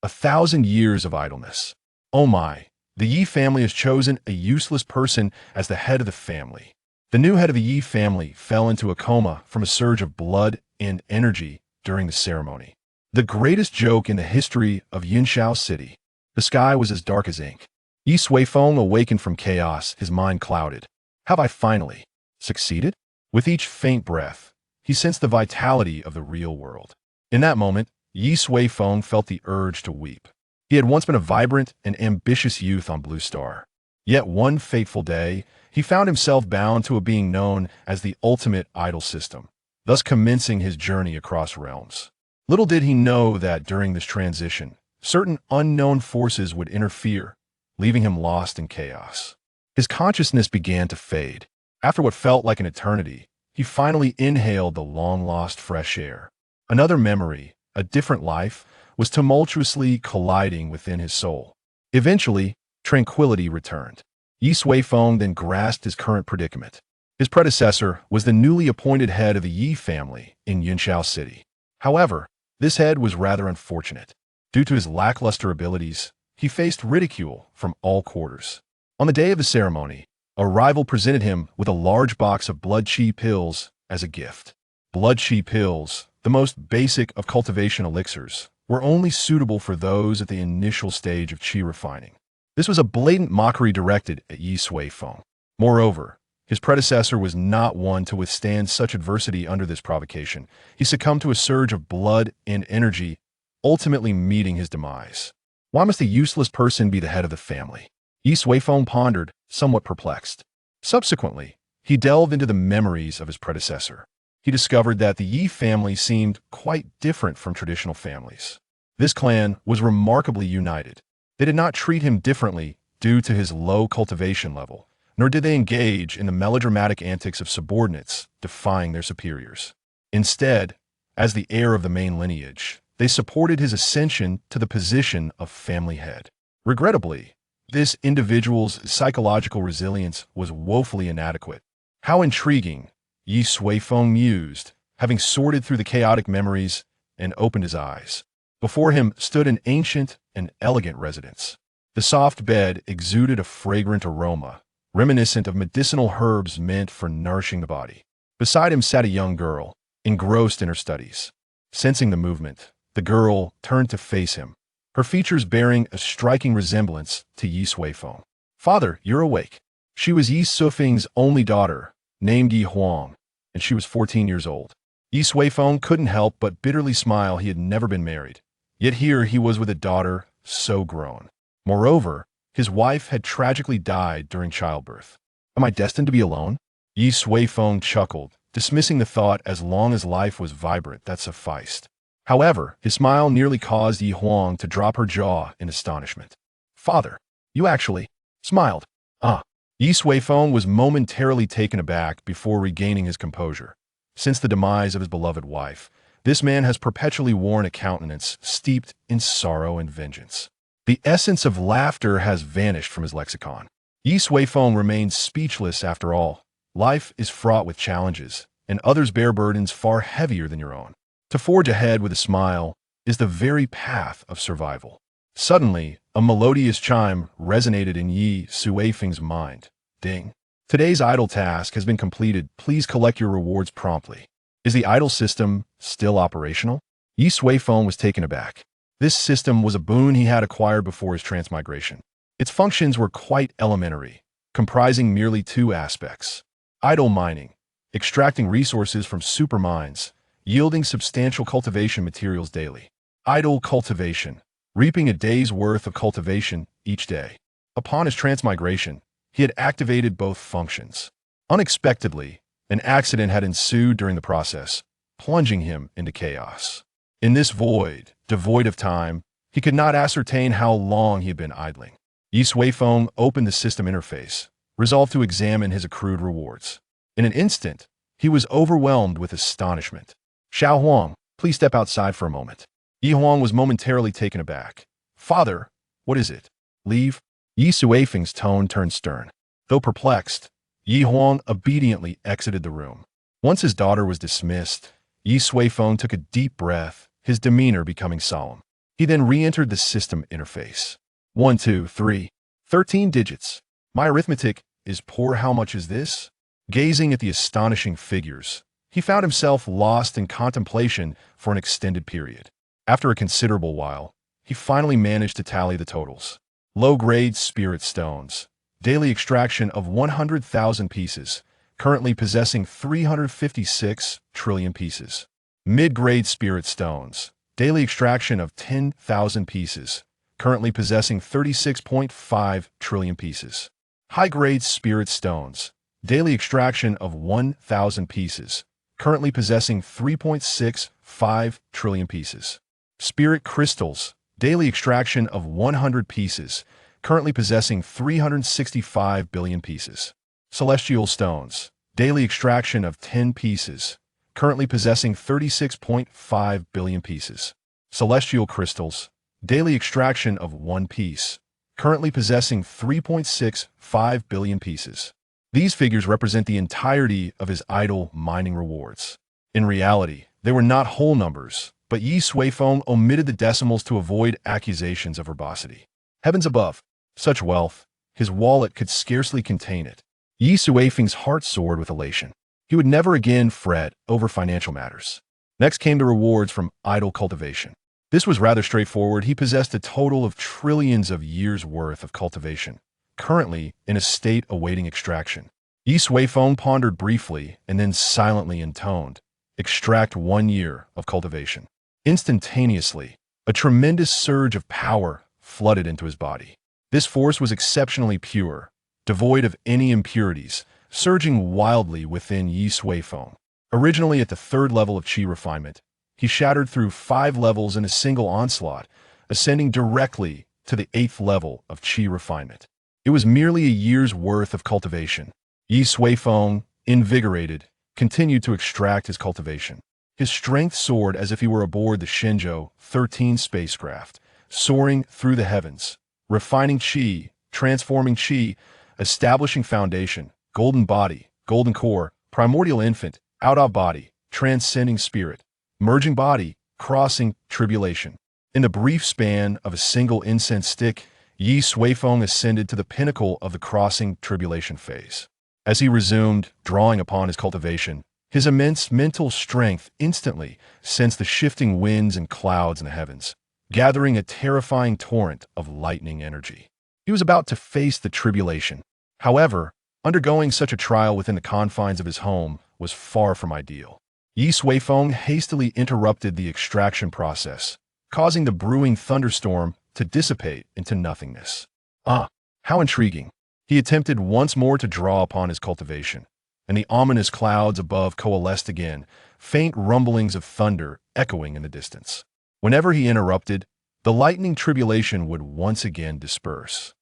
1,000 years of idleness. Oh my, the Yi family has chosen a useless person as the head of the family. The new head of the Yi family fell into a coma from a surge of blood and energy during the ceremony. The greatest joke in the history of Yinxiao City. The sky was as dark as ink. Yi Suifeng awakened from chaos, his mind clouded. Have I finally succeeded? With each faint breath, he sensed the vitality of the real world. In that moment, Yi Suifeng felt the urge to weep. He had once been a vibrant and ambitious youth on Blue Star. Yet one fateful day, he found himself bound to a being known as the ultimate idol system, thus commencing his journey across realms. Little did he know that during this transition, certain unknown forces would interfere, leaving him lost in chaos. His consciousness began to fade. After what felt like an eternity, he finally inhaled the long-lost fresh air. Another memory, a different life, was tumultuously colliding within his soul. Eventually, tranquility returned. Yi Suifeng then grasped his current predicament. His predecessor was the newly appointed head of the Yi family in Yinxiao City. However, this head was rather unfortunate. Due to his lackluster abilities, he faced ridicule from all quarters. On the day of the ceremony, a rival presented him with a large box of blood chi pills as a gift. Blood chi pills, the most basic of cultivation elixirs, were only suitable for those at the initial stage of chi refining. This was a blatant mockery directed at Yi Suifeng. Moreover, his predecessor was not one to withstand such adversity under this provocation. He succumbed to a surge of blood and energy, ultimately meeting his demise. Why must a useless person be the head of the family? Yi Suifeng pondered, somewhat perplexed. Subsequently, he delved into the memories of his predecessor. He discovered that the Yi family seemed quite different from traditional families. This clan was remarkably united. They did not treat him differently due to his low cultivation level, nor did they engage in the melodramatic antics of subordinates defying their superiors. Instead, as the heir of the main lineage, they supported his ascension to the position of family head. Regrettably, this individual's psychological resilience was woefully inadequate. How intriguing, Yi Suifeng mused, having sorted through the chaotic memories and opened his eyes. Before him stood an ancient and elegant residence. The soft bed exuded a fragrant aroma, reminiscent of medicinal herbs meant for nourishing the body. Beside him sat a young girl, engrossed in her studies. Sensing the movement, the girl turned to face him, her features bearing a striking resemblance to Yi Suifeng. "Father, you're awake." She was Yi Suifeng's only daughter, named Yi Huang, and she was 14 years old. Yi Suifeng couldn't help but bitterly smile. He had never been married. Yet here he was with a daughter so grown. Moreover, his wife had tragically died during childbirth. Am I destined to be alone? Yi Suifeng chuckled, dismissing the thought. As long as life was vibrant, that sufficed. However, his smile nearly caused Yi Huang to drop her jaw in astonishment. "Father, you actually smiled." "Ah." Yi Suifeng was momentarily taken aback before regaining his composure. Since the demise of his beloved wife, this man has perpetually worn a countenance steeped in sorrow and vengeance. The essence of laughter has vanished from his lexicon. Yi Suifeng remained speechless. After all, life is fraught with challenges, and others bear burdens far heavier than your own. To forge ahead with a smile is the very path of survival. Suddenly, a melodious chime resonated in Yi Suifeng's mind. Ding. Today's idol task has been completed. Please collect your rewards promptly. Is the idol system still operational? Yi Suifeng was taken aback. This system was a boon he had acquired before his transmigration. Its functions were quite elementary, comprising merely two aspects. Idol mining, extracting resources from supermines, yielding substantial cultivation materials daily. Idol cultivation, reaping a day's worth of cultivation each day. Upon his transmigration, he had activated both functions. Unexpectedly, an accident had ensued during the process, plunging him into chaos. In this void, devoid of time, he could not ascertain how long he had been idling. Yi Suifeng opened the system interface, resolved to examine his accrued rewards. In an instant, he was overwhelmed with astonishment. "Xiao Huang, please step outside for a moment." Yi Huang was momentarily taken aback. "Father, what is it? Leave?" Yi Suifeng's tone turned stern. Though perplexed, Yi Huang obediently exited the room. Once his daughter was dismissed, Yi Suifeng took a deep breath, his demeanor becoming solemn. He then re-entered the system interface. 1, 2, 3, 13 digits. My arithmetic is poor. How much is this? Gazing at the astonishing figures, he found himself lost in contemplation for an extended period. After a considerable while, he finally managed to tally the totals. Low-grade spirit stones. Daily extraction of 100,000 pieces, currently possessing 356 trillion pieces. Mid-grade spirit stones. Daily extraction of 10,000 pieces, currently possessing 36.5 trillion pieces. High-grade spirit stones. Daily extraction of 1,000 pieces, currently possessing 3.65 trillion pieces. Spirit crystals. Daily extraction of 100 pieces, currently possessing 365 billion pieces. Celestial stones. Daily extraction of 10 pieces, currently possessing 36.5 billion pieces. Celestial crystals. Daily extraction of 1 piece, currently possessing 3.65 billion pieces. These figures represent the entirety of his idle mining rewards. In reality, they were not whole numbers, but Yi Suifeng omitted the decimals to avoid accusations of verbosity. Heavens above, such wealth, his wallet could scarcely contain it. Yi Suifeng's heart soared with elation. He would never again fret over financial matters. Next came the rewards from idle cultivation. This was rather straightforward. He possessed a total of trillions of years' worth of cultivation, currently in a state awaiting extraction. Yi Suifeng pondered briefly and then silently intoned, "Extract 1 year of cultivation." Instantaneously, a tremendous surge of power flooded into his body. This force was exceptionally pure, devoid of any impurities, surging wildly within Yi Suifeng. Originally at the 3rd level of qi refinement, he shattered through 5 levels in a single onslaught, ascending directly to the 8th level of qi refinement. It was merely a year's worth of cultivation. Yi Suifeng, invigorated, continued to extract his cultivation. His strength soared as if he were aboard the Shenzhou 13 spacecraft, soaring through the heavens, refining qi, transforming qi, establishing foundation, golden body, golden core, primordial infant, out of body, transcending spirit, merging body, crossing tribulation. In the brief span of a single incense stick, Yi Suifeng ascended to the pinnacle of the crossing tribulation phase. As he resumed, drawing upon his cultivation, his immense mental strength instantly sensed the shifting winds and clouds in the heavens, gathering a terrifying torrent of lightning energy. He was about to face the tribulation. However, undergoing such a trial within the confines of his home was far from ideal. Yi Suifeng hastily interrupted the extraction process, causing the brewing thunderstorm to dissipate into nothingness. How intriguing. He attempted once more to draw upon his cultivation, and the ominous clouds above coalesced again, faint rumblings of thunder echoing in the distance. Whenever he interrupted, the lightning tribulation would once again disperse.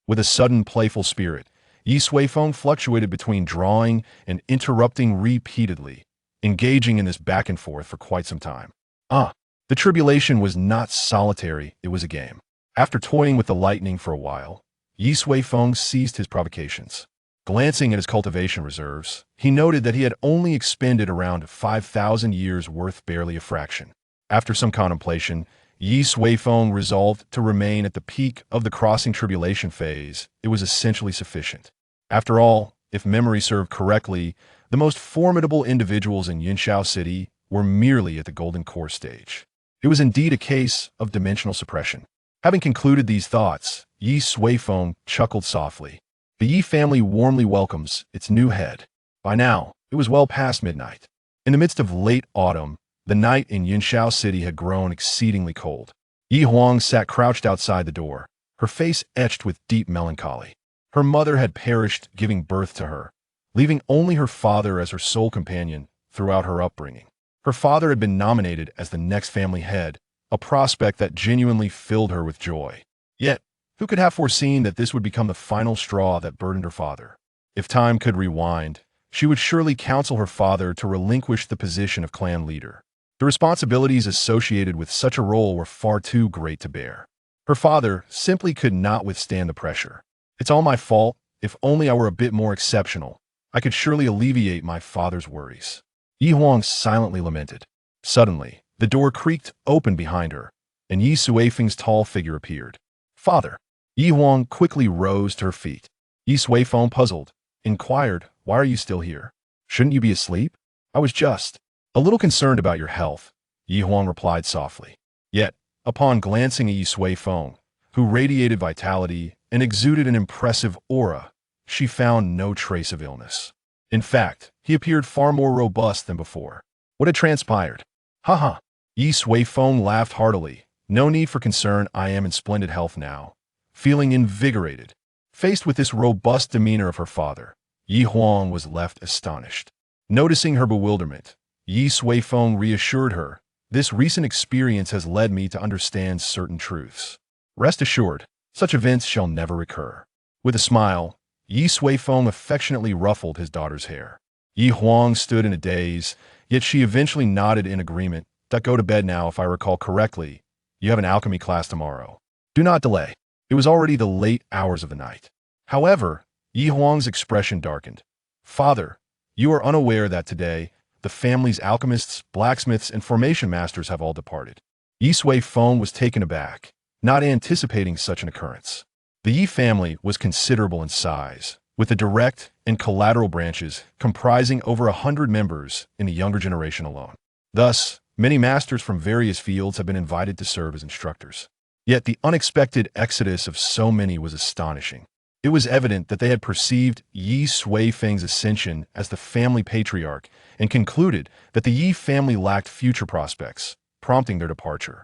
With a sudden playful spirit, Yi Suifeng fluctuated between drawing and interrupting repeatedly, engaging in this back and forth for quite some time. The tribulation was not solitary, it was a game. After toying with the lightning for a while, Yi Suifeng ceased his provocations. Glancing at his cultivation reserves, he noted that he had only expended around 5,000 years worth, barely a fraction. After some contemplation, Yi Suifeng resolved to remain at the peak of the crossing tribulation phase. It was essentially sufficient. After all, if memory served correctly, the most formidable individuals in Yunshao City were merely at the golden core stage. It was indeed a case of dimensional suppression. Having concluded these thoughts, Yi Suifeng chuckled softly. The Yi family warmly welcomes its new head. By now, it was well past midnight. In the midst of late autumn, the night in Yunshao City had grown exceedingly cold. Yi Huang sat crouched outside the door, her face etched with deep melancholy. Her mother had perished giving birth to her, leaving only her father as her sole companion throughout her upbringing. Her father had been nominated as the next family head, a prospect that genuinely filled her with joy. Yet, who could have foreseen that this would become the final straw that burdened her father? If time could rewind, she would surely counsel her father to relinquish the position of clan leader. The responsibilities associated with such a role were far too great to bear. Her father simply could not withstand the pressure. "It's all my fault. If only I were a bit more exceptional, I could surely alleviate my father's worries." Yi Huang silently lamented. Suddenly, the door creaked open behind her, and Yi Suifeng's tall figure appeared. "Father." Yi Huang quickly rose to her feet. Yi Suifeng, puzzled, inquired, "Why are you still here? Shouldn't you be asleep?" "I was just a little concerned about your health," Yi Huang replied softly. Yet, upon glancing at Yi Suifeng, who radiated vitality and exuded an impressive aura, she found no trace of illness. In fact, he appeared far more robust than before. What had transpired? "Haha." Yi Suifeng laughed heartily. "No need for concern, I am in splendid health now." Feeling invigorated, faced with this robust demeanor of her father, Yi Huang was left astonished. Noticing her bewilderment, Yi Suifeng reassured her, "This recent experience has led me to understand certain truths. Rest assured, such events shall never recur." With a smile, Yi Suifeng affectionately ruffled his daughter's hair. Yi Huang stood in a daze, yet she eventually nodded in agreement. "Go to bed now, if I recall correctly. You have an alchemy class tomorrow. Do not delay." It was already the late hours of the night. However, Yi Huang's expression darkened. "Father, you are unaware that today, the family's alchemists, blacksmiths, and formation masters have all departed." Yi Suifeng was taken aback, not anticipating such an occurrence. The Yi family was considerable in size, with the direct and collateral branches comprising over 100 members in the younger generation alone. Thus, many masters from various fields have been invited to serve as instructors. Yet the unexpected exodus of so many was astonishing. It was evident that they had perceived Yi Suifeng's ascension as the family patriarch and concluded that the Yi family lacked future prospects, prompting their departure.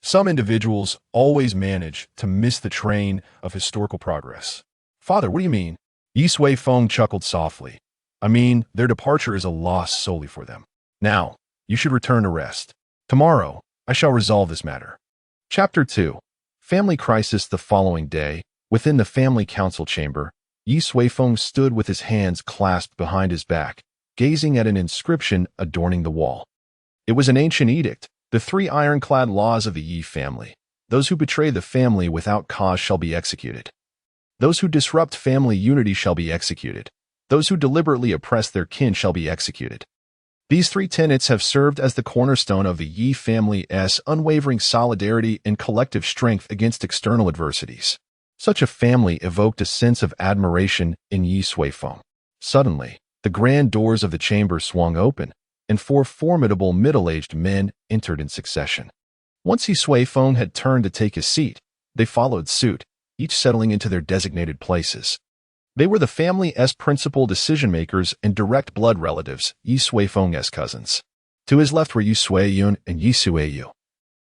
Some individuals always manage to miss the train of historical progress. "Father, what do you mean?" Yi Suifeng chuckled softly. "I mean, their departure is a loss solely for them. Now, you should return to rest. Tomorrow, I shall resolve this matter." Chapter 2. Family Crisis. The following day, within the family council chamber, Yi Suifeng stood with his hands clasped behind his back, gazing at an inscription adorning the wall. It was an ancient edict, the 3 ironclad laws of the Yi family. Those who betray the family without cause shall be executed. Those who disrupt family unity shall be executed. Those who deliberately oppress their kin shall be executed. These 3 tenets have served as the cornerstone of the Yi family's unwavering solidarity and collective strength against external adversities. Such a family evoked a sense of admiration in Yi Suifeng. Suddenly, the grand doors of the chamber swung open, and 4 formidable middle-aged men entered in succession. Once Yi Suifeng had turned to take his seat, they followed suit, each settling into their designated places. They were the family's principal decision-makers and direct blood relatives, Yi Suifeng's cousins. To his left were Yi Suiyun and Yi Suiyu,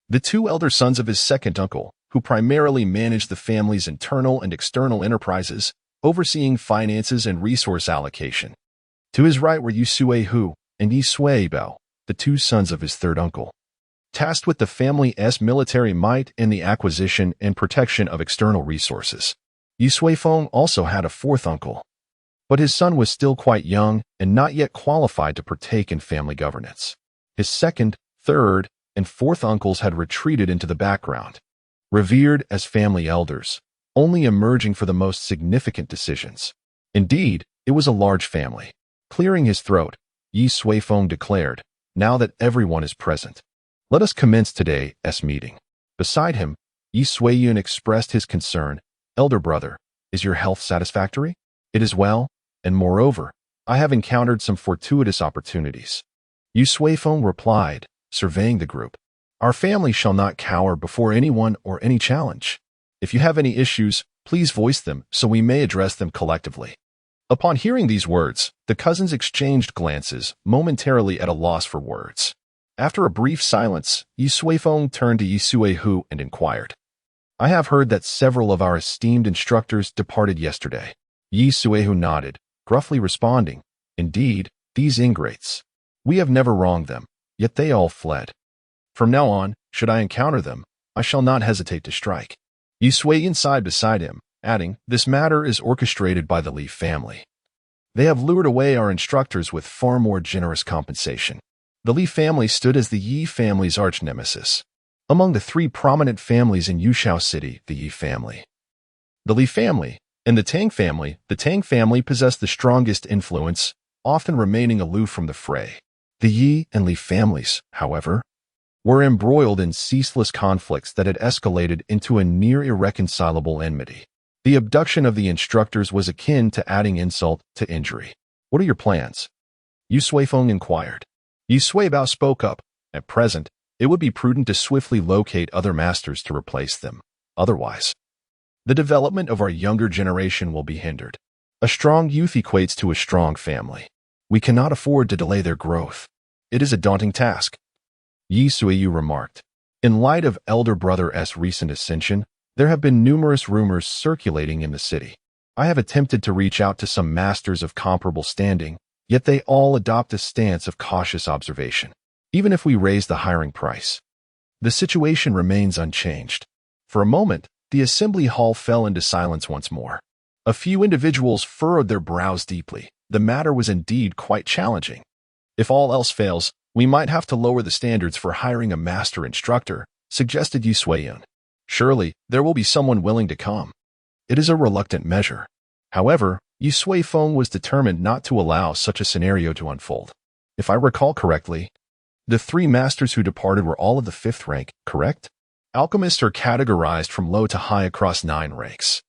the 2 elder sons of his second uncle, who primarily managed the family's internal and external enterprises, overseeing finances and resource allocation. To his right were Yi Suihu and Yi Suibao, the 2 sons of his third uncle, tasked with the family's military might and the acquisition and protection of external resources. Yi Suifeng also had a 4th uncle, but his son was still quite young and not yet qualified to partake in family governance. His 2nd, 3rd, and 4th uncles had retreated into the background, revered as family elders, only emerging for the most significant decisions. Indeed, it was a large family. Clearing his throat, Yi Suifeng declared, "Now that everyone is present, let us commence today's meeting." Beside him, Yi Suiyun expressed his concern. "Elder brother, is your health satisfactory?" "It is well, and moreover, I have encountered some fortuitous opportunities." Yi Suifeng replied, surveying the group. "Our family shall not cower before anyone or any challenge. If you have any issues, please voice them so we may address them collectively." Upon hearing these words, the cousins exchanged glances, momentarily at a loss for words. After a brief silence, Yi Suifeng turned to Yi Suihu and inquired, "I have heard that several of our esteemed instructors departed yesterday." Yi Suihu nodded, gruffly responding, "Indeed, these ingrates. We have never wronged them, yet they all fled. From now on, should I encounter them, I shall not hesitate to strike." Yi Suiyun sighed beside him, adding, "This matter is orchestrated by the Li family. They have lured away our instructors with far more generous compensation." The Li family stood as the Yi family's arch-nemesis. Among the 3 prominent families in Yushao City, the Yi family, the Li family, and the Tang family possessed the strongest influence, often remaining aloof from the fray. The Yi and Li families, however, were embroiled in ceaseless conflicts that had escalated into a near irreconcilable enmity. The abduction of the instructors was akin to adding insult to injury. "What are your plans?" Yu Suifeng inquired. Yi Suibao spoke up. "At present, it would be prudent to swiftly locate other masters to replace them. Otherwise, the development of our younger generation will be hindered. A strong youth equates to a strong family. We cannot afford to delay their growth. It is a daunting task," Yi Suiyu remarked. "In light of elder brother's recent ascension, there have been numerous rumors circulating in the city. I have attempted to reach out to some masters of comparable standing, yet they all adopt a stance of cautious observation. Even if we raise the hiring price, the situation remains unchanged." For a moment, the assembly hall fell into silence once more. A few individuals furrowed their brows deeply. The matter was indeed quite challenging. "If all else fails, we might have to lower the standards for hiring a master instructor," suggested Yu Suiyun. "Surely, there will be someone willing to come." It is a reluctant measure. However, Yu Suifeng was determined not to allow such a scenario to unfold. "If I recall correctly, the 3 masters who departed were all of the 5th rank, correct? Alchemists are categorized from low to high across 9 ranks.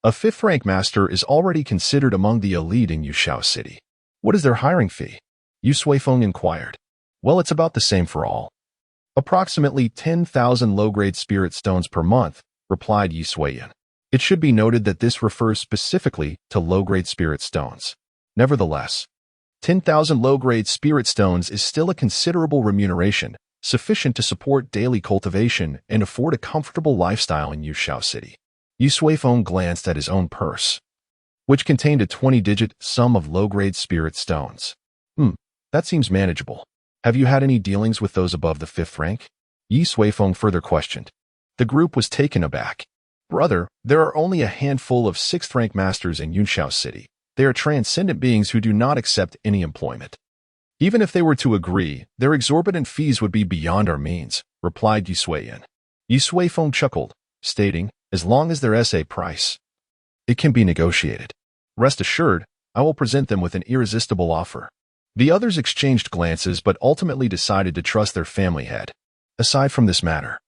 A 5th rank master is already considered among the elite in Yushao City. What is their hiring fee?" Yu Suifeng inquired. "Well, it's about the same for all. Approximately 10,000 low-grade spirit stones per month," replied Yi Suiyun. It should be noted that this refers specifically to low-grade spirit stones. Nevertheless, 10,000 low-grade spirit stones is still a considerable remuneration, sufficient to support daily cultivation and afford a comfortable lifestyle in Yushao City. Yu Suifeng glanced at his own purse, which contained a 20-digit sum of low-grade spirit stones. That seems manageable. Have you had any dealings with those above the 5th rank?" Yi Suifeng further questioned. The group was taken aback. "Brother, there are only a handful of 6th rank masters in Yushao City. They are transcendent beings who do not accept any employment. Even if they were to agree, their exorbitant fees would be beyond our means," replied Yu Suiyun. Yi Suifeng chuckled, stating, "As long as there is a price, it can be negotiated. Rest assured, I will present them with an irresistible offer." The others exchanged glances but ultimately decided to trust their family head. "Aside from this matter,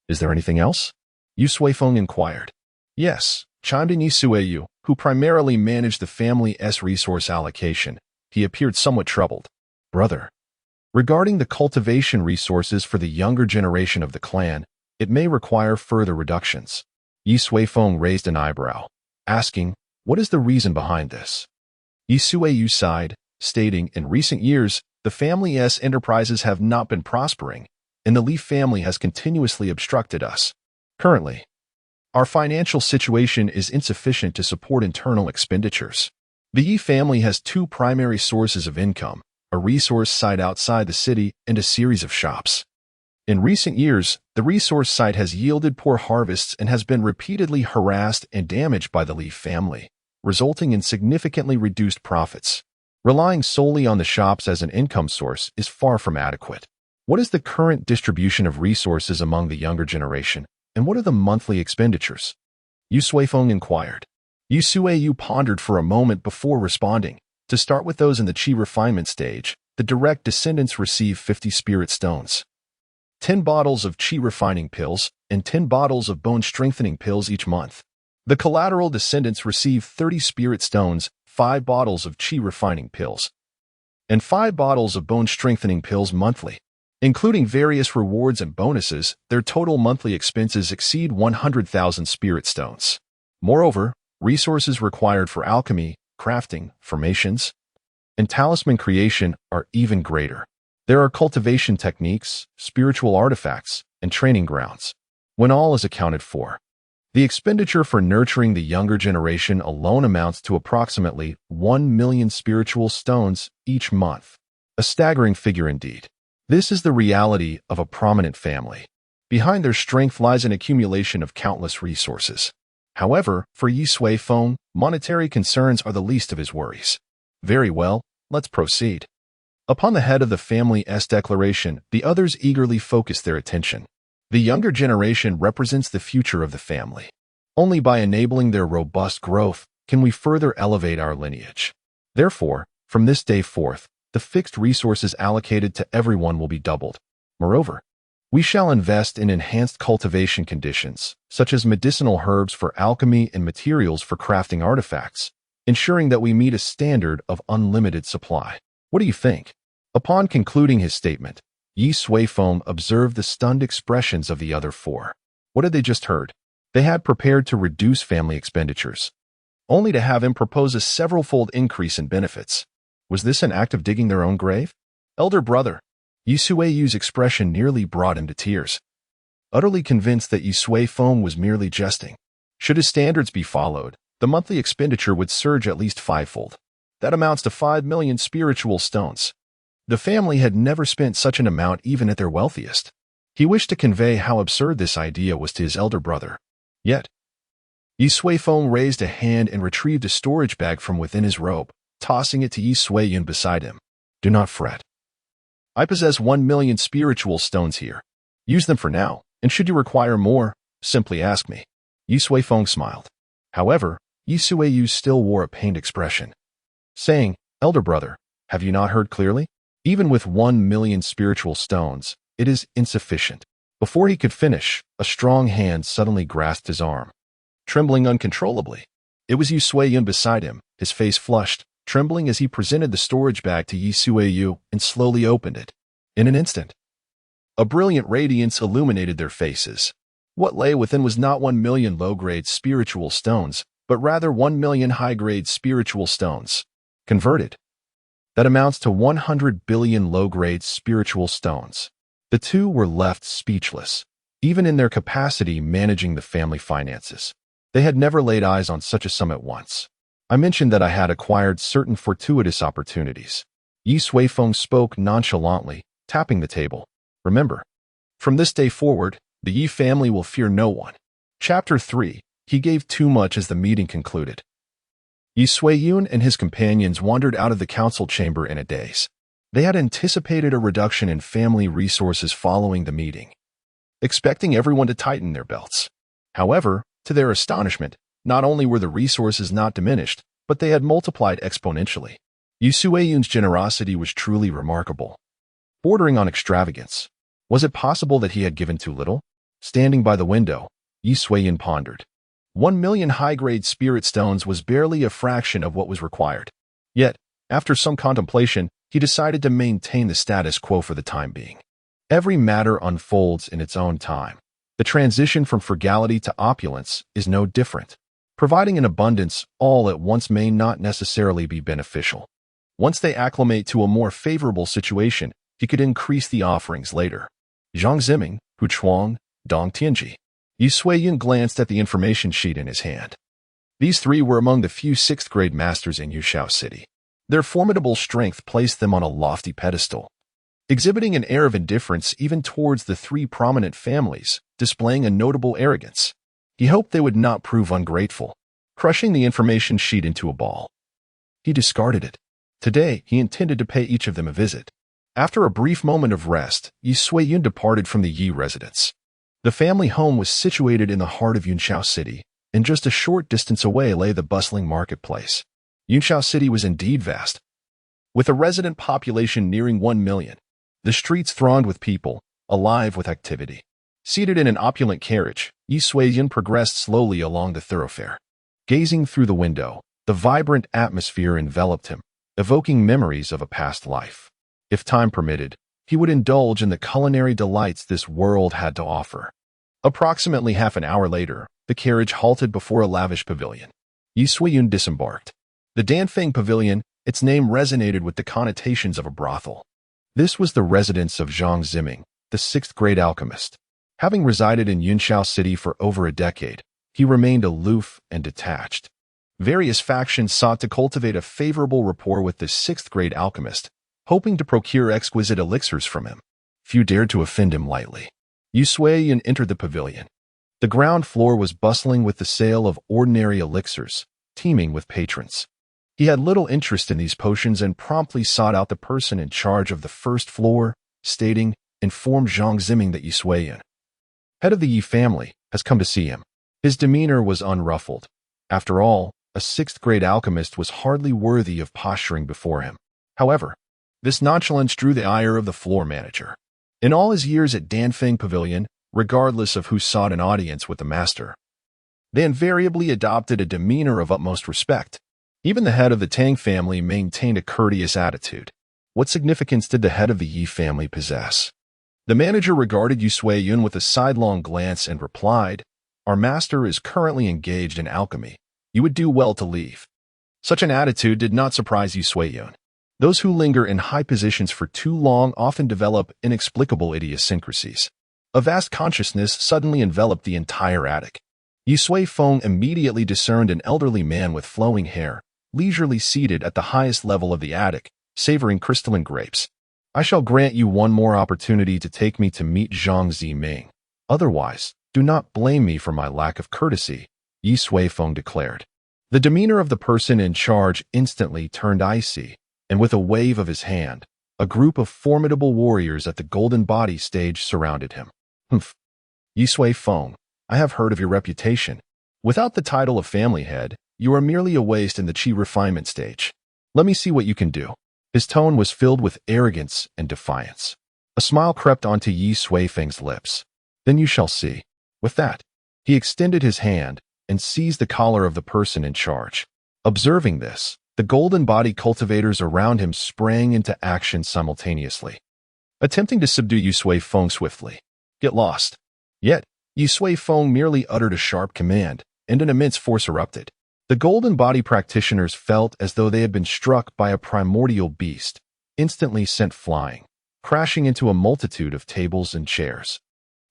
is there anything else?" Yu Suifeng inquired. "Yes," chimed in Yi Suiyu, who primarily managed the family's resource allocation. He appeared somewhat troubled. "Brother, regarding the cultivation resources for the younger generation of the clan, it may require further reductions." Yi Suifeng raised an eyebrow, asking, "What is the reason behind this?" Yi Suiyu sighed, stating, "In recent years, the family's enterprises have not been prospering, and the Li family has continuously obstructed us. Currently, our financial situation is insufficient to support internal expenditures. The Yi family has 2 primary sources of income, a resource site outside the city and a series of shops. In recent years, the resource site has yielded poor harvests and has been repeatedly harassed and damaged by the Li family, resulting in significantly reduced profits. Relying solely on the shops as an income source is far from adequate. What is the current distribution of resources among the younger generation, and what are the monthly expenditures?" Yu Suifeng inquired. Yu Suiyu pondered for a moment before responding. To start with those in the chi refinement stage, the direct descendants receive 50 spirit stones, 10 bottles of chi refining pills, and 10 bottles of bone strengthening pills each month. The collateral descendants receive 30 spirit stones, 5 bottles of chi refining pills, and 5 bottles of bone strengthening pills monthly. Including various rewards and bonuses, their total monthly expenses exceed 100,000 spirit stones. Moreover, resources required for alchemy, crafting, formations, and talisman creation are even greater. There are cultivation techniques, spiritual artifacts, and training grounds. When all is accounted for, the expenditure for nurturing the younger generation alone amounts to approximately 1 million spiritual stones each month. A staggering figure indeed. This is the reality of a prominent family. Behind their strength lies an accumulation of countless resources. However, for Yi Suifeng, monetary concerns are the least of his worries. "Very well, let's proceed." Upon the head of the family's declaration, the others eagerly focused their attention. The younger generation represents the future of the family. Only by enabling their robust growth can we further elevate our lineage. Therefore, from this day forth, the fixed resources allocated to everyone will be doubled. Moreover, We shall invest in enhanced cultivation conditions, such as medicinal herbs for alchemy and materials for crafting artifacts, ensuring that we meet a standard of unlimited supply. What do you think? Upon concluding his statement, Yi Suifeng observed the stunned expressions of the other four. What had they just heard? They had prepared to reduce family expenditures, only to have him propose a several-fold increase in benefits. Was this an act of digging their own grave? Elder brother, Yi Suiyu's expression nearly brought him to tears. Utterly convinced that Yi Suifeng was merely jesting. Should his standards be followed, the monthly expenditure would surge at least fivefold. That amounts to 5 million spiritual stones. The family had never spent such an amount even at their wealthiest. He wished to convey how absurd this idea was to his elder brother. Yet, Yi Suifeng raised a hand and retrieved a storage bag from within his robe, tossing it to Yi Suiyun beside him. Do not fret. I possess 1 million spiritual stones here. Use them for now, and should you require more, simply ask me. Yi Suifeng smiled. However, Yi Suiyu still wore a pained expression, saying, Elder brother, have you not heard clearly? Even with 1 million spiritual stones, it is insufficient. Before he could finish, a strong hand suddenly grasped his arm. Trembling uncontrollably, it was Yi Suiyun beside him, his face flushed, trembling as he presented the storage bag to Yi Suiyu and slowly opened it. In an instant, a brilliant radiance illuminated their faces. What lay within was not 1 million low-grade spiritual stones, but rather 1 million high-grade spiritual stones. Converted, that amounts to 100 billion low-grade spiritual stones. The two were left speechless, even in their capacity managing the family finances. They had never laid eyes on such a sum at once. I mentioned that I had acquired certain fortuitous opportunities. Yi Suifeng spoke nonchalantly, tapping the table. Remember, from this day forward, the Yi family will fear no one. Chapter 3. He gave too much as the meeting concluded. Yi Suiyun and his companions wandered out of the council chamber in a daze. They had anticipated a reduction in family resources following the meeting, expecting everyone to tighten their belts. However, to their astonishment, not only were the resources not diminished, but they had multiplied exponentially. Yi Suiyun's generosity was truly remarkable, bordering on extravagance. Was it possible that he had given too little? Standing by the window, Yi Suiyun pondered. 1 million high-grade spirit stones was barely a fraction of what was required. Yet, after some contemplation, he decided to maintain the status quo for the time being. Every matter unfolds in its own time. The transition from frugality to opulence is no different. Providing an abundance all at once may not necessarily be beneficial. Once they acclimate to a more favorable situation, he could increase the offerings later. Zhang Ziming, Hu Chuang, Dong Tianji. Yi Suiyun glanced at the information sheet in his hand. These three were among the few sixth-grade masters in Yuxiao City. Their formidable strength placed them on a lofty pedestal, exhibiting an air of indifference even towards the three prominent families, displaying a notable arrogance. He hoped they would not prove ungrateful, crushing the information sheet into a ball. He discarded it. Today, he intended to pay each of them a visit. After a brief moment of rest, Yi Suiyun departed from the Yi residence. The family home was situated in the heart of Yunxiao City, and just a short distance away lay the bustling marketplace. Yunxiao City was indeed vast, with a resident population nearing 1 million. The streets thronged with people, alive with activity. Seated in an opulent carriage, Yi Suiyun progressed slowly along the thoroughfare. Gazing through the window, the vibrant atmosphere enveloped him, evoking memories of a past life. If time permitted, he would indulge in the culinary delights this world had to offer. Approximately half an hour later, the carriage halted before a lavish pavilion. Yi Suiyun disembarked. The Danfeng Pavilion, its name resonated with the connotations of a brothel. This was the residence of Zhang Ziming, the sixth-grade alchemist. Having resided in Yunxiao City for over a decade, he remained aloof and detached. Various factions sought to cultivate a favorable rapport with the sixth-grade alchemist, hoping to procure exquisite elixirs from him. Few dared to offend him lightly. Yi Suiyun entered the pavilion. The ground floor was bustling with the sale of ordinary elixirs, teeming with patrons. He had little interest in these potions and promptly sought out the person in charge of the first floor, stating, informed Zhang Ziming that Yi Suiyun, head of the Yi family, has come to see him. His demeanor was unruffled. After all, a sixth-grade alchemist was hardly worthy of posturing before him. However, this nonchalance drew the ire of the floor manager. In all his years at Danfeng Pavilion, regardless of who sought an audience with the master, they invariably adopted a demeanor of utmost respect. Even the head of the Tang family maintained a courteous attitude. What significance did the head of the Yi family possess? The manager regarded Yu Sui-yun with a sidelong glance and replied, "Our master is currently engaged in alchemy. You would do well to leave." Such an attitude did not surprise Yu Sui-yun. Those who linger in high positions for too long often develop inexplicable idiosyncrasies. A vast consciousness suddenly enveloped the entire attic. Yu Sui-feng immediately discerned an elderly man with flowing hair, leisurely seated at the highest level of the attic, savoring crystalline grapes. "I shall grant you one more opportunity to take me to meet Zhang Ziming. Otherwise, do not blame me for my lack of courtesy," Yi Sui-feng declared. The demeanor of the person in charge instantly turned icy, and with a wave of his hand, a group of formidable warriors at the Golden Body stage surrounded him. "Humph. Yi Sui-feng, I have heard of your reputation. Without the title of family head, you are merely a waste in the Qi refinement stage. Let me see what you can do." His tone was filled with arrogance and defiance. A smile crept onto Yi Sui-feng's lips. "Then you shall see." With that, he extended his hand and seized the collar of the person in charge. Observing this, the Golden Body cultivators around him sprang into action simultaneously, attempting to subdue Yu Sui-feng swiftly. "Get lost." Yet, Yu Sui-feng merely uttered a sharp command, and an immense force erupted. The Golden Body practitioners felt as though they had been struck by a primordial beast, instantly sent flying, crashing into a multitude of tables and chairs.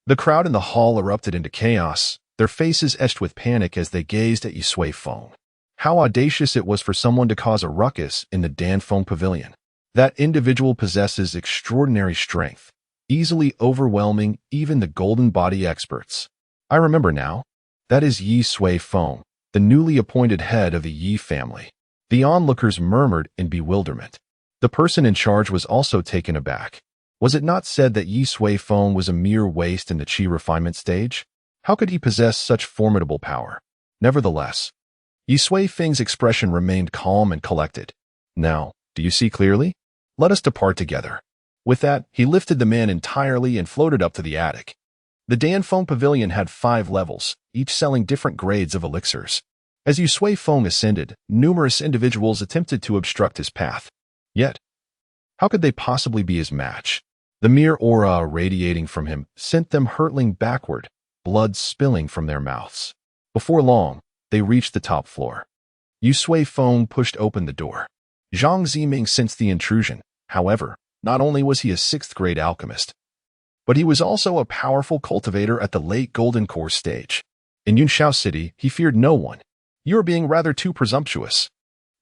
The crowd in the hall erupted into chaos, their faces etched with panic as they gazed at Yu Sui-feng. How audacious it was for someone to cause a ruckus in the Danfeng Pavilion. That individual possesses extraordinary strength, easily overwhelming even the Golden Body experts. I remember now. That is Yi Sui-feng, the newly appointed head of the Yi family. The onlookers murmured in bewilderment. The person in charge was also taken aback. Was it not said that Yi Sui-feng was a mere waste in the Qi refinement stage? How could he possess such formidable power? Nevertheless, Yi Sui-feng's expression remained calm and collected. "Now, do you see clearly? Let us depart together." With that, he lifted the man entirely and floated up to the attic. The Danfeng Pavilion had 5 levels, each selling different grades of elixirs. As Yu Sui-feng ascended, numerous individuals attempted to obstruct his path. Yet, how could they possibly be his match? The mere aura radiating from him sent them hurtling backward, blood spilling from their mouths. Before long, they reached the top floor. Yu Sui-feng pushed open the door. Zhang Ziming sensed the intrusion. However, not only was he a 6th-grade alchemist, but he was also a powerful cultivator at the late Golden Core stage. In Yunshao City, he feared no one. "You are being rather too presumptuous."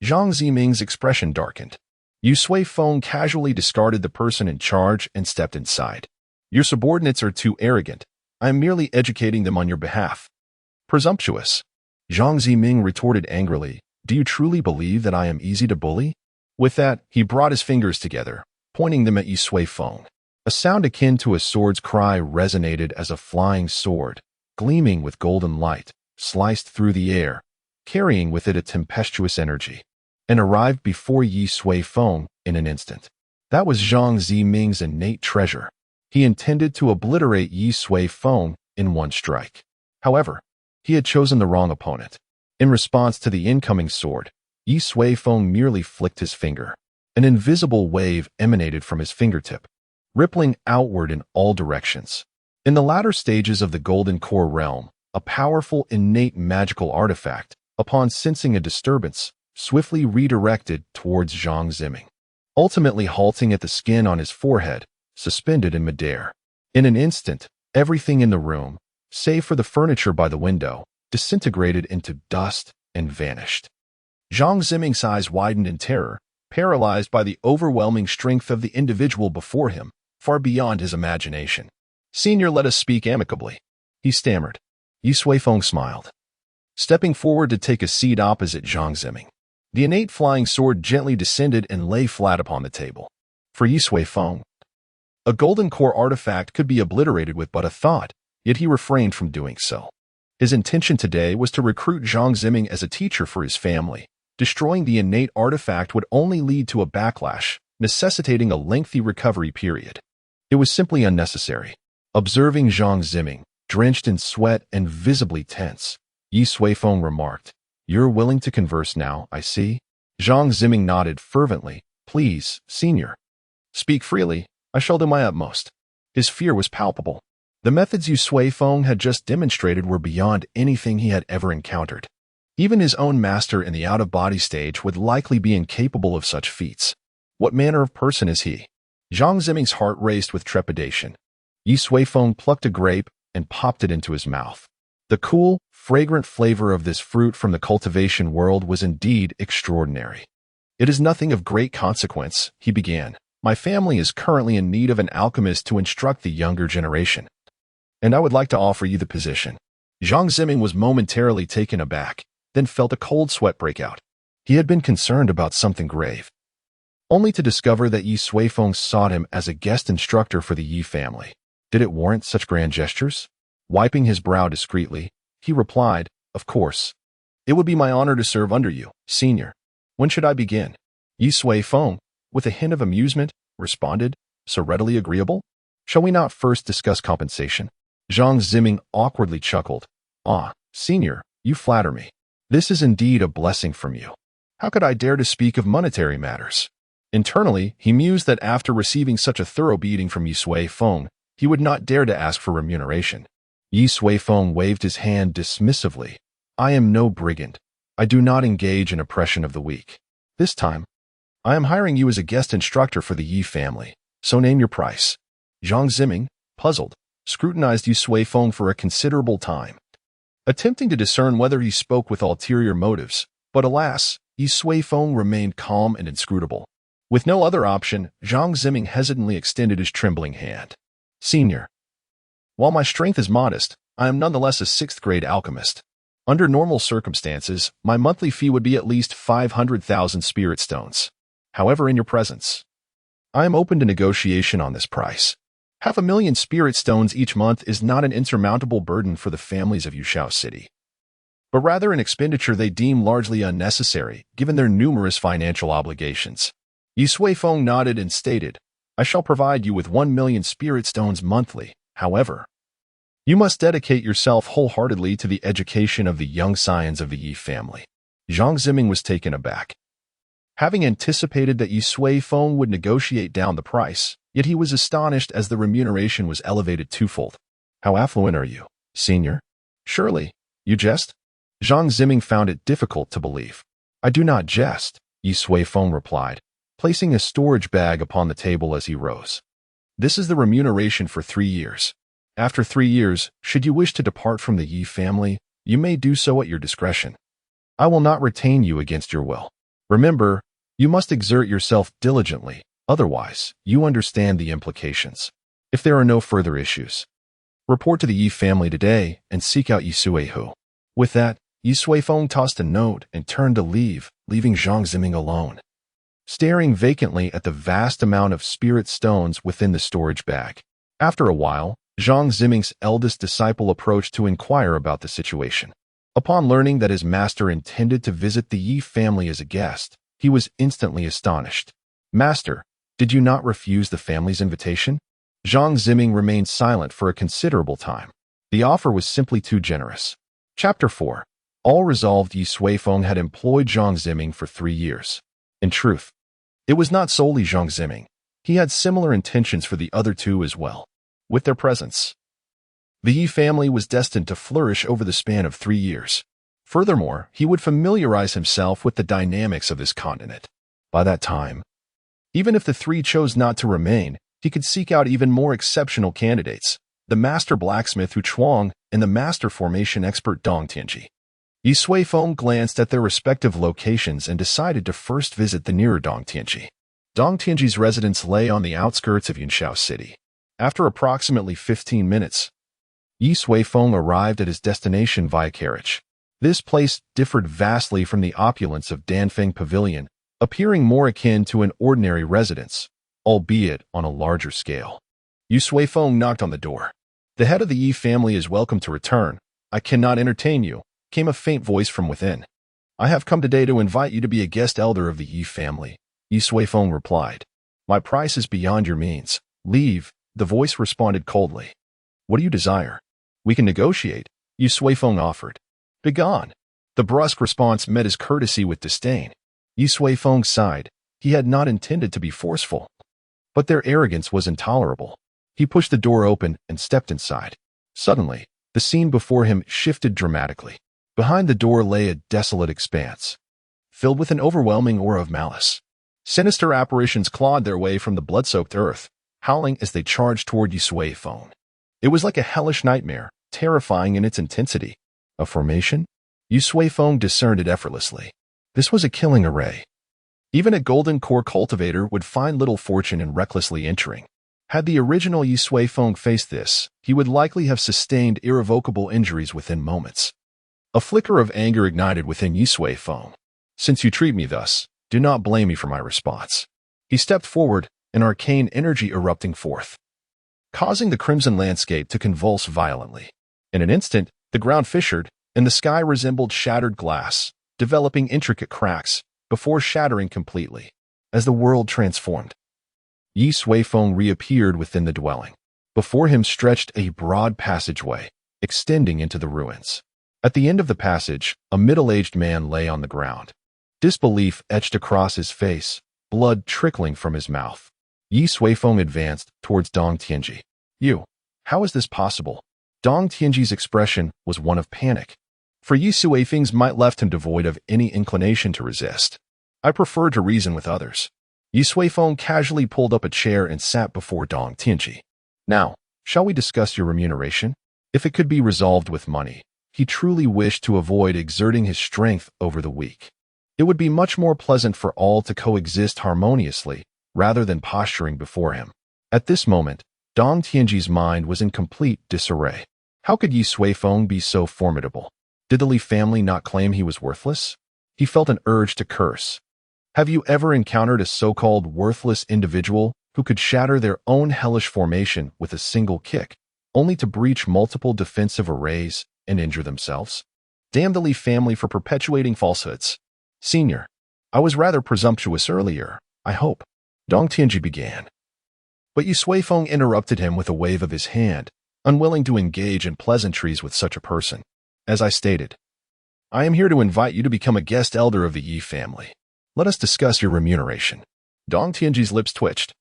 Zhang Ziming's expression darkened. Yu Sui-feng casually discarded the person in charge and stepped inside. "Your subordinates are too arrogant. I am merely educating them on your behalf." "Presumptuous?" Zhang Ziming retorted angrily. "Do you truly believe that I am easy to bully?" With that, he brought his fingers together, pointing them at Yu Sui-feng. A sound akin to a sword's cry resonated as a flying sword, gleaming with golden light, sliced through the air, carrying with it a tempestuous energy, and arrived before Yi Sui-feng in an instant. That was Zhang Ziming's innate treasure. He intended to obliterate Yi Sui-feng in one strike. However, he had chosen the wrong opponent. In response to the incoming sword, Yi Sui-feng merely flicked his finger. An invisible wave emanated from his fingertip, rippling outward in all directions. In the latter stages of the Golden Core realm, a powerful innate magical artifact, upon sensing a disturbance, swiftly redirected towards Zhang Ziming, ultimately halting at the skin on his forehead, suspended in midair. In an instant, everything in the room, save for the furniture by the window, disintegrated into dust and vanished. Zhang Ziming's eyes widened in terror, paralyzed by the overwhelming strength of the individual before him, far beyond his imagination. "Senior, let us speak amicably," he stammered. Yi Sui-feng smiled, stepping forward to take a seat opposite Zhang Ziming. The innate flying sword gently descended and lay flat upon the table. For Yi Sui-feng, a Golden Core artifact could be obliterated with but a thought, yet he refrained from doing so. His intention today was to recruit Zhang Ziming as a teacher for his family. Destroying the innate artifact would only lead to a backlash, necessitating a lengthy recovery period. It was simply unnecessary. Observing Zhang Ziming, drenched in sweat and visibly tense, Yi Suifeng remarked, "You're willing to converse now, I see." Zhang Ziming nodded fervently. "Please, senior. Speak freely. I shall do my utmost." His fear was palpable. The methods Yi Suifeng had just demonstrated were beyond anything he had ever encountered. Even his own master in the out-of-body stage would likely be incapable of such feats. What manner of person is he? Zhang Ziming's heart raced with trepidation. Yi Suifeng plucked a grape and popped it into his mouth. The cool, fragrant flavor of this fruit from the cultivation world was indeed extraordinary. "It is nothing of great consequence," he began. "My family is currently in need of an alchemist to instruct the younger generation, and I would like to offer you the position." Zhang Ziming was momentarily taken aback, then felt a cold sweat break out. He had been concerned about something grave, only to discover that Yi Suifeng sought him as a guest instructor for the Yi family. Did it warrant such grand gestures? Wiping his brow discreetly, he replied, "Of course. It would be my honor to serve under you, senior. When should I begin?" Yi Suifeng, with a hint of amusement, responded, "So readily agreeable? Shall we not first discuss compensation?" Zhang Ziming awkwardly chuckled. "Ah, senior, you flatter me. This is indeed a blessing from you. How could I dare to speak of monetary matters?" Internally, he mused that after receiving such a thorough beating from Yi Suifeng, he would not dare to ask for remuneration. Yi Suifeng waved his hand dismissively. "I am no brigand. I do not engage in oppression of the weak. This time, I am hiring you as a guest instructor for the Yi family, so name your price." Zhang Ziming, puzzled, scrutinized Yi Suifeng for a considerable time, attempting to discern whether he spoke with ulterior motives, but alas, Yi Suifeng remained calm and inscrutable. With no other option, Zhang Ziming hesitantly extended his trembling hand. "Senior, while my strength is modest, I am nonetheless a 6th-grade alchemist. Under normal circumstances, my monthly fee would be at least 500,000 spirit stones. However, in your presence, I am open to negotiation on this price. 500,000 spirit stones each month is not an insurmountable burden for the families of Yushao City, but rather an expenditure they deem largely unnecessary, given their numerous financial obligations." Yi Suifeng nodded and stated, "I shall provide you with 1,000,000 spirit stones monthly. However, you must dedicate yourself wholeheartedly to the education of the young scions of the Yi family." Zhang Ziming was taken aback. Having anticipated that Yi Suifeng would negotiate down the price, yet he was astonished as the remuneration was elevated twofold. "How affluent are you, senior? Surely, you jest?" Zhang Ziming found it difficult to believe. "I do not jest," Yi Suifeng replied, placing a storage bag upon the table as he rose. "This is the remuneration for 3 years. After 3 years, should you wish to depart from the Yi family, you may do so at your discretion. I will not retain you against your will. Remember, you must exert yourself diligently, otherwise, you understand the implications. If there are no further issues, report to the Yi family today and seek out Yi Suihu." With that, Yi Suifeng tossed a note and turned to leave, leaving Zhang Ziming alone, staring vacantly at the vast amount of spirit stones within the storage bag. After a while, Zhang Ziming's eldest disciple approached to inquire about the situation. Upon learning that his master intended to visit the Yi family as a guest, he was instantly astonished. "Master, did you not refuse the family's invitation?" Zhang Ziming remained silent for a considerable time. The offer was simply too generous. Chapter 4. All resolved, Yi Suifeng had employed Zhang Ziming for 3 years. In truth, it was not solely Zhang Ziming. He had similar intentions for the other two as well. With their presence, the Yi family was destined to flourish over the span of 3 years. Furthermore, he would familiarize himself with the dynamics of this continent. By that time, even if the three chose not to remain, he could seek out even more exceptional candidates, the master blacksmith Hu Chuang and the master formation expert Dong Tianji. Yi Suifeng glanced at their respective locations and decided to first visit the nearer Dong Tianji. Dong Tianji's residence lay on the outskirts of Yushao City. After approximately 15 minutes, Yi Suifeng arrived at his destination via carriage. This place differed vastly from the opulence of Danfeng Pavilion, appearing more akin to an ordinary residence, albeit on a larger scale. Yi Suifeng knocked on the door. "The head of the Yi family is welcome to return. I cannot entertain you," came a faint voice from within. "I have come today to invite you to be a guest elder of the Yi family," Yi Suifeng replied. "My price is beyond your means. Leave, The voice responded coldly. What do you desire? We can negotiate, Yu Suifeng offered. Begone. The brusque response met his courtesy with disdain. Yu Suifeng sighed. He had not intended to be forceful, but their arrogance was intolerable. He pushed the door open and stepped inside. Suddenly, the scene before him shifted dramatically. Behind the door lay a desolate expanse, filled with an overwhelming aura of malice. Sinister apparitions clawed their way from the blood-soaked earth, howling as they charged toward Yu Suifeng. It was like a hellish nightmare, terrifying in its intensity. A formation? Yu Suifeng discerned it effortlessly. This was a killing array. Even a golden core cultivator would find little fortune in recklessly entering. Had the original Yu Suifeng faced this, he would likely have sustained irrevocable injuries within moments. A flicker of anger ignited within Yu Suifeng. Since you treat me thus, do not blame me for my response. He stepped forward, an arcane energy erupting forth, causing the crimson landscape to convulse violently. In an instant, the ground fissured, and the sky resembled shattered glass, developing intricate cracks, before shattering completely. As the world transformed, Yu Suifeng reappeared within the dwelling. Before him stretched a broad passageway, extending into the ruins. At the end of the passage, a middle-aged man lay on the ground. Disbelief etched across his face, blood trickling from his mouth. Yu Suifeng advanced towards Dong Tianji. You, how is this possible? Dong Tianji's expression was one of panic. For Yu Suifeng's might left him devoid of any inclination to resist. I prefer to reason with others. Yu Suifeng casually pulled up a chair and sat before Dong Tianji. Now, shall we discuss your remuneration? If it could be resolved with money, he truly wished to avoid exerting his strength over the weak. It would be much more pleasant for all to coexist harmoniously, rather than posturing before him. At this moment, Dong Tianji's mind was in complete disarray. How could Yu Suifeng be so formidable? Did the Li family not claim he was worthless? He felt an urge to curse. Have you ever encountered a so-called worthless individual who could shatter their own hellish formation with a single kick, only to breach multiple defensive arrays and injure themselves? Damn the Li family for perpetuating falsehoods. Senior, I was rather presumptuous earlier, I hope. Dong Tianji began. But Yu Suifeng interrupted him with a wave of his hand, unwilling to engage in pleasantries with such a person. As I stated, I am here to invite you to become a guest elder of the Yi family. Let us discuss your remuneration. Dong Tianji's lips twitched.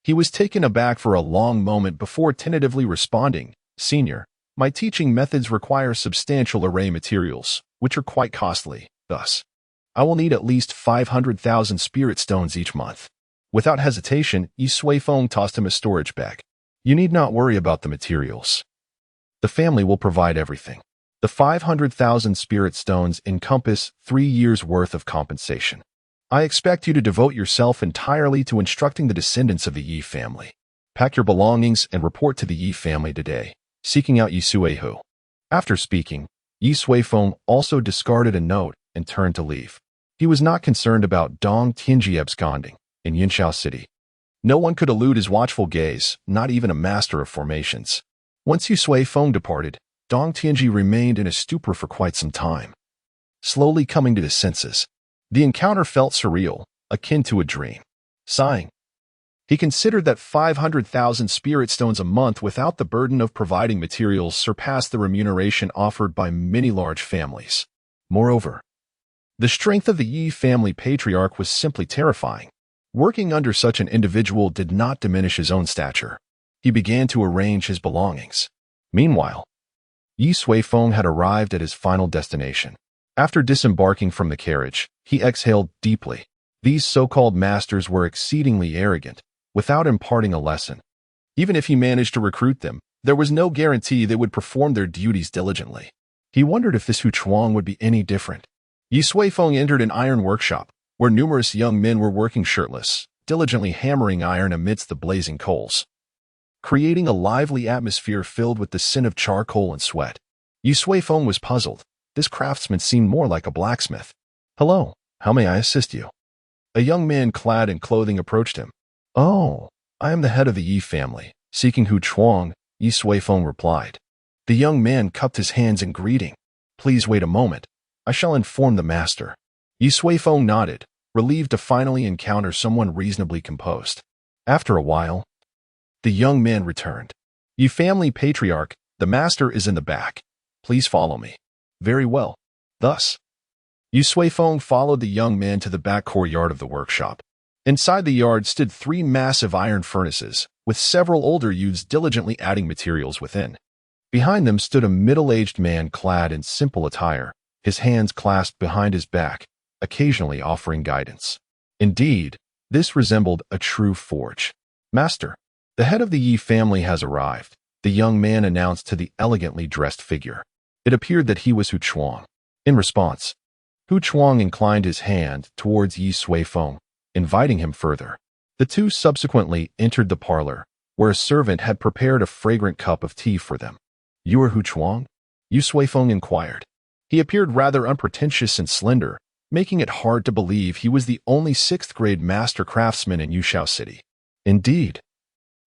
He was taken aback for a long moment before tentatively responding. Senior, my teaching methods require substantial array materials, which are quite costly. Thus, I will need at least 500,000 spirit stones each month. Without hesitation, Yu Suifeng tossed him a storage bag. You need not worry about the materials. The family will provide everything. The 500,000 spirit stones encompass 3 years' worth of compensation. I expect you to devote yourself entirely to instructing the descendants of the Yi family. Pack your belongings and report to the Yi family today, seeking out Yu Suihu. After speaking, Yu Suifeng also discarded a note and turned to leave. He was not concerned about Dong Tianji absconding in Yinshao City. No one could elude his watchful gaze, not even a master of formations. Once Yu Suifeng departed, Dong Tianji remained in a stupor for quite some time. Slowly coming to his senses, the encounter felt surreal, akin to a dream. Sighing, he considered that 500,000 spirit stones a month without the burden of providing materials surpassed the remuneration offered by many large families. Moreover, the strength of the Yi family patriarch was simply terrifying. Working under such an individual did not diminish his own stature. He began to arrange his belongings. Meanwhile, Yu Suifeng had arrived at his final destination. After disembarking from the carriage, he exhaled deeply. These so-called masters were exceedingly arrogant, without imparting a lesson. Even if he managed to recruit them, there was no guarantee they would perform their duties diligently. He wondered if this Hu Chuang would be any different. Yu Suifeng entered an iron workshop, where numerous young men were working shirtless, diligently hammering iron amidst the blazing coals, creating a lively atmosphere filled with the scent of charcoal and sweat. Yu Suifeng was puzzled. This craftsman seemed more like a blacksmith. Hello, how may I assist you? A young man clad in clothing approached him. Oh, I am the head of the Yi family, seeking Hu Chuang, Yu Suifeng replied. The young man cupped his hands in greeting. Please wait a moment. I shall inform the master. Yu Suifeng nodded, relieved to finally encounter someone reasonably composed. After a while, the young man returned. "Ye family patriarch, the master is in the back. Please follow me." "Very well." Thus, Yu Suifeng followed the young man to the back courtyard of the workshop. Inside the yard stood 3 massive iron furnaces, with several older youths diligently adding materials within. Behind them stood a middle-aged man clad in simple attire, his hands clasped behind his back, occasionally offering guidance. Indeed, this resembled a true forge. "Master, the head of the Yi family has arrived," the young man announced to the elegantly dressed figure. It appeared that he was Hu Chuang. In response, Hu Chuang inclined his hand towards Yi Suifeng, inviting him further. The two subsequently entered the parlor, where a servant had prepared a fragrant cup of tea for them. "You are Hu Chuang?" Yu Suifeng inquired. He appeared rather unpretentious and slender, making it hard to believe he was the only 6th-grade master craftsman in Yushao City. "Indeed.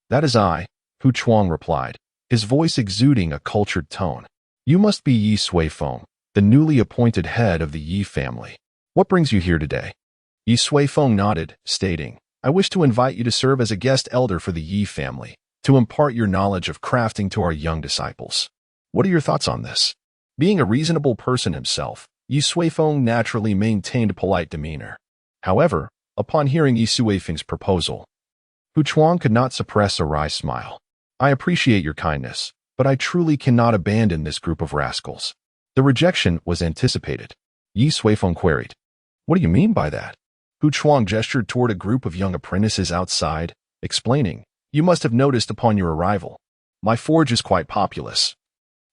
That is I," Hu Chuang replied, his voice exuding a cultured tone. "You must be Yi Suifeng, the newly appointed head of the Yi family. What brings you here today?" Yi Suifeng nodded, stating, "I wish to invite you to serve as a guest elder for the Yi family, to impart your knowledge of crafting to our young disciples. What are your thoughts on this?" Being a reasonable person himself, Yi Suifeng naturally maintained a polite demeanor. However, upon hearing Yi Suifeng's proposal, Hu Chuang could not suppress a wry smile. "I appreciate your kindness, but I truly cannot abandon this group of rascals." The rejection was anticipated. Yi Suifeng queried, "What do you mean by that?" Hu Chuang gestured toward a group of young apprentices outside, explaining, "You must have noticed upon your arrival. My forge is quite populous,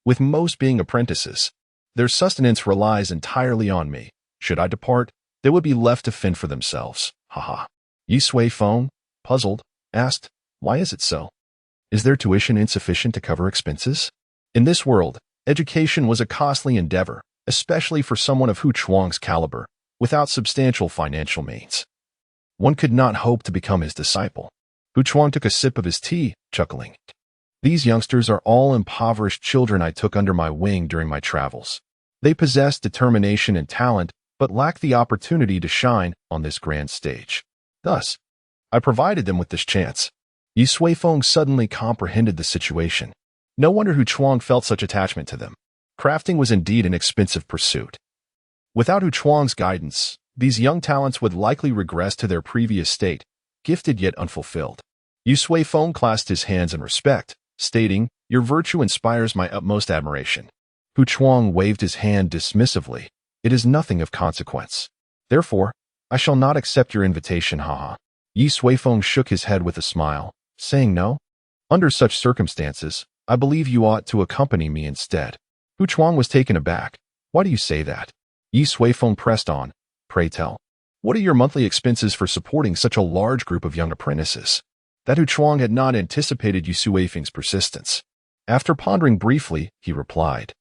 with most being apprentices. Their sustenance relies entirely on me. Should I depart, they would be left to fend for themselves. Haha." Yi Suifeng, puzzled, asked, "Why is it so? Is their tuition insufficient to cover expenses?" In this world, education was a costly endeavor, especially for someone of Hu Chuang's caliber, without substantial financial means. One could not hope to become his disciple. Hu Chuang took a sip of his tea, chuckling. "These youngsters are all impoverished children I took under my wing during my travels. They possess determination and talent, but lack the opportunity to shine on this grand stage. Thus, I provided them with this chance." Yi Suifeng suddenly comprehended the situation. No wonder Hu Chuang felt such attachment to them. Crafting was indeed an expensive pursuit. Without Hu Chuang's guidance, these young talents would likely regress to their previous state, gifted yet unfulfilled. Yu Suifeng clasped his hands in respect, stating, "Your virtue inspires my utmost admiration." Hu Chuang waved his hand dismissively. "It is nothing of consequence. Therefore, I shall not accept your invitation, haha." Yi Suifeng shook his head with a smile, saying, "No. Under such circumstances, I believe you ought to accompany me instead." Hu Chuang was taken aback. "Why do you say that?" Yi Suifeng pressed on, "Pray tell, what are your monthly expenses for supporting such a large group of young apprentices?" That Hu Chuang had not anticipated Yu Suifeng's persistence. After pondering briefly, he replied,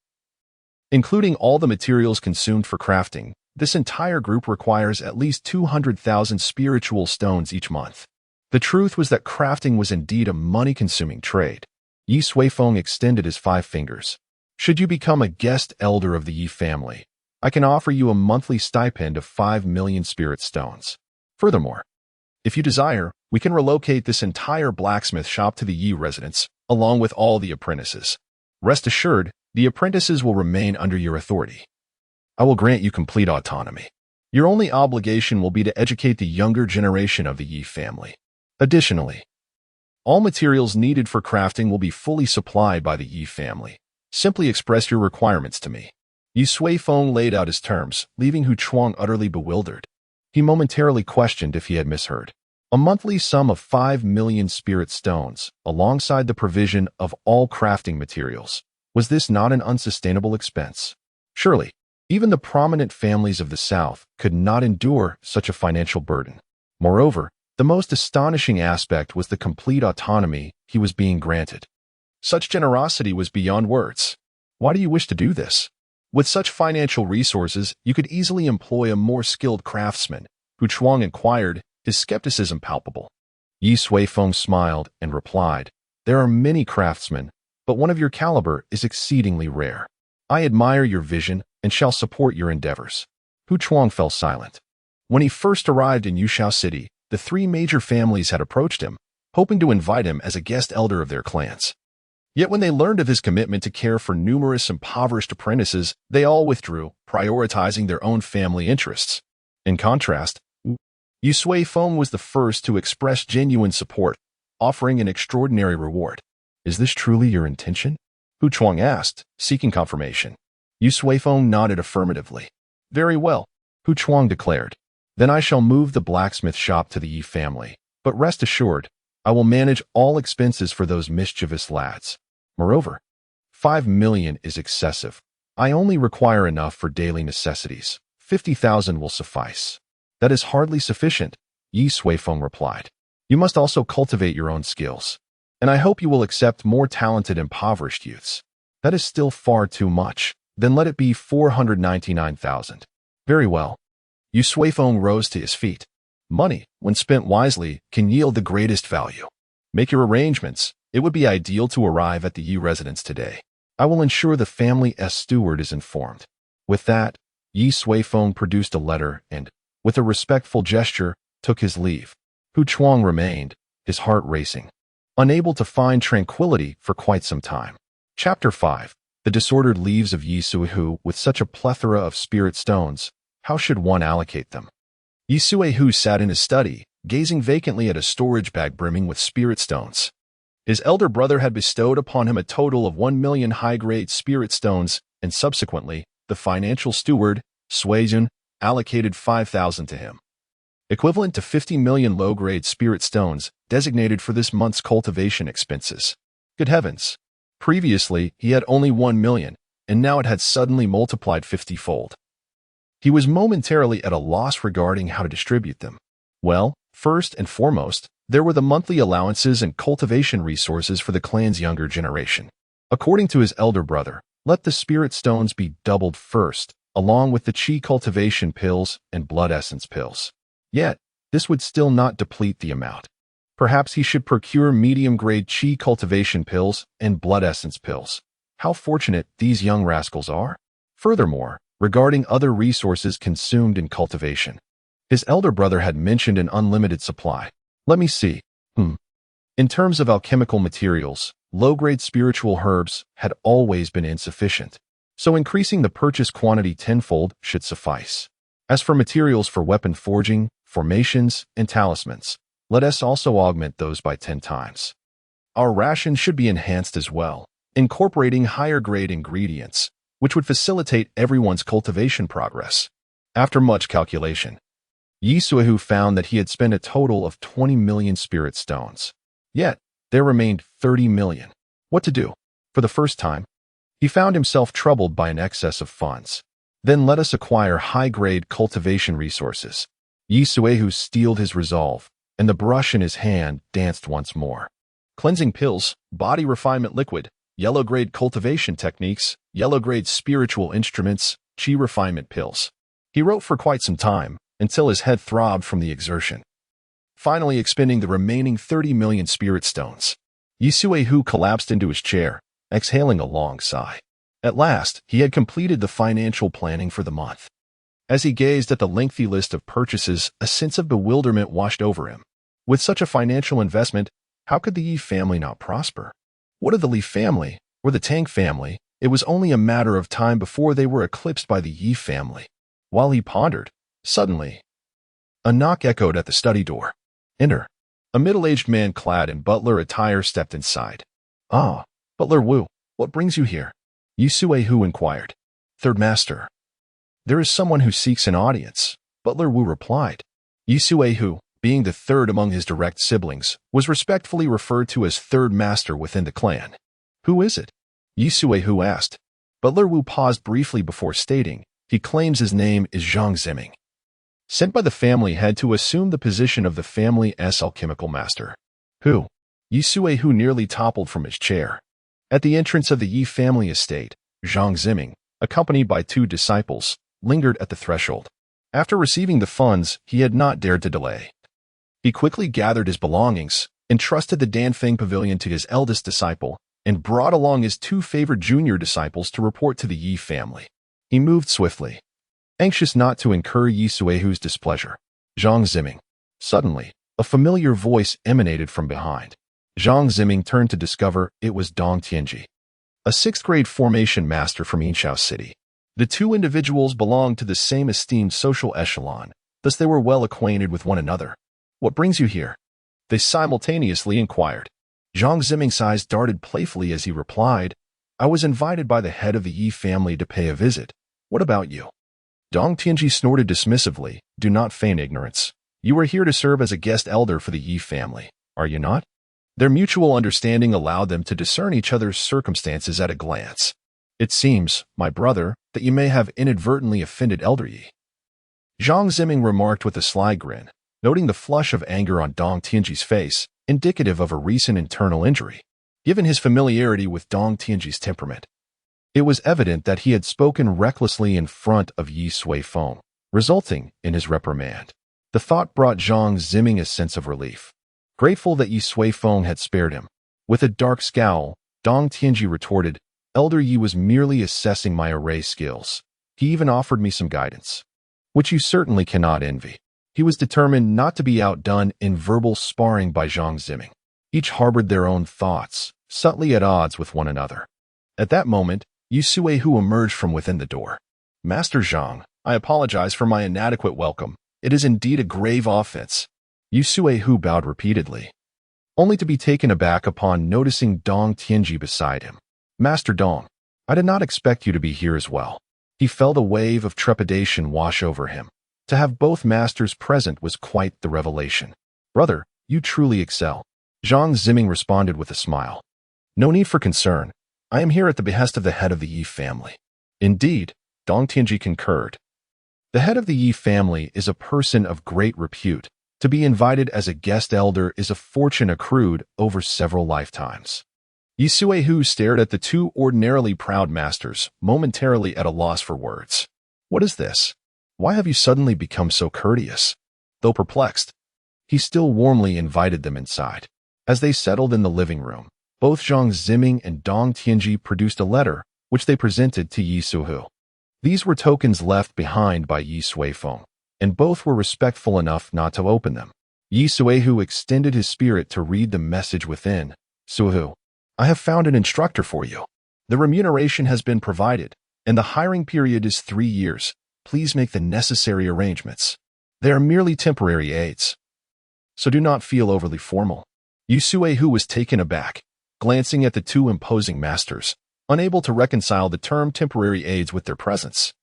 "Including all the materials consumed for crafting, this entire group requires at least 200,000 spiritual stones each month." The truth was that crafting was indeed a money-consuming trade. Yi Suifeng extended his 5 fingers. "Should you become a guest elder of the Yi family, I can offer you a monthly stipend of 5 million spirit stones. Furthermore, if you desire, we can relocate this entire blacksmith shop to the Yi residence, along with all the apprentices. Rest assured, the apprentices will remain under your authority. I will grant you complete autonomy. Your only obligation will be to educate the younger generation of the Yi family. Additionally, all materials needed for crafting will be fully supplied by the Yi family. Simply express your requirements to me." Yi Suifeng laid out his terms, leaving Hu Chuang utterly bewildered. He momentarily questioned if he had misheard. A monthly sum of 5 million spirit stones, alongside the provision of all crafting materials. Was this not an unsustainable expense? Surely, even the prominent families of the South could not endure such a financial burden. Moreover, the most astonishing aspect was the complete autonomy he was being granted. Such generosity was beyond words. "Why do you wish to do this? With such financial resources, you could easily employ a more skilled craftsman," Hu Chuang inquired, his skepticism palpable. Yi Suifeng smiled and replied, "There are many craftsmen, but one of your caliber is exceedingly rare. I admire your vision and shall support your endeavors." Hu Chuang fell silent. When he first arrived in Yushao City, the 3 major families had approached him, hoping to invite him as a guest elder of their clans. Yet when they learned of his commitment to care for numerous impoverished apprentices, they all withdrew, prioritizing their own family interests. In contrast, Yu Suifeng was the first to express genuine support, offering an extraordinary reward. "Is this truly your intention?" Hu Chuang asked, seeking confirmation. Yu Suifeng nodded affirmatively. "Very well," Hu Chuang declared. "Then I shall move the blacksmith shop to the Yi family. But rest assured, I will manage all expenses for those mischievous lads. Moreover, 5 million is excessive. I only require enough for daily necessities. 50,000 will suffice." "That is hardly sufficient," Yi Suifeng replied. "You must also cultivate your own skills. And I hope you will accept more talented impoverished youths." "That is still far too much. Then let it be 499,000. "Very well." Yu Suifeng rose to his feet. "Money, when spent wisely, can yield the greatest value. Make your arrangements. It would be ideal to arrive at the Yi residence today. I will ensure the family's steward is informed." With that, Yi Suifeng produced a letter and, with a respectful gesture, took his leave. Hu Chuang remained, his heart racing, unable to find tranquility for quite some time. Chapter 5. The disordered leaves of Yi Suihu. With such a plethora of spirit stones, how should one allocate them? Yi Suihu sat in his study, gazing vacantly at a storage bag brimming with spirit stones. His elder brother had bestowed upon him a total of 1 million high-grade spirit stones, and subsequently, the financial steward, Suijun, allocated 5,000 to him, equivalent to 50 million low-grade spirit stones designated for this month's cultivation expenses. Good heavens! Previously, he had only 1 million, and now it had suddenly multiplied 50-fold. He was momentarily at a loss regarding how to distribute them. Well, first and foremost, there were the monthly allowances and cultivation resources for the clan's younger generation. According to his elder brother, let the spirit stones be doubled first, along with the chi cultivation pills and blood essence pills. Yet, this would still not deplete the amount. Perhaps he should procure medium-grade chi cultivation pills and blood essence pills. How fortunate these young rascals are! Furthermore, regarding other resources consumed in cultivation, his elder brother had mentioned an unlimited supply. Let me see. In terms of alchemical materials, low-grade spiritual herbs had always been insufficient, so increasing the purchase quantity tenfold should suffice. As for materials for weapon forging, formations, and talismans, let us also augment those by 10 times. Our ration should be enhanced as well, incorporating higher-grade ingredients, which would facilitate everyone's cultivation progress. After much calculation, Yi Suihu found that he had spent a total of 20 million spirit stones. Yet, there remained 30 million. What to do? For the first time, he found himself troubled by an excess of funds. Then let us acquire high-grade cultivation resources. Yi Suihu steeled his resolve, and the brush in his hand danced once more. Cleansing pills, body refinement liquid, yellow-grade cultivation techniques, yellow-grade spiritual instruments, chi refinement pills. He wrote for quite some time, until his head throbbed from the exertion. Finally expending the remaining 30 million spirit stones, Yi Suihu collapsed into his chair, exhaling a long sigh. At last, he had completed the financial planning for the month. As he gazed at the lengthy list of purchases, a sense of bewilderment washed over him. With such a financial investment, how could the Yi family not prosper? What of the Li family, or the Tang family? It was only a matter of time before they were eclipsed by the Yi family. While he pondered, suddenly, a knock echoed at the study door. "Enter." A middle-aged man clad in butler attire stepped inside. "Ah, Butler Wu, what brings you here?" Yi Suihu inquired. "Third Master." "There is someone who seeks an audience," Butler Wu replied. Yi Suihu, being the third among his direct siblings, was respectfully referred to as Third Master within the clan. "Who is it?" Yi Suihu asked. Butler Wu paused briefly before stating, "He claims his name is Zhang Ziming, sent by the family head to assume the position of the family's alchemical master." "Who?" Yi Suihu nearly toppled from his chair. At the entrance of the Yi family estate, Zhang Ziming, accompanied by 2 disciples, lingered at the threshold. After receiving the funds, he had not dared to delay. He quickly gathered his belongings, entrusted the Danfeng Pavilion to his eldest disciple, and brought along his 2 favored junior disciples to report to the Yi family. He moved swiftly, anxious not to incur Yi Suihu's displeasure. Zhang Ziming. Suddenly, A familiar voice emanated from behind. Zhang Ziming turned to discover it was Dong Tianji, a sixth-grade formation master from Yinxiao City. The two individuals belonged to the same esteemed social echelon, thus they were well acquainted with one another. "What brings you here?" they simultaneously inquired. Zhang Ziming's eyes darted playfully as he replied, "I was invited by the head of the Yi family to pay a visit. What about you?" Dong Tianji snorted dismissively, "Do not feign ignorance. You are here to serve as a guest elder for the Yi family, are you not?" Their mutual understanding allowed them to discern each other's circumstances at a glance. "It seems, my brother, that you may have inadvertently offended Elder Yi," Zhang Ziming remarked with a sly grin, noting the flush of anger on Dong Tianji's face, indicative of a recent internal injury. Given his familiarity with Dong Tianji's temperament, it was evident that he had spoken recklessly in front of Yi Suifeng, resulting in his reprimand. The thought brought Zhang Ziming a sense of relief, grateful that Yi Suifeng had spared him. With a dark scowl, Dong Tianji retorted, "Elder Yi was merely assessing my array skills. He even offered me some guidance, which you certainly cannot envy." He was determined not to be outdone in verbal sparring by Zhang Ziming. Each harbored their own thoughts, subtly at odds with one another. At that moment, Yu Suihu emerged from within the door. "Master Zhang, I apologize for my inadequate welcome. It is indeed a grave offense." Yu Suihu bowed repeatedly, only to be taken aback upon noticing Dong Tianji beside him. "Master Dong, I did not expect you to be here as well." He felt a wave of trepidation wash over him. To have both masters present was quite the revelation. "Brother, you truly excel," Zhang Ziming responded with a smile. "No need for concern. I am here at the behest of the head of the Yi family." "Indeed," Dong Tianji concurred. "The head of the Yi family is a person of great repute. To be invited as a guest elder is a fortune accrued over several lifetimes." Yi Suihu stared at the two ordinarily proud masters, momentarily at a loss for words. "What is this? Why have you suddenly become so courteous?" Though perplexed, he still warmly invited them inside. As they settled in the living room, both Zhang Ziming and Dong Tianji produced a letter, which they presented to Yi Suihu. These were tokens left behind by Yi Suifeng, and both were respectful enough not to open them. Yi Suihu extended his spirit to read the message within. "Suihu, I have found an instructor for you. The remuneration has been provided, and the hiring period is 3 years. Please make the necessary arrangements. They are merely temporary aids, so do not feel overly formal." Yu Suihu was taken aback, glancing at the two imposing masters, unable to reconcile the term temporary aids with their presence.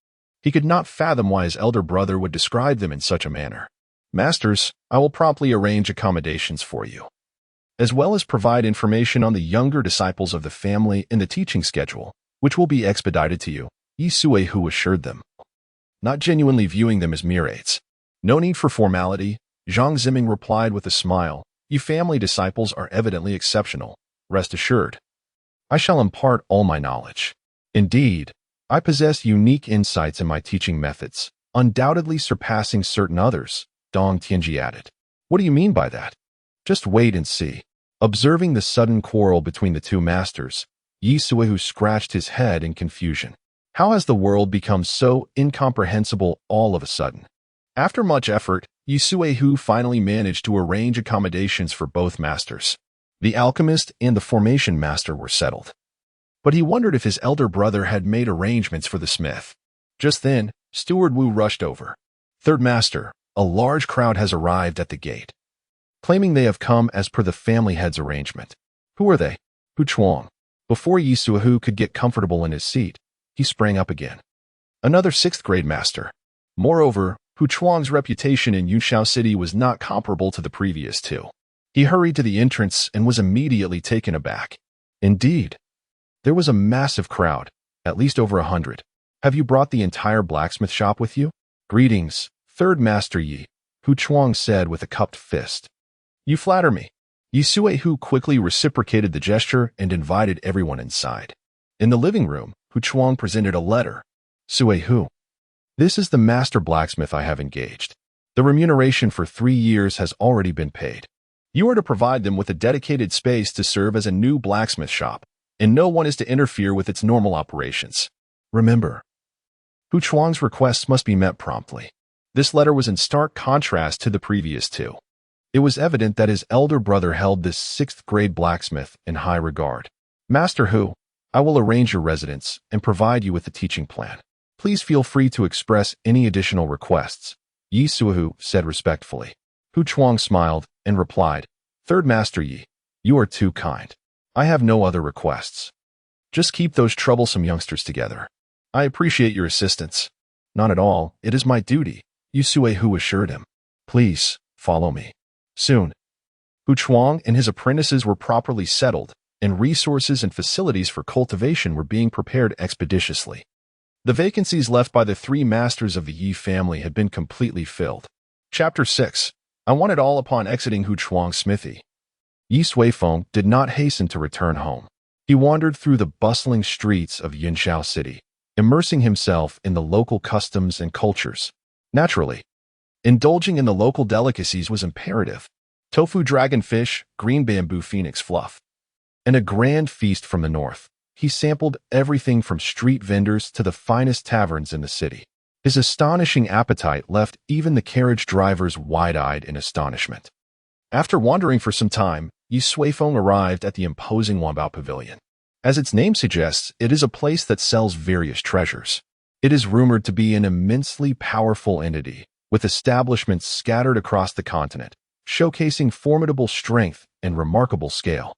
He could not fathom why his elder brother would describe them in such a manner. "Masters, I will promptly arrange accommodations for you, as well as provide information on the younger disciples of the family in the teaching schedule, which will be expedited to you," Yi Suihu assured them, not genuinely viewing them as mere aids. "No need for formality," Zhang Ziming replied with a smile. "You family disciples are evidently exceptional. Rest assured, I shall impart all my knowledge. Indeed, I possess unique insights in my teaching methods, undoubtedly surpassing certain others," Dong Tianji added. "What do you mean by that?" "Just wait and see." Observing the sudden quarrel between the two masters, Yi Suihu scratched his head in confusion. How has the world become so incomprehensible all of a sudden? After much effort, Yi Suihu finally managed to arrange accommodations for both masters. The alchemist and the formation master were settled, but he wondered if his elder brother had made arrangements for the smith. Just then, Steward Wu rushed over. "Third master, a large crowd has arrived at the gate, claiming they have come as per the family head's arrangement." "Who are they?" "Hu Chuang." Before Yi Suihu could get comfortable in his seat, he sprang up again. "Another sixth-grade master." Moreover, Hu Chuang's reputation in Yunxiao City was not comparable to the previous two. He hurried to the entrance and was immediately taken aback. Indeed, there was a massive crowd, at least over 100. "Have you brought the entire blacksmith shop with you?" "Greetings, Third Master Yi," Hu Chuang said with a cupped fist. "You flatter me." Yi Suihu quickly reciprocated the gesture and invited everyone inside. In the living room, Hu Chuang presented a letter. "Suihu, this is the master blacksmith I have engaged. The remuneration for 3 years has already been paid. You are to provide them with a dedicated space to serve as a new blacksmith shop, and no one is to interfere with its normal operations. Remember, Hu Chuang's requests must be met promptly." This letter was in stark contrast to the previous two. It was evident that his elder brother held this sixth-grade blacksmith in high regard. Master Hu, I will arrange your residence and provide you with the teaching plan. Please feel free to express any additional requests, Yi Suihu said respectfully. Hu Chuang smiled and replied, Third Master Yi, you are too kind. I have no other requests. Just keep those troublesome youngsters together. I appreciate your assistance. Not at all, it is my duty, Yi Suihu assured him. Please, follow me. Soon, Hu Chuang and his apprentices were properly settled, and resources and facilities for cultivation were being prepared expeditiously. The vacancies left by the three masters of the Yi family had been completely filled. Chapter 6. I want it all upon exiting Hu Chuang's smithy. Yi Suifeng did not hasten to return home. He wandered through the bustling streets of Yinxiao City, immersing himself in the local customs and cultures. Naturally, indulging in the local delicacies was imperative. Tofu dragonfish, green bamboo phoenix fluff, and a grand feast from the north. He sampled everything from street vendors to the finest taverns in the city. His astonishing appetite left even the carriage drivers wide-eyed in astonishment. After wandering for some time, Yi Suifeng arrived at the imposing Wanbao Pavilion. As its name suggests, it is a place that sells various treasures. It is rumored to be an immensely powerful entity, with establishments scattered across the continent, showcasing formidable strength and remarkable scale.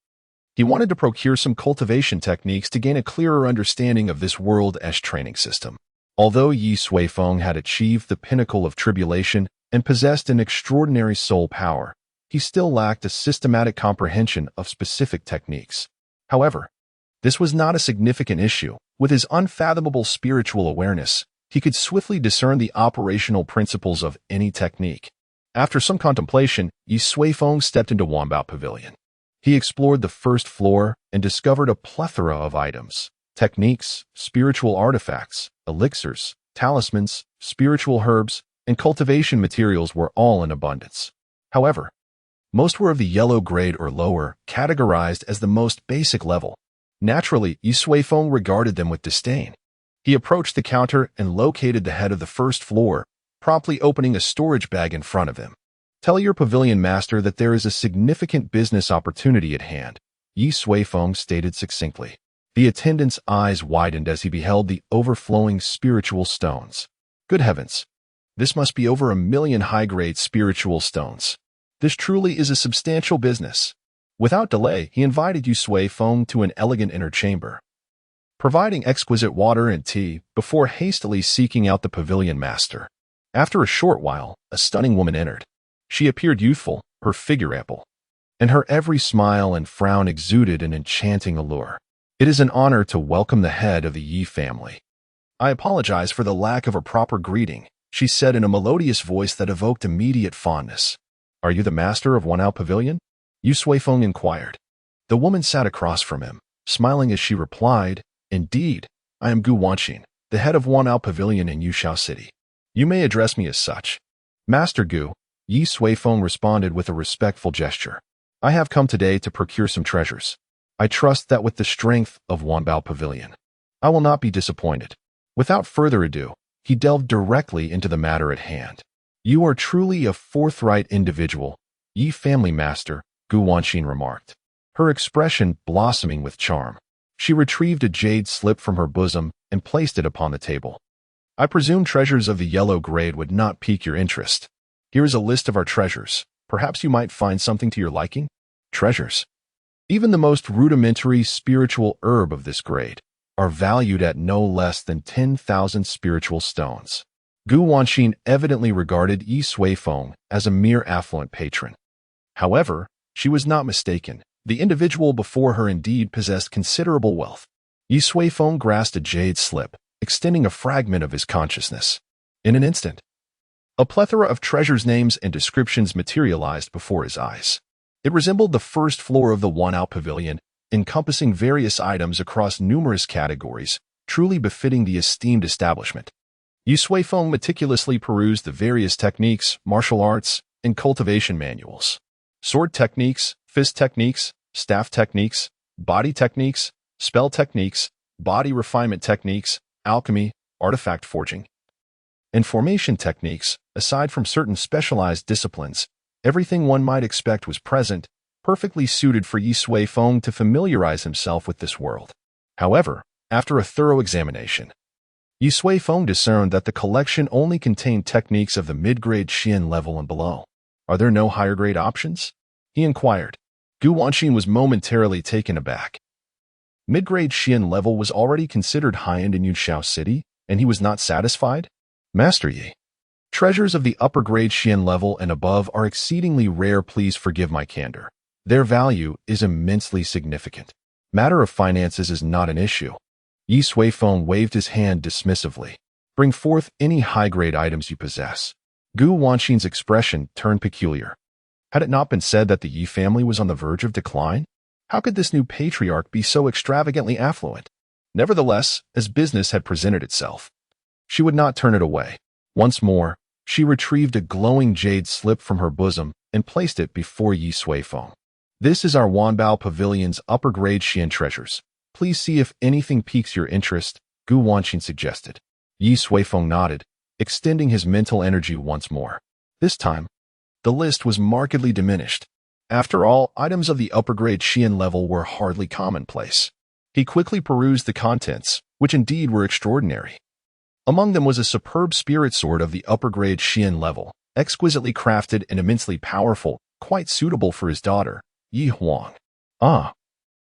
He wanted to procure some cultivation techniques to gain a clearer understanding of this world-esque training system. Although Yi Suifeng had achieved the pinnacle of tribulation and possessed an extraordinary soul power, he still lacked a systematic comprehension of specific techniques. However, this was not a significant issue. With his unfathomable spiritual awareness, he could swiftly discern the operational principles of any technique. After some contemplation, Yi Suifeng stepped into Wanbao Pavilion. He explored the first floor and discovered a plethora of items. Techniques, spiritual artifacts, elixirs, talismans, spiritual herbs, and cultivation materials were all in abundance. However, most were of the yellow grade or lower, categorized as the most basic level. Naturally, Yi Suifeng regarded them with disdain. He approached the counter and located the head of the first floor, promptly opening a storage bag in front of him. Tell your pavilion master that there is a significant business opportunity at hand, Yi Suifeng stated succinctly. The attendant's eyes widened as he beheld the overflowing spiritual stones. Good heavens! This must be over 1 million high-grade spiritual stones. This truly is a substantial business. Without delay, he invited Yi Suifeng to an elegant inner chamber, providing exquisite water and tea before hastily seeking out the pavilion master. After a short while, a stunning woman entered. She appeared youthful, her figure ample, and her every smile and frown exuded an enchanting allure. It is an honor to welcome the head of the Yi family. I apologize for the lack of a proper greeting, she said in a melodious voice that evoked immediate fondness. Are you the master of Wanbao Pavilion? Yi Suifeng inquired. The woman sat across from him, smiling as she replied, Indeed, I am Gu Wanqin, the head of Wanbao Pavilion in Yinxiao City. You may address me as such. Master Gu, Yi Suifeng responded with a respectful gesture. I have come today to procure some treasures. I trust that with the strength of Wanbao Pavilion, I will not be disappointed. Without further ado, he delved directly into the matter at hand. You are truly a forthright individual, Yi family master, Gu Wanqin remarked, her expression blossoming with charm. She retrieved a jade slip from her bosom and placed it upon the table. I presume treasures of the yellow grade would not pique your interest. Here is a list of our treasures. Perhaps you might find something to your liking? Treasures. Even the most rudimentary spiritual herb of this grade are valued at no less than 10,000 spiritual stones. Gu Wanqin evidently regarded Yi Suifeng as a mere affluent patron. However, she was not mistaken. The individual before her indeed possessed considerable wealth. Yi Suifeng grasped a jade slip, extending a fragment of his consciousness. In an instant, a plethora of treasures' names and descriptions materialized before his eyes. It resembled the first floor of the Wanbao Pavilion, encompassing various items across numerous categories, truly befitting the esteemed establishment. Yi Suifeng meticulously perused the various techniques, martial arts, and cultivation manuals. Sword techniques, fist techniques, staff techniques, body techniques, spell techniques, body refinement techniques, alchemy, artifact forging, and formation techniques. Aside from certain specialized disciplines, Everything one might expect was present, perfectly suited for Yi Suifeng to familiarize himself with this world. However, after a thorough examination, Yi Suifeng discerned that the collection only contained techniques of the mid-grade Xian level and below. Are there no higher-grade options? He inquired. Gu Wanxin was momentarily taken aback. Mid-grade Xian level was already considered high-end in Yunxiao City, and he was not satisfied? Master Yi. Treasures of the upper-grade Xian level and above are exceedingly rare. Please forgive my candor. Their value is immensely significant. Matter of finances is not an issue. Yi Suifeng waved his hand dismissively. Bring forth any high-grade items you possess. Gu Wanxin's expression turned peculiar. Had it not been said that the Yi family was on the verge of decline? How could this new patriarch be so extravagantly affluent? Nevertheless, as business had presented itself, she would not turn it away. Once more, she retrieved a glowing jade slip from her bosom and placed it before Yi Suifeng. This is our Wanbao Pavilion's upper-grade Xian treasures. Please see if anything piques your interest, Gu Wanxin suggested. Yi Suifeng nodded, extending his mental energy once more. This time, the list was markedly diminished. After all, items of the upper-grade Xian level were hardly commonplace. He quickly perused the contents, which indeed were extraordinary. Among them was a superb spirit sword of the upper-grade Xian level, exquisitely crafted and immensely powerful, quite suitable for his daughter, Yi Huang.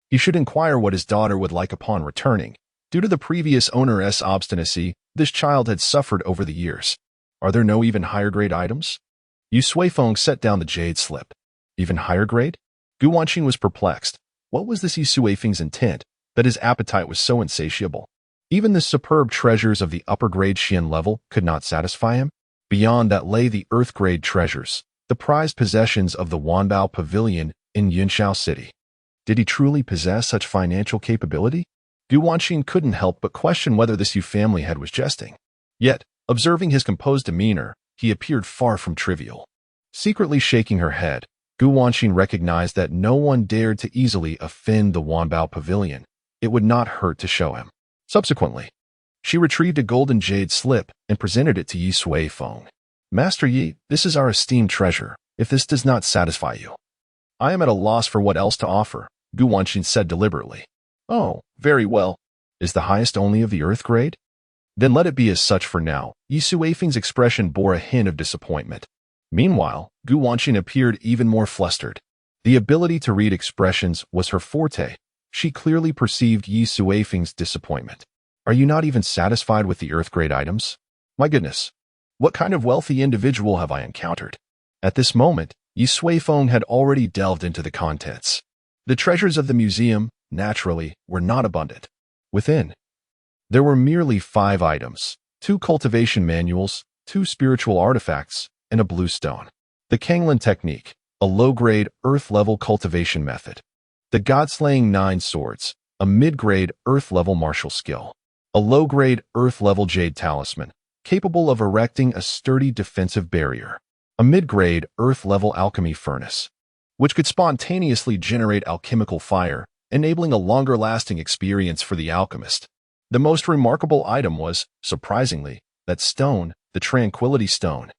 He should inquire what his daughter would like upon returning. Due to the previous owner's obstinacy, this child had suffered over the years. Are there no even higher-grade items? Yi Suifeng set down the jade slip. Even higher grade? Gu Wanxin was perplexed. What was this Yi Suifeng's intent, that his appetite was so insatiable? Even the superb treasures of the upper-grade Xian level could not satisfy him. Beyond that lay the earth-grade treasures, the prized possessions of the Wanbao Pavilion in Yunxiao City. Did he truly possess such financial capability? Gu Wanxin couldn't help but question whether this Yu family head was jesting. Yet, observing his composed demeanor, he appeared far from trivial. Secretly shaking her head, Gu Wanxin recognized that no one dared to easily offend the Wanbao Pavilion. It would not hurt to show him. Subsequently, she retrieved a golden jade slip and presented it to Yi Suifeng. Master Yi, this is our esteemed treasure. If this does not satisfy you, I am at a loss for what else to offer, Gu Wanxin said deliberately. Oh, very well. Is the highest only of the earth grade? Then let it be as such for now. Yi Suifeng's expression bore a hint of disappointment. Meanwhile, Gu Wanxin appeared even more flustered. The ability to read expressions was her forte. She clearly perceived Yi Suifeng's disappointment. Are you not even satisfied with the earth-grade items? My goodness, what kind of wealthy individual have I encountered? At this moment, Yi Suifeng had already delved into the contents. The treasures of the museum, naturally, were not abundant. Within, there were merely 5 items, 2 cultivation manuals, 2 spiritual artifacts, and a blue stone. The Kanglin technique, a low-grade, earth-level cultivation method. The God-slaying 9 swords, a mid-grade, earth-level martial skill. A low-grade, earth-level jade talisman, capable of erecting a sturdy defensive barrier. A mid-grade, earth-level alchemy furnace, which could spontaneously generate alchemical fire, enabling a longer-lasting experience for the alchemist. The most remarkable item was, surprisingly, that stone, the Tranquility Stone.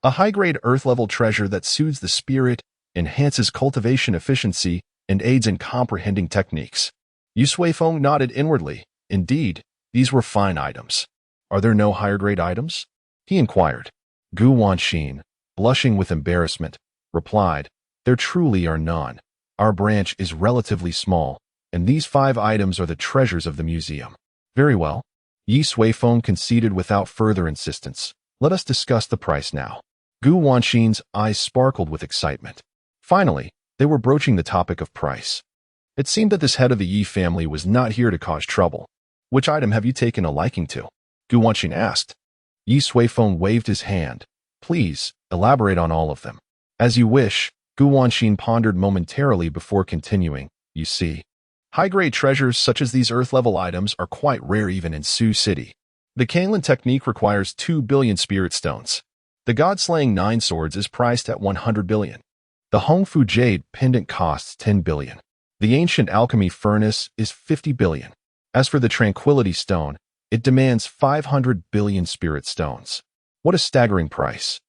A high-grade earth-level treasure that soothes the spirit, enhances cultivation efficiency, and aids in comprehending techniques. Yi Suifeng nodded inwardly. Indeed, these were fine items. Are there no higher-grade items? He inquired. Gu Wanxin, blushing with embarrassment, replied, There truly are none. Our branch is relatively small, and these 5 items are the treasures of the museum. Very well. Yi Suifeng conceded without further insistence. Let us discuss the price now. Gu Wanxin's eyes sparkled with excitement. Finally, they were broaching the topic of price. It seemed that this head of the Yi family was not here to cause trouble. Which item have you taken a liking to? Gu Wanxin asked. Yi Suifeng waved his hand. Please, elaborate on all of them. As you wish, Gu Wanxin pondered momentarily before continuing. You see, high-grade treasures such as these earth-level items are quite rare even in Su City. The Kanglin technique requires 2 billion spirit stones. The God-slaying 9 swords is priced at 100 billion. The Hongfu Jade pendant costs 10 billion. The ancient alchemy furnace is 50 billion. As for the Tranquility Stone, it demands 500 billion spirit stones. What a staggering price.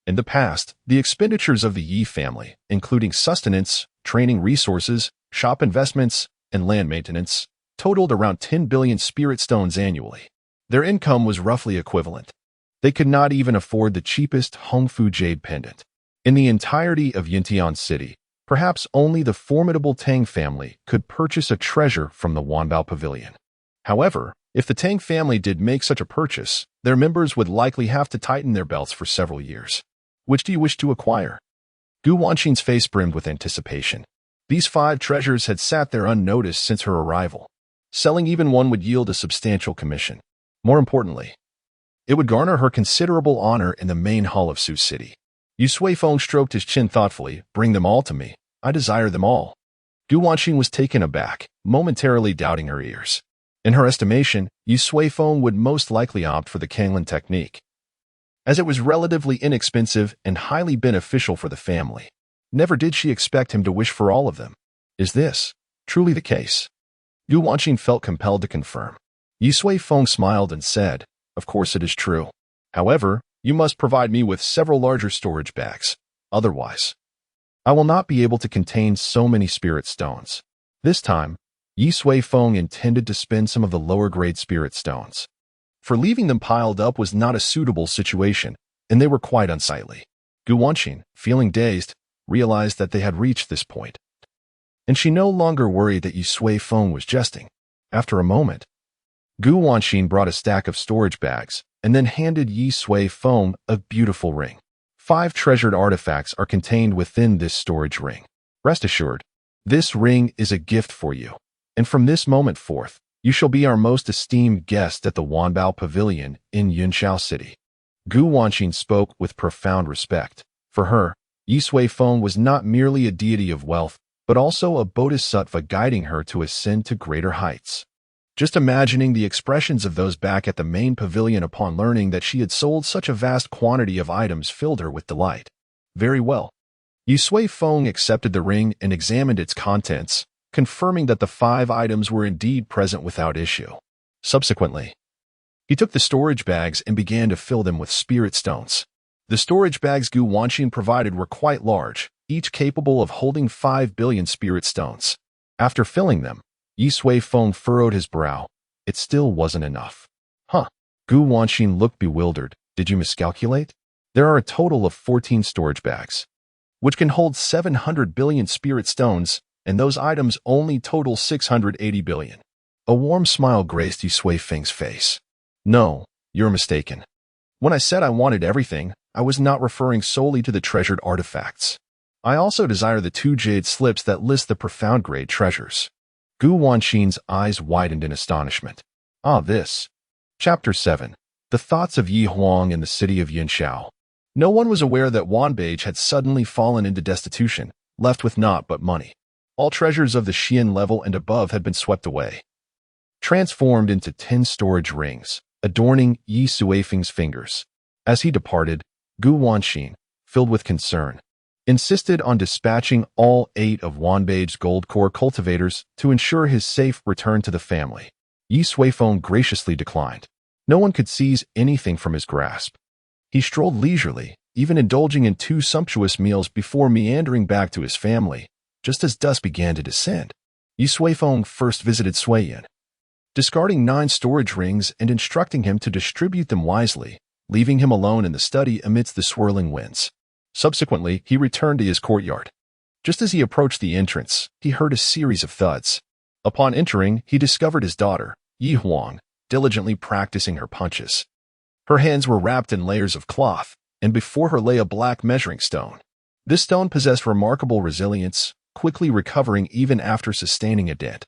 In the past, the expenditures of the Yi family, including sustenance, training resources, shop investments, and land maintenance, totaled around 10 billion spirit stones annually. Their income was roughly equivalent. They could not even afford the cheapest Hongfu jade pendant. In the entirety of Yintian City, perhaps only the formidable Tang family could purchase a treasure from the Wanbao Pavilion. However, if the Tang family did make such a purchase, their members would likely have to tighten their belts for several years. Which do you wish to acquire? Gu Wanxin's face brimmed with anticipation. These 5 treasures had sat there unnoticed since her arrival. Selling even one would yield a substantial commission. More importantly, it would garner her considerable honor in the main hall of Su City. Yu Suifeng stroked his chin thoughtfully. Bring them all to me. I desire them all. Gu Wanxin was taken aback, momentarily doubting her ears. In her estimation, Yu Suifeng would most likely opt for the Kanglan technique, as it was relatively inexpensive and highly beneficial for the family. Never did she expect him to wish for all of them. Is this truly the case? Gu Wanxin felt compelled to confirm. Yu Suifeng smiled and said, of course it is true. However, you must provide me with several larger storage bags. Otherwise, I will not be able to contain so many spirit stones. This time, Yi Suifeng intended to spend some of the lower-grade spirit stones. For leaving them piled up was not a suitable situation, and they were quite unsightly. Gu Wanxin, feeling dazed, realized that they had reached this point, and she no longer worried that Yi Suifeng was jesting. After a moment, Gu Wanxin brought a stack of storage bags and then handed Yi Suifeng a beautiful ring. 5 treasured artifacts are contained within this storage ring. Rest assured, this ring is a gift for you, and from this moment forth, you shall be our most esteemed guest at the Wanbao Pavilion in Yunxiao City. Gu Wanxin spoke with profound respect. For her, Yi Suifeng was not merely a deity of wealth, but also a bodhisattva guiding her to ascend to greater heights. Just imagining the expressions of those back at the main pavilion upon learning that she had sold such a vast quantity of items filled her with delight. Very well. Yu Suifeng accepted the ring and examined its contents, confirming that the 5 items were indeed present without issue. Subsequently, he took the storage bags and began to fill them with spirit stones. The storage bags Gu Wanxin provided were quite large, each capable of holding 5 billion spirit stones. After filling them, Yi Suifeng furrowed his brow. It still wasn't enough. Huh. Gu Wanxin looked bewildered. Did you miscalculate? There are a total of 14 storage bags, which can hold 700 billion spirit stones, and those items only total 680 billion. A warm smile graced Yi Suifeng's face. No, you're mistaken. When I said I wanted everything, I was not referring solely to the treasured artifacts. I also desire the 2 jade slips that list the profound grade treasures. Gu Wanxin's eyes widened in astonishment. Ah, this. Chapter 7. The Thoughts of Yi Huang in the City of Yunxiao. No one was aware that Wanbage had suddenly fallen into destitution, left with naught but money. All treasures of the Xian level and above had been swept away, transformed into 10 storage rings, adorning Yi Suifeng's fingers. As he departed, Gu Wanxin, filled with concern, insisted on dispatching all 8 of Wanbage's gold core cultivators to ensure his safe return to the family. Yi Suifeng graciously declined. No one could seize anything from his grasp. He strolled leisurely, even indulging in 2 sumptuous meals before meandering back to his family, just as dusk began to descend. Yi Suifeng first visited Suiyin, discarding 9 storage rings and instructing him to distribute them wisely, leaving him alone in the study amidst the swirling winds. Subsequently, he returned to his courtyard. Just as he approached the entrance, he heard a series of thuds. Upon entering, he discovered his daughter, Yi Huang, diligently practicing her punches. Her hands were wrapped in layers of cloth, and before her lay a black measuring stone. This stone possessed remarkable resilience, quickly recovering even after sustaining a dent,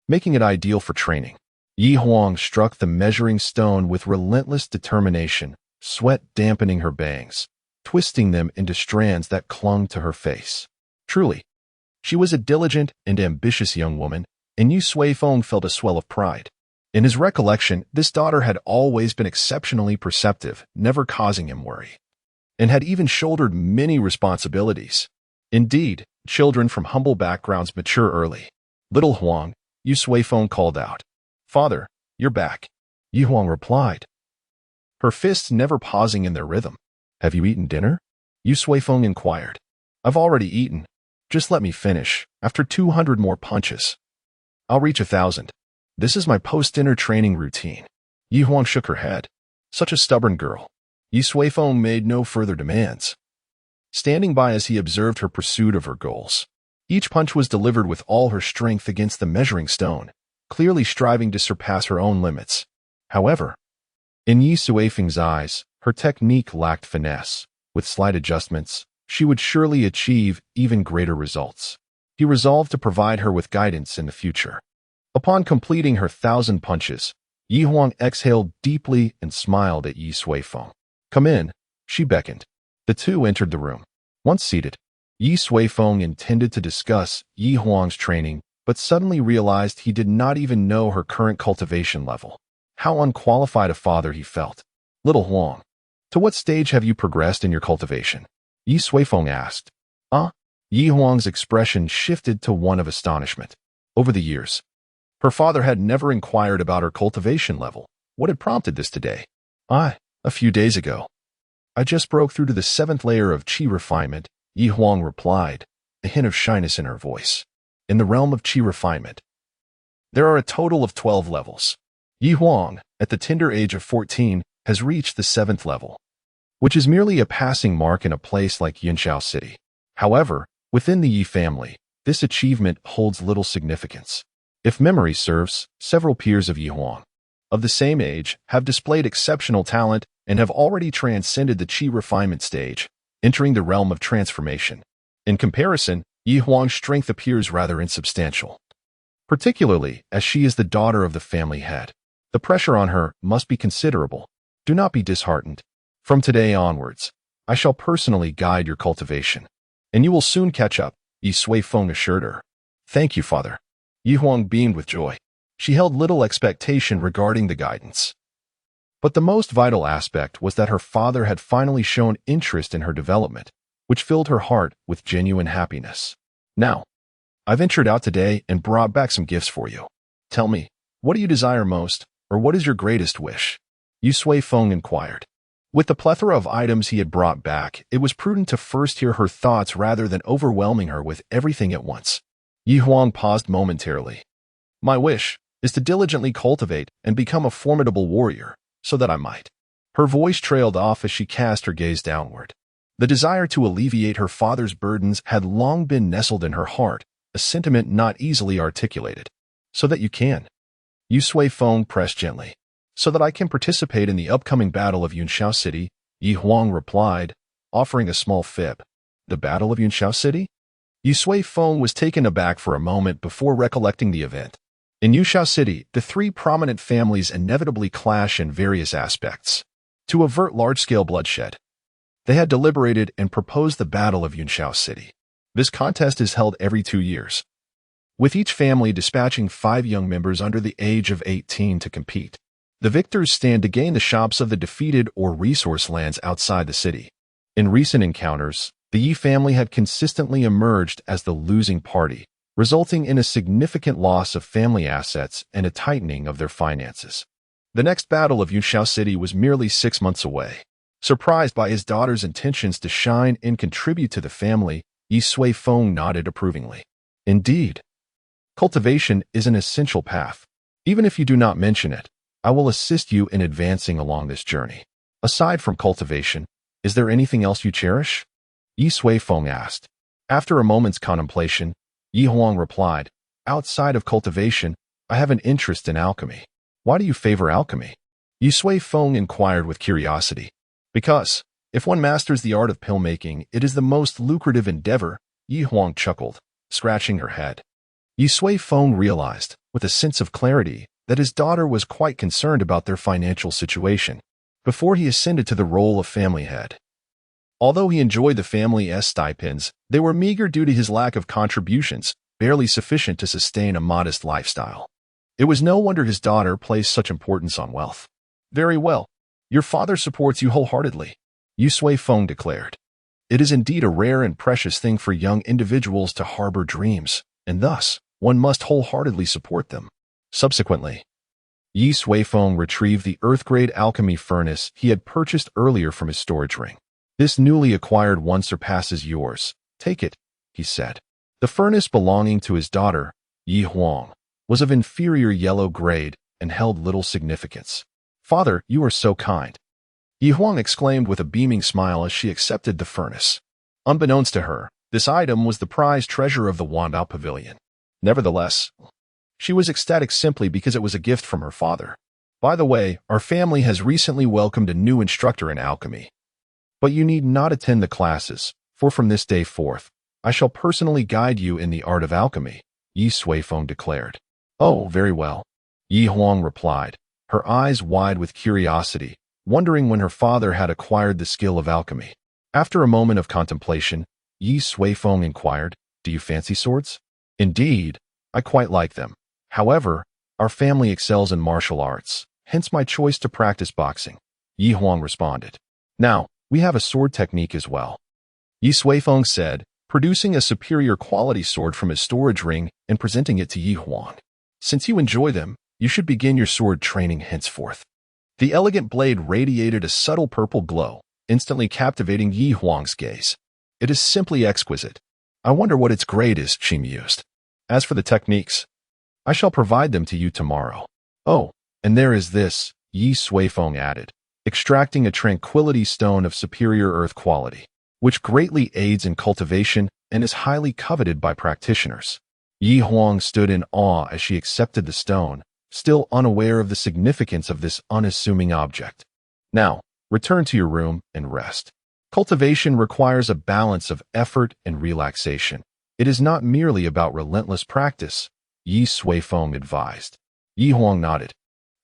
making it ideal for training. Yi Huang struck the measuring stone with relentless determination, sweat dampening her bangs, twisting them into strands that clung to her face. Truly, she was a diligent and ambitious young woman, and Yu Suifeng felt a swell of pride. In his recollection, this daughter had always been exceptionally perceptive, never causing him worry, and had even shouldered many responsibilities. Indeed, children from humble backgrounds mature early. Little Huang, Yu Suifeng called out. Father, you're back. Yi Huang replied, her fists never pausing in their rhythm. Have you eaten dinner? Yu Suifeng inquired. I've already eaten. Just let me finish. After 200 more punches, I'll reach 1,000. This is my post-dinner training routine. Yi Huang shook her head. Such a stubborn girl. Yu Suifeng made no further demands, standing by as he observed her pursuit of her goals. Each punch was delivered with all her strength against the measuring stone, clearly striving to surpass her own limits. However, in Yi Suifeng's eyes, her technique lacked finesse. With slight adjustments, she would surely achieve even greater results. He resolved to provide her with guidance in the future. Upon completing her 1,000 punches, Yi Huang exhaled deeply and smiled at Yi Suifeng. Come in, she beckoned. The two entered the room. Once seated, Yi Suifeng intended to discuss Yi Huang's training, but suddenly realized he did not even know her current cultivation level. How unqualified a father he felt. Little Huang, to what stage have you progressed in your cultivation? Yi Suifeng asked. Yi Huang's expression shifted to one of astonishment. Over the years, her father had never inquired about her cultivation level. What had prompted this today? A few days ago. I just broke through to the 7th layer of Qi refinement, Yi Huang replied, a hint of shyness in her voice. In the realm of Qi refinement, there are a total of 12 levels. Yi Huang, at the tender age of 14, has reached the 7th level, which is merely a passing mark in a place like Yunxiao City. However, within the Yi family, this achievement holds little significance. If memory serves, several peers of Yi Huang, of the same age, have displayed exceptional talent and have already transcended the Qi refinement stage, entering the realm of transformation. In comparison, Yi Huang's strength appears rather insubstantial, particularly as she is the daughter of the family head. The pressure on her must be considerable. Do not be disheartened. From today onwards, I shall personally guide your cultivation, and you will soon catch up, Yi Suifeng assured her. Thank you, father. Yi Huang beamed with joy. She held little expectation regarding the guidance. But the most vital aspect was that her father had finally shown interest in her development, which filled her heart with genuine happiness. Now, I ventured out today and brought back some gifts for you. Tell me, what do you desire most, or what is your greatest wish? Yu Suifeng inquired. With the plethora of items he had brought back, it was prudent to first hear her thoughts rather than overwhelming her with everything at once. Yi Huang paused momentarily. My wish is to diligently cultivate and become a formidable warrior, so that I might. Her voice trailed off as she cast her gaze downward. The desire to alleviate her father's burdens had long been nestled in her heart, a sentiment not easily articulated. So that you can. Yu Suifeng pressed gently. So that I can participate in the upcoming battle of Yunxiao City, Yi Huang replied, offering a small fib. The battle of Yunxiao City? Yu Suifeng was taken aback for a moment before recollecting the event. In Yunxiao City, the three prominent families inevitably clash in various aspects. To avert large-scale bloodshed, they had deliberated and proposed the Battle of Yunxiao City. This contest is held every 2 years, with each family dispatching 5 young members under the age of 18 to compete. The victors stand to gain the shops of the defeated or resource lands outside the city. In recent encounters, the Yi family had consistently emerged as the losing party, resulting in a significant loss of family assets and a tightening of their finances. The next battle of Yunxiao City was merely 6 months away. Surprised by his daughter's intentions to shine and contribute to the family, Yi Suifeng nodded approvingly. Indeed, cultivation is an essential path. Even if you do not mention it, I will assist you in advancing along this journey. Aside from cultivation, is there anything else you cherish? Yi Suifeng asked. After a moment's contemplation, Yi Huang replied, outside of cultivation, I have an interest in alchemy. Why do you favor alchemy? Yu Suifeng inquired with curiosity. Because, if one masters the art of pill making, it is the most lucrative endeavor, Yi Huang chuckled, scratching her head. Yu Suifeng realized, with a sense of clarity, that his daughter was quite concerned about their financial situation before he ascended to the role of family head. Although he enjoyed the family's stipends, they were meager due to his lack of contributions, barely sufficient to sustain a modest lifestyle. It was no wonder his daughter placed such importance on wealth. Very well. Your father supports you wholeheartedly, Yu Suifeng declared. It is indeed a rare and precious thing for young individuals to harbor dreams, and thus, one must wholeheartedly support them. Subsequently, Yi Suifeng retrieved the earth-grade alchemy furnace he had purchased earlier from his storage ring. This newly acquired one surpasses yours. Take it, he said. The furnace belonging to his daughter, Yi Huang, was of inferior yellow grade and held little significance. Father, you are so kind. Yi Huang exclaimed with a beaming smile as she accepted the furnace. Unbeknownst to her, this item was the prized treasure of the Wandao Pavilion. Nevertheless, she was ecstatic simply because it was a gift from her father. By the way, our family has recently welcomed a new instructor in alchemy. But you need not attend the classes, for from this day forth, I shall personally guide you in the art of alchemy, Yi Suifeng declared. Oh, very well, Yi Huang replied, her eyes wide with curiosity, wondering when her father had acquired the skill of alchemy. After a moment of contemplation, Yi Suifeng inquired, do you fancy swords? Indeed, I quite like them. However, our family excels in martial arts, hence my choice to practice boxing, Yi Huang responded. Now, we have a sword technique as well, Yi Suifeng said, producing a superior quality sword from his storage ring and presenting it to Yi Huang. Since you enjoy them, you should begin your sword training henceforth. The elegant blade radiated a subtle purple glow, instantly captivating Yi Huang's gaze. It is simply exquisite. I wonder what its grade is, she mused. As for the techniques, I shall provide them to you tomorrow. Oh, and there is this, Yi Suifeng added, extracting a tranquility stone of superior earth quality, which greatly aids in cultivation and is highly coveted by practitioners. Yi Huang stood in awe as she accepted the stone, still unaware of the significance of this unassuming object. Now, return to your room and rest. Cultivation requires a balance of effort and relaxation. It is not merely about relentless practice, Yi Suifeng advised. Yi Huang nodded,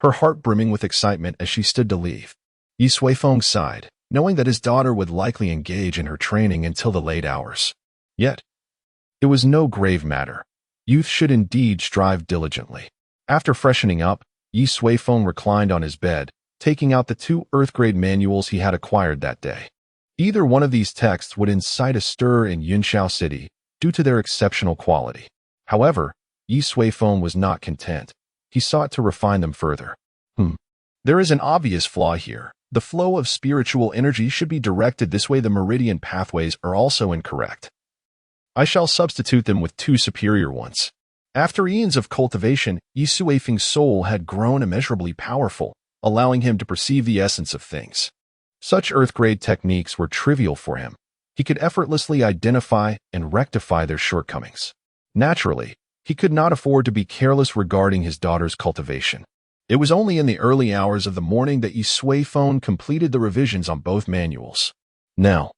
her heart brimming with excitement as she stood to leave. Yi Suifeng sighed, knowing that his daughter would likely engage in her training until the late hours. Yet, it was no grave matter. Youth should indeed strive diligently. After freshening up, Yi Suifeng reclined on his bed, taking out the 2 Earth-grade manuals he had acquired that day. Either one of these texts would incite a stir in Yunxiao City due to their exceptional quality. However, Yi Suifeng was not content. He sought to refine them further. There is an obvious flaw here. The flow of spiritual energy should be directed this way. The meridian pathways are also incorrect. I shall substitute them with 2 superior ones. After eons of cultivation, Yi Suifeng's soul had grown immeasurably powerful, allowing him to perceive the essence of things. Such earth-grade techniques were trivial for him. He could effortlessly identify and rectify their shortcomings. Naturally, he could not afford to be careless regarding his daughter's cultivation. It was only in the early hours of the morning that Yi Suifeng completed the revisions on both manuals. Now,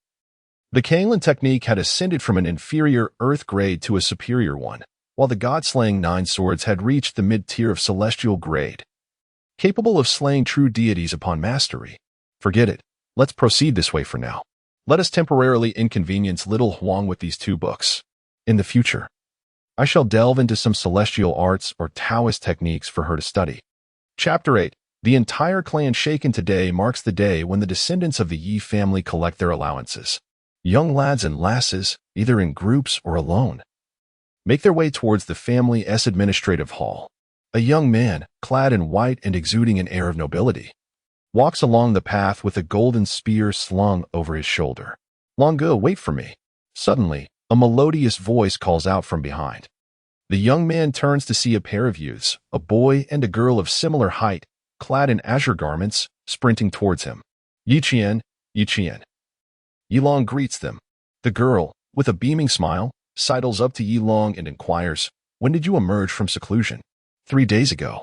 the Kanglan technique had ascended from an inferior earth grade to a superior one, while the god-slaying 9 swords had reached the mid-tier of celestial grade, capable of slaying true deities upon mastery. Forget it. Let's proceed this way for now. Let us temporarily inconvenience little Huang with these 2 books. In the future, I shall delve into some celestial arts or Taoist techniques for her to study. Chapter 8. The entire clan shaken today marks the day when the descendants of the Yi family collect their allowances. Young lads and lasses, either in groups or alone, make their way towards the family's administrative hall. A young man, clad in white and exuding an air of nobility, walks along the path with a golden spear slung over his shoulder. Longo, wait for me. Suddenly, a melodious voice calls out from behind. The young man turns to see a pair of youths, a boy and a girl of similar height, clad in azure garments, sprinting towards him. Yiqian, Yiqian. Yilong greets them. The girl, with a beaming smile, sidles up to Yilong and inquires, when did you emerge from seclusion? 3 days ago.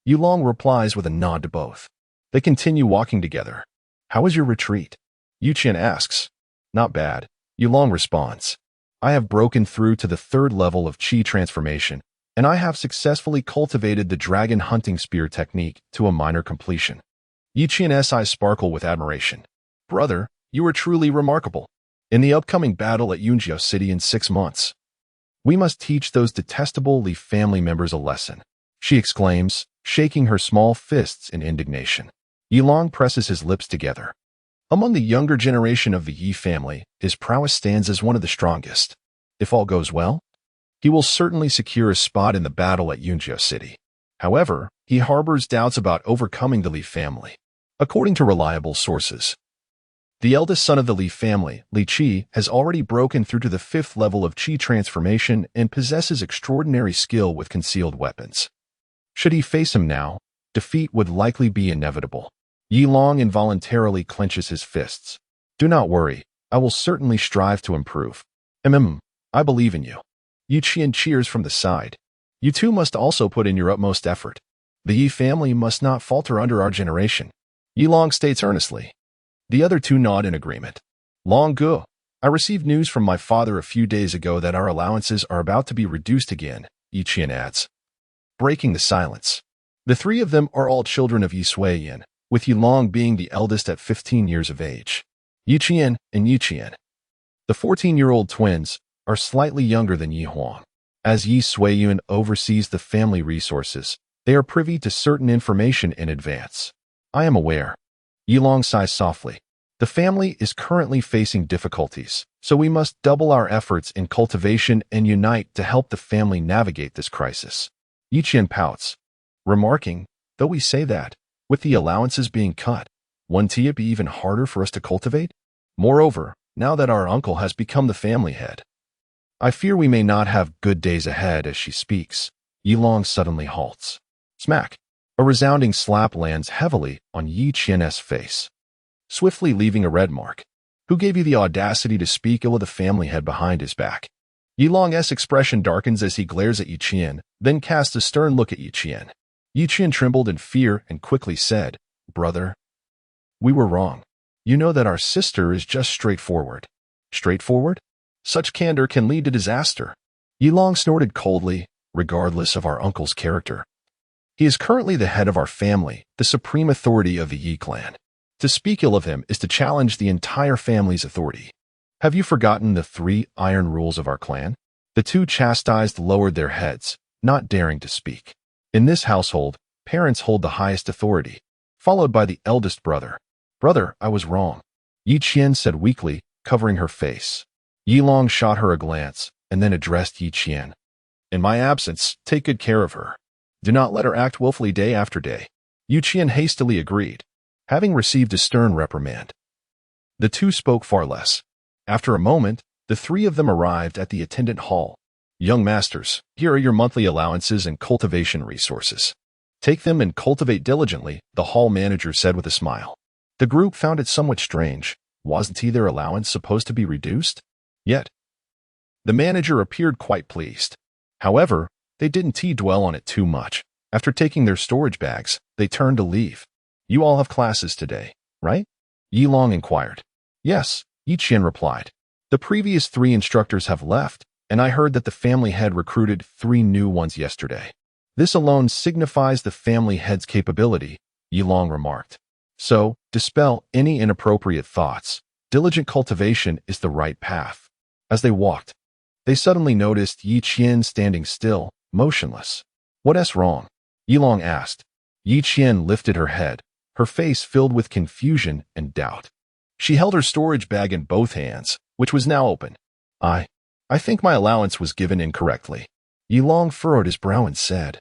Yilong replies with a nod to both. They continue walking together. How is your retreat? Yiqian asks. Not bad. Yilong responds. I have broken through to the 3rd level of Qi transformation, and I have successfully cultivated the dragon hunting spear technique to a minor completion. Yiqian's eyes sparkle with admiration. Brother, you are truly remarkable. In the upcoming battle at Yunxiao City in 6 months, we must teach those detestable Li family members a lesson, she exclaims, shaking her small fists in indignation. Yilong presses his lips together. Among the younger generation of the Yi family, his prowess stands as one of the strongest. If all goes well, he will certainly secure a spot in the battle at Yunxiao City. However, he harbors doubts about overcoming the Li family. According to reliable sources, The eldest son of the Li family, Li Qi, has already broken through to the 5th level of Qi transformation and possesses extraordinary skill with concealed weapons. Should he face him now, defeat would likely be inevitable. Yi Long involuntarily clenches his fists. Do not worry, I will certainly strive to improve. I believe in you. Yu Qian cheers from the side. You too must also put in your utmost effort. The Yi family must not falter under our generation. Yi Long states earnestly. The other two nod in agreement. Long Gu, I received news from my father a few days ago that our allowances are about to be reduced again, Yi Qian adds. Breaking the silence. The three of them are all children of Yi Suiyin, with Yi Long being the eldest at 15 years of age. Yi Qian and Yi Qian. The 14-year-old twins are slightly younger than Yi Huang. As Yi Suiyin oversees the family resources, they are privy to certain information in advance. I am aware. Yi Long sighs softly. The family is currently facing difficulties, so we must double our efforts in cultivation and unite to help the family navigate this crisis. Yi Qian pouts, remarking, though we say that, with the allowances being cut, wouldn't it be even harder for us to cultivate? Moreover, now that our uncle has become the family head, I fear we may not have good days ahead. As she speaks, Yi Long suddenly halts. Smack! A resounding slap lands heavily on Yi Qian's face, swiftly leaving a red mark. Who gave you the audacity to speak ill of the family head behind his back? Yi Long's expression darkens as he glares at Yi Qian, then casts a stern look at Yi Qian. Yi Qian trembled in fear and quickly said, Brother, we were wrong. You know that our sister is just straightforward. Straightforward? Such candor can lead to disaster. Yi Long snorted coldly, regardless of our uncle's character. He is currently the head of our family, the supreme authority of the Yi clan. To speak ill of him is to challenge the entire family's authority. Have you forgotten the 3 iron rules of our clan? The two chastised lowered their heads, not daring to speak. In this household, parents hold the highest authority, followed by the eldest brother. Brother, I was wrong, Yi Qian said weakly, covering her face. Yi Long shot her a glance, and then addressed Yi Qian. In my absence, take good care of her. Do not let her act willfully day after day. Yi Qian hastily agreed, having received a stern reprimand. The two spoke far less. After a moment, the 3 of them arrived at the attendant hall. Young masters, here are your monthly allowances and cultivation resources. Take them and cultivate diligently, the hall manager said with a smile. The group found it somewhat strange. Wasn't their allowance supposed to be reduced? Yet, the manager appeared quite pleased. However, they didn't dwell on it too much. After taking their storage bags, they turned to leave. You all have classes today, right? Yi Long inquired. Yes, Yi Qian replied. The previous 3 instructors have left, and I heard that the family head recruited 3 new ones yesterday. This alone signifies the family head's capability, Yi Long remarked. So, dispel any inappropriate thoughts. Diligent cultivation is the right path. As they walked, they suddenly noticed Yi Qian standing still, motionless. What's wrong? Yi Long asked. Yi Qian lifted her head, her face filled with confusion and doubt. She held her storage bag in both hands, which was now open. I think my allowance was given incorrectly. Yi Long furrowed his brow and said,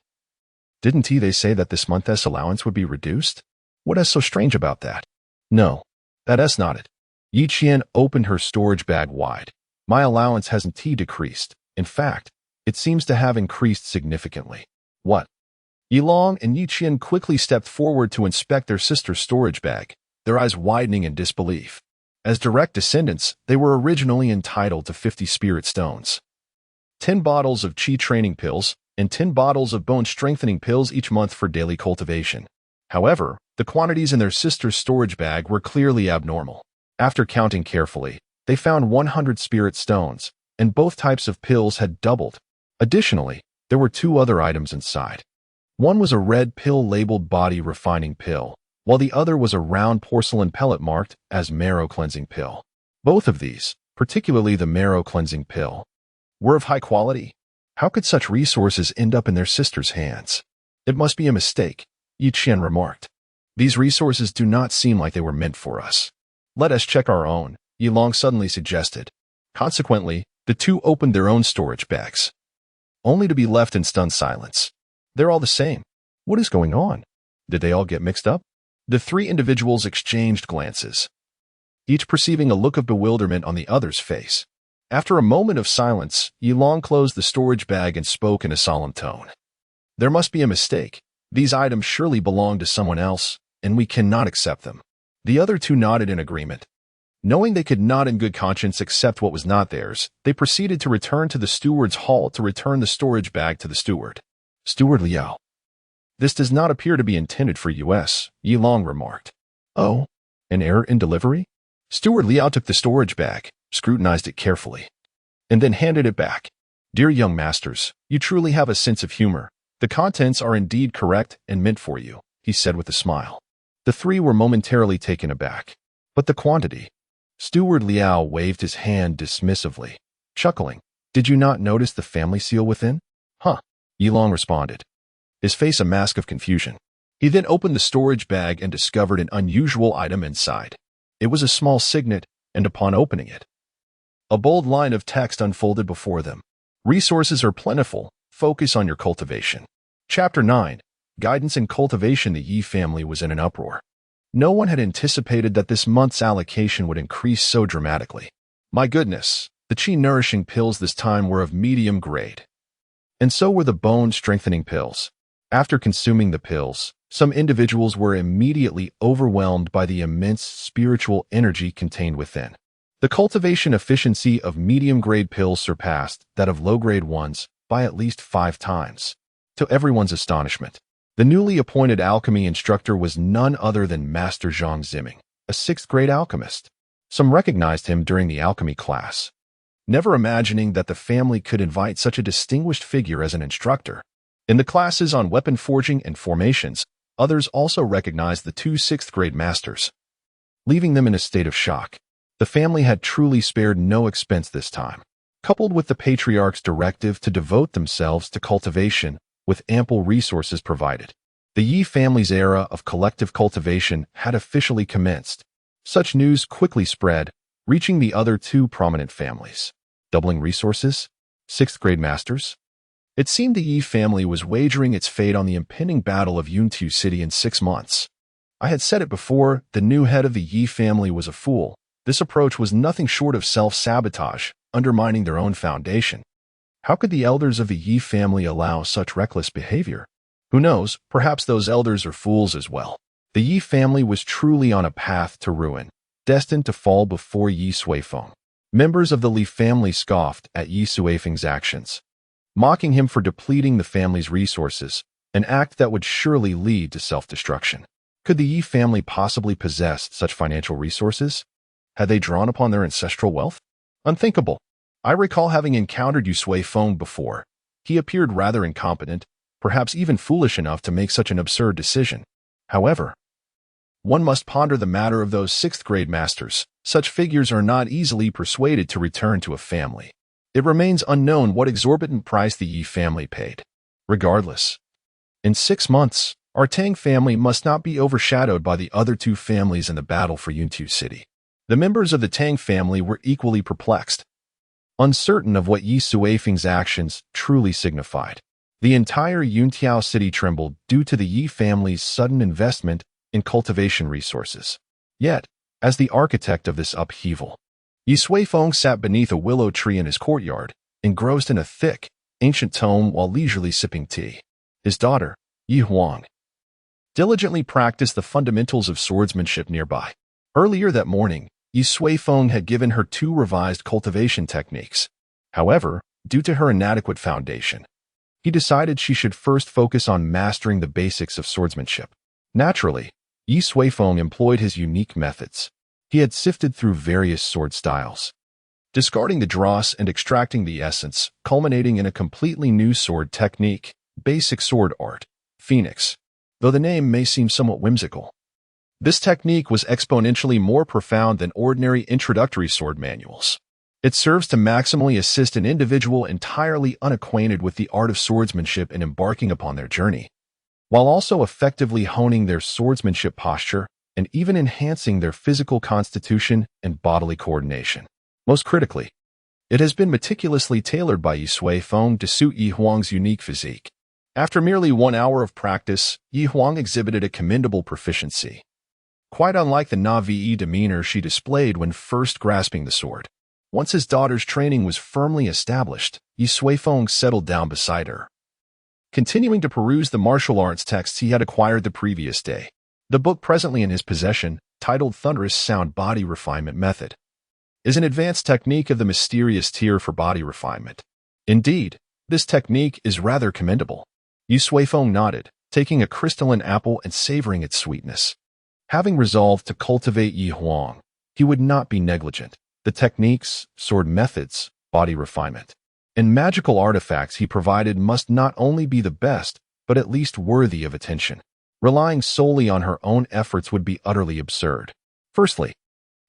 Didn't they say that this month's allowance would be reduced? What's so strange about that? No, that's not it. Yi Qian opened her storage bag wide. My allowance hasn't decreased. In fact, it seems to have increased significantly. What? Yi Long and Yi Qian quickly stepped forward to inspect their sister's storage bag, their eyes widening in disbelief. As direct descendants, they were originally entitled to 50 spirit stones, 10 bottles of Qi training pills, and 10 bottles of bone strengthening pills each month for daily cultivation. However, the quantities in their sister's storage bag were clearly abnormal. After counting carefully, they found 100 spirit stones, and both types of pills had doubled. Additionally, there were 2 other items inside. One was a red pill labeled body refining pill, while the other was a round porcelain pellet marked as marrow cleansing pill. Both of these, particularly the marrow cleansing pill, were of high quality. How could such resources end up in their sister's hands? It must be a mistake, Yi Qian remarked. These resources do not seem like they were meant for us. Let us check our own, Yi Long suddenly suggested. Consequently, the two opened their own storage bags, only to be left in stunned silence. They're all the same. What is going on? Did they all get mixed up? The 3 individuals exchanged glances. each perceiving a look of bewilderment on the other's face. After a moment of silence, Yi Long closed the storage bag and spoke in a solemn tone. There must be a mistake. These items surely belong to someone else, and we cannot accept them. The other two nodded in agreement. Knowing they could not in good conscience accept what was not theirs, they proceeded to return to the steward's hall to return the storage bag to the steward. Steward Liao. This does not appear to be intended for US, Yi Long remarked. Oh, an error in delivery? Steward Liao took the storage bag, scrutinized it carefully, and then handed it back. Dear young masters, you truly have a sense of humor. The contents are indeed correct and meant for you, he said with a smile. The three were momentarily taken aback. But the quantity? Steward Liao waved his hand dismissively, chuckling. Did you not notice the family seal within? Huh, Yi Long responded, his face a mask of confusion. He then opened the storage bag and discovered an unusual item inside. It was a small signet, and upon opening it, a bold line of text unfolded before them. Resources are plentiful. Focus on your cultivation. Chapter 9. Guidance and Cultivation. The Yi family was in an uproar. No one had anticipated that this month's allocation would increase so dramatically. My goodness, the qi-nourishing pills this time were of medium grade. And so were the bone-strengthening pills. After consuming the pills, some individuals were immediately overwhelmed by the immense spiritual energy contained within. The cultivation efficiency of medium-grade pills surpassed that of low-grade ones by at least 5 times. To everyone's astonishment, the newly appointed alchemy instructor was none other than Master Zhang Ziming, a 6th-grade alchemist. Some recognized him during the alchemy class. Never imagining that the family could invite such a distinguished figure as an instructor. In the classes on weapon forging and formations, others also recognized the 2 6th-grade masters, leaving them in a state of shock. The family had truly spared no expense this time. Coupled with the patriarch's directive to devote themselves to cultivation, with ample resources provided, the Yi family's era of collective cultivation had officially commenced. Such news quickly spread, reaching the other 2 prominent families. Doubling resources? 6th-grade masters? It seemed the Yi family was wagering its fate on the impending battle of Yuntu City in 6 months. I had said it before, the new head of the Yi family was a fool. This approach was nothing short of self-sabotage, undermining their own foundation. How could the elders of the Yi family allow such reckless behavior? Who knows, perhaps those elders are fools as well. The Yi family was truly on a path to ruin, destined to fall before Yi Suifeng. Members of the Li family scoffed at Yi Suifeng's actions, mocking him for depleting the family's resources, an act that would surely lead to self-destruction. Could the Yi family possibly possess such financial resources? Had they drawn upon their ancestral wealth? Unthinkable. I recall having encountered Yu Suifeng before. He appeared rather incompetent, perhaps even foolish enough to make such an absurd decision. However, one must ponder the matter of those 6th-grade masters. Such figures are not easily persuaded to return to a family. It remains unknown what exorbitant price the Yi family paid. Regardless, in 6 months, our Tang family must not be overshadowed by the other 2 families in the battle for Yuntu City. The members of the Tang family were equally perplexed, uncertain of what Yi Suifeng's actions truly signified. The entire Yuntiao city trembled due to the Yi family's sudden investment in cultivation resources. Yet, as the architect of this upheaval, Yi Suifeng sat beneath a willow tree in his courtyard, engrossed in a thick, ancient tome while leisurely sipping tea. His daughter, Yi Huang, diligently practiced the fundamentals of swordsmanship nearby. Earlier that morning, Yi Suifeng had given her 2 revised cultivation techniques. However, due to her inadequate foundation, he decided she should first focus on mastering the basics of swordsmanship. Naturally, Yi Suifeng employed his unique methods. He had sifted through various sword styles, discarding the dross and extracting the essence, culminating in a completely new sword technique, basic sword art, Phoenix. Though the name may seem somewhat whimsical, this technique was exponentially more profound than ordinary introductory sword manuals. It serves to maximally assist an individual entirely unacquainted with the art of swordsmanship in embarking upon their journey, while also effectively honing their swordsmanship posture and even enhancing their physical constitution and bodily coordination. Most critically, it has been meticulously tailored by Yi Suifeng to suit Yi Huang's unique physique. After merely 1 hour of practice, Yi Huang exhibited a commendable proficiency. quite unlike the Na'vi demeanor she displayed when first grasping the sword. Once his daughter's training was firmly established, Yi Suifeng settled down beside her, continuing to peruse the martial arts texts he had acquired the previous day. The book presently in his possession, titled Thunderous Sound Body Refinement Method, is an advanced technique of the mysterious tier for body refinement. Indeed, this technique is rather commendable. Yi Suifeng nodded, taking a crystalline apple and savoring its sweetness. Having resolved to cultivate Yi Huang, he would not be negligent. The techniques, sword methods, body refinement, and magical artifacts he provided must not only be the best, but at least worthy of attention. Relying solely on her own efforts would be utterly absurd. Firstly,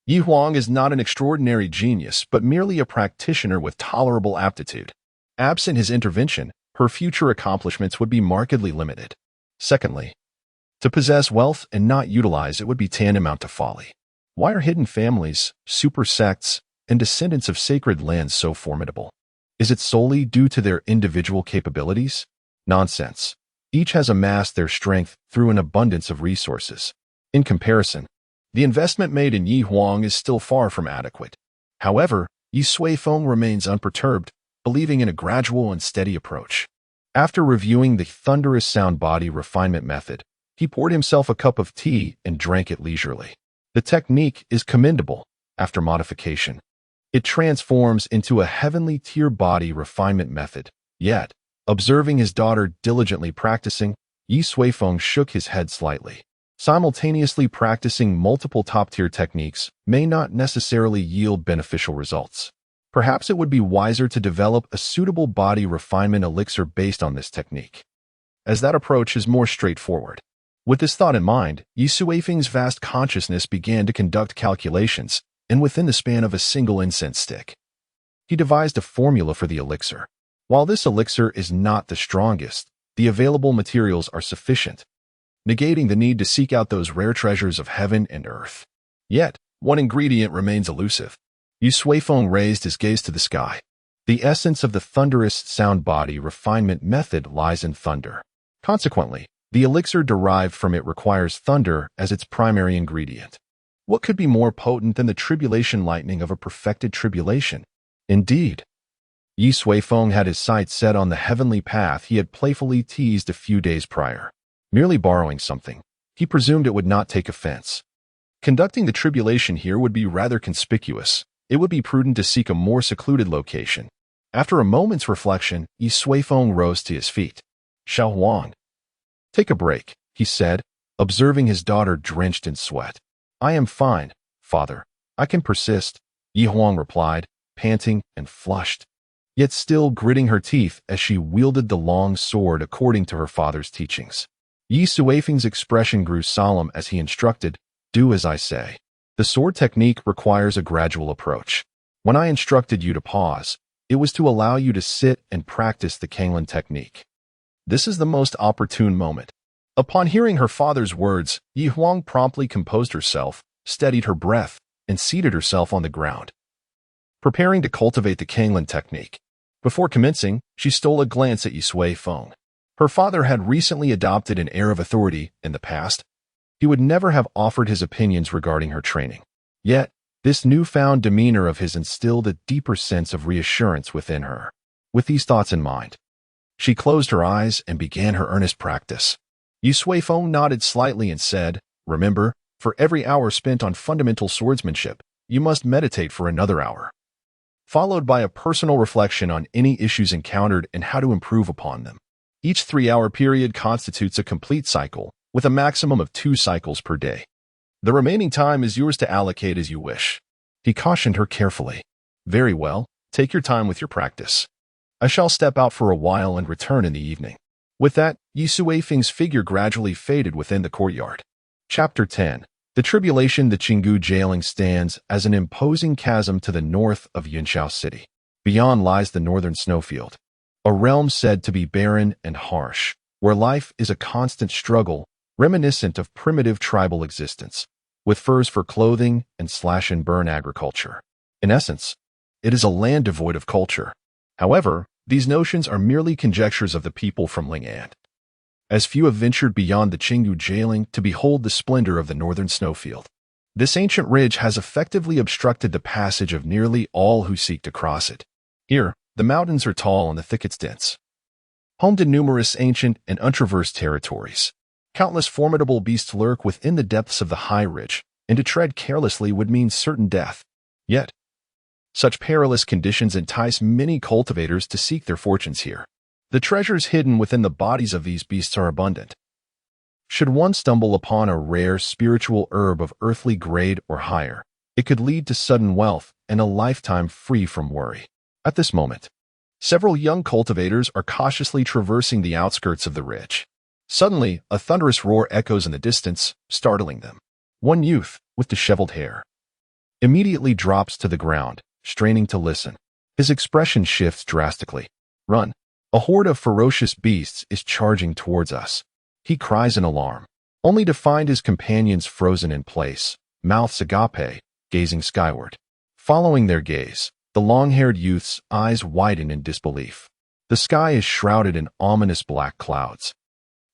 Yi Huang is not an extraordinary genius, but merely a practitioner with tolerable aptitude. Absent his intervention, her future accomplishments would be markedly limited. Secondly, to possess wealth and not utilize it would be tantamount to folly. Why are hidden families, super sects, and descendants of sacred lands so formidable? Is it solely due to their individual capabilities? Nonsense. Each has amassed their strength through an abundance of resources. In comparison, the investment made in Yi Huang is still far from adequate. However, Yi Suifeng remains unperturbed, believing in a gradual and steady approach. After reviewing the thunderous sound body refinement method, he poured himself a cup of tea and drank it leisurely. The technique is commendable. After modification, it transforms into a heavenly tier body refinement method. Yet, observing his daughter diligently practicing, Yi Suifeng shook his head slightly. Simultaneously practicing multiple top-tier techniques may not necessarily yield beneficial results. Perhaps it would be wiser to develop a suitable body refinement elixir based on this technique, as that approach is more straightforward. With this thought in mind, Yi Suifeng's vast consciousness began to conduct calculations, and within the span of a single incense stick, he devised a formula for the elixir. While this elixir is not the strongest, the available materials are sufficient, negating the need to seek out those rare treasures of heaven and earth. Yet, one ingredient remains elusive. Yi Suifeng raised his gaze to the sky. The essence of the thunderous sound body refinement method lies in thunder. Consequently, the elixir derived from it requires thunder as its primary ingredient. What could be more potent than the tribulation lightning of a perfected tribulation? Indeed, Yi Suifeng had his sights set on the heavenly path he had playfully teased a few days prior. Merely borrowing something, he presumed it would not take offense. Conducting the tribulation here would be rather conspicuous. It would be prudent to seek a more secluded location. After a moment's reflection, Yi Suifeng rose to his feet. Xiao Huang, take a break, he said, observing his daughter drenched in sweat. I am fine, father. I can persist, Yi Huang replied, panting and flushed, yet still gritting her teeth as she wielded the long sword according to her father's teachings. Yi Suifeng's expression grew solemn as he instructed, do as I say. The sword technique requires a gradual approach. When I instructed you to pause, it was to allow you to sit and practice the Kanglan technique. This is the most opportune moment. Upon hearing her father's words, Yi Huang promptly composed herself, steadied her breath, and seated herself on the ground, preparing to cultivate the Kanglan technique. Before commencing, she stole a glance at Yi Suifeng. Her father had recently adopted an air of authority in the past. He would never have offered his opinions regarding her training. Yet, this newfound demeanor of his instilled a deeper sense of reassurance within her. With these thoughts in mind, she closed her eyes and began her earnest practice. Yi Suifeng nodded slightly and said, remember, for every hour spent on fundamental swordsmanship, you must meditate for another hour, followed by a personal reflection on any issues encountered and how to improve upon them. Each 3-hour period constitutes a complete cycle, with a maximum of 2 cycles per day. The remaining time is yours to allocate as you wish. He cautioned her carefully. Very well, take your time with your practice. I shall step out for a while and return in the evening. With that, Yi Suifeng's figure gradually faded within the courtyard. Chapter 10. The Tribulation. The Qinggu Jailing stands as an imposing chasm to the north of Yunshao City. Beyond lies the northern snowfield, a realm said to be barren and harsh, where life is a constant struggle, reminiscent of primitive tribal existence, with furs for clothing and slash-and-burn agriculture. In essence, it is a land devoid of culture. However, these notions are merely conjectures of the people from Ling'an. as few have ventured beyond the Qingyu jailing to behold the splendor of the northern snowfield. This ancient ridge has effectively obstructed the passage of nearly all who seek to cross it. Here, the mountains are tall and the thickets dense, home to numerous ancient and untraversed territories. Countless formidable beasts lurk within the depths of the high ridge, and to tread carelessly would mean certain death. Yet, such perilous conditions entice many cultivators to seek their fortunes here. The treasures hidden within the bodies of these beasts are abundant. Should one stumble upon a rare spiritual herb of earthly grade or higher, it could lead to sudden wealth and a lifetime free from worry. At this moment, several young cultivators are cautiously traversing the outskirts of the ridge. Suddenly, a thunderous roar echoes in the distance, startling them. One youth, with disheveled hair, immediately drops to the ground, straining to listen. His expression shifts drastically. Run! A horde of ferocious beasts is charging towards us. He cries in alarm, only to find his companions frozen in place, mouths agape, gazing skyward. Following their gaze, the long-haired youth's eyes widen in disbelief. The sky is shrouded in ominous black clouds,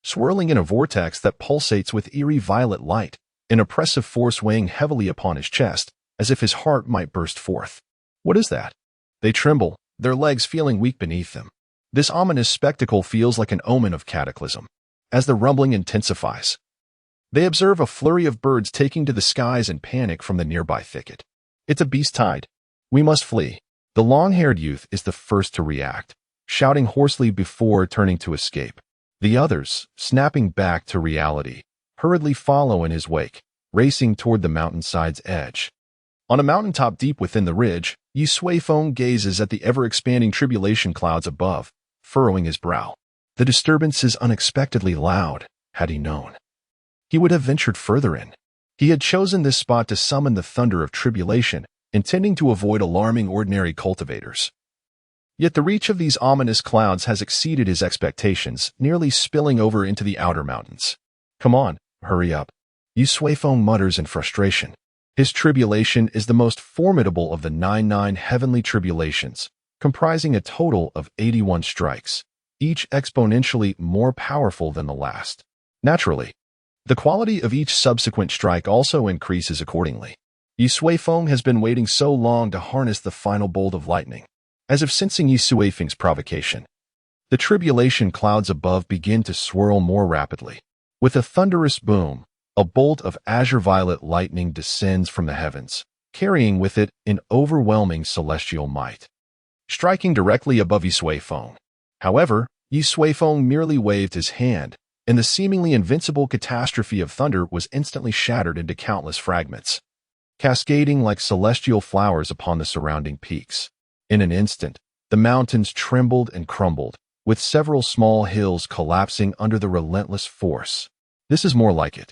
swirling in a vortex that pulsates with eerie violet light, an oppressive force weighing heavily upon his chest, as if his heart might burst forth. What is that? They tremble, their legs feeling weak beneath them. This ominous spectacle feels like an omen of cataclysm. As the rumbling intensifies, they observe a flurry of birds taking to the skies in panic from the nearby thicket. It's a beast tide. We must flee. The long-haired youth is the first to react, shouting hoarsely before turning to escape. The others, snapping back to reality, hurriedly follow in his wake, racing toward the mountainside's edge. On a mountaintop deep within the ridge, Yi Suifeng gazes at the ever-expanding tribulation clouds above, furrowing his brow. The disturbance is unexpectedly loud. Had he known, he would have ventured further in. He had chosen this spot to summon the thunder of tribulation, intending to avoid alarming ordinary cultivators. Yet the reach of these ominous clouds has exceeded his expectations, nearly spilling over into the outer mountains. Come on, hurry up, Yi Suifeng mutters in frustration. His tribulation is the most formidable of the 99 heavenly tribulations, comprising a total of 81 strikes, each exponentially more powerful than the last. Naturally, the quality of each subsequent strike also increases accordingly. Yi Suifeng has been waiting so long to harness the final bolt of lightning. As if sensing Yi Suifeng's provocation, the tribulation clouds above begin to swirl more rapidly. With a thunderous boom, a bolt of azure-violet lightning descends from the heavens, carrying with it an overwhelming celestial might, striking directly above Yi Suifeng. However, Yi Suifeng merely waved his hand, and the seemingly invincible catastrophe of thunder was instantly shattered into countless fragments, cascading like celestial flowers upon the surrounding peaks. In an instant, the mountains trembled and crumbled, with several small hills collapsing under the relentless force. This is more like it.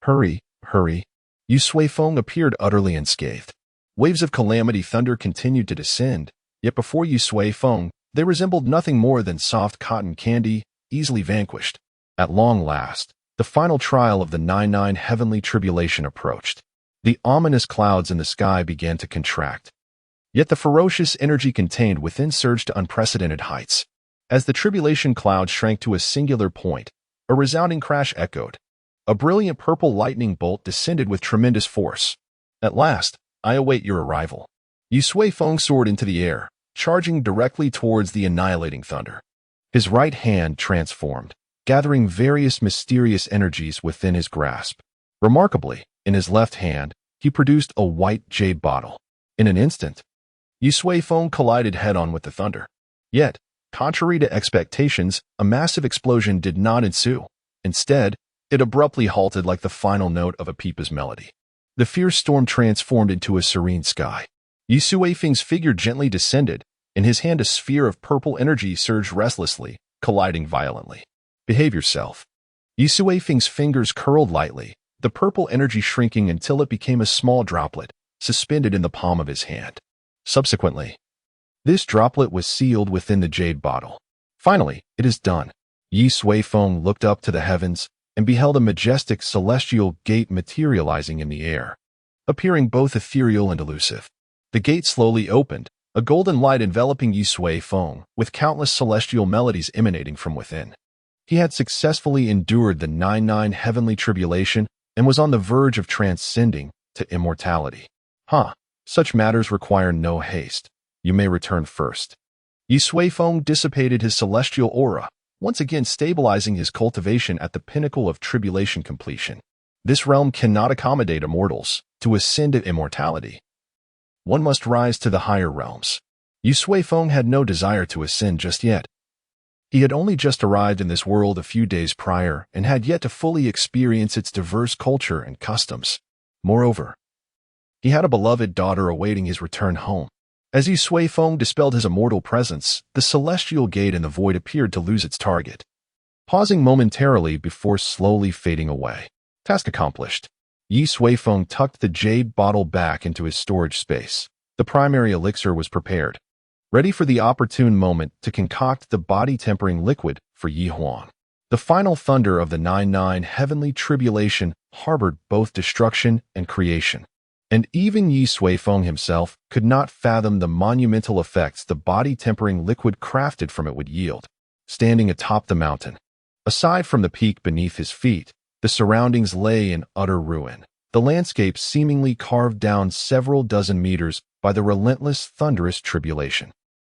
Hurry, hurry. Yi Suifeng appeared utterly unscathed. Waves of calamity thunder continued to descend, yet before Yi Suifeng, they resembled nothing more than soft cotton candy, easily vanquished. At long last, the final trial of the 99 heavenly tribulation approached. The ominous clouds in the sky began to contract. Yet the ferocious energy contained within surged to unprecedented heights. As the tribulation cloud shrank to a singular point, a resounding crash echoed. A brilliant purple lightning bolt descended with tremendous force. At last, I await your arrival. Yi Suifeng soared into the air, charging directly towards the annihilating thunder. His right hand transformed, gathering various mysterious energies within his grasp. Remarkably, in his left hand, he produced a white jade bottle. In an instant, Yi Suifeng collided head-on with the thunder. Yet, contrary to expectations, a massive explosion did not ensue. Instead, it abruptly halted like the final note of a pipa's melody. The fierce storm transformed into a serene sky. Yi Suifeng's figure gently descended, in his hand a sphere of purple energy surged restlessly, colliding violently. Behave yourself. Yi Suifeng's fingers curled lightly, the purple energy shrinking until it became a small droplet, suspended in the palm of his hand. Subsequently, this droplet was sealed within the jade bottle. Finally, it is done. Yi Suifeng looked up to the heavens and beheld a majestic celestial gate materializing in the air, appearing both ethereal and elusive. The gate slowly opened, a golden light enveloping Yi Suifeng, with countless celestial melodies emanating from within. He had successfully endured the 99 heavenly tribulation and was on the verge of transcending to immortality. Such matters require no haste. You may return first. Yi Suifeng dissipated his celestial aura, once again stabilizing his cultivation at the pinnacle of tribulation completion. This realm cannot accommodate immortals. To ascend to immortality, one must rise to the higher realms. Yi Suifeng had no desire to ascend just yet. He had only just arrived in this world a few days prior and had yet to fully experience its diverse culture and customs. Moreover, he had a beloved daughter awaiting his return home. As Yi Suifeng dispelled his immortal presence, the celestial gate in the void appeared to lose its target, pausing momentarily before slowly fading away. Task accomplished. Yi Suifeng tucked the jade bottle back into his storage space. The primary elixir was prepared, ready for the opportune moment to concoct the body-tempering liquid for Yi Huan. The final thunder of the 99 heavenly tribulation harbored both destruction and creation, and even Yi Suifeng himself could not fathom the monumental effects the body-tempering liquid crafted from it would yield. Standing atop the mountain, aside from the peak beneath his feet, the surroundings lay in utter ruin, the landscape seemingly carved down several dozen meters by the relentless, thunderous tribulation.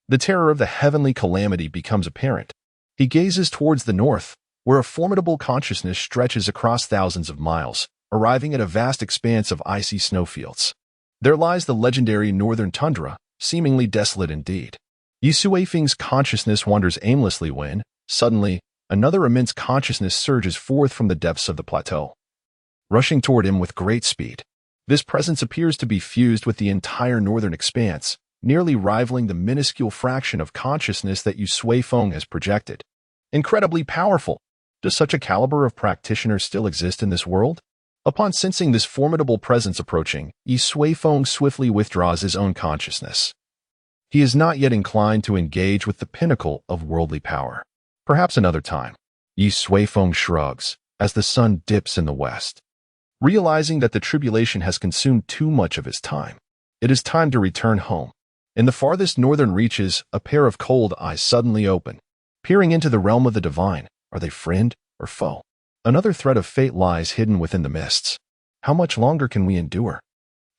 The terror of the heavenly calamity becomes apparent. He gazes towards the north, where a formidable consciousness stretches across thousands of miles, arriving at a vast expanse of icy snowfields. There lies the legendary northern tundra, seemingly desolate indeed. Yi Suifeng's consciousness wanders aimlessly when, suddenly, another immense consciousness surges forth from the depths of the plateau, rushing toward him with great speed. This presence appears to be fused with the entire northern expanse, nearly rivaling the minuscule fraction of consciousness that Yi Suifeng has projected. Incredibly powerful. Does such a caliber of practitioner still exist in this world? Upon sensing this formidable presence approaching, Yi Suifeng swiftly withdraws his own consciousness. He is not yet inclined to engage with the pinnacle of worldly power. Perhaps another time. Yi Suifeng shrugs as the sun dips in the west. Realizing that the tribulation has consumed too much of his time, it is time to return home. In the farthest northern reaches, a pair of cold eyes suddenly open. Peering into the realm of the divine, are they friend or foe? Another thread of fate lies hidden within the mists. How much longer can we endure?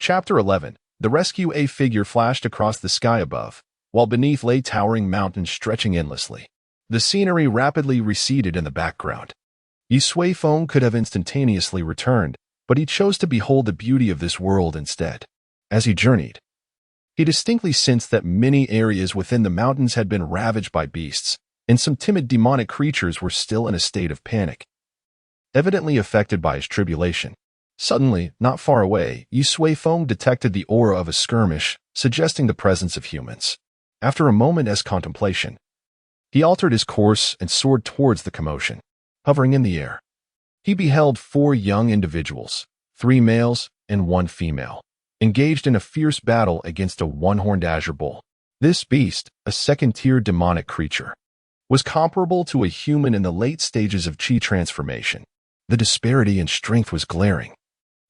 Chapter 11. The rescue. A figure flashed across the sky above, while beneath lay towering mountains stretching endlessly. The scenery rapidly receded in the background. Yi Suifeng could have instantaneously returned, but he chose to behold the beauty of this world instead. As he journeyed, he distinctly sensed that many areas within the mountains had been ravaged by beasts, and some timid demonic creatures were still in a state of panic, evidently affected by his tribulation. Suddenly, not far away, Yi Suifeng detected the aura of a skirmish, suggesting the presence of humans. After a moment's contemplation, he altered his course and soared towards the commotion. Hovering in the air, he beheld 4 young individuals, 3 males and 1 female, engaged in a fierce battle against a one-horned azure bull. This beast, a second-tier demonic creature, was comparable to a human in the late stages of chi transformation. The disparity in strength was glaring,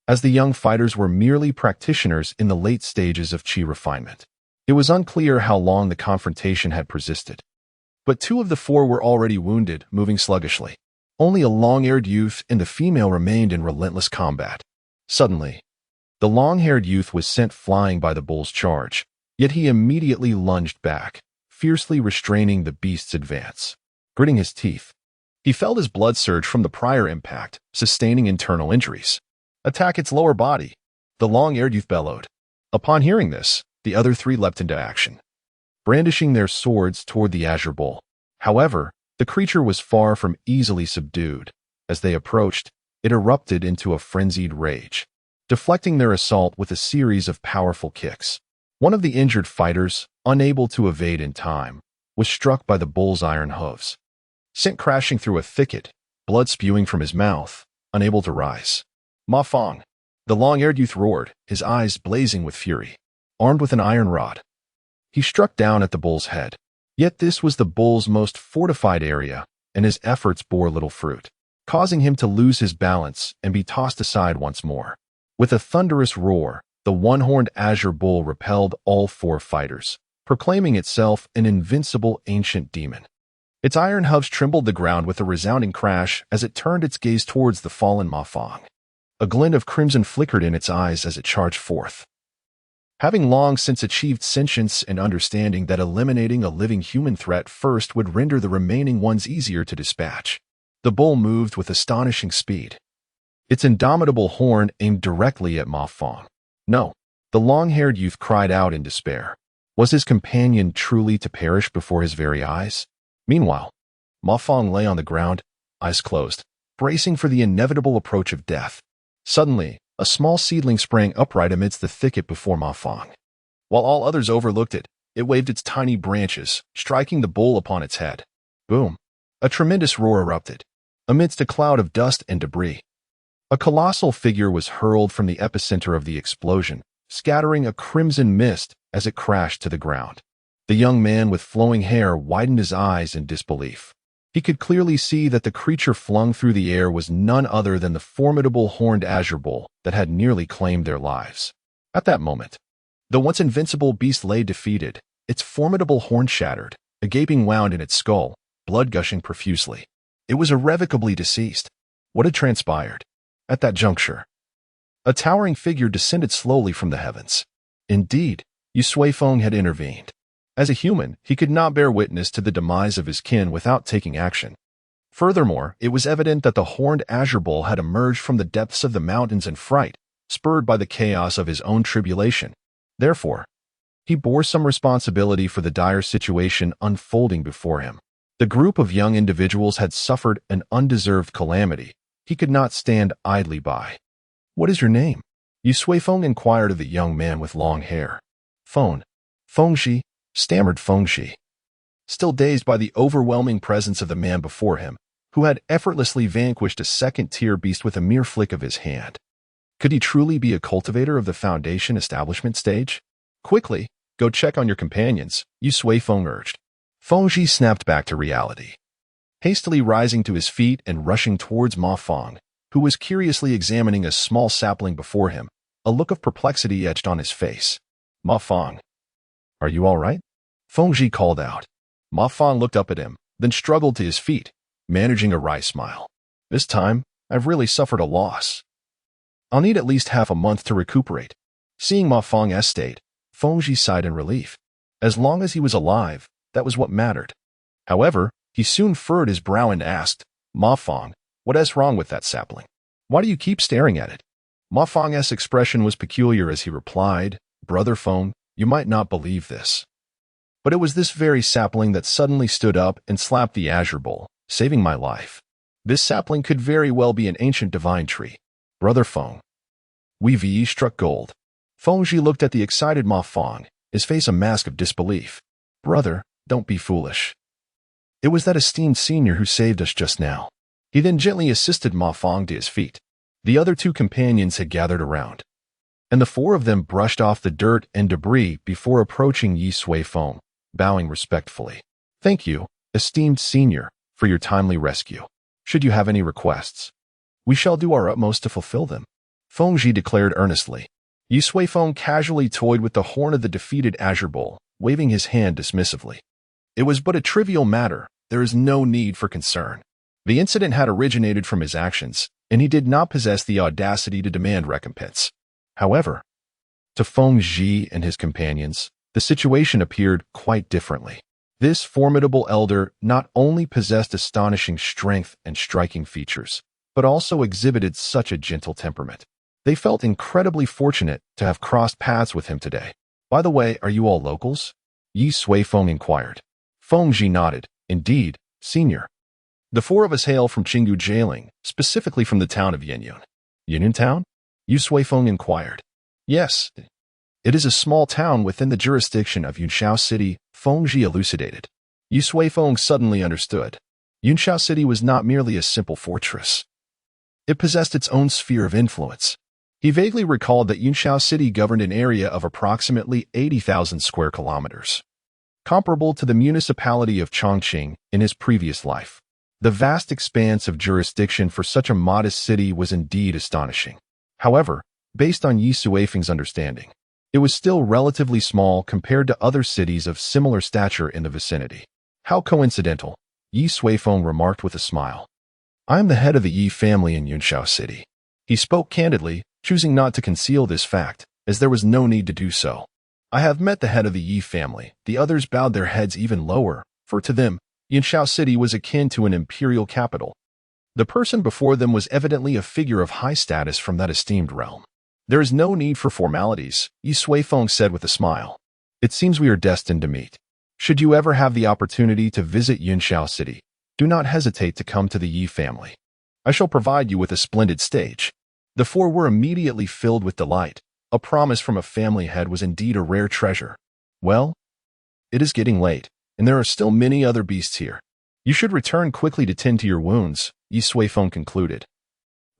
as the young fighters were merely practitioners in the late stages of chi refinement. It was unclear how long the confrontation had persisted, but 2 of the 4 were already wounded, moving sluggishly. Only a long-haired youth and the female remained in relentless combat. Suddenly, the long-haired youth was sent flying by the bull's charge, yet he immediately lunged back, fiercely restraining the beast's advance. Gritting his teeth, he felt his blood surge from the prior impact, sustaining internal injuries. Attack its lower body, the long-haired youth bellowed. Upon hearing this, the other 3 leapt into action, brandishing their swords toward the azure bull. However, the creature was far from easily subdued. As they approached, it erupted into a frenzied rage, deflecting their assault with a series of powerful kicks. One of the injured fighters, unable to evade in time, was struck by the bull's iron hooves, sent crashing through a thicket, blood spewing from his mouth, unable to rise. Ma Fong, the long-haired youth roared, his eyes blazing with fury. Armed with an iron rod, he struck down at the bull's head. Yet this was the bull's most fortified area, and his efforts bore little fruit, causing him to lose his balance and be tossed aside once more. With a thunderous roar, the one-horned azure bull repelled all 4 fighters, proclaiming itself an invincible ancient demon. Its iron hooves trembled the ground with a resounding crash as it turned its gaze towards the fallen Ma Fong. A glint of crimson flickered in its eyes as it charged forth. Having long since achieved sentience and understanding that eliminating a living human threat first would render the remaining ones easier to dispatch, the bull moved with astonishing speed. Its indomitable horn aimed directly at Ma Fong. No, the long-haired youth cried out in despair. Was his companion truly to perish before his very eyes? Meanwhile, Ma Fong lay on the ground, eyes closed, bracing for the inevitable approach of death. Suddenly, a small seedling sprang upright amidst the thicket before Ma Fong. While all others overlooked it, it waved its tiny branches, striking the bull upon its head. Boom! A tremendous roar erupted. Amidst a cloud of dust and debris, a colossal figure was hurled from the epicenter of the explosion, scattering a crimson mist as it crashed to the ground. The young man with flowing hair widened his eyes in disbelief. He could clearly see that the creature flung through the air was none other than the formidable horned azure bull that had nearly claimed their lives. At that moment, the once invincible beast lay defeated, its formidable horn shattered, a gaping wound in its skull, blood gushing profusely. It was irrevocably deceased. What had transpired? At that juncture, a towering figure descended slowly from the heavens. Indeed, Yu Suifeng had intervened. As a human, he could not bear witness to the demise of his kin without taking action. Furthermore, it was evident that the horned azure bull had emerged from the depths of the mountains in fright, spurred by the chaos of his own tribulation. Therefore, he bore some responsibility for the dire situation unfolding before him. The group of young individuals had suffered an undeserved calamity. He could not stand idly by. "What is your name?" Yu Suifeng inquired of the young man with long hair. Fengshi, stammered Fengshi, still dazed by the overwhelming presence of the man before him, who had effortlessly vanquished a second-tier beast with a mere flick of his hand. Could he truly be a cultivator of the Foundation establishment stage? "Quickly, go check on your companions," Yu Suifeng urged. Fengshi snapped back to reality, hastily rising to his feet and rushing towards Ma Fong, who was curiously examining a small sapling before him, a look of perplexity etched on his face. "Ma Fong, are you all right?" Fengshi called out. Ma Fong looked up at him, then struggled to his feet, managing a wry smile. "This time, I've really suffered a loss. I'll need at least half a month to recuperate." Seeing Ma Fong's state, Fengshi sighed in relief. As long as he was alive, that was what mattered. However, he soon furrowed his brow and asked, "Ma Fong, what is wrong with that sapling? Why do you keep staring at it?" Ma Fong's expression was peculiar as he replied, "Brother Feng, you might not believe this, but it was this very sapling that suddenly stood up and slapped the azure bull, saving my life. This sapling could very well be an ancient divine tree. Brother Feng." Wei Yi struck gold. Fengshi looked at the excited Ma Fong, his face a mask of disbelief. "Brother, don't be foolish. It was that esteemed senior who saved us just now." He then gently assisted Ma Fong to his feet. The other two companions had gathered around, and the four of them brushed off the dirt and debris before approaching Yu Suifeng, bowing respectfully. "Thank you, esteemed senior, for your timely rescue. Should you have any requests, we shall do our utmost to fulfill them," Fengshi declared earnestly. Yu Suifeng casually toyed with the horn of the defeated azure bull, waving his hand dismissively. "It was but a trivial matter. There is no need for concern." The incident had originated from his actions, and he did not possess the audacity to demand recompense. However, to Fengshi and his companions, the situation appeared quite differently. This formidable elder not only possessed astonishing strength and striking features, but also exhibited such a gentle temperament. They felt incredibly fortunate to have crossed paths with him today. "By the way, are you all locals?" Yu Suifeng inquired. Fengshi nodded. "Indeed, senior. The four of us hail from Qinggu Jailing, specifically from the town of Yenyun." "Yenyun town?" Yu Suifeng inquired. "Yes. It is a small town within the jurisdiction of Yunshao City," Fengshi elucidated. Yu Suifeng suddenly understood. Yunshao City was not merely a simple fortress. It possessed its own sphere of influence. He vaguely recalled that Yunshao City governed an area of approximately 80,000 square kilometers, comparable to the municipality of Chongqing in his previous life. The vast expanse of jurisdiction for such a modest city was indeed astonishing. However, based on Yu Suifeng's understanding, it was still relatively small compared to other cities of similar stature in the vicinity. How coincidental, Yi Suifeng remarked with a smile. I am the head of the Yi family in Yunshao City. He spoke candidly, choosing not to conceal this fact, as there was no need to do so. I have met the head of the Yi family. The others bowed their heads even lower, for to them, Yunshao City was akin to an imperial capital. The person before them was evidently a figure of high status from that esteemed realm. There is no need for formalities, Yi Suifeng said with a smile. It seems we are destined to meet. Should you ever have the opportunity to visit Yunshao City, do not hesitate to come to the Yi family. I shall provide you with a splendid stage. The four were immediately filled with delight. A promise from a family head was indeed a rare treasure. Well, it is getting late, and there are still many other beasts here. You should return quickly to tend to your wounds, Yi Suifeng concluded,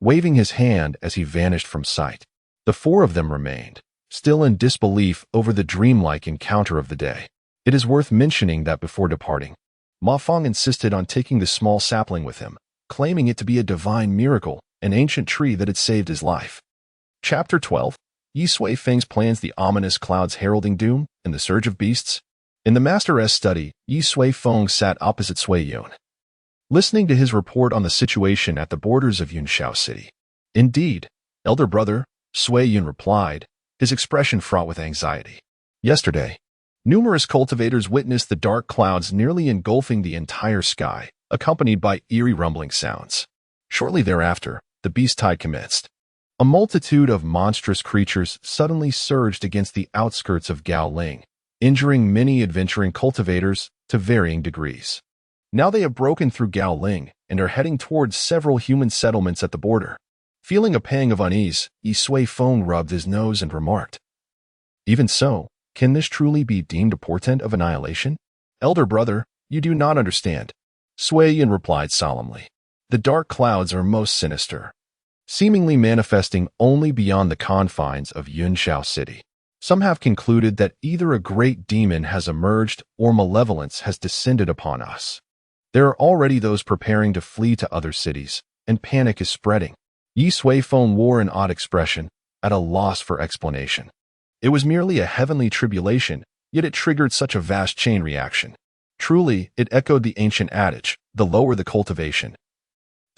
waving his hand as he vanished from sight. The four of them remained, still in disbelief over the dreamlike encounter of the day. It is worth mentioning that before departing, Ma Feng insisted on taking the small sapling with him, claiming it to be a divine miracle, an ancient tree that had saved his life. Chapter 12. Yi Suifeng's plans, the ominous clouds heralding doom, and the surge of beasts. In the Master's study, Yi Suifeng sat opposite Sui Yun, listening to his report on the situation at the borders of Yunshao City. Indeed, elder brother, Sui Yun replied, his expression fraught with anxiety. Yesterday, numerous cultivators witnessed the dark clouds nearly engulfing the entire sky, accompanied by eerie rumbling sounds. Shortly thereafter, the beast tide commenced. A multitude of monstrous creatures suddenly surged against the outskirts of Gaoling, injuring many adventuring cultivators to varying degrees. Now they have broken through Gaoling and are heading towards several human settlements at the border. Feeling a pang of unease, Yi Suifeng rubbed his nose and remarked, even so, can this truly be deemed a portent of annihilation? Elder brother, you do not understand. Sui Yun replied solemnly. The dark clouds are most sinister, seemingly manifesting only beyond the confines of Yunshao City. Some have concluded that either a great demon has emerged or malevolence has descended upon us. There are already those preparing to flee to other cities, and panic is spreading. Yi Suifeng wore an odd expression, at a loss for explanation. It was merely a heavenly tribulation, yet it triggered such a vast chain reaction. Truly, it echoed the ancient adage, the lower the cultivation,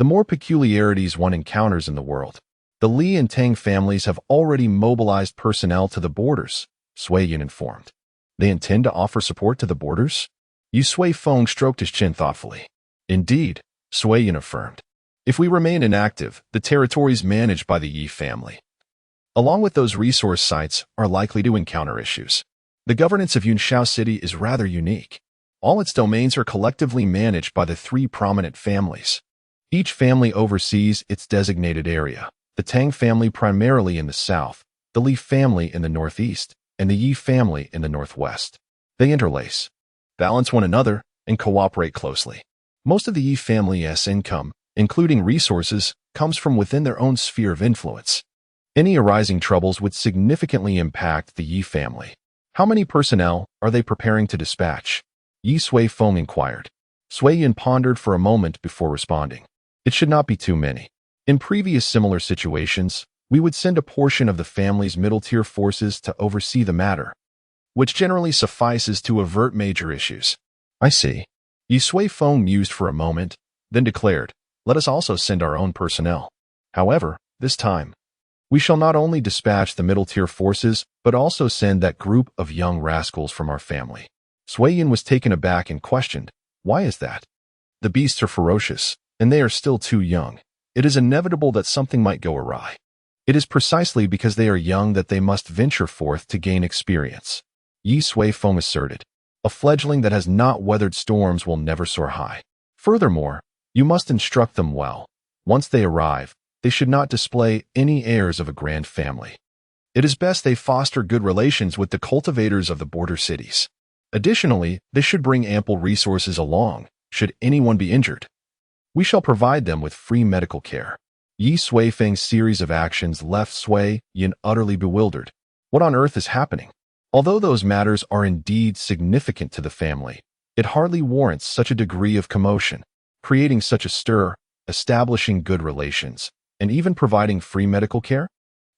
the more peculiarities one encounters in the world. The Li and Tang families have already mobilized personnel to the borders, Sui Yun informed. They intend to offer support to the borders? Yi Suifeng stroked his chin thoughtfully. Indeed, Sui Yun affirmed. If we remain inactive, the territories managed by the Yi family, along with those resource sites, are likely to encounter issues. The governance of Yunshao City is rather unique. All its domains are collectively managed by the three prominent families. Each family oversees its designated area. The Tang family primarily in the south, the Li family in the northeast, and the Yi family in the northwest. They interlace, balance one another, and cooperate closely. Most of the Yi family's income, including resources, comes from within their own sphere of influence. Any arising troubles would significantly impact the Yi family. How many personnel are they preparing to dispatch? Yi Suifeng inquired. Sui Yun pondered for a moment before responding. It should not be too many. In previous similar situations, we would send a portion of the family's middle-tier forces to oversee the matter, which generally suffices to avert major issues. I see. Yi Suifeng mused for a moment, then declared, let us also send our own personnel. However, this time, we shall not only dispatch the middle-tier forces, but also send that group of young rascals from our family. Sui Yun was taken aback and questioned, why is that? The beasts are ferocious, and they are still too young. It is inevitable that something might go awry. It is precisely because they are young that they must venture forth to gain experience. Yi Suifeng asserted. A fledgling that has not weathered storms will never soar high. Furthermore, you must instruct them well. Once they arrive, they should not display any airs of a grand family. It is best they foster good relations with the cultivators of the border cities. Additionally, they should bring ample resources along, should anyone be injured. We shall provide them with free medical care. Yi Suifeng's series of actions left Sui Yun utterly bewildered. What on earth is happening? Although those matters are indeed significant to the family, it hardly warrants such a degree of commotion. Creating such a stir, establishing good relations, and even providing free medical care?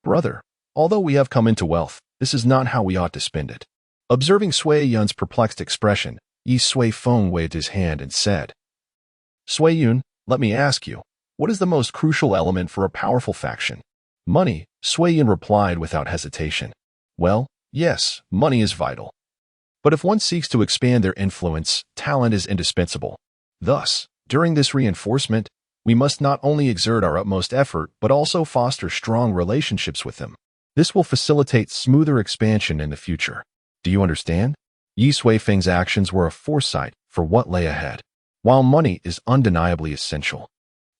Brother, although we have come into wealth, this is not how we ought to spend it. Observing Sui Yun's perplexed expression, Yi Suifeng waved his hand and said, Sui Yun, let me ask you, what is the most crucial element for a powerful faction? Money, Sui Yun replied without hesitation. Well, yes, money is vital. But if one seeks to expand their influence, talent is indispensable. Thus, during this reinforcement, we must not only exert our utmost effort, but also foster strong relationships with them. This will facilitate smoother expansion in the future. Do you understand? Yi Suifeng's actions were a foresight for what lay ahead. While money is undeniably essential,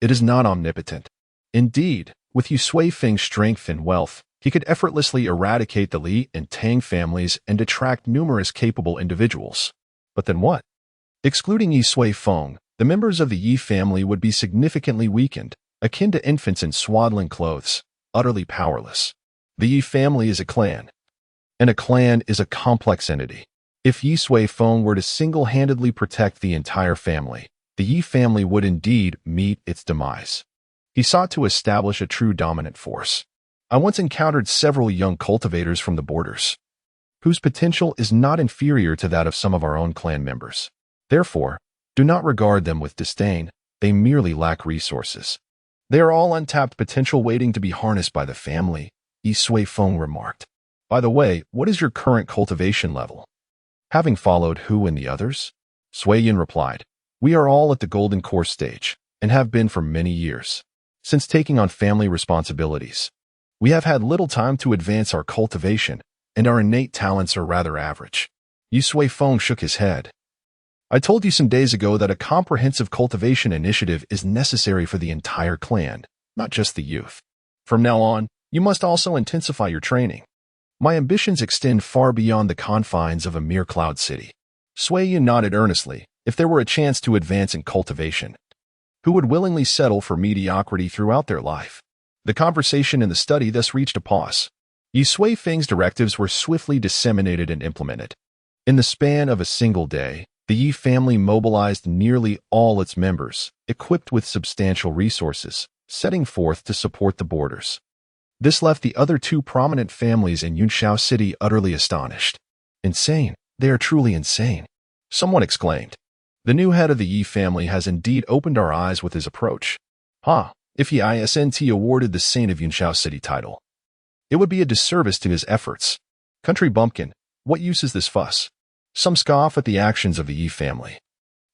it is not omnipotent. Indeed, with Yi Suifeng's strength and wealth, he could effortlessly eradicate the Li and Tang families and attract numerous capable individuals. But then what? Excluding Yi Suifeng, the members of the Yi family would be significantly weakened, akin to infants in swaddling clothes, utterly powerless. The Yi family is a clan, and a clan is a complex entity. If Yi Suifeng were to single-handedly protect the entire family, the Yi family would indeed meet its demise. He sought to establish a true dominant force. I once encountered several young cultivators from the borders, whose potential is not inferior to that of some of our own clan members. Therefore, do not regard them with disdain, they merely lack resources. They are all untapped potential waiting to be harnessed by the family, Yi Suifeng remarked. By the way, what is your current cultivation level? Having followed Hu and the others? Sui Yin replied, we are all at the golden core stage, and have been for many years. Since taking on family responsibilities, we have had little time to advance our cultivation, and our innate talents are rather average. Yi Suifeng shook his head. I told you some days ago that a comprehensive cultivation initiative is necessary for the entire clan, not just the youth. From now on, you must also intensify your training. My ambitions extend far beyond the confines of a mere cloud city. Sui Yin nodded earnestly. If there were a chance to advance in cultivation, who would willingly settle for mediocrity throughout their life? The conversation and the study thus reached a pause. Yi Suifeng's directives were swiftly disseminated and implemented. In the span of a single day, the Yi family mobilized nearly all its members, equipped with substantial resources, setting forth to support the borders. This left the other two prominent families in Yunshao City utterly astonished. Insane. They are truly insane. Someone exclaimed. The new head of the Yi family has indeed opened our eyes with his approach. If he isn't awarded the Saint of Yunshao City title, it would be a disservice to his efforts. Country bumpkin, what use is this fuss? Some scoff at the actions of the Yi family,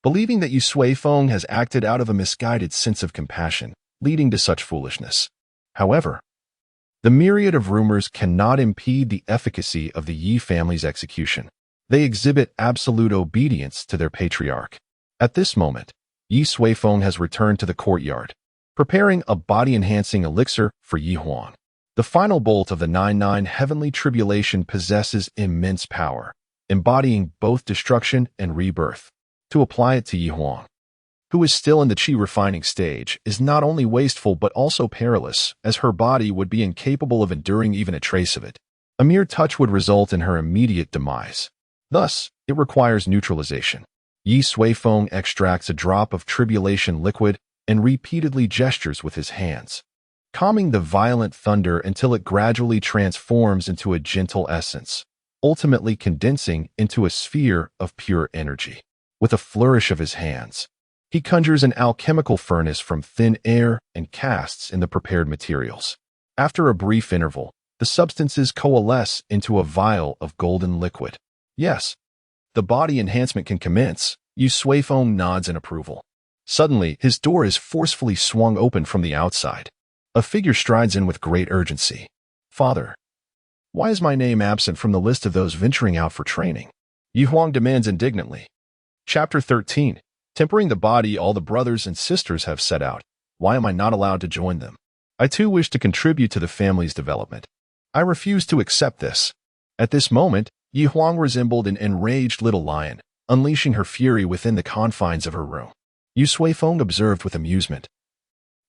believing that Yi Suifeng has acted out of a misguided sense of compassion, leading to such foolishness. However, the myriad of rumors cannot impede the efficacy of the Yi family's execution. They exhibit absolute obedience to their patriarch. At this moment, Yi Suifeng has returned to the courtyard, preparing a body-enhancing elixir for Yi Huang. The final bolt of the 9-9 heavenly tribulation possesses immense power, embodying both destruction and rebirth. To apply it to Yi Huang, who is still in the qi refining stage, is not only wasteful but also perilous, as her body would be incapable of enduring even a trace of it. A mere touch would result in her immediate demise. Thus, it requires neutralization. Yi Suifeng extracts a drop of tribulation liquid and repeatedly gestures with his hands, calming the violent thunder until it gradually transforms into a gentle essence, ultimately condensing into a sphere of pure energy. With a flourish of his hands, he conjures an alchemical furnace from thin air and casts in the prepared materials. After a brief interval, the substances coalesce into a vial of golden liquid. Yes, the body enhancement can commence. Yi Suifeng nods in approval. Suddenly, his door is forcefully swung open from the outside. A figure strides in with great urgency. Father, why is my name absent from the list of those venturing out for training? Yi Huang demands indignantly. Chapter 13. Tempering the body. All the brothers and sisters have set out. Why am I not allowed to join them? I too wish to contribute to the family's development. I refuse to accept this. At this moment, Yi Huang resembled an enraged little lion, unleashing her fury within the confines of her room. Yi Suifeng observed with amusement,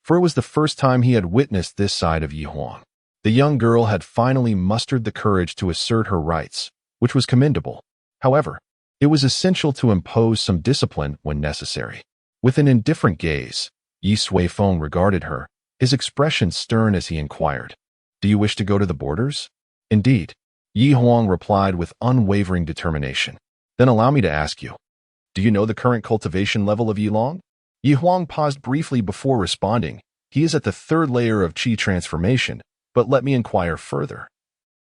for it was the first time he had witnessed this side of Yi Huang. The young girl had finally mustered the courage to assert her rights, which was commendable. However, it was essential to impose some discipline when necessary. With an indifferent gaze, Yi Suifeng regarded her, his expression stern as he inquired, "Do you wish to go to the borders?" "Indeed," Yi Huang replied with unwavering determination. "Then allow me to ask you, do you know the current cultivation level of Yi Long?" Yi Huang paused briefly before responding. He is at the third layer of qi transformation, but let me inquire further.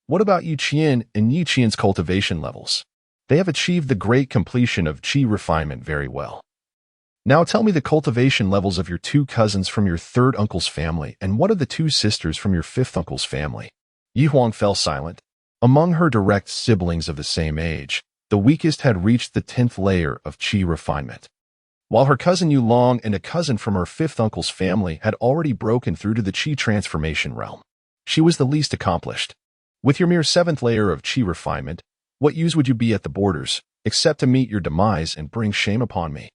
What about Yi Qian and Yi Qian's cultivation levels? They have achieved the great completion of qi refinement very well. Now tell me the cultivation levels of your two cousins from your third uncle's family, and what of the two sisters from your fifth uncle's family? Yi Huang fell silent. Among her direct siblings of the same age, the weakest had reached the 10th layer of qi refinement, while her cousin Yu Long and a cousin from her fifth uncle's family had already broken through to the qi transformation realm. She was the least accomplished. With your mere 7th layer of qi refinement, what use would you be at the borders, except to meet your demise and bring shame upon me?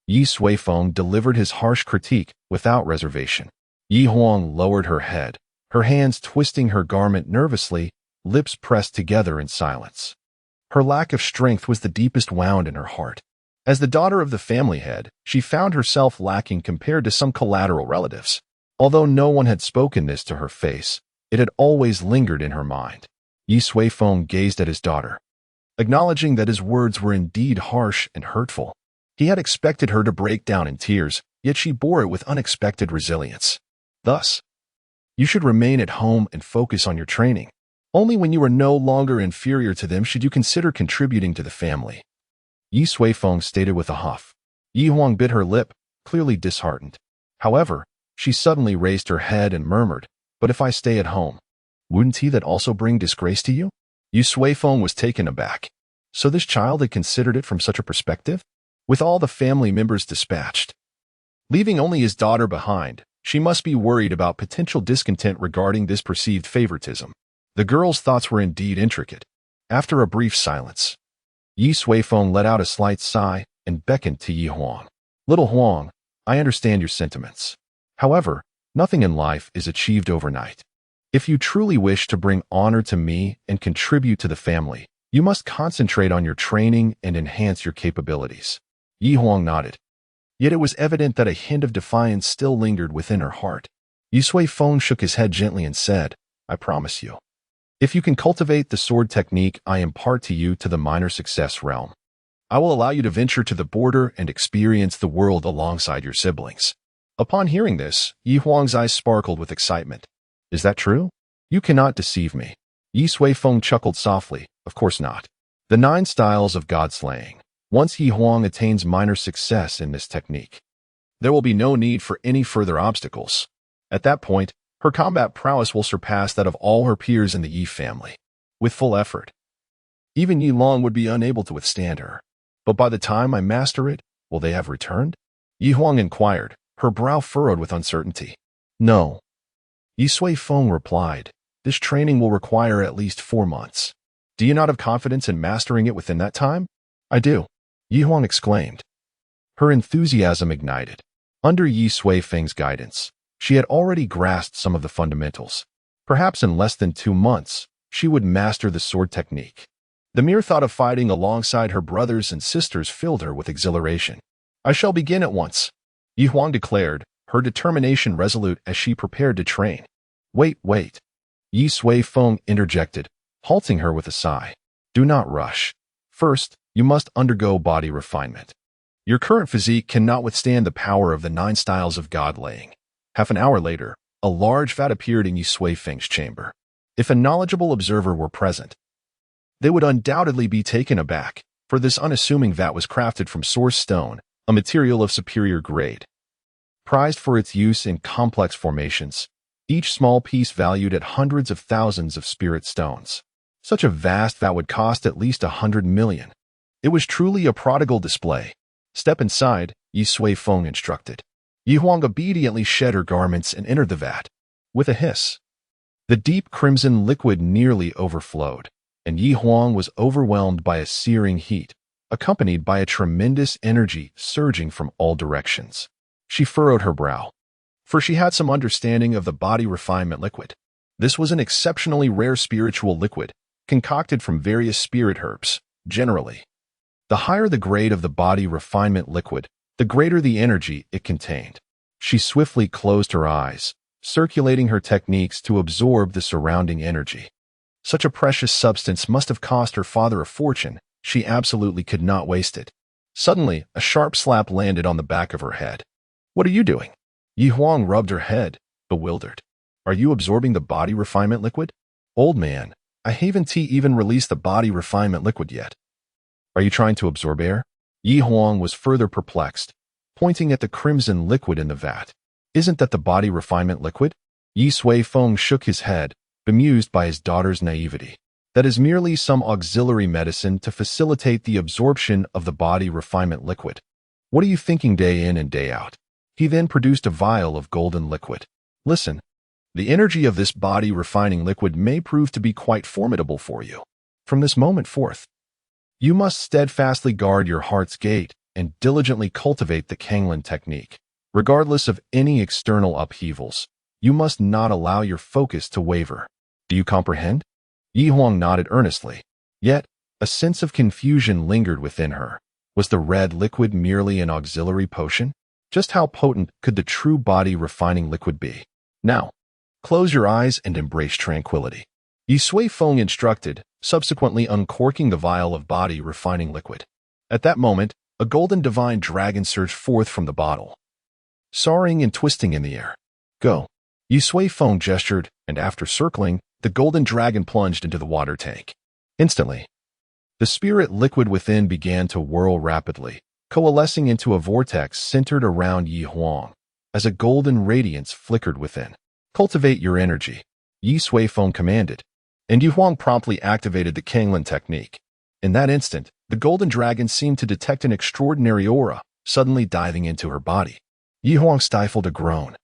Yi Suifeng delivered his harsh critique without reservation. Yi Huang lowered her head, her hands twisting her garment nervously, lips pressed together in silence. Her lack of strength was the deepest wound in her heart. As the daughter of the family head, she found herself lacking compared to some collateral relatives. Although no one had spoken this to her face, it had always lingered in her mind. Yi Suifeng gazed at his daughter, acknowledging that his words were indeed harsh and hurtful. He had expected her to break down in tears, yet she bore it with unexpected resilience. Thus, you should remain at home and focus on your training. Only when you are no longer inferior to them should you consider contributing to the family. Yi Suifeng stated with a huff. Yi Huang bit her lip, clearly disheartened. However, she suddenly raised her head and murmured, "But if I stay at home, wouldn't he that also bring disgrace to you?" Yi Suifeng was taken aback. So this child had considered it from such a perspective? With all the family members dispatched, leaving only his daughter behind, she must be worried about potential discontent regarding this perceived favoritism. The girl's thoughts were indeed intricate. After a brief silence, Yi Suifeng let out a slight sigh and beckoned to Yi Huang. "Little Huang, I understand your sentiments. However, nothing in life is achieved overnight. If you truly wish to bring honor to me and contribute to the family, you must concentrate on your training and enhance your capabilities." Yi Huang nodded. Yet it was evident that a hint of defiance still lingered within her heart. Yi Suifeng shook his head gently and said, "I promise you. If you can cultivate the sword technique I impart to you to the minor success realm, I will allow you to venture to the border and experience the world alongside your siblings." Upon hearing this, Yi Huang's eyes sparkled with excitement. "Is that true? You cannot deceive me." Yi Suifeng chuckled softly. "Of course not. The 9 styles of god slaying. Once Yi Huang attains minor success in this technique, there will be no need for any further obstacles. At that point, her combat prowess will surpass that of all her peers in the Yi family. With full effort, even Yi Long would be unable to withstand her. But by the time I master it, will they have returned?" Yi Huang inquired, her brow furrowed with uncertainty. "No." Yi Suifeng replied, "This training will require at least 4 months. Do you not have confidence in mastering it within that time?" "I do," Yi Huang exclaimed. Her enthusiasm ignited. Under Yi Suifeng's guidance, she had already grasped some of the fundamentals. Perhaps in less than 2 months, she would master the sword technique. The mere thought of fighting alongside her brothers and sisters filled her with exhilaration. "I shall begin at once," Yi Huang declared, her determination resolute as she prepared to train. Wait. Yi Suifeng interjected, halting her with a sigh. "Do not rush. First, you must undergo body refinement. Your current physique cannot withstand the power of the 9 styles of god laying." Half an hour later, a large vat appeared in Yi Suifeng's chamber. If a knowledgeable observer were present, they would undoubtedly be taken aback, for this unassuming vat was crafted from source stone, a material of superior grade. Prized for its use in complex formations, each small piece valued at hundreds of thousands of spirit stones. Such a vast vat would cost at least 100 million. It was truly a prodigal display. "Step inside," Yi Suifeng instructed. Yi Huang obediently shed her garments and entered the vat. With a hiss, the deep crimson liquid nearly overflowed, and Yi Huang was overwhelmed by a searing heat, accompanied by a tremendous energy surging from all directions. She furrowed her brow, for she had some understanding of the body refinement liquid. This was an exceptionally rare spiritual liquid, concocted from various spirit herbs. Generally, the higher the grade of the body refinement liquid, the greater the energy it contained. She swiftly closed her eyes, circulating her techniques to absorb the surrounding energy. Such a precious substance must have cost her father a fortune. She absolutely could not waste it. Suddenly, a sharp slap landed on the back of her head. What are you doing? Yi Huang rubbed her head, bewildered. Are you absorbing the body refinement liquid? Old man, I haven't even released the body refinement liquid yet. Are you trying to absorb air? Yi Huang was further perplexed, pointing at the crimson liquid in the vat. Isn't that the body refinement liquid? Yi Sui Feng shook his head, bemused by his daughter's naivety. That is merely some auxiliary medicine to facilitate the absorption of the body refinement liquid. What are you thinking day in and day out? He then produced a vial of golden liquid. Listen, the energy of this body refining liquid may prove to be quite formidable for you. From this moment forth, you must steadfastly guard your heart's gate and diligently cultivate the Kanglin technique. Regardless of any external upheavals, you must not allow your focus to waver. Do you comprehend? Yi Huang nodded earnestly. Yet, a sense of confusion lingered within her. Was the red liquid merely an auxiliary potion? Just how potent could the true body refining liquid be? Now, close your eyes and embrace tranquility. Yi Sui Feng instructed, subsequently uncorking the vial of body refining liquid. At that moment, a golden divine dragon surged forth from the bottle, soaring and twisting in the air. Go. Yi Sui Feng gestured, and after circling, the golden dragon plunged into the water tank. Instantly, the spirit liquid within began to whirl rapidly, coalescing into a vortex centered around Yi Huang, as a golden radiance flickered within. Cultivate your energy, Yi Sui Feng commanded, and Yi Huang promptly activated the Kanglin technique. In that instant, the golden dragon seemed to detect an extraordinary aura, suddenly diving into her body. Yi Huang stifled a groan,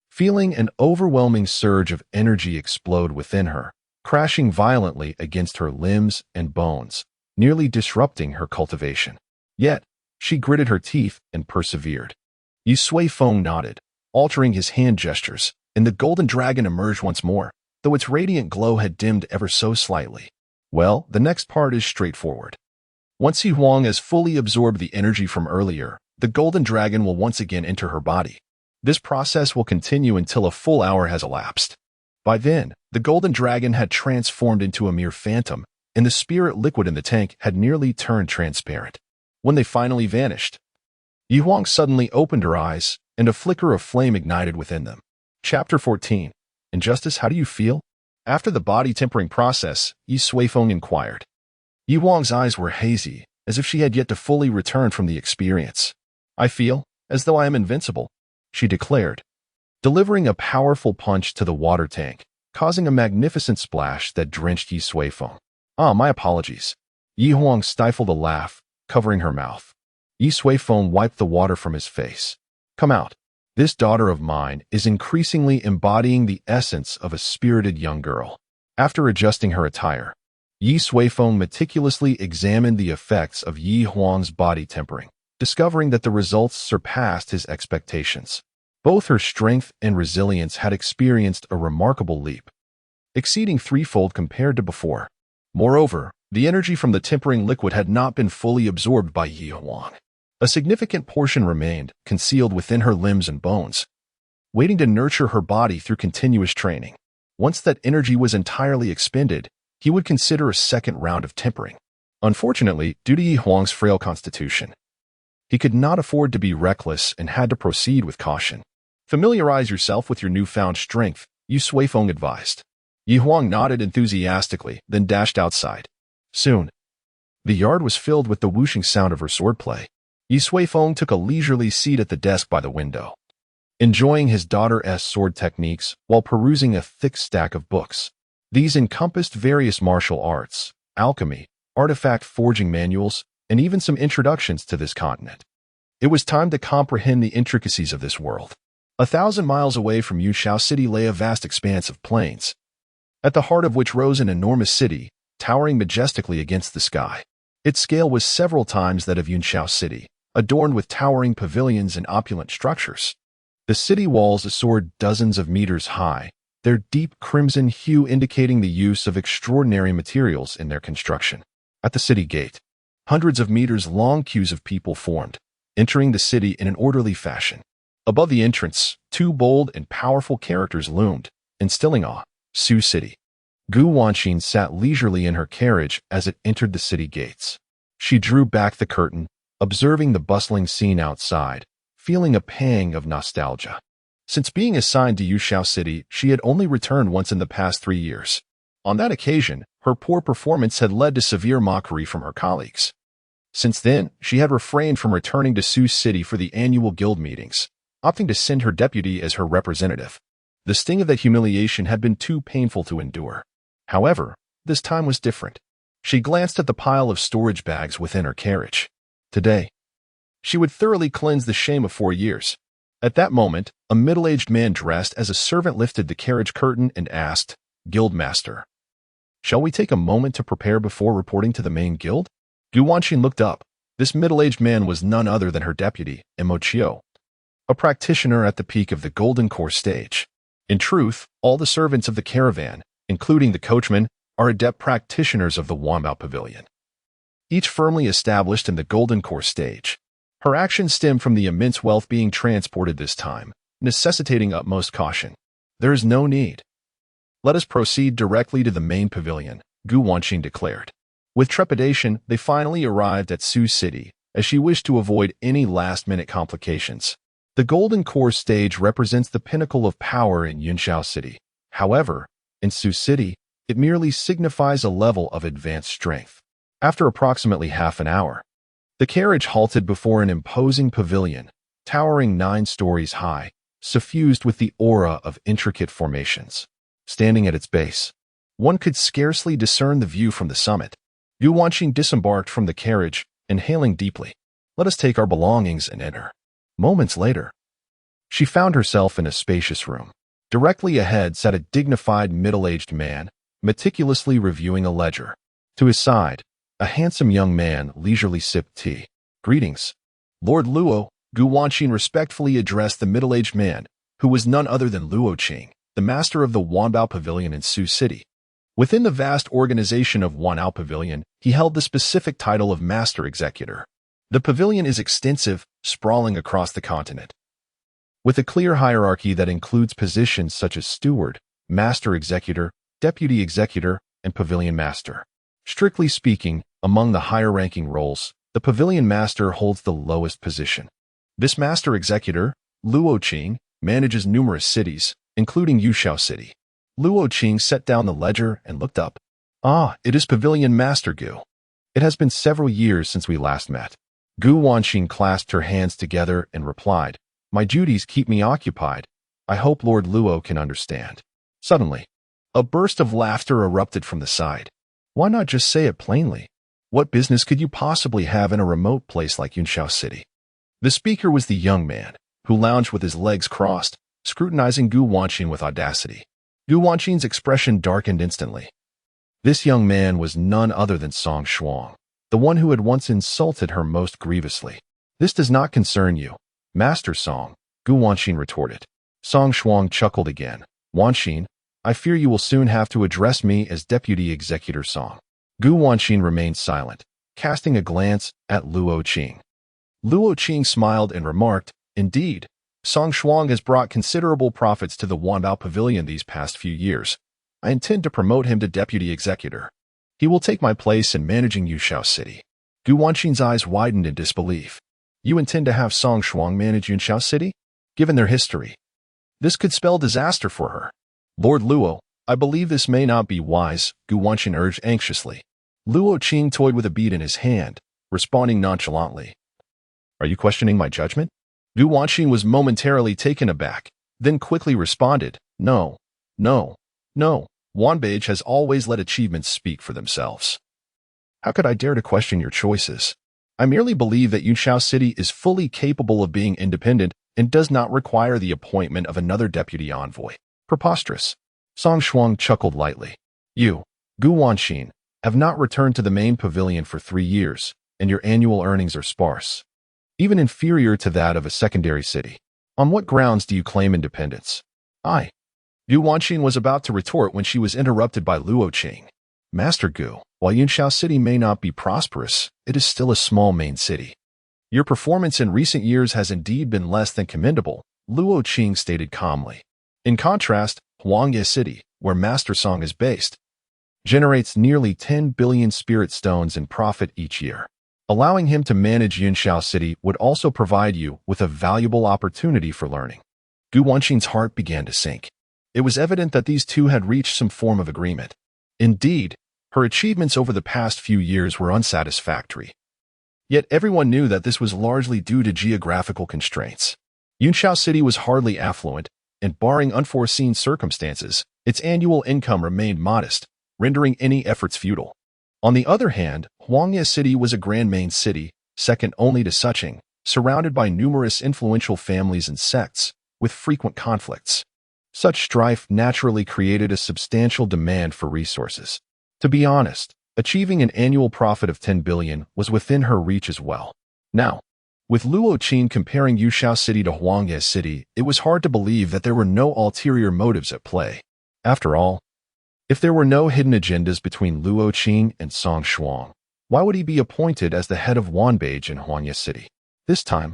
feeling an overwhelming surge of energy explode within her, crashing violently against her limbs and bones, nearly disrupting her cultivation. Yet, she gritted her teeth and persevered. Yi Sui Feng nodded, altering his hand gestures, and the golden dragon emerged once more, though its radiant glow had dimmed ever so slightly. Well, the next part is straightforward. Once Yi Huang has fully absorbed the energy from earlier, the golden dragon will once again enter her body. This process will continue until a full hour has elapsed. By then, the golden dragon had transformed into a mere phantom, and the spirit liquid in the tank had nearly turned transparent. When they finally vanished, Yi Huang suddenly opened her eyes, and a flicker of flame ignited within them. Chapter 14. Injustice, how do you feel? After the body tempering process, Yi Sui Feng inquired. Yi Huang's eyes were hazy, as if she had yet to fully return from the experience. I feel as though I am invincible, she declared, delivering a powerful punch to the water tank, causing a magnificent splash that drenched Yi Sui Feng. My apologies. Yi Huang stifled a laugh, covering her mouth. Yi Sui Feng wiped the water from his face. Come out. This daughter of mine is increasingly embodying the essence of a spirited young girl. After adjusting her attire, Yi Sui Feng meticulously examined the effects of Yi Huang's body tempering, discovering that the results surpassed his expectations. Both her strength and resilience had experienced a remarkable leap, exceeding threefold compared to before. Moreover, the energy from the tempering liquid had not been fully absorbed by Yi Huang. A significant portion remained, concealed within her limbs and bones, waiting to nurture her body through continuous training. Once that energy was entirely expended, he would consider a second round of tempering. Unfortunately, due to Yi Huang's frail constitution, he could not afford to be reckless and had to proceed with caution. Familiarize yourself with your newfound strength, Yi Sui Feng advised. Yi Huang nodded enthusiastically, then dashed outside. Soon, the yard was filled with the whooshing sound of her swordplay. Yi Sui Feng took a leisurely seat at the desk by the window, enjoying his daughter's sword techniques while perusing a thick stack of books. These encompassed various martial arts, alchemy, artifact forging manuals, and even some introductions to this continent. It was time to comprehend the intricacies of this world. 1,000 miles away from Yunshao City lay a vast expanse of plains, at the heart of which rose an enormous city, towering majestically against the sky. Its scale was several times that of Yunshao City, adorned with towering pavilions and opulent structures. The city walls soared dozens of meters high, their deep crimson hue indicating the use of extraordinary materials in their construction. At the city gate, hundreds of meters long queues of people formed, entering the city in an orderly fashion. Above the entrance, two bold and powerful characters loomed, instilling awe. Sioux City. Gu Wanqin sat leisurely in her carriage as it entered the city gates. She drew back the curtain, observing the bustling scene outside, feeling a pang of nostalgia. Since being assigned to Yushao City, she had only returned once in the past 3 years. On that occasion, her poor performance had led to severe mockery from her colleagues. Since then, she had refrained from returning to Sioux City for the annual guild meetings, opting to send her deputy as her representative. The sting of that humiliation had been too painful to endure. However, this time was different. She glanced at the pile of storage bags within her carriage. Today, she would thoroughly cleanse the shame of 4 years. At that moment, a middle-aged man dressed as a servant lifted the carriage curtain and asked, "Guildmaster, shall we take a moment to prepare before reporting to the main guild?" Gu Wanqin looked up. This middle-aged man was none other than her deputy, Imochio, a practitioner at the peak of the Golden Core stage. In truth, all the servants of the caravan, including the coachman, are adept practitioners of the Wanbao Pavilion, each firmly established in the Golden Core stage. Her actions stem from the immense wealth being transported this time, necessitating utmost caution. There is no need. Let us proceed directly to the main pavilion, Gu Wanqin declared. With trepidation, they finally arrived at Sioux City, as she wished to avoid any last-minute complications. The Golden Core stage represents the pinnacle of power in Yunshao City. However, in Sioux City, it merely signifies a level of advanced strength. After approximately half an hour, the carriage halted before an imposing pavilion, towering 9 stories high, suffused with the aura of intricate formations. Standing at its base, one could scarcely discern the view from the summit. Gu Wanqin disembarked from the carriage, inhaling deeply. "Let us take our belongings and enter." Moments later, she found herself in a spacious room. Directly ahead sat a dignified middle-aged man, meticulously reviewing a ledger. To his side, a handsome young man leisurely sipped tea. "Greetings, Lord Luo," Gu Wanqin respectfully addressed the middle-aged man, who was none other than Luo Qing, the master of the Wanbao Pavilion in Sioux City. Within the vast organization of Wanbao Pavilion, he held the specific title of Master Executor. The pavilion is extensive, sprawling across the continent, with a clear hierarchy that includes positions such as Steward, Master Executor, Deputy Executor, and Pavilion Master. Strictly speaking, among the higher-ranking roles, the Pavilion Master holds the lowest position. This Master Executor, Luo Qing, manages numerous cities, including Yushao City. Luo Qing set down the ledger and looked up. "Ah, it is Pavilion Master Gu. It has been several years since we last met." Gu Wanqin clasped her hands together and replied, "My duties keep me occupied. I hope Lord Luo can understand." Suddenly, a burst of laughter erupted from the side. "Why not just say it plainly? What business could you possibly have in a remote place like Yunshao City?" The speaker was the young man, who lounged with his legs crossed, scrutinizing Gu Wanqin with audacity. Gu Wanqin's expression darkened instantly. This young man was none other than Song Shuang, the one who had once insulted her most grievously. "This does not concern you, Master Song," Gu Wanqin retorted. Song Shuang chuckled again. "Wanqin, I fear you will soon have to address me as Deputy Executor Song." Gu Wanqin remained silent, casting a glance at Luo Qing. Luo Qing smiled and remarked, "Indeed, Song Shuang has brought considerable profits to the Wanbao Pavilion these past few years. I intend to promote him to Deputy Executor. He will take my place in managing Yushao City." Gu Wanqin's eyes widened in disbelief. "You intend to have Song Shuang manage Yunshao City? Given their history, this could spell disaster for her." "Lord Luo, I believe this may not be wise," Gu Wanqin urged anxiously. Luo Qing toyed with a bead in his hand, responding nonchalantly. "Are you questioning my judgment?" Gu Wanqin was momentarily taken aback, then quickly responded, No. Wanbage has always let achievements speak for themselves. How could I dare to question your choices? I merely believe that Yunshao City is fully capable of being independent and does not require the appointment of another deputy envoy." "Preposterous." Song Shuang chuckled lightly. "You, Gu Wanqin, have not returned to the main pavilion for 3 years, and your annual earnings are sparse, even inferior to that of a secondary city. On what grounds do you claim independence?" Gu Wanqin was about to retort when she was interrupted by Luo Qing. "Master Gu, while Yunshao City may not be prosperous, it is still a small main city. Your performance in recent years has indeed been less than commendable," Luo Qing stated calmly. "In contrast, Huangye City, where Master Song is based, generates nearly 10 billion spirit stones in profit each year. Allowing him to manage Yunxiao City would also provide you with a valuable opportunity for learning. Gu Wanqing's heart began to sink. It was evident that these two had reached some form of agreement. Indeed, her achievements over the past few years were unsatisfactory. Yet everyone knew that this was largely due to geographical constraints. Yunxiao City was hardly affluent, and barring unforeseen circumstances, its annual income remained modest, rendering any efforts futile. On the other hand, Huangye City was a grand main city, second only to Suqing, surrounded by numerous influential families and sects, with frequent conflicts. Such strife naturally created a substantial demand for resources. To be honest, achieving an annual profit of 10 billion was within her reach as well. Now, with Luo Qin comparing Yunxiao City to Huangye City, it was hard to believe that there were no ulterior motives at play. After all, if there were no hidden agendas between Luo Qin and Song Shuang, why would he be appointed as the head of Wanbeige in Huangye City? This time,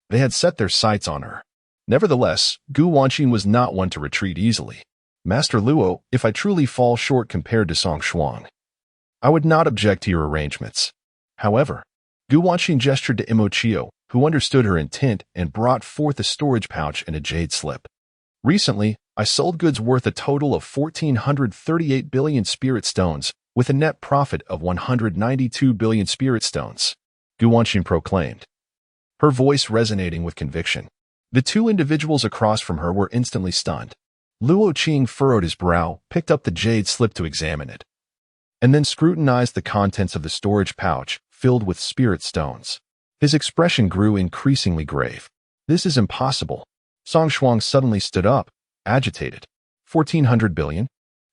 they had set their sights on her. Nevertheless, Gu Wanqing was not one to retreat easily. Master Luo, if I truly fall short compared to Song Shuang, I would not object to your arrangements. However, Gu Wanqing gestured to Imochio, who understood her intent and brought forth a storage pouch and a jade slip. Recently, I sold goods worth a total of 1,438 billion spirit stones, with a net profit of 192 billion spirit stones, Gu Wanqing proclaimed, her voice resonating with conviction. The two individuals across from her were instantly stunned. Luo Qing furrowed his brow, picked up the jade slip to examine it, and then scrutinized the contents of the storage pouch, filled with spirit stones. His expression grew increasingly grave. This is impossible. Song Shuang suddenly stood up, agitated. 1,400 billion?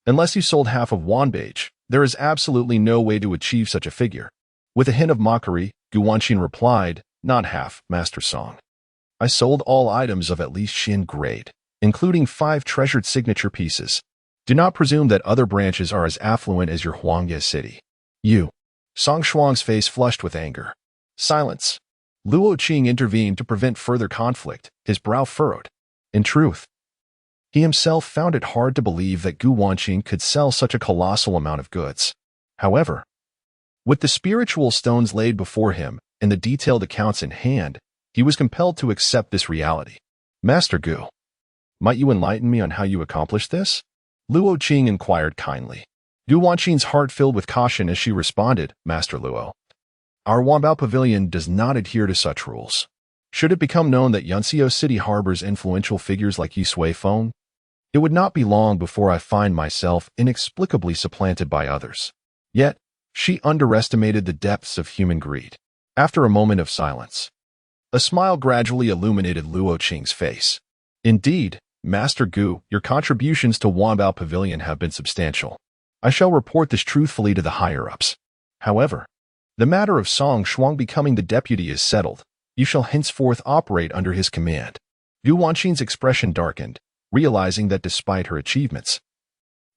Unless you sold half of Wanbeige, there is absolutely no way to achieve such a figure. With a hint of mockery, Gu Wanqing replied, not half, Master Song. I sold all items of at least Xin grade, including 5 treasured signature pieces. Do not presume that other branches are as affluent as your Huangye City. You. Song Shuang's face flushed with anger. Silence. Luo Qing intervened to prevent further conflict, his brow furrowed. In truth, he himself found it hard to believe that Gu Wanqing could sell such a colossal amount of goods. However, with the spiritual stones laid before him and the detailed accounts in hand, he was compelled to accept this reality. Master Gu, might you enlighten me on how you accomplished this? Luo Qing inquired kindly. Gu Wanqing's heart filled with caution as she responded, Master Luo, our Wanbao Pavilion does not adhere to such rules. Should it become known that Yunxiao City harbors influential figures like Yi Suifeng, it would not be long before I find myself inexplicably supplanted by others. Yet, she underestimated the depths of human greed. After a moment of silence, a smile gradually illuminated Luo Qing's face. Indeed, Master Gu, your contributions to Wanbao Pavilion have been substantial. I shall report this truthfully to the higher-ups. However, the matter of Song Shuang becoming the deputy is settled. You shall henceforth operate under his command. Gu Wanqing's expression darkened, realizing that despite her achievements,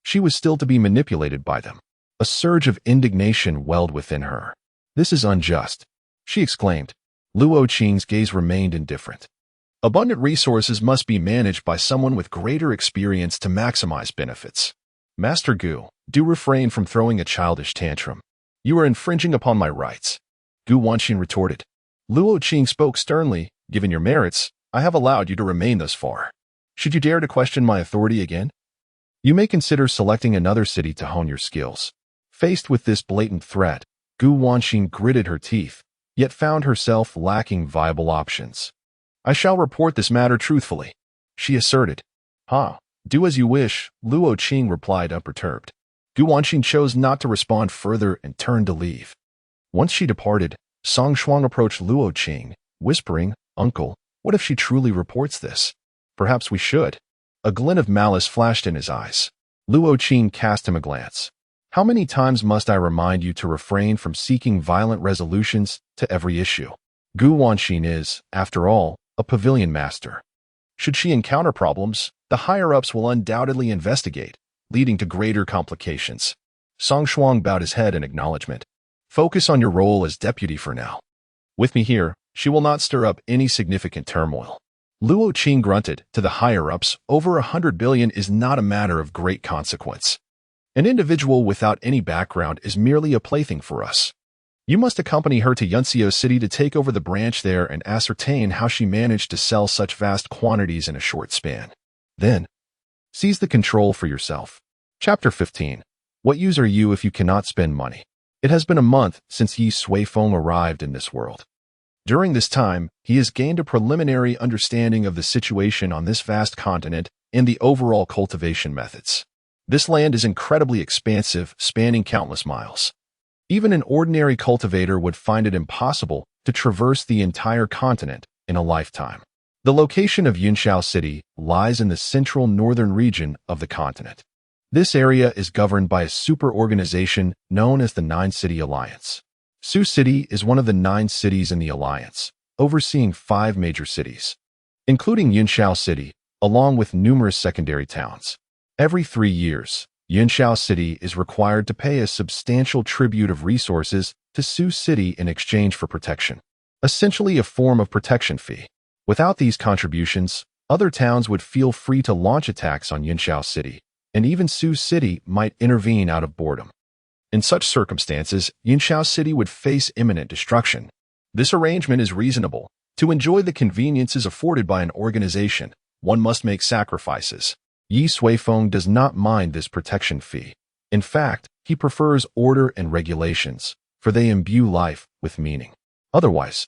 she was still to be manipulated by them. A surge of indignation welled within her. This is unjust, she exclaimed. Luo Qing's gaze remained indifferent. Abundant resources must be managed by someone with greater experience to maximize benefits. Master Gu, do refrain from throwing a childish tantrum. You are infringing upon my rights, Gu Wanqing retorted. Luo Qing spoke sternly, given your merits, I have allowed you to remain thus far. Should you dare to question my authority again, you may consider selecting another city to hone your skills. Faced with this blatant threat, Gu Wanqing gritted her teeth, yet found herself lacking viable options. I shall report this matter truthfully, she asserted. Do as you wish, Luo Qing replied unperturbed. Gu Wanqing chose not to respond further and turned to leave. Once she departed, Song Shuang approached Luo Qing, whispering, Uncle, what if she truly reports this? Perhaps we should. A glint of malice flashed in his eyes. Luo Qing cast him a glance. How many times must I remind you to refrain from seeking violent resolutions to every issue? Gu Wanqing is, after all, a pavilion master. Should she encounter problems, the higher-ups will undoubtedly investigate, leading to greater complications. Song Shuang bowed his head in acknowledgement. Focus on your role as deputy for now. With me here, she will not stir up any significant turmoil. Luo Qing grunted, to the higher-ups, over 100 billion is not a matter of great consequence. An individual without any background is merely a plaything for us. You must accompany her to Yuncio City to take over the branch there and ascertain how she managed to sell such vast quantities in a short span. Then, seize the control for yourself. Chapter 15. What use are you if you cannot spend money? It has been a month since Yi Suifeng arrived in this world. During this time, he has gained a preliminary understanding of the situation on this vast continent and the overall cultivation methods. This land is incredibly expansive, spanning countless miles. Even an ordinary cultivator would find it impossible to traverse the entire continent in a lifetime. The location of Yunxiao City lies in the central northern region of the continent. This area is governed by a super-organization known as the Nine-City Alliance. Su City is one of the 9 cities in the alliance, overseeing 5 major cities, including Yunxiao City, along with numerous secondary towns. Every 3 years, Yunxiao City is required to pay a substantial tribute of resources to Su City in exchange for protection, essentially a form of protection fee. Without these contributions, other towns would feel free to launch attacks on Yunxiao City, and even Su City might intervene out of boredom. In such circumstances, Yunxiao City would face imminent destruction. This arrangement is reasonable. To enjoy the conveniences afforded by an organization, one must make sacrifices. Yi Suifeng does not mind this protection fee. In fact, he prefers order and regulations, for they imbue life with meaning. Otherwise,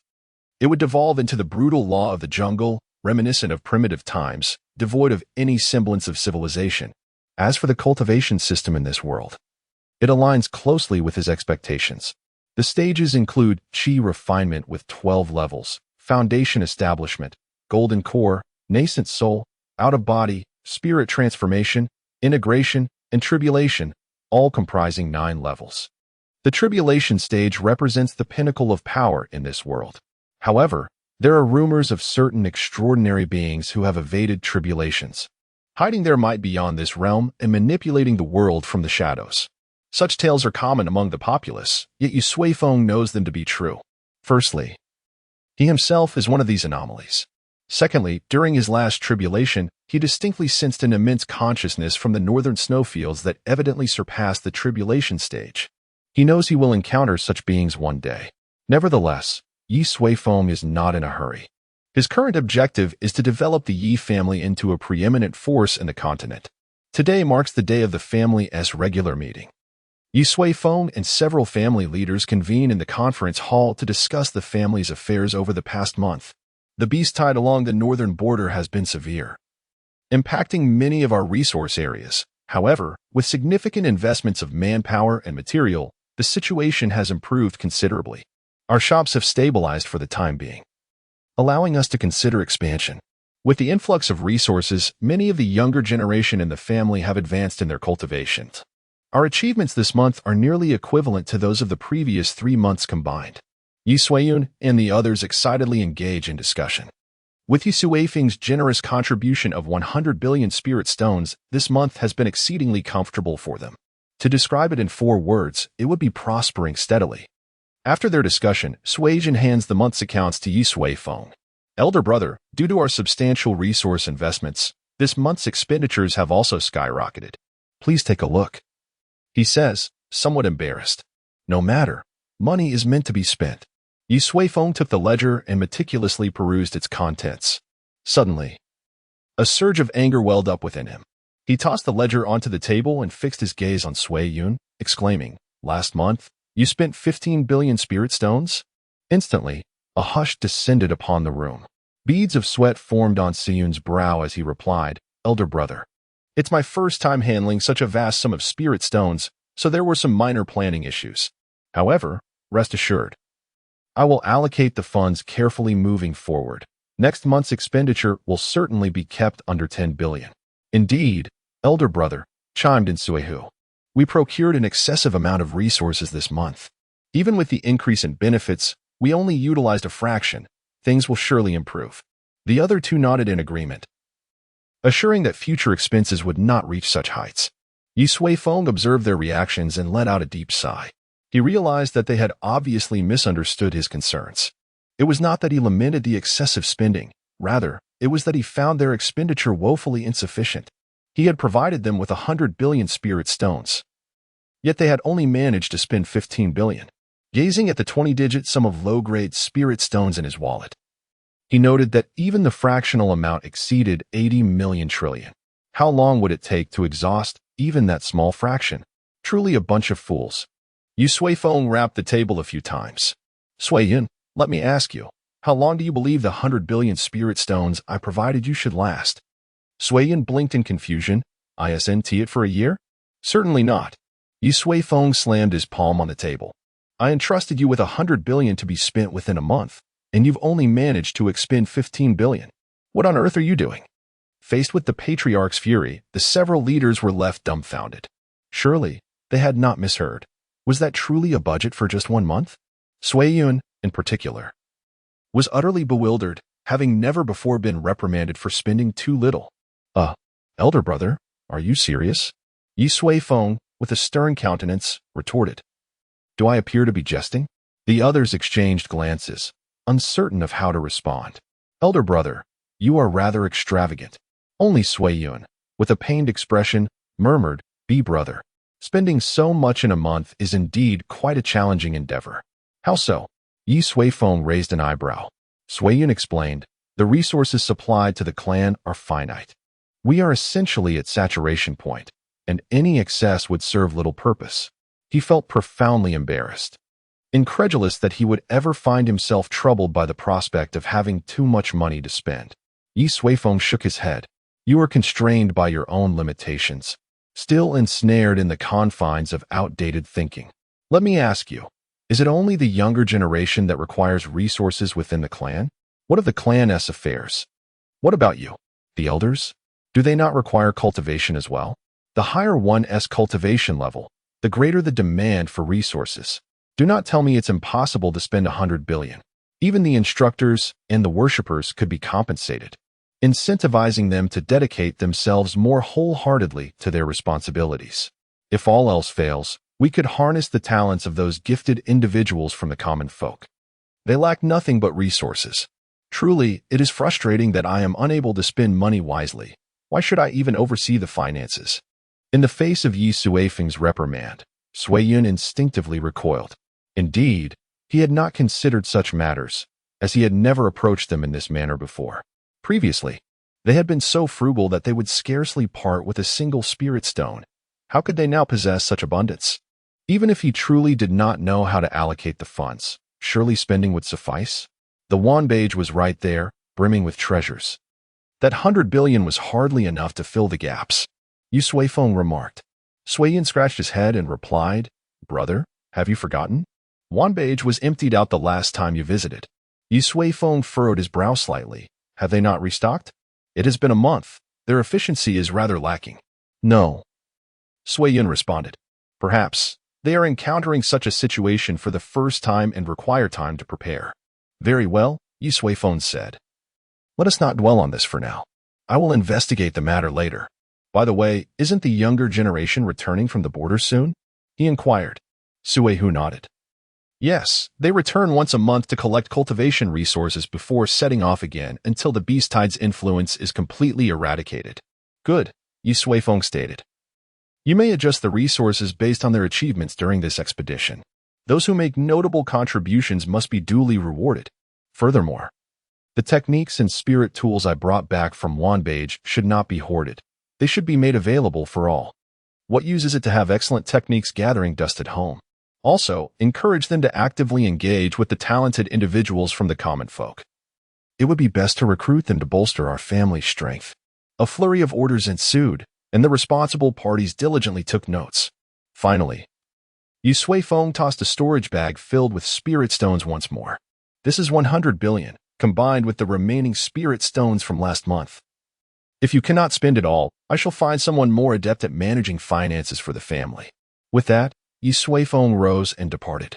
it would devolve into the brutal law of the jungle, reminiscent of primitive times, devoid of any semblance of civilization. As for the cultivation system in this world, it aligns closely with his expectations. The stages include Qi refinement with 12 levels, foundation establishment, golden core, nascent soul, out-of-body, spirit transformation, integration, and tribulation, all comprising 9 levels. The tribulation stage represents the pinnacle of power in this world. However, there are rumors of certain extraordinary beings who have evaded tribulations, hiding their might beyond this realm and manipulating the world from the shadows. Such tales are common among the populace, yet Yi Suifeng knows them to be true. Firstly, he himself is one of these anomalies. Secondly, during his last tribulation, he distinctly sensed an immense consciousness from the northern snowfields that evidently surpassed the tribulation stage. He knows he will encounter such beings one day. Nevertheless, Yi Suifeng is not in a hurry. His current objective is to develop the Yi family into a preeminent force in the continent. Today marks the day of the family's regular meeting. Yi Suifeng and several family leaders convene in the conference hall to discuss the family's affairs over the past month. The beast tide along the northern border has been severe, impacting many of our resource areas. However, with significant investments of manpower and material, the situation has improved considerably. Our shops have stabilized for the time being, allowing us to consider expansion. With the influx of resources, many of the younger generation in the family have advanced in their cultivations. Our achievements this month are nearly equivalent to those of the previous 3 months combined. Yi Suiyun and the others excitedly engage in discussion. With Yi Suifeng's generous contribution of 100 billion spirit stones, this month has been exceedingly comfortable for them. To describe it in 4 words, it would be prospering steadily. After their discussion, Suijin hands the month's accounts to Yi Suifeng. Elder brother, due to our substantial resource investments, this month's expenditures have also skyrocketed. Please take a look, he says, somewhat embarrassed. No matter, money is meant to be spent. Yi Suifeng took the ledger and meticulously perused its contents. Suddenly, a surge of anger welled up within him. He tossed the ledger onto the table and fixed his gaze on Suiyun, exclaiming, "Last month, you spent 15 billion spirit stones?" Instantly, a hush descended upon the room. Beads of sweat formed on Suiyun's brow as he replied, "Elder brother, it's my first time handling such a vast sum of spirit stones, so there were some minor planning issues. However, rest assured, I will allocate the funds carefully moving forward. Next month's expenditure will certainly be kept under 10 billion. Indeed, elder brother, chimed in Suihu. We procured an excessive amount of resources this month. Even with the increase in benefits, we only utilized a fraction. Things will surely improve." The other 2 nodded in agreement, assuring that future expenses would not reach such heights. Yi Suifeng observed their reactions and let out a deep sigh. He realized that they had obviously misunderstood his concerns. It was not that he lamented the excessive spending. Rather, it was that he found their expenditure woefully insufficient. He had provided them with 100 billion spirit stones, yet they had only managed to spend 15 billion. gazing at the 20-digit sum of low-grade spirit stones in his wallet. He noted that even the fractional amount exceeded 80 million trillion. How long would it take to exhaust even that small fraction? Truly a bunch of fools. Yu Suifeng rapped the table a few times. Suiyun, let me ask you, how long do you believe the 100 billion spirit stones I provided you should last? Suiyun blinked in confusion. Isn't it for a year? Certainly not. Yu Suifeng slammed his palm on the table. I entrusted you with 100 billion to be spent within a month, and you've only managed to expend 15 billion. What on earth are you doing? Faced with the patriarch's fury, the several leaders were left dumbfounded. Surely, they had not misheard. Was that truly a budget for just 1 month? Suiyun, in particular, was utterly bewildered, having never before been reprimanded for spending too little. Elder brother, are you serious? Yu Suifeng, with a stern countenance, retorted. Do I appear to be jesting? The others exchanged glances, uncertain of how to respond. Elder brother, you are rather extravagant. Only Suiyun, with a pained expression, murmured, Be brother. Spending so much in a month is indeed quite a challenging endeavor. How so? Yu Suifeng raised an eyebrow. Suiyun explained, the resources supplied to the clan are finite. We are essentially at saturation point, and any excess would serve little purpose. He felt profoundly embarrassed, incredulous that he would ever find himself troubled by the prospect of having too much money to spend. Yu Suifeng shook his head. You are constrained by your own limitations, still ensnared in the confines of outdated thinking. Let me ask you, is it only the younger generation that requires resources within the clan? What of the clan's affairs? What about you? The elders? Do they not require cultivation as well? The higher one's cultivation level, the greater the demand for resources. Do not tell me it's impossible to spend 100 billion. Even the instructors and the worshippers could be compensated, incentivizing them to dedicate themselves more wholeheartedly to their responsibilities. If all else fails, we could harness the talents of those gifted individuals from the common folk. They lack nothing but resources. Truly, it is frustrating that I am unable to spend money wisely. Why should I even oversee the finances? In the face of Yu Suifeng's reprimand, Suiyun instinctively recoiled. Indeed, he had not considered such matters, as he had never approached them in this manner before. Previously, they had been so frugal that they would scarcely part with a single spirit stone. How could they now possess such abundance? Even if he truly did not know how to allocate the funds, surely spending would suffice? The Wanbage was right there, brimming with treasures. That 100 billion was hardly enough to fill the gaps, Yu Suifeng remarked. Suiyun scratched his head and replied, Brother, have you forgotten? Wanbage was emptied out the last time you visited. Yu Suifeng furrowed his brow slightly. Have they not restocked? It has been a month. Their efficiency is rather lacking. No. Suiyun responded. Perhaps. They are encountering such a situation for the first time and require time to prepare. Very well, Yu Suifeng said. Let us not dwell on this for now. I will investigate the matter later. By the way, isn't the younger generation returning from the border soon? He inquired. Suihu nodded. Yes, they return once a month to collect cultivation resources before setting off again until the beast tide's influence is completely eradicated. Good, Yu Suifeng stated. You may adjust the resources based on their achievements during this expedition. Those who make notable contributions must be duly rewarded. Furthermore, the techniques and spirit tools I brought back from Wanbage should not be hoarded. They should be made available for all. What use is it to have excellent techniques gathering dust at home? Also, encourage them to actively engage with the talented individuals from the common folk. It would be best to recruit them to bolster our family's strength. A flurry of orders ensued, and the responsible parties diligently took notes. Finally, Yu Suifeng tossed a storage bag filled with spirit stones once more. This is 100 billion, combined with the remaining spirit stones from last month. If you cannot spend it all, I shall find someone more adept at managing finances for the family. With that, Yu Suifeng rose and departed,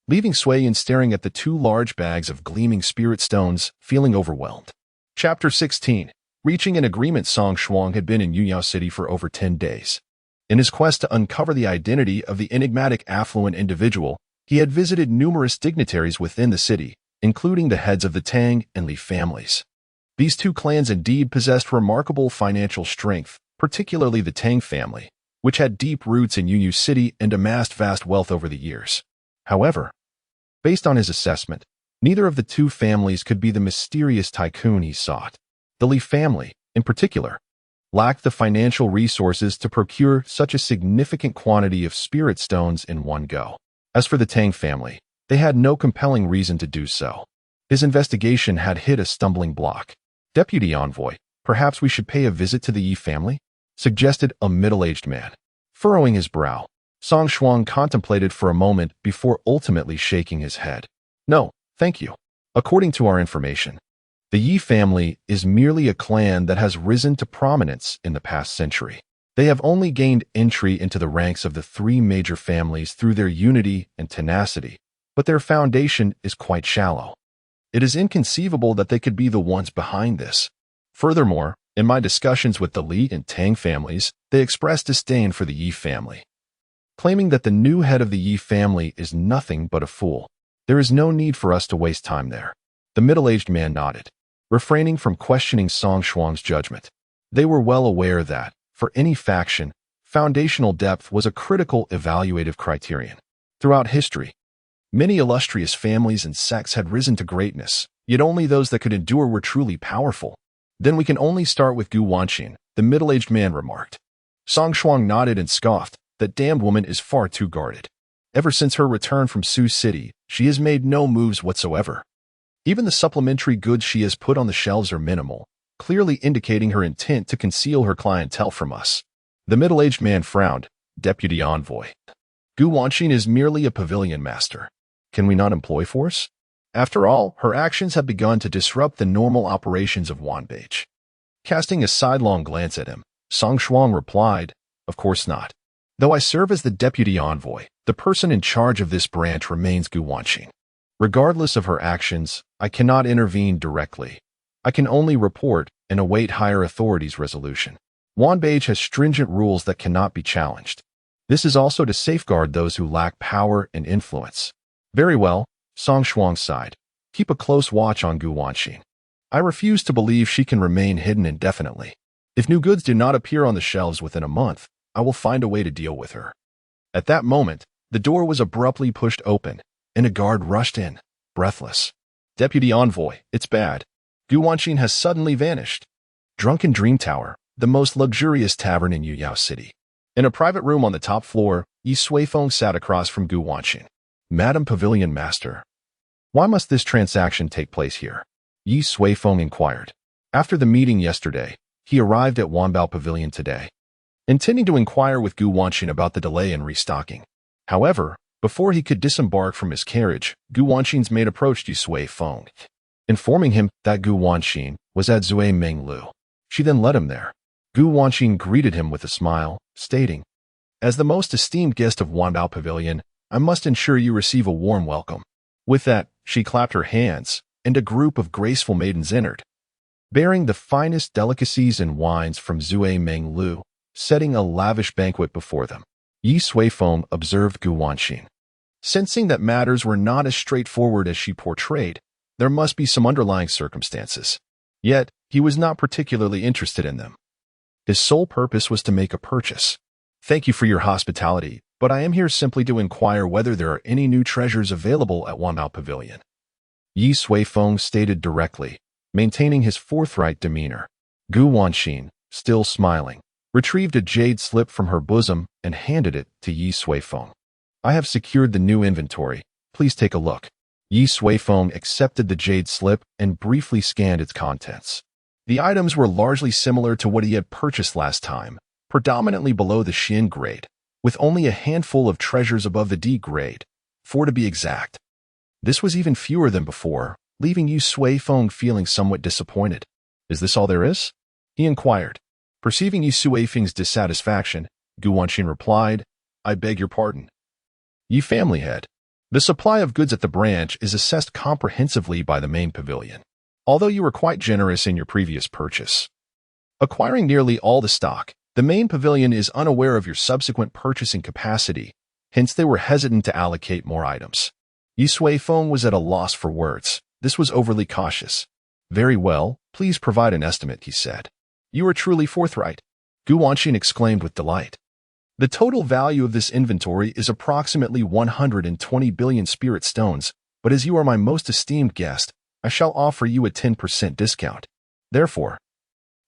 leaving Suiyun staring at the 2 large bags of gleaming spirit stones, feeling overwhelmed. Chapter 16. Reaching an agreement. Song Shuang had been in Yuyao City for over 10 days. In his quest to uncover the identity of the enigmatic affluent individual, he had visited numerous dignitaries within the city, including the heads of the Tang and Li families. These 2 clans indeed possessed remarkable financial strength, particularly the Tang family, which had deep roots in Yuyao City and amassed vast wealth over the years. However, based on his assessment, neither of the two families could be the mysterious tycoon he sought. The Li family, in particular, lacked the financial resources to procure such a significant quantity of spirit stones in one go. As for the Tang family, they had no compelling reason to do so. His investigation had hit a stumbling block. Deputy Envoy, perhaps we should pay a visit to the Yi family? Suggested a middle-aged man. Furrowing his brow, Song Shuang contemplated for a moment before ultimately shaking his head. No, thank you. According to our information, the Yi family is merely a clan that has risen to prominence in the past century. They have only gained entry into the ranks of the three major families through their unity and tenacity, but their foundation is quite shallow. It is inconceivable that they could be the ones behind this. Furthermore, in my discussions with the Li and Tang families, they expressed disdain for the Yi family, claiming that the new head of the Yi family is nothing but a fool. There is no need for us to waste time there. The middle-aged man nodded, refraining from questioning Song Shuang's judgment. They were well aware that, for any faction, foundational depth was a critical evaluative criterion. Throughout history, many illustrious families and sects had risen to greatness, yet only those that could endure were truly powerful. Then we can only start with Gu Wanqin, the middle-aged man remarked. Song Shuang nodded and scoffed. That damned woman is far too guarded. Ever since her return from Sioux City, she has made no moves whatsoever. Even the supplementary goods she has put on the shelves are minimal, clearly indicating her intent to conceal her clientele from us. The middle-aged man frowned. Deputy Envoy. Gu Wanqin is merely a pavilion master. Can we not employ force? After all, her actions have begun to disrupt the normal operations of Wanbage. Casting a sidelong glance at him, Song Shuang replied, Of course not. Though I serve as the deputy envoy, the person in charge of this branch remains Gu Wanqin. Regardless of her actions, I cannot intervene directly. I can only report and await higher authorities' resolution. Wanbage has stringent rules that cannot be challenged. This is also to safeguard those who lack power and influence. Very well, Song Shuang sighed. Keep a close watch on Gu Wanqin. I refuse to believe she can remain hidden indefinitely. If new goods do not appear on the shelves within a month, I will find a way to deal with her. At that moment, the door was abruptly pushed open, and a guard rushed in, breathless. Deputy Envoy, it's bad. Gu Wanqin has suddenly vanished. Drunken Dream Tower, the most luxurious tavern in Yuyao City. In a private room on the top floor, Yi Suifeng sat across from Gu Wanqin. Madam Pavilion Master. Why must this transaction take place here? Yi Suifeng inquired. After the meeting yesterday, he arrived at Wanbao Pavilion today, intending to inquire with Gu Wanqin about the delay in restocking. However, before he could disembark from his carriage, Gu Wanqin's maid approached Yi Suifeng, informing him that Gu Wanqin was at Zui Menglu. She then led him there. Gu Wanqin greeted him with a smile, stating, As the most esteemed guest of Wanbao Pavilion, I must ensure you receive a warm welcome. With that, she clapped her hands, and a group of graceful maidens entered, bearing the finest delicacies and wines from Zui Menglu, setting a lavish banquet before them. Yi Suifeng observed Gu Wanqin. Sensing that matters were not as straightforward as she portrayed, there must be some underlying circumstances. Yet, he was not particularly interested in them. His sole purpose was to make a purchase. Thank you for your hospitality, but I am here simply to inquire whether there are any new treasures available at Wanbao Pavilion. Yi Suifeng stated directly, maintaining his forthright demeanor. Gu Wanqin, still smiling, retrieved a jade slip from her bosom and handed it to Yi Suifeng. I have secured the new inventory. Please take a look. Yi Suifeng accepted the jade slip and briefly scanned its contents. The items were largely similar to what he had purchased last time, predominantly below the Xin grade, with only a handful of treasures above the D grade, 4 to be exact. This was even fewer than before, leaving Yi Suifeng feeling somewhat disappointed. Is this all there is? He inquired. Perceiving Yi Suifeng's dissatisfaction, Gu Wanqin replied, I beg your pardon. Yi family head. The supply of goods at the branch is assessed comprehensively by the main pavilion, although you were quite generous in your previous purchase. Acquiring nearly all the stock, the main pavilion is unaware of your subsequent purchasing capacity, hence they were hesitant to allocate more items. Yi Suifeng was at a loss for words. This was overly cautious. Very well, please provide an estimate, he said. You are truly forthright, Gu Wanqin exclaimed with delight. The total value of this inventory is approximately 120 billion spirit stones, but as you are my most esteemed guest, I shall offer you a 10% discount. Therefore,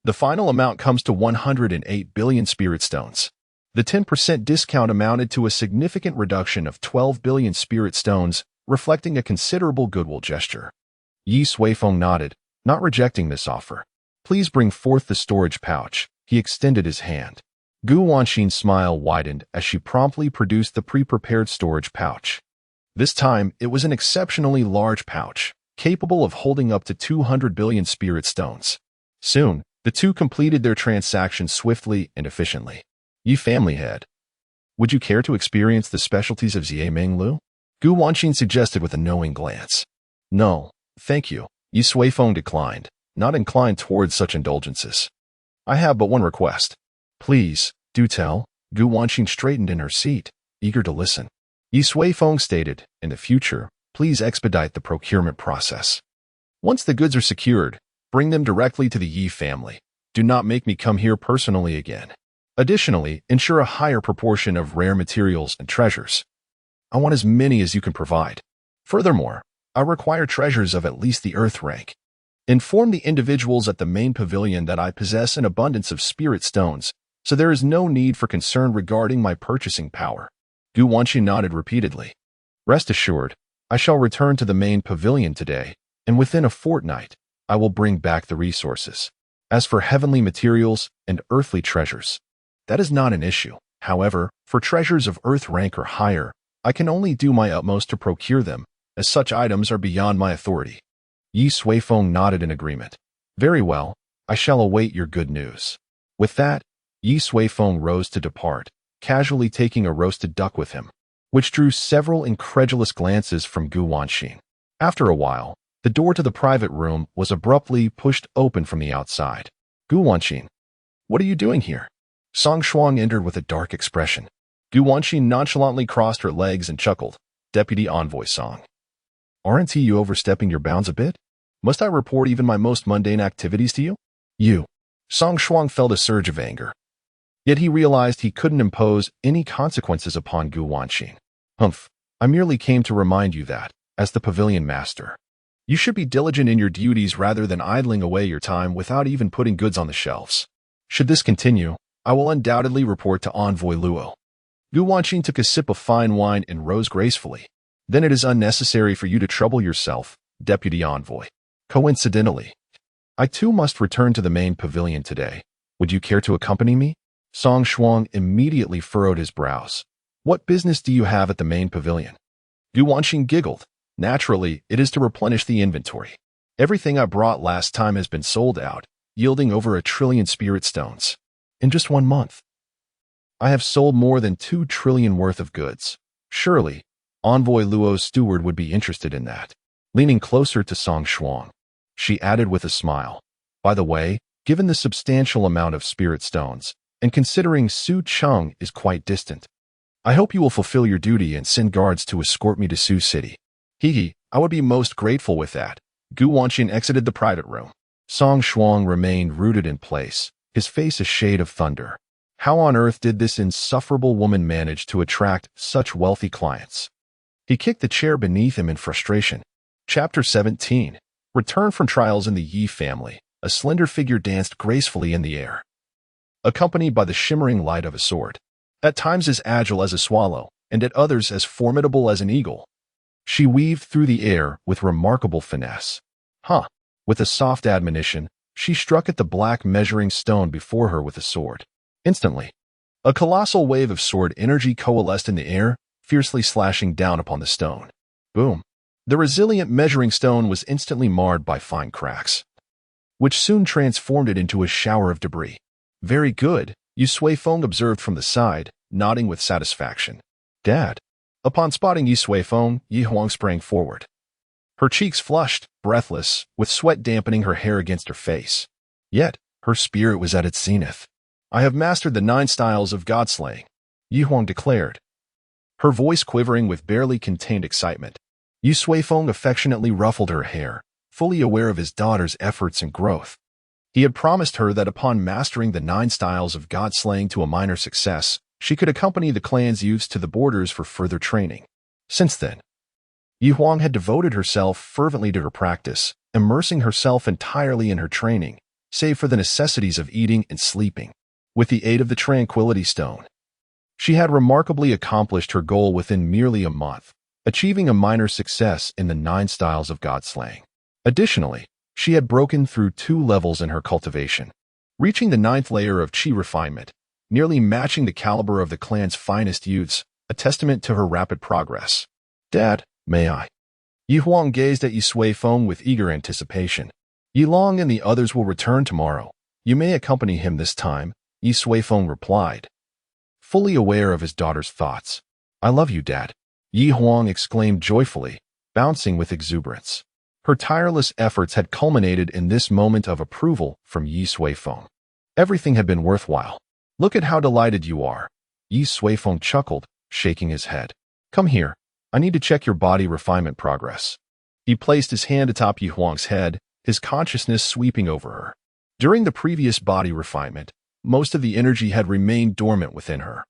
the final amount comes to 108 billion spirit stones. The 10% discount amounted to a significant reduction of 12 billion spirit stones, reflecting a considerable goodwill gesture. Yi Suifeng nodded, not rejecting this offer. Please bring forth the storage pouch. He extended his hand. Gu Wanxin's smile widened as she promptly produced the pre-prepared storage pouch. This time, it was an exceptionally large pouch, capable of holding up to 200 billion spirit stones. Soon, the two completed their transaction swiftly and efficiently. Yi family head, would you care to experience the specialties of Xie Minglu? Gu Wanxin suggested with a knowing glance. No, thank you. Yi Suifeng declined, not inclined towards such indulgences. I have but one request. Please, do tell. Gu Wanxin straightened in her seat, eager to listen. Yi Suifeng stated, in the future, please expedite the procurement process. Once the goods are secured, bring them directly to the Yi family. Do not make me come here personally again. Additionally, ensure a higher proportion of rare materials and treasures. I want as many as you can provide. Furthermore, I require treasures of at least the earth rank. Inform the individuals at the main pavilion that I possess an abundance of spirit stones, so there is no need for concern regarding my purchasing power. Gu Wanxin nodded repeatedly. Rest assured, I shall return to the main pavilion today, and within a fortnight, I will bring back the resources. As for heavenly materials and earthly treasures, that is not an issue. However, for treasures of earth rank or higher, I can only do my utmost to procure them, as such items are beyond my authority. Yi Suifeng nodded in agreement. Very well, I shall await your good news. With that, Yi Suifeng rose to depart, casually taking a roasted duck with him, which drew several incredulous glances from Gu Wanxin. After a while, the door to the private room was abruptly pushed open from the outside. Gu Wanxin, what are you doing here? Song Shuang entered with a dark expression. Gu Wanxin nonchalantly crossed her legs and chuckled. Deputy Envoy Song. Aren't you overstepping your bounds a bit? Must I report even my most mundane activities to you? You. Song Shuang felt a surge of anger. Yet he realized he couldn't impose any consequences upon Gu Wanxin. Humph, I merely came to remind you that, as the pavilion master, you should be diligent in your duties rather than idling away your time without even putting goods on the shelves. Should this continue, I will undoubtedly report to Envoy Luo. Gu Wanxin took a sip of fine wine and rose gracefully. Then it is unnecessary for you to trouble yourself, Deputy Envoy. Coincidentally, I too must return to the main pavilion today. Would you care to accompany me? Song Shuang immediately furrowed his brows. What business do you have at the main pavilion? Gu Wanxin giggled. Naturally, it is to replenish the inventory. Everything I brought last time has been sold out, yielding over 1 trillion spirit stones. In just 1 month, I have sold more than 2 trillion worth of goods. Surely, Envoy Luo's steward would be interested in that. Leaning closer to Song Shuang, she added with a smile. By the way, given the substantial amount of spirit stones, and considering Su Cheng is quite distant, I hope you will fulfill your duty and send guards to escort me to Su City. Hee, I would be most grateful with that. Gu Wanxin exited the private room. Song Shuang remained rooted in place, his face a shade of thunder. How on earth did this insufferable woman manage to attract such wealthy clients? He kicked the chair beneath him in frustration. Chapter 17. Return from trials in the Yi family. A slender figure danced gracefully in the air, accompanied by the shimmering light of a sword. At times as agile as a swallow, and at others as formidable as an eagle, she weaved through the air with remarkable finesse. With a soft admonition, she struck at the black measuring stone before her with a sword. Instantly, a colossal wave of sword energy coalesced in the air, fiercely slashing down upon the stone. Boom! The resilient measuring stone was instantly marred by fine cracks, which soon transformed it into a shower of debris. Very good, Yi Suifeng observed from the side, nodding with satisfaction. Dad. Upon spotting Yi Suifeng, Yi Huang sprang forward. Her cheeks flushed, breathless, with sweat dampening her hair against her face. Yet, her spirit was at its zenith. I have mastered the 9 styles of godslaying, Yi Huang declared, her voice quivering with barely contained excitement. Yi Suifeng affectionately ruffled her hair, fully aware of his daughter's efforts and growth. He had promised her that upon mastering the 9 styles of godslaying to a minor success, she could accompany the clan's youths to the borders for further training. Since then, Yi Huang had devoted herself fervently to her practice, immersing herself entirely in her training, save for the necessities of eating and sleeping. With the aid of the Tranquility Stone, she had remarkably accomplished her goal within merely a month, achieving a minor success in the 9 styles of godslaying. Additionally, she had broken through 2 levels in her cultivation, reaching the 9th layer of Qi refinement, nearly matching the caliber of the clan's finest youths, a testament to her rapid progress. Dad, may I? Yi Huang gazed at Yi Suifeng with eager anticipation. Yi Long and the others will return tomorrow. You may accompany him this time, Yi Suifeng replied, fully aware of his daughter's thoughts. I love you, Dad, Yi Huang exclaimed joyfully, bouncing with exuberance. Her tireless efforts had culminated in this moment of approval from Yi Suifeng. Everything had been worthwhile. Look at how delighted you are. Yi Suifeng chuckled, shaking his head. Come here. I need to check your body refinement progress. He placed his hand atop Yi Huang's head, his consciousness sweeping over her. During the previous body refinement, most of the energy had remained dormant within her,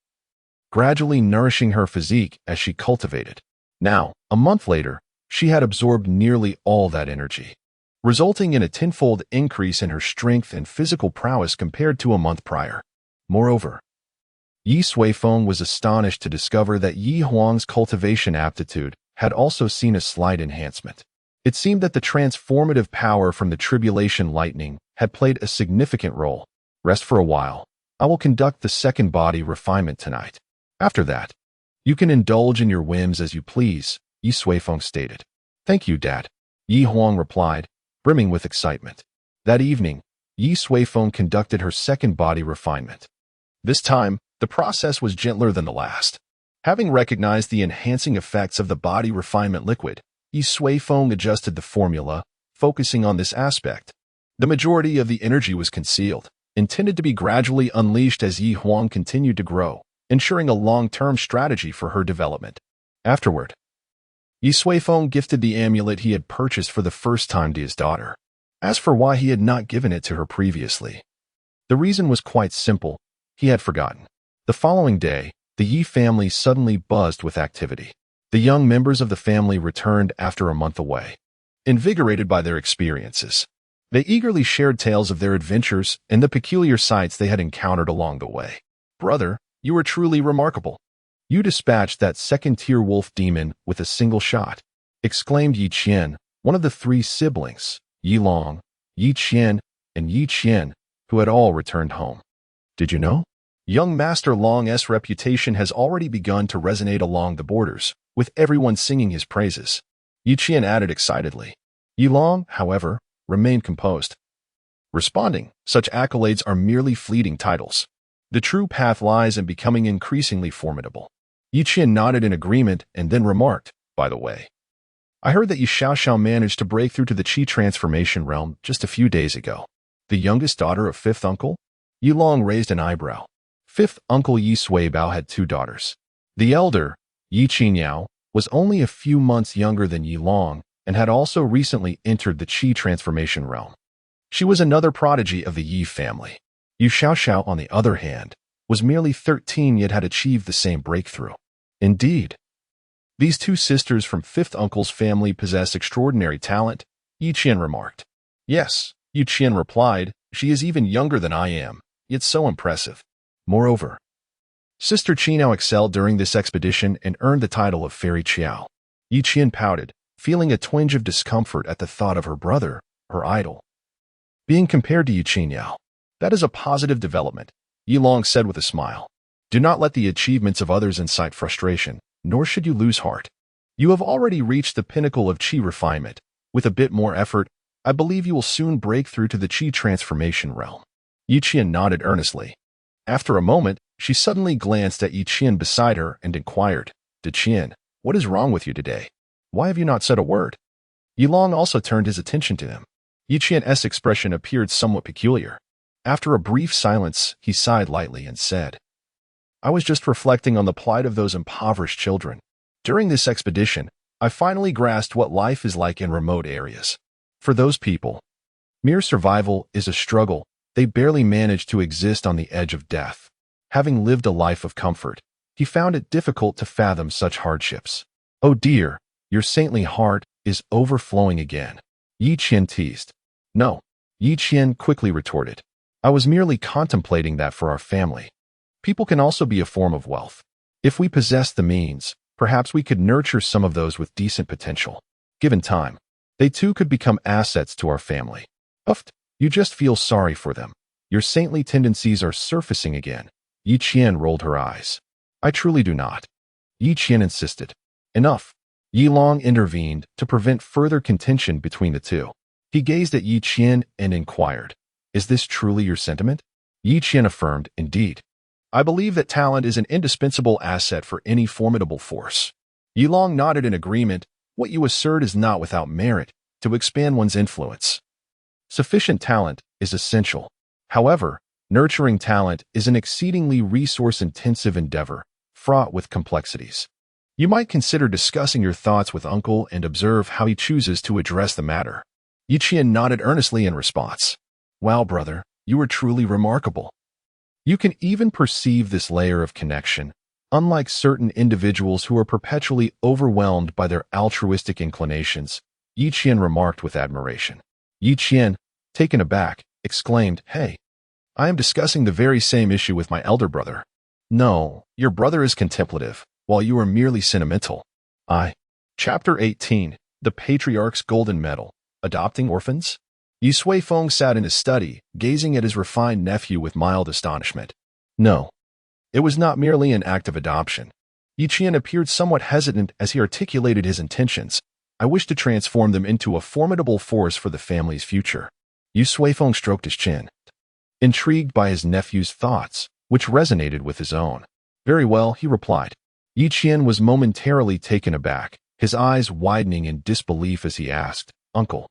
gradually nourishing her physique as she cultivated. Now, a month later, she had absorbed nearly all that energy, resulting in a tenfold increase in her strength and physical prowess compared to a month prior. Moreover, Yi Suifeng was astonished to discover that Yi Huang's cultivation aptitude had also seen a slight enhancement. It seemed that the transformative power from the tribulation lightning had played a significant role. Rest for a while. I will conduct the second body refinement tonight. After that, you can indulge in your whims as you please, Yi Suifeng stated. Thank you, Dad, Yi Huang replied, brimming with excitement. That evening, Yi Suifeng conducted her second body refinement. This time, the process was gentler than the last. Having recognized the enhancing effects of the body refinement liquid, Yi Suifeng adjusted the formula, focusing on this aspect. The majority of the energy was concealed, intended to be gradually unleashed as Yi Huang continued to grow, ensuring a long-term strategy for her development. Afterward, Yi Suifeng gifted the amulet he had purchased for the first time to his daughter. As for why he had not given it to her previously, the reason was quite simple. He had forgotten. The following day, the Yi family suddenly buzzed with activity. The young members of the family returned after a month away. Invigorated by their experiences, they eagerly shared tales of their adventures and the peculiar sights they had encountered along the way. Brother, you were truly remarkable. You dispatched that second-tier wolf demon with a single shot, exclaimed Yi Qian, one of the 3 siblings, Yi Long, Yi Qian, and Yi Qian, who had all returned home. Did you know? Young Master Long's reputation has already begun to resonate along the borders, with everyone singing his praises, Yi Qian added excitedly. Yi Long, however, remained composed, responding, such accolades are merely fleeting titles. The true path lies in becoming increasingly formidable. Yi Qian nodded in agreement and then remarked, by the way, I heard that Yi Xiaoxiao managed to break through to the Qi transformation realm just a few days ago. The youngest daughter of 5th uncle? Yi Long raised an eyebrow. 5th uncle Yi Suibao had 2 daughters. The elder, Yi Qiniao, was only a few months younger than Yi Long and had also recently entered the Qi transformation realm. She was another prodigy of the Yi family. Yu Xiaoxiao, on the other hand, was merely 13 yet had achieved the same breakthrough. Indeed, these 2 sisters from 5th uncle's family possess extraordinary talent, Yi Qian remarked. Yes, Yu Qian replied, she is even younger than I am, yet so impressive. Moreover, Sister Qinao excelled during this expedition and earned the title of Fairy Qiao. Yi Qian pouted, feeling a twinge of discomfort at the thought of her brother, her idol, being compared to Yi Qiniao. That is a positive development, Yi Long said with a smile. Do not let the achievements of others incite frustration, nor should you lose heart. You have already reached the pinnacle of Qi refinement. With a bit more effort, I believe you will soon break through to the Qi transformation realm. Yi Qian nodded earnestly. After a moment, she suddenly glanced at Yi Qian beside her and inquired, "Di Qian, what is wrong with you today? Why have you not said a word?" Yi Long also turned his attention to him. Yi Qian's expression appeared somewhat peculiar. After a brief silence, he sighed lightly and said, I was just reflecting on the plight of those impoverished children. During this expedition, I finally grasped what life is like in remote areas. For those people, mere survival is a struggle. They barely manage to exist on the edge of death. Having lived a life of comfort, he found it difficult to fathom such hardships. Oh dear, your saintly heart is overflowing again, Yi Qian teased. No, Yi Qian quickly retorted. I was merely contemplating that for our family. People can also be a form of wealth. If we possess the means, perhaps we could nurture some of those with decent potential. Given time, they too could become assets to our family. Uft, you just feel sorry for them. Your saintly tendencies are surfacing again. Yi Qian rolled her eyes. I truly do not. Yi Qian insisted. Enough. Yi Long intervened to prevent further contention between the two. He gazed at Yi Qian and inquired, is this truly your sentiment? Yi Qian affirmed, indeed. I believe that talent is an indispensable asset for any formidable force. Yi Long nodded in agreement. What you assert is not without merit to expand one's influence. Sufficient talent is essential. However, nurturing talent is an exceedingly resource-intensive endeavor, fraught with complexities. You might consider discussing your thoughts with Uncle and observe how he chooses to address the matter. Yi Qian nodded earnestly in response. Wow, brother, you are truly remarkable. You can even perceive this layer of connection, unlike certain individuals who are perpetually overwhelmed by their altruistic inclinations, Yi Qian remarked with admiration. Yi Qian, taken aback, exclaimed, Hey, I am discussing the very same issue with my elder brother. No, your brother is contemplative, while you are merely sentimental. Chapter 18, The Patriarch's Golden Medal, Adopting Orphans? Yi Suifeng sat in his study, gazing at his refined nephew with mild astonishment. No, it was not merely an act of adoption. Yi Qian appeared somewhat hesitant as he articulated his intentions. I wish to transform them into a formidable force for the family's future. Yi Suifeng stroked his chin, intrigued by his nephew's thoughts, which resonated with his own. Very well, he replied. Yi Qian was momentarily taken aback, his eyes widening in disbelief as he asked, Uncle,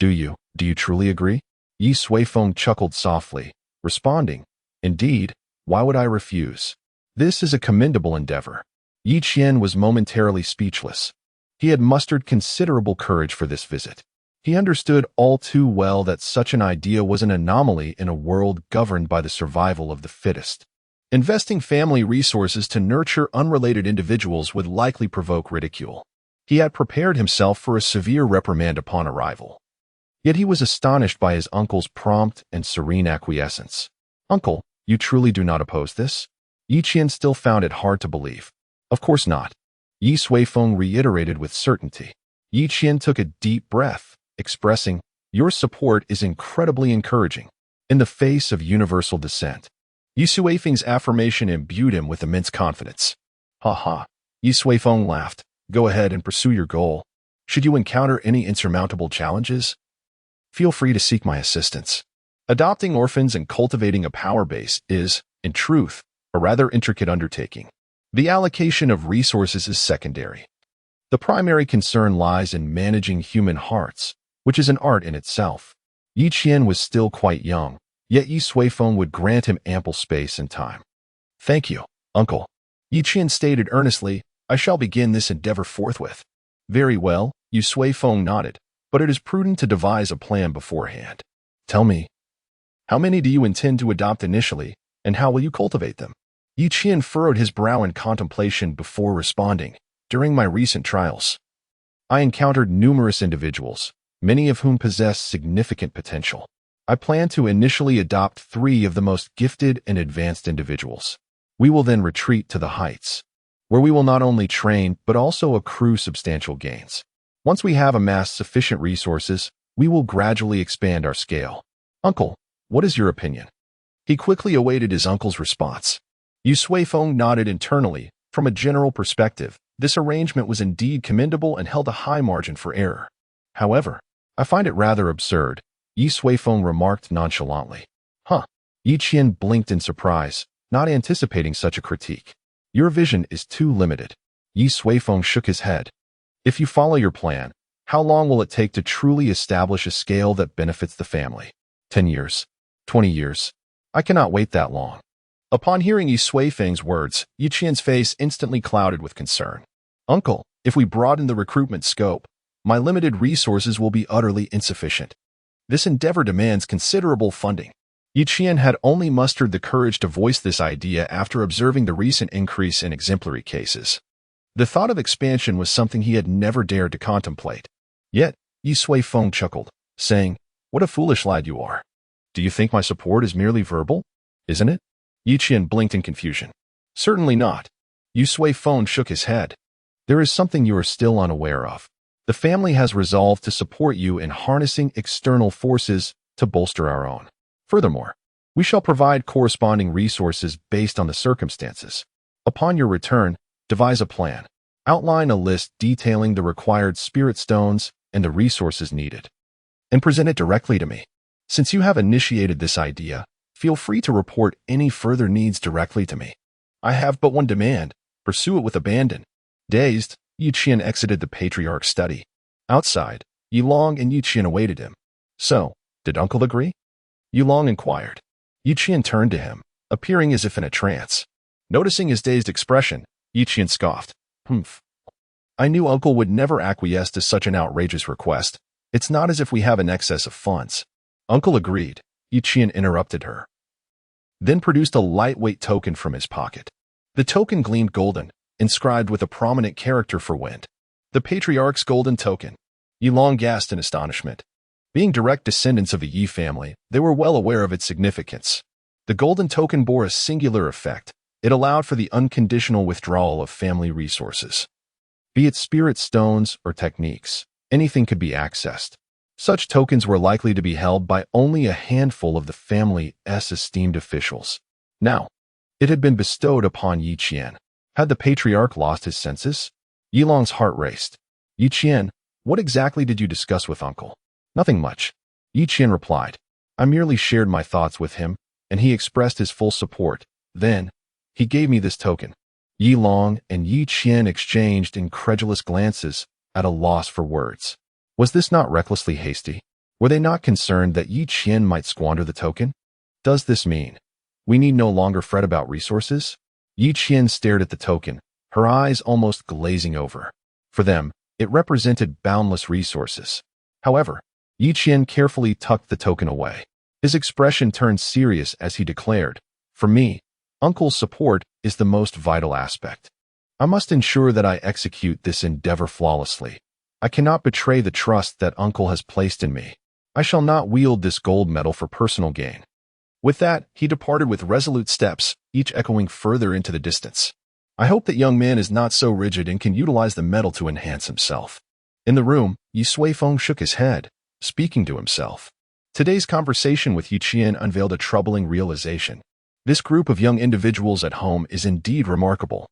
do you truly agree? Yi Suifeng chuckled softly, responding, Indeed, why would I refuse? This is a commendable endeavor. Yi Qian was momentarily speechless. He had mustered considerable courage for this visit. He understood all too well that such an idea was an anomaly in a world governed by the survival of the fittest. Investing family resources to nurture unrelated individuals would likely provoke ridicule. He had prepared himself for a severe reprimand upon arrival. Yet he was astonished by his uncle's prompt and serene acquiescence. Uncle, you truly do not oppose this? Yi Qian still found it hard to believe. Of course not. Yi Suifeng reiterated with certainty. Yi Qian took a deep breath, expressing, Your support is incredibly encouraging. In the face of universal dissent, Yi Suifeng's affirmation imbued him with immense confidence. Ha ha. Yi Suifeng laughed. Go ahead and pursue your goal. Should you encounter any insurmountable challenges, feel free to seek my assistance. Adopting orphans and cultivating a power base is, in truth, a rather intricate undertaking. The allocation of resources is secondary. The primary concern lies in managing human hearts, which is an art in itself. Yi Qian was still quite young, yet Yi Suifeng would grant him ample space and time. Thank you, Uncle. Yi Qian stated earnestly, I shall begin this endeavor forthwith. Very well, Yi Suifeng nodded, but it is prudent to devise a plan beforehand. Tell me, how many do you intend to adopt initially, and how will you cultivate them? Yi Qian furrowed his brow in contemplation before responding. During my recent trials, I encountered numerous individuals, many of whom possess significant potential. I plan to initially adopt 3 of the most gifted and advanced individuals. We will then retreat to the heights, where we will not only train but also accrue substantial gains. Once we have amassed sufficient resources, we will gradually expand our scale. Uncle, what is your opinion? He quickly awaited his uncle's response. Yi Suifeng nodded internally. From a general perspective, this arrangement was indeed commendable and held a high margin for error. However, I find it rather absurd, Yi Suifeng remarked nonchalantly. Yi Qian blinked in surprise, not anticipating such a critique. Your vision is too limited. Yi Suifeng shook his head. If you follow your plan, how long will it take to truly establish a scale that benefits the family? 10 years? 20 years? I cannot wait that long. Upon hearing Yi Suifeng's words, Yi Qian's face instantly clouded with concern. Uncle, if we broaden the recruitment scope, my limited resources will be utterly insufficient. This endeavor demands considerable funding. Yi Qian had only mustered the courage to voice this idea after observing the recent increase in exemplary cases. The thought of expansion was something he had never dared to contemplate. Yet, Yi Suifeng chuckled, saying, "What a foolish lad you are. Do you think my support is merely verbal? Isn't it?" Yi Qian blinked in confusion. "Certainly not." Yi Suifeng shook his head. "There is something you are still unaware of. The family has resolved to support you in harnessing external forces to bolster our own. Furthermore, we shall provide corresponding resources based on the circumstances. Upon your return, devise a plan. Outline a list detailing the required spirit stones and the resources needed, and present it directly to me. Since you have initiated this idea, feel free to report any further needs directly to me. I have but one demand: pursue it with abandon." Dazed, Yi Qian exited the patriarch's study. Outside, Yilong and Yi Qian awaited him. "So, did uncle agree?" Yilong inquired. Yi Qian turned to him, appearing as if in a trance. Noticing his dazed expression, Yi Qian scoffed. "Humph. I knew uncle would never acquiesce to such an outrageous request. It's not as if we have an excess of funds." "Uncle agreed," Yi Qian interrupted her, then produced a lightweight token from his pocket. The token gleamed golden, inscribed with a prominent character for wind. The patriarch's golden token. Yilong gasped in astonishment. Being direct descendants of the Yi family, they were well aware of its significance. The golden token bore a singular effect. It allowed for the unconditional withdrawal of family resources. Be it spirit stones or techniques, anything could be accessed. Such tokens were likely to be held by only a handful of the family's esteemed officials. Now, it had been bestowed upon Yi Qian. Had the patriarch lost his senses? Yilong's heart raced. "Yi Qian, what exactly did you discuss with uncle?" "Nothing much," Yi Qian replied. "I merely shared my thoughts with him, and he expressed his full support. Then, he gave me this token." Yilong and Yi Qian exchanged incredulous glances, at a loss for words. Was this not recklessly hasty? Were they not concerned that Yi Qian might squander the token? Does this mean we need no longer fret about resources? Yi Qian stared at the token, her eyes almost glazing over. For them, it represented boundless resources. However, Yi Qian carefully tucked the token away. His expression turned serious as he declared, "For me, uncle's support is the most vital aspect. I must ensure that I execute this endeavor flawlessly. I cannot betray the trust that uncle has placed in me. I shall not wield this gold medal for personal gain." With that, he departed with resolute steps, each echoing further into the distance. I hope that young man is not so rigid and can utilize the medal to enhance himself. In the room, Yi Suifeng shook his head, speaking to himself. Today's conversation with Yi Qian unveiled a troubling realization. This group of young individuals at home is indeed remarkable.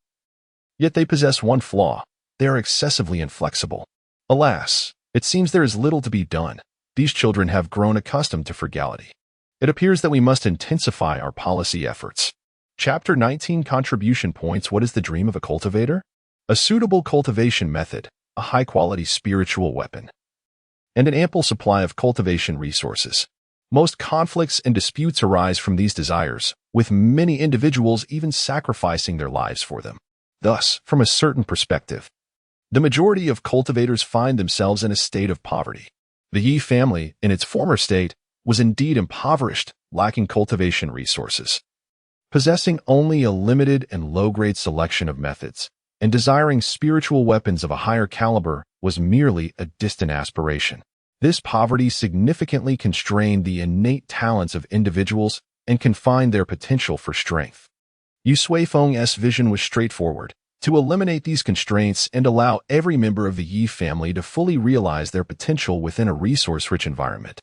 Yet they possess one flaw: they are excessively inflexible. Alas, it seems there is little to be done. These children have grown accustomed to frugality. It appears that we must intensify our policy efforts. Chapter 19 Contribution Points. What is the dream of a cultivator? A suitable cultivation method, a high-quality spiritual weapon, and an ample supply of cultivation resources. Most conflicts and disputes arise from these desires, with many individuals even sacrificing their lives for them. Thus, from a certain perspective, the majority of cultivators find themselves in a state of poverty. The Yi family, in its former state, was indeed impoverished, lacking cultivation resources. Possessing only a limited and low-grade selection of methods, and desiring spiritual weapons of a higher caliber was merely a distant aspiration. This poverty significantly constrained the innate talents of individuals and confined their potential for strength. Yi Suifeng's vision was straightforward: to eliminate these constraints and allow every member of the Yi family to fully realize their potential within a resource-rich environment.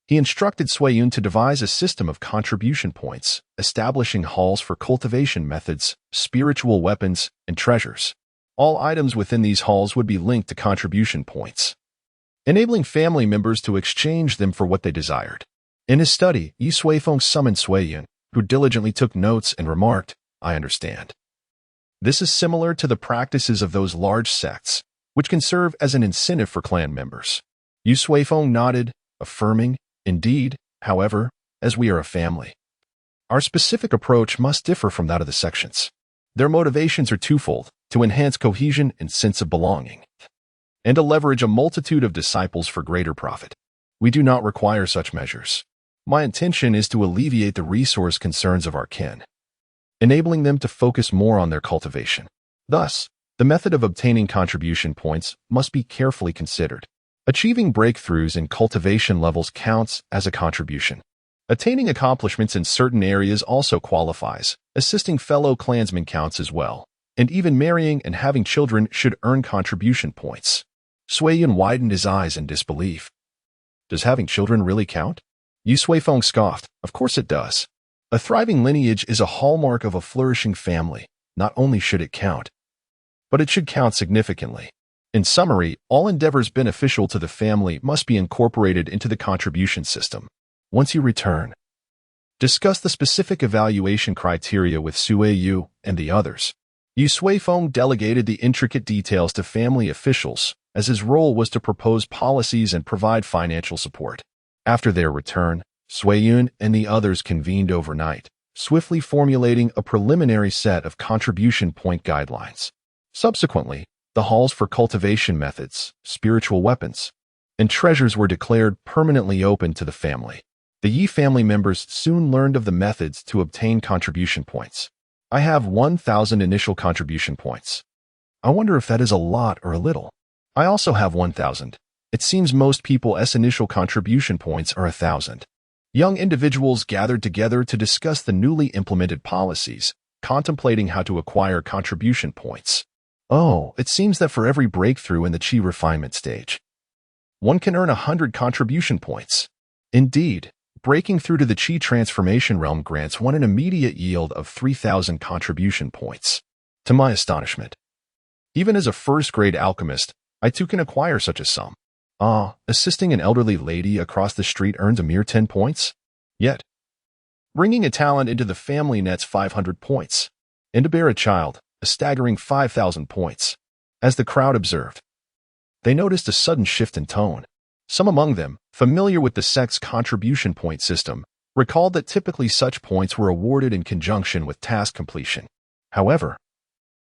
He instructed Suiyun to devise a system of contribution points, establishing halls for cultivation methods, spiritual weapons, and treasures. All items within these halls would be linked to contribution points, enabling family members to exchange them for what they desired. In his study, Yi Suifeng summoned Suiyun, who diligently took notes and remarked, "I understand. This is similar to the practices of those large sects, which can serve as an incentive for clan members." Yi Suifeng nodded, affirming, "Indeed, however, as we are a family, our specific approach must differ from that of the sections. Their motivations are twofold: to enhance cohesion and sense of belonging, and to leverage a multitude of disciples for greater profit. We do not require such measures. My intention is to alleviate the resource concerns of our kin, enabling them to focus more on their cultivation. Thus, the method of obtaining contribution points must be carefully considered. Achieving breakthroughs in cultivation levels counts as a contribution. Attaining accomplishments in certain areas also qualifies. Assisting fellow clansmen counts as well. And even marrying and having children should earn contribution points. Suiyun widened his eyes in disbelief. Does having children really count? Yu Suifeng scoffed. Of course it does. A thriving lineage is a hallmark of a flourishing family. Not only should it count, but it should count significantly. In summary, all endeavors beneficial to the family must be incorporated into the contribution system. Once you return, discuss the specific evaluation criteria with Suiyu and the others. Yu Suifeng delegated the intricate details to family officials, as his role was to propose policies and provide financial support. After their return, Suiyun and the others convened overnight, swiftly formulating a preliminary set of contribution point guidelines. Subsequently, the halls for cultivation methods, spiritual weapons, and treasures were declared permanently open to the family. The Yi family members soon learned of the methods to obtain contribution points. I have 1,000 initial contribution points. I wonder if that is a lot or a little. I also have 1,000. It seems most people's initial contribution points are 1,000. Young individuals gathered together to discuss the newly implemented policies, contemplating how to acquire contribution points. Oh, it seems that for every breakthrough in the Qi refinement stage, one can earn 100 contribution points. Indeed, breaking through to the Qi transformation realm grants one an immediate yield of 3,000 contribution points. To my astonishment, even as a first-grade alchemist, I too can acquire such a sum. Assisting an elderly lady across the street earns a mere 10 points? Yet, bringing a talent into the family nets 500 points. And to bear a child, a staggering 5,000 points. As the crowd observed, they noticed a sudden shift in tone. Some among them, familiar with the sect's contribution point system, recalled that typically such points were awarded in conjunction with task completion. However,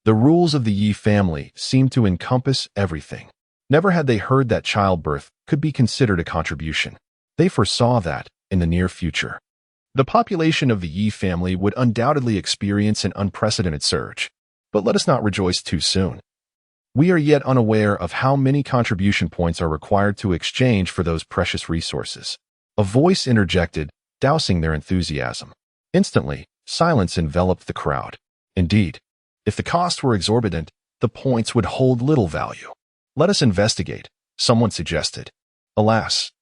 the rules of the Yi family seemed to encompass everything. Never had they heard that childbirth could be considered a contribution. They foresaw that, in the near future, the population of the Yi family would undoubtedly experience an unprecedented surge. But let us not rejoice too soon. We are yet unaware of how many contribution points are required to exchange for those precious resources. A voice interjected, dousing their enthusiasm. Instantly, silence enveloped the crowd. Indeed, if the cost were exorbitant, the points would hold little value. Let us investigate, someone suggested. Alas,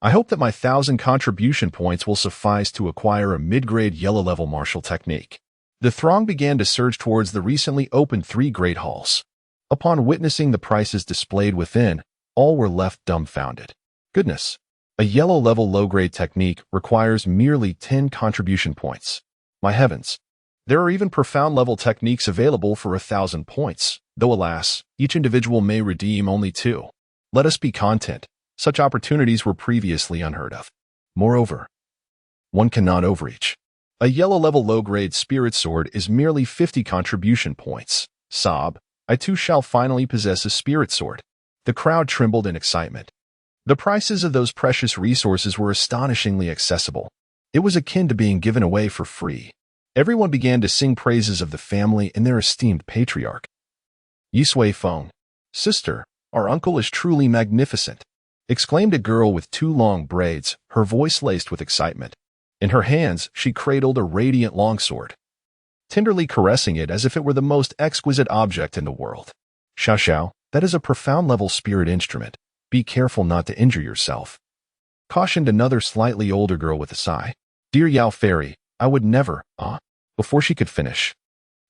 I hope that my 1,000 contribution points will suffice to acquire a mid-grade yellow-level martial technique. The throng began to surge towards the recently opened 3 great halls. Upon witnessing the prices displayed within, all were left dumbfounded. Goodness, a yellow-level low-grade technique requires merely 10 contribution points. My heavens, there are even profound-level techniques available for 1,000 points, though alas, each individual may redeem only 2. Let us be content. Such opportunities were previously unheard of. Moreover, one cannot overreach. A yellow-level low-grade spirit sword is merely 50 contribution points. Sob, I too shall finally possess a spirit sword. The crowd trembled in excitement. The prices of those precious resources were astonishingly accessible. It was akin to being given away for free. Everyone began to sing praises of the family and their esteemed patriarch. Yi Suifeng, sister, our uncle is truly magnificent, exclaimed a girl with 2 long braids, her voice laced with excitement. In her hands, she cradled a radiant longsword, tenderly caressing it as if it were the most exquisite object in the world. Xiao, that is a profound-level spirit instrument. Be careful not to injure yourself, cautioned another slightly older girl with a sigh. Dear Yao Fairy, I would never, Before she could finish,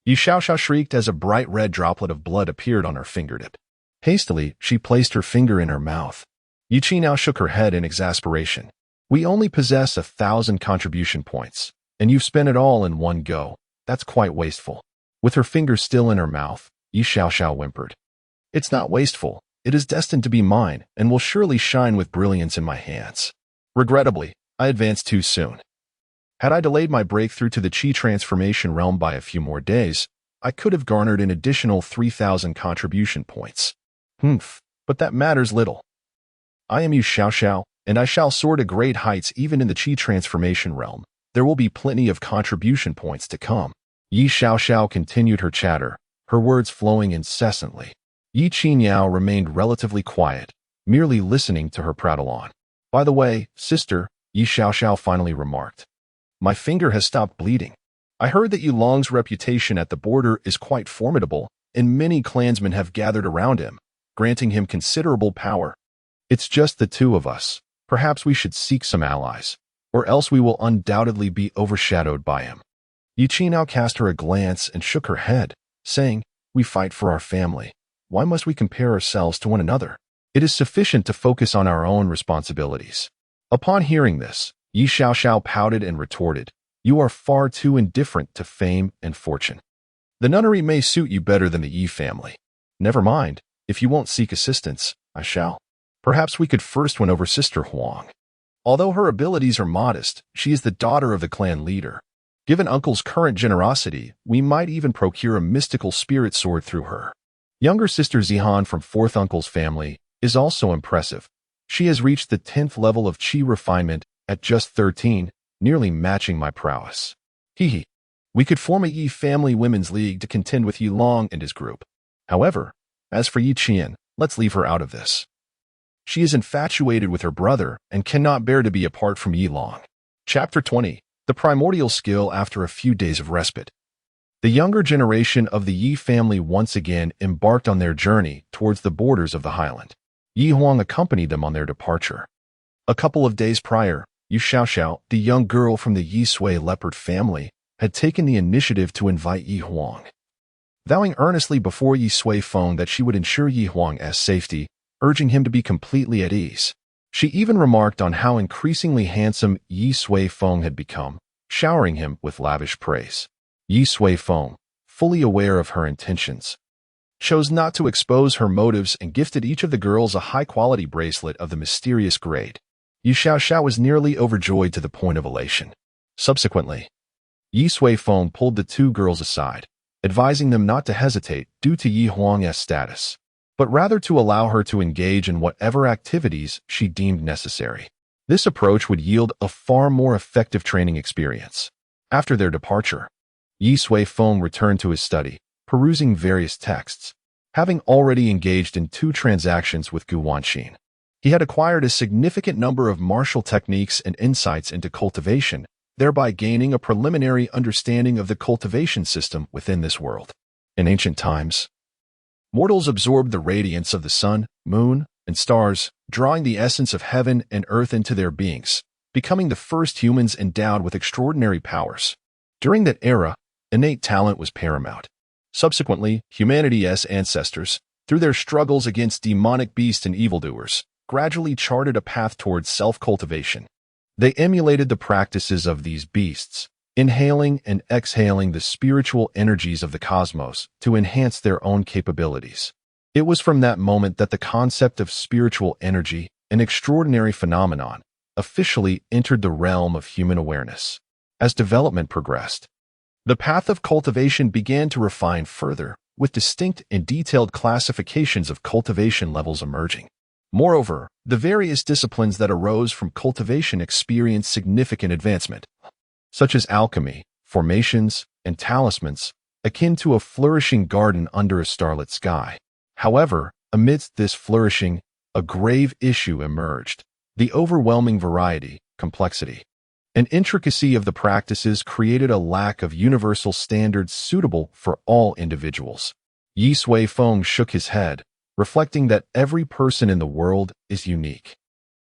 Yi Xiao shrieked as a bright red droplet of blood appeared on her fingertip. Hastily, she placed her finger in her mouth. Yi Qi now shook her head in exasperation. We only possess 1,000 contribution points, and you've spent it all in one go. That's quite wasteful. With her fingers still in her mouth, Yi Xiao whimpered. It's not wasteful. It is destined to be mine, and will surely shine with brilliance in my hands. Regrettably, I advanced too soon. Had I delayed my breakthrough to the Qi transformation realm by a few more days, I could have garnered an additional 3,000 contribution points. But that matters little. I am Yu Xiao, and I shall soar to great heights even in the Qi transformation realm. There will be plenty of contribution points to come. Yi Xiaoxiao continued her chatter, her words flowing incessantly. Yi Qiniao remained relatively quiet, merely listening to her prattle on. By the way, sister, Yi Xiaoxiao finally remarked, my finger has stopped bleeding. I heard that Yulong's reputation at the border is quite formidable, and many clansmen have gathered around him, granting him considerable power. It's just the two of us. Perhaps we should seek some allies, or else we will undoubtedly be overshadowed by him. Yi Qiniao cast her a glance and shook her head, saying, we fight for our family. Why must we compare ourselves to one another? It is sufficient to focus on our own responsibilities. Upon hearing this, Yi Xiaoxiao pouted and retorted, you are far too indifferent to fame and fortune. The nunnery may suit you better than the Yi family. Never mind, if you won't seek assistance, I shall. Perhaps we could first win over Sister Huang. Although her abilities are modest, she is the daughter of the clan leader. Given Uncle's current generosity, we might even procure a mystical spirit sword through her. Younger sister Zihan from 4th Uncle's family is also impressive. She has reached the 10th level of Qi refinement at just 13, nearly matching my prowess. Hee. We could form a Yi family women's league to contend with Yi Long and his group. However, as for Yi Qian, let's leave her out of this. She is infatuated with her brother and cannot bear to be apart from Yi Long. Chapter 20. The primordial skill after a few days of respite. The younger generation of the Yi family once again embarked on their journey towards the borders of the highland. Yi Huang accompanied them on their departure. A couple of days prior, Yu Xiaoxiao, the young girl from the Yi Sui leopard family, had taken the initiative to invite Yi Huang. Vowing earnestly before Yi Sui Feng that she would ensure Yi Huang's safety, urging him to be completely at ease. She even remarked on how increasingly handsome Yi Sui Feng had become, showering him with lavish praise. Yi Sui Feng, fully aware of her intentions, chose not to expose her motives and gifted each of the girls a high-quality bracelet of the mysterious grade. Yu Xiaoxiao was nearly overjoyed to the point of elation. Subsequently, Yi Sui Feng pulled the two girls aside, advising them not to hesitate due to Yi Huang's status, but rather to allow her to engage in whatever activities she deemed necessary. This approach would yield a far more effective training experience. After their departure, Yi Sui Feng returned to his study, perusing various texts. Having already engaged in 2 transactions with Gu Wanxin, he had acquired a significant number of martial techniques and insights into cultivation, thereby gaining a preliminary understanding of the cultivation system within this world. In ancient times, mortals absorbed the radiance of the sun, moon, and stars, drawing the essence of heaven and earth into their beings, becoming the first humans endowed with extraordinary powers. During that era, innate talent was paramount. Subsequently, humanity's ancestors, through their struggles against demonic beasts and evildoers, gradually charted a path towards self-cultivation. They emulated the practices of these beasts, inhaling and exhaling the spiritual energies of the cosmos to enhance their own capabilities. It was from that moment that the concept of spiritual energy, an extraordinary phenomenon, officially entered the realm of human awareness. As development progressed, the path of cultivation began to refine further, with distinct and detailed classifications of cultivation levels emerging. Moreover, the various disciplines that arose from cultivation experienced significant advancement, such as alchemy, formations, and talismans, akin to a flourishing garden under a starlit sky. However, amidst this flourishing, a grave issue emerged: the overwhelming variety, complexity, and intricacy of the practices created a lack of universal standards suitable for all individuals. Yi Sui Feng shook his head, reflecting that every person in the world is unique.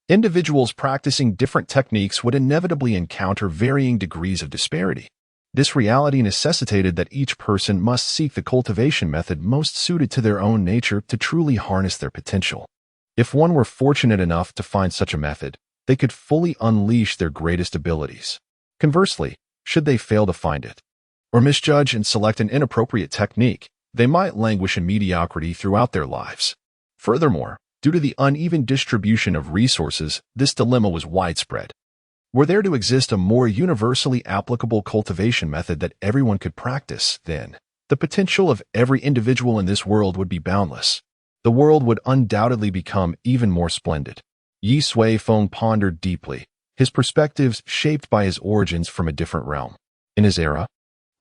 Individuals practicing different techniques would inevitably encounter varying degrees of disparity. This reality necessitated that each person must seek the cultivation method most suited to their own nature to truly harness their potential. If one were fortunate enough to find such a method, they could fully unleash their greatest abilities. Conversely, should they fail to find it, or misjudge and select an inappropriate technique, they might languish in mediocrity throughout their lives. Furthermore, due to the uneven distribution of resources, this dilemma was widespread. Were there to exist a more universally applicable cultivation method that everyone could practice, then the potential of every individual in this world would be boundless. The world would undoubtedly become even more splendid. Yi Sui Feng pondered deeply, his perspectives shaped by his origins from a different realm. In his era,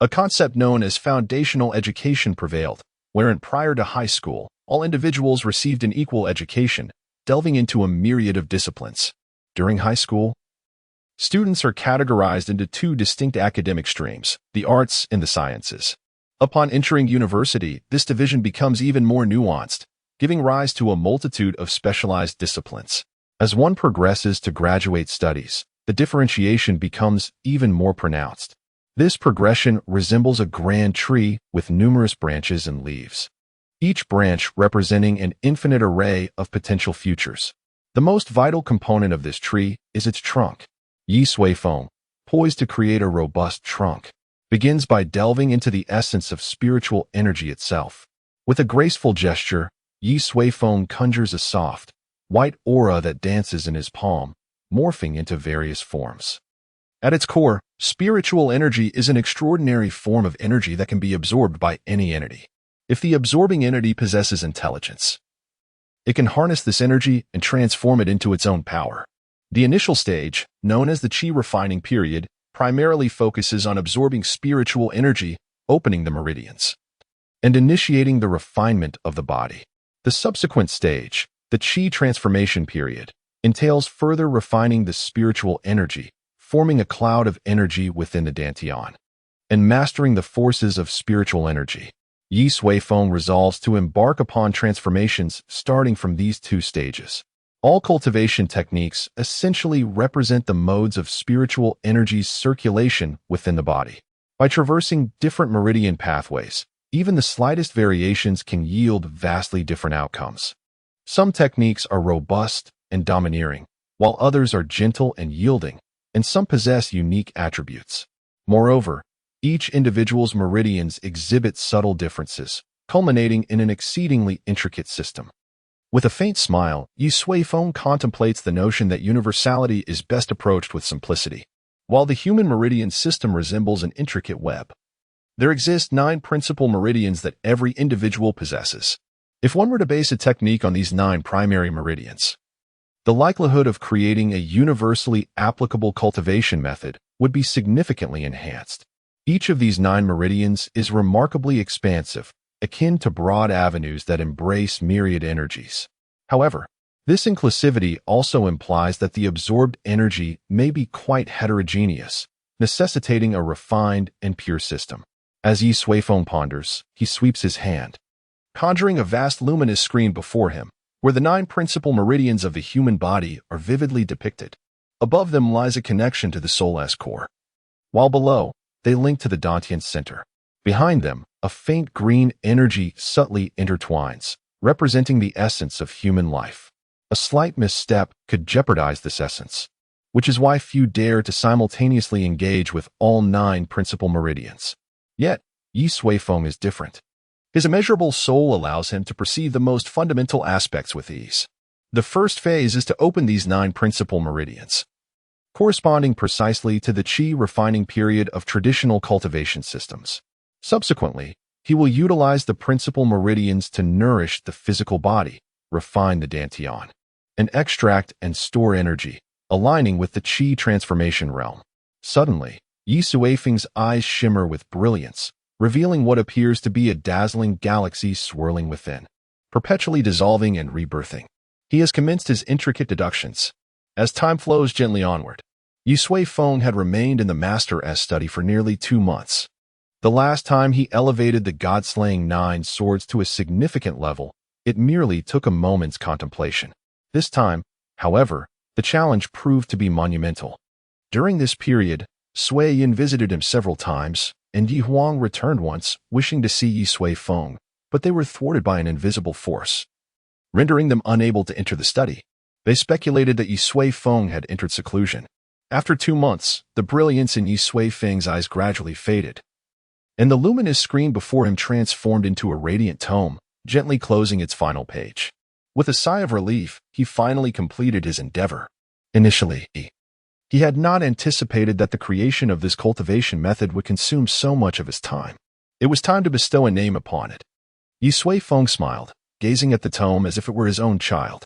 a concept known as foundational education prevailed, wherein prior to high school, all individuals received an equal education, delving into a myriad of disciplines. During high school, students are categorized into two distinct academic streams, the arts and the sciences. Upon entering university, this division becomes even more nuanced, giving rise to a multitude of specialized disciplines. As one progresses to graduate studies, the differentiation becomes even more pronounced. This progression resembles a grand tree with numerous branches and leaves, each branch representing an infinite array of potential futures. The most vital component of this tree is its trunk. Yi Sui Feng, poised to create a robust trunk, begins by delving into the essence of spiritual energy itself. With a graceful gesture, Yi Sui Feng conjures a soft, white aura that dances in his palm, morphing into various forms. At its core, spiritual energy is an extraordinary form of energy that can be absorbed by any entity. If the absorbing entity possesses intelligence, it can harness this energy and transform it into its own power. The initial stage, known as the Qi refining period, primarily focuses on absorbing spiritual energy, opening the meridians, and initiating the refinement of the body. The subsequent stage, the Qi transformation period, entails further refining the spiritual energy, forming a cloud of energy within the dantian, and mastering the forces of spiritual energy. Yi Sui Feng resolves to embark upon transformations starting from these two stages. All cultivation techniques essentially represent the modes of spiritual energy's circulation within the body. By traversing different meridian pathways, even the slightest variations can yield vastly different outcomes. Some techniques are robust and domineering, while others are gentle and yielding, and some possess unique attributes. Moreover, each individual's meridians exhibit subtle differences, culminating in an exceedingly intricate system. With a faint smile, Yi Sui Feng contemplates the notion that universality is best approached with simplicity. While the human meridian system resembles an intricate web, there exist 9 principal meridians that every individual possesses. If one were to base a technique on these 9 primary meridians, the likelihood of creating a universally applicable cultivation method would be significantly enhanced. Each of these 9 meridians is remarkably expansive, akin to broad avenues that embrace myriad energies. However, this inclusivity also implies that the absorbed energy may be quite heterogeneous, necessitating a refined and pure system. As Yi Sui Feng ponders, he sweeps his hand, conjuring a vast luminous screen before him, where the 9 principal meridians of the human body are vividly depicted. Above them lies a connection to the soul's core, while below, they link to the dantian's center. Behind them, a faint green energy subtly intertwines, representing the essence of human life. A slight misstep could jeopardize this essence, which is why few dare to simultaneously engage with all 9 principal meridians. Yet, Yi Sui Feng is different. His immeasurable soul allows him to perceive the most fundamental aspects with ease. The first phase is to open these 9 principal meridians, corresponding precisely to the Qi refining period of traditional cultivation systems. Subsequently, he will utilize the principal meridians to nourish the physical body, refine the dantian, and extract and store energy, aligning with the Qi transformation realm. Suddenly, Yi Sui Feng's eyes shimmer with brilliance, revealing what appears to be a dazzling galaxy swirling within, perpetually dissolving and rebirthing. He has commenced his intricate deductions. As time flows gently onward, Yi Sui Feng had remained in the Master-S study for nearly 2 months. The last time he elevated the god-slaying 9 swords to a significant level, it merely took a moment's contemplation. This time, however, the challenge proved to be monumental. During this period, Sui Yin visited him several times, and Yi Huang returned once, wishing to see Yi Sui Feng, but they were thwarted by an invisible force, rendering them unable to enter the study. They speculated that Yi Sui Feng had entered seclusion. After 2 months, the brilliance in Yi Sui Feng's eyes gradually faded, and the luminous screen before him transformed into a radiant tome, gently closing its final page. With a sigh of relief, he finally completed his endeavor. Initially, he had not anticipated that the creation of this cultivation method would consume so much of his time. It was time to bestow a name upon it. Yi Sui Feng smiled, gazing at the tome as if it were his own child.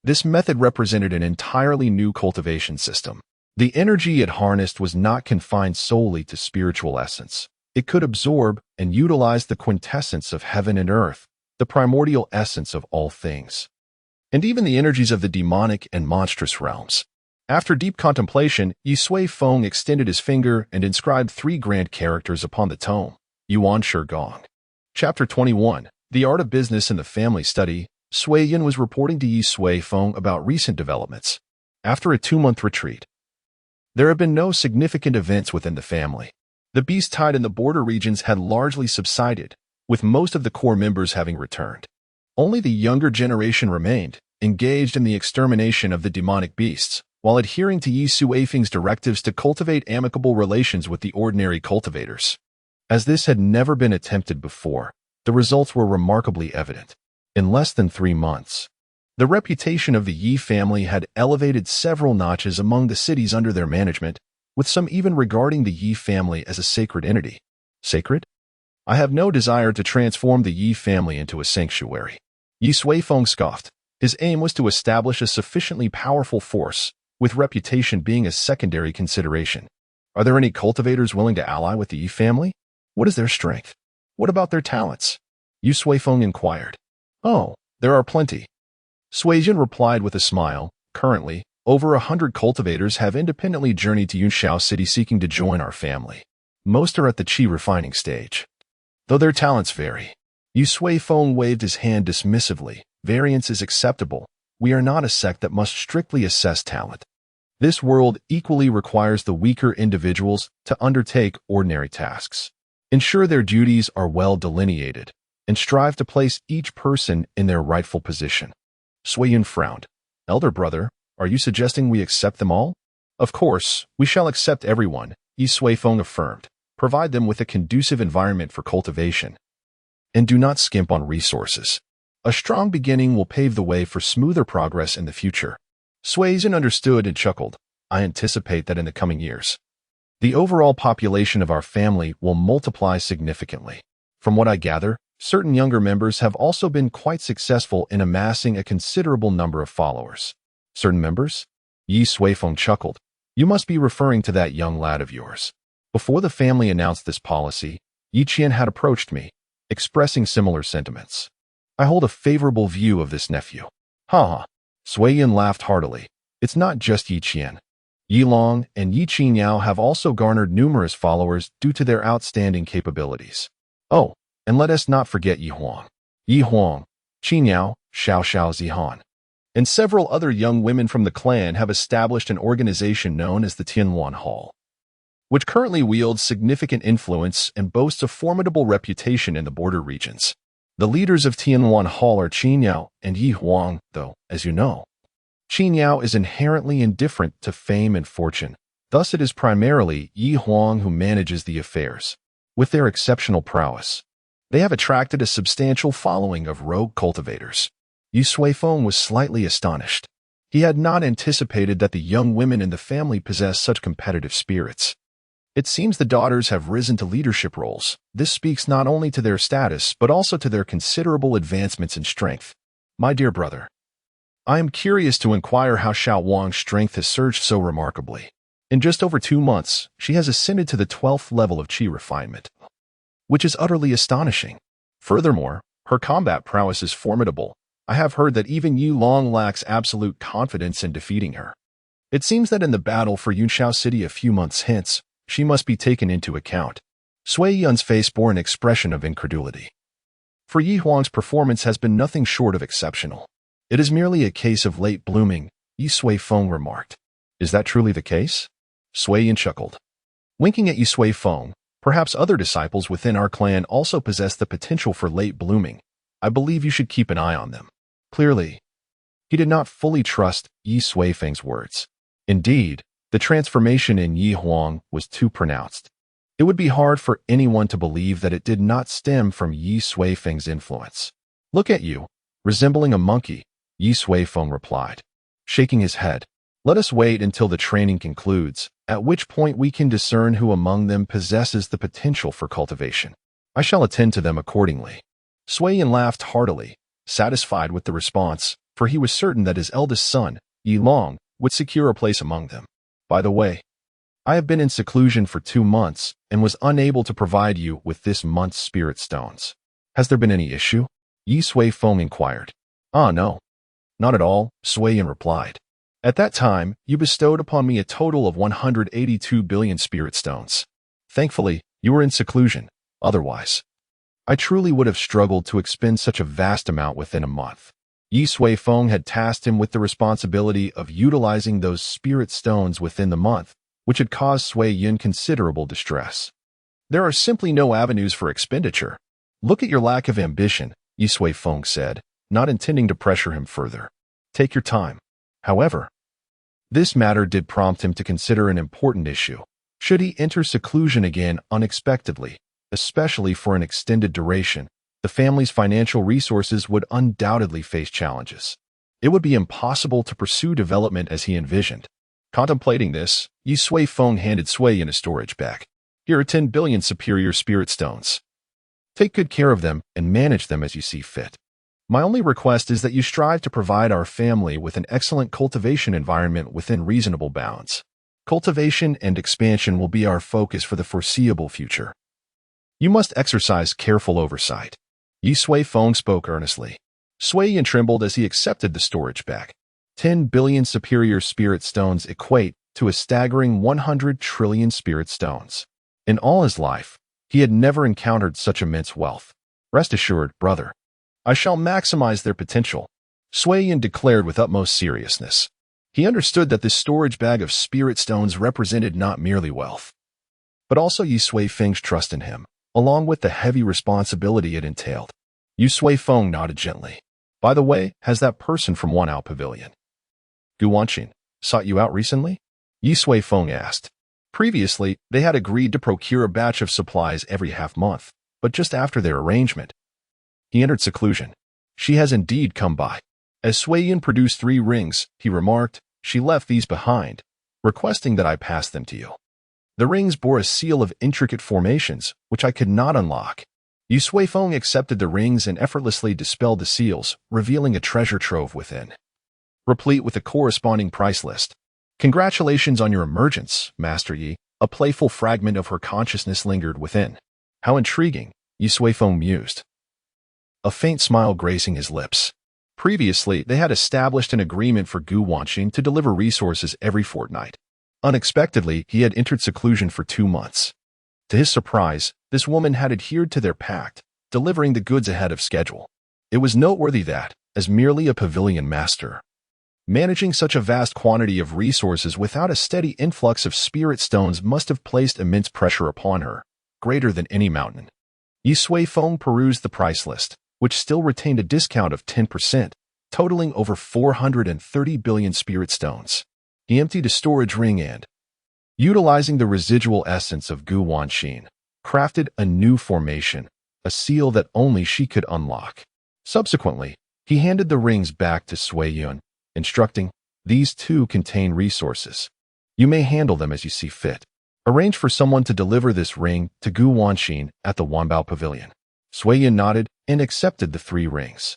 This method represented an entirely new cultivation system. The energy it harnessed was not confined solely to spiritual essence. It could absorb and utilize the quintessence of heaven and earth, the primordial essence of all things, and even the energies of the demonic and monstrous realms. After deep contemplation, Yi Sui Feng extended his finger and inscribed 3 grand characters upon the tome. Yuan Shi Gong. Chapter 21. The Art of Business in the Family Study. Sui Yin was reporting to Yi Sui Feng about recent developments. After a 2-month retreat, there have been no significant events within the family. The beast tide in the border regions had largely subsided, with most of the core members having returned. Only the younger generation remained, engaged in the extermination of the demonic beasts, while adhering to Yi Sui Feng's directives to cultivate amicable relations with the ordinary cultivators. As this had never been attempted before, the results were remarkably evident. In less than 3 months, the reputation of the Yi family had elevated several notches among the cities under their management, with some even regarding the Yi family as a sacred entity. Sacred? I have no desire to transform the Yi family into a sanctuary. Yi Sui Feng scoffed. His aim was to establish a sufficiently powerful force, with reputation being a secondary consideration. Are there any cultivators willing to ally with the Yi family? What is their strength? What about their talents? Yi Sui Feng inquired. Oh, there are plenty. Sui Jin replied with a smile. Currently, over 100 cultivators have independently journeyed to Yunshao City seeking to join our family. Most are at the qi refining stage, though their talents vary. Yi Sui Feng waved his hand dismissively. Variance is acceptable. We are not a sect that must strictly assess talent. This world equally requires the weaker individuals to undertake ordinary tasks. Ensure their duties are well delineated, and strive to place each person in their rightful position. Sui Yin frowned. Elder brother, are you suggesting we accept them all? Of course, we shall accept everyone, Yi Sui Feng affirmed. Provide them with a conducive environment for cultivation, and do not skimp on resources. A strong beginning will pave the way for smoother progress in the future. Sui Jin understood and chuckled. I anticipate that in the coming years, the overall population of our family will multiply significantly. From what I gather, certain younger members have also been quite successful in amassing a considerable number of followers. Certain members? Yi Sui Feng chuckled. You must be referring to that young lad of yours. Before the family announced this policy, Yi Qian had approached me, expressing similar sentiments. I hold a favorable view of this nephew. Ha ha. Sui Yin laughed heartily. It's not just Yi Qian. Yi Long and Yi Qinyao have also garnered numerous followers due to their outstanding capabilities. Oh, and let us not forget Yi Huang, Qinyao, Xiao Zihan, and several other young women from the clan have established an organization known as the Tianwan Hall, which currently wields significant influence and boasts a formidable reputation in the border regions. The leaders of Tianwan Hall are Qinyao and Yi Huang, though, as you know, Qinyao is inherently indifferent to fame and fortune. Thus it is primarily Yi Huang who manages the affairs. With their exceptional prowess, they have attracted a substantial following of rogue cultivators. Yi Sui Feng was slightly astonished. He had not anticipated that the young women in the family possessed such competitive spirits. It seems the daughters have risen to leadership roles. This speaks not only to their status, but also to their considerable advancements in strength. My dear brother, I am curious to inquire how Xiao Wang's strength has surged so remarkably. In just over 2 months, she has ascended to the 12th level of qi refinement, which is utterly astonishing. Furthermore, her combat prowess is formidable. I have heard that even Yi Long lacks absolute confidence in defeating her. It seems that in the battle for Yunshao City a few months hence, she must be taken into account. Sui Yun's face bore an expression of incredulity. For Yi Huang's performance has been nothing short of exceptional. It is merely a case of late blooming, Yi Sui Feng remarked. Is that truly the case? Sui Yin chuckled. Winking at Yi Sui Feng, perhaps other disciples within our clan also possess the potential for late blooming. I believe you should keep an eye on them. Clearly, he did not fully trust Yi Sui Feng's words. Indeed, the transformation in Yi Huang was too pronounced. It would be hard for anyone to believe that it did not stem from Yi Sui Feng's influence. Look at you, resembling a monkey, Yi Sui Feng replied, shaking his head. Let us wait until the training concludes, at which point we can discern who among them possesses the potential for cultivation. I shall attend to them accordingly. Sui Yin laughed heartily, satisfied with the response. for he was certain that his eldest son, Yi Long, would secure a place among them. By the way, I have been in seclusion for 2 months and was unable to provide you with this month's spirit stones. Has there been any issue? Yi Sui Feng inquired. Ah, no. Not at all, Sui Yin replied. At that time, you bestowed upon me a total of 182 billion spirit stones. Thankfully, you were in seclusion. Otherwise, I truly would have struggled to expend such a vast amount within a month. Yi Sui Feng had tasked him with the responsibility of utilizing those spirit stones within the month, which had caused Sui Yin considerable distress. There are simply no avenues for expenditure. Look at your lack of ambition, Yi Sui Feng said, not intending to pressure him further. Take your time. However, this matter did prompt him to consider an important issue. Should he enter seclusion again unexpectedly, especially for an extended duration, the family's financial resources would undoubtedly face challenges. It would be impossible to pursue development as he envisioned. Contemplating this, Yi Sui Feng handed Sui Yin a storage bag. Here are 10 billion superior spirit stones. Take good care of them and manage them as you see fit. My only request is that you strive to provide our family with an excellent cultivation environment within reasonable bounds. Cultivation and expansion will be our focus for the foreseeable future. You must exercise careful oversight. Yi Sui Feng spoke earnestly. Sui Yin trembled as he accepted the storage bag. 10 billion superior spirit stones equate to a staggering 100 trillion spirit stones. In all his life, he had never encountered such immense wealth. Rest assured, brother, I shall maximize their potential, Sui Yin declared with utmost seriousness. He understood that this storage bag of spirit stones represented not merely wealth, but also Yi Sui Feng's trust in him, along with the heavy responsibility it entailed. Yi Sui Feng nodded gently. By the way, has that person from Wanao Pavilion, Gu Wanqin, sought you out recently? Yi Sui Feng asked. Previously, they had agreed to procure a batch of supplies every half-month, but just after their arrangement, he entered seclusion. She has indeed come by. As Sui Yin produced 3 rings, he remarked, she left these behind, requesting that I pass them to you. The rings bore a seal of intricate formations, which I could not unlock. Yi Sui Feng accepted the rings and effortlessly dispelled the seals, revealing a treasure trove within, replete with a corresponding price list. Congratulations on your emergence, Master Yi. A playful fragment of her consciousness lingered within. How intriguing, Yi Sui Feng mused, a faint smile gracing his lips. Previously, they had established an agreement for Gu Wanqin to deliver resources every fortnight. Unexpectedly, he had entered seclusion for 2 months. To his surprise, this woman had adhered to their pact, delivering the goods ahead of schedule. It was noteworthy that, as merely a pavilion master, managing such a vast quantity of resources without a steady influx of spirit stones must have placed immense pressure upon her, greater than any mountain. Yi Sui Feng perused the price list, which still retained a discount of 10%, totaling over 430 billion spirit stones. He emptied a storage ring and, utilizing the residual essence of Gu Wanqin, crafted a new formation, a seal that only she could unlock. Subsequently, he handed the rings back to Sui Yin, instructing, these too contain resources. You may handle them as you see fit. Arrange for someone to deliver this ring to Gu Wanqin at the Wanbao Pavilion. Sui Yin nodded and accepted the 3 rings.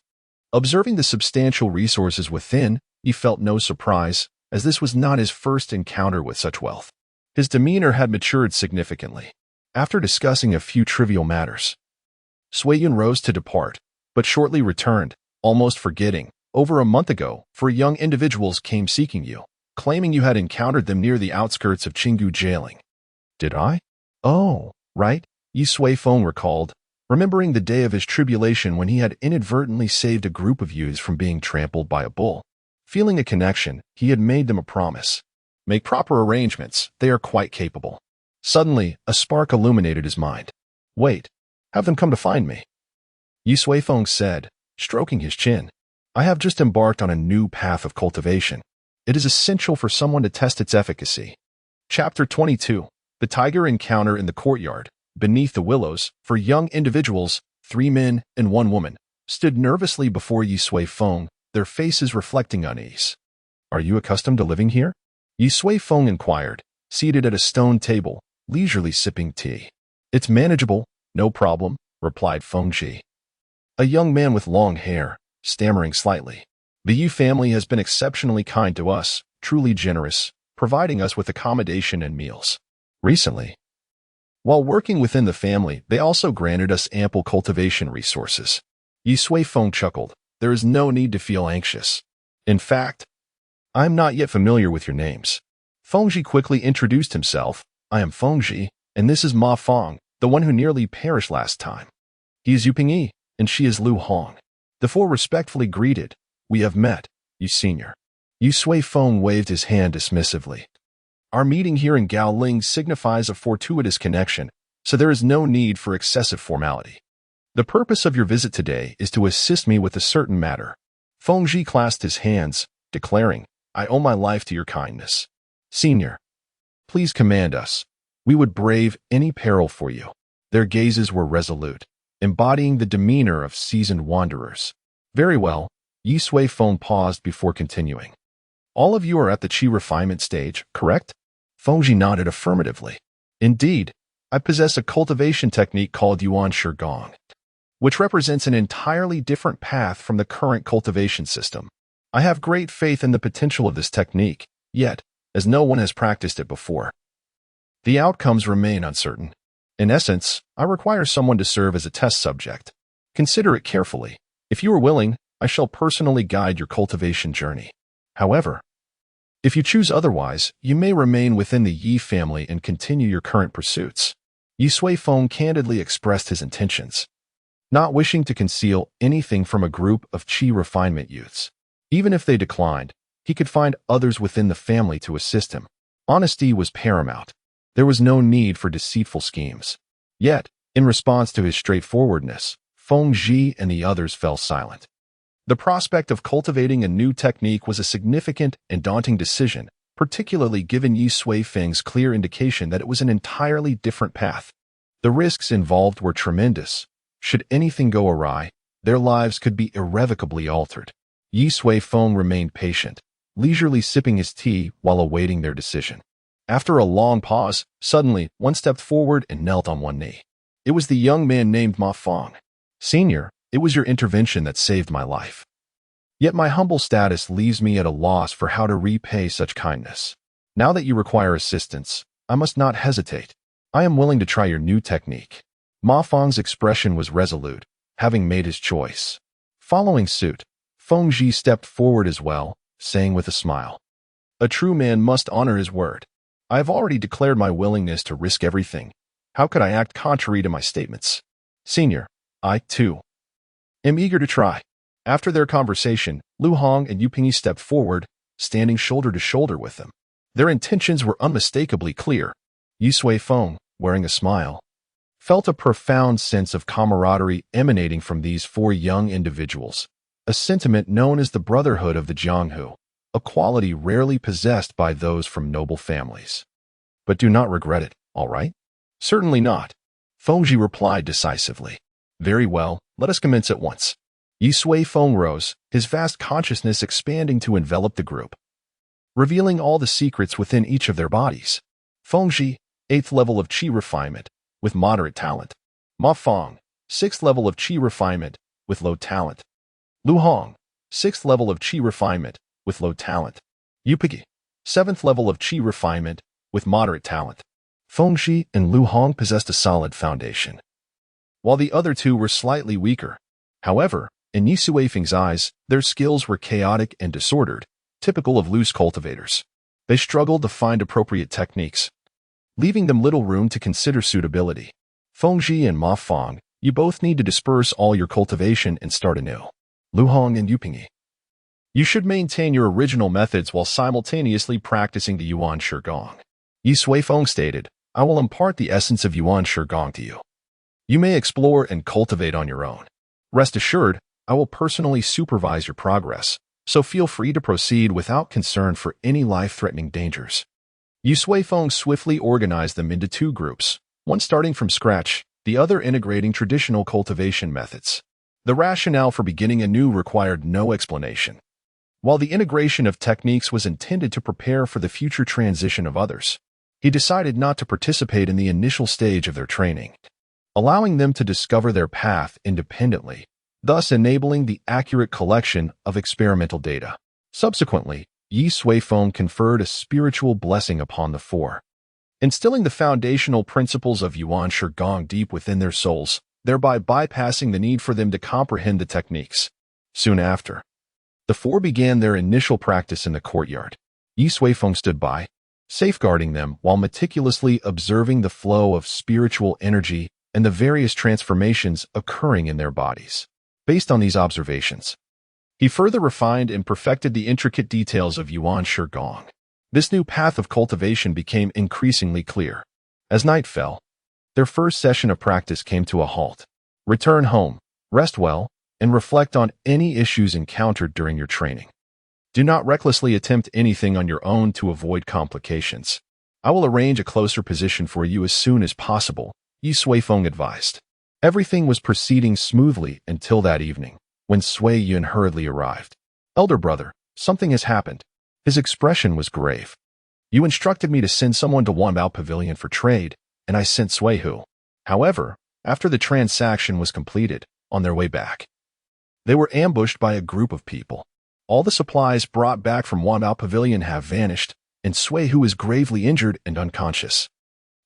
Observing the substantial resources within, he felt no surprise, as this was not his first encounter with such wealth. His demeanor had matured significantly. After discussing a few trivial matters, Sui Yin rose to depart, but shortly returned, almost forgetting, over a month ago, 4 young individuals came seeking you, claiming you had encountered them near the outskirts of Qinggu jailing. Did I? Oh, right, Yi Sui Feng recalled, remembering the day of his tribulation when he had inadvertently saved a group of youths from being trampled by a bull. Feeling a connection, he had made them a promise. Make proper arrangements, they are quite capable. Suddenly, a spark illuminated his mind. Wait, have them come to find me. Yi Sui Feng said, stroking his chin. I have just embarked on a new path of cultivation. It is essential for someone to test its efficacy. Chapter 22. The Tiger Encounter in the Courtyard. Beneath the willows, 4 young individuals, 3 men and 1 woman, stood nervously before Yi Sui Feng, their faces reflecting unease. Are you accustomed to living here? Yi Sui Feng inquired, seated at a stone table, leisurely sipping tea. It's manageable, no problem, replied Feng Ji, a young man with long hair, stammering slightly. The Yi family has been exceptionally kind to us, truly generous, providing us with accommodation and meals. Recently, while working within the family, they also granted us ample cultivation resources. Yi Sui Feng chuckled. There is no need to feel anxious. In fact, I am not yet familiar with your names. Fengji quickly introduced himself. I am Fengji, and this is Ma Feng, the one who nearly perished last time. He is Yu Pingyi, and she is Lu Hong. The four respectfully greeted. We have met, you senior. Yu Sui Feng waved his hand dismissively. Our meeting here in Gaoling signifies a fortuitous connection, so there is no need for excessive formality. The purpose of your visit today is to assist me with a certain matter. Fengji clasped his hands, declaring, I owe my life to your kindness. Senior, please command us. We would brave any peril for you. Their gazes were resolute, embodying the demeanor of seasoned wanderers. Very well, Yi Sui Feng paused before continuing. All of you are at the Qi refinement stage, correct? Fengji nodded affirmatively. Indeed, I possess a cultivation technique called Yuan Shi Gong, which represents an entirely different path from the current cultivation system. I have great faith in the potential of this technique, yet, as no one has practiced it before, the outcomes remain uncertain. In essence, I require someone to serve as a test subject. Consider it carefully. If you are willing, I shall personally guide your cultivation journey. However, if you choose otherwise, you may remain within the Yi family and continue your current pursuits. Yi Sui Feng candidly expressed his intentions, not wishing to conceal anything from a group of Qi refinement youths. Even if they declined, he could find others within the family to assist him. Honesty was paramount. There was no need for deceitful schemes. Yet, in response to his straightforwardness, Fengji and the others fell silent. The prospect of cultivating a new technique was a significant and daunting decision, particularly given Yi Sui Feng's clear indication that it was an entirely different path. The risks involved were tremendous. Should anything go awry, their lives could be irrevocably altered. Yi Sui Feng remained patient, leisurely sipping his tea while awaiting their decision. After a long pause, suddenly, one stepped forward and knelt on one knee. It was the young man named Ma Feng. Senior, it was your intervention that saved my life. Yet my humble status leaves me at a loss for how to repay such kindness. Now that you require assistance, I must not hesitate. I am willing to try your new technique. Ma Feng's expression was resolute, having made his choice. Following suit, Fengji stepped forward as well, saying with a smile, A true man must honor his word. I have already declared my willingness to risk everything. How could I act contrary to my statements? Senior, I, too, am eager to try. After their conversation, Lu Hong and Yu Pingyi stepped forward, standing shoulder to shoulder with them. Their intentions were unmistakably clear. Yi Sui Feng, wearing a smile, felt a profound sense of camaraderie emanating from these four young individuals, a sentiment known as the brotherhood of the Jianghu, a quality rarely possessed by those from noble families. But do not regret it, all right? Certainly not. Fengji replied decisively. Very well, let us commence at once. Yi Sui Feng rose, his vast consciousness expanding to envelop the group, revealing all the secrets within each of their bodies. Fengji, 8th level of Qi refinement, with moderate talent. Ma Feng, 6th level of Qi refinement, with low talent. Lu Hong, 6th level of Qi refinement, with low talent. Yu Pingyi, 7th level of Qi refinement, with moderate talent. Fengji and Lu Hong possessed a solid foundation, while the other two were slightly weaker. However, in Yi Sui Feng's eyes, their skills were chaotic and disordered, typical of loose cultivators. They struggled to find appropriate techniques, leaving them little room to consider suitability. Fengji and Ma Feng, you both need to disperse all your cultivation and start anew. Lu Hong and Yu Pingyi, you should maintain your original methods while simultaneously practicing the Yuan Shi Gong. Yi Sui Feng stated, I will impart the essence of Yuan Shi Gong to you. You may explore and cultivate on your own. Rest assured, I will personally supervise your progress, so feel free to proceed without concern for any life-threatening dangers. Yi Sui Feng swiftly organized them into two groups, one starting from scratch, the other integrating traditional cultivation methods. The rationale for beginning anew required no explanation, while the integration of techniques was intended to prepare for the future transition of others. He decided not to participate in the initial stage of their training, allowing them to discover their path independently, thus enabling the accurate collection of experimental data. Subsequently, Yi Suifeng conferred a spiritual blessing upon the four, instilling the foundational principles of Yuan Shigong deep within their souls, thereby bypassing the need for them to comprehend the techniques. Soon after, the four began their initial practice in the courtyard. Yi Suifeng stood by, safeguarding them while meticulously observing the flow of spiritual energy and the various transformations occurring in their bodies. Based on these observations, he further refined and perfected the intricate details of Yuan Shigong. This new path of cultivation became increasingly clear. As night fell, their first session of practice came to a halt. Return home, rest well, and reflect on any issues encountered during your training. Do not recklessly attempt anything on your own to avoid complications. I will arrange a closer position for you as soon as possible, Yi Suifeng advised. Everything was proceeding smoothly until that evening, when Sui Yun hurriedly arrived. Elder brother, something has happened. His expression was grave. You instructed me to send someone to Wanbao Pavilion for trade, and I sent Sui Hu. However, after the transaction was completed, on their way back, they were ambushed by a group of people. All the supplies brought back from Wanbao Pavilion have vanished, and Sui Hu is gravely injured and unconscious.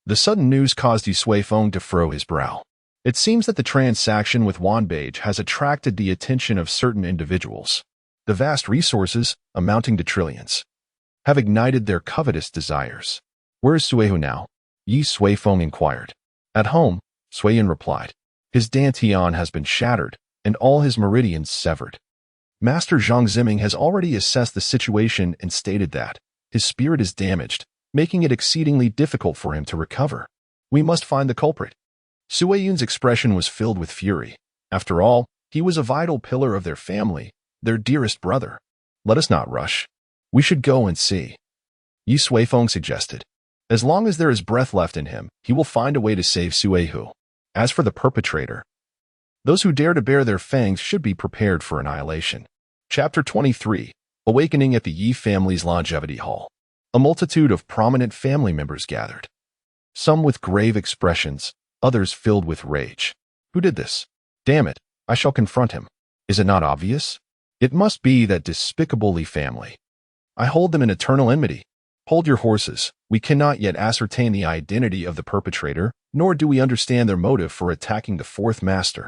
The sudden news caused Yi Suifeng to furrow his brow. It seems that the transaction with Wanbage has attracted the attention of certain individuals. The vast resources, amounting to trillions, have ignited their covetous desires. Where is Sui Hu now? Yi Suifeng inquired. At home, Sui Yun replied. His dantian has been shattered, and all his meridians severed. Master Zhang Ziming has already assessed the situation and stated that his spirit is damaged, making it exceedingly difficult for him to recover. We must find the culprit. Sui Yun's expression was filled with fury. After all, he was a vital pillar of their family, their dearest brother. Let us not rush. We should go and see. Yi Suifeng suggested. As long as there is breath left in him, he will find a way to save Sui Hu. As for the perpetrator, those who dare to bare their fangs should be prepared for annihilation. Chapter 23. Awakening at the Yi family's longevity hall. A multitude of prominent family members gathered. Some with grave expressions, others filled with rage. Who did this? Damn it, I shall confront him. Is it not obvious? It must be that despicable Li family. I hold them in eternal enmity. Hold your horses. We cannot yet ascertain the identity of the perpetrator, nor do we understand their motive for attacking the fourth master.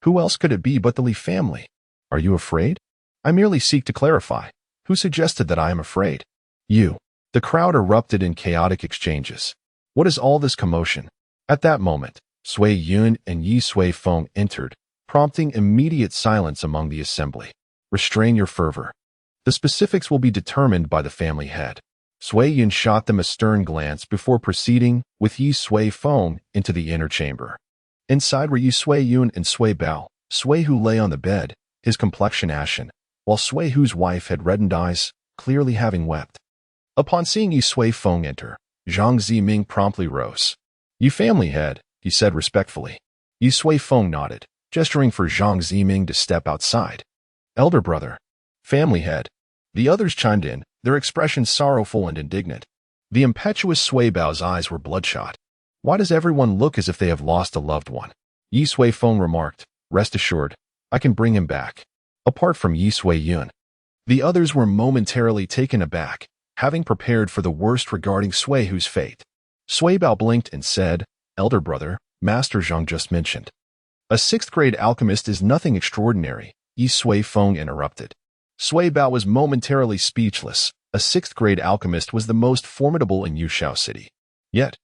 Who else could it be but the Li family? Are you afraid? I merely seek to clarify. Who suggested that I am afraid? You. The crowd erupted in chaotic exchanges. What is all this commotion? At that moment, Sui Yun and Yi Suifeng entered, prompting immediate silence among the assembly. Restrain your fervor. The specifics will be determined by the family head. Sui Yun shot them a stern glance before proceeding with Yi Suifeng into the inner chamber. Inside were Yi Suiyun and Sui Bao. Sui Hu lay on the bed, his complexion ashen, while Sui Hu's wife had reddened eyes, clearly having wept. Upon seeing Yi Suifeng enter, Zhang Ziming promptly rose. You family head, he said respectfully. Yi Suifeng nodded, gesturing for Zhang Ziming to step outside. Elder brother. Family head. The others chimed in, their expressions sorrowful and indignant. The impetuous Sui Bao's eyes were bloodshot. Why does everyone look as if they have lost a loved one? Yi Suifeng remarked, rest assured, I can bring him back. Apart from Yi Suiyun, the others were momentarily taken aback, having prepared for the worst regarding Sui Hu's fate. Sui Bao blinked and said, Elder brother, Master Zhang just mentioned. A sixth-grade alchemist is nothing extraordinary, Yi Suifeng interrupted. Sui Bao was momentarily speechless. A sixth-grade alchemist was the most formidable in Yushao City. Yet,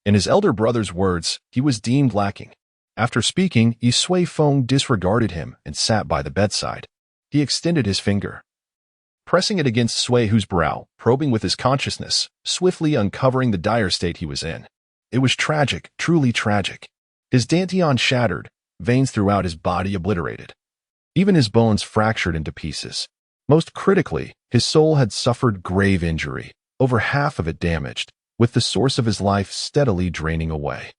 in his elder brother's words, he was deemed lacking. After speaking, Yi Suifeng disregarded him and sat by the bedside. He extended his finger, pressing it against Sui Hu's brow, probing with his consciousness, swiftly uncovering the dire state he was in. It was tragic, truly tragic. His dantian shattered, veins throughout his body obliterated. Even his bones fractured into pieces. Most critically, his soul had suffered grave injury, over half of it damaged, with the source of his life steadily draining away.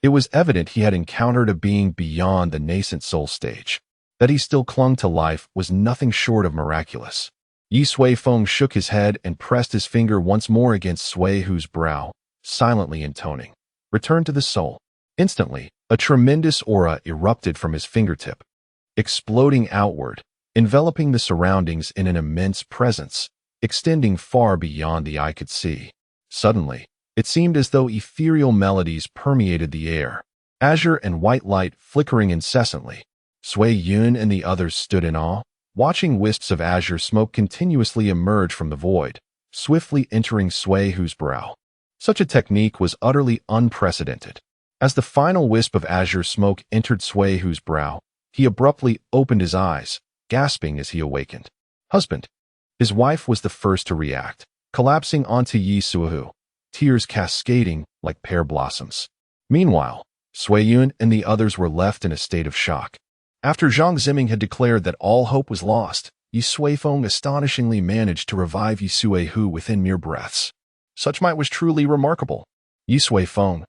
It was evident he had encountered a being beyond the nascent soul stage. That he still clung to life was nothing short of miraculous. Yi Suifeng shook his head and pressed his finger once more against Sui Hu's brow, silently intoning, return to the soul. Instantly, a tremendous aura erupted from his fingertip. exploding outward, enveloping the surroundings in an immense presence, extending far beyond the eye could see. Suddenly, it seemed as though ethereal melodies permeated the air, azure and white light flickering incessantly. Sui Yun and the others stood in awe, watching wisps of azure smoke continuously emerge from the void, swiftly entering Sui Hu's brow. Such a technique was utterly unprecedented. As the final wisp of azure smoke entered Sui Hu's brow, he abruptly opened his eyes, gasping as he awakened. Husband. His wife was the first to react, collapsing onto Yi Suihu, tears cascading like pear blossoms. Meanwhile, Sui Yun and the others were left in a state of shock. After Zhang Ziming had declared that all hope was lost, Yi Suifeng astonishingly managed to revive Yi Suihu within mere breaths. Such might was truly remarkable. Yi Suifeng.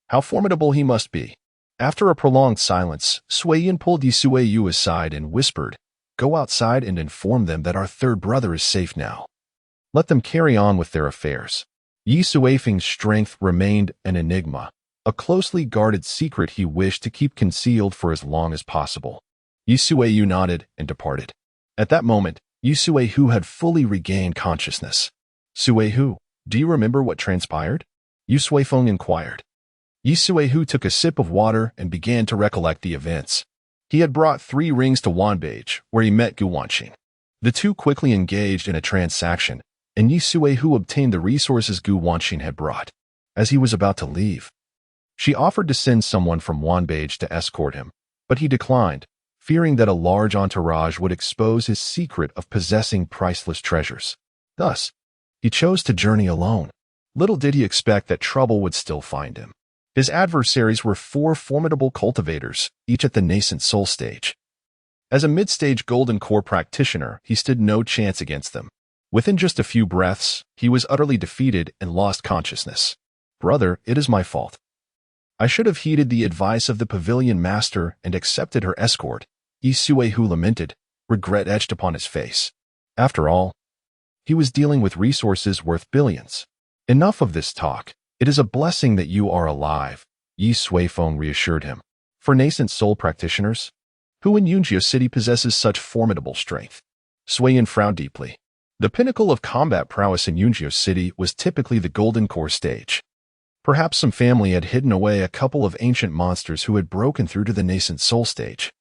How formidable he must be. After a prolonged silence, Sui Yun pulled Yi Suihu aside and whispered, "Go outside and inform them that our third brother is safe now. Let them carry on with their affairs." Yi Suifeng's strength remained an enigma, a closely guarded secret he wished to keep concealed for as long as possible. Yi Suihu nodded and departed. At that moment, Yi Suihu had fully regained consciousness. "Suihu, do you remember what transpired?" Yi Suifeng inquired. Yi Suihu took a sip of water and began to recollect the events. He had brought 3 rings to Wanbage, where he met Gu Wanqing. The two quickly engaged in a transaction, and Yi Suihu obtained the resources Gu Wanqing had brought. As he was about to leave, she offered to send someone from Wanbage to escort him, but he declined, fearing that a large entourage would expose his secret of possessing priceless treasures. Thus, he chose to journey alone. Little did he expect that trouble would still find him. His adversaries were 4 formidable cultivators, each at the nascent soul stage. As a mid-stage golden core practitioner, he stood no chance against them. Within just a few breaths, he was utterly defeated and lost consciousness. "Brother, it is my fault. I should have heeded the advice of the pavilion master and accepted her escort," Yi Suihu lamented, regret etched upon his face. After all, he was dealing with resources worth billions. "Enough of this talk. It is a blessing that you are alive," Yi Suifeng reassured him. "For nascent soul practitioners, who in Yunjiu City possesses such formidable strength?" Sui Yun frowned deeply. The pinnacle of combat prowess in Yunjiu City was typically the golden core stage. Perhaps some family had hidden away a couple of ancient monsters who had broken through to the nascent soul stage.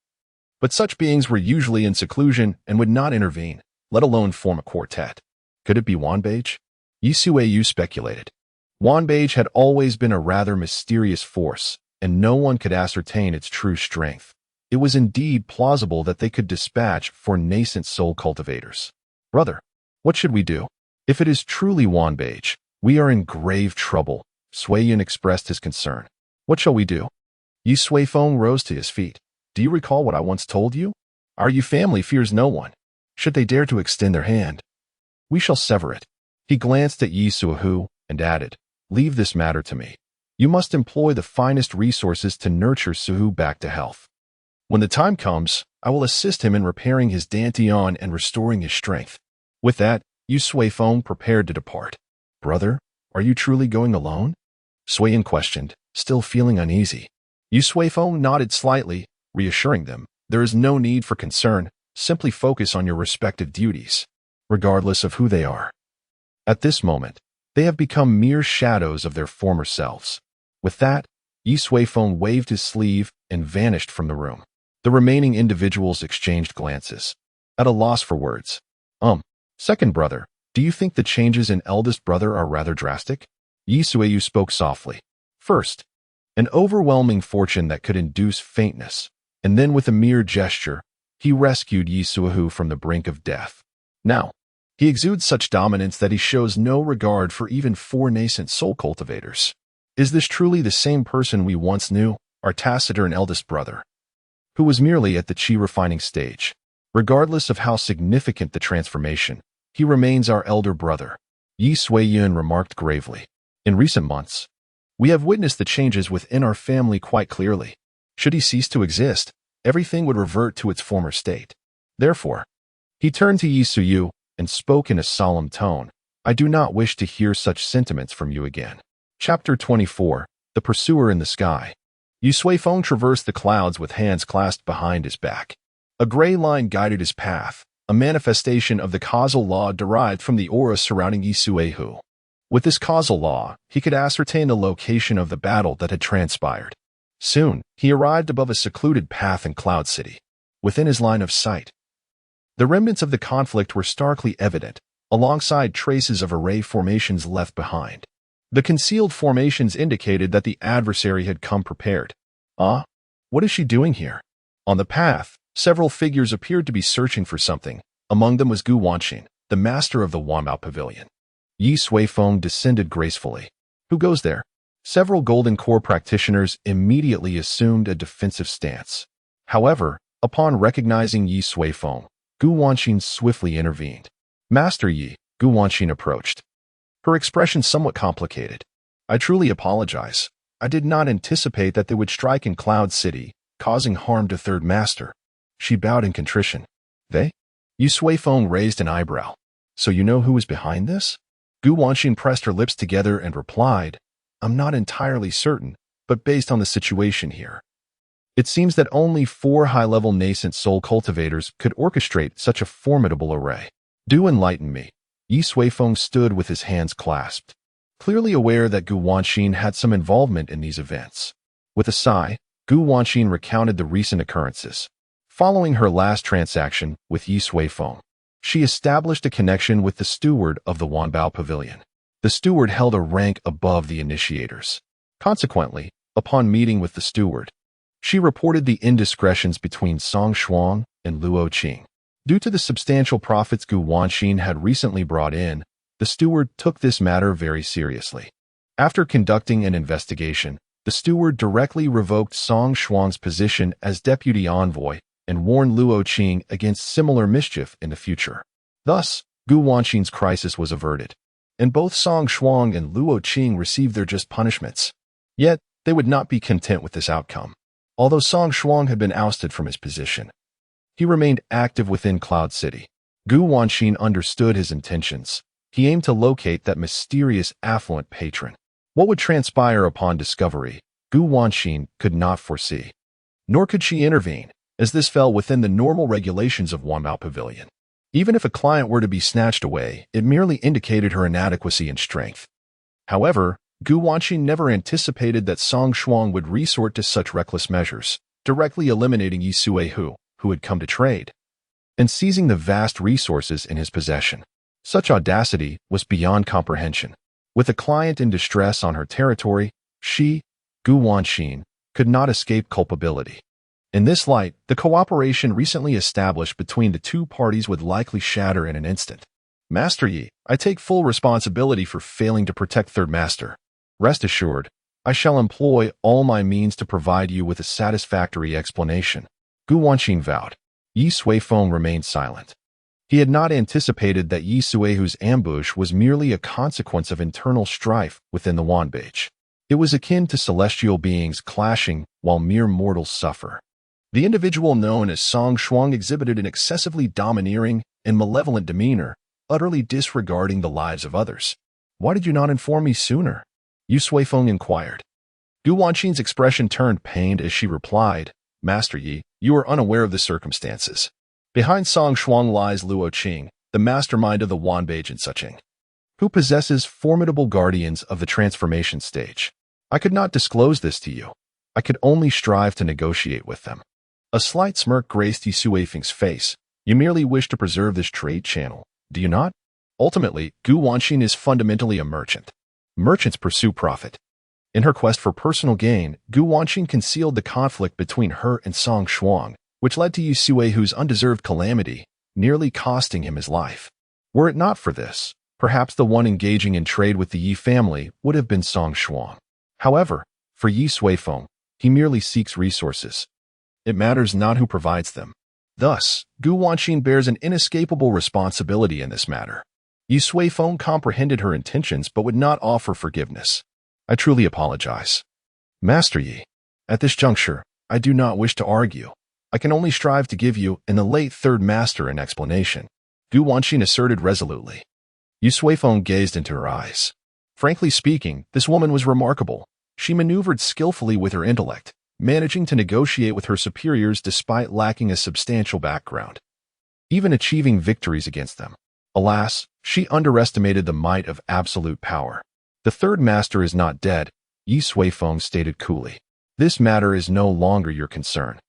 But such beings were usually in seclusion and would not intervene, let alone form a quartet. Could it be Wanbage? Yi Suihu speculated. Wanbage had always been a rather mysterious force, and no one could ascertain its true strength. It was indeed plausible that they could dispatch 4 nascent soul cultivators. "Brother, what should we do? If it is truly Wanbage, we are in grave trouble," Sui Yun expressed his concern. "What shall we do?" Yi Suifeng rose to his feet. "Do you recall what I once told you? Our Yu family fears no one. Should they dare to extend their hand, we shall sever it." He glanced at Yi Suihu and added, "Leave this matter to me. You must employ the finest resources to nurture Suhu back to health. When the time comes, I will assist him in repairing his dantian and restoring his strength." With that, Yi Suifeng prepared to depart. "Brother, are you truly going alone?" Sui Yun questioned, still feeling uneasy. Yi Suifeng nodded slightly, reassuring them, "There is no need for concern. Simply focus on your respective duties, regardless of who they are. At this moment, they have become mere shadows of their former selves." With that, Yi Suifeng waved his sleeve and vanished from the room. The remaining individuals exchanged glances, at a loss for words. Second brother, do you think the changes in eldest brother are rather drastic?" Yi Suihu spoke softly. "First, an overwhelming fortune that could induce faintness, and then with a mere gesture, he rescued Yi Suihu from the brink of death. Now, he exudes such dominance that he shows no regard for even 4 nascent soul cultivators. Is this truly the same person we once knew, our taciturn eldest brother, who was merely at the chi refining stage? Regardless of how significant the transformation, he remains our elder brother," Yi Suiyun remarked gravely. "In recent months, we have witnessed the changes within our family quite clearly. Should he cease to exist, everything would revert to its former state. Therefore," he turned to Yi Suyu and spoke in a solemn tone, "I do not wish to hear such sentiments from you again." Chapter 24, The Pursuer in the Sky. Yi Suifeng traversed the clouds with hands clasped behind his back. A gray line guided his path, a manifestation of the causal law derived from the aura surrounding Yi Suehu. With this causal law, he could ascertain the location of the battle that had transpired. Soon, he arrived above a secluded path in Cloud City, within his line of sight. The remnants of the conflict were starkly evident, alongside traces of array formations left behind. The concealed formations indicated that the adversary had come prepared. What is she doing here? On the path, several figures appeared to be searching for something. Among them was Gu Wanxin, the master of the Wanbao Pavilion. Yi Suifeng descended gracefully. Who goes there? Several Golden Core practitioners immediately assumed a defensive stance. However, upon recognizing Yi Suifeng, Gu Wanxin swiftly intervened. Master Yi, Gu Wanxin approached. Her expression somewhat complicated. I truly apologize. I did not anticipate that they would strike in Cloud City, causing harm to Third Master. She bowed in contrition. They? Yi Suifeng raised an eyebrow. So you know who was behind this? Gu Wanxin pressed her lips together and replied, I'm not entirely certain, but based on the situation here. It seems that only 4 high-level nascent soul cultivators could orchestrate such a formidable array. Do enlighten me. Yi Suifeng stood with his hands clasped, clearly aware that Gu Wanxin had some involvement in these events. With a sigh, Gu Wanxin recounted the recent occurrences. Following her last transaction with Yi Suifeng, she established a connection with the steward of the Wanbao Pavilion. The steward held a rank above the initiators. Consequently, upon meeting with the steward, she reported the indiscretions between Song Shuang and Luo Qing. Due to the substantial profits Gu Wanxin had recently brought in, the steward took this matter very seriously. After conducting an investigation, the steward directly revoked Song Shuang's position as deputy envoy and warned Luo Qing against similar mischief in the future. Thus, Gu Wanxin's crisis was averted, and both Song Shuang and Luo Qing received their just punishments. Yet, they would not be content with this outcome. Although Song Shuang had been ousted from his position, he remained active within Cloud City. Gu Wanxin understood his intentions. He aimed to locate that mysterious affluent patron. What would transpire upon discovery, Gu Wanxin could not foresee. Nor could she intervene, as this fell within the normal regulations of Wanbao Pavilion. Even if a client were to be snatched away, it merely indicated her inadequacy and strength. However, Gu Wanxin never anticipated that Song Shuang would resort to such reckless measures, directly eliminating Yi Suehu, who had come to trade, and seizing the vast resources in his possession. Such audacity was beyond comprehension. With a client in distress on her territory, she, Gu Wanxin, could not escape culpability. In this light, the cooperation recently established between the two parties would likely shatter in an instant. Master Yi, I take full responsibility for failing to protect Third Master. Rest assured, I shall employ all my means to provide you with a satisfactory explanation. Gu Wanxin vowed. Yi Suifeng remained silent. He had not anticipated that Yi Suehu's ambush was merely a consequence of internal strife within the Wanbage. It was akin to celestial beings clashing while mere mortals suffer. The individual known as Song Shuang exhibited an excessively domineering and malevolent demeanor, utterly disregarding the lives of others. Why did you not inform me sooner? Yi Suifeng inquired. Gu Wanxin's expression turned pained as she replied, Master Yi, you are unaware of the circumstances. Behind Song Shuang lies Luo Qing, the mastermind of the Wanbage and Suching, who possesses formidable guardians of the transformation stage. I could not disclose this to you. I could only strive to negotiate with them. A slight smirk graced Yi Suifeng's face. You merely wish to preserve this trade channel, do you not? Ultimately, Gu Wanxin is fundamentally a merchant. Merchants pursue profit. In her quest for personal gain, Gu Wanxin concealed the conflict between her and Song Shuang, which led to Yi Suehu's undeserved calamity, nearly costing him his life. Were it not for this, perhaps the one engaging in trade with the Yi family would have been Song Shuang. However, for Yi Suifeng, he merely seeks resources. It matters not who provides them. Thus, Gu Wanxin bears an inescapable responsibility in this matter. Yi Suifeng comprehended her intentions but would not offer forgiveness. I truly apologize. Master Yi, at this juncture, I do not wish to argue. I can only strive to give you and the late Third Master an explanation. Gu Wanxin asserted resolutely. Yi Suifeng gazed into her eyes. Frankly speaking, this woman was remarkable. She maneuvered skillfully with her intellect, managing to negotiate with her superiors despite lacking a substantial background, even achieving victories against them. Alas, she underestimated the might of absolute power. The third master is not dead, Yi Suifeng stated coolly. This matter is no longer your concern.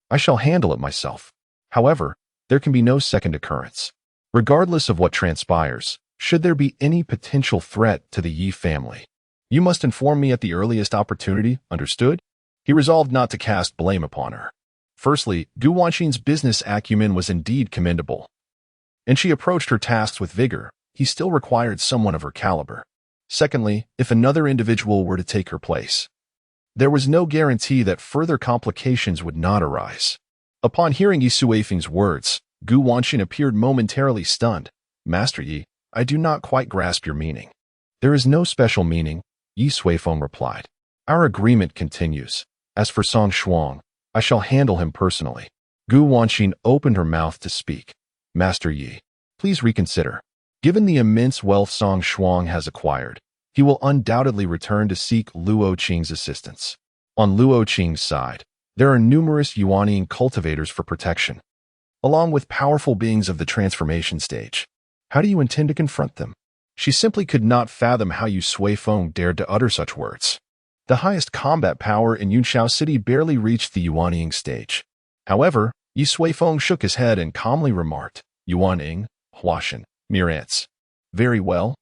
I shall handle it myself. However, there can be no second occurrence. Regardless of what transpires, should there be any potential threat to the Yi family, you must inform me at the earliest opportunity, understood? He resolved not to cast blame upon her. Firstly, Gu Wanxin's business acumen was indeed commendable, and she approached her tasks with vigor. He still required someone of her caliber. Secondly, if another individual were to take her place, there was no guarantee that further complications would not arise. Upon hearing Yi Suifeng's words, Gu Wanxin appeared momentarily stunned. Master Yi, I do not quite grasp your meaning. There is no special meaning, Yi Suifeng replied. Our agreement continues. As for Song Shuang, I shall handle him personally. Gu Wanxin opened her mouth to speak. Master Yi, please reconsider. Given the immense wealth Song Shuang has acquired, he will undoubtedly return to seek Luo Qing's assistance. On Luo Qing's side, there are numerous Yuanying cultivators for protection, along with powerful beings of the transformation stage. How do you intend to confront them? She simply could not fathom how Yi Suifeng dared to utter such words. The highest combat power in Yunxiao City barely reached the Yuanying stage. However, Yi Suifeng shook his head and calmly remarked, Yuanying, Huashan, mere ants. Very well.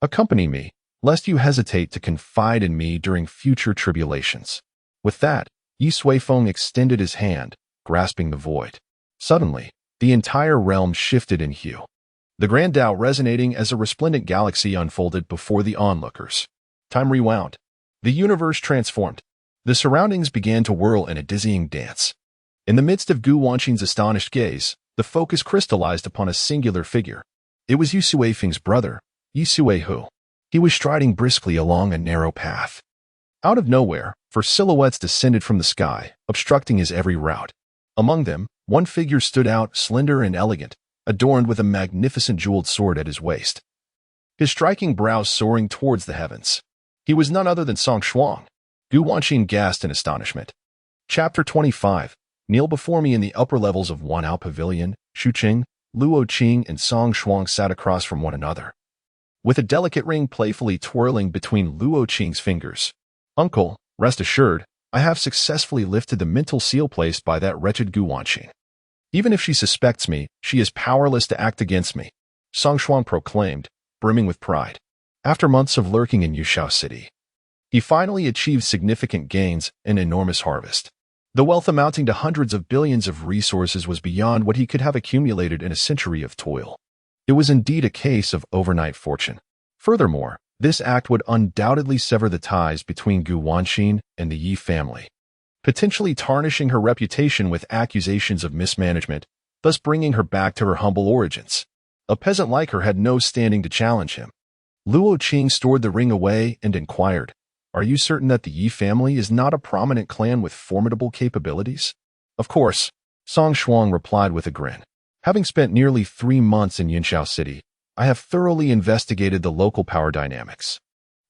Accompany me, lest you hesitate to confide in me during future tribulations. With that, Yi Suifeng extended his hand, grasping the void. Suddenly, the entire realm shifted in hue, the Grand Tao resonating as a resplendent galaxy unfolded before the onlookers. Time rewound. The universe transformed. The surroundings began to whirl in a dizzying dance. In the midst of Gu Wanxin's astonished gaze, the focus crystallized upon a singular figure. It was Yi Suifeng's brother, Yi Suihu. He was striding briskly along a narrow path. Out of nowhere, four silhouettes descended from the sky, obstructing his every route. Among them, one figure stood out, slender and elegant, adorned with a magnificent jeweled sword at his waist, his striking brows soaring towards the heavens. He was none other than Song Shuang. Gu Wanxin gasped in astonishment. Chapter 25. Kneel before me in the upper levels of Wanao Pavilion. Shuqing, Luo Qing, and Song Shuang sat across from one another, with a delicate ring playfully twirling between Luo Qing's fingers. Uncle, rest assured, I have successfully lifted the mental seal placed by that wretched Gu Wanxin. Even if she suspects me, she is powerless to act against me, Song Shuang proclaimed, brimming with pride. After months of lurking in Yunxiao City, he finally achieved significant gains, an enormous harvest. The wealth amounting to hundreds of billions of resources was beyond what he could have accumulated in a century of toil. It was indeed a case of overnight fortune. Furthermore, this act would undoubtedly sever the ties between Gu Wanxin and the Yi family, potentially tarnishing her reputation with accusations of mismanagement, thus bringing her back to her humble origins. A peasant like her had no standing to challenge him. Luo Qing stored the ring away and inquired, Are you certain that the Yi family is not a prominent clan with formidable capabilities? Of course, Song Shuang replied with a grin. Having spent nearly 3 months in Yunxiao City, I have thoroughly investigated the local power dynamics.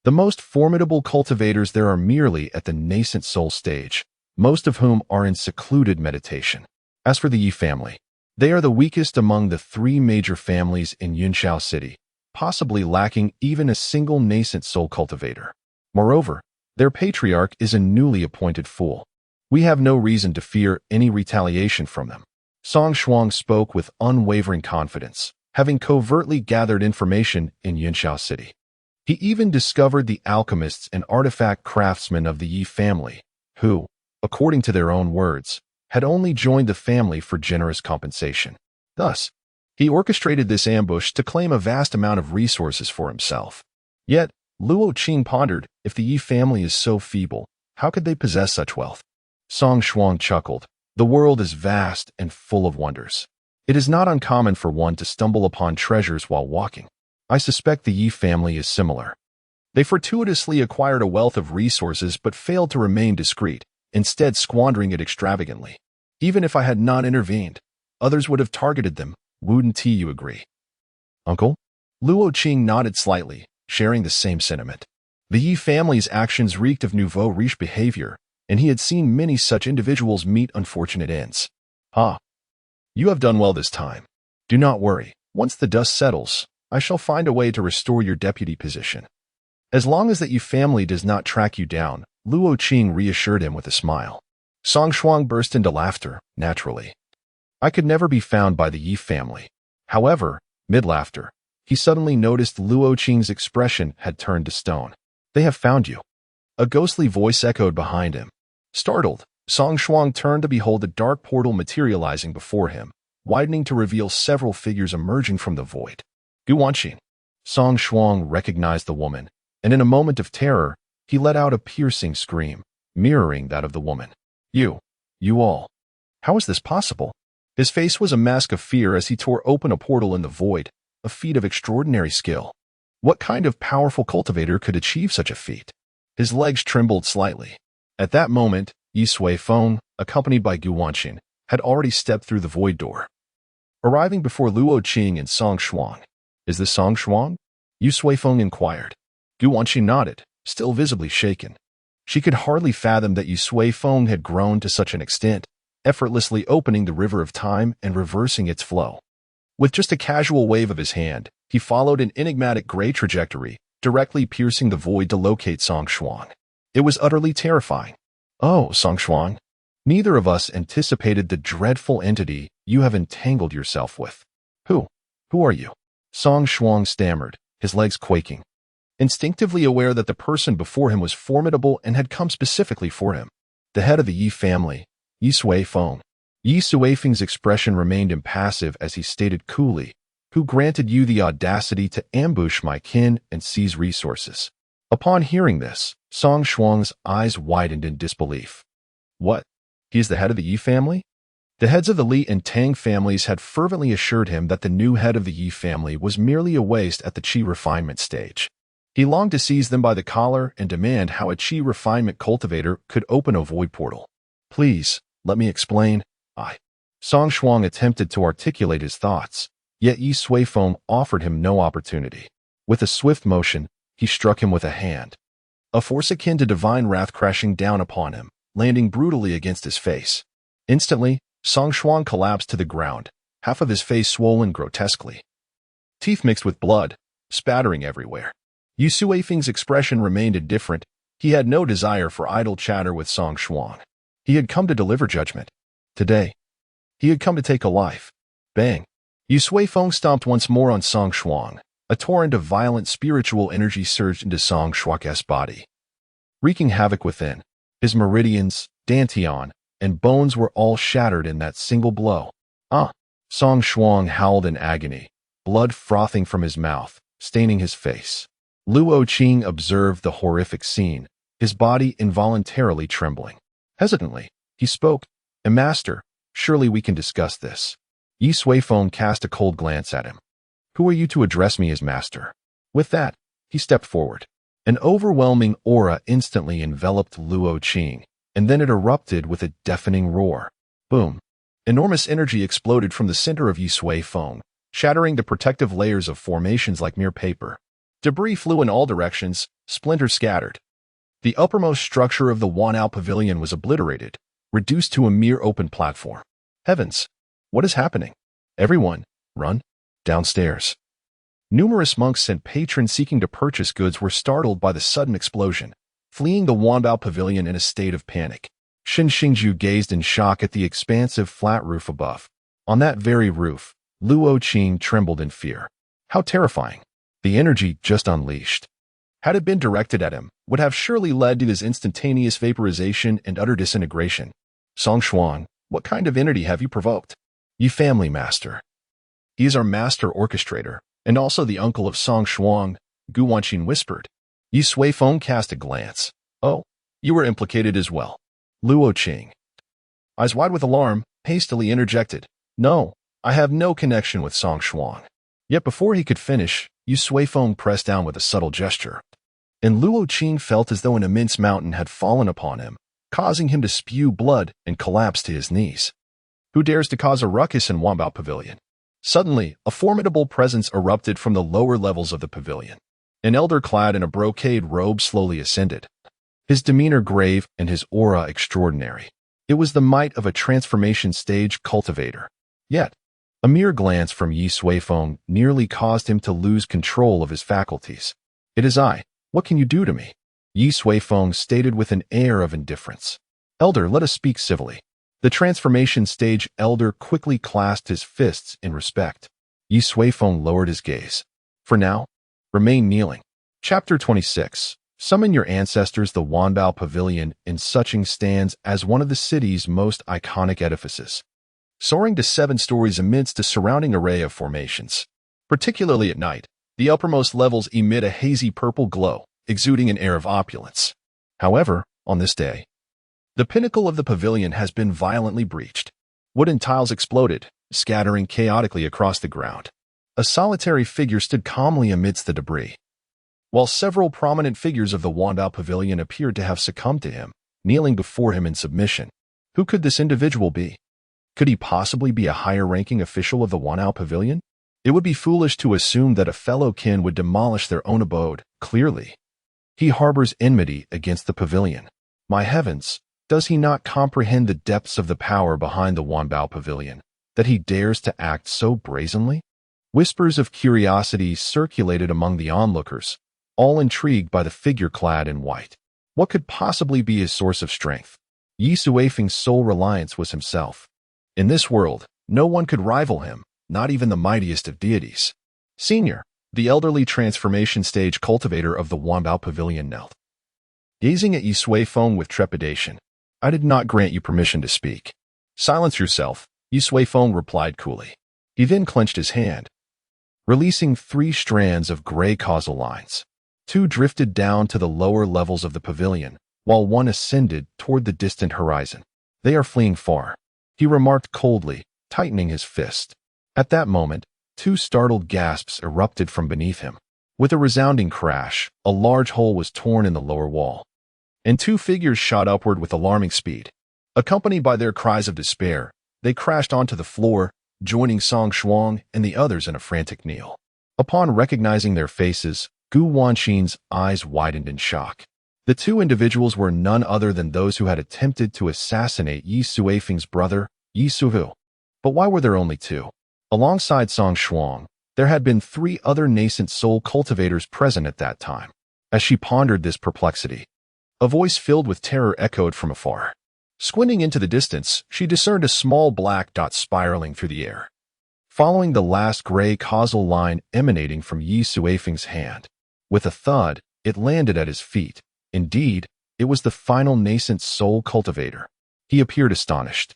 The most formidable cultivators there are merely at the nascent soul stage, most of whom are in secluded meditation. As for the Yi family, they are the weakest among the 3 major families in Yunxiao City, possibly lacking even a single nascent soul cultivator. Moreover, their patriarch is a newly appointed fool. We have no reason to fear any retaliation from them. Song Shuang spoke with unwavering confidence, having covertly gathered information in Yunxiao City. He even discovered the alchemists and artifact craftsmen of the Yi family, who, according to their own words, had only joined the family for generous compensation. Thus, he orchestrated this ambush to claim a vast amount of resources for himself. Yet, Luo Qing pondered, if the Yi family is so feeble, how could they possess such wealth? Song Shuang chuckled. The world is vast and full of wonders. It is not uncommon for one to stumble upon treasures while walking. I suspect the Yi family is similar. They fortuitously acquired a wealth of resources but failed to remain discreet, instead squandering it extravagantly. Even if I had not intervened, others would have targeted them. Wouldn't you agree? Uncle? Luo Qing nodded slightly, sharing the same sentiment. The Yi family's actions reeked of nouveau riche behavior, and he had seen many such individuals meet unfortunate ends. Ah, you have done well this time. Do not worry. Once the dust settles, I shall find a way to restore your deputy position. As long as that Yi family does not track you down, Luo Qing reassured him with a smile. Song Shuang burst into laughter, naturally. I could never be found by the Yi family. However, mid-laughter, he suddenly noticed Luo Qing's expression had turned to stone. They have found you. A ghostly voice echoed behind him. Startled, Song Shuang turned to behold a dark portal materializing before him, widening to reveal several figures emerging from the void. Guanxin. Song Shuang recognized the woman, and in a moment of terror, he let out a piercing scream, mirroring that of the woman. You all. How is this possible? His face was a mask of fear as he tore open a portal in the void, a feat of extraordinary skill. What kind of powerful cultivator could achieve such a feat? His legs trembled slightly. At that moment, Yi Suifeng, accompanied by Guanxin, had already stepped through the void door. Arriving before Luo Qing and Song Shuang. Is this Song Shuang? Yi Suifeng inquired. Guanxin nodded, still visibly shaken. She could hardly fathom that Yi Suifeng had grown to such an extent, effortlessly opening the river of time and reversing its flow. With just a casual wave of his hand, he followed an enigmatic gray trajectory, directly piercing the void to locate Song Shuang. It was utterly terrifying. Oh, Song Shuang, neither of us anticipated the dreadful entity you have entangled yourself with. Who are you? Song Shuang stammered, his legs quaking. Instinctively aware that the person before him was formidable and had come specifically for him. The head of the Yi family, Yi Suifeng. Yi Suifeng's expression remained impassive as he stated coolly, who granted you the audacity to ambush my kin and seize resources. Upon hearing this, Song Shuang's eyes widened in disbelief. What? He is the head of the Yi family? The heads of the Li and Tang families had fervently assured him that the new head of the Yi family was merely a waste at the Qi refinement stage. He longed to seize them by the collar and demand how a Qi refinement cultivator could open a void portal. Please, let me explain. Song Shuang attempted to articulate his thoughts, yet Yi Suifeng offered him no opportunity. With a swift motion, he struck him with a hand. A force akin to divine wrath crashing down upon him, landing brutally against his face. Instantly, Song Shuang collapsed to the ground, half of his face swollen grotesquely. Teeth mixed with blood, spattering everywhere. Yi Suifeng's expression remained indifferent. He had no desire for idle chatter with Song Shuang. He had come to deliver judgment. Today, he had come to take a life. Bang! Yi Suifeng stomped once more on Song Shuang. A torrent of violent spiritual energy surged into Song Shuang's body, wreaking havoc within. His meridians, dantian, and bones were all shattered in that single blow. Song Shuang howled in agony, blood frothing from his mouth, staining his face. Luo Qing observed the horrific scene, his body involuntarily trembling. Hesitantly, he spoke, Master, surely we can discuss this. Yi Suifeng cast a cold glance at him. Who are you to address me as master? With that, he stepped forward. An overwhelming aura instantly enveloped Luo Qing, and then it erupted with a deafening roar. Boom! Enormous energy exploded from the center of Yi Suifeng, shattering the protective layers of formations like mere paper. Debris flew in all directions, splinters scattered. The uppermost structure of the Wanao Pavilion was obliterated, reduced to a mere open platform. Heavens! What is happening? Everyone, run! Downstairs. Numerous monks and patrons seeking to purchase goods were startled by the sudden explosion, fleeing the Wanbao Pavilion in a state of panic. Xin Xingju gazed in shock at the expansive flat roof above. On that very roof, Luo Qing trembled in fear. How terrifying! The energy just unleashed, had it been directed at him, would have surely led to his instantaneous vaporization and utter disintegration. Song Shuang, what kind of entity have you provoked? Yi family master. He is our master orchestrator, and also the uncle of Song Shuang, Guanxin whispered. Yi Suifeng cast a glance. Oh, you were implicated as well. Luo Qing, eyes wide with alarm, hastily interjected. No, I have no connection with Song Shuang. Yet before he could finish, Yi Suifeng pressed down with a subtle gesture. And Luo Qing felt as though an immense mountain had fallen upon him, causing him to spew blood and collapse to his knees. Who dares to cause a ruckus in Wanbao Pavilion? Suddenly, a formidable presence erupted from the lower levels of the pavilion. An elder clad in a brocade robe slowly ascended. his demeanor grave and his aura extraordinary. It was the might of a transformation stage cultivator. Yet, a mere glance from Yi Suifeng nearly caused him to lose control of his faculties. "It is I. What can you do to me?" Yi Suifeng stated with an air of indifference. "Elder, let us speak civilly." The transformation stage elder quickly clasped his fists in respect. Yi Suifeng lowered his gaze. "For now, remain kneeling." Chapter 26. Summon your ancestors. The Wanbao Pavilion in Sucheng stands as one of the city's most iconic edifices, soaring to 7 stories amidst a surrounding array of formations. Particularly at night, the uppermost levels emit a hazy purple glow, exuding an air of opulence. However, on this day, the pinnacle of the pavilion has been violently breached. Wooden tiles exploded, scattering chaotically across the ground. A solitary figure stood calmly amidst the debris, while several prominent figures of the Wanbao Pavilion appeared to have succumbed to him, kneeling before him in submission. Who could this individual be? Could he possibly be a higher-ranking official of the Wanbao Pavilion? It would be foolish to assume that a fellow kin would demolish their own abode. Clearly, he harbors enmity against the pavilion. My heavens, does he not comprehend the depths of the power behind the Wanbao Pavilion, that he dares to act so brazenly? Whispers of curiosity circulated among the onlookers, all intrigued by the figure clad in white. What could possibly be his source of strength? Yi Suifeng's sole reliance was himself. In this world, no one could rival him, not even the mightiest of deities. Senior, the elderly transformation stage cultivator of the Wanbao Pavilion, knelt, gazing at Yi Suifeng with trepidation. "I did not grant you permission to speak." "Silence yourself," Yi Suifeng replied coolly. He then clenched his hand, releasing 3 strands of gray causal lines. 2 drifted down to the lower levels of the pavilion, while 1 ascended toward the distant horizon. "They are fleeing far," he remarked coldly, tightening his fist. At that moment, 2 startled gasps erupted from beneath him. With a resounding crash, a large hole was torn in the lower wall, and 2 figures shot upward with alarming speed. Accompanied by their cries of despair, they crashed onto the floor, joining Song Shuang and the others in a frantic kneel. Upon recognizing their faces, Gu Wanxin's eyes widened in shock. The 2 individuals were none other than those who had attempted to assassinate Yi Suifeng's brother, Yi Suvu. But why were there only 2? Alongside Song Shuang, there had been 3 other nascent soul cultivators present at that time. As she pondered this perplexity, a voice filled with terror echoed from afar. Squinting into the distance, she discerned a small black dot spiraling through the air, following the last gray causal line emanating from Yi Suifeng's hand. With a thud, it landed at his feet. Indeed, it was the final nascent soul cultivator. He appeared astonished.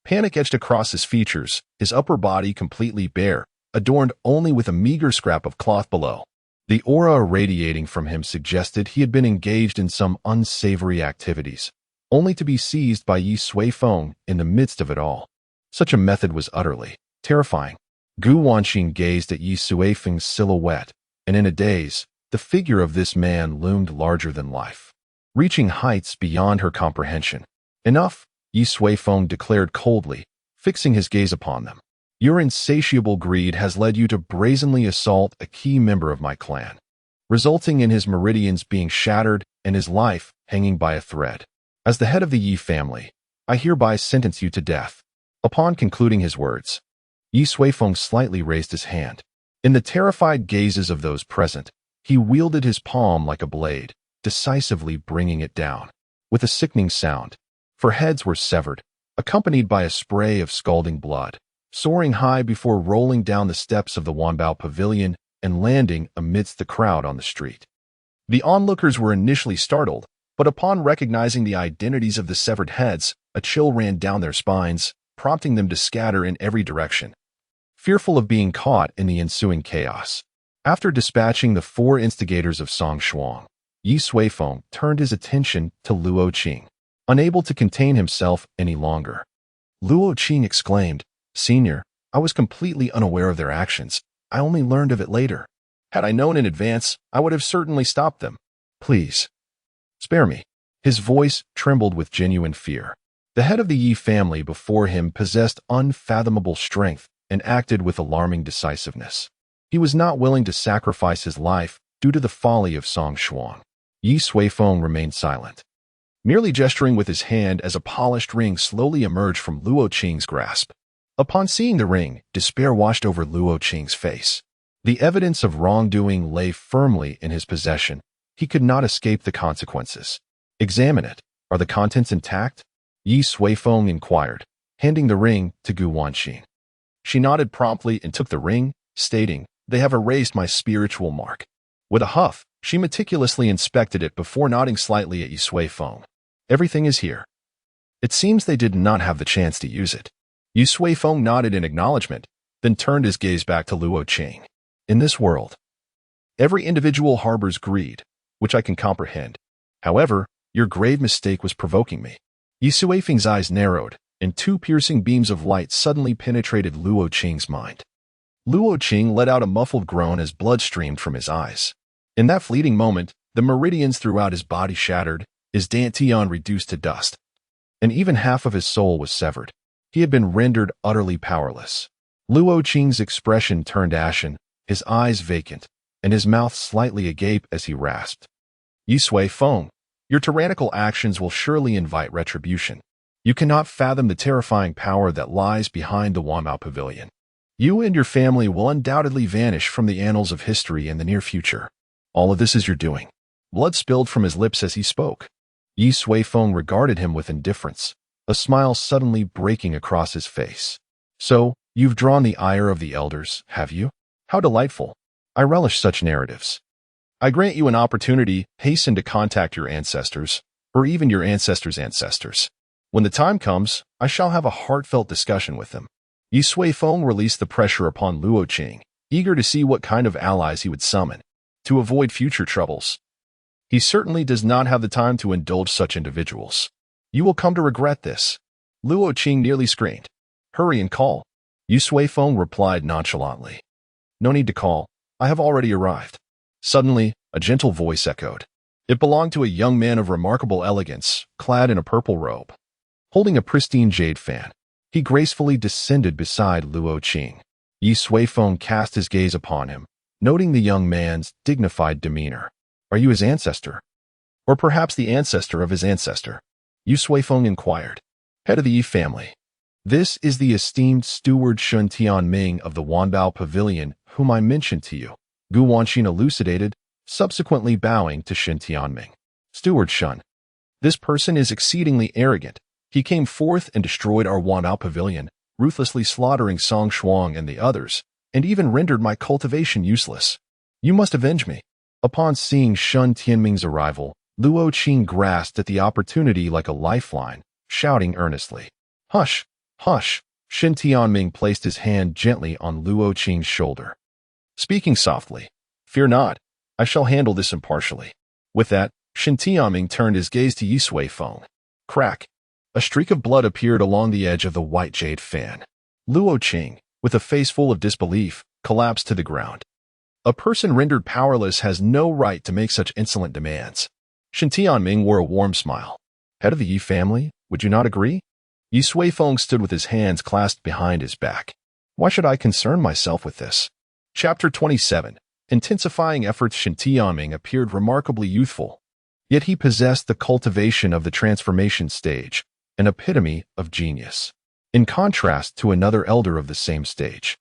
Panic etched across his features, his upper body completely bare, adorned only with a meager scrap of cloth below. The aura radiating from him suggested he had been engaged in some unsavory activities, only to be seized by Yi Suifeng in the midst of it all. Such a method was utterly terrifying. Gu Wanxin gazed at Yi Suifeng's silhouette, and in a daze, the figure of this man loomed larger than life, reaching heights beyond her comprehension. "Enough," Yi Suifeng declared coldly, fixing his gaze upon them. "Your insatiable greed has led you to brazenly assault a key member of my clan, resulting in his meridians being shattered and his life hanging by a thread. As the head of the Yi family, I hereby sentence you to death." Upon concluding his words, Yi Suifeng slightly raised his hand. In the terrified gazes of those present, he wielded his palm like a blade, decisively bringing it down. With a sickening sound, for heads were severed, accompanied by a spray of scalding blood, soaring high before rolling down the steps of the Wanbao Pavilion and landing amidst the crowd on the street. The onlookers were initially startled, but upon recognizing the identities of the severed heads, a chill ran down their spines, prompting them to scatter in every direction, fearful of being caught in the ensuing chaos. After dispatching the 4 instigators of Song Shuang, Yi Suifeng turned his attention to Luo Qing, unable to contain himself any longer. Luo Qing exclaimed, "Senior, I was completely unaware of their actions. I only learned of it later. Had I known in advance, I would have certainly stopped them. Please, spare me." His voice trembled with genuine fear. The head of the Yi family before him possessed unfathomable strength and acted with alarming decisiveness. He was not willing to sacrifice his life due to the folly of Song Shuang. Yi Suifeng remained silent. merely gesturing with his hand as a polished ring slowly emerged from Luo Qing's grasp. Upon seeing the ring, despair washed over Luo Qing's face. The evidence of wrongdoing lay firmly in his possession. He could not escape the consequences. Examine it. Are the contents intact? Yi Suifeng inquired, handing the ring to Gu Wanxin. She nodded promptly and took the ring, stating, "They have erased my spiritual mark." With a huff, she meticulously inspected it before nodding slightly at Yi Suifeng. "Everything is here." It seems they did not have the chance to use it. Yi Suifeng nodded in acknowledgement, then turned his gaze back to Luo Qing. "In this world, every individual harbors greed, which I can comprehend. However, your grave mistake was provoking me." Yi Suifeng's eyes narrowed, and two piercing beams of light suddenly penetrated Luo Qing's mind. Luo Qing let out a muffled groan as blood streamed from his eyes. In that fleeting moment, the meridians throughout his body shattered, his dantian reduced to dust, and even half of his soul was severed. He had been rendered utterly powerless. Luo Qing's expression turned ashen, his eyes vacant, and his mouth slightly agape as he rasped, "Yi Suifeng, your tyrannical actions will surely invite retribution. You cannot fathom the terrifying power that lies behind the Wanbao Pavilion. You and your family will undoubtedly vanish from the annals of history in the near future. All of this is your doing." Blood spilled from his lips as he spoke. Yi Suifeng regarded him with indifference, a smile suddenly breaking across his face. "So, you've drawn the ire of the elders, have you? How delightful. I relish such narratives. I grant you an opportunity, hasten to contact your ancestors, or even your ancestors' ancestors. When the time comes, I shall have a heartfelt discussion with them." Yi Suifeng released the pressure upon Luo Qing, eager to see what kind of allies he would summon, to avoid future troubles. He certainly does not have the time to indulge such individuals. "You will come to regret this." Luo Qing nearly screamed. "Hurry and call." Yi Suifeng replied nonchalantly. "No need to call. I have already arrived." Suddenly, a gentle voice echoed. It belonged to a young man of remarkable elegance, clad in a purple robe. Holding a pristine jade fan, he gracefully descended beside Luo Qing. Yi Suifeng cast his gaze upon him, noting the young man's dignified demeanor. "Are you his ancestor? Or perhaps the ancestor of his ancestor?" Yi Suifeng inquired. "Head of the Yi family. This is the esteemed steward Shun Tianming of the Wanbao Pavilion, whom I mentioned to you," Gu Wanxin elucidated, subsequently bowing to Shun Tianming. "Steward Shun. This person is exceedingly arrogant. He came forth and destroyed our Wanbao Pavilion, ruthlessly slaughtering Song Shuang and the others, and even rendered my cultivation useless. You must avenge me." Upon seeing Shun Tianming's arrival, Luo Qing grasped at the opportunity like a lifeline, shouting earnestly, "Hush, hush!" Shun Tianming placed his hand gently on Luo Qing's shoulder, speaking softly, "Fear not, I shall handle this impartially." With that, Shun Tianming turned his gaze to Yi Suifeng. Crack! A streak of blood appeared along the edge of the white jade fan. Luo Qing, with a face full of disbelief, collapsed to the ground. A person rendered powerless has no right to make such insolent demands. Shun Tianming wore a warm smile. "Head of the Yi family, would you not agree?" Yi Suifeng stood with his hands clasped behind his back. "Why should I concern myself with this?" Chapter 27. Intensifying efforts. Shun Tianming appeared remarkably youthful, yet he possessed the cultivation of the transformation stage, an epitome of genius. In contrast to another elder of the same stage,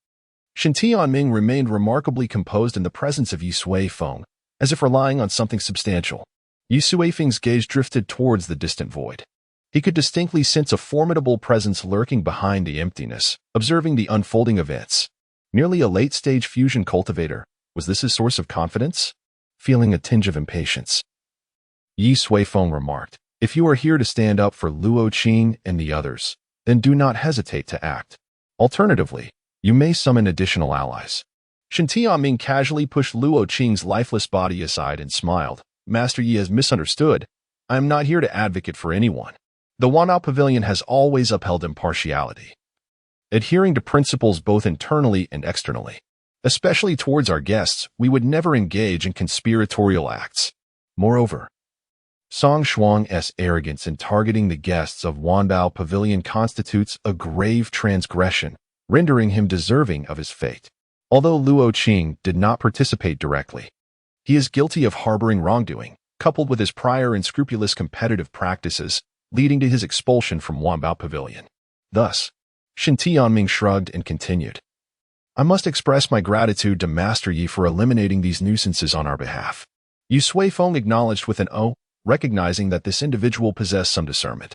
Shun Tianming remained remarkably composed in the presence of Yi Suifeng, as if relying on something substantial. Yi Suifeng's gaze drifted towards the distant void. He could distinctly sense a formidable presence lurking behind the emptiness, observing the unfolding events. Merely a late-stage fusion cultivator, was this his source of confidence? Feeling a tinge of impatience, Yi Suifeng remarked, "If you are here to stand up for Luo Qing and the others, then do not hesitate to act. Alternatively, you may summon additional allies." Shun Tianming casually pushed Luo Qing's lifeless body aside and smiled. "Master Yi has misunderstood. I am not here to advocate for anyone. The Wanbao Pavilion has always upheld impartiality, adhering to principles both internally and externally. Especially towards our guests, we would never engage in conspiratorial acts. Moreover, Song Shuang's arrogance in targeting the guests of Wanbao Pavilion constitutes a grave transgression, rendering him deserving of his fate. Although Luo Qing did not participate directly, he is guilty of harboring wrongdoing, coupled with his prior unscrupulous competitive practices, leading to his expulsion from Wanbao Pavilion. Thus, Shen Tianming shrugged and continued. I must express my gratitude to Master Yi for eliminating these nuisances on our behalf. Yu Suifeng acknowledged with an "oh," recognizing that this individual possessed some discernment.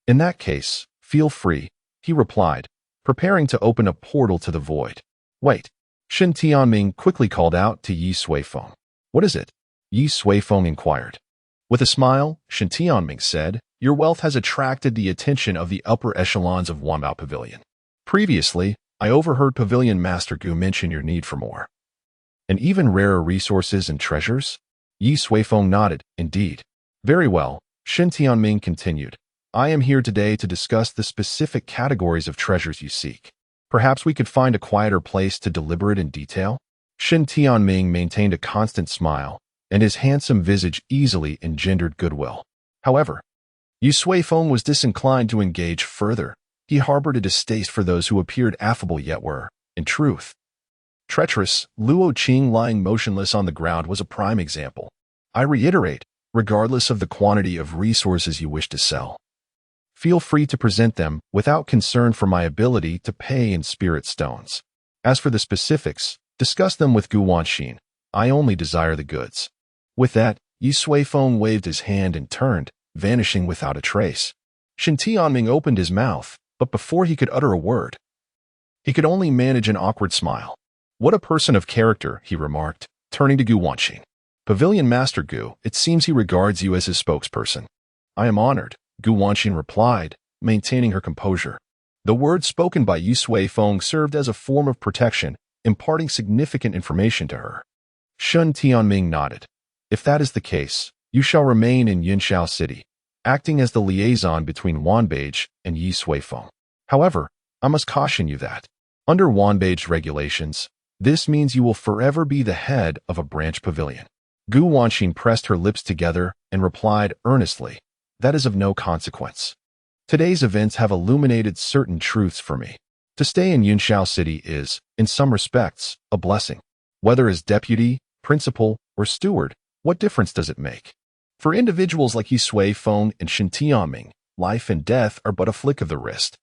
In that case, feel free, he replied, preparing to open a portal to the void. Wait. Shen Tianming quickly called out to Yi Suifeng. What is it? Yi Suifeng inquired. With a smile, Shen Tianming said, your wealth has attracted the attention of the upper echelons of Wanbao Pavilion. Previously, I overheard Pavilion Master Gu mention your need for more. And even rarer resources and treasures? Yi Suifeng nodded, indeed. Very well, Shen Tianming continued. I am here today to discuss the specific categories of treasures you seek. Perhaps we could find a quieter place to deliberate in detail? Shen Tianming maintained a constant smile, and his handsome visage easily engendered goodwill. However, Yu Suifeng was disinclined to engage further. He harbored a distaste for those who appeared affable yet were, in truth, treacherous. Luo Qing lying motionless on the ground was a prime example. I reiterate, regardless of the quantity of resources you wish to sell, feel free to present them without concern for my ability to pay in spirit stones. As for the specifics, discuss them with Gu Wanxin. I only desire the goods. With that, Yi Suifeng waved his hand and turned, vanishing without a trace. Shen Tianming opened his mouth, but before he could utter a word, he could only manage an awkward smile. What a person of character, he remarked, turning to Gu Wanxin. Pavilion Master Gu, it seems he regards you as his spokesperson. I am honored, Gu Wanxin replied, maintaining her composure. The words spoken by Yi Suifeng served as a form of protection, imparting significant information to her. Shen Tianming nodded. If that is the case, you shall remain in Yunshao City, acting as the liaison between Wanbage and Yi Suifeng. However, I must caution you that, under Wanbage regulations, this means you will forever be the head of a branch pavilion. Gu Wanxin pressed her lips together and replied earnestly, that is of no consequence. Today's events have illuminated certain truths for me. To stay in Yunshao City is, in some respects, a blessing. Whether as deputy, principal, or steward, what difference does it make? For individuals like Yi Suifeng and Shen Tianming, life and death are but a flick of the wrist.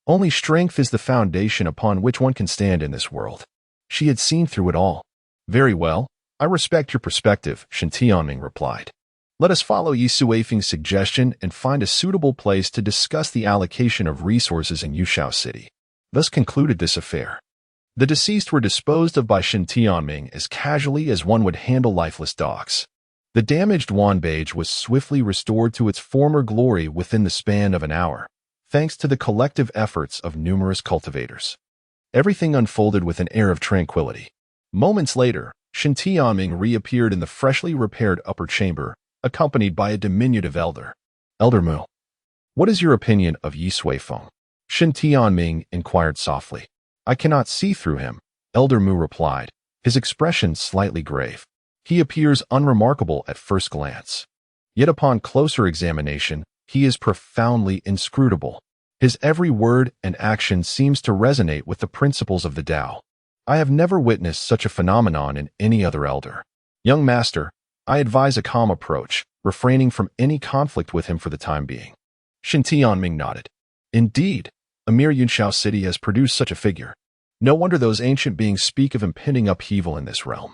Only strength is the foundation upon which one can stand in this world. She had seen through it all. Very well, I respect your perspective, Shen Tianming replied. Let us follow Yi Suifeng's suggestion and find a suitable place to discuss the allocation of resources in Yunshao City. Thus concluded this affair. The deceased were disposed of by Shen Tianming as casually as one would handle lifeless dogs. The damaged Wanbage was swiftly restored to its former glory within the span of an hour, thanks to the collective efforts of numerous cultivators. Everything unfolded with an air of tranquility. Moments later, Shen Tianming reappeared in the freshly repaired upper chamber, accompanied by a diminutive elder. Elder Mu, what is your opinion of Yi Suifeng? Shen Tianming inquired softly. I cannot see through him, Elder Mu replied, his expression slightly grave. He appears unremarkable at first glance. Yet upon closer examination, he is profoundly inscrutable. His every word and action seems to resonate with the principles of the Tao. I have never witnessed such a phenomenon in any other elder. Young master, I advise a calm approach, refraining from any conflict with him for the time being. Shen Tianming nodded. Indeed, a mere Yunshao City has produced such a figure. No wonder those ancient beings speak of impending upheaval in this realm.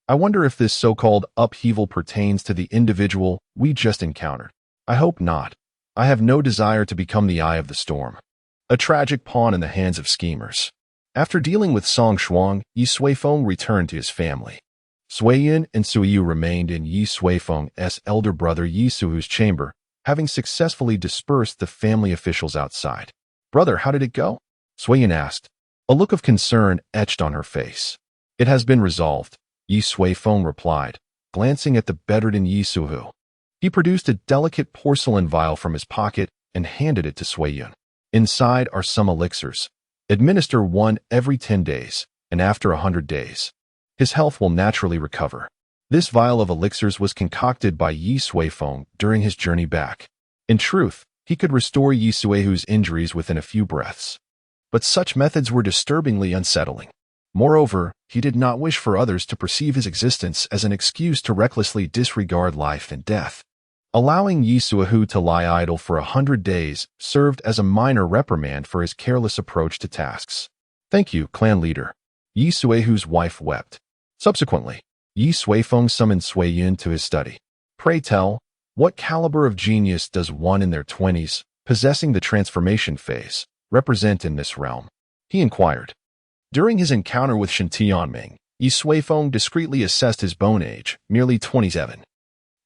I wonder if this so-called upheaval pertains to the individual we just encountered. I hope not. I have no desire to become the eye of the storm, a tragic pawn in the hands of schemers. After dealing with Song Shuang, Yi Suifeng returned to his family. Suiyin and Suiyu remained in Yi Suifeng's elder brother Yi Suhu's chamber, having successfully dispersed the family officials outside. Brother, how did it go? Suiyin asked. A look of concern etched on her face. It has been resolved, Yi Suifeng replied, glancing at the bedridden Yi Suhu. He produced a delicate porcelain vial from his pocket and handed it to Suiyin. Inside are some elixirs. Administer one every 10 days, and after 100 days, his health will naturally recover. This vial of elixirs was concocted by Yi Suifeng during his journey back. In truth, he could restore Yi Suihu's injuries within a few breaths. But such methods were disturbingly unsettling. Moreover, he did not wish for others to perceive his existence as an excuse to recklessly disregard life and death. Allowing Yi Suehu to lie idle for 100 days served as a minor reprimand for his careless approach to tasks. "Thank you, clan leader." Yi Suehu's wife wept. Subsequently, Yi Suifeng summoned Sui Yun to his study. "Pray tell, what caliber of genius does one in their 20s, possessing the transformation phase, represent in this realm?" he inquired. During his encounter with Shen Tianming, Yi Suifeng discreetly assessed his bone age, merely 27.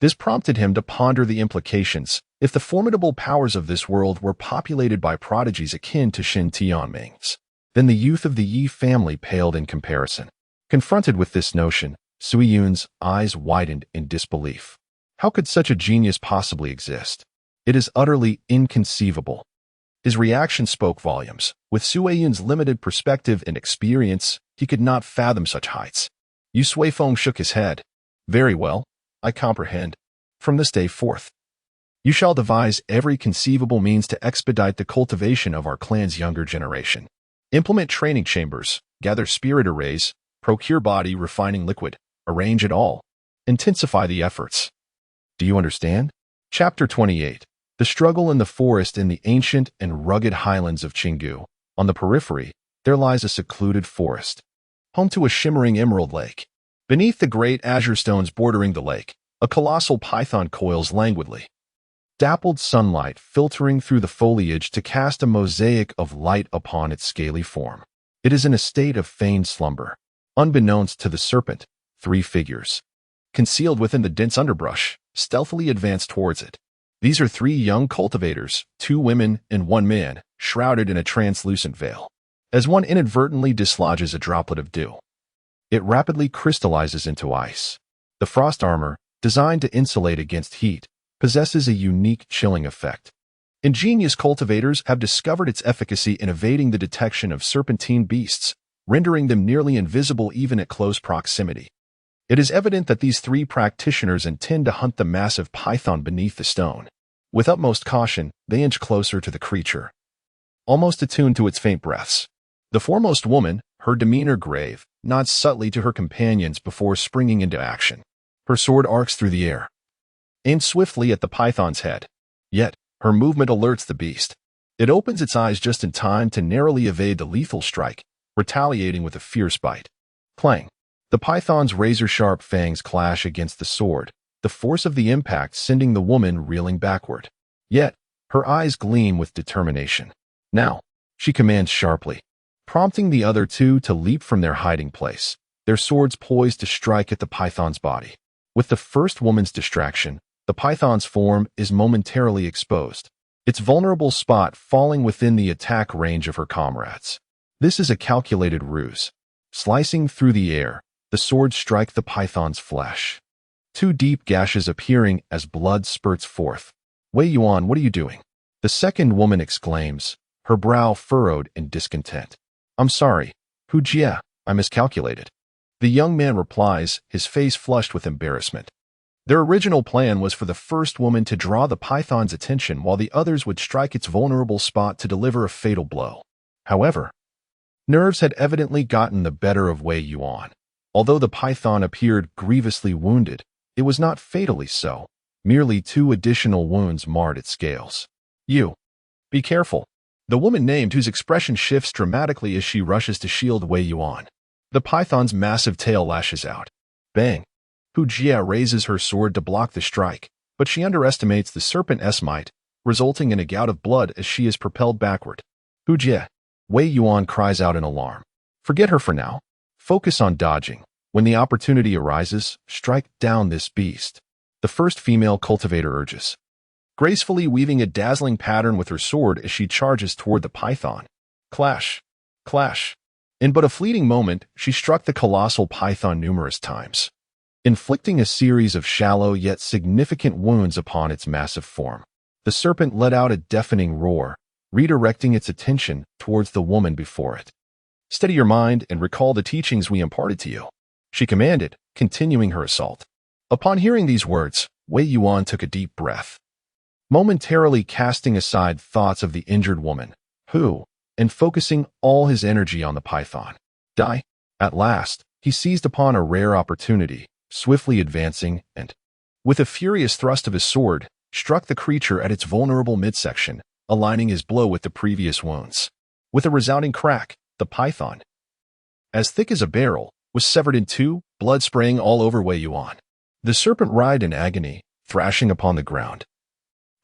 This prompted him to ponder the implications if the formidable powers of this world were populated by prodigies akin to Shen Tianming's. Then the youth of the Yi family paled in comparison. Confronted with this notion, Sui Yun's eyes widened in disbelief. How could such a genius possibly exist? It is utterly inconceivable. His reaction spoke volumes. With Sui Yun's limited perspective and experience, he could not fathom such heights. Yu Suifeng shook his head. "Very well, I comprehend. From this day forth, you shall devise every conceivable means to expedite the cultivation of our clan's younger generation. Implement training chambers, gather spirit arrays, procure body refining liquid, arrange it all. Intensify the efforts. Do you understand?" Chapter 28. The struggle in the forest in the ancient and rugged highlands of Qinggu. On the periphery, there lies a secluded forest, home to a shimmering emerald lake. Beneath the great azure stones bordering the lake, a colossal python coils languidly. Dappled sunlight filtering through the foliage to cast a mosaic of light upon its scaly form. It is in a state of feigned slumber. Unbeknownst to the serpent, 3 figures, concealed within the dense underbrush, stealthily advance towards it. These are 3 young cultivators, 2 women and 1 man, shrouded in a translucent veil. As one inadvertently dislodges a droplet of dew, it rapidly crystallizes into ice. The frost armor, designed to insulate against heat, possesses a unique chilling effect. Ingenious cultivators have discovered its efficacy in evading the detection of serpentine beasts, rendering them nearly invisible even at close proximity. It is evident that these 3 practitioners intend to hunt the massive python beneath the stone. With utmost caution, they inch closer to the creature, almost attuned to its faint breaths. The foremost woman, her demeanor grave, nods subtly to her companions before springing into action. Her sword arcs through the air, aimed swiftly at the python's head. Yet, her movement alerts the beast. It opens its eyes just in time to narrowly evade the lethal strike, retaliating with a fierce bite. Clang! The python's razor-sharp fangs clash against the sword, the force of the impact sending the woman reeling backward. Yet, her eyes gleam with determination. "Now," she commands sharply, prompting the other 2 to leap from their hiding place, their swords poised to strike at the python's body. With the first woman's distraction, the python's form is momentarily exposed, its vulnerable spot falling within the attack range of her comrades. This is a calculated ruse. Slicing through the air, the swords strike the python's flesh, 2 deep gashes appearing as blood spurts forth. "Wei Yuan, what are you doing?" the second woman exclaims, her brow furrowed in discontent. "I'm sorry, Hu Jie, I miscalculated." The young man replies, his face flushed with embarrassment. Their original plan was for the first woman to draw the python's attention while the others would strike its vulnerable spot to deliver a fatal blow. However, nerves had evidently gotten the better of Wei Yuan. Although the python appeared grievously wounded, it was not fatally so. Merely 2 additional wounds marred its scales. "You, be careful," the woman named, whose expression shifts dramatically as she rushes to shield Wei Yuan. The python's massive tail lashes out. Bang! Hu Jie raises her sword to block the strike, but she underestimates the serpent's might, resulting in a gout of blood as she is propelled backward. "Hu Jie!" Wei Yuan cries out in alarm. "Forget her for now. Focus on dodging. When the opportunity arises, strike down this beast," the first female cultivator urges, gracefully weaving a dazzling pattern with her sword as she charges toward the python. Clash! Clash! In but a fleeting moment, she struck the colossal python numerous times, inflicting a series of shallow yet significant wounds upon its massive form. The serpent let out a deafening roar, redirecting its attention towards the woman before it. "Steady your mind and recall the teachings we imparted to you," she commanded, continuing her assault. Upon hearing these words, Wei Yuan took a deep breath, momentarily casting aside thoughts of the injured woman, and focusing all his energy on the python. "Die!" At last, he seized upon a rare opportunity, swiftly advancing and, with a furious thrust of his sword, struck the creature at its vulnerable midsection, aligning his blow with the previous wounds. With a resounding crack, the python, as thick as a barrel, was severed in two, blood spraying all over Wei Yuan. The serpent writhed in agony, thrashing upon the ground,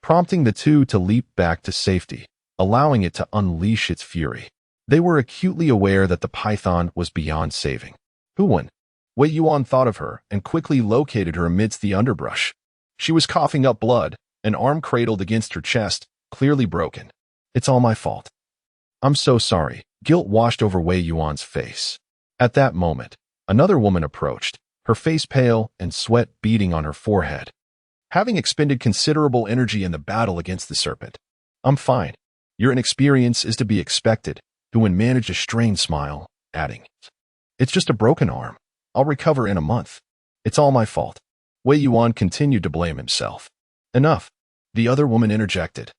prompting the two to leap back to safety, allowing it to unleash its fury. They were acutely aware that the python was beyond saving. Huan, Wei Yuan thought of her and quickly located her amidst the underbrush. She was coughing up blood, an arm cradled against her chest, clearly broken. It's all my fault. I'm so sorry. Guilt washed over Wei Yuan's face. At that moment, another woman approached, her face pale and sweat beading on her forehead. Having expended considerable energy in the battle against the serpent. I'm fine. Your inexperience is to be expected, Huan managed a strained smile, adding, It's just a broken arm. I'll recover in a month. It's all my fault. Wei Yuan continued to blame himself. Enough, the other woman interjected,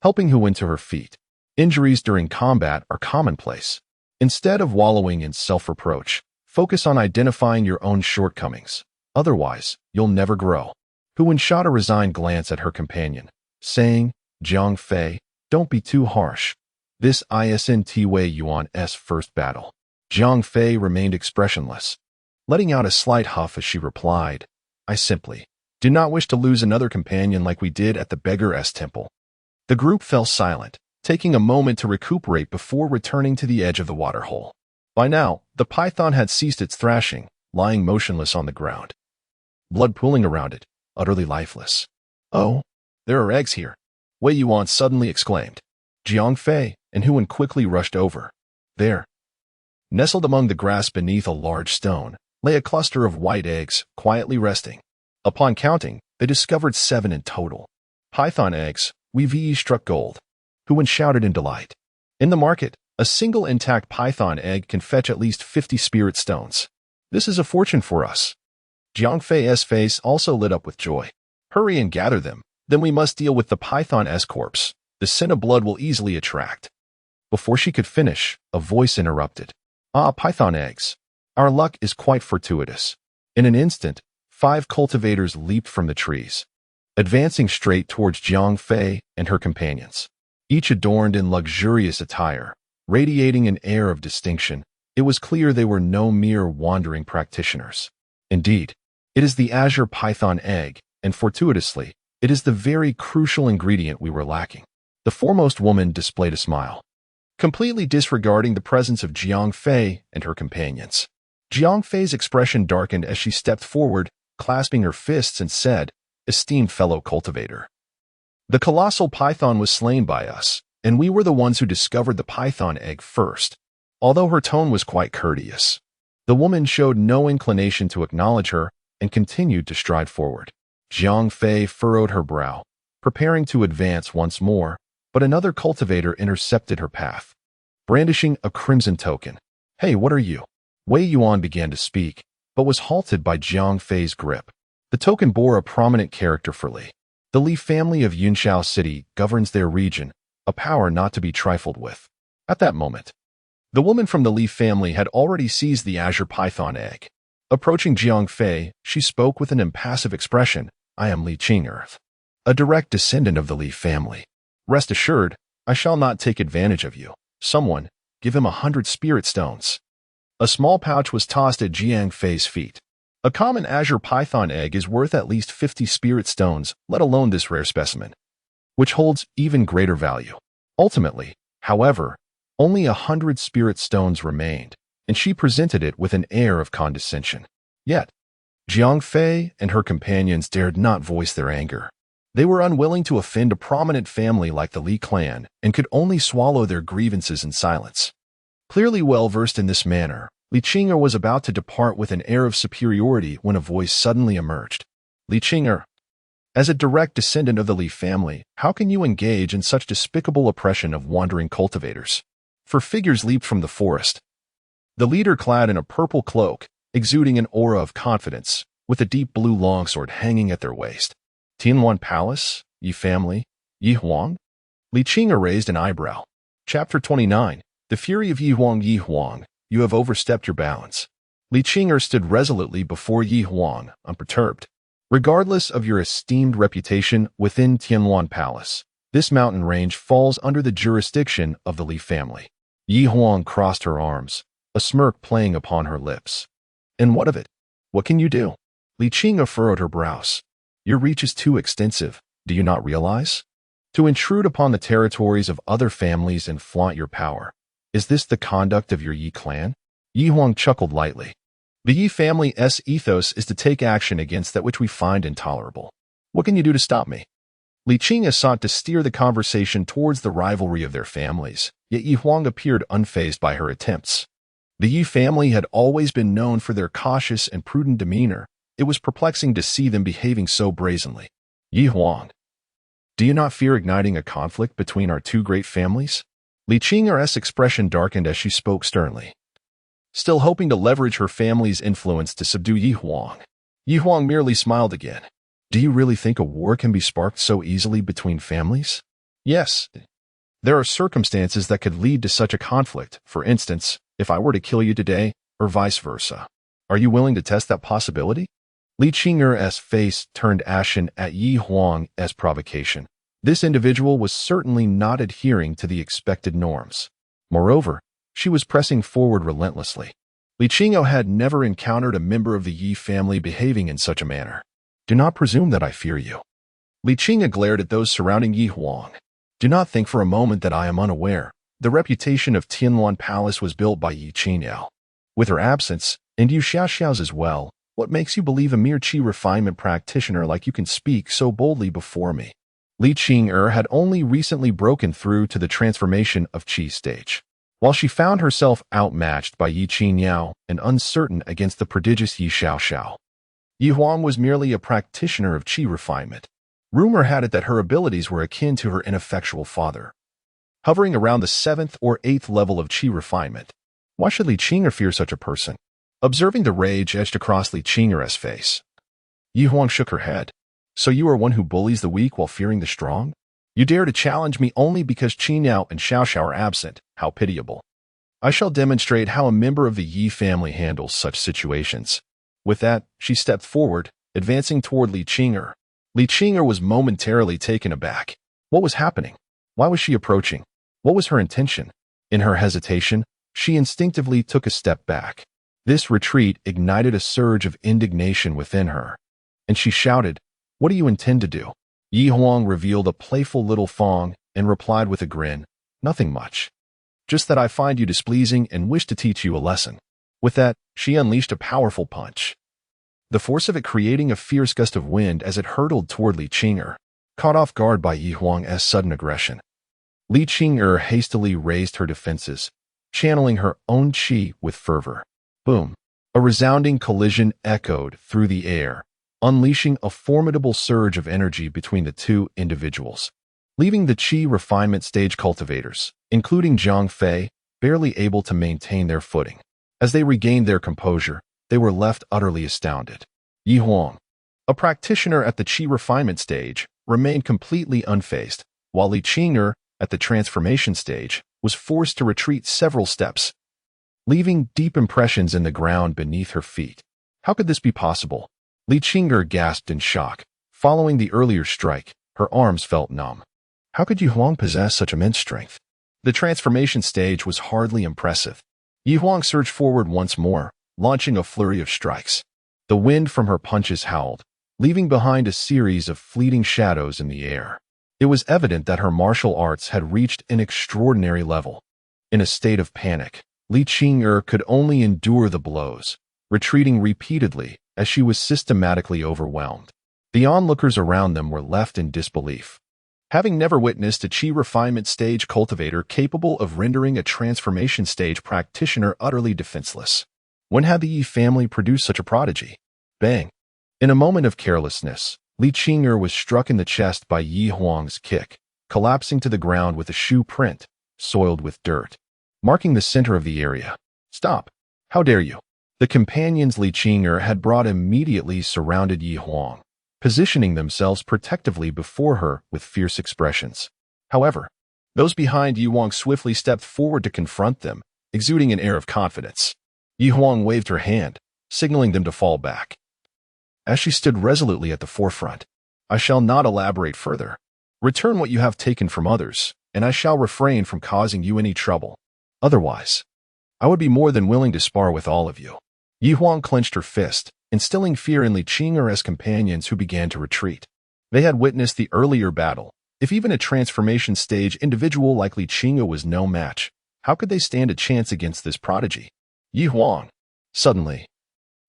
helping Huan to her feet. Injuries during combat are commonplace. Instead of wallowing in self-reproach, focus on identifying your own shortcomings. Otherwise, you'll never grow. Huan shot a resigned glance at her companion, saying, Jiang Fei, don't be too harsh. This isn't Wei Yuan's first battle. Jiang Fei remained expressionless, letting out a slight huff as she replied, I simply did not wish to lose another companion like we did at the Beggar's Temple. The group fell silent, taking a moment to recuperate before returning to the edge of the waterhole. By now, the python had ceased its thrashing, lying motionless on the ground, blood pooling around it, utterly lifeless. Oh, there are eggs here, Wei Yuan suddenly exclaimed. Jiang Fei and Huan quickly rushed over. There, nestled among the grass beneath a large stone, lay a cluster of white eggs, quietly resting. Upon counting, they discovered 7 in total. Python eggs, we've struck gold, Huan shouted in delight. In the market, a single intact python egg can fetch at least 50 spirit stones. This is a fortune for us. Jiang Fei's face also lit up with joy. Hurry and gather them, then we must deal with the python's corpse. The scent of blood will easily attract. Before she could finish, a voice interrupted. Ah, python eggs. Our luck is quite fortuitous. In an instant, 5 cultivators leaped from the trees, advancing straight towards Jiang Fei and her companions. Each adorned in luxurious attire, radiating an air of distinction. It was clear they were no mere wandering practitioners. Indeed, it is the azure python egg, and fortuitously, it is the very crucial ingredient we were lacking. The foremost woman displayed a smile, completely disregarding the presence of Jiang Fei and her companions. Jiang Fei's expression darkened as she stepped forward, clasping her fists and said, Esteemed fellow cultivator, the colossal python was slain by us, and we were the ones who discovered the python egg first. Although her tone was quite courteous, the woman showed no inclination to acknowledge her and continued to stride forward. Jiang Fei furrowed her brow, preparing to advance once more, but another cultivator intercepted her path, brandishing a crimson token. Hey, what are you? Wei Yuan began to speak, but was halted by Jiang Fei's grip. The token bore a prominent character for Li. The Li family of Yunshao City governs their region, a power not to be trifled with. At that moment, the woman from the Li family had already seized the azure python egg. Approaching Jiang Fei, she spoke with an impassive expression. I am Li Qingearth, a direct descendant of the Li family. Rest assured, I shall not take advantage of you. Someone, give him 100 spirit stones. A small pouch was tossed at Jiang Fei's feet. A common azure python egg is worth at least 50 spirit stones, let alone this rare specimen, which holds even greater value. Ultimately, however, only 100 spirit stones remained, and she presented it with an air of condescension. Yet, Jiang Fei and her companions dared not voice their anger. They were unwilling to offend a prominent family like the Li clan and could only swallow their grievances in silence. Clearly well-versed in this manner, Li Qing'er was about to depart with an air of superiority when a voice suddenly emerged. Li Qing'er, as a direct descendant of the Li family, how can you engage in such despicable oppression of wandering cultivators? 4 figures leaped from the forest. The leader clad in a purple cloak, exuding an aura of confidence, with a deep blue longsword hanging at their waist. Tianwan Palace, Yi family, Yi Huang? Li Qing'er raised an eyebrow. Chapter 29, The Fury of Yi Huang. you have overstepped your bounds. Li Qing'er stood resolutely before Yi Huang, unperturbed. Regardless of your esteemed reputation within Tianluan Palace, this mountain range falls under the jurisdiction of the Li family. Yi Huang crossed her arms, a smirk playing upon her lips. And what of it? What can you do? Li Qing'er furrowed her brows. Your reach is too extensive, do you not realize? To intrude upon the territories of other families and flaunt your power. Is this the conduct of your Yi clan? Yi Huang chuckled lightly. The Yi family's ethos is to take action against that which we find intolerable. What can you do to stop me? Li Qing'er sought to steer the conversation towards the rivalry of their families, yet Yi Huang appeared unfazed by her attempts. The Yi family had always been known for their cautious and prudent demeanor. It was perplexing to see them behaving so brazenly. Yi Huang, do you not fear igniting a conflict between our two great families? Li Qing'er's expression darkened as she spoke sternly, still hoping to leverage her family's influence to subdue Yi Huang. Yi Huang merely smiled again. Do you really think a war can be sparked so easily between families? Yes. There are circumstances that could lead to such a conflict. For instance, if I were to kill you today, or vice versa. Are you willing to test that possibility? Li Qing'er's face turned ashen at Yi Huang's provocation. This individual was certainly not adhering to the expected norms. Moreover, she was pressing forward relentlessly. Li Qing'er had never encountered a member of the Yi family behaving in such a manner. Do not presume that I fear you. Li Qing'er glared at those surrounding Yi Huang. Do not think for a moment that I am unaware. The reputation of Tianluan Palace was built by Yi Qing'er. With her absence, and Yu Xiaoxiao's as well, what makes you believe a mere qi refinement practitioner like you can speak so boldly before me? Li Qing'er had only recently broken through to the transformation of qi stage. While she found herself outmatched by Yi Qing'er and uncertain against the prodigious Yi Xiaoxiao, Yi Huang was merely a practitioner of qi refinement. Rumor had it that her abilities were akin to her ineffectual father, hovering around the 7th or 8th level of qi refinement. Why should Li Qing'er fear such a person? Observing the rage etched across Li Qing'er's face, Yi Huang shook her head. So you are one who bullies the weak while fearing the strong? You dare to challenge me only because Qing'er and Xiaoxiao are absent. How pitiable. I shall demonstrate how a member of the Yi family handles such situations. With that, she stepped forward, advancing toward Li Qing'er. Li Qing'er was momentarily taken aback. What was happening? Why was she approaching? What was her intention? In her hesitation, she instinctively took a step back. This retreat ignited a surge of indignation within her, and she shouted, "What do you intend to do?" Yi Huang revealed a playful little thong and replied with a grin, "Nothing much. Just that I find you displeasing and wish to teach you a lesson." With that, she unleashed a powerful punch, the force of it creating a fierce gust of wind as it hurtled toward Li Qing'er. Caught off guard by Yi Huang's sudden aggression, Li Qing'er hastily raised her defenses, channeling her own qi with fervor. Boom! A resounding collision echoed through the air, unleashing a formidable surge of energy between the two individuals, leaving the qi refinement stage cultivators, including Zhang Fei, barely able to maintain their footing. As they regained their composure, they were left utterly astounded. Yi Huang, a practitioner at the qi refinement stage, remained completely unfazed, while Li Qing'er, at the transformation stage, was forced to retreat several steps, leaving deep impressions in the ground beneath her feet. How could this be possible? Li Qing'er gasped in shock. Following the earlier strike, her arms felt numb. How could Yi Huang possess such immense strength? The transformation stage was hardly impressive. Yi Huang surged forward once more, launching a flurry of strikes. The wind from her punches howled, leaving behind a series of fleeting shadows in the air. It was evident that her martial arts had reached an extraordinary level. In a state of panic, Li Qing'er could only endure the blows, retreating repeatedly as she was systematically overwhelmed. The onlookers around them were left in disbelief, having never witnessed a qi refinement stage cultivator capable of rendering a transformation stage practitioner utterly defenseless. When had the Yi family produced such a prodigy? Bang! In a moment of carelessness, Li Qing'er was struck in the chest by Yi Huang's kick, collapsing to the ground with a shoe print, soiled with dirt, marking the center of the area. Stop! How dare you! The companions Li Qing'er had brought immediately surrounded Yi Huang, positioning themselves protectively before her with fierce expressions. However, those behind Yi Huang swiftly stepped forward to confront them, exuding an air of confidence. Yi Huang waved her hand, signaling them to fall back. As she stood resolutely at the forefront, I shall not elaborate further. Return what you have taken from others, and I shall refrain from causing you any trouble. Otherwise, I would be more than willing to spar with all of you. Yi Huang clenched her fist, instilling fear in Li Qing'er's companions who began to retreat. They had witnessed the earlier battle. If even a transformation stage individual like Li Qing'er was no match, how could they stand a chance against this prodigy? Yi Huang. Suddenly,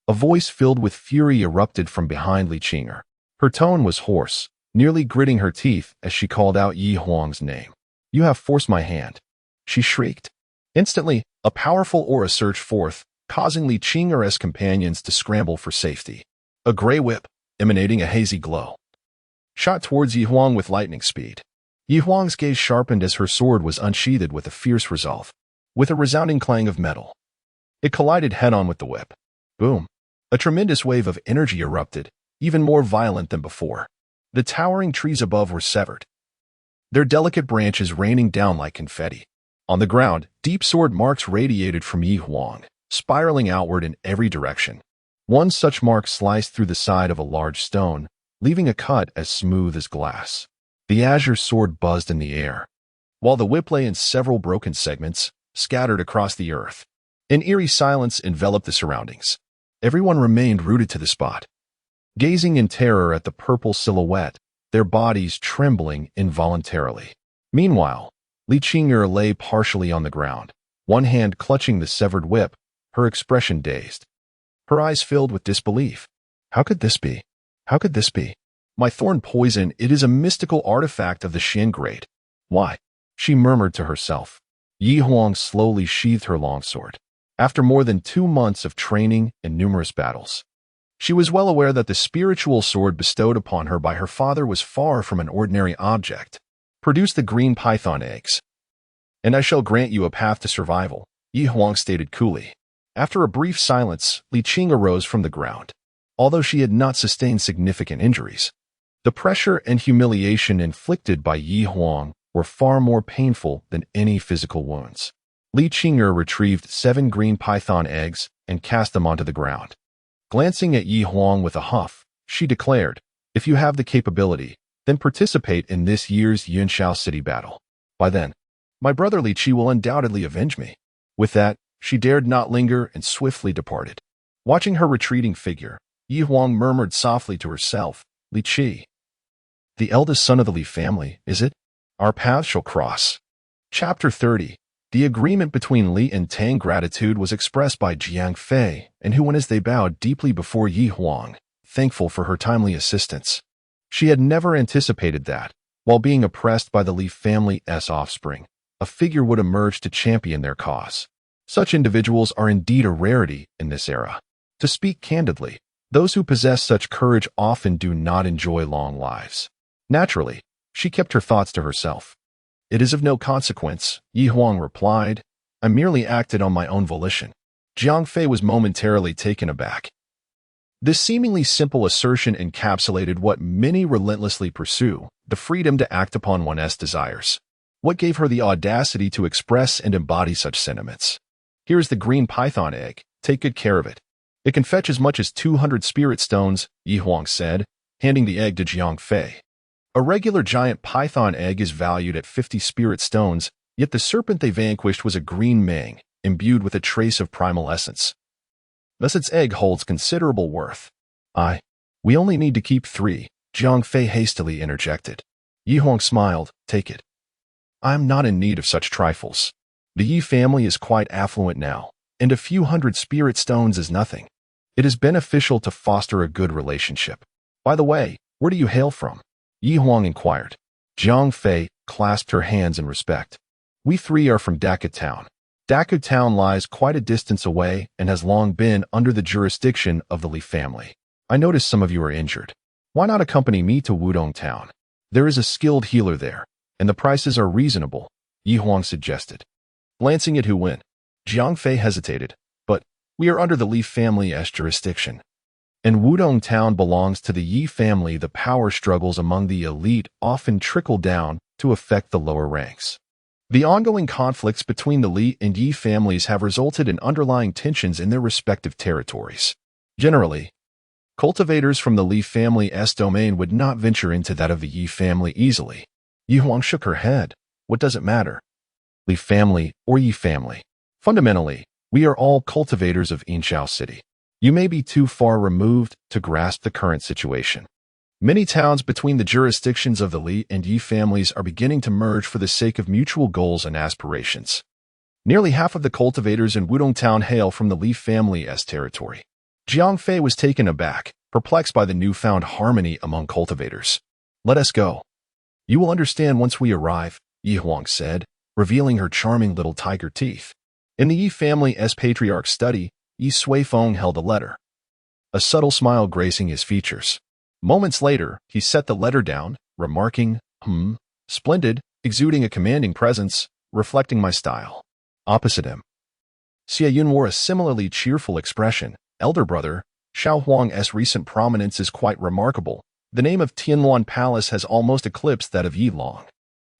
a voice filled with fury erupted from behind Li Qing'er. Her tone was hoarse, nearly gritting her teeth as she called out Yi Huang's name. You have forced my hand, she shrieked. Instantly, a powerful aura surged forth, causing Li Qing'er's companions to scramble for safety. A gray whip, emanating a hazy glow, shot towards Yi Huang with lightning speed. Yi Huang's gaze sharpened as her sword was unsheathed with a fierce resolve. With a resounding clang of metal, it collided head-on with the whip. Boom! A tremendous wave of energy erupted, even more violent than before. The towering trees above were severed, their delicate branches raining down like confetti. On the ground, deep sword marks radiated from Yi Huang, spiraling outward in every direction. One such mark sliced through the side of a large stone, leaving a cut as smooth as glass. The azure sword buzzed in the air, while the whip lay in several broken segments, scattered across the earth. An eerie silence enveloped the surroundings. Everyone remained rooted to the spot, gazing in terror at the purple silhouette, their bodies trembling involuntarily. Meanwhile, Li Qing'er lay partially on the ground, one hand clutching the severed whip, her expression dazed. Her eyes filled with disbelief. How could this be? How could this be? My thorn poison, it is a mystical artifact of the Shin Grade. Why? She murmured to herself. Yi Huang slowly sheathed her longsword. After more than 2 months of training and numerous battles, she was well aware that the spiritual sword bestowed upon her by her father was far from an ordinary object. Produce the green python eggs, and I shall grant you a path to survival, Yi Huang stated coolly. After a brief silence, Li Qing arose from the ground. Although she had not sustained significant injuries, the pressure and humiliation inflicted by Yi Huang were far more painful than any physical wounds. Li Qing'er retrieved 7 green python eggs and cast them onto the ground. Glancing at Yi Huang with a huff, she declared, if you have the capability, then participate in this year's Yunshao City battle. By then, my brother Li Qi will undoubtedly avenge me. With that, she dared not linger and swiftly departed. Watching her retreating figure, Yi Huang murmured softly to herself, Li Qi, the eldest son of the Li family, is it? Our paths shall cross. Chapter 30. The agreement between Li and Tang. Gratitude was expressed by Jiang Fei, and who went as they bowed deeply before Yi Huang, thankful for her timely assistance. She had never anticipated that, while being oppressed by the Li family's offspring, a figure would emerge to champion their cause. Such individuals are indeed a rarity in this era. To speak candidly, those who possess such courage often do not enjoy long lives. Naturally, she kept her thoughts to herself. It is of no consequence, Yi Huang replied. I merely acted on my own volition. Jiang Fei was momentarily taken aback. This seemingly simple assertion encapsulated what many relentlessly pursue, the freedom to act upon one's desires. What gave her the audacity to express and embody such sentiments? Here is the green python egg. Take good care of it. It can fetch as much as 200 spirit stones, Yi Huang said, handing the egg to Jiang Fei. A regular giant python egg is valued at 50 spirit stones, yet the serpent they vanquished was a green mang, imbued with a trace of primal essence. Thus its egg holds considerable worth. We only need to keep 3, Jiang Fei hastily interjected. Yi Huang smiled, take it. I am not in need of such trifles. The Yi family is quite affluent now, and a few hundred spirit stones is nothing. It is beneficial to foster a good relationship. By the way, where do you hail from? Yi Huang inquired. Jiang Fei clasped her hands in respect. We 3 are from Daka Town. Daka Town lies quite a distance away and has long been under the jurisdiction of the Li family. I noticed some of you are injured. Why not accompany me to Wudong Town? There is a skilled healer there, and the prices are reasonable, Yi Huang suggested. Glancing at Hu Wen, Jiang Fei hesitated, but we are under the Li family's jurisdiction. And Wudong Town belongs to the Yi family. The power struggles among the elite often trickle down to affect the lower ranks. The ongoing conflicts between the Li and Yi families have resulted in underlying tensions in their respective territories. Generally, cultivators from the Li family's domain would not venture into that of the Yi family easily. Yi Huang shook her head. What does it matter? Li family or Yi family? Fundamentally, we are all cultivators of Yinxiao City. You may be too far removed to grasp the current situation. Many towns between the jurisdictions of the Li and Yi families are beginning to merge for the sake of mutual goals and aspirations. Nearly half of the cultivators in Wudong Town hail from the Li family's territory. Jiang Fei was taken aback, perplexed by the newfound harmony among cultivators. Let us go. You will understand once we arrive, Yi Huang said, revealing her charming little tiger teeth. In the Yi family's patriarch's study, Yi Suifeng held a letter, a subtle smile gracing his features. Moments later, he set the letter down, remarking, splendid, exuding a commanding presence, reflecting my style. Opposite him, Xie Yun wore a similarly cheerful expression. Elder brother, Xiao Huang's recent prominence is quite remarkable. The name of Tianluan Palace has almost eclipsed that of Yi Long.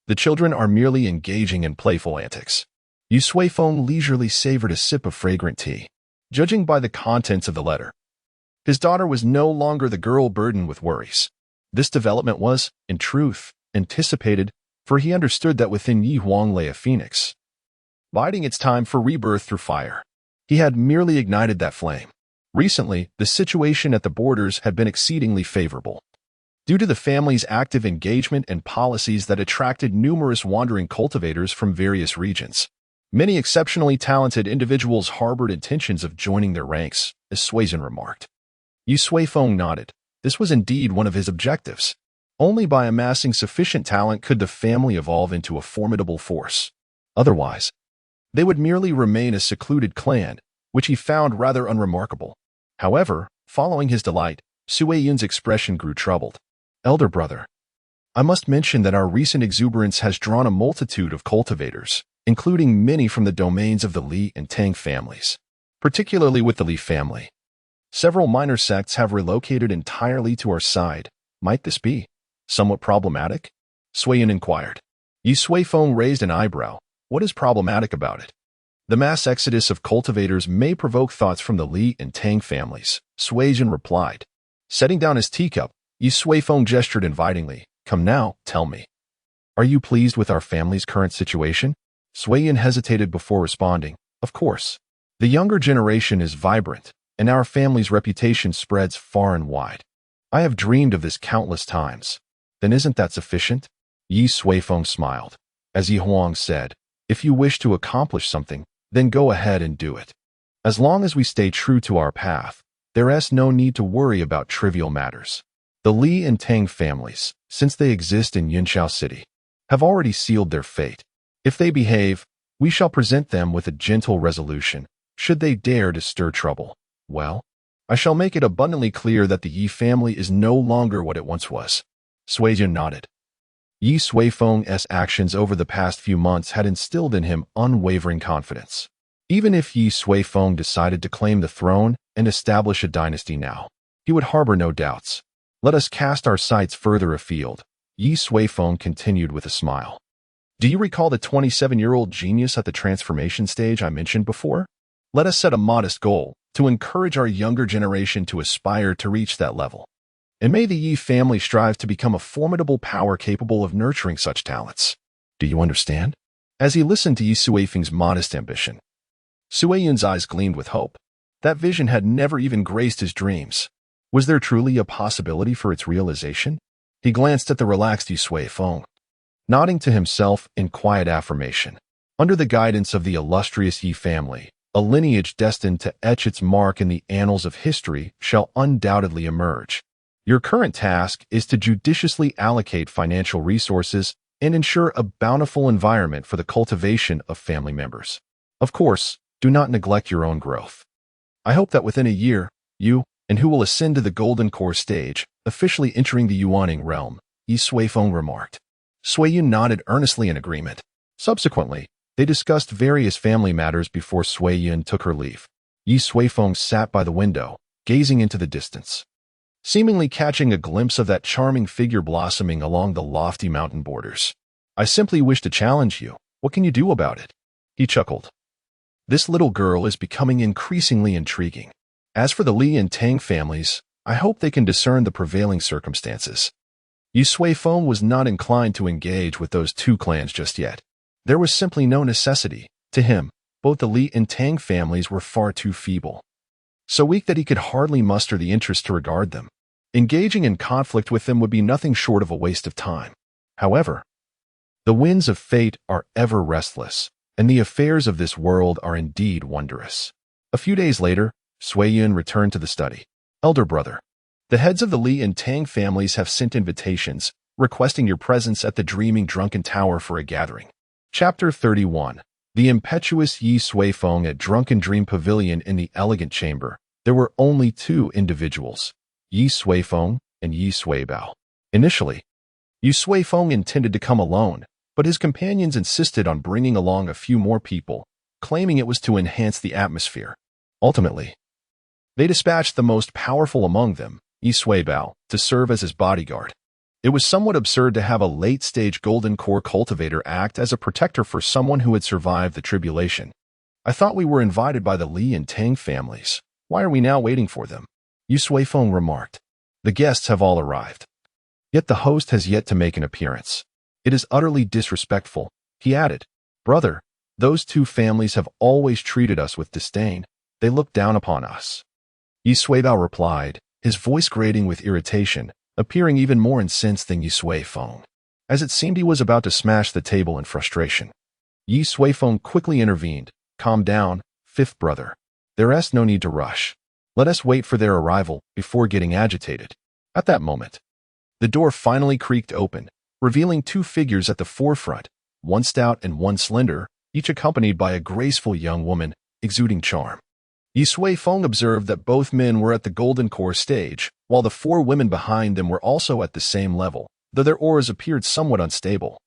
The children are merely engaging in playful antics. Yu Suifeng leisurely savored a sip of fragrant tea. Judging by the contents of the letter, his daughter was no longer the girl burdened with worries. This development was, in truth, anticipated, for he understood that within Yi Huang lay a phoenix, biding its time for rebirth through fire. He had merely ignited that flame. Recently, the situation at the borders had been exceedingly favorable. Due to the family's active engagement and policies that attracted numerous wandering cultivators from various regions, many exceptionally talented individuals harbored intentions of joining their ranks, as Suizhen remarked. Yu Suifeng nodded. This was indeed one of his objectives. Only by amassing sufficient talent could the family evolve into a formidable force. Otherwise, they would merely remain a secluded clan, which he found rather unremarkable. However, following his delight, Sui Yun's expression grew troubled. Elder brother, I must mention that our recent exuberance has drawn a multitude of cultivators, including many from the domains of the Li and Tang families, particularly with the Li family. Several minor sects have relocated entirely to our side. Might this be somewhat problematic? Suiyun inquired. Yi Suifeng raised an eyebrow. What is problematic about it? The mass exodus of cultivators may provoke thoughts from the Li and Tang families, Suizhen replied. Setting down his teacup, Yi Suifeng gestured invitingly. Come now, tell me. Are you pleased with our family's current situation? Suiyun hesitated before responding. Of course. The younger generation is vibrant, and our family's reputation spreads far and wide. I have dreamed of this countless times. Then isn't that sufficient? Yi Suifeng smiled. As Yi Huang said, if you wish to accomplish something, then go ahead and do it. As long as we stay true to our path, there is no need to worry about trivial matters. The Li and Tang families, since they exist in Yinxiao City, have already sealed their fate. If they behave, we shall present them with a gentle resolution. Should they dare to stir trouble, well, I shall make it abundantly clear that the Yi family is no longer what it once was. Suizhen nodded. Yi Suifeng's actions over the past few months had instilled in him unwavering confidence. Even if Yi Suifeng decided to claim the throne and establish a dynasty now, he would harbor no doubts. Let us cast our sights further afield, Yi Suifeng continued with a smile. Do you recall the 27-year-old genius at the transformation stage I mentioned before? Let us set a modest goal to encourage our younger generation to aspire to reach that level. And may the Yi family strive to become a formidable power capable of nurturing such talents. Do you understand? As he listened to Yi Suifeng's modest ambition, Suiyun's eyes gleamed with hope. That vision had never even graced his dreams. Was there truly a possibility for its realization? He glanced at the relaxed Yi Suifeng, nodding to himself in quiet affirmation. Under the guidance of the illustrious Yi family, a lineage destined to etch its mark in the annals of history shall undoubtedly emerge. Your current task is to judiciously allocate financial resources and ensure a bountiful environment for the cultivation of family members. Of course, do not neglect your own growth. I hope that within a year, you, and who will ascend to the Golden Core stage, officially entering the Yuaning realm, Yi Suifeng remarked. Suiyun nodded earnestly in agreement. Subsequently, they discussed various family matters before Suiyun took her leave. Yi Suifeng sat by the window, gazing into the distance, seemingly catching a glimpse of that charming figure blossoming along the lofty mountain borders. I simply wish to challenge you. What can you do about it? He chuckled. This little girl is becoming increasingly intriguing. As for the Li and Tang families, I hope they can discern the prevailing circumstances. Yu Suifeng was not inclined to engage with those two clans just yet. There was simply no necessity. To him, both the Li and Tang families were far too feeble. So weak that he could hardly muster the interest to regard them. Engaging in conflict with them would be nothing short of a waste of time. However, the winds of fate are ever restless, and the affairs of this world are indeed wondrous. A few days later, Sui Yun returned to the study. Elder brother, the heads of the Li and Tang families have sent invitations, requesting your presence at the Dreaming Drunken Tower for a gathering. Chapter 31. The impetuous Yi Suifeng at Drunken Dream Pavilion. In the elegant chamber, there were only two individuals, Yi Suifeng and Yi Suibao. Initially, Yi Suifeng intended to come alone, but his companions insisted on bringing along a few more people, claiming it was to enhance the atmosphere. Ultimately, they dispatched the most powerful among them, Yi Suibao, to serve as his bodyguard. It was somewhat absurd to have a late-stage golden core cultivator act as a protector for someone who had survived the tribulation. I thought we were invited by the Li and Tang families. Why are we now waiting for them? Yu Suifeng remarked. The guests have all arrived. Yet the host has yet to make an appearance. It is utterly disrespectful, he added. Brother, those two families have always treated us with disdain. They look down upon us. Yi Suibao replied, his voice grating with irritation, appearing even more incensed than Yi Suifeng, as it seemed he was about to smash the table in frustration. Yi Suifeng quickly intervened. Calm down, fifth brother. There is no need to rush. Let us wait for their arrival before getting agitated. At that moment, the door finally creaked open, revealing two figures at the forefront, one stout and one slender, each accompanied by a graceful young woman, exuding charm. Yi Suifeng observed that both men were at the golden core stage, while the four women behind them were also at the same level, though their auras appeared somewhat unstable,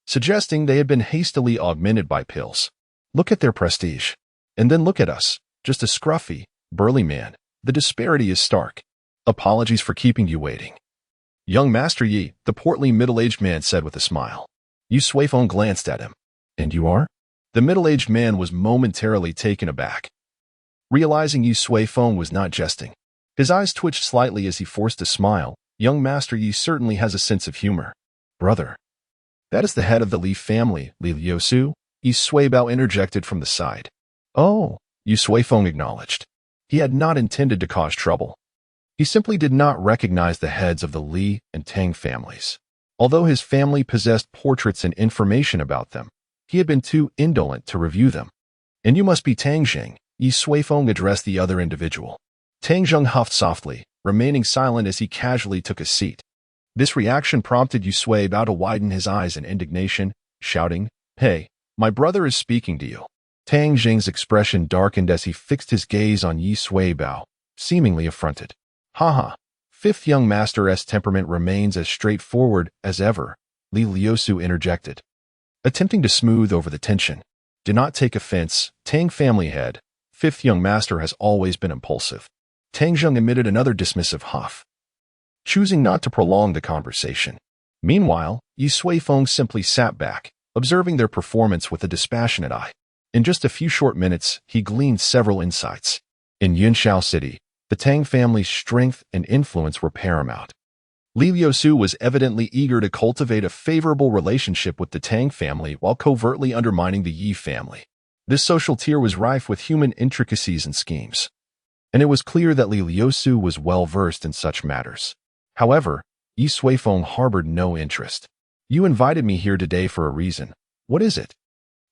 suggesting they had been hastily augmented by pills. Look at their prestige. And then look at us, just a scruffy, burly man. The disparity is stark. Apologies for keeping you waiting. Young Master Yi, the portly middle-aged man said with a smile. Yu Suifeng glanced at him. And you are? The middle-aged man was momentarily taken aback, realizing Yu Suifeng was not jesting. His eyes twitched slightly as he forced a smile. Young Master Yi certainly has a sense of humor. Brother, that is the head of the Li family, Li Liusu, Yi Suibao interjected from the side. Oh, Yu Suifeng acknowledged. He had not intended to cause trouble. He simply did not recognize the heads of the Li and Tang families. Although his family possessed portraits and information about them, he had been too indolent to review them. And you must be Tang Jing, Yi Suifeng addressed the other individual. Tang Jing huffed softly, remaining silent as he casually took a seat. This reaction prompted Yu Suibao to widen his eyes in indignation, shouting, Hey, my brother is speaking to you. Tang Jing's expression darkened as he fixed his gaze on Yi Suibao, seemingly affronted. Haha, fifth young master's temperament remains as straightforward as ever, Li Liusu interjected, attempting to smooth over the tension. Do not take offense, Tang family head. Fifth young master has always been impulsive. Tang Jing emitted another dismissive huff, choosing not to prolong the conversation. Meanwhile, Yi Suifeng simply sat back, observing their performance with a dispassionate eye. In just a few short minutes, he gleaned several insights. In Yunshao City, the Tang family's strength and influence were paramount. Li Liusu was evidently eager to cultivate a favorable relationship with the Tang family while covertly undermining the Yi family. This social tier was rife with human intricacies and schemes, and it was clear that Li Liusu was well-versed in such matters. However, Yi Suifeng harbored no interest. You invited me here today for a reason. What is it?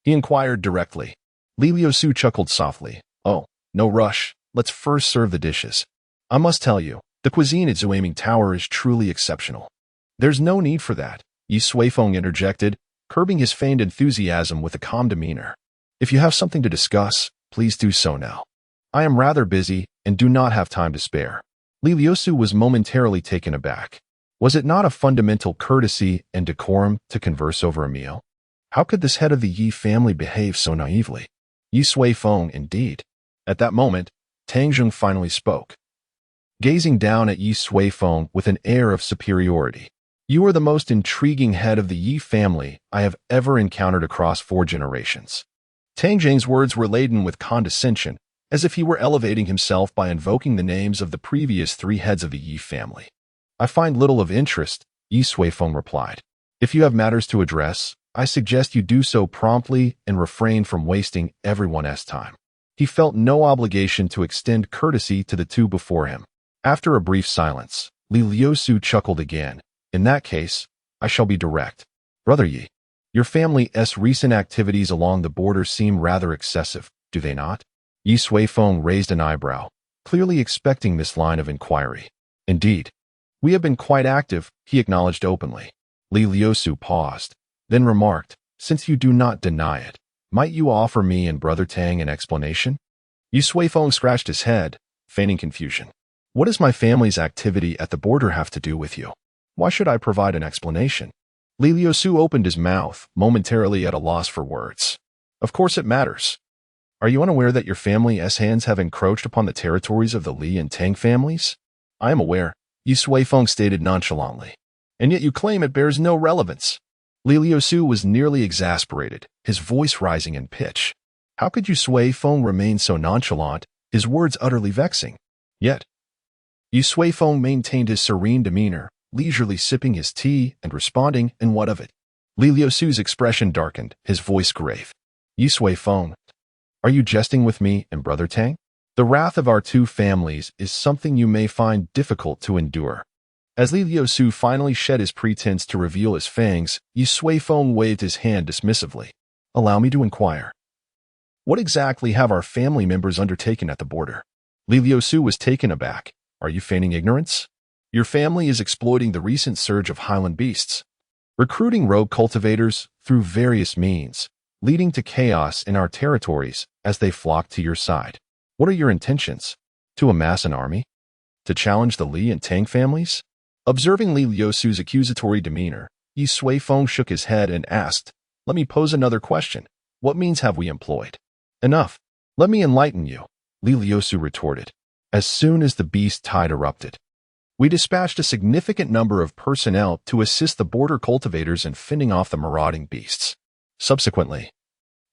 He inquired directly. Li Liusu chuckled softly. Oh, no rush. Let's first serve the dishes. I must tell you, the cuisine at Zuaming Tower is truly exceptional. There's no need for that, Yi Suifeng interjected, curbing his feigned enthusiasm with a calm demeanor. If you have something to discuss, please do so now. I am rather busy and do not have time to spare. Li Liusu was momentarily taken aback. Was it not a fundamental courtesy and decorum to converse over a meal? How could this head of the Yi family behave so naively? Yi Suifeng, indeed. At that moment, Tang Jing finally spoke, gazing down at Yi Suifeng with an air of superiority. You are the most intriguing head of the Yi family I have ever encountered across 4 generations. Tang Zhang's words were laden with condescension, as if he were elevating himself by invoking the names of the previous 3 heads of the Yi family. I find little of interest, Yi Suifeng replied. If you have matters to address, I suggest you do so promptly and refrain from wasting everyone's time. He felt no obligation to extend courtesy to the 2 before him. After a brief silence, Li Liusu chuckled again. In that case, I shall be direct. Brother Yi, your family's recent activities along the border seem rather excessive, do they not? Yi Suifeng raised an eyebrow, clearly expecting this line of inquiry. Indeed, we have been quite active, he acknowledged openly. Li Liusu paused, then remarked, since you do not deny it, might you offer me and Brother Tang an explanation? Yi Suifeng scratched his head, feigning confusion. What does my family's activity at the border have to do with you? Why should I provide an explanation? Li Liusu opened his mouth, momentarily at a loss for words. Of course it matters. Are you unaware that your family's hands have encroached upon the territories of the Li and Tang families? I am aware, Yi Suifeng stated nonchalantly. And yet you claim it bears no relevance. Li Liusu was nearly exasperated, his voice rising in pitch. How could Yi Suifeng remain so nonchalant, his words utterly vexing? Yet, Yi Suifeng maintained his serene demeanor, leisurely sipping his tea and responding, and what of it? Li Liusu's expression darkened, his voice grave. Yi Suifeng, are you jesting with me and Brother Tang? The wrath of our 2 families is something you may find difficult to endure. As Li Liusu finally shed his pretense to reveal his fangs, Yi Suifeng waved his hand dismissively. Allow me to inquire. What exactly have our family members undertaken at the border? Li Liusu was taken aback. Are you feigning ignorance? Your family is exploiting the recent surge of highland beasts, recruiting rogue cultivators through various means, leading to chaos in our territories as they flock to your side. What are your intentions? To amass an army? To challenge the Li and Tang families? Observing Li Liusu's accusatory demeanor, Yi Suifeng shook his head and asked, let me pose another question. What means have we employed? Enough. Let me enlighten you, Li Liusu retorted. As soon as the beast tide erupted, we dispatched a significant number of personnel to assist the border cultivators in fending off the marauding beasts. Subsequently,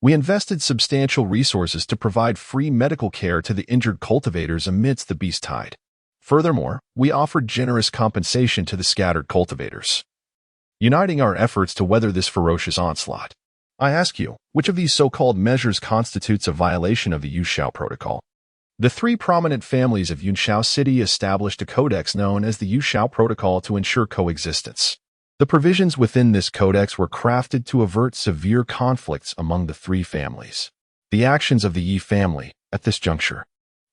we invested substantial resources to provide free medical care to the injured cultivators amidst the beast tide. Furthermore, we offered generous compensation to the scattered cultivators, uniting our efforts to weather this ferocious onslaught. I ask you, which of these so-called measures constitutes a violation of the Yushao Protocol? The 3 prominent families of Yunshao City established a codex known as the Yushao Protocol to ensure coexistence. The provisions within this codex were crafted to avert severe conflicts among the 3 families. The actions of the Yi family, at this juncture,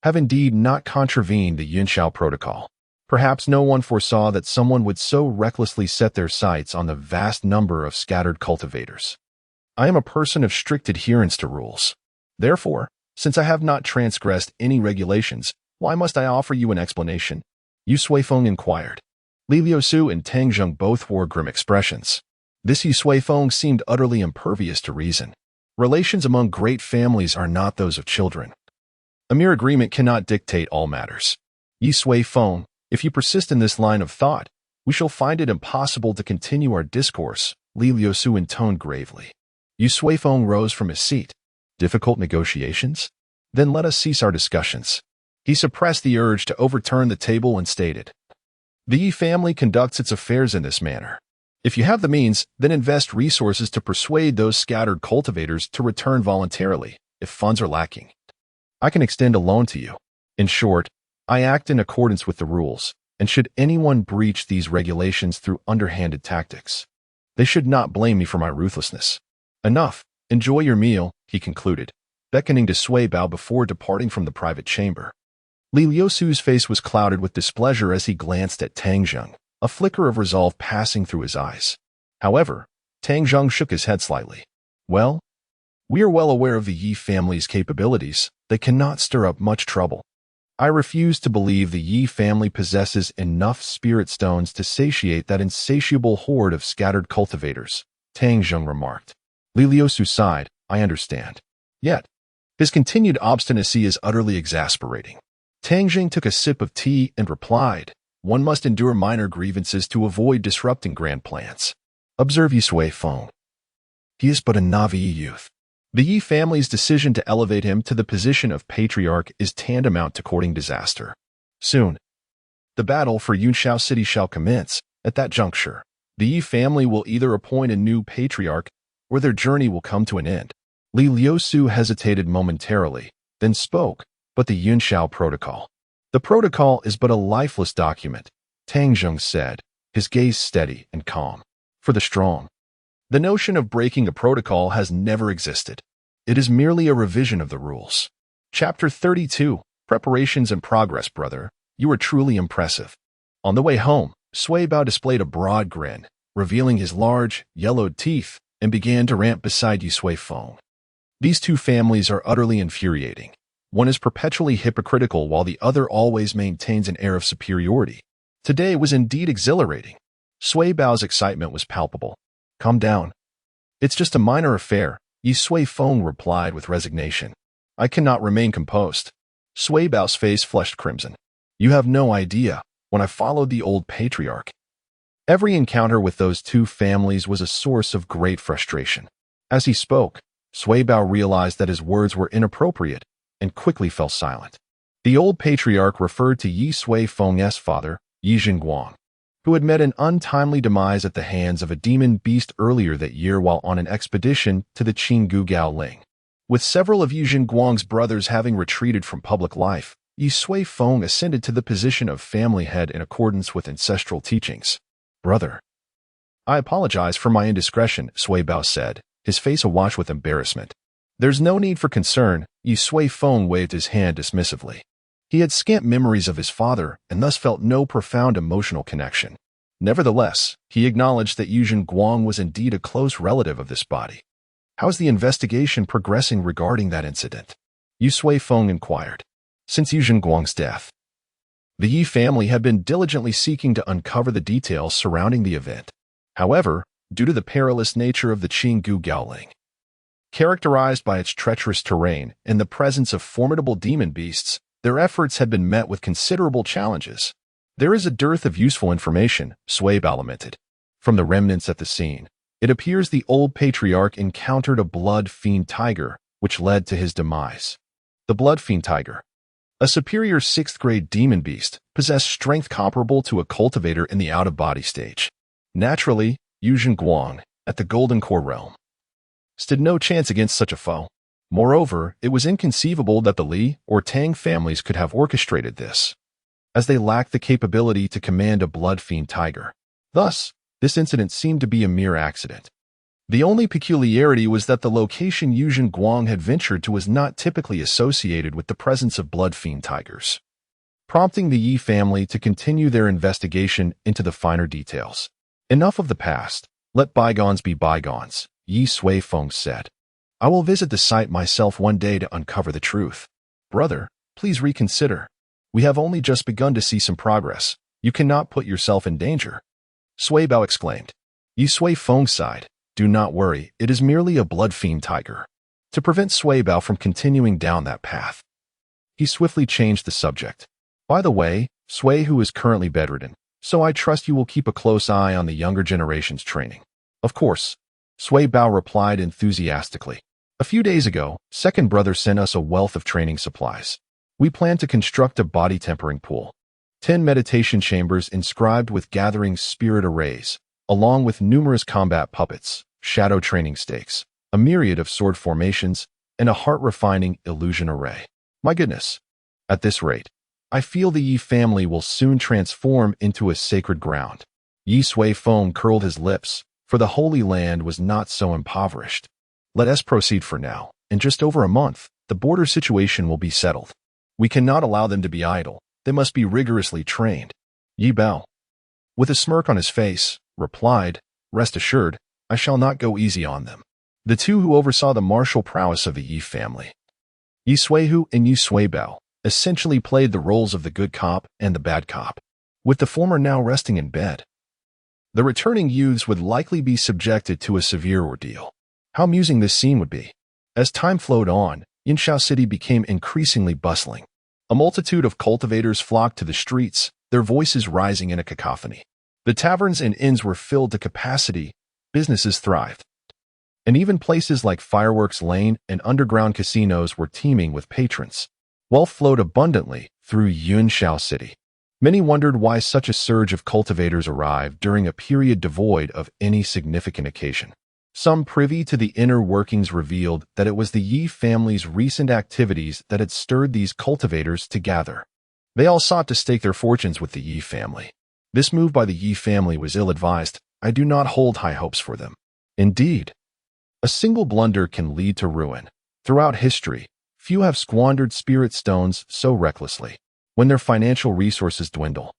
have indeed not contravened the Yunshao Protocol. Perhaps no one foresaw that someone would so recklessly set their sights on the vast number of scattered cultivators. I am a person of strict adherence to rules. Therefore, since I have not transgressed any regulations, why must I offer you an explanation? Yi Suifeng inquired. Li Liusu and Tang Zheng both wore grim expressions. This Yi Suifeng seemed utterly impervious to reason. Relations among great families are not those of children. A mere agreement cannot dictate all matters. Yi Suifeng, if you persist in this line of thought, we shall find it impossible to continue our discourse, Li Liusu intoned gravely. Yi Suifeng rose from his seat. Difficult negotiations? Then let us cease our discussions. He suppressed the urge to overturn the table and stated, the Yi family conducts its affairs in this manner. If you have the means, then invest resources to persuade those scattered cultivators to return voluntarily, if funds are lacking. I can extend a loan to you. In short, I act in accordance with the rules, and should anyone breach these regulations through underhanded tactics, they should not blame me for my ruthlessness. Enough. Enjoy your meal, he concluded, beckoning to Sui Bao before departing from the private chamber. Li Liusu's face was clouded with displeasure as he glanced at Tang Zheng, a flicker of resolve passing through his eyes. However, Tang Zheng shook his head slightly. Well, we are well aware of the Yi family's capabilities. They cannot stir up much trouble. I refuse to believe the Yi family possesses enough spirit stones to satiate that insatiable horde of scattered cultivators, Tang Zheng remarked. Li Liusu sighed. I understand. Yet, his continued obstinacy is utterly exasperating. Tang Zheng took a sip of tea and replied, One must endure minor grievances to avoid disrupting grand plans. Observe Yi Sui Feng. He is but a Navi youth. The Yi family's decision to elevate him to the position of patriarch is tantamount to courting disaster. Soon, the battle for Yunshao City shall commence. At that juncture, the Yi family will either appoint a new patriarch or their journey will come to an end. Li Liusu hesitated momentarily, then spoke, but the Yunshao Protocol. The protocol is but a lifeless document, Tang Zheng said, his gaze steady and calm. For the strong, the notion of breaking a protocol has never existed. It is merely a revision of the rules. Chapter 32, Preparations and Progress, brother. You are truly impressive. On the way home, Sui Bao displayed a broad grin, revealing his large, yellowed teeth, and began to rant beside Yi Sui Feng. These two families are utterly infuriating. One is perpetually hypocritical while the other always maintains an air of superiority. Today was indeed exhilarating. Sui Bao's excitement was palpable. Calm down. It's just a minor affair, Yi Sui Feng replied with resignation. I cannot remain composed. Sui Bao's face flushed crimson. You have no idea. When I followed the old patriarch, every encounter with those two families was a source of great frustration. As he spoke, Sui Bao realized that his words were inappropriate and quickly fell silent. The old patriarch referred to Yi Sui Feng's father, Yi Jingguang, who had met an untimely demise at the hands of a demon beast earlier that year while on an expedition to the Qinggu Gaoling. With several of Yi Jingguang's brothers having retreated from public life, Yi Sui Feng ascended to the position of family head in accordance with ancestral teachings. Brother, I apologize for my indiscretion, Sui Bao said, his face awash with embarrassment. There's no need for concern, Yi Sui Feng waved his hand dismissively. He had scant memories of his father and thus felt no profound emotional connection. Nevertheless, he acknowledged that Yi Jingguang was indeed a close relative of this body. How's the investigation progressing regarding that incident? Yi Sui Feng inquired. Since Yi Jingguang's death, the Yi family had been diligently seeking to uncover the details surrounding the event. However, due to the perilous nature of the Qinggu Gaoling, characterized by its treacherous terrain and the presence of formidable demon beasts, their efforts had been met with considerable challenges. There is a dearth of useful information, Sui Bao lamented. From the remnants at the scene, it appears the old patriarch encountered a blood fiend tiger, which led to his demise. The blood fiend tiger, a superior 6th-grade demon beast, possessed strength comparable to a cultivator in the out-of-body stage. Naturally, Yi Jingguang, at the Golden Core realm, stood no chance against such a foe. Moreover, it was inconceivable that the Li or Tang families could have orchestrated this, as they lacked the capability to command a blood fiend tiger. Thus, this incident seemed to be a mere accident. The only peculiarity was that the location Yi Jingguang had ventured to was not typically associated with the presence of blood fiend tigers, prompting the Yi family to continue their investigation into the finer details. Enough of the past. Let bygones be bygones, Yi Sui Feng said. I will visit the site myself one day to uncover the truth. Brother, please reconsider. We have only just begun to see some progress. You cannot put yourself in danger. Sui Bao exclaimed. Yi Sui Feng sighed. Do not worry, it is merely a blood fiend tiger. To prevent Sui Bao from continuing down that path, he swiftly changed the subject. By the way, Sui Hu is currently bedridden, so I trust you will keep a close eye on the younger generation's training. Of course, Sui Bao replied enthusiastically. A few days ago, second brother sent us a wealth of training supplies. We plan to construct a body tempering pool, 10 meditation chambers inscribed with gathering spirit arrays, along with numerous combat puppets, shadow training stakes, a myriad of sword formations, and a heart-refining illusion array. My goodness. At this rate, I feel the Yi family will soon transform into a sacred ground. Yi Sui Feng curled his lips, for the Holy Land was not so impoverished. Let us proceed for now. In just over a month, the border situation will be settled. We cannot allow them to be idle. They must be rigorously trained. Yi Bao, with a smirk on his face, replied, Rest assured, I shall not go easy on them. The two who oversaw the martial prowess of the Yi family, Yi Suihu and Yi Sui Bao, essentially played the roles of the good cop and the bad cop, with the former now resting in bed. The returning youths would likely be subjected to a severe ordeal. How amusing this scene would be. As time flowed on, Yunshao City became increasingly bustling. A multitude of cultivators flocked to the streets, their voices rising in a cacophony. The taverns and inns were filled to capacity, businesses thrived. And even places like Fireworks Lane and underground casinos were teeming with patrons. Wealth flowed abundantly through Yunshao City. Many wondered why such a surge of cultivators arrived during a period devoid of any significant occasion. Some privy to the inner workings revealed that it was the Yi family's recent activities that had stirred these cultivators to gather. They all sought to stake their fortunes with the Yi family. This move by the Yi family was ill-advised. I do not hold high hopes for them. Indeed, a single blunder can lead to ruin. Throughout history, few have squandered spirit stones so recklessly. When their financial resources dwindle,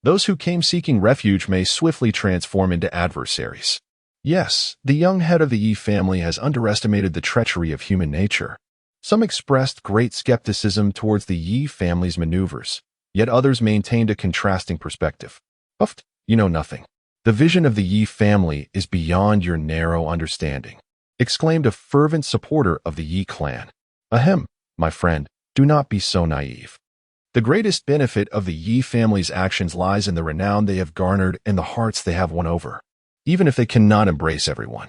those who came seeking refuge may swiftly transform into adversaries. Yes, the young head of the Yi family has underestimated the treachery of human nature. Some expressed great skepticism towards the Yi family's maneuvers, yet others maintained a contrasting perspective. Uft, you know nothing. The vision of the Yi family is beyond your narrow understanding, exclaimed a fervent supporter of the Yi clan. Ahem, my friend, do not be so naive. The greatest benefit of the Yi family's actions lies in the renown they have garnered and the hearts they have won over. Even if they cannot embrace everyone,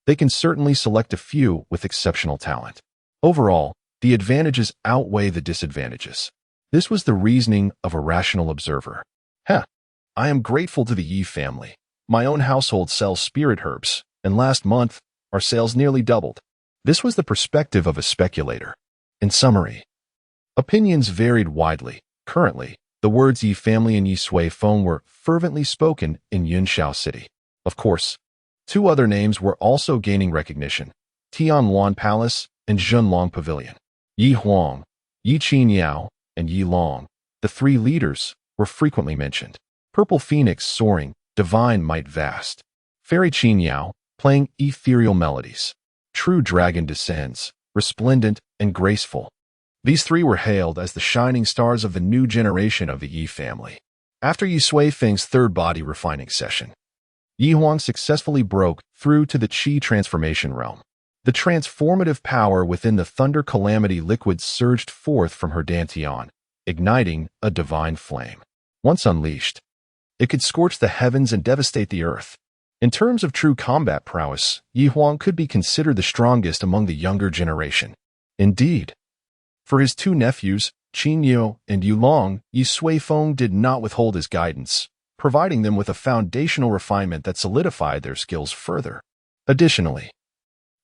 they can certainly select a few with exceptional talent. Overall, the advantages outweigh the disadvantages. This was the reasoning of a rational observer. I am grateful to the Yi family. My own household sells spirit herbs, and last month, our sales nearly doubled. This was the perspective of a speculator. In summary, opinions varied widely. Currently, the words Yi family and Yi Sui Feng were fervently spoken in Yunshao City. Of course, two other names were also gaining recognition: Tianluan Palace and Zhenlong Pavilion. Yi Huang, Yi Qiniao, and Yi Long, the three leaders, were frequently mentioned. Purple Phoenix soaring, divine might vast. Fairy Qiniao, playing ethereal melodies. True Dragon descends, resplendent and graceful. These three were hailed as the shining stars of the new generation of the Yi family. After Yi Sui Feng's third body refining session, Yi Huang successfully broke through to the Qi transformation realm. The transformative power within the Thunder Calamity liquid surged forth from her dantian, igniting a divine flame. Once unleashed, it could scorch the heavens and devastate the earth. In terms of true combat prowess, Yi Huang could be considered the strongest among the younger generation. Indeed, for his two nephews, Qin Yu and Yu Long, Yi Sui Feng did not withhold his guidance, providing them with a foundational refinement that solidified their skills further. Additionally,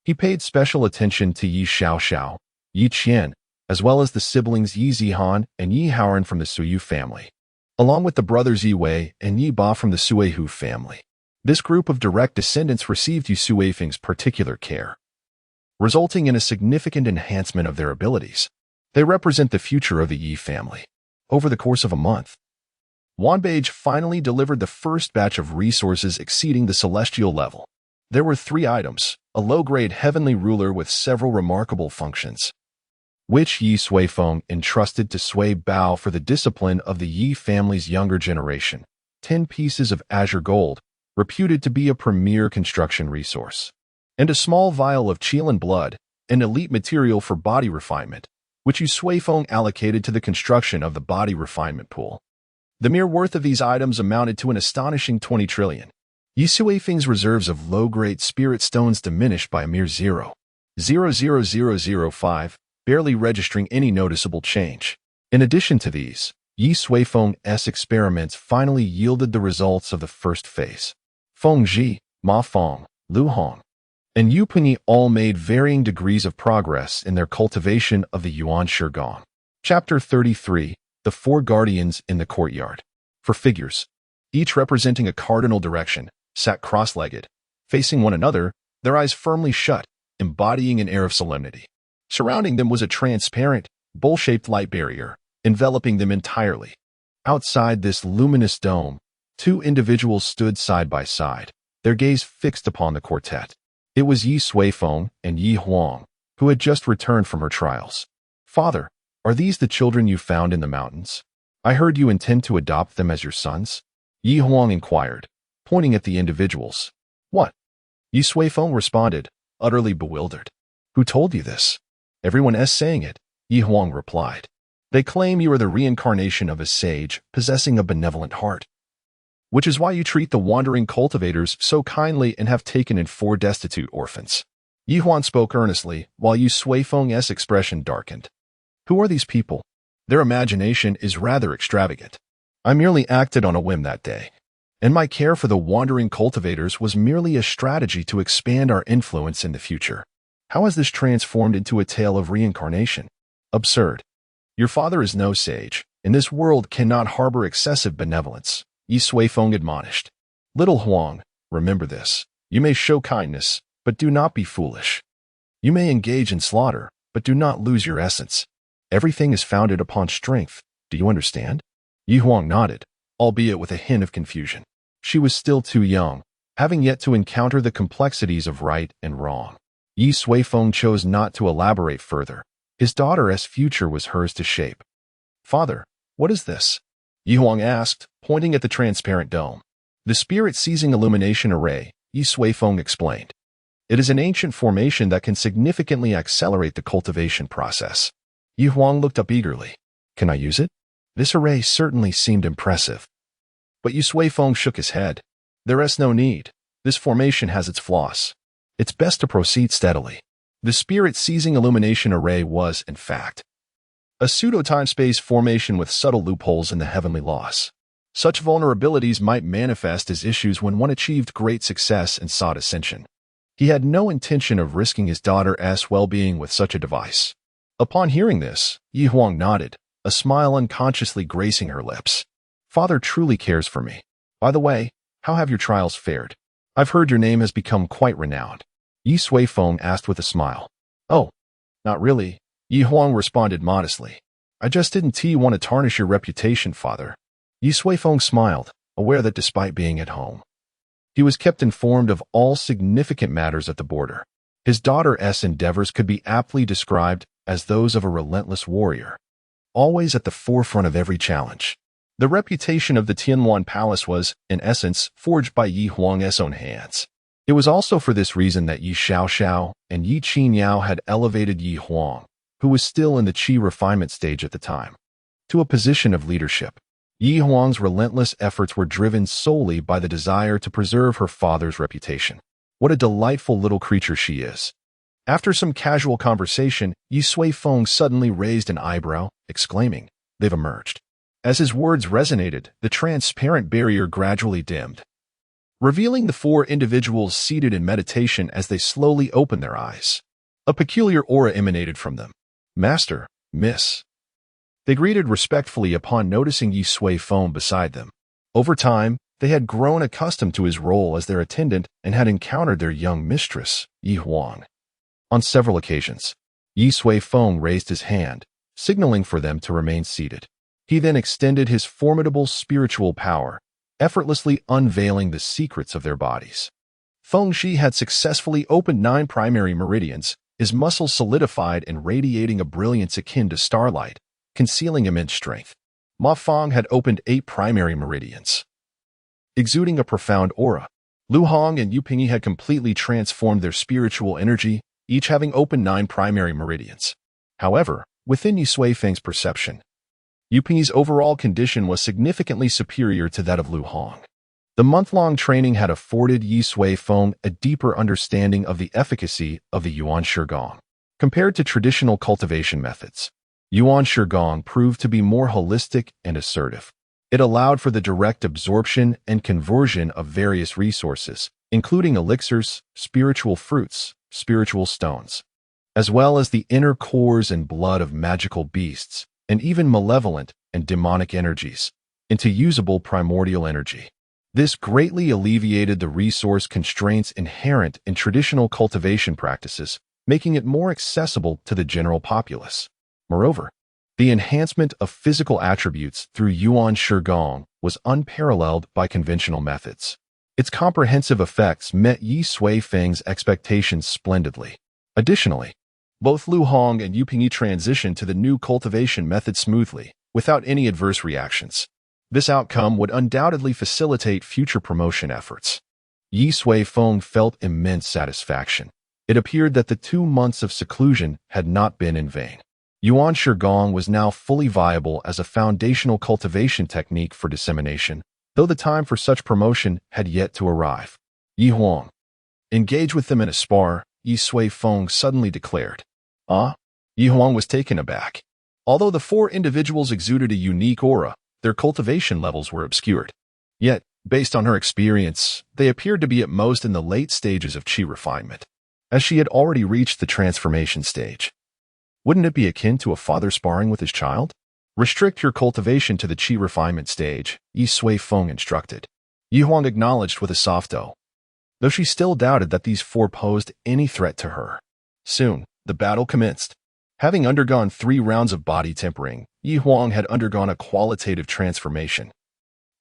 he paid special attention to Yi Xiaoxiao, Yi Qian, as well as the siblings Yi Zihan and Yi Haoran from the Suyu family, along with the brothers Yi Wei and Yi Ba from the Suihu family. This group of direct descendants received Yi Sui Feng's particular care, resulting in a significant enhancement of their abilities. They represent the future of the Yi family. Over the course of a month, Wanbage finally delivered the first batch of resources exceeding the celestial level. There were 3 items: a low-grade heavenly ruler with several remarkable functions, which Yi Sui Feng entrusted to Sui Bao for the discipline of the Yi family's younger generation, 10 pieces of azure gold, reputed to be a premier construction resource, and a small vial of Qilin blood, an elite material for body refinement, which Yi Sui Feng allocated to the construction of the body refinement pool. The mere worth of these items amounted to an astonishing 20 trillion. Yi Sui Feng's reserves of low-grade spirit stones diminished by a mere 0.00005, barely registering any noticeable change. In addition to these, Yi Sui Feng's experiments finally yielded the results of the first phase. Feng Ji, Ma Feng, Lu Hong, and Yu Pinyi all made varying degrees of progress in their cultivation of the Yuan Shigong. Chapter 33, The 4 Guardians in the Courtyard. For figures, each representing a cardinal direction, sat cross-legged, facing one another, their eyes firmly shut, embodying an air of solemnity. Surrounding them was a transparent, bowl-shaped light barrier, enveloping them entirely. Outside this luminous dome, 2 individuals stood side by side, their gaze fixed upon the quartet. It was Yi Sui Feng and Yi Huang, who had just returned from her trials. "Father, are these the children you found in the mountains? I heard you intend to adopt them as your sons?" Yi Huang inquired, pointing at the individuals. "What?" Yi Sui Feng responded, utterly bewildered. "Who told you this?" "Everyone is saying it," Yi Huang replied. They claim you are the reincarnation of a sage possessing a benevolent heart, which is why you treat the wandering cultivators so kindly and have taken in 4 destitute orphans. Yi Huan spoke earnestly, while Yu Suifeng's expression darkened. Who are these people? Their imagination is rather extravagant. I merely acted on a whim that day, and my care for the wandering cultivators was merely a strategy to expand our influence in the future. How has this transformed into a tale of reincarnation? Absurd. Your father is no sage, and this world cannot harbor excessive benevolence, Yi Suifeng admonished. Little Huang, remember this. You may show kindness, but do not be foolish. You may engage in slaughter, but do not lose your essence. Everything is founded upon strength. Do you understand? Yi Huang nodded, albeit with a hint of confusion. She was still too young, having yet to encounter the complexities of right and wrong. Yi Suifeng chose not to elaborate further. His daughter's future was hers to shape. Father, what is this? Yi Huang asked, pointing at the transparent dome. The spirit-seizing illumination array, Yi Suifeng explained. It is an ancient formation that can significantly accelerate the cultivation process. Yi Huang looked up eagerly. Can I use it? This array certainly seemed impressive. But Yu Suifeng shook his head. There is no need. This formation has its flaws. It's best to proceed steadily. The spirit-seizing illumination array was, in fact, a pseudo-time-space formation with subtle loopholes in the heavenly laws. Such vulnerabilities might manifest as issues when one achieved great success and sought ascension. He had no intention of risking his daughter's well-being with such a device. Upon hearing this, Yi Huang nodded, a smile unconsciously gracing her lips. Father truly cares for me. By the way, how have your trials fared? I've heard your name has become quite renowned. Yi Suifeng asked with a smile. Oh, not really, Yi Huang responded modestly. I just didn't want to tarnish your reputation, father. Yi Suifeng smiled, aware that despite being at home, he was kept informed of all significant matters at the border. His daughter's endeavors could be aptly described as those of a relentless warrior, always at the forefront of every challenge. The reputation of the Tianluan Palace was, in essence, forged by Yi Huang's own hands. It was also for this reason that Yi Xiaoxiao and Yi Qinyao had elevated Yi Huang, who was still in the qi refinement stage at the time, to a position of leadership. Yi Huang's relentless efforts were driven solely by the desire to preserve her father's reputation. What a delightful little creature she is. After some casual conversation, Yi Suifeng suddenly raised an eyebrow, exclaiming, "They've emerged." As his words resonated, the transparent barrier gradually dimmed, revealing the 4 individuals seated in meditation as they slowly opened their eyes. A peculiar aura emanated from them. Master, Miss. They greeted respectfully upon noticing Yi Suifeng beside them. Over time, they had grown accustomed to his role as their attendant and had encountered their young mistress, Yi Huang. On several occasions, Yi Suifeng raised his hand, signaling for them to remain seated. He then extended his formidable spiritual power, effortlessly unveiling the secrets of their bodies. Feng Shi had successfully opened 9 primary meridians, his muscles solidified and radiating a brilliance akin to starlight, concealing immense strength. Ma Feng had opened 8 primary meridians, exuding a profound aura. Lu Hong and Yu Pingyi had completely transformed their spiritual energy, each having opened 9 primary meridians. However, within Yu Suifeng's perception, Yu Pingyi's overall condition was significantly superior to that of Lu Hong. The month-long training had afforded Yi Suifeng a deeper understanding of the efficacy of the Yuan Shigong. Compared to traditional cultivation methods, Yuan Shigong proved to be more holistic and assertive. It allowed for the direct absorption and conversion of various resources, including elixirs, spiritual fruits, spiritual stones, as well as the inner cores and blood of magical beasts, and even malevolent and demonic energies, into usable primordial energy. This greatly alleviated the resource constraints inherent in traditional cultivation practices, making it more accessible to the general populace. Moreover, the enhancement of physical attributes through Yuan Shigong was unparalleled by conventional methods. Its comprehensive effects met Yi Suifeng's expectations splendidly. Additionally, both Lu Hong and Yu Pingyi transitioned to the new cultivation method smoothly, without any adverse reactions. This outcome would undoubtedly facilitate future promotion efforts. Yi Suifeng felt immense satisfaction. It appeared that the 2 months of seclusion had not been in vain. Yuan Shigong was now fully viable as a foundational cultivation technique for dissemination, though the time for such promotion had yet to arrive. Yi Huang. Engage with them in a spar, Yi Sui Feng suddenly declared. Yi Huang was taken aback. Although the four individuals exuded a unique aura, their cultivation levels were obscured. Yet, based on her experience, they appeared to be at most in the late stages of qi refinement, as she had already reached the transformation stage. Wouldn't it be akin to a father sparring with his child? Restrict your cultivation to the qi refinement stage, Yi Sui Feng instructed. Yi Huang acknowledged with a soft "oh," though she still doubted that these four posed any threat to her. Soon, the battle commenced. Having undergone 3 rounds of body tempering, Yi Huang had undergone a qualitative transformation.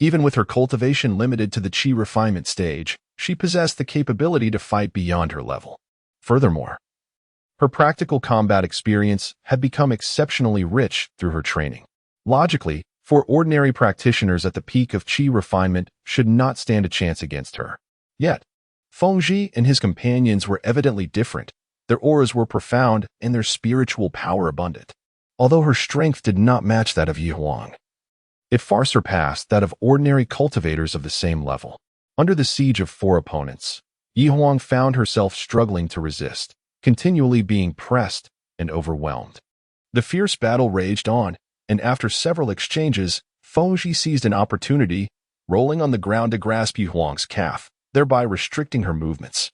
Even with her cultivation limited to the qi refinement stage, she possessed the capability to fight beyond her level. Furthermore, her practical combat experience had become exceptionally rich through her training. Logically, for ordinary practitioners at the peak of qi refinement should not stand a chance against her. Yet, Fengji and his companions were evidently different. Their auras were profound and their spiritual power abundant. Although her strength did not match that of Yi Huang, it far surpassed that of ordinary cultivators of the same level. Under the siege of 4 opponents, Yi Huang found herself struggling to resist, continually being pressed and overwhelmed. The fierce battle raged on, and after several exchanges, Fengji seized an opportunity, rolling on the ground to grasp Yi Huang's calf, thereby restricting her movements.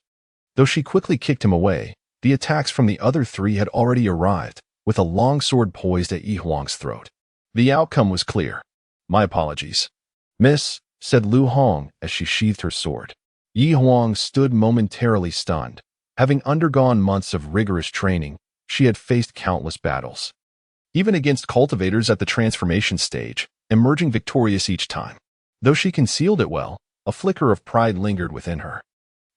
Though she quickly kicked him away, the attacks from the other 3 had already arrived, with a long sword poised at Yi Huang's throat. The outcome was clear. "My apologies, Miss," said Lu Hong as she sheathed her sword. Yi Huang stood momentarily stunned. Having undergone months of rigorous training, she had faced countless battles, even against cultivators at the transformation stage, emerging victorious each time. Though she concealed it well, a flicker of pride lingered within her.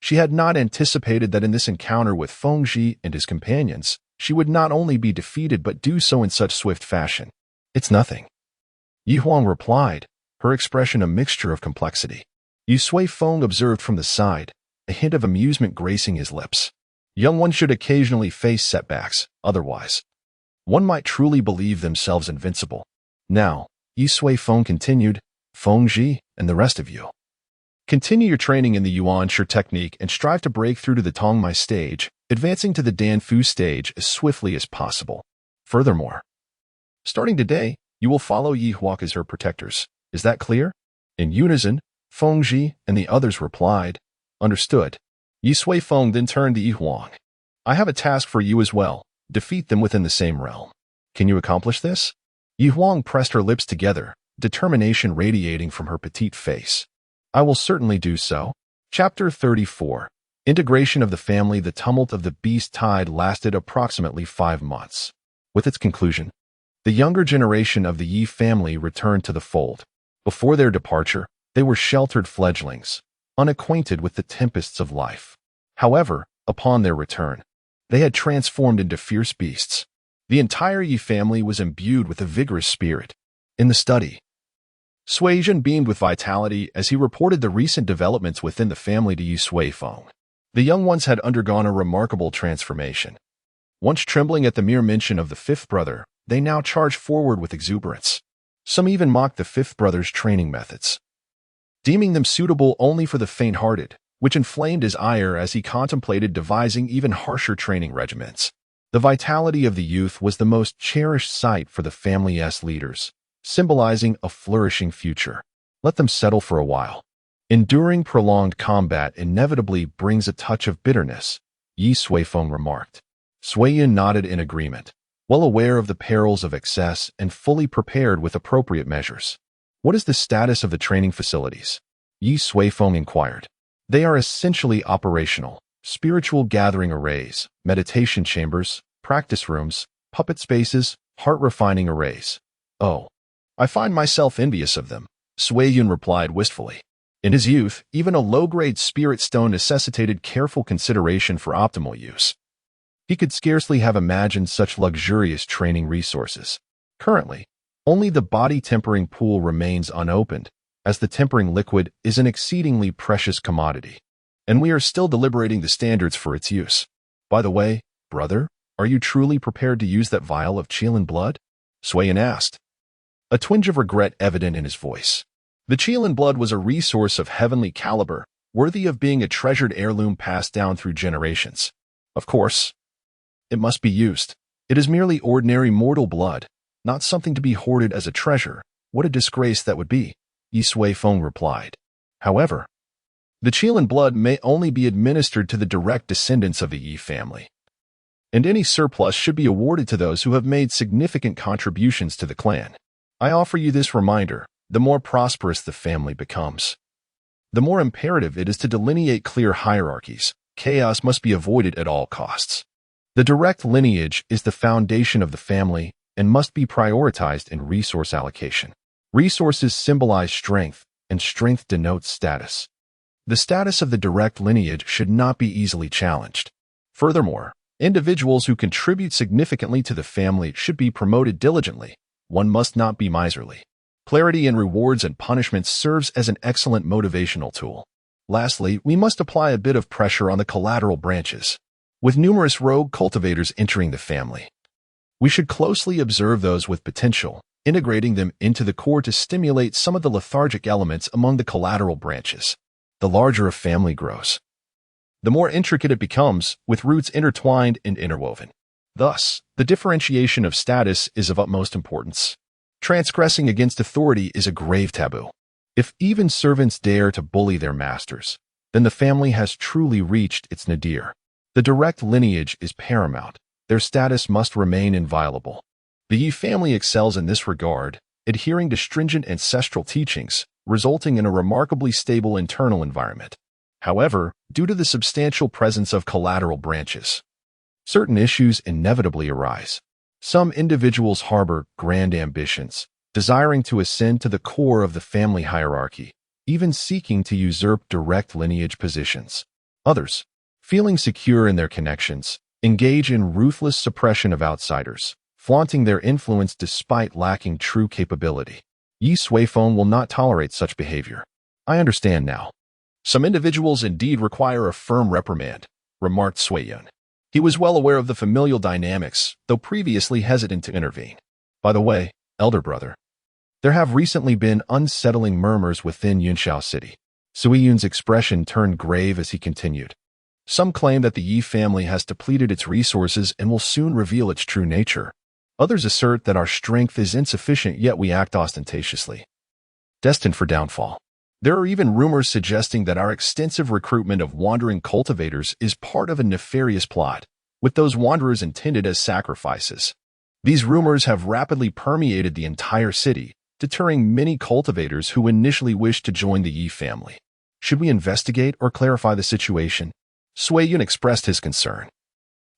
She had not anticipated that in this encounter with Fengji and his companions, she would not only be defeated but do so in such swift fashion. "It's nothing," Yi Huang replied, her expression a mixture of complexity. Yi Sui Feng observed from the side, a hint of amusement gracing his lips. Young ones should occasionally face setbacks, otherwise one might truly believe themselves invincible. "Now," Yi Sui Feng continued, "Fengji and the rest of you, continue your training in the Yuan Shi technique and strive to break through to the Tongmai stage, advancing to the Danfu stage as swiftly as possible. Furthermore, starting today, you will follow Yi Huang as her protectors. Is that clear?" In unison, Fengji and the others replied, "Understood." Yi Sui Feng then turned to Yi Huang. "I have a task for you as well. Defeat them within the same realm. Can you accomplish this?" Yi Huang pressed her lips together, determination radiating from her petite face. "I will certainly do so." Chapter 34. Integration of the family. The tumult of the beast tide lasted approximately 5 months. With its conclusion, the younger generation of the Yi family returned to the fold. Before their departure, they were sheltered fledglings, unacquainted with the tempests of life. However, upon their return, they had transformed into fierce beasts. The entire Yi family was imbued with a vigorous spirit. In the study, Suizhen beamed with vitality as he reported the recent developments within the family to Yi Sui Feng. The young ones had undergone a remarkable transformation. Once trembling at the mere mention of the 5th brother, they now charged forward with exuberance. Some even mocked the 5th brother's training methods, deeming them suitable only for the faint-hearted, which inflamed his ire as he contemplated devising even harsher training regimens. The vitality of the youth was the most cherished sight for the family's leaders, symbolizing a flourishing future. Let them settle for a while. Enduring prolonged combat inevitably brings a touch of bitterness, Yi Sui Feng remarked. Suiyin nodded in agreement, well aware of the perils of excess and fully prepared with appropriate measures. "What is the status of the training facilities?" Yi Sui Feng inquired. "They are essentially operational. Spiritual gathering arrays, meditation chambers, practice rooms, puppet spaces, heart-refining arrays. Oh, I find myself envious of them," Suiyun replied wistfully. In his youth, even a low-grade spirit stone necessitated careful consideration for optimal use. He could scarcely have imagined such luxurious training resources. Currently, only the body tempering pool remains unopened, as the tempering liquid is an exceedingly precious commodity, and we are still deliberating the standards for its use. By the way, brother, Are you truly prepared to use that vial of Qilin blood? Sui Yun asked, a twinge of regret evident in his voice. The Qilin blood was a resource of heavenly caliber, worthy of being a treasured heirloom passed down through generations. Of course, it must be used. It is merely ordinary mortal blood, not something to be hoarded as a treasure. What a disgrace that would be, Yi Suifeng replied. However, the Qilin blood may only be administered to the direct descendants of the Yi family, and any surplus should be awarded to those who have made significant contributions to the clan. I offer you this reminder: the more prosperous the family becomes, the more imperative it is to delineate clear hierarchies. Chaos must be avoided at all costs. The direct lineage is the foundation of the family and must be prioritized in resource allocation. Resources symbolize strength, and strength denotes status. The status of the direct lineage should not be easily challenged. Furthermore, individuals who contribute significantly to the family should be promoted diligently. One must not be miserly. Clarity in rewards and punishments serves as an excellent motivational tool. Lastly, we must apply a bit of pressure on the collateral branches. With numerous rogue cultivators entering the family, we should closely observe those with potential, integrating them into the core to stimulate some of the lethargic elements among the collateral branches. The larger a family grows, the more intricate it becomes, with roots intertwined and interwoven. Thus, the differentiation of status is of utmost importance. Transgressing against authority is a grave taboo. If even servants dare to bully their masters, then the family has truly reached its nadir. The direct lineage is paramount. Their status must remain inviolable. The Yi family excels in this regard, adhering to stringent ancestral teachings, resulting in a remarkably stable internal environment. However, due to the substantial presence of collateral branches, certain issues inevitably arise. Some individuals harbor grand ambitions, desiring to ascend to the core of the family hierarchy, even seeking to usurp direct lineage positions. Others, feeling secure in their connections, engage in ruthless suppression of outsiders, flaunting their influence despite lacking true capability. Yi Suifeng will not tolerate such behavior. I understand now. Some individuals indeed require a firm reprimand, remarked Sui Yun. He was well aware of the familial dynamics, though previously hesitant to intervene. By the way, elder brother, there have recently been unsettling murmurs within Yunshao City. Sui Yun's expression turned grave as he continued. Some claim that the Yi family has depleted its resources and will soon reveal its true nature. Others assert that our strength is insufficient, yet we act ostentatiously, destined for downfall. There are even rumors suggesting that our extensive recruitment of wandering cultivators is part of a nefarious plot, with those wanderers intended as sacrifices. These rumors have rapidly permeated the entire city, deterring many cultivators who initially wished to join the Yi family. Should we investigate or clarify the situation? Sui Yun expressed his concern,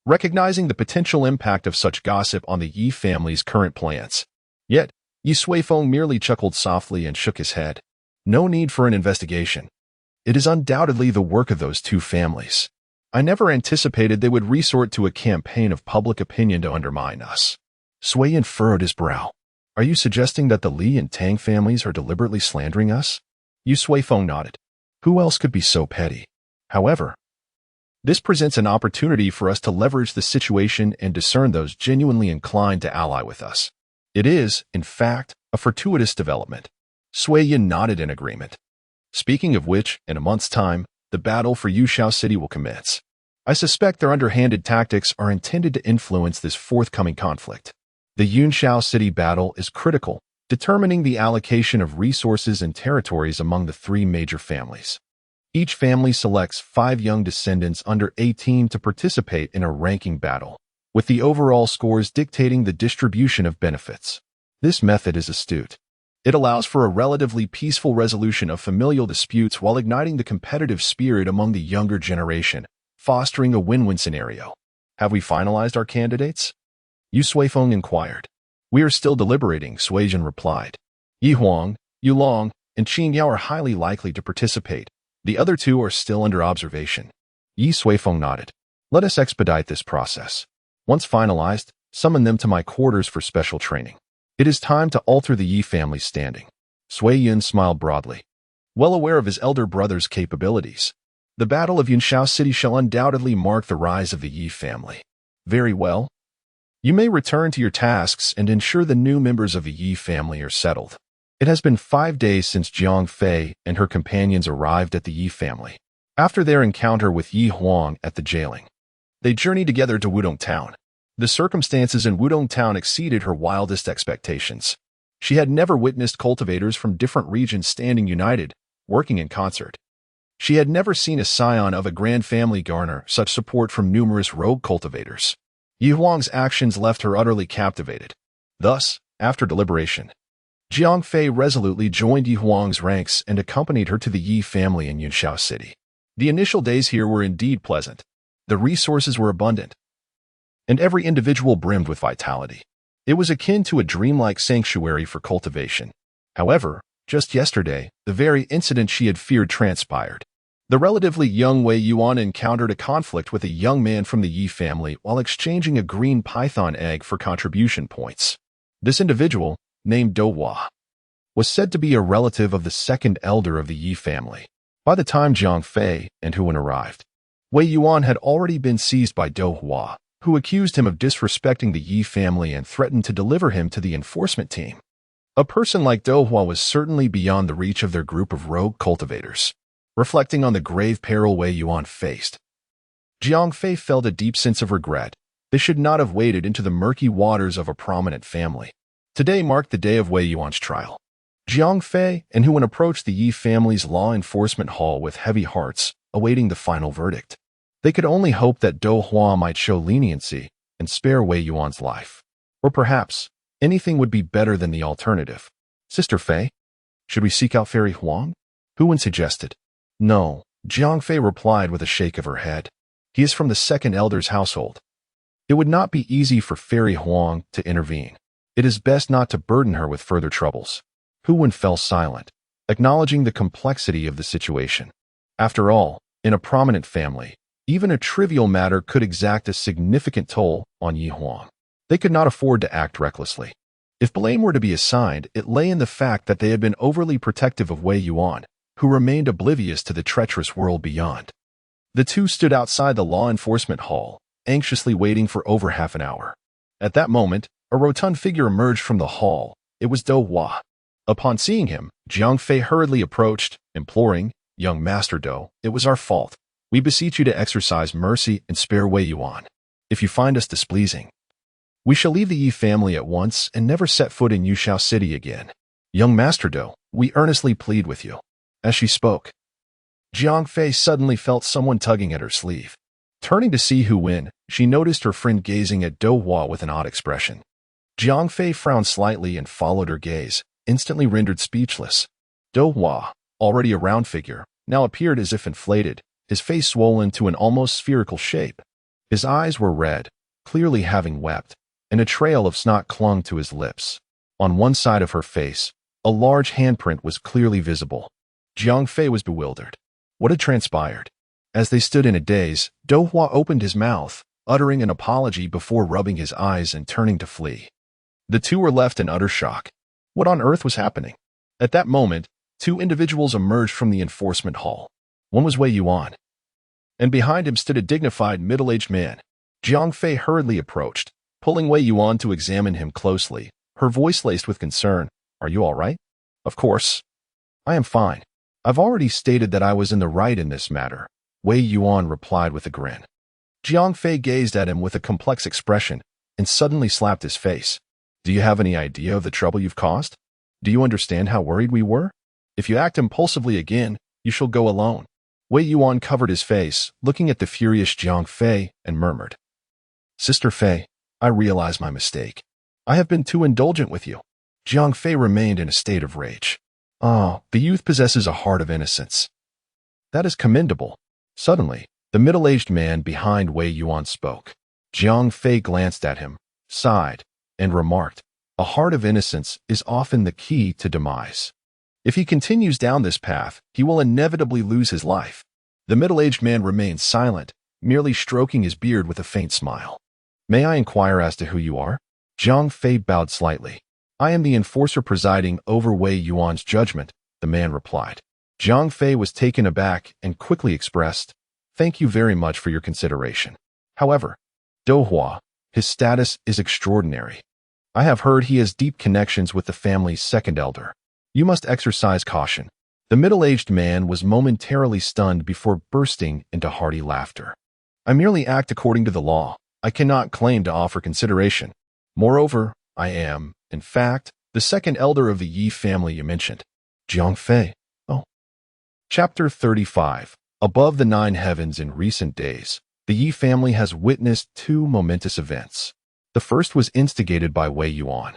recognizing the potential impact of such gossip on the Yi family's current plans. Yet, Yi Suifeng merely chuckled softly and shook his head. No need for an investigation. It is undoubtedly the work of those two families. I never anticipated they would resort to a campaign of public opinion to undermine us. Sui Yun furrowed his brow. Are you suggesting that the Li and Tang families are deliberately slandering us? Yi Suifeng nodded. Who else could be so petty? However, this presents an opportunity for us to leverage the situation and discern those genuinely inclined to ally with us. It is, in fact, a fortuitous development. Sui Yun nodded in agreement. Speaking of which, in a month's time, the battle for Yunshao City will commence. I suspect their underhanded tactics are intended to influence this forthcoming conflict. The Yunshao City battle is critical, determining the allocation of resources and territories among the three major families. Each family selects 5 young descendants under 18 to participate in a ranking battle, with the overall scores dictating the distribution of benefits. This method is astute. It allows for a relatively peaceful resolution of familial disputes while igniting the competitive spirit among the younger generation, fostering a win-win scenario. Have we finalized our candidates? Yi Suifeng inquired. We are still deliberating, Sui Yun replied. Yi Huang, Yu Long, and Qin Yao are highly likely to participate. The other 2 are still under observation. Yi Suifeng nodded. Let us expedite this process. Once finalized, summon them to my quarters for special training. It is time to alter the Yi family's standing. Sui Yun smiled broadly. Well aware of his elder brother's capabilities, the Battle of Yunshao City shall undoubtedly mark the rise of the Yi family. Very well. You may return to your tasks and ensure the new members of the Yi family are settled. It has been 5 days since Jiang Fei and her companions arrived at the Yi family. After their encounter with Yi Huang at the jailing, they journeyed together to Wudong Town. The circumstances in Wudong Town exceeded her wildest expectations. She had never witnessed cultivators from different regions standing united, working in concert. She had never seen a scion of a grand family garner such support from numerous rogue cultivators. Yi Huang's actions left her utterly captivated. Thus, after deliberation, Jiang Fei resolutely joined Yi Huang's ranks and accompanied her to the Yi family in Yunxiao City. The initial days here were indeed pleasant. The resources were abundant, and every individual brimmed with vitality. It was akin to a dreamlike sanctuary for cultivation. However, just yesterday, the very incident she had feared transpired. The relatively young Wei Yuan encountered a conflict with a young man from the Yi family while exchanging a green python egg for contribution points. This individual, named Do Hua, was said to be a relative of the second elder of the Yi family. By the time Jiang Fei and Huan arrived, Wei Yuan had already been seized by Do Hua, who accused him of disrespecting the Yi family and threatened to deliver him to the enforcement team. A person like Do Hua was certainly beyond the reach of their group of rogue cultivators. Reflecting on the grave peril Wei Yuan faced, Jiang Fei felt a deep sense of regret. They should not have waded into the murky waters of a prominent family. Today marked the day of Wei Yuan's trial. Jiang Fei and Huan approached the Yi family's law enforcement hall with heavy hearts, awaiting the final verdict. They could only hope that Do Hua might show leniency and spare Wei Yuan's life. Or perhaps, anything would be better than the alternative. Sister Fei, should we seek out Fairy Huang? Huan suggested. No, Jiang Fei replied with a shake of her head. He is from the second elder's household. It would not be easy for Fairy Huang to intervene. It is best not to burden her with further troubles. Huan fell silent, acknowledging the complexity of the situation. After all, in a prominent family, even a trivial matter could exact a significant toll on Yi Huang. They could not afford to act recklessly. If blame were to be assigned, it lay in the fact that they had been overly protective of Wei Yuan, who remained oblivious to the treacherous world beyond. The two stood outside the law enforcement hall, anxiously waiting for over half an hour. At that moment, a rotund figure emerged from the hall. It was Do Hua. Upon seeing him, Jiang Fei hurriedly approached, imploring, "Young Master Do, it was our fault. We beseech you to exercise mercy and spare Wei Yuan. If you find us displeasing, we shall leave the Yi family at once and never set foot in Yunxiao City again. Young Master Do, we earnestly plead with you." As she spoke, Jiang Fei suddenly felt someone tugging at her sleeve. Turning to see Huan, she noticed her friend gazing at Do Hua with an odd expression. Jiang Fei frowned slightly and followed her gaze, instantly rendered speechless. Do Hua, already a round figure, now appeared as if inflated, his face swollen to an almost spherical shape. His eyes were red, clearly having wept, and a trail of snot clung to his lips. On one side of her face, a large handprint was clearly visible. Jiang Fei was bewildered. What had transpired? As they stood in a daze, Do Hua opened his mouth, uttering an apology before rubbing his eyes and turning to flee. The two were left in utter shock. What on earth was happening? At that moment, two individuals emerged from the enforcement hall. One was Wei Yuan, and behind him stood a dignified middle-aged man. Jiang Fei hurriedly approached, pulling Wei Yuan to examine him closely, her voice laced with concern. "Are you all right?" "Of course. I am fine. I've already stated that I was in the right in this matter," Wei Yuan replied with a grin. Jiang Fei gazed at him with a complex expression and suddenly slapped his face. "Do you have any idea of the trouble you've caused? Do you understand how worried we were? If you act impulsively again, you shall go alone." Wei Yuan covered his face, looking at the furious Jiang Fei, and murmured, "Sister Fei, I realize my mistake. I have been too indulgent with you." Jiang Fei remained in a state of rage. "Oh, the youth possesses a heart of innocence. That is commendable." Suddenly, the middle-aged man behind Wei Yuan spoke. Jiang Fei glanced at him, sighed, and remarked, "A heart of innocence is often the key to demise. If he continues down this path, he will inevitably lose his life." The middle-aged man remained silent, merely stroking his beard with a faint smile. "May I inquire as to who you are?" Jiang Fei bowed slightly. "I am the enforcer presiding over Wei Yuan's judgment," the man replied. Jiang Fei was taken aback and quickly expressed, "Thank you very much for your consideration. However, Dohua, his status is extraordinary. I have heard he has deep connections with the family's second elder. You must exercise caution. The middle-aged man was momentarily stunned before bursting into hearty laughter. I merely act according to the law. I cannot claim to offer consideration. Moreover, I am, in fact, the second elder of the Yi family you mentioned. Jiang Fei. Oh. Chapter 35. Above the nine heavens in recent days, the Yi family has witnessed two momentous events. The first was instigated by Wei Yuan.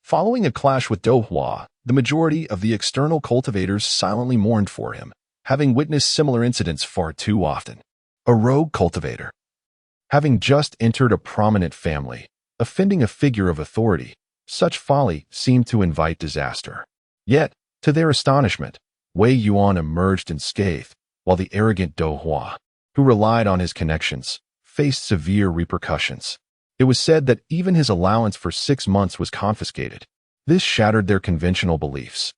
Following a clash with Dohua, the majority of the external cultivators silently mourned for him, having witnessed similar incidents far too often. A rogue cultivator. Having just entered a prominent family, offending a figure of authority, such folly seemed to invite disaster. Yet, to their astonishment, Wei Yuan emerged unscathed, while the arrogant Dohua, who relied on his connections, faced severe repercussions. It was said that even his allowance for 6 months was confiscated. This shattered their conventional beliefs.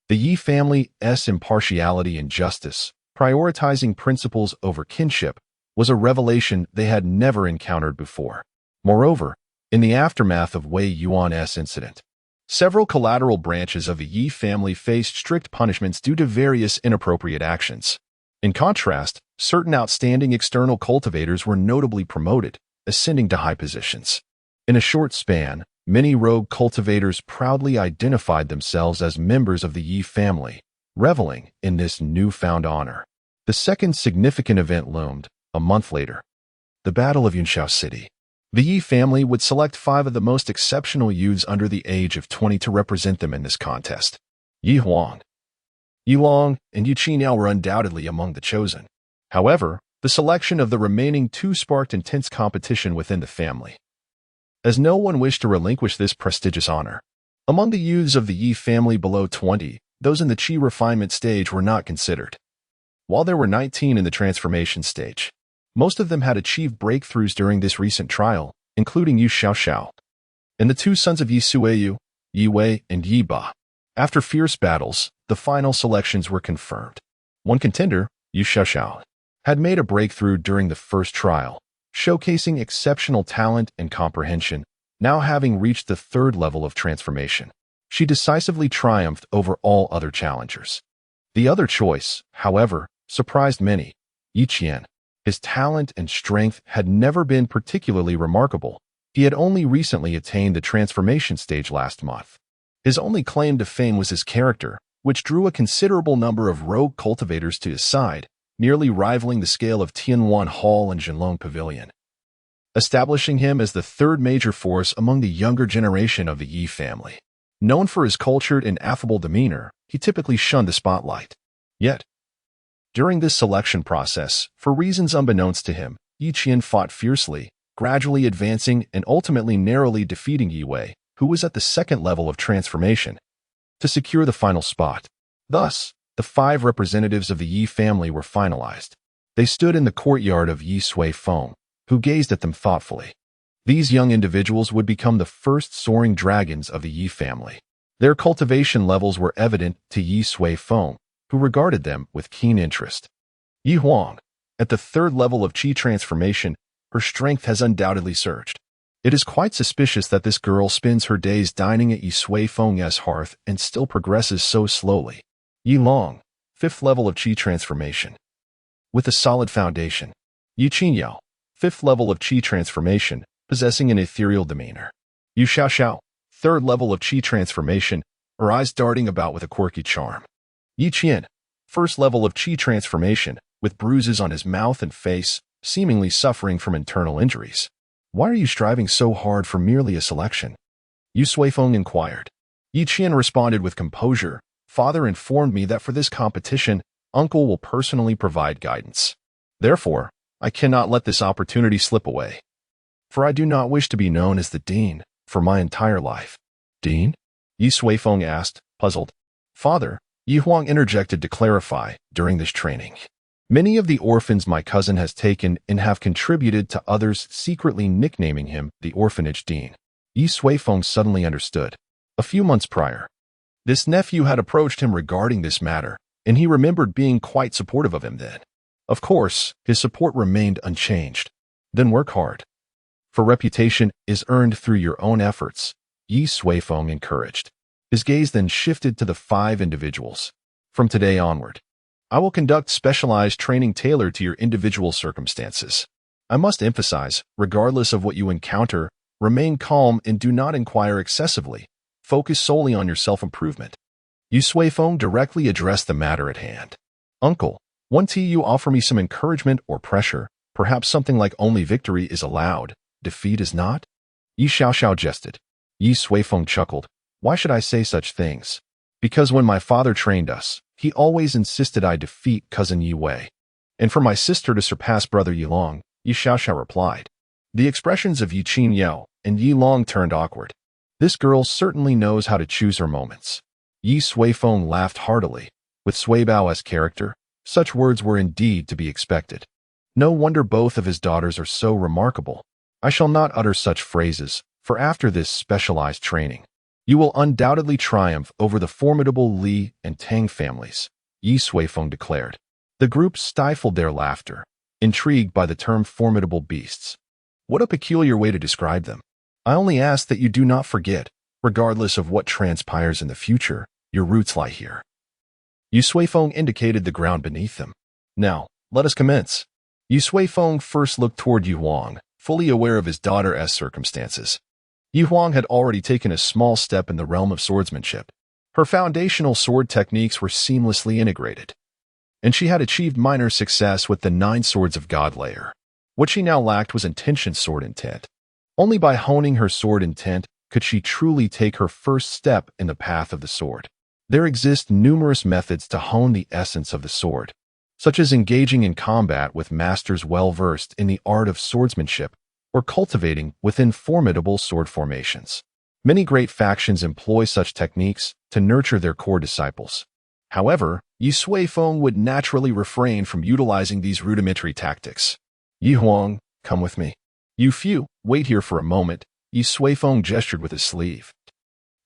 The Yi family's impartiality and justice, prioritizing principles over kinship, was a revelation they had never encountered before. Moreover, in the aftermath of Wei Yuan's incident, several collateral branches of the Yi family faced strict punishments due to various inappropriate actions. In contrast, certain outstanding external cultivators were notably promoted, ascending to high positions. In a short span, many rogue cultivators proudly identified themselves as members of the Yi family, reveling in this newfound honor. The second significant event loomed, a month later. The Battle of Yunxiao City. The Yi family would select 5 of the most exceptional youths under the age of 20 to represent them in this contest. Yi Huang, Yi Long, and Yu Qiniao were undoubtedly among the chosen. However, the selection of the remaining 2 sparked intense competition within the family, as no one wished to relinquish this prestigious honor. Among the youths of the Yi family below 20, those in the Qi refinement stage were not considered. While there were 19 in the transformation stage, most of them had achieved breakthroughs during this recent trial, including Yu Xiaoxiao and the 2 sons of Yi Suiyu, Yi Wei, and Yi Ba. After fierce battles, the final selections were confirmed. One contender, Yu Xiaoxiao, had made a breakthrough during the first trial, showcasing exceptional talent and comprehension. Now having reached the 3rd level of transformation, she decisively triumphed over all other challengers. The other choice, however, surprised many. Yi Qian. His talent and strength had never been particularly remarkable. He had only recently attained the transformation stage last month. His only claim to fame was his character, which drew a considerable number of rogue cultivators to his side, nearly rivaling the scale of Tianwan Hall and Zhenlong Pavilion, establishing him as the 3rd major force among the younger generation of the Yi family. Known for his cultured and affable demeanor, he typically shunned the spotlight. Yet, during this selection process, for reasons unbeknownst to him, Yi Qian fought fiercely, gradually advancing and ultimately narrowly defeating Yi Wei, who was at the 2nd level of transformation, to secure the final spot. Thus, the 5 representatives of the Yi family were finalized. They stood in the courtyard of Yi Sui Feng, who gazed at them thoughtfully. These young individuals would become the first soaring dragons of the Yi family. Their cultivation levels were evident to Yi Sui Feng, who regarded them with keen interest. Yi Huang, at the 3rd level of Qi transformation, her strength has undoubtedly surged. It is quite suspicious that this girl spends her days dining at Yi Sui Feng's hearth and still progresses so slowly. Yi Long, 5th level of Qi transformation. With a solid foundation. Yu Qiniao, 5th level of Qi transformation, possessing an ethereal demeanor. Yu Xiaoxiao, 3rd level of Qi transformation, her eyes darting about with a quirky charm. Yi Qian, 1st level of Qi transformation, with bruises on his mouth and face, seemingly suffering from internal injuries. Why are you striving so hard for merely a selection? Yu Suifeng inquired. Yi Qian responded with composure. Father informed me that for this competition, Uncle will personally provide guidance. Therefore, I cannot let this opportunity slip away. For I do not wish to be known as the Dean for my entire life. Dean? Yi Suifeng asked, puzzled. Father, Yi Huang interjected to clarify, during this training, many of the orphans my cousin has taken and have contributed to others secretly nicknaming him the orphanage dean. Yi Suifeng suddenly understood. A few months prior, this nephew had approached him regarding this matter, and he remembered being quite supportive of him then. Of course, his support remained unchanged. Then work hard. for reputation is earned through your own efforts, Yi Suifeng encouraged. His gaze then shifted to the 5 individuals. From today onward, I will conduct specialized training tailored to your individual circumstances. I must emphasize, regardless of what you encounter, remain calm and do not inquire excessively. Focus solely on your self-improvement. Yi Suifeng directly addressed the matter at hand. Uncle, won't you offer me some encouragement or pressure? Perhaps something like only victory is allowed, defeat is not? Yi Xiaoxiao jested. Yi Suifeng chuckled. Why should I say such things? Because when my father trained us, he always insisted I defeat cousin Yi Wei. And for my sister to surpass brother Yi Long, Yi Xiaoxiao replied. The expressions of Yi Qin Yao and Yi Long turned awkward. This girl certainly knows how to choose her moments. Yi Suifeng laughed heartily. With Sui Bao's character, such words were indeed to be expected. No wonder both of his daughters are so remarkable. I shall not utter such phrases, for after this specialized training, you will undoubtedly triumph over the formidable Li and Tang families, Yi Suifeng declared. The group stifled their laughter, intrigued by the term formidable beasts. What a peculiar way to describe them. I only ask that you do not forget, regardless of what transpires in the future, your roots lie here. Yi Suifeng indicated the ground beneath them. Now, let us commence. Yi Suifeng first looked toward Yu Huang, fully aware of his daughter's circumstances. Yu Huang had already taken a small step in the realm of swordsmanship. Her foundational sword techniques were seamlessly integrated, and she had achieved minor success with the 9 Swords of God layer. What she now lacked was intention sword intent. Only by honing her sword intent could she truly take her first step in the path of the sword. There exist numerous methods to hone the essence of the sword, such as engaging in combat with masters well-versed in the art of swordsmanship, or cultivating within formidable sword formations. Many great factions employ such techniques to nurture their core disciples. However, Yi Suifeng would naturally refrain from utilizing these rudimentary tactics. Yi Huang, come with me. You few, wait here for a moment, Yi Suifeng gestured with his sleeve.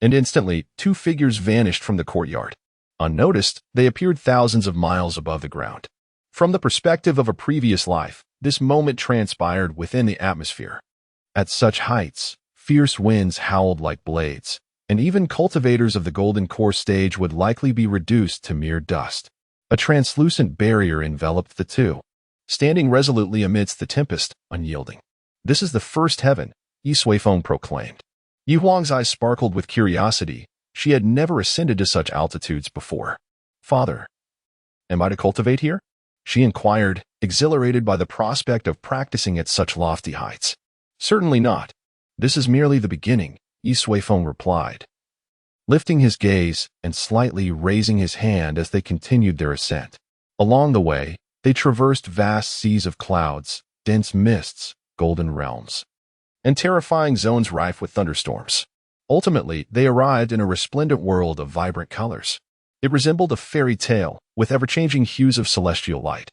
And instantly, 2 figures vanished from the courtyard. Unnoticed, they appeared thousands of miles above the ground. From the perspective of a previous life, this moment transpired within the atmosphere. At such heights, fierce winds howled like blades, and even cultivators of the golden core stage would likely be reduced to mere dust. A translucent barrier enveloped the two, standing resolutely amidst the tempest, unyielding. This is the first heaven, Yi Suifeng proclaimed. Yi Huang's eyes sparkled with curiosity. She had never ascended to such altitudes before. Father, am I to cultivate here? She inquired, exhilarated by the prospect of practicing at such lofty heights. Certainly not. This is merely the beginning, Yi Suifeng replied, lifting his gaze and slightly raising his hand as they continued their ascent. Along the way, they traversed vast seas of clouds, dense mists, golden realms, and terrifying zones rife with thunderstorms. Ultimately, they arrived in a resplendent world of vibrant colors. It resembled a fairy tale, with ever-changing hues of celestial light,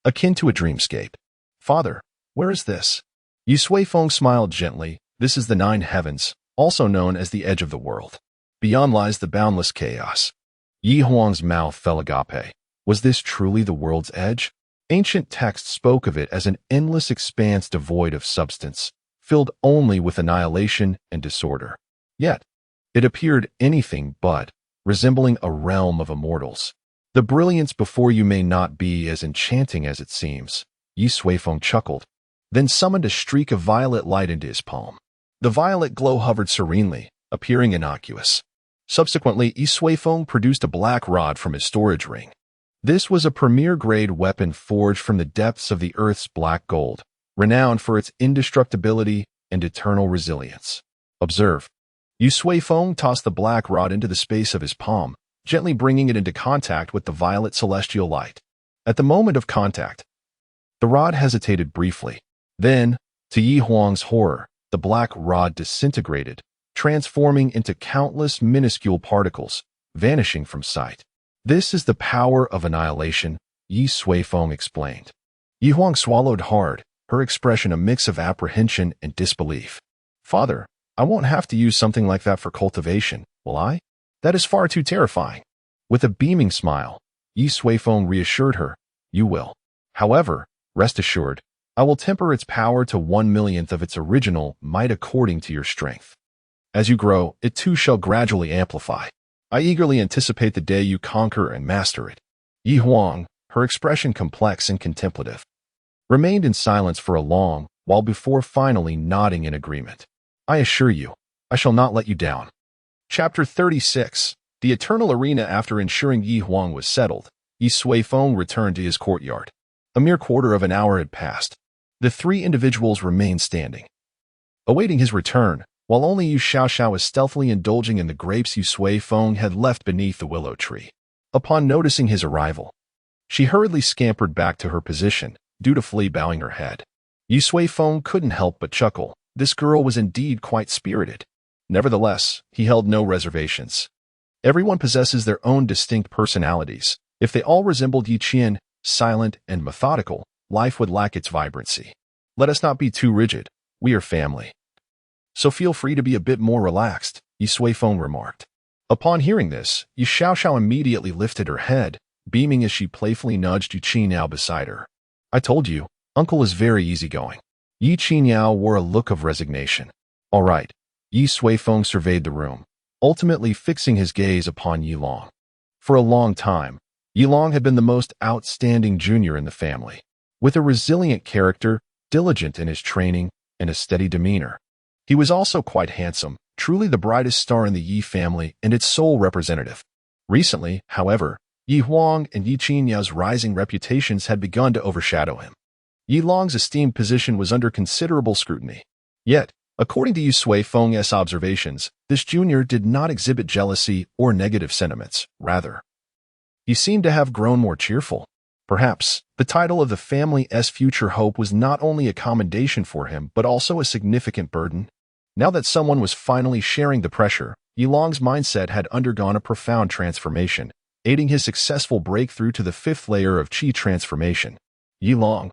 akin to a dreamscape. Father, where is this? Yi Suifeng smiled gently. This is the 9 heavens, also known as the edge of the world. Beyond lies the boundless chaos. Yi Huang's mouth fell agape. Was this truly the world's edge? Ancient texts spoke of it as an endless expanse devoid of substance, filled only with annihilation and disorder. Yet, it appeared anything but, resembling a realm of immortals. The brilliance before you may not be as enchanting as it seems, Yi Suifeng chuckled, then summoned a streak of violet light into his palm. The violet glow hovered serenely, appearing innocuous. Subsequently, Yi Suifeng produced a black rod from his storage ring. This was a premier-grade weapon forged from the depths of the Earth's black gold, renowned for its indestructibility and eternal resilience. Observe. Yi Suifeng tossed the black rod into the space of his palm, gently bringing it into contact with the violet celestial light. At the moment of contact, the rod hesitated briefly. Then, to Yi Huang's horror, the black rod disintegrated, transforming into countless minuscule particles, vanishing from sight. This is the power of annihilation, Yi Suifeng explained. Yi Huang swallowed hard, her expression a mix of apprehension and disbelief. Father, I won't have to use something like that for cultivation, will I? That is far too terrifying. With a beaming smile, Yi Suifeng reassured her, you will. However, rest assured, I will temper its power to 1/millionth of its original might according to your strength. As you grow, it too shall gradually amplify. I eagerly anticipate the day you conquer and master it. Yi Huang, her expression complex and contemplative, remained in silence for a long while before finally nodding in agreement. I assure you, I shall not let you down. Chapter 36. The Eternal Arena. After ensuring Yi Huang was settled, Yi Suifeng returned to his courtyard. A mere quarter of an hour had passed. The three individuals remained standing, awaiting his return, while only Yu Xiaoxiao was stealthily indulging in the grapes Yu Suifeng had left beneath the willow tree. Upon noticing his arrival, she hurriedly scampered back to her position, dutifully bowing her head. Yu Suifeng couldn't help but chuckle. This girl was indeed quite spirited. Nevertheless, he held no reservations. Everyone possesses their own distinct personalities. If they all resembled Yi Qian, silent and methodical, life would lack its vibrancy. Let us not be too rigid. We are family, so feel free to be a bit more relaxed, Yi Suifeng remarked. Upon hearing this, Yu Xiaoxiao immediately lifted her head, beaming as she playfully nudged Yu Qiniao beside her. I told you, Uncle is very easygoing. Yi Qiniao wore a look of resignation. All right. Yi Suifeng surveyed the room, ultimately fixing his gaze upon Yi Long. For a long time, Yi Long had been the most outstanding junior in the family. With a resilient character, diligent in his training, and a steady demeanor, he was also quite handsome, truly the brightest star in the Yi family and its sole representative. Recently, however, Yi Huang and Yi Qiniao's rising reputations had begun to overshadow him. Yi Long's esteemed position was under considerable scrutiny. Yet, according to Yu Suifeng's observations, this junior did not exhibit jealousy or negative sentiments. Rather, he seemed to have grown more cheerful. Perhaps, the title of the family's future hope was not only a commendation for him but also a significant burden. Now that someone was finally sharing the pressure, Yi Long's mindset had undergone a profound transformation, aiding his successful breakthrough to the 5th layer of Qi transformation. Yi Long,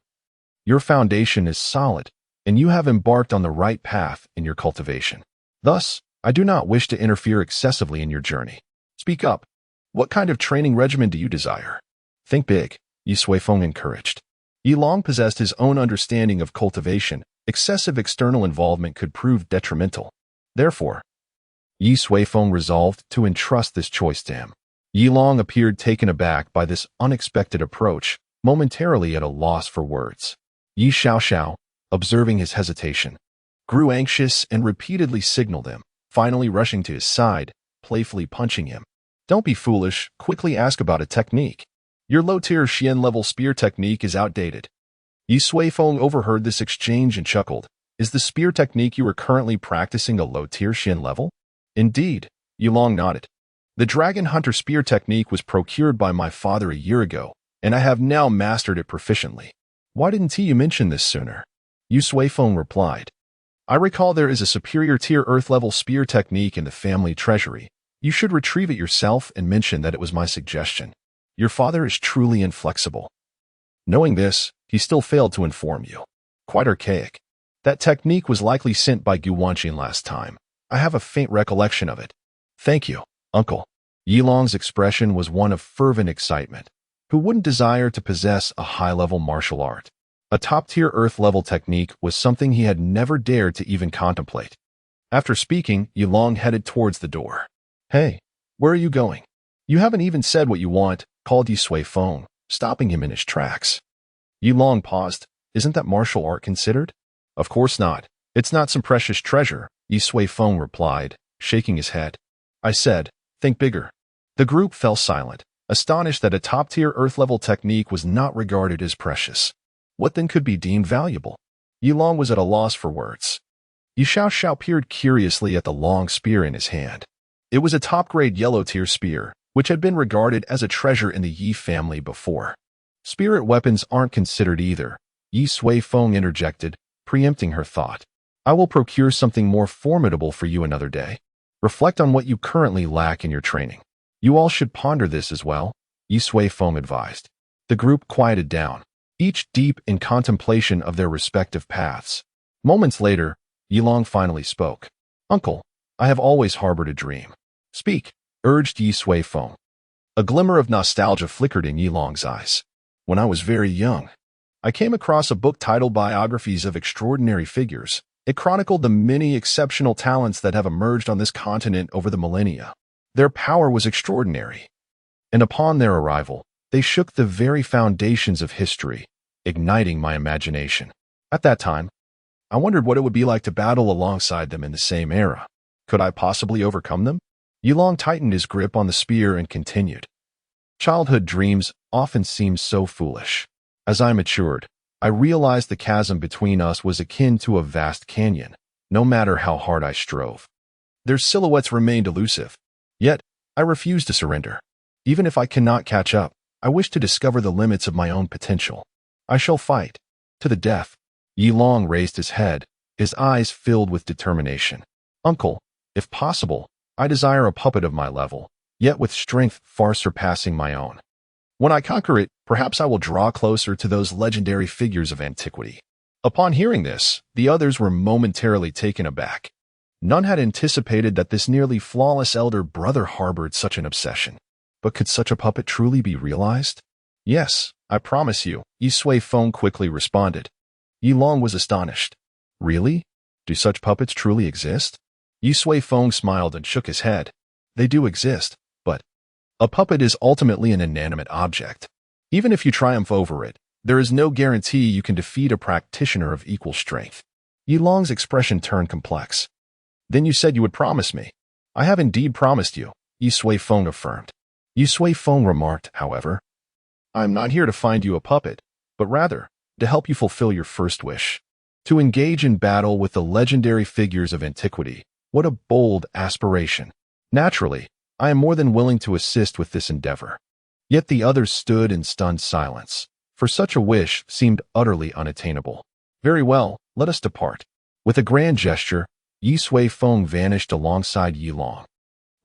your foundation is solid, and you have embarked on the right path in your cultivation. Thus, I do not wish to interfere excessively in your journey. Speak up. What kind of training regimen do you desire? Think big, Yi Suifeng encouraged. Yi Long possessed his own understanding of cultivation. Excessive external involvement could prove detrimental. Therefore, Yi Suifeng resolved to entrust this choice to him. Yi Long appeared taken aback by this unexpected approach, momentarily at a loss for words. Yi Xiaoxiao, observing his hesitation, grew anxious and repeatedly signaled him, finally rushing to his side, playfully punching him. Don't be foolish, quickly ask about a technique. Your low-tier Xian-level spear technique is outdated. Yi Suifeng overheard this exchange and chuckled. Is the spear technique you are currently practicing a low-tier Xian level? Indeed, Yi Long nodded. The Dragon Hunter spear technique was procured by my father a year ago, and I have now mastered it proficiently. Why didn't you mention this sooner? Yu Suifeng replied. I recall there is a superior tier earth-level spear technique in the family treasury. You should retrieve it yourself and mention that it was my suggestion. Your father is truly inflexible. Knowing this, he still failed to inform you. Quite archaic. That technique was likely sent by Gu Wanqin last time. I have a faint recollection of it. Thank you, Uncle. Yi Long's expression was one of fervent excitement. Who wouldn't desire to possess a high-level martial art? A top-tier earth-level technique was something he had never dared to even contemplate. After speaking, Yi Long headed towards the door. Hey, where are you going? You haven't even said what you want, called Yi Suifeng, stopping him in his tracks. Yi Long paused. Isn't that martial art considered? Of course not. It's not some precious treasure, Yi Suifeng replied, shaking his head. I said, think bigger. The group fell silent, astonished that a top-tier earth-level technique was not regarded as precious. What then could be deemed valuable? Yi Long was at a loss for words. Yu Xiaoxiao peered curiously at the long spear in his hand. It was a top-grade yellow-tier spear, which had been regarded as a treasure in the Yi family before. Spirit weapons aren't considered either, Yi Suifeng interjected, preempting her thought. I will procure something more formidable for you another day. Reflect on what you currently lack in your training. You all should ponder this as well, Yi Suifeng advised. The group quieted down, each deep in contemplation of their respective paths. Moments later, Yi Long finally spoke. Uncle, I have always harbored a dream. Speak, urged Yi Suifeng. A glimmer of nostalgia flickered in Yi Long's eyes. When I was very young, I came across a book titled Biographies of Extraordinary Figures. It chronicled the many exceptional talents that have emerged on this continent over the millennia. Their power was extraordinary, and upon their arrival, they shook the very foundations of history, igniting my imagination. At that time, I wondered what it would be like to battle alongside them in the same era. Could I possibly overcome them? Yulong tightened his grip on the spear and continued. Childhood dreams often seem so foolish. As I matured, I realized the chasm between us was akin to a vast canyon, no matter how hard I strove. Their silhouettes remained elusive, yet I refused to surrender. Even if I cannot catch up, I wish to discover the limits of my own potential. I shall fight, to the death. Yulong raised his head, his eyes filled with determination. Uncle, if possible, I desire a puppet of my level, yet with strength far surpassing my own. When I conquer it, perhaps I will draw closer to those legendary figures of antiquity. Upon hearing this, the others were momentarily taken aback. None had anticipated that this nearly flawless elder brother harbored such an obsession. But could such a puppet truly be realized? Yes, I promise you, Yi Sui Feng quickly responded. Yulong was astonished. Really? Do such puppets truly exist? Yi Sui Feng smiled and shook his head. They do exist, but a puppet is ultimately an inanimate object. Even if you triumph over it, there is no guarantee you can defeat a practitioner of equal strength. Yulong's expression turned complex. Then you said you would promise me. I have indeed promised you, Yi Sui Feng affirmed. Yi Sui Feng remarked, however, I am not here to find you a puppet, but rather to help you fulfill your first wish. To engage in battle with the legendary figures of antiquity. What a bold aspiration. Naturally, I am more than willing to assist with this endeavor. Yet the others stood in stunned silence, for such a wish seemed utterly unattainable. Very well, let us depart. With a grand gesture, Yi Sui Feng vanished alongside Yulong.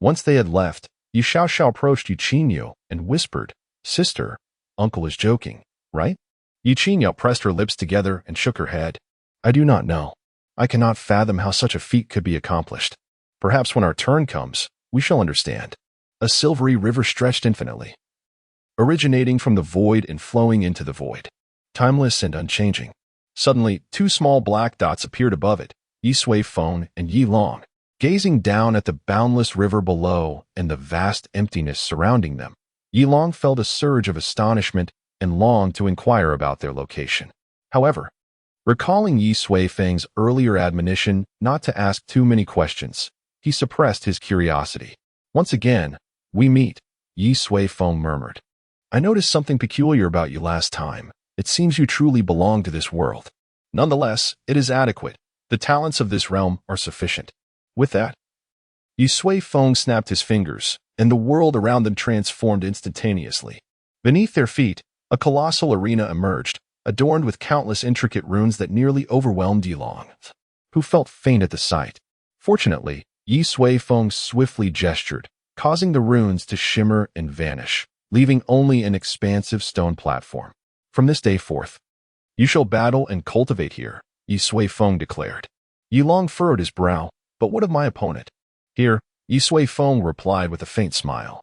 Once they had left, Yi Xiaoxiao approached Yu Qinyu and whispered, Sister, Uncle is joking, right? Yu Qinyu pressed her lips together and shook her head. I do not know. I cannot fathom how such a feat could be accomplished. Perhaps when our turn comes, we shall understand. A silvery river stretched infinitely, originating from the void and flowing into the void, timeless and unchanging. Suddenly, two small black dots appeared above it, Yi Sui Feng and Yulong. Gazing down at the boundless river below and the vast emptiness surrounding them, Yulong felt a surge of astonishment and longed to inquire about their location. However, recalling Yi Sui Feng's earlier admonition not to ask too many questions, he suppressed his curiosity. Once again, we meet, Yi Sui Feng murmured. I noticed something peculiar about you last time. It seems you truly belong to this world. Nonetheless, it is adequate. The talents of this realm are sufficient. With that, Yi Sui Feng snapped his fingers, and the world around them transformed instantaneously. Beneath their feet, a colossal arena emerged, adorned with countless intricate runes that nearly overwhelmed Yulong, who felt faint at the sight. Fortunately, Yi Sui Feng swiftly gestured, causing the runes to shimmer and vanish, leaving only an expansive stone platform. From this day forth, you shall battle and cultivate here, Yi Sui Feng declared. Yulong furrowed his brow, but what of my opponent? Here, Yi Sui Feng replied with a faint smile,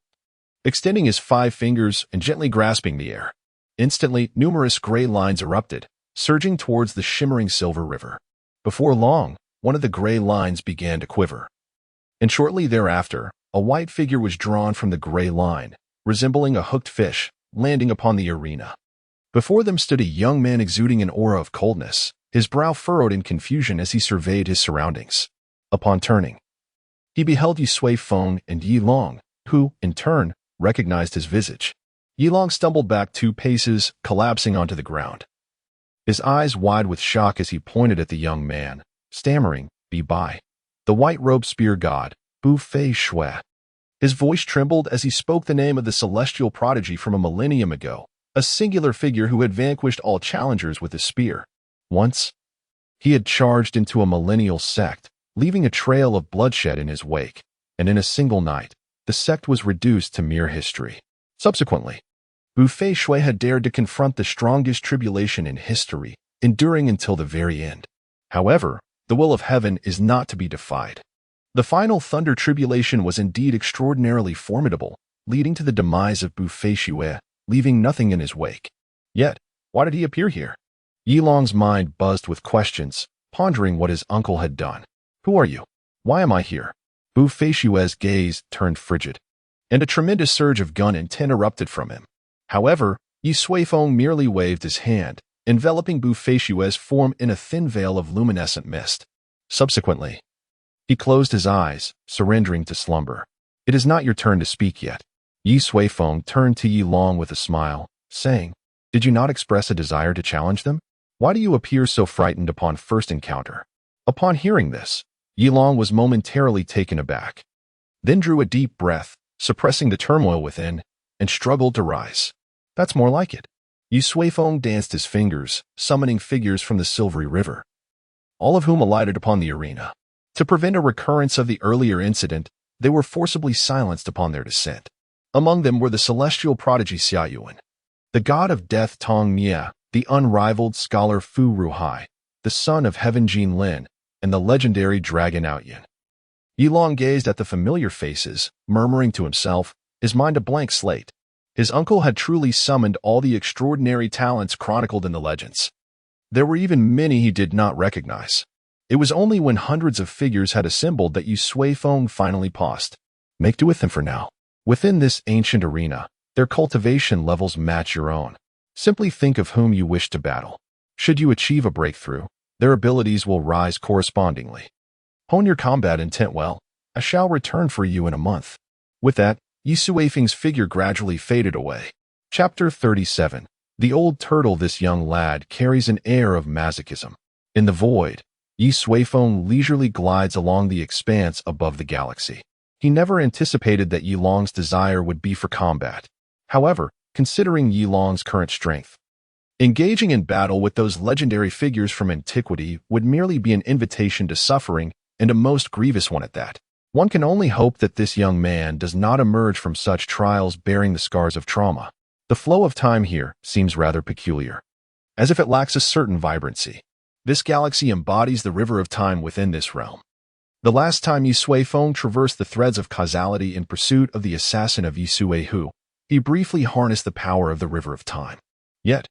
extending his 5 fingers and gently grasping the air. Instantly, numerous gray lines erupted, surging towards the shimmering silver river. Before long, one of the gray lines began to quiver. And shortly thereafter, a white figure was drawn from the gray line, resembling a hooked fish, landing upon the arena. Before them stood a young man exuding an aura of coldness, his brow furrowed in confusion as he surveyed his surroundings. Upon turning, he beheld Yi Sui Feng and Yulong, who, in turn, recognized his visage. Yulong stumbled back 2 paces, collapsing onto the ground, his eyes wide with shock as he pointed at the young man, stammering, Be Bai, the white-robed spear god, Bu Fei Shui. His voice trembled as he spoke the name of the celestial prodigy from a millennium ago, a singular figure who had vanquished all challengers with his spear. Once, he had charged into a millennial sect, leaving a trail of bloodshed in his wake, and in a single night, the sect was reduced to mere history. Subsequently, Bu Fei Shui had dared to confront the strongest tribulation in history, enduring until the very end. However, the will of heaven is not to be defied. The final thunder tribulation was indeed extraordinarily formidable, leading to the demise of Bu Fei Shui, leaving nothing in his wake. Yet, why did he appear here? Yilong's mind buzzed with questions, pondering what his uncle had done. Who are you? Why am I here? Bu Feishue's gaze turned frigid, and a tremendous surge of gun intent erupted from him. However, Yi Suifeng merely waved his hand, enveloping Bu Feishue's form in a thin veil of luminescent mist. Subsequently, he closed his eyes, surrendering to slumber. It is not your turn to speak yet. Yi Suifeng turned to Yilong with a smile, saying, Did you not express a desire to challenge them? Why do you appear so frightened upon first encounter? Upon hearing this, Yilong was momentarily taken aback, then drew a deep breath, suppressing the turmoil within, and struggled to rise. That's more like it. Yi Suifeng danced his fingers, summoning figures from the silvery river, all of whom alighted upon the arena. To prevent a recurrence of the earlier incident, they were forcibly silenced upon their descent. Among them were the celestial prodigy Xiaoyuan, the god of death Tong Mia, the unrivaled scholar Fu Ruhai, the son of Heaven Jin Lin, and the legendary dragon Outyin. Yilong gazed at the familiar faces, murmuring to himself, his mind a blank slate. His uncle had truly summoned all the extraordinary talents chronicled in the legends. There were even many he did not recognize. It was only when hundreds of figures had assembled that Yi Suifeng finally paused. Make do with them for now. Within this ancient arena, their cultivation levels match your own. Simply think of whom you wish to battle. Should you achieve a breakthrough, their abilities will rise correspondingly. Hone your combat intent well. I shall return for you in a month. With that, Yi Suifeng's figure gradually faded away. Chapter 37. The old turtle. This young lad carries an air of masochism. In the void, Yi Suifeng leisurely glides along the expanse above the galaxy. He never anticipated that Yilong's desire would be for combat. However, considering Yilong's current strength, engaging in battle with those legendary figures from antiquity would merely be an invitation to suffering, and a most grievous one at that. One can only hope that this young man does not emerge from such trials bearing the scars of trauma. The flow of time here seems rather peculiar, as if it lacks a certain vibrancy. This galaxy embodies the river of time within this realm. The last time Yi Suifeng traversed the threads of causality in pursuit of the assassin of Yi Suihu, he briefly harnessed the power of the river of time. Yet,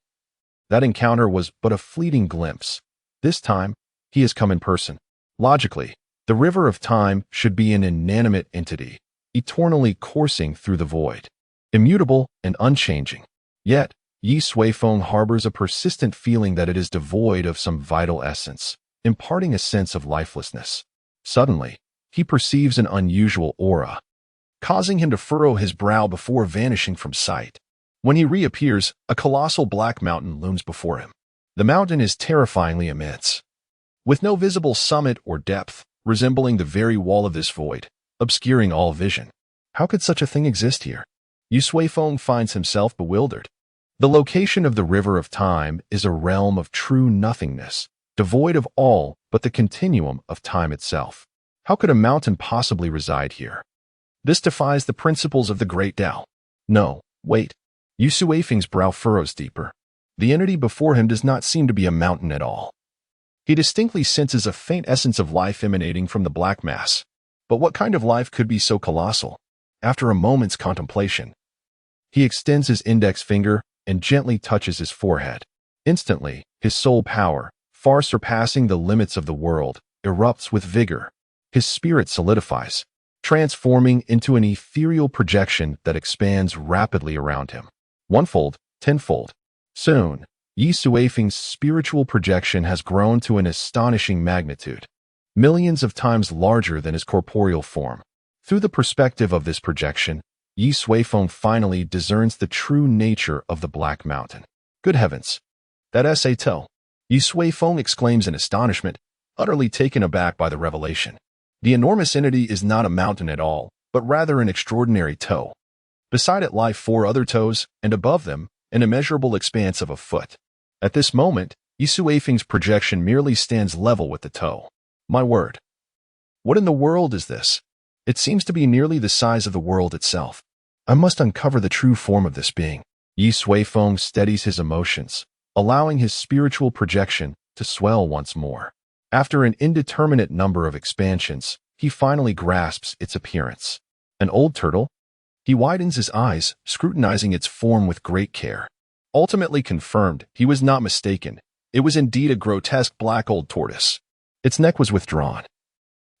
that encounter was but a fleeting glimpse. This time, he has come in person. Logically, the river of time should be an inanimate entity, eternally coursing through the void, immutable and unchanging. Yet, Yi Suifeng harbors a persistent feeling that it is devoid of some vital essence, imparting a sense of lifelessness. Suddenly, he perceives an unusual aura, causing him to furrow his brow before vanishing from sight. When he reappears, a colossal black mountain looms before him. The mountain is terrifyingly immense, with no visible summit or depth, resembling the very wall of this void, obscuring all vision. How could such a thing exist here? Yi Suifeng finds himself bewildered. The location of the river of time is a realm of true nothingness, devoid of all but the continuum of time itself. How could a mountain possibly reside here? This defies the principles of the great Tao. No, wait. Yi Suifeng's brow furrows deeper. The entity before him does not seem to be a mountain at all. He distinctly senses a faint essence of life emanating from the black mass. But what kind of life could be so colossal? After a moment's contemplation, he extends his index finger and gently touches his forehead. Instantly, his soul power, far surpassing the limits of the world, erupts with vigor. His spirit solidifies, transforming into an ethereal projection that expands rapidly around him. Onefold, tenfold. Soon, Yi Suifeng's spiritual projection has grown to an astonishing magnitude, millions of times larger than his corporeal form. Through the perspective of this projection, Yi Suifeng finally discerns the true nature of the Black Mountain. Good heavens! That Sato! Yi Suifeng exclaims in astonishment, utterly taken aback by the revelation. The enormous entity is not a mountain at all, but rather an extraordinary toe. Beside it lie 4 other toes, and above them, an immeasurable expanse of a foot. At this moment, Yi Suifeng's projection merely stands level with the toe. My word! What in the world is this? It seems to be nearly the size of the world itself. I must uncover the true form of this being. Yi Suifeng steadies his emotions, allowing his spiritual projection to swell once more. After an indeterminate number of expansions, he finally grasps its appearance. An old turtle? He widens his eyes, scrutinizing its form with great care. Ultimately confirmed, he was not mistaken. It was indeed a grotesque black old tortoise. Its neck was withdrawn,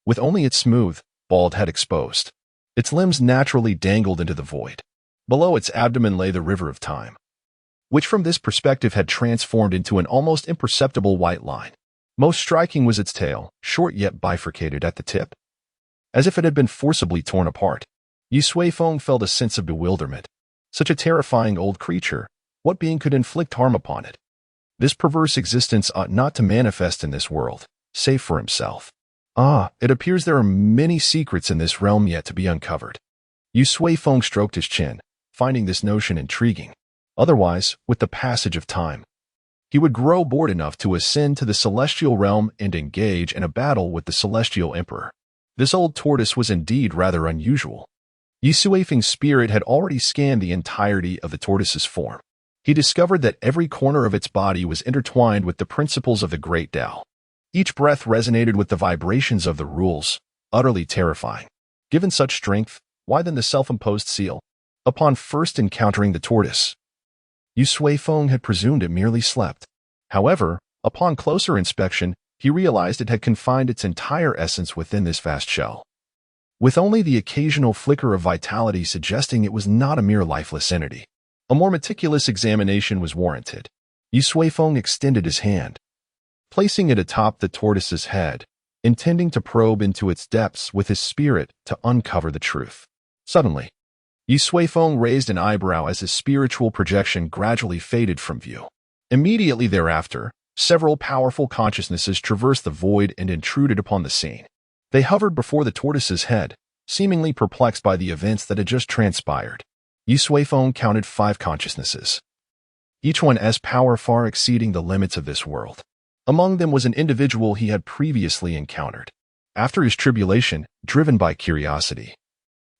with only its smooth, bald head exposed. Its limbs naturally dangled into the void. Below its abdomen lay the river of time, which from this perspective had transformed into an almost imperceptible white line. Most striking was its tail, short yet bifurcated at the tip, as if it had been forcibly torn apart. Yi Suifeng felt a sense of bewilderment. Such a terrifying old creature, what being could inflict harm upon it? This perverse existence ought not to manifest in this world, save for himself. It appears there are many secrets in this realm yet to be uncovered. Yi Suifeng stroked his chin, finding this notion intriguing. Otherwise, with the passage of time, he would grow bored enough to ascend to the celestial realm and engage in a battle with the celestial emperor. This old tortoise was indeed rather unusual. Yi Suifeng's spirit had already scanned the entirety of the tortoise's form. He discovered that every corner of its body was intertwined with the principles of the Great Tao. Each breath resonated with the vibrations of the rules, utterly terrifying. Given such strength, why then the self-imposed seal? Upon first encountering the tortoise, Yi Suifeng had presumed it merely slept. However, upon closer inspection, he realized it had confined its entire essence within this vast shell, with only the occasional flicker of vitality suggesting it was not a mere lifeless entity. A more meticulous examination was warranted. Yi Suifeng extended his hand, placing it atop the tortoise's head, intending to probe into its depths with his spirit to uncover the truth. Suddenly, Yi Suifeng raised an eyebrow as his spiritual projection gradually faded from view. Immediately thereafter, several powerful consciousnesses traversed the void and intruded upon the scene. They hovered before the tortoise's head, seemingly perplexed by the events that had just transpired. Yi Suifeng counted 5 consciousnesses, each one as power far exceeding the limits of this world. Among them was an individual he had previously encountered. After his tribulation, driven by curiosity,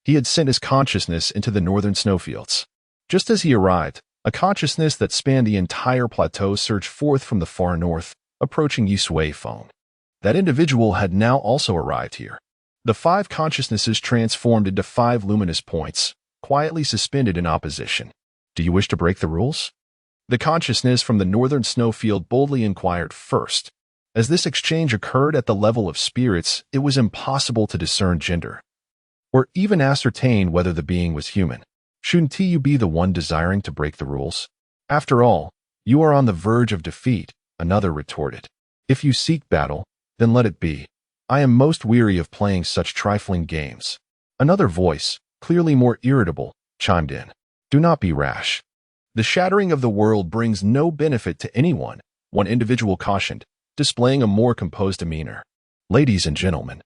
he had sent his consciousness into the northern snowfields. Just as he arrived, a consciousness that spanned the entire plateau surged forth from the far north, approaching Yi Suifeng. That individual had now also arrived here. The 5 consciousnesses transformed into 5 luminous points, quietly suspended in opposition. Do you wish to break the rules? The consciousness from the northern snowfield boldly inquired first. As this exchange occurred at the level of spirits, it was impossible to discern gender, or even ascertain whether the being was human. Shouldn't you be the one desiring to break the rules? After all, you are on the verge of defeat, another retorted. If you seek battle, then let it be. I am most weary of playing such trifling games. Another voice, clearly more irritable, chimed in. Do not be rash. The shattering of the world brings no benefit to anyone, one individual cautioned, displaying a more composed demeanor. Ladies and gentlemen,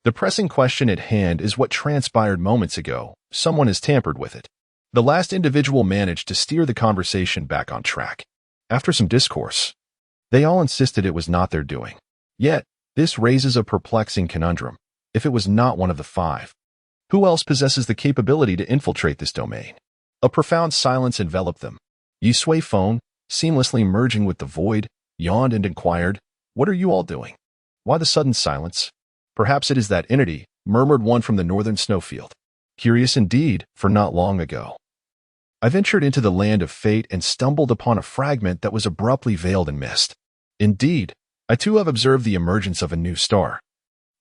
the pressing question at hand is what transpired moments ago. Someone has tampered with it. The last individual managed to steer the conversation back on track. After some discourse, they all insisted it was not their doing. Yet, this raises a perplexing conundrum. If it was not one of the 5, who else possesses the capability to infiltrate this domain? A profound silence enveloped them. Yi Suifeng, seamlessly merging with the void, yawned and inquired, What are you all doing? Why the sudden silence? Perhaps it is that entity, murmured one from the northern snowfield. Curious indeed, for not long ago, I ventured into the land of fate and stumbled upon a fragment that was abruptly veiled in mist. Indeed, I too have observed the emergence of a new star,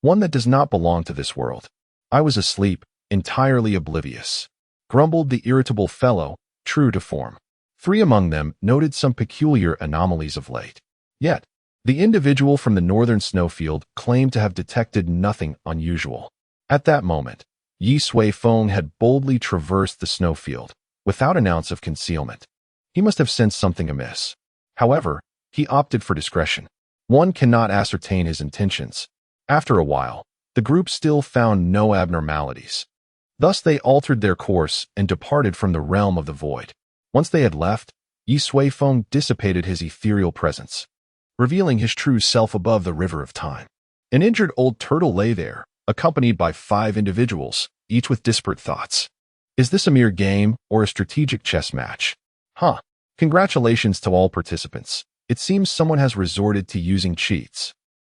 one that does not belong to this world. I was asleep, entirely oblivious, grumbled the irritable fellow, true to form. 3 among them noted some peculiar anomalies of late. Yet, the individual from the northern snowfield claimed to have detected nothing unusual. At that moment, Yi Suifeng had boldly traversed the snowfield, without an ounce of concealment. He must have sensed something amiss. However, he opted for discretion. One cannot ascertain his intentions. After a while, the group still found no abnormalities. Thus they altered their course and departed from the realm of the void. Once they had left, Yi Suifeng dissipated his ethereal presence, revealing his true self above the river of time. An injured old turtle lay there, accompanied by 5 individuals, each with disparate thoughts. Is this a mere game or a strategic chess match? Congratulations to all participants. It seems someone has resorted to using cheats.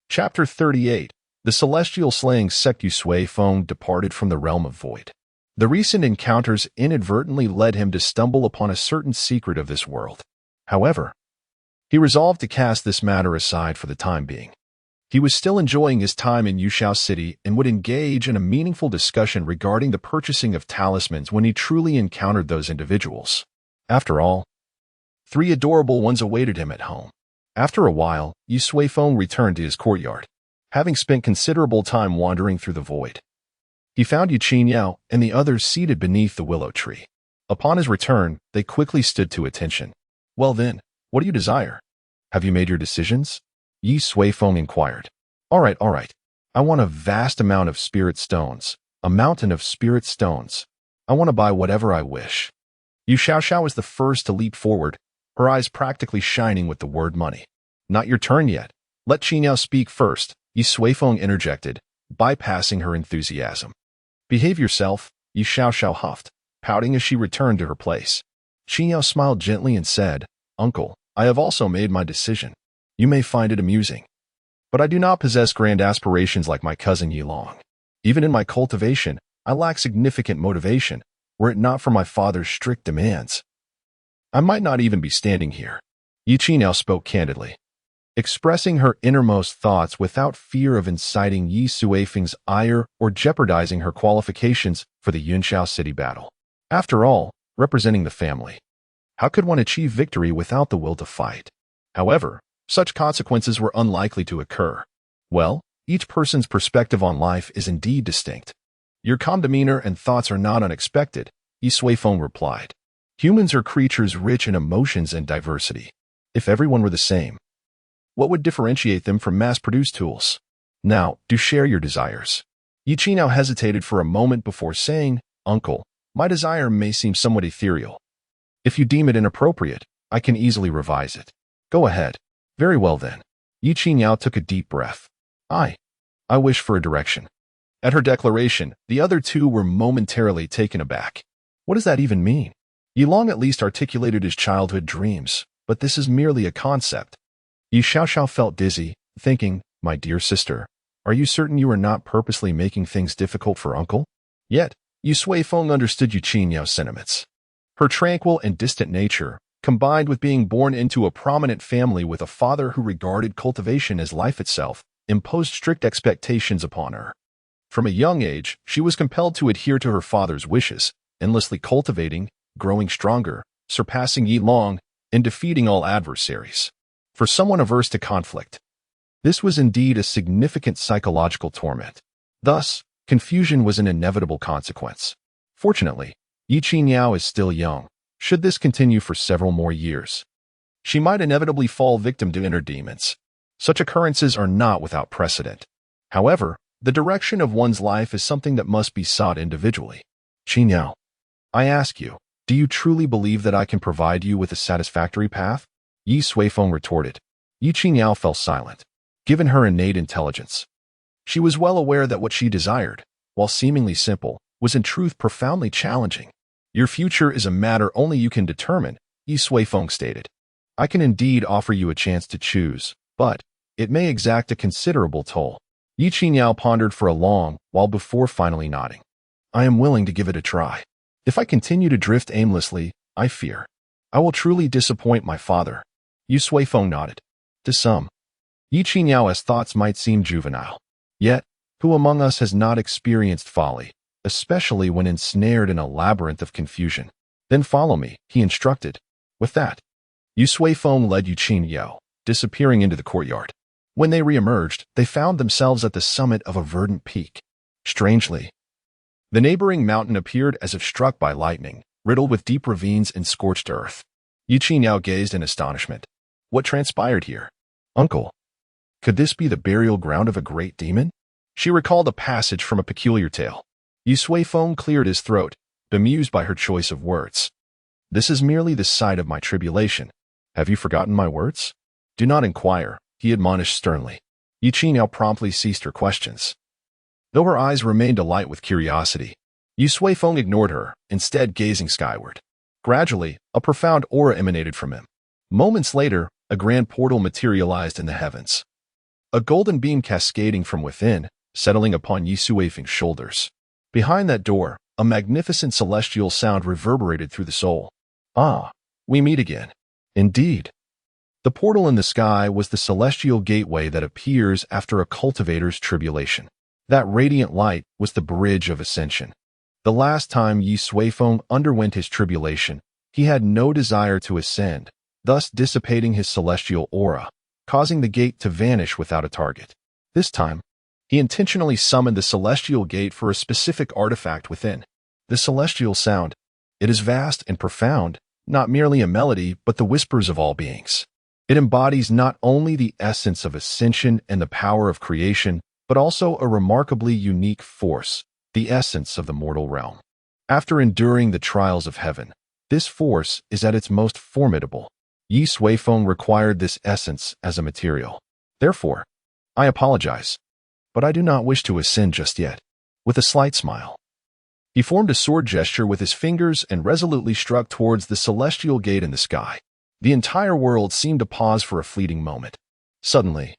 Chapter 38. The celestial slaying sect Yi Suifeng departed from the realm of void. The recent encounters inadvertently led him to stumble upon a certain secret of this world. However, He resolved to cast this matter aside for the time being. He was still enjoying his time in Yushao City and would engage in a meaningful discussion regarding the purchasing of talismans when he truly encountered those individuals. After all, 3 adorable ones awaited him at home. After a while, Yi Suifeng returned to his courtyard, having spent considerable time wandering through the void. He found Yu Qingyao and the others seated beneath the willow tree. Upon his return, they quickly stood to attention. "Well then, what do you desire? Have you made your decisions?" Yi Suifeng inquired. All right. I want a vast amount of spirit stones, a mountain of spirit stones. I want to buy whatever I wish." Yu Xiaoxiao was the first to leap forward, her eyes practically shining with the word money. "Not your turn yet. Let Qingyao speak first," Yi Suifeng interjected, bypassing her enthusiasm. "Behave yourself," Yi Xiaoxiao huffed, pouting as she returned to her place. Qingyao smiled gently and said, "Uncle, I have also made my decision. You may find it amusing, but I do not possess grand aspirations like my cousin Yilong. Even in my cultivation, I lack significant motivation, were it not for my father's strict demands. I might not even be standing here." Yi Qingyao spoke candidly, expressing her innermost thoughts without fear of inciting Yi Suifeng's ire or jeopardizing her qualifications for the Yunxiao City battle. After all, representing the family, how could one achieve victory without the will to fight? However, such consequences were unlikely to occur. Well, each person's perspective on life is indeed distinct. Your calm demeanor and thoughts are not unexpected, Yi Suifeng replied. Humans are creatures rich in emotions and diversity. If everyone were the same, what would differentiate them from mass-produced tools? Now, do share your desires. Yi Qingyao hesitated for a moment before saying, "Uncle, my desire may seem somewhat ethereal. If you deem it inappropriate, I can easily revise it. Go ahead." "Very well then." Yi Qingyao took a deep breath. I wish for a direction." At her declaration, the other two were momentarily taken aback. What does that even mean? Yilong at least articulated his childhood dreams, but this is merely a concept. Yi Xiaoxiao felt dizzy, thinking, "My dear sister, are you certain you are not purposely making things difficult for uncle?" Yet, Yi Suifeng understood Yu Qinyao's sentiments. Her tranquil and distant nature, combined with being born into a prominent family with a father who regarded cultivation as life itself, imposed strict expectations upon her. From a young age, she was compelled to adhere to her father's wishes, endlessly cultivating, growing stronger, surpassing Yilong, and defeating all adversaries. For someone averse to conflict, this was indeed a significant psychological torment. Thus, confusion was an inevitable consequence. Fortunately, Yi Qingyao is still young. Should this continue for several more years, she might inevitably fall victim to inner demons. Such occurrences are not without precedent. However, the direction of one's life is something that must be sought individually. Qingyao, I ask you, do you truly believe that I can provide you with a satisfactory path? Yi Suifeng retorted. Yi Qingyao fell silent. Given her innate intelligence, she was well aware that what she desired, while seemingly simple, was in truth profoundly challenging. Your future is a matter only you can determine, Yi Suifeng stated. I can indeed offer you a chance to choose, but it may exact a considerable toll. Yi Qingyao pondered for a long while before finally nodding. I am willing to give it a try. If I continue to drift aimlessly, I fear I will truly disappoint my father. Yi Suifeng nodded. To some, Yi Qinyao's thoughts might seem juvenile. Yet, who among us has not experienced folly, especially when ensnared in a labyrinth of confusion? Then follow me, he instructed. With that, Yi Suifeng led Yu Qingyao, disappearing into the courtyard. When they re-emerged, they found themselves at the summit of a verdant peak. Strangely, the neighboring mountain appeared as if struck by lightning, riddled with deep ravines and scorched earth. Yu Qingyao gazed in astonishment. What transpired here? Uncle, could this be the burial ground of a great demon? She recalled a passage from a peculiar tale. Yi Suifeng cleared his throat, bemused by her choice of words. This is merely the site of my tribulation. Have you forgotten my words? Do not inquire, he admonished sternly. Yi Qingyao promptly ceased her questions. Though her eyes remained alight with curiosity, Yi Suifeng ignored her, instead gazing skyward. Gradually, a profound aura emanated from him. Moments later, a grand portal materialized in the heavens. A golden beam cascading from within, settling upon Yi Suifeng's shoulders. Behind that door, a magnificent celestial sound reverberated through the soul. Ah, we meet again. Indeed. The portal in the sky was the celestial gateway that appears after a cultivator's tribulation. That radiant light was the bridge of ascension. The last time Yi Suifeng underwent his tribulation, he had no desire to ascend, thus dissipating his celestial aura, causing the gate to vanish without a target. This time, he intentionally summoned the celestial gate for a specific artifact within. The celestial sound. It is vast and profound, not merely a melody, but the whispers of all beings. It embodies not only the essence of ascension and the power of creation, but also a remarkably unique force, the essence of the mortal realm. After enduring the trials of heaven, this force is at its most formidable. Yi Suifeng required this essence as a material. Therefore, I apologize, but I do not wish to ascend just yet. With a slight smile, he formed a sword gesture with his fingers and resolutely struck towards the celestial gate in the sky. The entire world seemed to pause for a fleeting moment. Suddenly,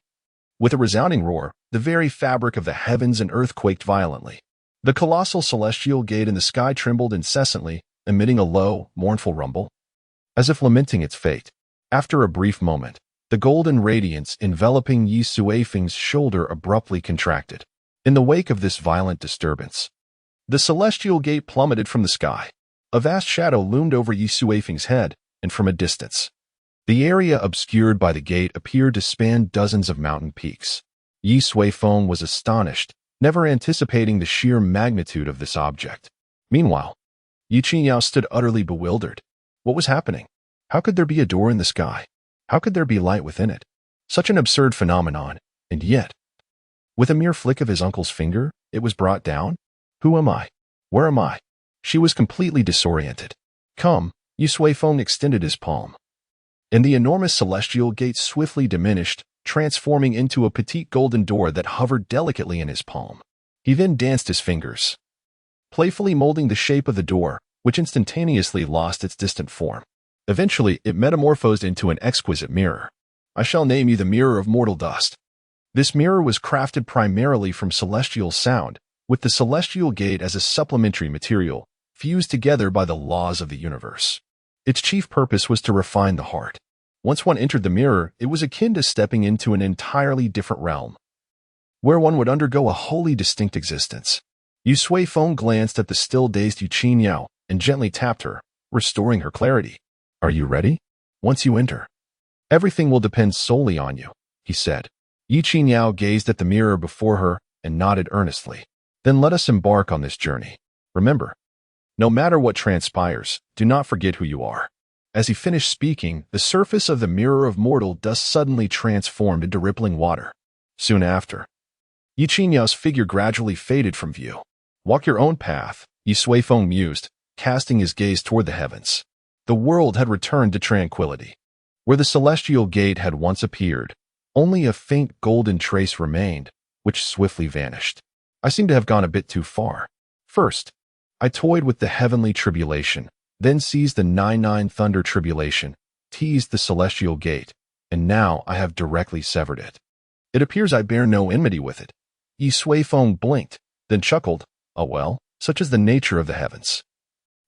with a resounding roar, the very fabric of the heavens and earth quaked violently. The colossal celestial gate in the sky trembled incessantly, emitting a low, mournful rumble, as if lamenting its fate. After a brief moment, the golden radiance enveloping Yi Suifeng's shoulder abruptly contracted. In the wake of this violent disturbance, the celestial gate plummeted from the sky. A vast shadow loomed over Yi Suifeng's head, and from a distance, the area obscured by the gate appeared to span dozens of mountain peaks. Yi Suifeng was astonished, never anticipating the sheer magnitude of this object. Meanwhile, Yi Qinyao stood utterly bewildered. What was happening? How could there be a door in the sky? How could there be light within it? Such an absurd phenomenon, and yet, with a mere flick of his uncle's finger, it was brought down? Who am I? Where am I? She was completely disoriented. Come, Yi Suifeng extended his palm, and the enormous celestial gate swiftly diminished, transforming into a petite golden door that hovered delicately in his palm. He then danced his fingers, playfully molding the shape of the door, which instantaneously lost its distant form. Eventually, it metamorphosed into an exquisite mirror. I shall name you the Mirror of Mortal Dust. This mirror was crafted primarily from celestial sound, with the celestial gate as a supplementary material, fused together by the laws of the universe. Its chief purpose was to refine the heart. Once one entered the mirror, it was akin to stepping into an entirely different realm, where one would undergo a wholly distinct existence. Yi Suifeng glanced at the still-dazed Yi Qinyao and gently tapped her, restoring her clarity. Are you ready? Once you enter, everything will depend solely on you, he said. Yi Qinyao gazed at the mirror before her and nodded earnestly. Then let us embark on this journey. Remember, no matter what transpires, do not forget who you are. As he finished speaking, the surface of the Mirror of Mortal Dust suddenly transformed into rippling water. Soon after, Yi Qinyao's figure gradually faded from view. Walk your own path, Yi Suifeng mused, casting his gaze toward the heavens. The world had returned to tranquility. Where the celestial gate had once appeared, only a faint golden trace remained, which swiftly vanished. I seem to have gone a bit too far. First, I toyed with the heavenly tribulation, then seized the 9-9 thunder tribulation, teased the celestial gate, and now I have directly severed it. It appears I bear no enmity with it. Yi Suifeng blinked, then chuckled. Oh well, such is the nature of the heavens.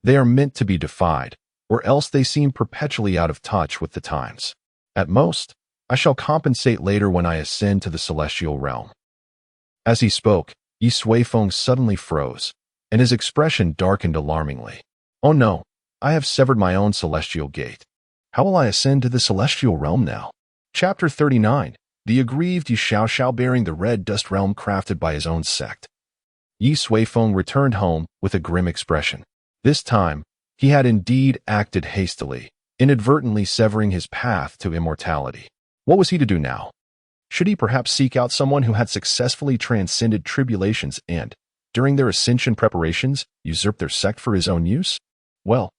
They are meant to be defied, or else they seem perpetually out of touch with the times. At most, I shall compensate later when I ascend to the celestial realm. As he spoke, Yi Suifeng suddenly froze, and his expression darkened alarmingly. Oh no, I have severed my own celestial gate. How will I ascend to the celestial realm now? Chapter 39. The aggrieved Yi Xiaoxiao bearing the red dust realm crafted by his own sect. Yi Suifeng returned home with a grim expression. This time, he had indeed acted hastily, inadvertently severing his path to immortality. What was he to do now? Should he perhaps seek out someone who had successfully transcended tribulations and, during their ascension preparations, usurped their sect for his own use? Well,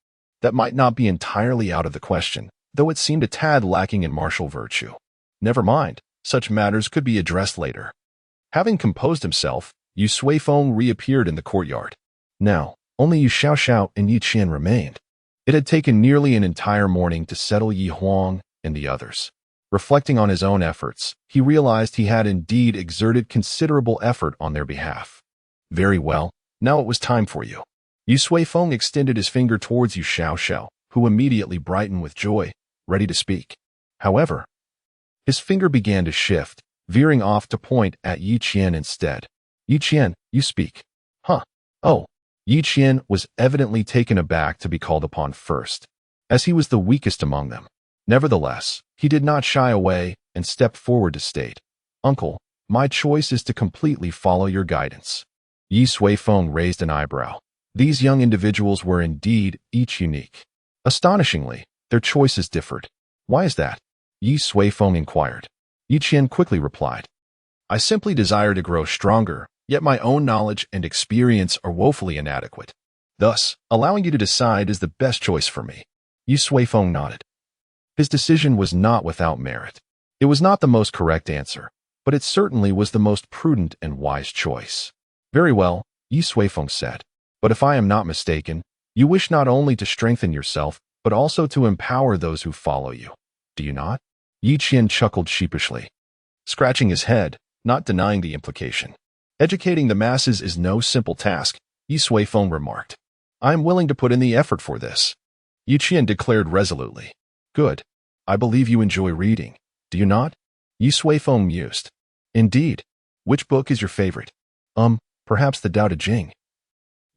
that might not be entirely out of the question, though it seemed a tad lacking in martial virtue. Never mind, such matters could be addressed later. Having composed himself, Yi Suifeng reappeared in the courtyard. Now, only Yu Xiaoxiao and Yi Qian remained. It had taken nearly an entire morning to settle Yi Huang and the others. Reflecting on his own efforts, he realized he had indeed exerted considerable effort on their behalf. Very well, now it was time for you. Yi Suifeng extended his finger towards Yu Xiaoxiao, who immediately brightened with joy, ready to speak. However, his finger began to shift, veering off to point at Yi Qian instead. Yi Qian, you speak. Huh. Oh. Yi Qian was evidently taken aback to be called upon first, as he was the weakest among them. Nevertheless, he did not shy away and stepped forward to state, Uncle, my choice is to completely follow your guidance. Yi Suifeng raised an eyebrow. These young individuals were indeed each unique. Astonishingly, their choices differed. Why is that? Yi Suifeng inquired. Yi Qian quickly replied, I simply desire to grow stronger, yet my own knowledge and experience are woefully inadequate. Thus, allowing you to decide is the best choice for me. Yi Suifeng nodded. His decision was not without merit. It was not the most correct answer, but it certainly was the most prudent and wise choice. Very well, Yi Suifeng said. But if I am not mistaken, you wish not only to strengthen yourself, but also to empower those who follow you. Do you not? Yi Qian chuckled sheepishly, scratching his head, not denying the implication. Educating the masses is no simple task, Yi Suifeng remarked. I am willing to put in the effort for this. Yi Qian declared resolutely. Good. I believe you enjoy reading. Do you not? Yi Suifeng mused. Indeed. Which book is your favorite? Perhaps the Tao Te Ching.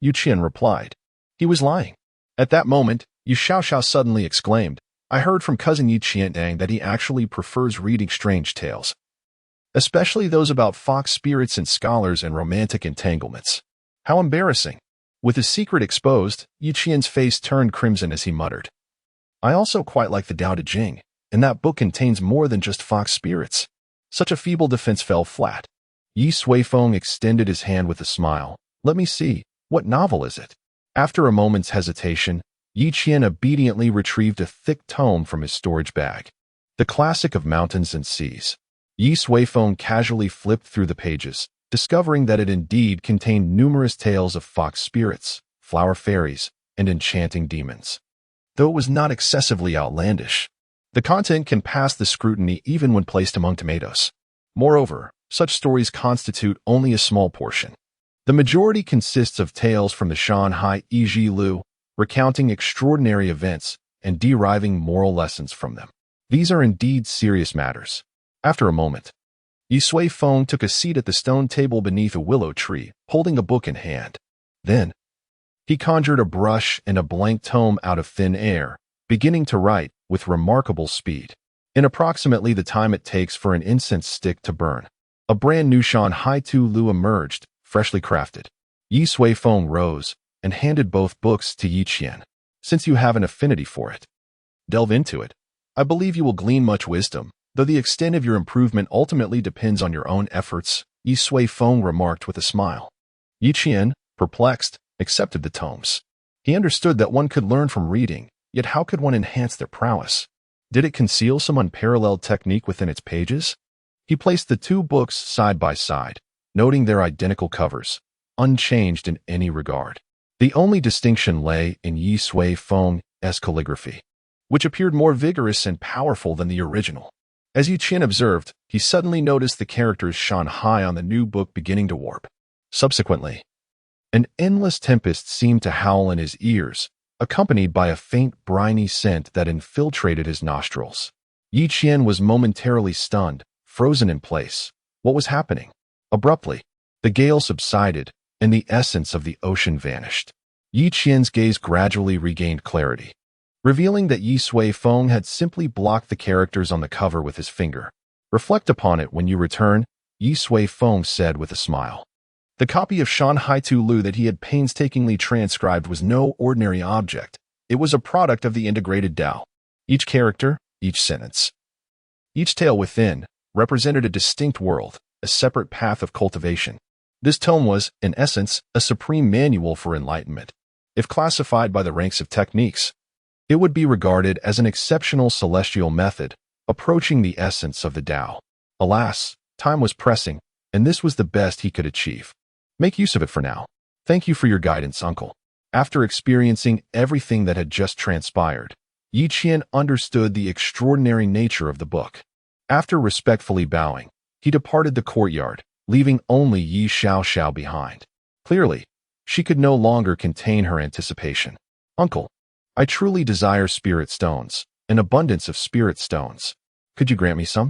Yi Qian replied. He was lying. At that moment, Yu Xiaoxiao suddenly exclaimed, I heard from cousin Yi Qian that he actually prefers reading strange tales, especially those about fox spirits and scholars and romantic entanglements. How embarrassing. With his secret exposed, Yi Qian's face turned crimson as he muttered. I also quite like the Tao Te Ching, and that book contains more than just fox spirits. Such a feeble defense fell flat. Yi Suifeng extended his hand with a smile. Let me see. What novel is it? After a moment's hesitation, Yi Qian obediently retrieved a thick tome from his storage bag. The Classic of Mountains and Seas. Yi Suifeng casually flipped through the pages, discovering that it indeed contained numerous tales of fox spirits, flower fairies, and enchanting demons. Though it was not excessively outlandish, the content can pass the scrutiny even when placed among tomatoes. Moreover, such stories constitute only a small portion. The majority consists of tales from the Shanhai Yizhi Lu, recounting extraordinary events and deriving moral lessons from them. These are indeed serious matters. After a moment, Yi Suifeng took a seat at the stone table beneath a willow tree, holding a book in hand. Then, he conjured a brush and a blank tome out of thin air, beginning to write with remarkable speed. In approximately the time it takes for an incense stick to burn, a brand new Shanhai Tu Lu emerged, freshly crafted. Yi Suifeng rose and handed both books to Yi Qian. Since you have an affinity for it, delve into it. I believe you will glean much wisdom, though the extent of your improvement ultimately depends on your own efforts, Yi Suifeng remarked with a smile. Yi Qian, perplexed, accepted the tomes. He understood that one could learn from reading, yet how could one enhance their prowess? Did it conceal some unparalleled technique within its pages? He placed the two books side by side, noting their identical covers, unchanged in any regard. The only distinction lay in Yi Suifeng's calligraphy, which appeared more vigorous and powerful than the original. As Yi Qian observed, he suddenly noticed the characters Shanhai on the new book beginning to warp. Subsequently, an endless tempest seemed to howl in his ears, accompanied by a faint briny scent that infiltrated his nostrils. Yi Qian was momentarily stunned, frozen in place. What was happening? Abruptly, the gale subsided, and the essence of the ocean vanished. Yi Qian's gaze gradually regained clarity, revealing that Yi Suifeng had simply blocked the characters on the cover with his finger. Reflect upon it when you return, Yi Suifeng said with a smile. The copy of Shanhai Tu Lu that he had painstakingly transcribed was no ordinary object. It was a product of the integrated Tao. Each character, each sentence, each tale within, represented a distinct world, a separate path of cultivation. This tome was, in essence, a supreme manual for enlightenment. If classified by the ranks of techniques, it would be regarded as an exceptional celestial method, approaching the essence of the Tao. Alas, time was pressing, and this was the best he could achieve. Make use of it for now. Thank you for your guidance, uncle. After experiencing everything that had just transpired, Yi Qian understood the extraordinary nature of the book. After respectfully bowing, he departed the courtyard, leaving only Yi Xiaoxiao behind. Clearly, she could no longer contain her anticipation. Uncle, I truly desire spirit stones, an abundance of spirit stones. Could you grant me some?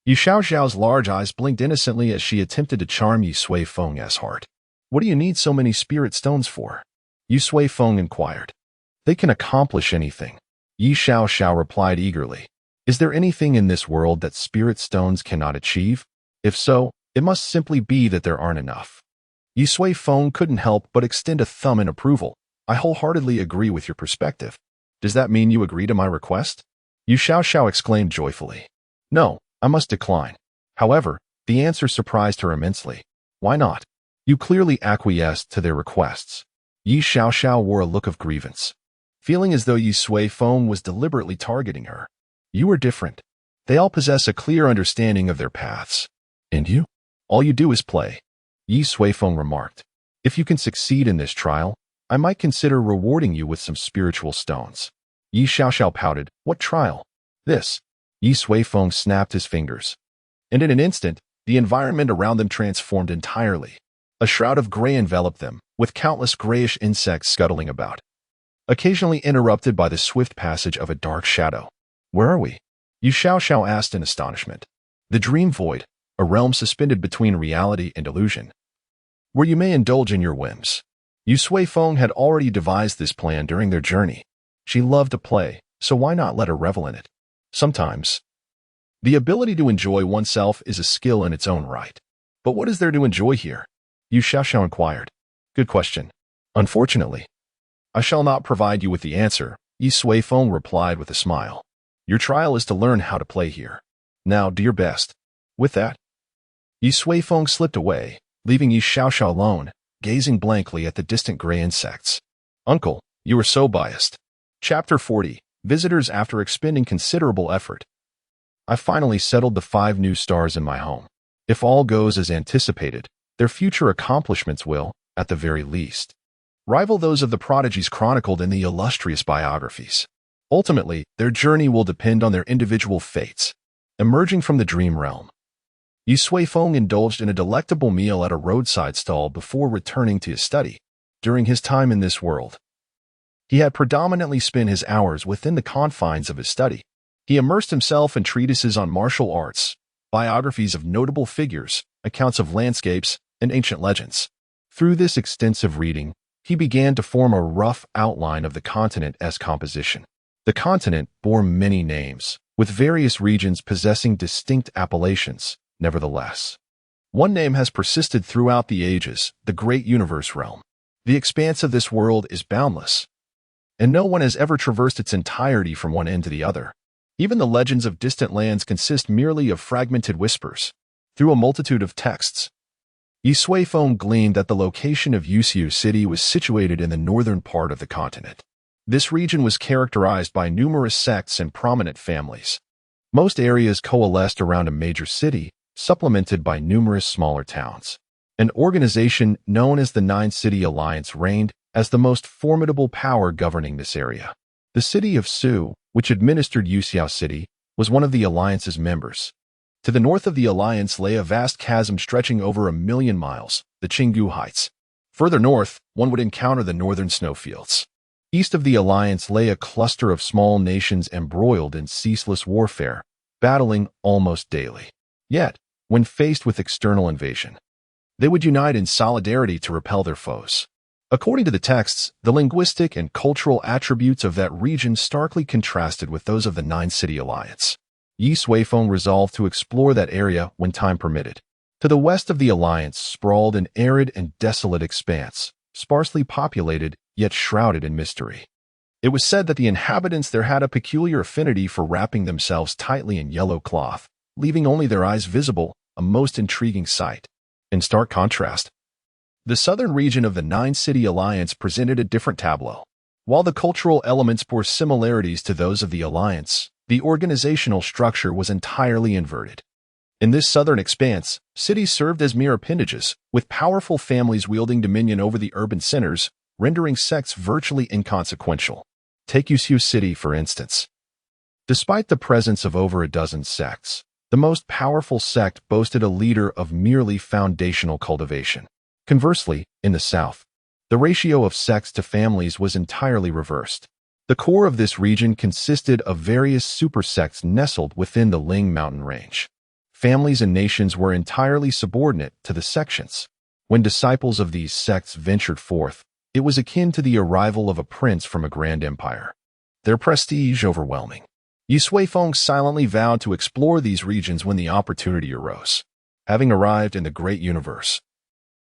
Yi Xiaoxiao's large eyes blinked innocently as she attempted to charm Yi Sui Feng's heart. What do you need so many spirit stones for? Yi Sui Feng inquired. They can accomplish anything. Yi Xiaoxiao replied eagerly. Is there anything in this world that spirit stones cannot achieve? If so, it must simply be that there aren't enough. Yi Sui Feng couldn't help but extend a thumb in approval. I wholeheartedly agree with your perspective. Does that mean you agree to my request? Yu Xiaoxiao exclaimed joyfully. No, I must decline. However, the answer surprised her immensely. Why not? You clearly acquiesced to their requests. Yi Xiaoxiao wore a look of grievance, feeling as though Yi Sui Feng was deliberately targeting her. You are different. They all possess a clear understanding of their paths. And you? All you do is play. Yi Sui Feng remarked. If you can succeed in this trial, I might consider rewarding you with some spiritual stones. Yi Xiaoxiao pouted. What trial? This. Yi Sui Feng snapped his fingers. And in an instant, the environment around them transformed entirely. A shroud of gray enveloped them, with countless grayish insects scuttling about, occasionally interrupted by the swift passage of a dark shadow. Where are we? Yu Xiaoxiao asked in astonishment. The dream void, a realm suspended between reality and illusion, where you may indulge in your whims. Yu Sui Feng had already devised this plan during their journey. She loved to play, so why not let her revel in it? Sometimes, the ability to enjoy oneself is a skill in its own right. But what is there to enjoy here? Yu Xiaoxiao inquired. Good question. Unfortunately, I shall not provide you with the answer, Yi Sui Feng replied with a smile. Your trial is to learn how to play here. Now do your best. With that, Yi Sui Feng slipped away, leaving Yi Xiaoxiao alone, gazing blankly at the distant gray insects. Uncle, you are so biased. Chapter 40. Visitors after expending considerable effort. I finally settled the 5 new stars in my home. If all goes as anticipated, their future accomplishments will, at the very least, rival those of the prodigies chronicled in the illustrious biographies. Ultimately, their journey will depend on their individual fates. Emerging from the dream realm, Yi Sui Feng indulged in a delectable meal at a roadside stall before returning to his study. During his time in this world, he had predominantly spent his hours within the confines of his study. He immersed himself in treatises on martial arts, biographies of notable figures, accounts of landscapes, and ancient legends. Through this extensive reading, he began to form a rough outline of the continent's composition. The continent bore many names, with various regions possessing distinct appellations. Nevertheless, one name has persisted throughout the ages: the great universe realm. The expanse of this world is boundless, and no one has ever traversed its entirety from one end to the other. Even the legends of distant lands consist merely of fragmented whispers. Through a multitude of texts, Yi Sui Feng gleaned that the location of Yuxiu City was situated in the northern part of the continent. This region was characterized by numerous sects and prominent families. Most areas coalesced around a major city, supplemented by numerous smaller towns. An organization known as the Nine-City Alliance reigned as the most formidable power governing this area. The city of Su, which administered Yuxiu City, was one of the Alliance's members. To the north of the Alliance lay a vast chasm stretching over 1,000,000 miles, the Qinggu Heights. Further north, one would encounter the northern snowfields. East of the Alliance lay a cluster of small nations embroiled in ceaseless warfare, battling almost daily. Yet, when faced with external invasion, they would unite in solidarity to repel their foes. According to the texts, the linguistic and cultural attributes of that region starkly contrasted with those of the Nine-City Alliance. Yi Sui Feng resolved to explore that area when time permitted. To the west of the Alliance sprawled an arid and desolate expanse, sparsely populated yet shrouded in mystery. It was said that the inhabitants there had a peculiar affinity for wrapping themselves tightly in yellow cloth, leaving only their eyes visible, a most intriguing sight. In stark contrast, the southern region of the Nine-City Alliance presented a different tableau. While the cultural elements bore similarities to those of the Alliance, the organizational structure was entirely inverted. In this southern expanse, cities served as mere appendages, with powerful families wielding dominion over the urban centers, rendering sects virtually inconsequential. Take Yuxiu City, for instance. Despite the presence of over a dozen sects, the most powerful sect boasted a leader of merely foundational cultivation. Conversely, in the south, the ratio of sects to families was entirely reversed. The core of this region consisted of various supersects nestled within the Ling mountain range. Families and nations were entirely subordinate to the sections. When disciples of these sects ventured forth, it was akin to the arrival of a prince from a grand empire. Their prestige overwhelming. Yi Suifeng silently vowed to explore these regions when the opportunity arose. Having arrived in the great universe,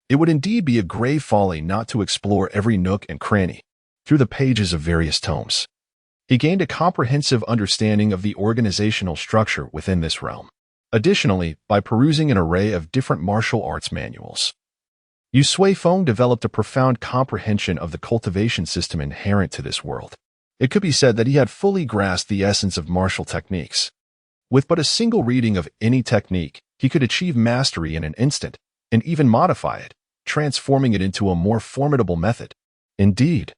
it would indeed be a grave folly not to explore every nook and cranny through the pages of various tomes. He gained a comprehensive understanding of the organizational structure within this realm. Additionally, by perusing an array of different martial arts manuals, Yi Suifeng developed a profound comprehension of the cultivation system inherent to this world. It could be said that he had fully grasped the essence of martial techniques. With but a single reading of any technique, he could achieve mastery in an instant, and even modify it, transforming it into a more formidable method. Indeed,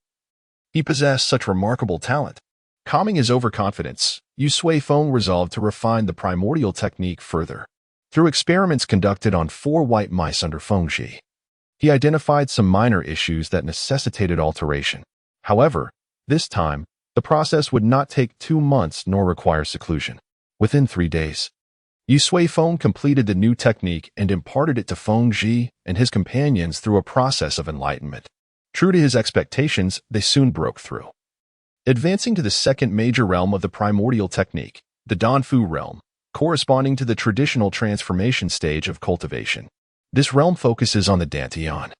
he possessed such remarkable talent. Calming his overconfidence, Yi Suifeng resolved to refine the primordial technique further. Through experiments conducted on 4 white mice under Fengji, he identified some minor issues that necessitated alteration. However, this time, the process would not take 2 months nor require seclusion. Within 3 days, Yi Suifeng completed the new technique and imparted it to Fengji and his companions through a process of enlightenment. True to his expectations, they soon broke through. Advancing to the second major realm of the primordial technique, the Danfu realm, corresponding to the traditional transformation stage of cultivation. This realm focuses on the Dantian.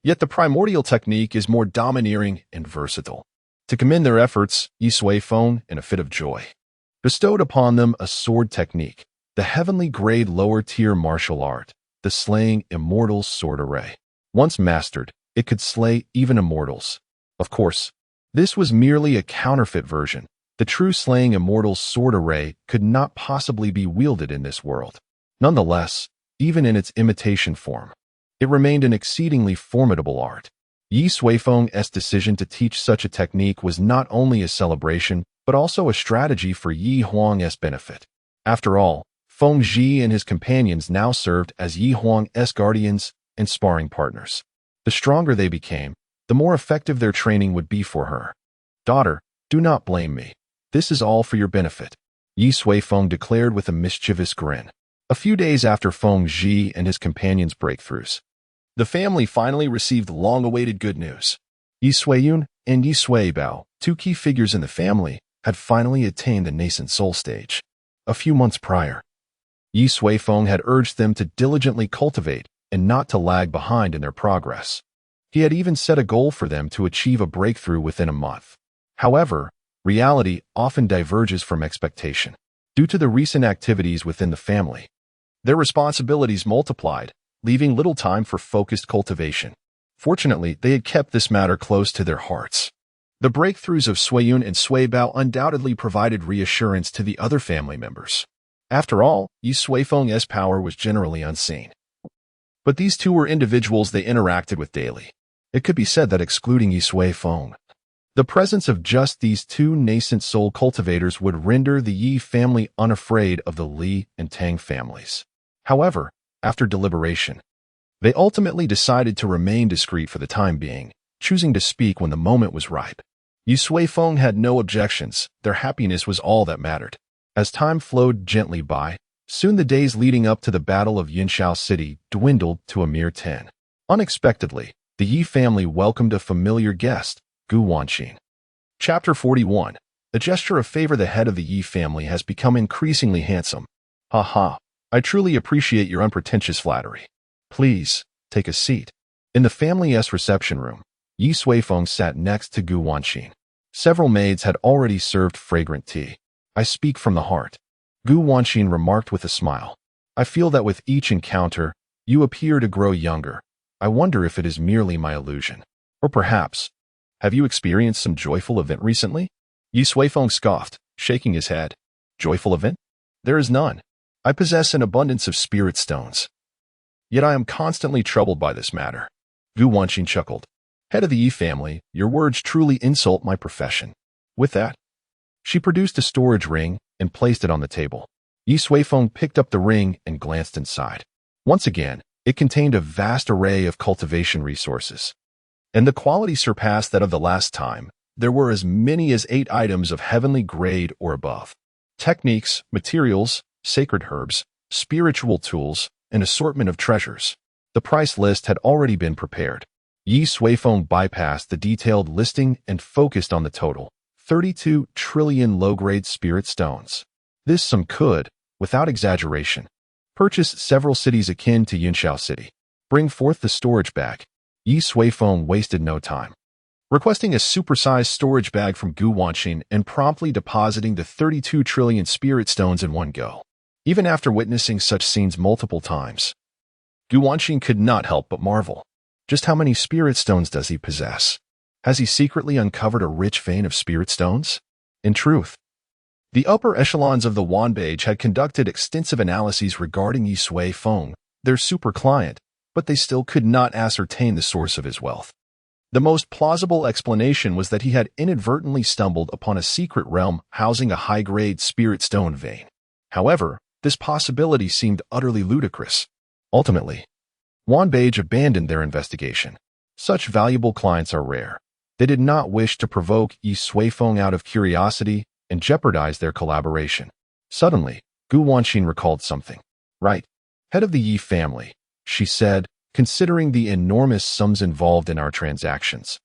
Yet the primordial technique is more domineering and versatile. To commend their efforts, Yi Suifeng, in a fit of joy, bestowed upon them a sword technique, the heavenly grade lower-tier martial art, the slaying immortals sword array. Once mastered, it could slay even immortals. Of course, this was merely a counterfeit version. The true slaying immortals sword array could not possibly be wielded in this world. Nonetheless, even in its imitation form, it remained an exceedingly formidable art. Yi Suifeng's decision to teach such a technique was not only a celebration, but also a strategy for Yi Huang's benefit. After all, Fengji and his companions now served as Yi Huang's guardians and sparring partners. The stronger they became, the more effective their training would be for her. "Daughter, do not blame me. This is all for your benefit," Yi Suifeng declared with a mischievous grin. A few days after Fengji and his companions' breakthroughs, the family finally received long-awaited good news. Yi Suiyun and Yi Suibao, 2 key figures in the family, had finally attained the nascent soul stage. A few months prior, Yi Suifeng had urged them to diligently cultivate and not to lag behind in their progress. He had even set a goal for them to achieve a breakthrough within a month. However, reality often diverges from expectation. Due to the recent activities within the family, their responsibilities multiplied, leaving little time for focused cultivation. Fortunately, they had kept this matter close to their hearts. The breakthroughs of Suiyun and Suibao undoubtedly provided reassurance to the other family members. After all, Yi Suifeng's power was generally unseen. But these 2 were individuals they interacted with daily. It could be said that excluding Yi Suifeng, the presence of just these 2 nascent soul cultivators would render the Yi family unafraid of the Li and Tang families. However, after deliberation, they ultimately decided to remain discreet for the time being, choosing to speak when the moment was ripe. Yi Suifeng had no objections. Their happiness was all that mattered. As time flowed gently by, soon the days leading up to the Battle of Yinshao City dwindled to a mere 10. Unexpectedly, the Yi family welcomed a familiar guest, Gu Wanqin. Chapter 41. A gesture of favor. The head of the Yi family has become increasingly handsome. Ha! I truly appreciate your unpretentious flattery. Please, take a seat. In the family's reception room, Yi Suifeng sat next to Gu Wanqin. Several maids had already served fragrant tea. "I speak from the heart," Gu Wanqin remarked with a smile. "I feel that with each encounter, you appear to grow younger. I wonder if it is merely my illusion. Or perhaps, have you experienced some joyful event recently?" Yi Suifeng scoffed, shaking his head. "Joyful event? There is none. I possess an abundance of spirit stones. Yet I am constantly troubled by this matter." Gu Wanqin chuckled. "Head of the Yi family, your words truly insult my profession." With that, she produced a storage ring and placed it on the table. Yi Suifeng picked up the ring and glanced inside. Once again, it contained a vast array of cultivation resources, and the quality surpassed that of the last time. There were as many as 8 items of heavenly grade or above. Techniques, materials, sacred herbs, spiritual tools, an assortment of treasures. The price list had already been prepared. Yi Suifeng bypassed the detailed listing and focused on the total, 32 trillion low-grade spirit stones. This sum could, without exaggeration, purchase several cities akin to Yunxiao City. Bring forth the storage bag. Yi Suifeng wasted no time, requesting a supersized storage bag from Gu Wanxin and promptly depositing the 32 trillion spirit stones in one go. Even after witnessing such scenes multiple times, Gu Wanxin could not help but marvel. Just how many spirit stones does he possess? Has he secretly uncovered a rich vein of spirit stones? In truth, the upper echelons of the Wanbage had conducted extensive analyses regarding Yi Suifeng, their super client, but they still could not ascertain the source of his wealth. The most plausible explanation was that he had inadvertently stumbled upon a secret realm housing a high-grade spirit stone vein. However, this possibility seemed utterly ludicrous. Ultimately, Wanbage abandoned their investigation. Such valuable clients are rare. They did not wish to provoke Yi Suifeng out of curiosity and jeopardize their collaboration. Suddenly, Gu Wanxin recalled something. Right. Head of the Yi family, she said, considering the enormous sums involved in our transactions.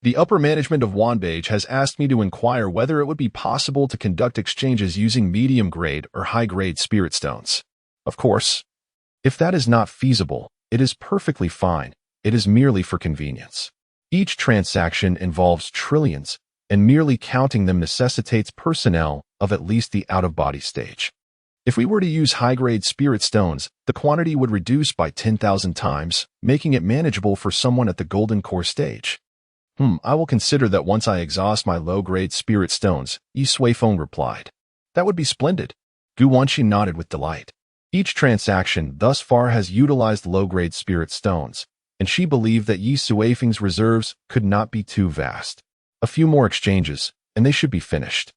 The upper management of Wanbage has asked me to inquire whether it would be possible to conduct exchanges using medium-grade or high-grade spirit stones. Of course, if that is not feasible, it is perfectly fine. It is merely for convenience. Each transaction involves trillions, and merely counting them necessitates personnel of at least the out-of-body stage. If we were to use high-grade spirit stones, the quantity would reduce by 10,000 times, making it manageable for someone at the golden core stage. I will consider that once I exhaust my low-grade spirit stones, Yi Suifeng replied. That would be splendid. Gu Wanxin nodded with delight. Each transaction thus far has utilized low-grade spirit stones, and she believed that Yi Suifeng's reserves could not be too vast. A few more exchanges, and they should be finished.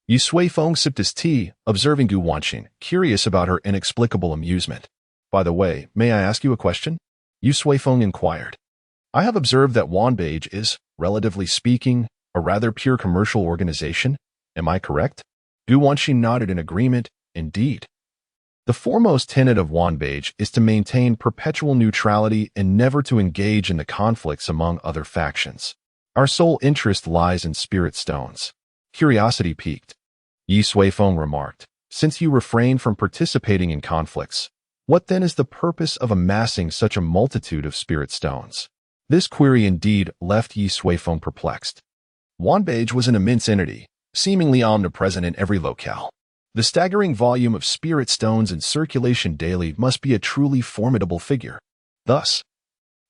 Yi Suifeng sipped his tea, observing Gu Wanxin, curious about her inexplicable amusement. By the way, may I ask you a question? Yi Suifeng inquired. I have observed that Wanbage is, relatively speaking, a rather pure commercial organization. Am I correct? Gu Wanxin nodded in agreement. Indeed. The foremost tenet of Wanbage is to maintain perpetual neutrality and never to engage in the conflicts among other factions. Our sole interest lies in spirit stones. Curiosity piqued. Yi Suifeng remarked, since you refrain from participating in conflicts, what then is the purpose of amassing such a multitude of spirit stones? This query indeed left Yi Suifeng perplexed. Wanbage was an immense entity, seemingly omnipresent in every locale. The staggering volume of spirit stones in circulation daily must be a truly formidable figure. Thus,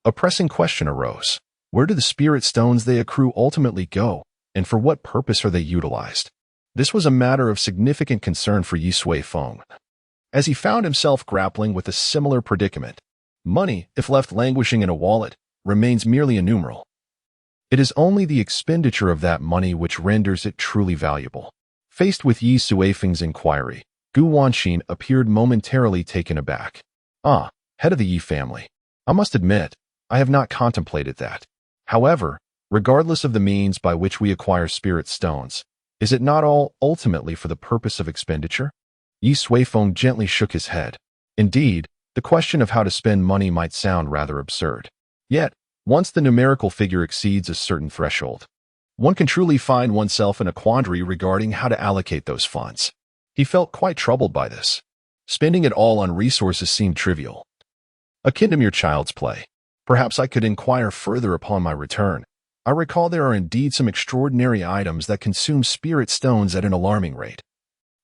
a pressing question arose. Where do the spirit stones they accrue ultimately go, and for what purpose are they utilized? This was a matter of significant concern for Yi Suifeng, as he found himself grappling with a similar predicament. Money, if left languishing in a wallet, remains merely a numeral. It is only the expenditure of that money which renders it truly valuable. Faced with Yi Suifeng's inquiry, Gu Wanxin appeared momentarily taken aback. Head of the Yi family. I must admit, I have not contemplated that. However, regardless of the means by which we acquire spirit stones, is it not all ultimately for the purpose of expenditure? Yi Suifeng gently shook his head. Indeed, the question of how to spend money might sound rather absurd. Yet, once the numerical figure exceeds a certain threshold, one can truly find oneself in a quandary regarding how to allocate those funds. He felt quite troubled by this. Spending it all on resources seemed trivial, akin to mere child's play. Perhaps I could inquire further upon my return. I recall there are indeed some extraordinary items that consume spirit stones at an alarming rate.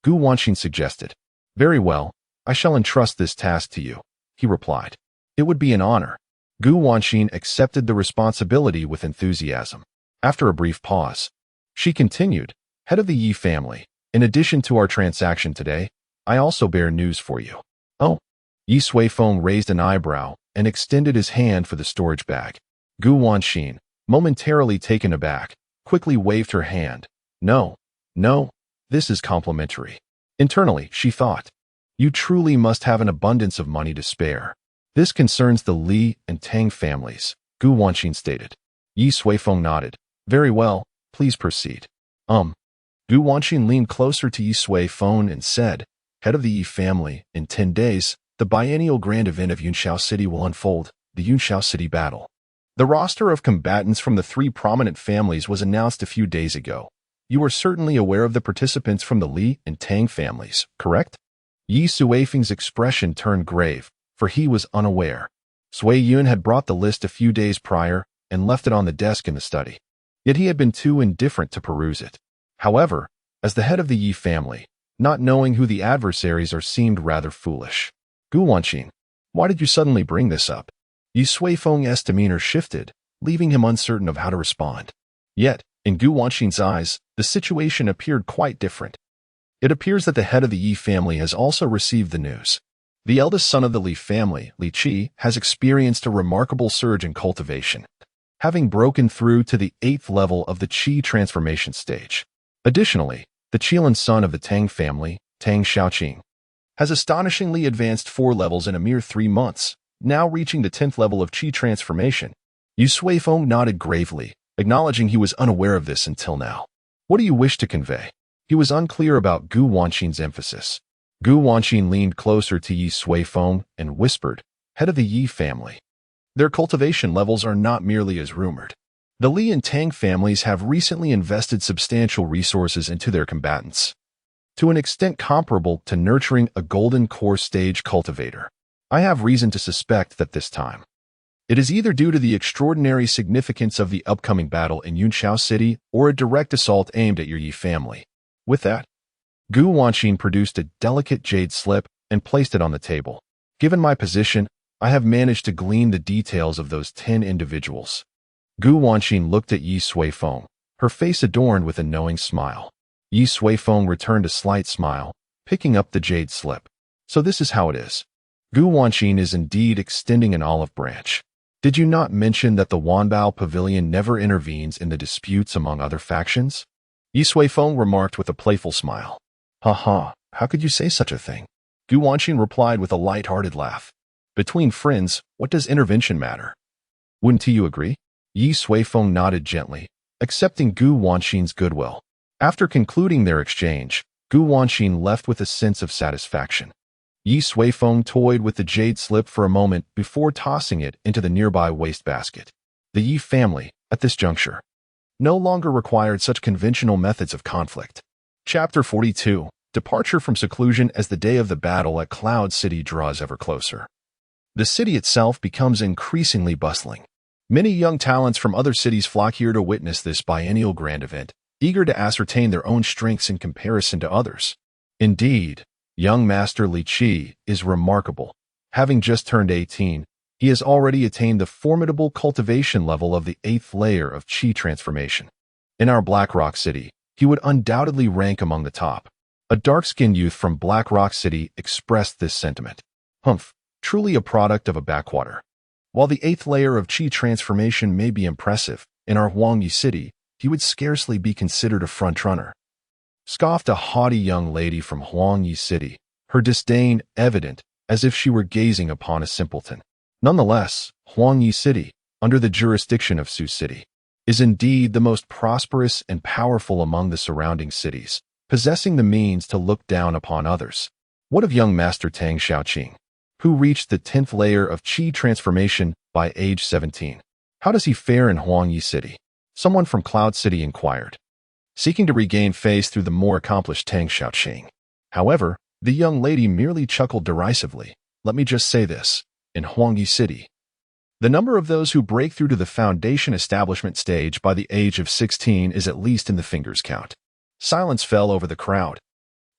Gu Wanxin suggested. Very well, I shall entrust this task to you, he replied. It would be an honor. Gu Wanxin accepted the responsibility with enthusiasm. After a brief pause, she continued, Head of the Yi family, in addition to our transaction today, I also bear news for you. Oh. Yi Suifeng raised an eyebrow and extended his hand for the storage bag. Gu Wanxin, momentarily taken aback, quickly waved her hand. No, this is complimentary. Internally, she thought, you truly must have an abundance of money to spare. This concerns the Li and Tang families, Gu Wanxin stated. Yi Suifeng nodded. Very well, Please proceed. Gu Wanqin leaned closer to Yi Sui phone and said, head of the Yi family, in 10 days, the biennial grand event of Yunxiao City will unfold, the Yunxiao City Battle. The roster of combatants from the 3 prominent families was announced a few days ago. You are certainly aware of the participants from the Li and Tang families, correct? Yi Suifeng's expression turned grave, for he was unaware. Sui Yun had brought the list a few days prior and left it on the desk in the study. Yet he had been too indifferent to peruse it. However, as the head of the Yi family, not knowing who the adversaries are seemed rather foolish. Gu Wanqin, why did you suddenly bring this up? Yi Suifeng's demeanor shifted, leaving him uncertain of how to respond. Yet, in Gu Wanqin's eyes, the situation appeared quite different. It appears that the head of the Yi family has also received the news. The eldest son of the Li family, Li Qi, has experienced a remarkable surge in cultivation, having broken through to the 8th level of the Qi transformation stage. Additionally, the Qilan son of the Tang family, Tang Xiaoqing, has astonishingly advanced 4 levels in a mere 3 months, now reaching the 10th level of Qi transformation. Yu Suifeng nodded gravely, acknowledging he was unaware of this until now. What do you wish to convey? He was unclear about Gu Wanqin's emphasis. Gu Wanqin leaned closer to Yi Suifeng and whispered, head of the Yi family. Their cultivation levels are not merely as rumored. The Li and Tang families have recently invested substantial resources into their combatants, to an extent comparable to nurturing a golden core stage cultivator. I have reason to suspect that this time, it is either due to the extraordinary significance of the upcoming battle in Yunxiao City or a direct assault aimed at your Yi family. With that, Gu Wanqin produced a delicate jade slip and placed it on the table. Given my position, I have managed to glean the details of those 10 individuals. Gu Wanqin looked at Yi Suifeng, her face adorned with a knowing smile. Yi Suifeng returned a slight smile, picking up the jade slip. So this is how it is. Gu Wanqin is indeed extending an olive branch. Did you not mention that the Wanbao Pavilion never intervenes in the disputes among other factions? Yi Suifeng remarked with a playful smile. Ha, how could you say such a thing? Gu Wanqin replied with a light-hearted laugh. Between friends, what does intervention matter? Wouldn't you agree? Yi Suifeng nodded gently, accepting Gu Wanqin's goodwill. After concluding their exchange, Gu Wanqin left with a sense of satisfaction. Yi Suifeng toyed with the jade slip for a moment before tossing it into the nearby wastebasket. The Yi family, at this juncture, no longer required such conventional methods of conflict. Chapter 42. Departure from seclusion as the day of the battle at Cloud City draws ever closer. The city itself becomes increasingly bustling. Many young talents from other cities flock here to witness this biennial grand event, eager to ascertain their own strengths in comparison to others. Indeed, young Master Li Qi is remarkable. Having just turned 18, he has already attained the formidable cultivation level of the 8th layer of Qi transformation. In our Black Rock City, he would undoubtedly rank among the top. A dark-skinned youth from Black Rock City expressed this sentiment. Truly a product of a backwater. While the 8th layer of Qi transformation may be impressive, in our Huangyi City, he would scarcely be considered a frontrunner. Scoffed a haughty young lady from Huangyi City, her disdain evident as if she were gazing upon a simpleton. Nonetheless, Huangyi City, under the jurisdiction of Su City, is indeed the most prosperous and powerful among the surrounding cities, possessing the means to look down upon others. What of young Master Tang Xiaoqing, who reached the 10th layer of Qi transformation by age 17? How does he fare in Huangyi City? Someone from Cloud City inquired, seeking to regain face through the more accomplished Tang Xiaoqing. However, the young lady merely chuckled derisively. Let me just say this. In Huangyi City, the number of those who break through to the foundation establishment stage by the age of 16 is at least in the fingers count. Silence fell over the crowd.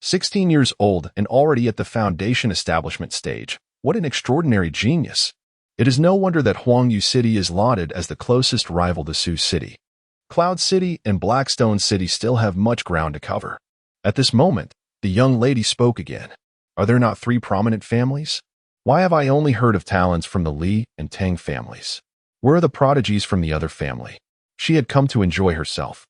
16 years old and already at the foundation establishment stage. What an extraordinary genius. It is no wonder that Huangyi City is lauded as the closest rival to Su City. Cloud City and Blackstone City still have much ground to cover. At this moment, the young lady spoke again. Are there not 3 prominent families? Why have I only heard of talents from the Li and Tang families? Where are the prodigies from the other family? She had come to enjoy herself,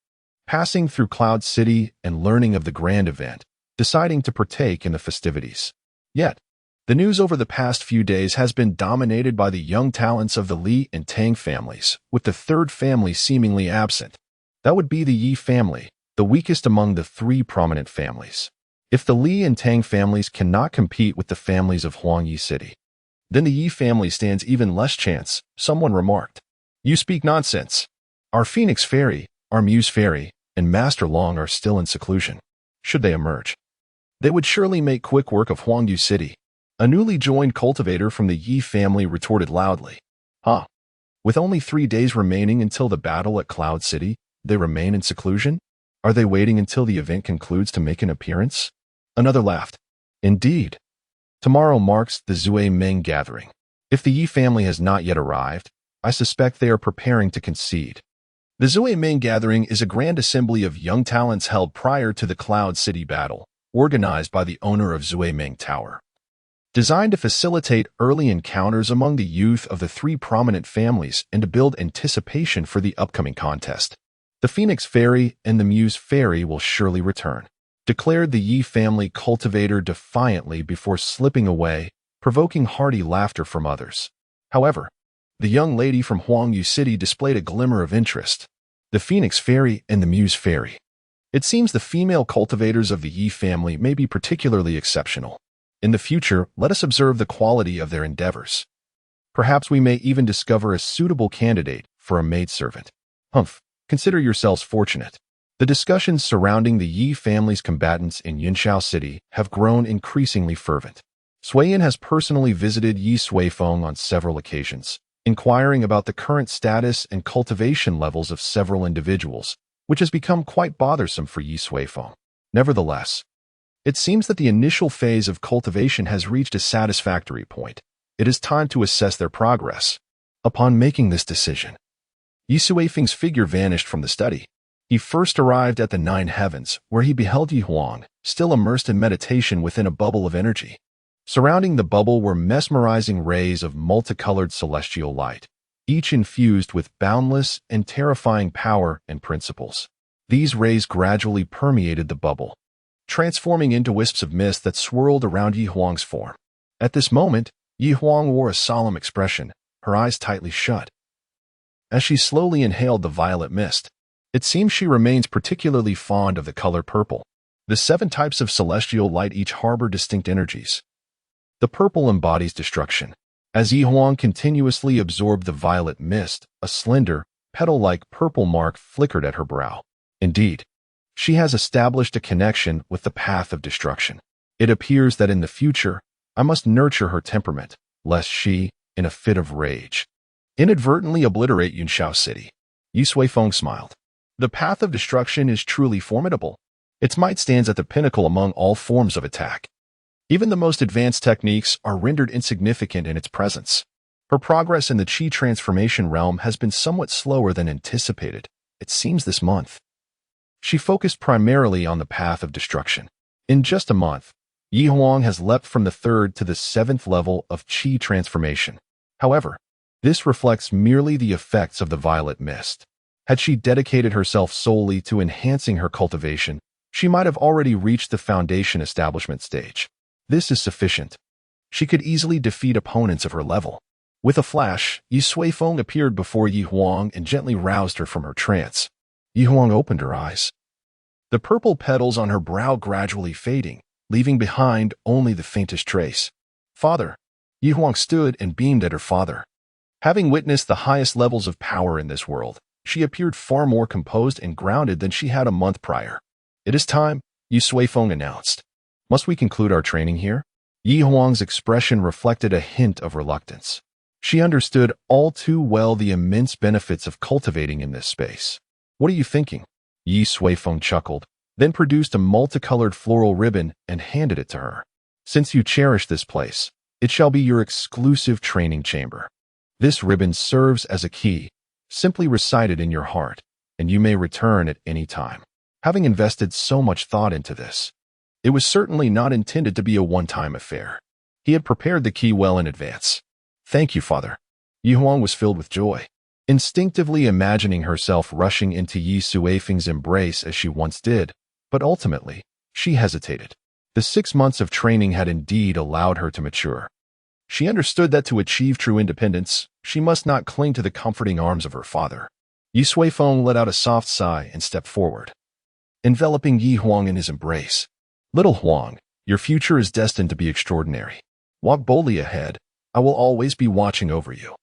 passing through Cloud City and learning of the grand event, deciding to partake in the festivities. Yet, the news over the past few days has been dominated by the young talents of the Li and Tang families, with the 3rd family seemingly absent. That would be the Yi family, the weakest among the three prominent families. If the Li and Tang families cannot compete with the families of Huangyi City, then the Yi family stands even less chance, someone remarked. You speak nonsense. Our Phoenix Fairy, our Muse Fairy, and Master Long are still in seclusion. Should they emerge, they would surely make quick work of Huangyu City. A newly joined cultivator from the Yi family retorted loudly. Huh? With only 3 days remaining until the battle at Cloud City, they remain in seclusion? Are they waiting until the event concludes to make an appearance? Another laughed. Indeed. Tomorrow marks the Zui Ming gathering. If the Yi family has not yet arrived, I suspect they are preparing to concede. The Zui Ming gathering is a grand assembly of young talents held prior to the Cloud City battle, organized by the owner of Zui Ming Tower. Designed to facilitate early encounters among the youth of the three prominent families and to build anticipation for the upcoming contest. The Phoenix Fairy and the Muse Fairy will surely return, declared the Yi family cultivator defiantly before slipping away, provoking hearty laughter from others. However, the young lady from Huangyu City displayed a glimmer of interest. The Phoenix Fairy and the Muse Fairy. It seems the female cultivators of the Yi family may be particularly exceptional. In the future, let us observe the quality of their endeavors. Perhaps we may even discover a suitable candidate for a maidservant. Humph, consider yourselves fortunate. The discussions surrounding the Yi family's combatants in Yunshao City have grown increasingly fervent. Suiyin has personally visited Yi Suifeng on several occasions, inquiring about the current status and cultivation levels of several individuals, which has become quite bothersome for Yi Suifeng. Nevertheless, it seems that the initial phase of cultivation has reached a satisfactory point. It is time to assess their progress. Upon making this decision, Yi Suifeng's figure vanished from the study. He first arrived at the Nine Heavens, where he beheld Yi Huang, still immersed in meditation within a bubble of energy. Surrounding the bubble were mesmerizing rays of multicolored celestial light, each infused with boundless and terrifying power and principles. These rays gradually permeated the bubble, transforming into wisps of mist that swirled around Yi Huang's form. At this moment, Yi Huang wore a solemn expression, her eyes tightly shut. As she slowly inhaled the violet mist, it seems she remains particularly fond of the color purple. The 7 types of celestial light each harbor distinct energies. The purple embodies destruction. As Yi Huang continuously absorbed the violet mist, a slender, petal-like purple mark flickered at her brow. Indeed, she has established a connection with the path of destruction. It appears that in the future, I must nurture her temperament, lest she, in a fit of rage, inadvertently obliterate Yunshao City. Yi Suifeng smiled. The path of destruction is truly formidable. Its might stands at the pinnacle among all forms of attack. Even the most advanced techniques are rendered insignificant in its presence. Her progress in the Qi transformation realm has been somewhat slower than anticipated, it seems this month. She focused primarily on the path of destruction. In just a month, Yi Huang has leapt from the 3rd to the 7th level of Qi transformation. However, this reflects merely the effects of the violet mist. Had she dedicated herself solely to enhancing her cultivation, she might have already reached the foundation establishment stage. This is sufficient. She could easily defeat opponents of her level. With a flash, Yi Suifeng appeared before Yi Huang and gently roused her from her trance. Yi Huang opened her eyes. The purple petals on her brow gradually fading, leaving behind only the faintest trace. Father. Yi Huang stood and beamed at her father. Having witnessed the highest levels of power in this world, she appeared far more composed and grounded than she had a month prior. It is time, Yi Suifeng announced. Must we conclude our training here? Yi Huang's expression reflected a hint of reluctance. She understood all too well the immense benefits of cultivating in this space. What are you thinking? Yi Suifeng chuckled, then produced a multicolored floral ribbon and handed it to her. Since you cherish this place, it shall be your exclusive training chamber. This ribbon serves as a key. Simply recite it in your heart, and you may return at any time. Having invested so much thought into this, it was certainly not intended to be a one-time affair. He had prepared the key well in advance. Thank you, Father. Yi Huang was filled with joy, instinctively imagining herself rushing into Yi Suifeng's embrace as she once did, but ultimately, she hesitated. The 6 months of training had indeed allowed her to mature. She understood that to achieve true independence, she must not cling to the comforting arms of her father. Yi Suifeng let out a soft sigh and stepped forward, enveloping Yi Huang in his embrace. Little Huang, your future is destined to be extraordinary. Walk boldly ahead. I will always be watching over you.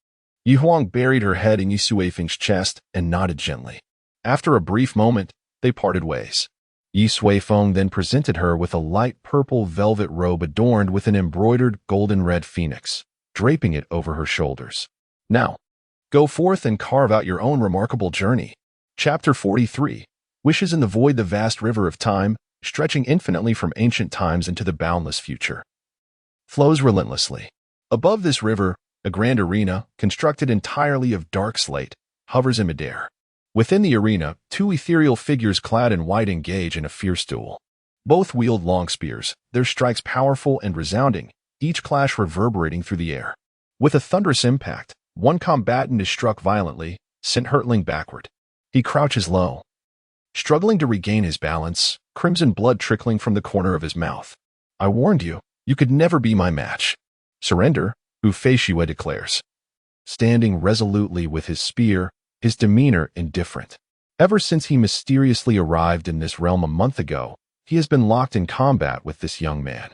Yi Huang buried her head in Yi Suifeng's chest and nodded gently. After a brief moment, they parted ways. Yi Suifeng then presented her with a light purple velvet robe adorned with an embroidered golden-red phoenix, draping it over her shoulders. Now, go forth and carve out your own remarkable journey. Chapter 43. Wishes in the void. The vast river of time, stretching infinitely from ancient times into the boundless future, flows relentlessly. Above this river, a grand arena, constructed entirely of dark slate, hovers in midair. Within the arena, two ethereal figures clad in white engage in a fierce duel. Both wield long spears, their strikes powerful and resounding, each clash reverberating through the air. With a thunderous impact, one combatant is struck violently, sent hurtling backward. He crouches low, struggling to regain his balance, crimson blood trickling from the corner of his mouth. I warned you, you could never be my match. Surrender, Bufei declares, standing resolutely with his spear, his demeanor indifferent. Ever since he mysteriously arrived in this realm a month ago, he has been locked in combat with this young man.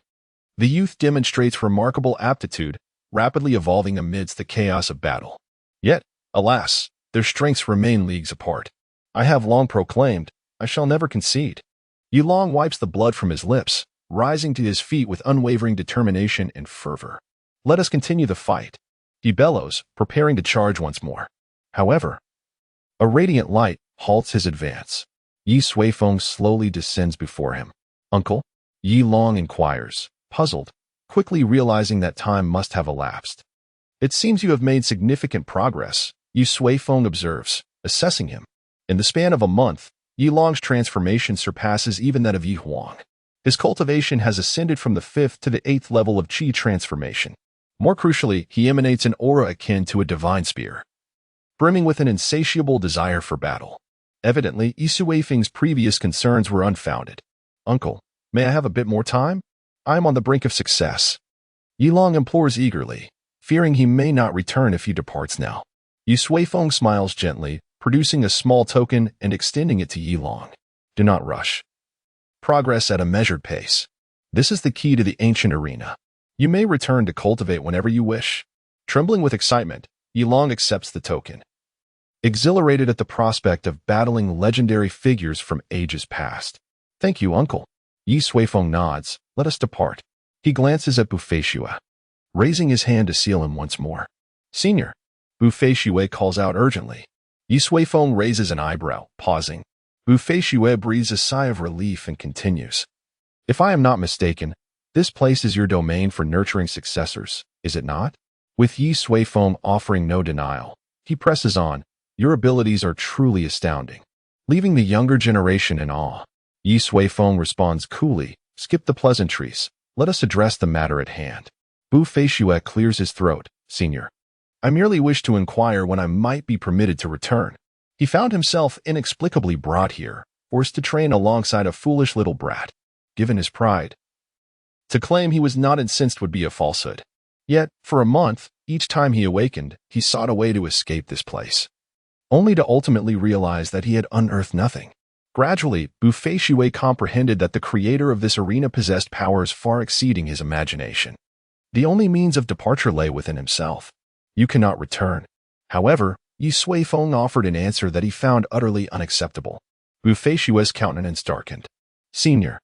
The youth demonstrates remarkable aptitude, rapidly evolving amidst the chaos of battle. Yet, alas, their strengths remain leagues apart. I have long proclaimed, I shall never concede. Yulong wipes the blood from his lips, rising to his feet with unwavering determination and fervor. Let us continue the fight. He bellows, preparing to charge once more. However, a radiant light halts his advance. Yi Suifeng slowly descends before him. Uncle? Yi Long inquires, puzzled, quickly realizing that time must have elapsed. It seems you have made significant progress, Yi Suifeng observes, assessing him. In the span of a month, Yi Long's transformation surpasses even that of Yi Huang. His cultivation has ascended from the 5th to the 8th level of Qi transformation. More crucially, he emanates an aura akin to a divine spear, brimming with an insatiable desire for battle. Evidently, Yi Suifeng's previous concerns were unfounded. Uncle, may I have a bit more time? I am on the brink of success. Yi Long implores eagerly, fearing he may not return if he departs now. Yi Suifeng smiles gently, producing a small token and extending it to Yi Long. Do not rush. Progress at a measured pace. This is the key to the ancient arena. You may return to cultivate whenever you wish. Trembling with excitement, Yi Long accepts the token, exhilarated at the prospect of battling legendary figures from ages past. Thank you, uncle. Yi Suifeng nods. Let us depart. He glances at Bufei, raising his hand to seal him once more. Senior, Bufei calls out urgently. Yi Suifeng raises an eyebrow, pausing. Bufei breathes a sigh of relief and continues. If I am not mistaken, this place is your domain for nurturing successors, is it not? With Yi Suifeng offering no denial, he presses on. Your abilities are truly astounding, leaving the younger generation in awe. Yi Suifeng responds coolly, skip the pleasantries. Let us address the matter at hand. Bufei clears his throat. Senior, I merely wish to inquire when I might be permitted to return. He found himself inexplicably brought here, forced to train alongside a foolish little brat. Given his pride, to claim he was not incensed would be a falsehood. Yet, for a month, each time he awakened, he sought a way to escape this place, only to ultimately realize that he had unearthed nothing. Gradually, Bufei comprehended that the creator of this arena possessed powers far exceeding his imagination. The only means of departure lay within himself. You cannot return. However, Yi Suifeng offered an answer that he found utterly unacceptable. Bufei's countenance darkened. Senior,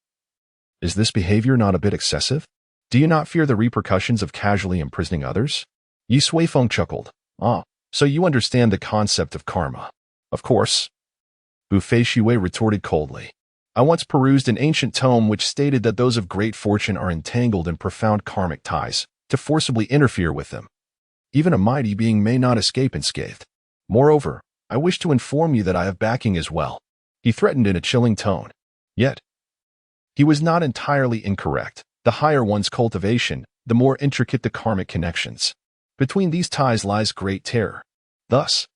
is this behavior not a bit excessive? Do you not fear the repercussions of casually imprisoning others? Yi Suifeng chuckled. Ah, so you understand the concept of karma. Of course. Bufei retorted coldly. I once perused an ancient tome which stated that those of great fortune are entangled in profound karmic ties, to forcibly interfere with them. Even a mighty being may not escape unscathed. Moreover, I wish to inform you that I have backing as well. He threatened in a chilling tone. Yet, he was not entirely incorrect. The higher one's cultivation, the more intricate the karmic connections. Between these ties lies great terror. Thus,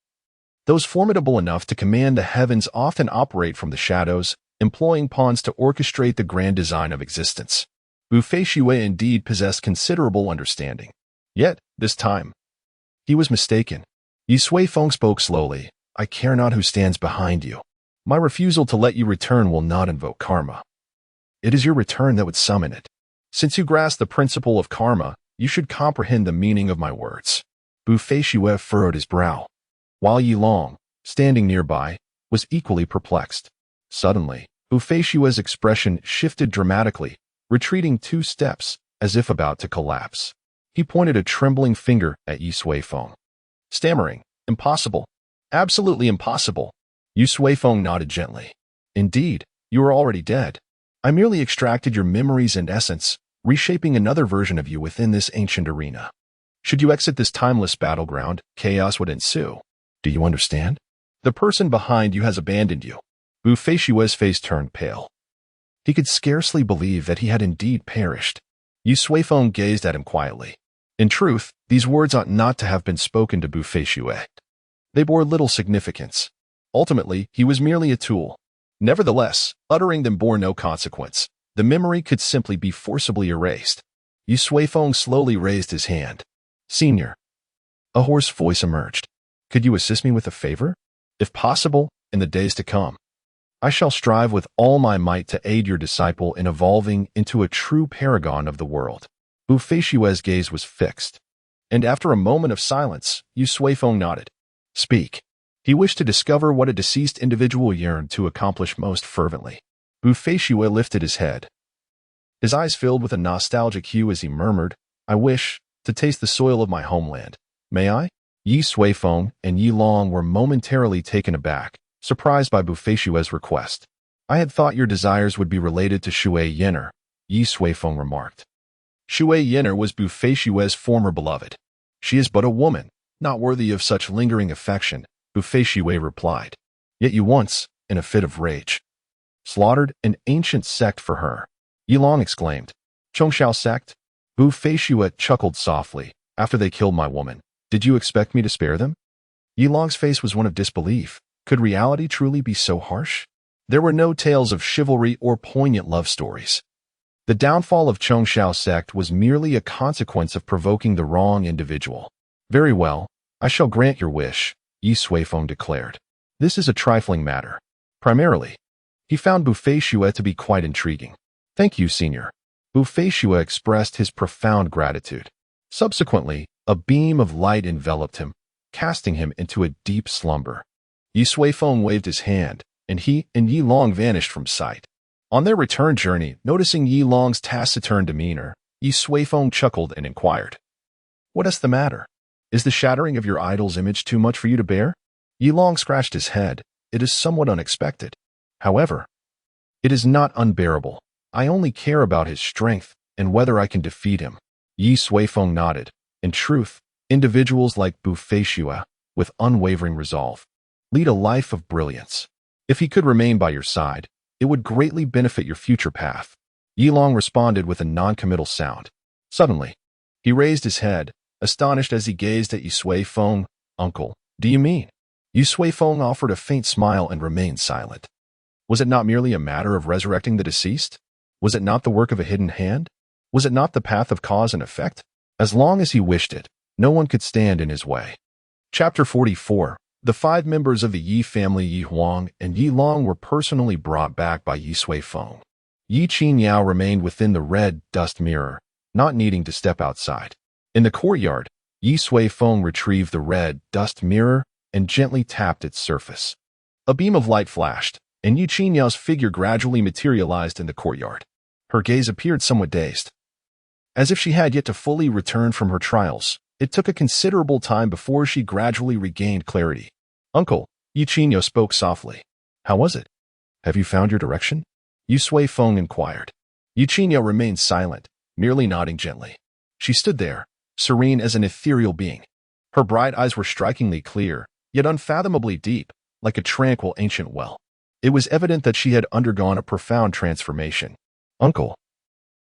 those formidable enough to command the heavens often operate from the shadows, employing pawns to orchestrate the grand design of existence. Bufei indeed possessed considerable understanding. Yet, this time, he was mistaken. Yi Suifeng spoke slowly. I care not who stands behind you. My refusal to let you return will not invoke karma. It is your return that would summon it. Since you grasp the principle of karma, you should comprehend the meaning of my words. Bu Feishue furrowed his brow, while Yi Long, standing nearby, was equally perplexed. Suddenly, Bu Feishue's expression shifted dramatically, retreating 2 steps, as if about to collapse. He pointed a trembling finger at Yi Suifeng, stammering, "Impossible. Absolutely impossible." Yi Suifeng nodded gently. "Indeed, you are already dead. I merely extracted your memories and essence, reshaping another version of you within this ancient arena. Should you exit this timeless battleground, chaos would ensue. Do you understand? The person behind you has abandoned you." Bu Feishue's face turned pale. He could scarcely believe that he had indeed perished. Yi Suifeng gazed at him quietly. In truth, these words ought not to have been spoken to Bu Feishue. They bore little significance. Ultimately, he was merely a tool. Nevertheless, uttering them bore no consequence. The memory could simply be forcibly erased. Yi Suifeng slowly raised his hand. "Senior." A hoarse voice emerged. "Could you assist me with a favor? If possible, in the days to come. I shall strive with all my might to aid your disciple in evolving into a true paragon of the world." Bu Feishue's gaze was fixed, and after a moment of silence, Yi Suifeng nodded. "Speak." He wished to discover what a deceased individual yearned to accomplish most fervently. Bu Feishue lifted his head. His eyes filled with a nostalgic hue as he murmured, "I wish to taste the soil of my homeland. May I?" Yi Suifeng and Yi Long were momentarily taken aback, surprised by Bu Feishue's request. "I had thought your desires would be related to Shui Yenner," Yi Suifeng remarked. Shui Yenner was Bu Feishue's former beloved. "She is but a woman, not worthy of such lingering affection," Bu Feishue replied. "Yet you once, in a fit of rage, slaughtered an ancient sect for her." Yi Long exclaimed. "Chongshao sect?" Bu Feishue chuckled softly. "After they killed my woman, did you expect me to spare them?" Yi Long's face was one of disbelief. Could reality truly be so harsh? There were no tales of chivalry or poignant love stories. The downfall of Chongshao sect was merely a consequence of provoking the wrong individual. "Very well, I shall grant your wish," Yi Suifeng declared. "This is a trifling matter. Primarily, he found Bu Feishue to be quite intriguing. "Thank you, senior." Bu Feishue expressed his profound gratitude. Subsequently, a beam of light enveloped him, casting him into a deep slumber. Yi Suifeng waved his hand, and he and Yi Long vanished from sight. On their return journey, noticing Yi Long's taciturn demeanor, Yi Suifeng chuckled and inquired, "What is the matter? Is the shattering of your idol's image too much for you to bear?" Yi Long scratched his head. "It is somewhat unexpected. However, it is not unbearable. I only care about his strength and whether I can defeat him." Yi Suifeng nodded. In truth, individuals like Bu Feishue, with unwavering resolve, lead a life of brilliance. If he could remain by your side, it would greatly benefit your future path. Yi Long responded with a non-committal sound. Suddenly, he raised his head, astonished as he gazed at Yi Suifeng. "Uncle, do you mean?" Yi Suifeng offered a faint smile and remained silent. Was it not merely a matter of resurrecting the deceased? Was it not the work of a hidden hand? Was it not the path of cause and effect? As long as he wished it, no one could stand in his way. Chapter 44. The 5 members of the Yi family, Yi Huang and Yi Long, were personally brought back by Yi Suifeng. Yi Qinyao remained within the red dust mirror, not needing to step outside. In the courtyard, Yi Suifeng retrieved the red dust mirror and gently tapped its surface. A beam of light flashed, and Yi Qinyao's figure gradually materialized in the courtyard. Her gaze appeared somewhat dazed, as if she had yet to fully return from her trials. It took a considerable time before she gradually regained clarity. "Uncle," Yi Qinyao spoke softly. "How was it? Have you found your direction?" Yi Suifeng inquired. Yi Qinyao remained silent, merely nodding gently. She stood there, serene as an ethereal being. Her bright eyes were strikingly clear, yet unfathomably deep, like a tranquil ancient well. It was evident that she had undergone a profound transformation. "Uncle,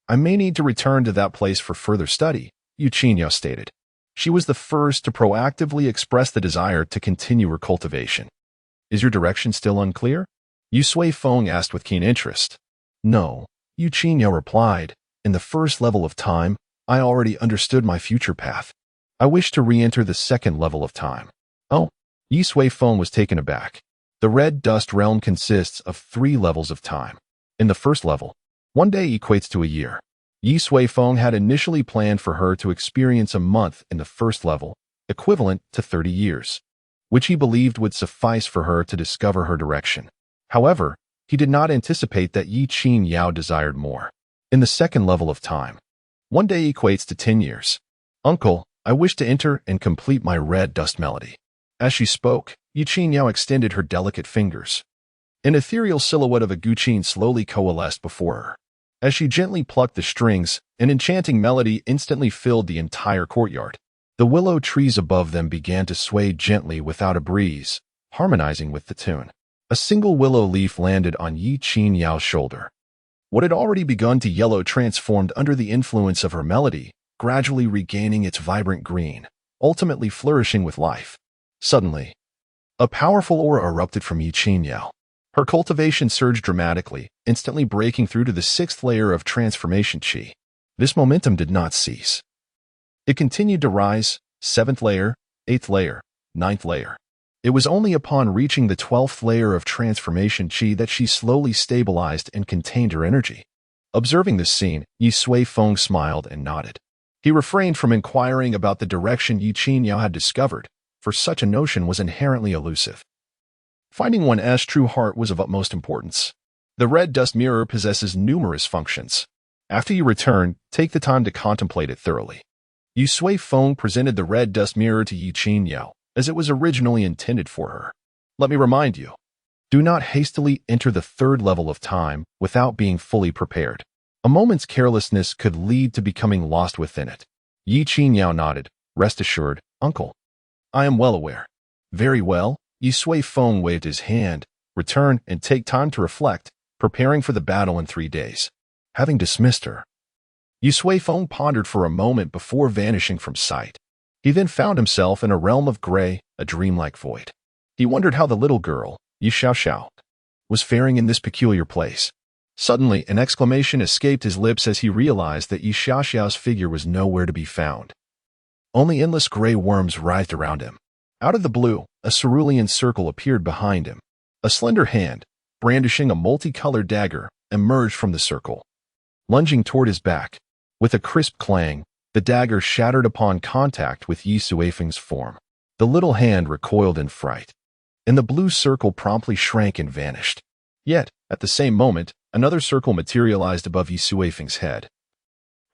I may need to return to that place for further study," Yi Qinyao stated. She was the first to proactively express the desire to continue her cultivation. "Is your direction still unclear?" Yi Suifeng asked with keen interest. "No," Yi Qinyao replied. "In the first level of time, I already understood my future path. I wish to re-enter the second level of time." "Oh, Yi Sui-feng was taken aback. The Red Dust Realm consists of 3 levels of time. In the first level, 1 day equates to a year. Yi Sui-feng had initially planned for her to experience a month in the first level, equivalent to 30 years, which he believed would suffice for her to discover her direction. However, he did not anticipate that Yi Qin Yao desired more. In the second level of time, 1 day equates to 10 years. Uncle, I wish to enter and complete my red dust melody. As she spoke, Yi Qin Yao extended her delicate fingers. An ethereal silhouette of a guqin slowly coalesced before her. As she gently plucked the strings, an enchanting melody instantly filled the entire courtyard. The willow trees above them began to sway gently without a breeze, harmonizing with the tune. A single willow leaf landed on Yi Qin Yao's shoulder. What had already begun to yellow transformed under the influence of her melody, gradually regaining its vibrant green, ultimately flourishing with life. Suddenly, a powerful aura erupted from Yi Qin Yao. Her cultivation surged dramatically, instantly breaking through to the 6th layer of transformation qi. This momentum did not cease. It continued to rise, 7th layer, 8th layer, 9th layer. It was only upon reaching the 12th layer of transformation qi that she slowly stabilized and contained her energy. Observing this scene, Yi Sui-feng smiled and nodded. He refrained from inquiring about the direction Yi Qin Yao had discovered, for such a notion was inherently elusive. Finding one's true heart was of utmost importance. The red dust mirror possesses numerous functions. After you return, take the time to contemplate it thoroughly. Yi Sui-feng presented the red dust mirror to Yi Qin Yao, as it was originally intended for her. Let me remind you, do not hastily enter the 3rd level of time without being fully prepared. A moment's carelessness could lead to becoming lost within it. Yi Qin Yao nodded. Rest assured, uncle. I am well aware. Very well. Yi Sui-feng waved his hand. Return and take time to reflect, preparing for the battle in 3 days. Having dismissed her, Yi Sui-feng pondered for a moment before vanishing from sight. He then found himself in a realm of gray, a dreamlike void. He wondered how the little girl, Yi Xiaoxiao, was faring in this peculiar place. Suddenly, an exclamation escaped his lips as he realized that Yi Xiaoxiao's figure was nowhere to be found. Only endless gray worms writhed around him. Out of the blue, a cerulean circle appeared behind him. A slender hand, brandishing a multicolored dagger, emerged from the circle. Lunging toward his back, with a crisp clang, the dagger shattered upon contact with Yi Sui-feng's form. The little hand recoiled in fright, and the blue circle promptly shrank and vanished. Yet, at the same moment, another circle materialized above Yi Sui-feng's head,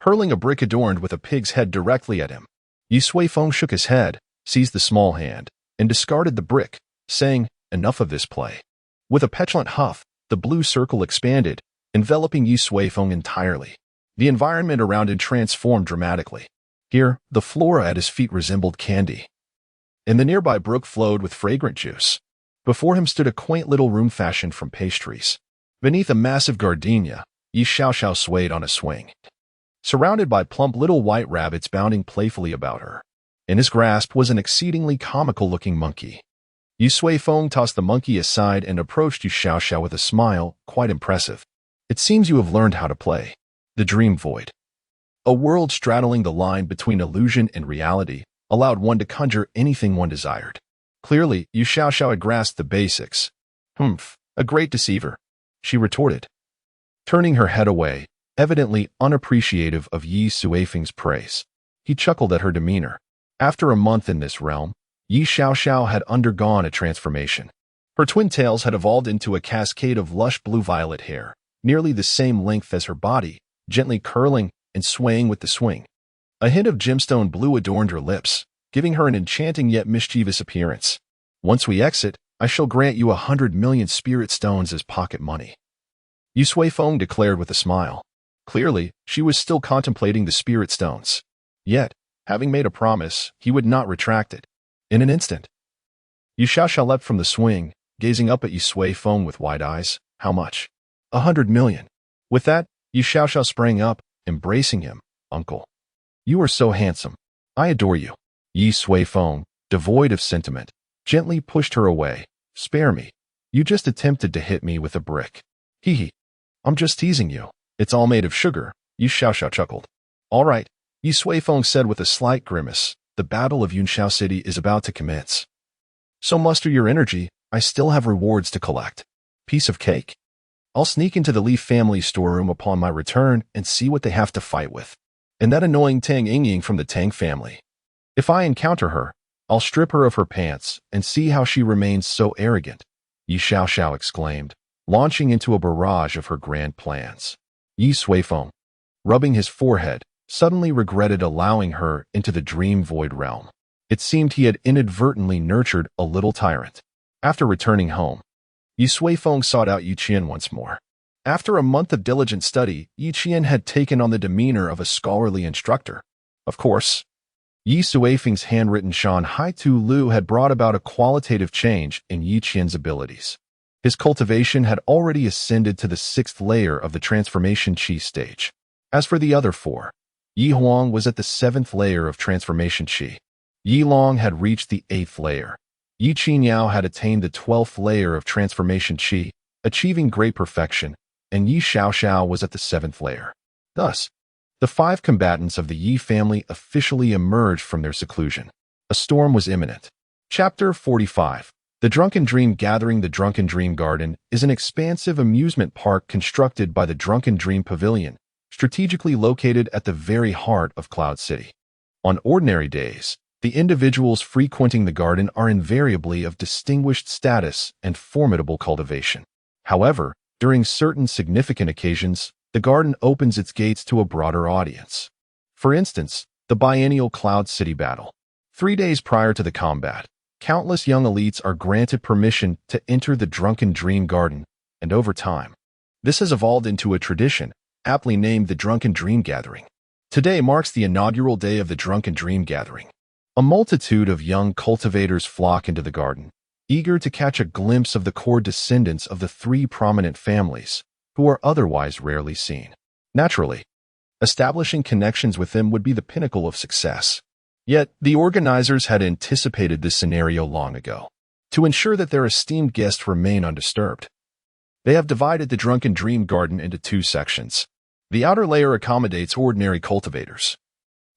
hurling a brick adorned with a pig's head directly at him. Yi Sui-feng shook his head, seized the small hand, and discarded the brick, saying, "Enough of this play." With a petulant huff, the blue circle expanded, enveloping Yi Sui-feng entirely. The environment around him transformed dramatically. Here, the flora at his feet resembled candy, and the nearby brook flowed with fragrant juice. Before him stood a quaint little room fashioned from pastries. Beneath a massive gardenia, Yi Xiaoxiao swayed on a swing, surrounded by plump little white rabbits bounding playfully about her. In his grasp was an exceedingly comical-looking monkey. Yi Sui-feng tossed the monkey aside and approached Yi Xiaoxiao with a smile, quite impressive. It seems you have learned how to play the dream void. A world straddling the line between illusion and reality allowed one to conjure anything one desired. Clearly, Yi Xiaoxiao had grasped the basics. "Humph, a great deceiver," she retorted, turning her head away, evidently unappreciative of Yi Sui-feng's praise. He chuckled at her demeanor. After a month in this realm, Yi Xiaoxiao had undergone a transformation. Her twin tails had evolved into a cascade of lush blue-violet hair, nearly the same length as her body, gently curling and swaying with the swing. A hint of gemstone blue adorned her lips, giving her an enchanting yet mischievous appearance. "Once we exit, I shall grant you 100 million spirit stones as pocket money," Yi Sui-feng declared with a smile. Clearly, she was still contemplating the spirit stones. Yet, having made a promise, he would not retract it. In an instant, Yi Xiaoxiao leapt from the swing, gazing up at Yi Sui-feng with wide eyes. "How much?" 100 million. With that, Yi Xiaoxiao sprang up, embracing him. "Uncle, you are so handsome. I adore you." Yi Sui-feng, devoid of sentiment, gently pushed her away. "Spare me. You just attempted to hit me with a brick." "Hee hee. I'm just teasing you. It's all made of sugar," Yi Xiaoxiao chuckled. "All right," Yi Sui-feng said with a slight grimace. "The Battle of Yunxiao City is about to commence. So muster your energy. I still have rewards to collect. Piece of cake. I'll sneak into the Li family storeroom upon my return and see what they have to fight with. And that annoying Tang Yingying from the Tang family. If I encounter her, I'll strip her of her pants and see how she remains so arrogant, Yi Xiaoxiao exclaimed, launching into a barrage of her grand plans. Yi Suifeng, rubbing his forehead, suddenly regretted allowing her into the dream void realm. It seemed he had inadvertently nurtured a little tyrant. After returning home, Yi Suifeng sought out Yi Qian once more. After a month of diligent study, Yi Qian had taken on the demeanor of a scholarly instructor. Of course, Yi Suifeng's handwritten Shan Hai Tu Lu had brought about a qualitative change in Yi Qian's abilities. His cultivation had already ascended to the 6th layer of the transformation qi stage. As for the other 4, Yi Huang was at the 7th layer of transformation qi. Yi Long had reached the 8th layer. Yi Qinyao had attained the 12th layer of transformation qi, achieving great perfection, and Yi Xiaoxiao was at the 7th layer. Thus, the 5 combatants of the Yi family officially emerged from their seclusion. A storm was imminent. Chapter 45. The Drunken Dream Gathering. The Drunken Dream Garden is an expansive amusement park constructed by the Drunken Dream Pavilion, strategically located at the very heart of Cloud City. On ordinary days, the individuals frequenting the garden are invariably of distinguished status and formidable cultivation. However, during certain significant occasions, the garden opens its gates to a broader audience. For instance, the biennial Cloud City battle. 3 days prior to the combat, countless young elites are granted permission to enter the Drunken Dream Garden, and over time, this has evolved into a tradition, aptly named the Drunken Dream Gathering. Today marks the inaugural day of the Drunken Dream Gathering. A multitude of young cultivators flock into the garden, eager to catch a glimpse of the core descendants of the 3 prominent families, who are otherwise rarely seen. Naturally, establishing connections with them would be the pinnacle of success. Yet, the organizers had anticipated this scenario long ago. To ensure that their esteemed guests remain undisturbed, they have divided the Drunken Dream Garden into 2 sections. The outer layer accommodates ordinary cultivators,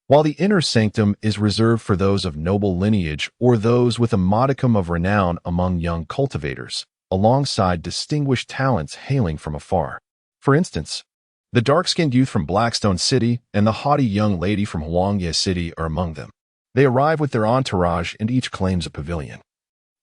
while the inner sanctum is reserved for those of noble lineage or those with a modicum of renown among young cultivators, alongside distinguished talents hailing from afar. For instance, the dark-skinned youth from Blackstone City and the haughty young lady from Huangye City are among them. They arrive with their entourage and each claims a pavilion,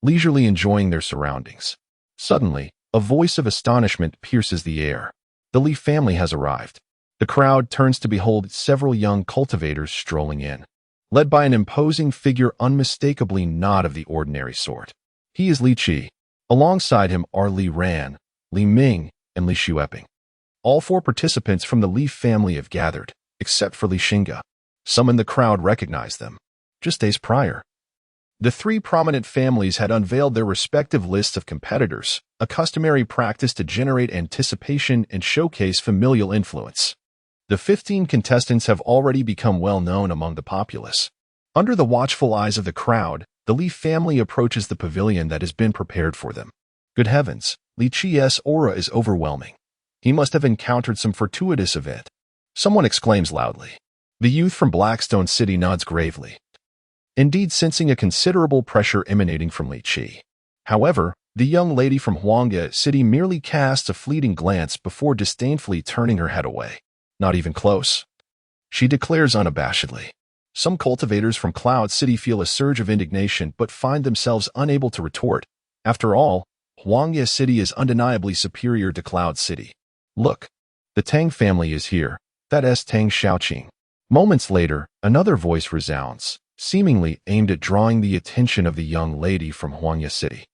leisurely enjoying their surroundings. Suddenly, a voice of astonishment pierces the air. The Li family has arrived. The crowd turns to behold several young cultivators strolling in, led by an imposing figure unmistakably not of the ordinary sort. He is Li Qi. Alongside him are Li Ran, Li Ming, and Li Xueping. All 4 participants from the Li family have gathered, except for Li Xinga. Some in the crowd recognize them. Just days prior, the 3 prominent families had unveiled their respective lists of competitors, a customary practice to generate anticipation and showcase familial influence. The 15 contestants have already become well known among the populace. Under the watchful eyes of the crowd, the Li family approaches the pavilion that has been prepared for them. Good heavens, Li Qi's aura is overwhelming. He must have encountered some fortuitous event. Someone exclaims loudly. The youth from Blackstone City nods gravely, indeed sensing a considerable pressure emanating from Li Qi. However, the young lady from Huangge City merely casts a fleeting glance before disdainfully turning her head away. Not even close. She declares unabashedly. Some cultivators from Cloud City feel a surge of indignation but find themselves unable to retort. After all, Huangye City is undeniably superior to Cloud City. Look, the Tang family is here. That is Tang Xiaoqing. Moments later, another voice resounds, seemingly aimed at drawing the attention of the young lady from Huangye City.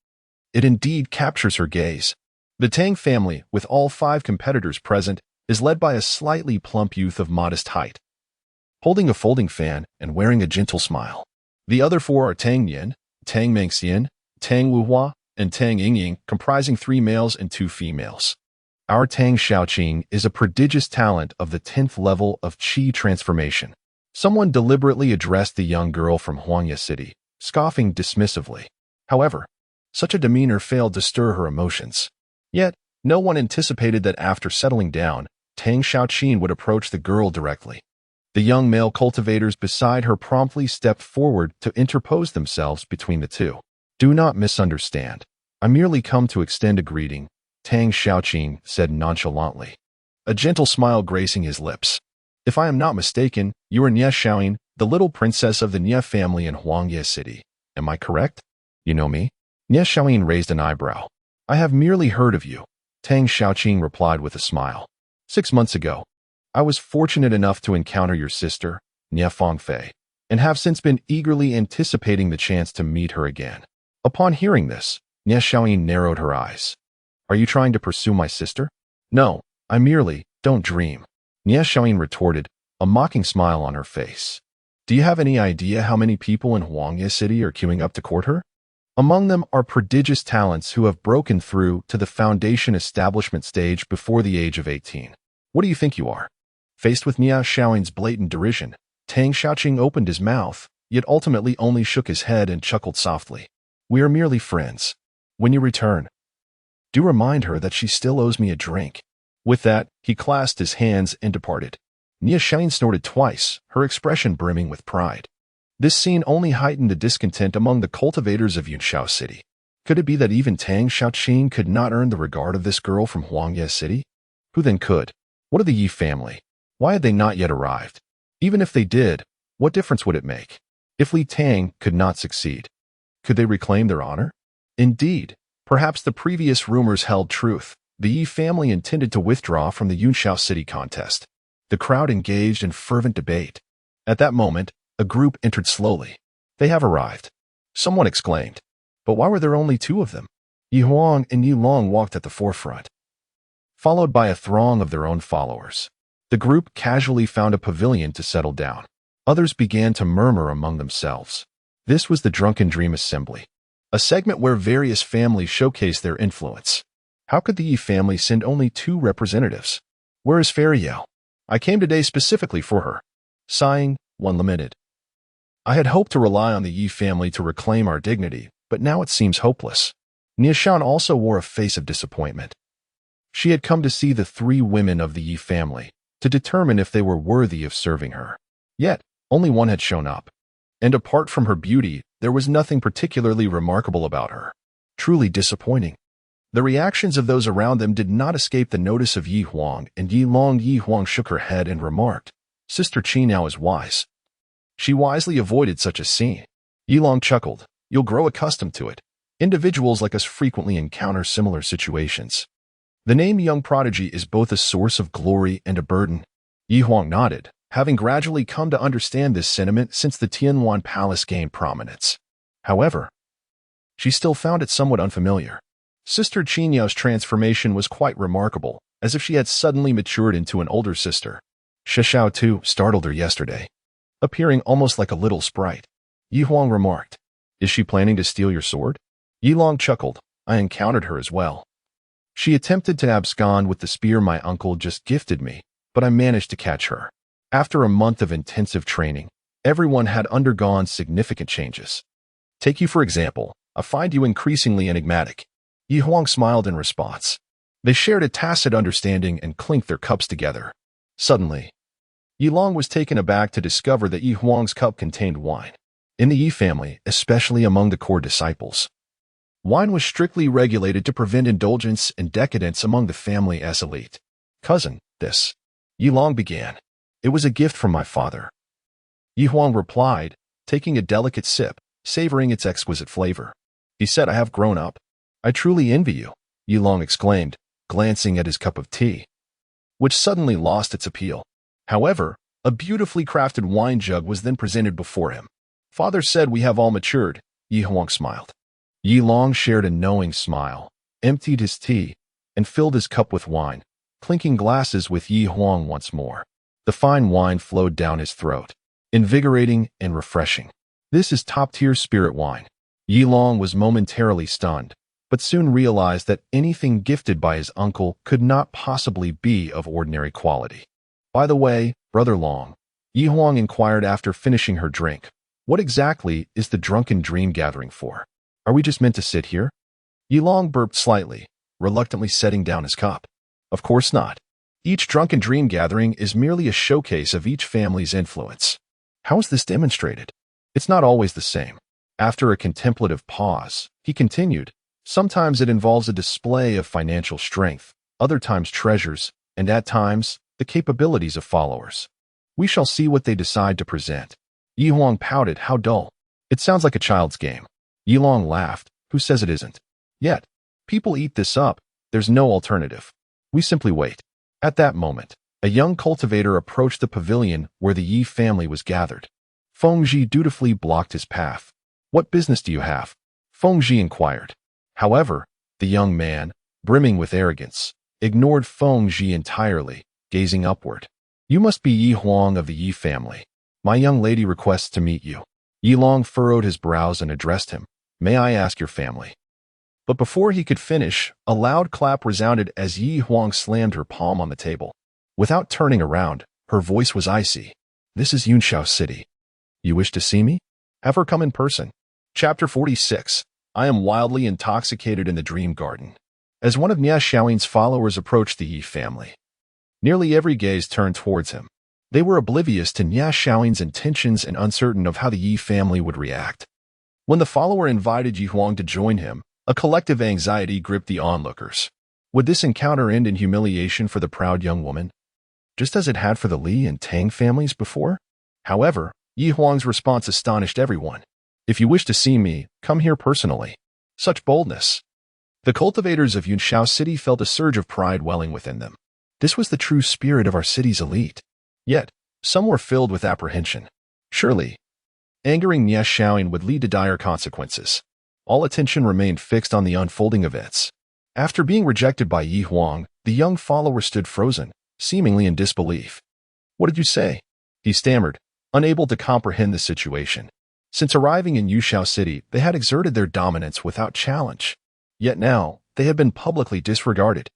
It indeed captures her gaze. The Tang family, with all 5 competitors present, is led by a slightly plump youth of modest height, holding a folding fan and wearing a gentle smile. The other 4 are Tang Yin, Tang Mengxian, Tang Wuhua, and Tang Yingying, comprising 3 males and 2 females. Our Tang Xiaoqing is a prodigious talent of the 10th level of Qi transformation. Someone deliberately addressed the young girl from Huangye City, scoffing dismissively. However, such a demeanor failed to stir her emotions. Yet, no one anticipated that after settling down, Tang Xiaoqing would approach the girl directly. The young male cultivators beside her promptly stepped forward to interpose themselves between the two. Do not misunderstand. I merely come to extend a greeting, Tang Xiaoqing said nonchalantly, a gentle smile gracing his lips. If I am not mistaken, you are Nie Xiaoying, the little princess of the Nie family in Huangye City. Am I correct? You know me? Nie Xiaoying raised an eyebrow. I have merely heard of you, Tang Xiaoqing replied with a smile. 6 months ago, I was fortunate enough to encounter your sister, Nie Fangfei, and have since been eagerly anticipating the chance to meet her again. Upon hearing this, Nie Xiaoying narrowed her eyes. Are you trying to pursue my sister? No, I merely don't dream, Nie Xiaoying retorted, a mocking smile on her face. Do you have any idea how many people in Huangye City are queuing up to court her? Among them are prodigious talents who have broken through to the foundation establishment stage before the age of 18. What do you think you are? Faced with Nie Xiaoying's blatant derision, Tang Xiaoqing opened his mouth, yet ultimately only shook his head and chuckled softly. We are merely friends. When you return, do remind her that she still owes me a drink. With that, he clasped his hands and departed. Nie Xiaoying snorted twice, her expression brimming with pride. This scene only heightened the discontent among the cultivators of Yunshao City. Could it be that even Tang Xiaoqing could not earn the regard of this girl from Huangye City? Who then could? What of the Yi family? Why had they not yet arrived? Even if they did, what difference would it make? If Li Tang could not succeed, could they reclaim their honor? Indeed, perhaps the previous rumors held truth. The Yi family intended to withdraw from the Yunshao City contest. The crowd engaged in fervent debate. At that moment, a group entered slowly. They have arrived, someone exclaimed. But why were there only 2 of them? Yi Huang and Yi Long walked at the forefront, followed by a throng of their own followers. The group casually found a pavilion to settle down. Others began to murmur among themselves. This was the Drunken Dream Assembly, a segment where various families showcased their influence. How could the Yi family send only 2 representatives? Where is Feriel? I came today specifically for her. Sighing, one lamented. I had hoped to rely on the Yi family to reclaim our dignity, but now it seems hopeless. Nie Xiaoying also wore a face of disappointment. She had come to see the 3 women of the Yi family, to determine if they were worthy of serving her. Yet, only one had shown up. And apart from her beauty, there was nothing particularly remarkable about her. Truly disappointing. The reactions of those around them did not escape the notice of Yi Huang, and Yi Long. Yi Huang shook her head and remarked, Sister Qi now is wise. She wisely avoided such a scene. Yi Long chuckled, You'll grow accustomed to it. Individuals like us frequently encounter similar situations. The name young prodigy is both a source of glory and a burden. Yi Huang nodded, having gradually come to understand this sentiment since the Tianwan Palace gained prominence. However, she still found it somewhat unfamiliar. Sister Qinyao's transformation was quite remarkable, as if she had suddenly matured into an older sister. Shishao too startled her yesterday, appearing almost like a little sprite. Yi Huang remarked, Is she planning to steal your sword? Yi Long chuckled, I encountered her as well. She attempted to abscond with the spear my uncle just gifted me, but I managed to catch her. After a month of intensive training, everyone had undergone significant changes. Take you for example, I find you increasingly enigmatic. Yi Huang smiled in response. They shared a tacit understanding and clinked their cups together. Suddenly, Yi Long was taken aback to discover that Yi Huang's cup contained wine. In the Yi family, especially among the core disciples, wine was strictly regulated to prevent indulgence and decadence among the family as elite. Cousin, this, Yi Long began. It was a gift from my father. Yi Huang replied, taking a delicate sip, savoring its exquisite flavor. He said, I have grown up. I truly envy you, Yi Long exclaimed, glancing at his cup of tea, which suddenly lost its appeal. However, a beautifully crafted wine jug was then presented before him. Father said we have all matured, Yi Huang smiled. Yi Long shared a knowing smile, emptied his tea, and filled his cup with wine, clinking glasses with Yi Huang once more. The fine wine flowed down his throat, invigorating and refreshing. This is top-tier spirit wine. Yi Long was momentarily stunned, but soon realized that anything gifted by his uncle could not possibly be of ordinary quality. By the way, Brother Long, Yi Huang inquired after finishing her drink, what exactly is the Drunken Dream gathering for? Are we just meant to sit here? Yi Long burped slightly, reluctantly setting down his cup. Of course not. Each Drunken Dream gathering is merely a showcase of each family's influence. How is this demonstrated? It's not always the same. After a contemplative pause, he continued, "Sometimes it involves a display of financial strength, other times treasures, and at times, the capabilities of followers. We shall see what they decide to present." Yi Huang pouted, "How dull. It sounds like a child's game." Yi Long laughed, "Who says it isn't? Yet, people eat this up. There's no alternative. We simply wait." At that moment, a young cultivator approached the pavilion where the Yi family was gathered. Feng Ji dutifully blocked his path. "What business do you have?" Feng Ji inquired. However, the young man, brimming with arrogance, ignored Feng Ji entirely, gazing upward. "You must be Yi Huang of the Yi family. My young lady requests to meet you." Yi Long furrowed his brows and addressed him. "May I ask your family?" But before he could finish, a loud clap resounded as Yi Huang slammed her palm on the table. Without turning around, her voice was icy. "This is Yunxiao City. You wish to see me? Have her come in person." Chapter 46. I am wildly intoxicated in the dream garden. As one of Nia Xiaoyin's followers approached the Yi family, nearly every gaze turned towards him. They were oblivious to Nia Xiaoyin's intentions and uncertain of how the Yi family would react. When the follower invited Yi Huang to join him, a collective anxiety gripped the onlookers. Would this encounter end in humiliation for the proud young woman, just as it had for the Li and Tang families before? However, Yi Huang's response astonished everyone. "If you wish to see me, come here personally." Such boldness. The cultivators of Yunxiao City felt a surge of pride welling within them. This was the true spirit of our city's elite. Yet, some were filled with apprehension. Surely, angering Nia Xiaoyin would lead to dire consequences. All attention remained fixed on the unfolding events. After being rejected by Yi Huang, the young follower stood frozen, seemingly in disbelief. "What did you say?" he stammered, unable to comprehend the situation. Since arriving in Yunxiao City, they had exerted their dominance without challenge. Yet now, they had been publicly disregarded.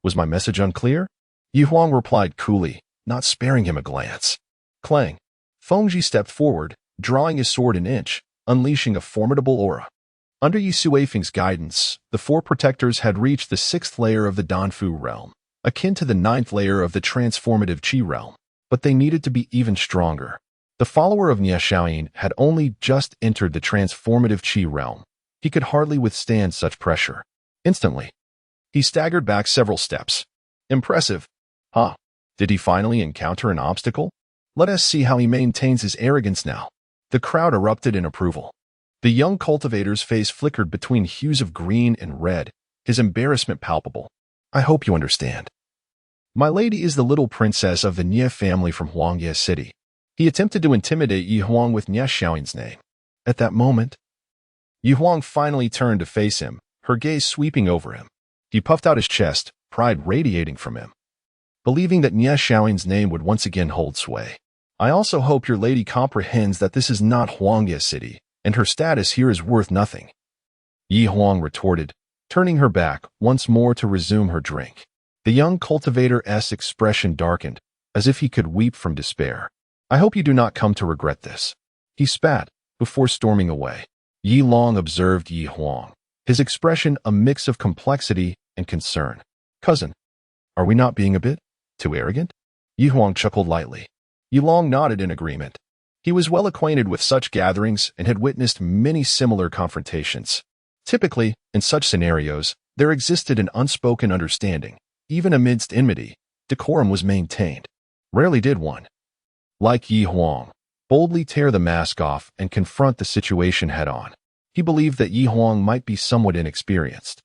Was my message unclear? Yi Huang replied coolly, not sparing him a glance. Clang. Feng Ji stepped forward, drawing his sword an inch, unleashing a formidable aura. Under Yi Suifeng's guidance, the four protectors had reached the 6th layer of the Danfu realm, akin to the 9th layer of the transformative Qi realm, but they needed to be even stronger. The follower of Nia Xiaoyin had only just entered the transformative Qi realm. He could hardly withstand such pressure. Instantly, he staggered back several steps. Impressive. Huh? Did he finally encounter an obstacle? Let us see how he maintains his arrogance now. The crowd erupted in approval. The young cultivator's face flickered between hues of green and red, his embarrassment palpable. "I hope you understand. My lady is the little princess of the Nia family from Huangye City." He attempted to intimidate Yi Huang with Nia Xiaoyin's name. At that moment, Yi Huang finally turned to face him, her gaze sweeping over him. He puffed out his chest, pride radiating from him, believing that Nia Xiaoyin's name would once again hold sway. "I also hope your lady comprehends that this is not Huangye City, and her status here is worth nothing." Yi Huang retorted, turning her back once more to resume her drink. The young cultivator's expression darkened, as if he could weep from despair. "I hope you do not come to regret this." He spat, before storming away. Yi Long observed Yi Huang, his expression a mix of complexity and concern. "Cousin, are we not being a bit too arrogant?" Yi Huang chuckled lightly. Yi Long nodded in agreement. He was well acquainted with such gatherings and had witnessed many similar confrontations. Typically, in such scenarios, there existed an unspoken understanding. Even amidst enmity, decorum was maintained. Rarely did one, like Yi Huang, boldly tear the mask off and confront the situation head-on. He believed that Yi Huang might be somewhat inexperienced.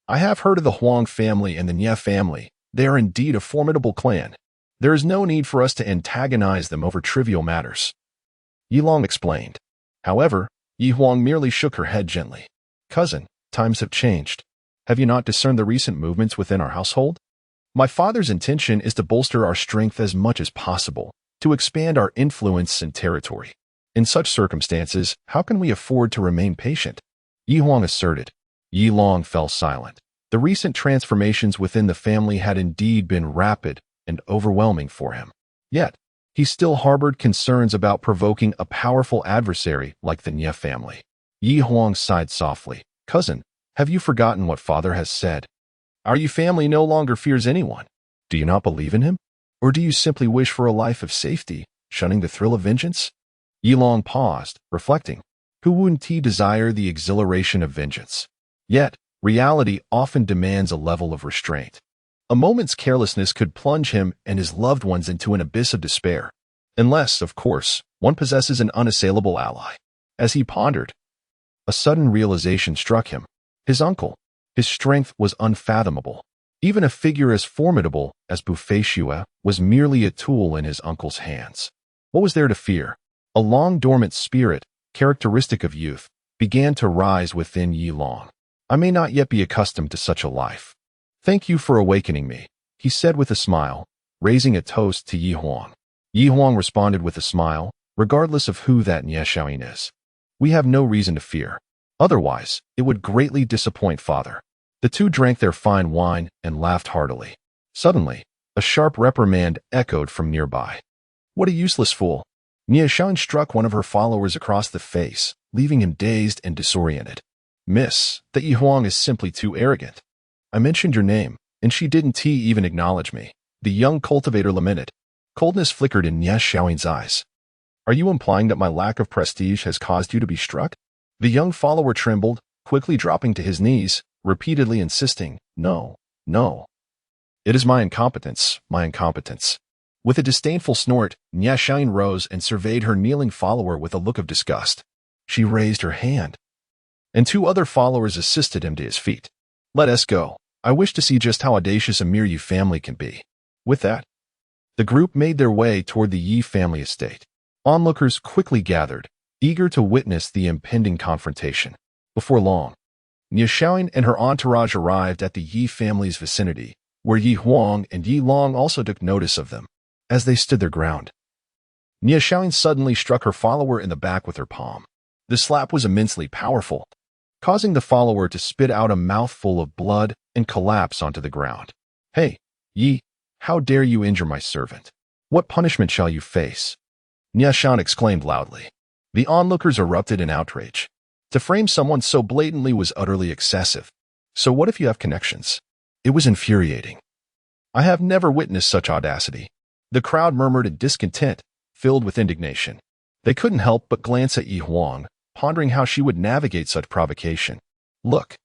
"I have heard of the Huang family and the Nia family. They are indeed a formidable clan. There is no need for us to antagonize them over trivial matters," Yi Long explained. However, Yi Huang merely shook her head gently. "Cousin, times have changed. Have you not discerned the recent movements within our household? My father's intention is to bolster our strength as much as possible, to expand our influence and territory. In such circumstances, how can we afford to remain patient?" Yi Huang asserted. Yi Long fell silent. The recent transformations within the family had indeed been rapid and overwhelming for him. Yet, he still harbored concerns about provoking a powerful adversary like the Nia family. Yi Huang sighed softly. "Cousin, have you forgotten what father has said? Our Yi family no longer fears anyone. Do you not believe in him? Or do you simply wish for a life of safety, shunning the thrill of vengeance?" Yi Long paused, reflecting. Who wouldn't he desire the exhilaration of vengeance? Yet, reality often demands a level of restraint. A moment's carelessness could plunge him and his loved ones into an abyss of despair. Unless, of course, one possesses an unassailable ally. As he pondered, a sudden realization struck him. His uncle. His strength was unfathomable. Even a figure as formidable as Bufeshua was merely a tool in his uncle's hands. What was there to fear? A long-dormant spirit, characteristic of youth, began to rise within Yi Long. I may not yet be accustomed to such a life. Thank you for awakening me, he said with a smile, raising a toast to Yi Huang. Yi Huang responded with a smile, regardless of who that Nie Xiaoyin is. We have no reason to fear. Otherwise, it would greatly disappoint father. The two drank their fine wine and laughed heartily. Suddenly, a sharp reprimand echoed from nearby. What a useless fool! Nie Xiaoyin struck one of her followers across the face, leaving him dazed and disoriented. Miss, that Yi Huang is simply too arrogant. I mentioned your name, and she didn't even acknowledge me, the young cultivator lamented. Coldness flickered in Nie Xiaoyin's eyes. Are you implying that my lack of prestige has caused you to be struck? The young follower trembled, quickly dropping to his knees, repeatedly insisting, No, no. It is my incompetence, my incompetence. With a disdainful snort, Nie Xiaoyin rose and surveyed her kneeling follower with a look of disgust. She raised her hand, and two other followers assisted him to his feet. Let us go. I wish to see just how audacious a mere Yi family can be. With that, the group made their way toward the Yi family estate. Onlookers quickly gathered, eager to witness the impending confrontation. Before long, Nie Xiaoyin and her entourage arrived at the Yi family's vicinity, where Yi Huang and Yi Long also took notice of them. As they stood their ground, Nie Xiaoyin suddenly struck her follower in the back with her palm. The slap was immensely powerful, causing the follower to spit out a mouthful of blood and collapse onto the ground. Hey, Yi, how dare you injure my servant? What punishment shall you face? Nie Xiaoyin exclaimed loudly. The onlookers erupted in outrage. To frame someone so blatantly was utterly excessive. So what if you have connections? It was infuriating. I have never witnessed such audacity. The crowd murmured in discontent, filled with indignation. They couldn't help but glance at Yi Huang, pondering how she would navigate such provocation. Look.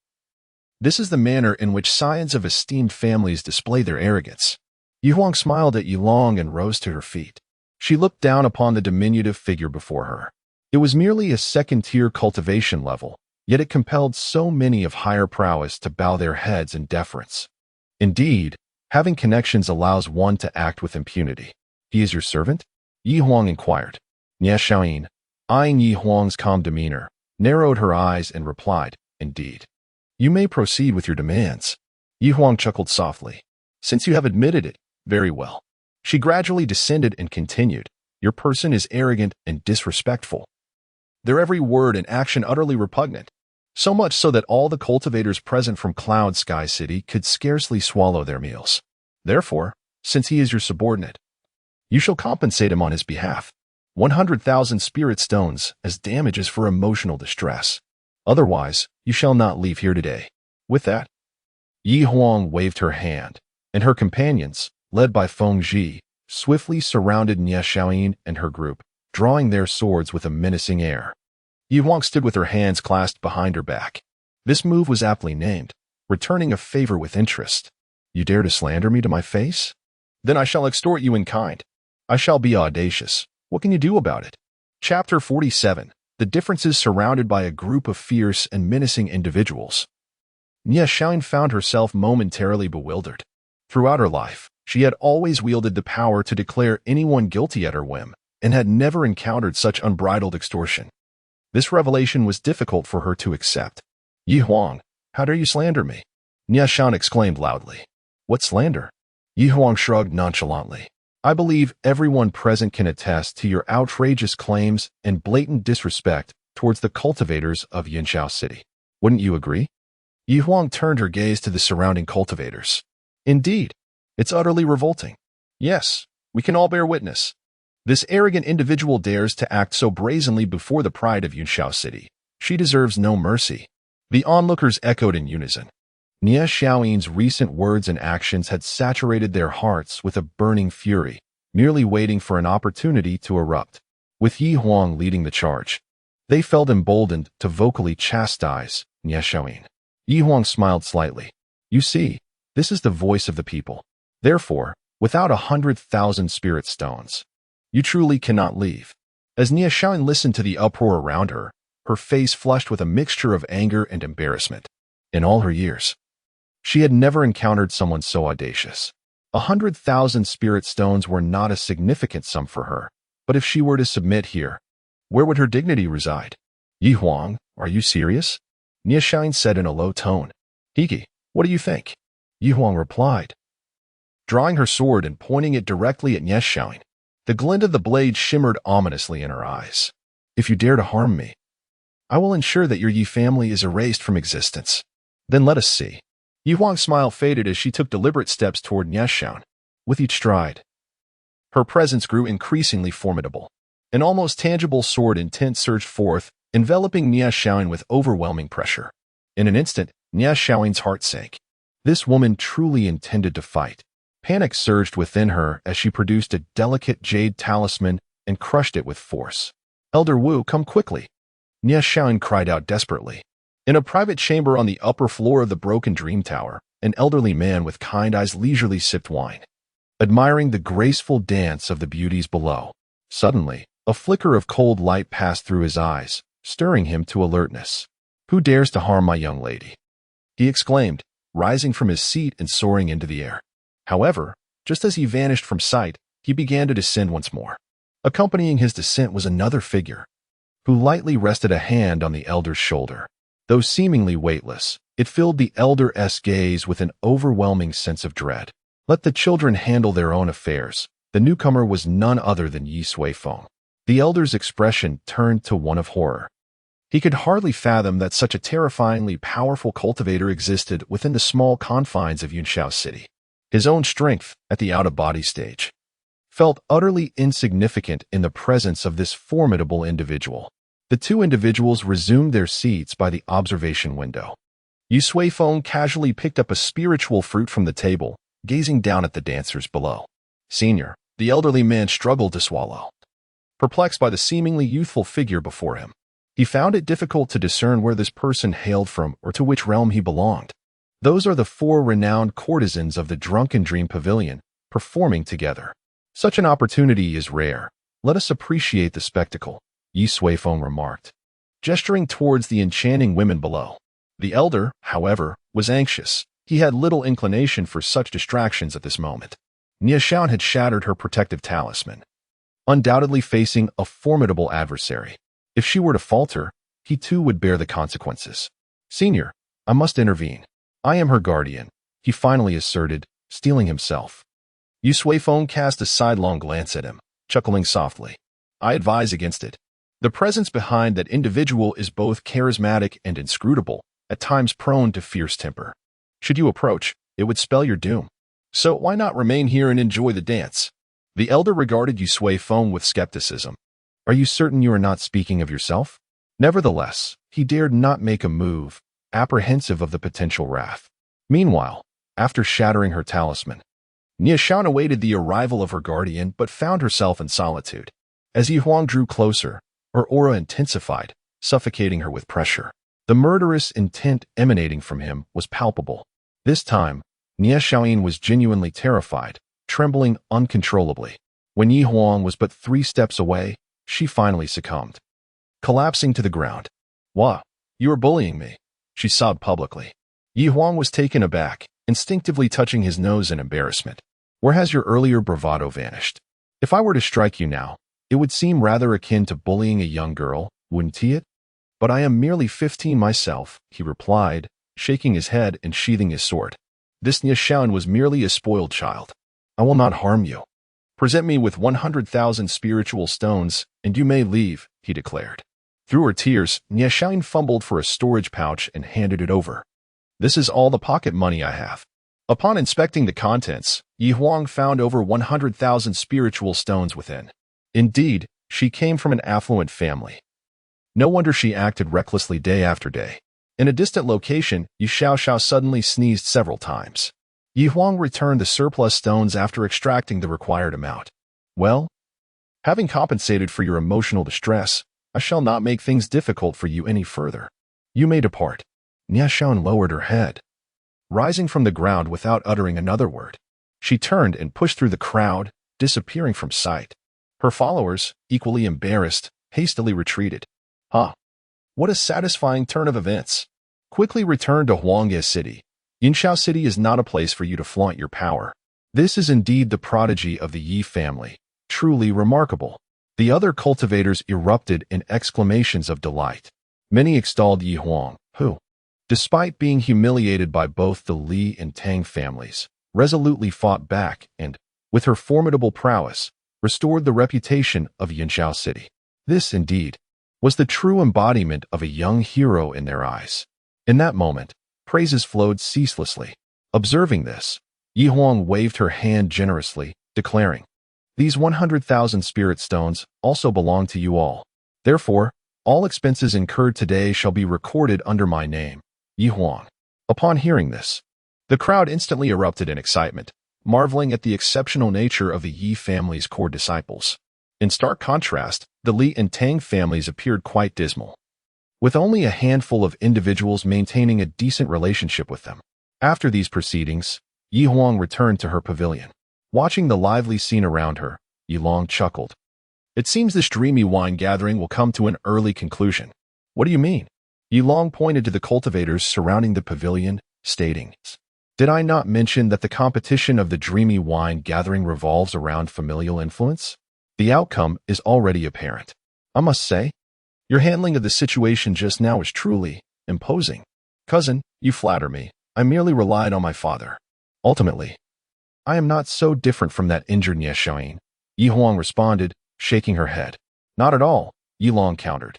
This is the manner in which scions of esteemed families display their arrogance. Yi Huang smiled at Yi Long and rose to her feet. She looked down upon the diminutive figure before her. It was merely a second-tier cultivation level, yet it compelled so many of higher prowess to bow their heads in deference. Indeed, having connections allows one to act with impunity. He is your servant? Yi Huang inquired. Nie Xiaoyin, eyeing Yi Huang's calm demeanor, narrowed her eyes and replied, Indeed. You may proceed with your demands. Yi Huang chuckled softly. Since you have admitted it, very well. She gradually descended and continued. Your person is arrogant and disrespectful. Their every word and action utterly repugnant. So much so that all the cultivators present from Cloud Sky City could scarcely swallow their meals. Therefore, since he is your subordinate, you shall compensate him on his behalf. 100,000 spirit stones as damages for emotional distress. Otherwise, you shall not leave here today. With that, Yi Huang waved her hand, and her companions, led by Feng Ji, swiftly surrounded Nie Xiaoyin and her group, drawing their swords with a menacing air. Yi Huang stood with her hands clasped behind her back. This move was aptly named, returning a favor with interest. You dare to slander me to my face? Then I shall extort you in kind. I shall be audacious. What can you do about it? Chapter 47. The differences surrounded by a group of fierce and menacing individuals. Nie Xiaoyin found herself momentarily bewildered. Throughout her life, she had always wielded the power to declare anyone guilty at her whim, and had never encountered such unbridled extortion. This revelation was difficult for her to accept. Yi Huang, how dare you slander me? Nie Xiaoyin exclaimed loudly. What slander? Yi Huang shrugged nonchalantly. I believe everyone present can attest to your outrageous claims and blatant disrespect towards the cultivators of Yinxiao City. Wouldn't you agree? Yi Huang turned her gaze to the surrounding cultivators. Indeed, it's utterly revolting. Yes, we can all bear witness. This arrogant individual dares to act so brazenly before the pride of Yinxiao City. She deserves no mercy. The onlookers echoed in unison. Nie Xiaoyin's recent words and actions had saturated their hearts with a burning fury, merely waiting for an opportunity to erupt. With Yi Huang leading the charge, They felt emboldened to vocally chastise Nie Xiaoyin. Yi Huang smiled slightly. You see, this is the voice of the people. Therefore, without 100,000 spirit stones, you truly cannot leave. As Nie Xiaoyin listened to the uproar around her, her face flushed with a mixture of anger and embarrassment. In all her years, she had never encountered someone so audacious. 100,000 spirit stones were not a significant sum for her, but if she were to submit here, where would her dignity reside? Yi Huang, are you serious? Nie Xiaoyin said in a low tone. Hiki, what do you think? Yi Huang replied, drawing her sword and pointing it directly at Nie Xiaoyin. The glint of the blade shimmered ominously in her eyes. If you dare to harm me, I will ensure that your Yi family is erased from existence. Then let us see. Yi Huang's smile faded as she took deliberate steps toward Nie Xiaoyin. With each stride, her presence grew increasingly formidable. An almost tangible sword intent surged forth, enveloping Nie Xiaoyin with overwhelming pressure. In an instant, Nie Xiaoyin's heart sank. This woman truly intended to fight. Panic surged within her as she produced a delicate jade talisman and crushed it with force. Elder Wu, come quickly. Nie Xiaoyin cried out desperately. In a private chamber on the upper floor of the broken dream tower, an elderly man with kind eyes leisurely sipped wine, admiring the graceful dance of the beauties below. Suddenly, a flicker of cold light passed through his eyes, stirring him to alertness. Who dares to harm my young lady? He exclaimed, rising from his seat and soaring into the air. However, just as he vanished from sight, he began to descend once more. Accompanying his descent was another figure, who lightly rested a hand on the elder's shoulder. Though seemingly weightless, it filled the elder's gaze with an overwhelming sense of dread. Let the children handle their own affairs. The newcomer was none other than Yi Suifeng. The elder's expression turned to one of horror. He could hardly fathom that such a terrifyingly powerful cultivator existed within the small confines of Yunshao City. His own strength, at the out-of-body stage, felt utterly insignificant in the presence of this formidable individual. The two individuals resumed their seats by the observation window. Yi Suifeng casually picked up a spiritual fruit from the table, gazing down at the dancers below. Senior, the elderly man struggled to swallow, perplexed by the seemingly youthful figure before him. He found it difficult to discern where this person hailed from or to which realm he belonged. Those are the four renowned courtesans of the Drunken Dream Pavilion, performing together. Such an opportunity is rare. Let us appreciate the spectacle, Yi Suifeng remarked, gesturing towards the enchanting women below. The elder, however, was anxious. He had little inclination for such distractions at this moment. Nie Xiaoyin had shattered her protective talisman, undoubtedly facing a formidable adversary. If she were to falter, he too would bear the consequences. Senior, I must intervene. I am her guardian, he finally asserted, steeling himself. Yi Suifeng cast a sidelong glance at him, chuckling softly. I advise against it. The presence behind that individual is both charismatic and inscrutable, at times prone to fierce temper. Should you approach, it would spell your doom. So why not remain here and enjoy the dance? The elder regarded Yi Suifeng with skepticism. Are you certain you are not speaking of yourself? Nevertheless, he dared not make a move, apprehensive of the potential wrath. Meanwhile, after shattering her talisman, Nie Xiaoyin awaited the arrival of her guardian but found herself in solitude. As Yi Huang drew closer, her aura intensified, suffocating her with pressure. The murderous intent emanating from him was palpable. This time, Nie Xiaoyin was genuinely terrified, trembling uncontrollably. When Yi Huang was but 3 steps away, she finally succumbed, collapsing to the ground. Wah, you are bullying me, she sobbed publicly. Yi Huang was taken aback, instinctively touching his nose in embarrassment. Where has your earlier bravado vanished? If I were to strike you now, it would seem rather akin to bullying a young girl, wouldn't it? But I am merely 15 myself, he replied, shaking his head and sheathing his sword. This Nie Xiaoyin was merely a spoiled child. I will not harm you. Present me with 100,000 spiritual stones, and you may leave, he declared. Through her tears, Nie Xiaoyin fumbled for a storage pouch and handed it over. This is all the pocket money I have. Upon inspecting the contents, Yi Huang found over 100,000 spiritual stones within. Indeed, she came from an affluent family. No wonder she acted recklessly day after day. In a distant location, Yi Xiaoxiao suddenly sneezed several times. Yi Huang returned the surplus stones after extracting the required amount. Well, having compensated for your emotional distress, I shall not make things difficult for you any further. You may depart. Niashaon lowered her head, rising from the ground without uttering another word. She turned and pushed through the crowd, disappearing from sight. Her followers, equally embarrassed, hastily retreated. Huh. What a satisfying turn of events. Quickly return to Huanghe City. Yinxiao City is not a place for you to flaunt your power. This is indeed the prodigy of the Yi family. Truly remarkable. The other cultivators erupted in exclamations of delight. Many extolled Yi Huang, who, despite being humiliated by both the Li and Tang families, resolutely fought back and, with her formidable prowess, restored the reputation of Yinxiao City. This, indeed, was the true embodiment of a young hero in their eyes. In that moment, praises flowed ceaselessly. Observing this, Yi Huang waved her hand generously, declaring, "These 100,000 spirit stones also belong to you all. Therefore, all expenses incurred today shall be recorded under my name, Yi Huang." Upon hearing this, the crowd instantly erupted in excitement, marveling at the exceptional nature of the Yi family's core disciples. In stark contrast, the Li and Tang families appeared quite dismal, with only a handful of individuals maintaining a decent relationship with them. After these proceedings, Yi Huang returned to her pavilion. Watching the lively scene around her, Yi Long chuckled. It seems this dreamy wine gathering will come to an early conclusion. What do you mean? Yi Long pointed to the cultivators surrounding the pavilion, stating, "Did I not mention that the competition of the dreamy wine gathering revolves around familial influence? The outcome is already apparent. I must say, your handling of the situation just now is truly imposing. Cousin, you flatter me. I merely relied on my father. Ultimately, I am not so different from that injured Niashain." Yi Huang responded, shaking her head. "Not at all," Yi Long countered,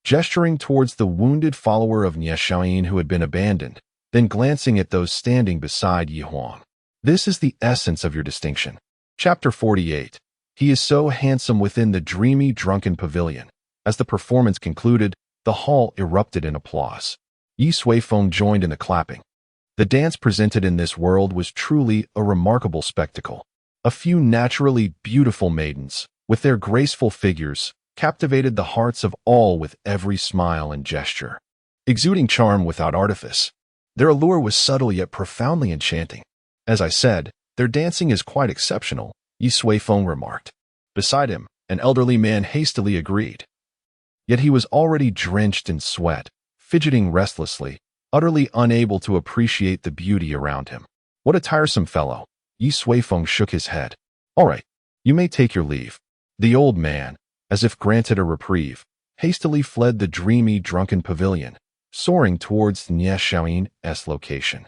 gesturing towards the wounded follower of Niashain who had been abandoned, then glancing at those standing beside Yi Huang. "This is the essence of your distinction." Chapter 48. He is so handsome within the dreamy, drunken pavilion. As the performance concluded, the hall erupted in applause. Yi Suifeng joined in the clapping. The dance presented in this world was truly a remarkable spectacle. A few naturally beautiful maidens, with their graceful figures, captivated the hearts of all with every smile and gesture. Exuding charm without artifice, their allure was subtle yet profoundly enchanting. As I said, their dancing is quite exceptional, Yi Suifeng remarked. Beside him, an elderly man hastily agreed. Yet he was already drenched in sweat, fidgeting restlessly, utterly unable to appreciate the beauty around him. What a tiresome fellow. Yi Suifeng shook his head. "All right, you may take your leave." The old man, as if granted a reprieve, hastily fled the dreamy, drunken pavilion, soaring towards Niashaoin's location.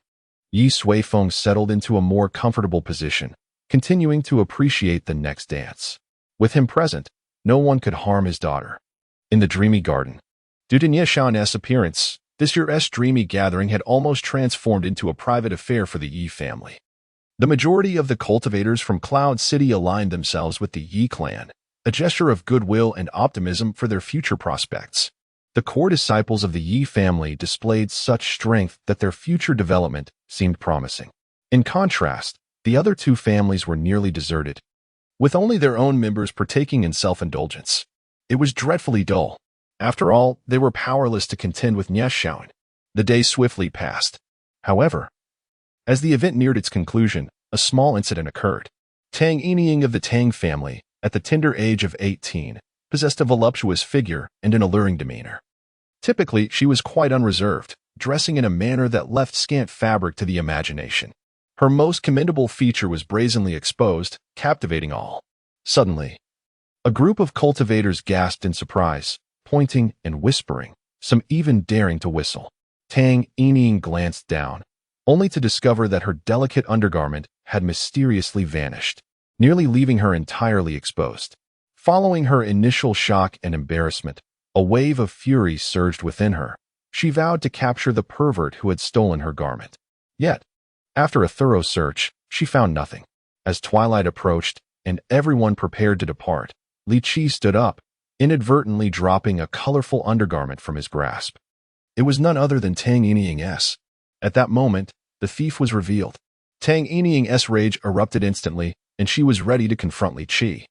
Yi Suifeng settled into a more comfortable position, continuing to appreciate the next dance. With him present, no one could harm his daughter. In the dreamy garden, due to Niashaoin's appearance, this year's dreamy gathering had almost transformed into a private affair for the Yi family. The majority of the cultivators from Cloud City aligned themselves with the Yi clan, a gesture of goodwill and optimism for their future prospects. The core disciples of the Yi family displayed such strength that their future development seemed promising. In contrast, the other two families were nearly deserted, with only their own members partaking in self-indulgence. It was dreadfully dull. After all, they were powerless to contend with Niashaoin. The day swiftly passed. However, as the event neared its conclusion, a small incident occurred. Tang Yining of the Tang family, at the tender age of 18, possessed a voluptuous figure and an alluring demeanor. Typically, she was quite unreserved, dressing in a manner that left scant fabric to the imagination. Her most commendable feature was brazenly exposed, captivating all. Suddenly, a group of cultivators gasped in surprise, pointing and whispering, some even daring to whistle. Tang Yining glanced down, only to discover that her delicate undergarment had mysteriously vanished, nearly leaving her entirely exposed. Following her initial shock and embarrassment, a wave of fury surged within her. She vowed to capture the pervert who had stolen her garment. Yet, after a thorough search, she found nothing. As twilight approached and everyone prepared to depart, Li Qi stood up, inadvertently dropping a colorful undergarment from his grasp. It was none other than Tang Yining's. At that moment, the thief was revealed. Tang Yining's rage erupted instantly, and she was ready to confront Li Qi.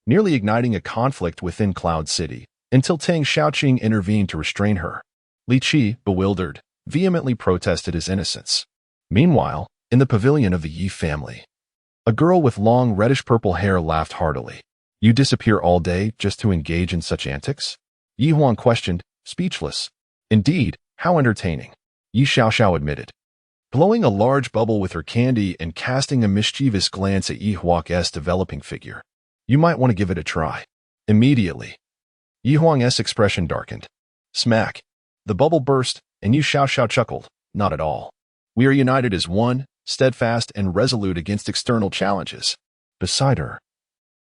Nearly igniting a conflict within Cloud City, until Tang Xiaoqing intervened to restrain her. Li Qi, bewildered, vehemently protested his innocence. Meanwhile, in the pavilion of the Yi family, a girl with long reddish-purple hair laughed heartily. You disappear all day just to engage in such antics? Yi Huang questioned, speechless. Indeed, how entertaining, Yi Xiaoxiao admitted, blowing a large bubble with her candy and casting a mischievous glance at Yi Huang's developing figure. You might want to give it a try. Immediately, Yi Huang's expression darkened. Smack. The bubble burst, and Yi Xiaoxiao chuckled. Not at all. We are united as one, steadfast and resolute against external challenges. Beside her,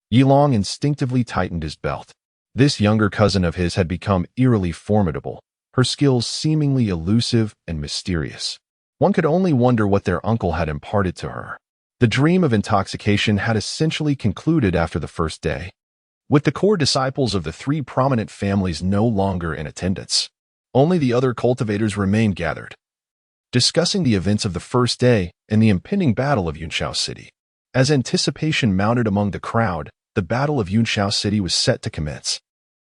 Yi Long instinctively tightened his belt. This younger cousin of his had become eerily formidable, her skills seemingly elusive and mysterious. One could only wonder what their uncle had imparted to her. The dream of intoxication had essentially concluded after the first day, with the core disciples of the three prominent families no longer in attendance. Only the other cultivators remained gathered, discussing the events of the first day and the impending battle of Yunshao City. As anticipation mounted among the crowd, the Battle of Yunshao City was set to commence.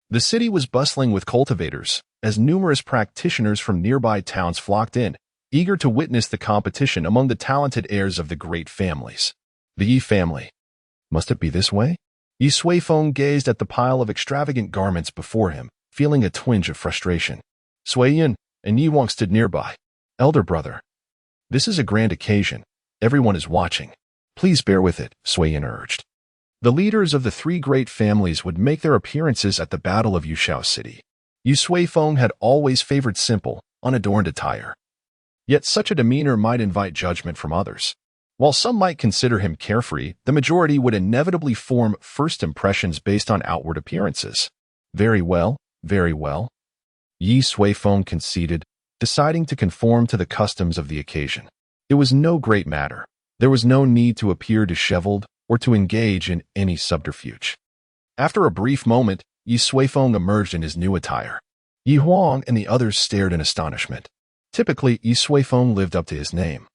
The city was bustling with cultivators, as numerous practitioners from nearby towns flocked in, eager to witness the competition among the talented heirs of the great families. The Yi family. Must it be this way? Yi Suifeng gazed at the pile of extravagant garments before him, feeling a twinge of frustration. Suiyin and Yi Wang stood nearby. Elder brother, this is a grand occasion. Everyone is watching. Please bear with it, Suiyin urged. The leaders of the three great families would make their appearances at the Battle of Yunshao City. Yi Suifeng had always favored simple, unadorned attire. Yet such a demeanor might invite judgment from others. While some might consider him carefree, the majority would inevitably form first impressions based on outward appearances. Very well, very well. Yi Suifeng conceded, deciding to conform to the customs of the occasion. It was no great matter. There was no need to appear disheveled or to engage in any subterfuge. After a brief moment, Yi Suifeng emerged in his new attire. Yi Huang and the others stared in astonishment. Typically, Yi Suifeng lived up to his name,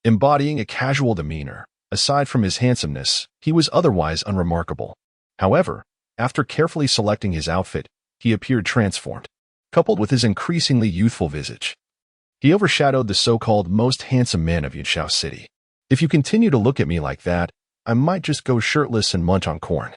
embodying a casual demeanor. Aside from his handsomeness, he was otherwise unremarkable. However, after carefully selecting his outfit, he appeared transformed. Coupled with his increasingly youthful visage, he overshadowed the so-called most handsome man of Yunshao City. If you continue to look at me like that, I might just go shirtless and munch on corn.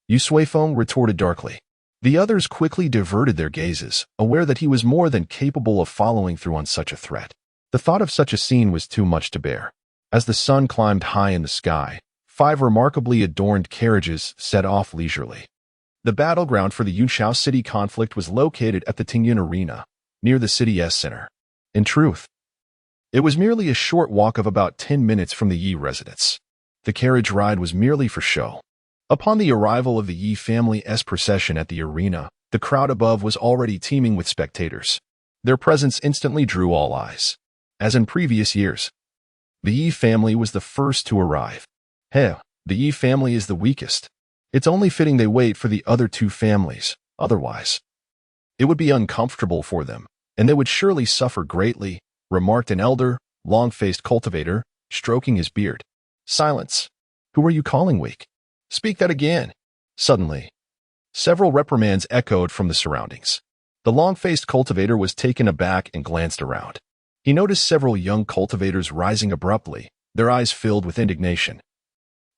Yi Suifeng retorted darkly. The others quickly diverted their gazes, aware that he was more than capable of following through on such a threat. The thought of such a scene was too much to bear. As the sun climbed high in the sky, 5 remarkably adorned carriages set off leisurely. The battleground for the Yunshao City conflict was located at the Tingyun Arena, near the city's center. In truth, it was merely a short walk of about 10 minutes from the Yi residence. The carriage ride was merely for show. Upon the arrival of the Yi family's procession at the arena, the crowd above was already teeming with spectators. Their presence instantly drew all eyes. As in previous years, the Yi family was the first to arrive. Hell, the Yi family is the weakest. It's only fitting they wait for the other 2 families. Otherwise, it would be uncomfortable for them, and they would surely suffer greatly, remarked an elder, long-faced cultivator, stroking his beard. Silence. Who are you calling weak? Speak that again. Suddenly, several reprimands echoed from the surroundings. The long-faced cultivator was taken aback and glanced around. He noticed several young cultivators rising abruptly, their eyes filled with indignation,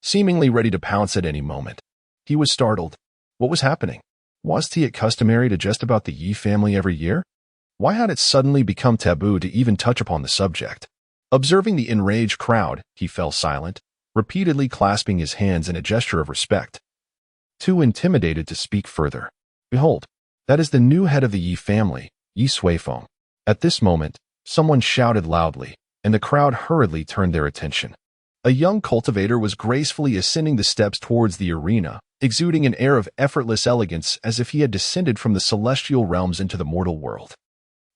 seemingly ready to pounce at any moment. He was startled. What was happening? Wasn't it customary to jest about the Yi family every year? Why had it suddenly become taboo to even touch upon the subject? Observing the enraged crowd, he fell silent, repeatedly clasping his hands in a gesture of respect, too intimidated to speak further. Behold, that is the new head of the Yi family, Yi Suifeng. At this moment, someone shouted loudly, and the crowd hurriedly turned their attention. A young cultivator was gracefully ascending the steps towards the arena, exuding an air of effortless elegance as if he had descended from the celestial realms into the mortal world.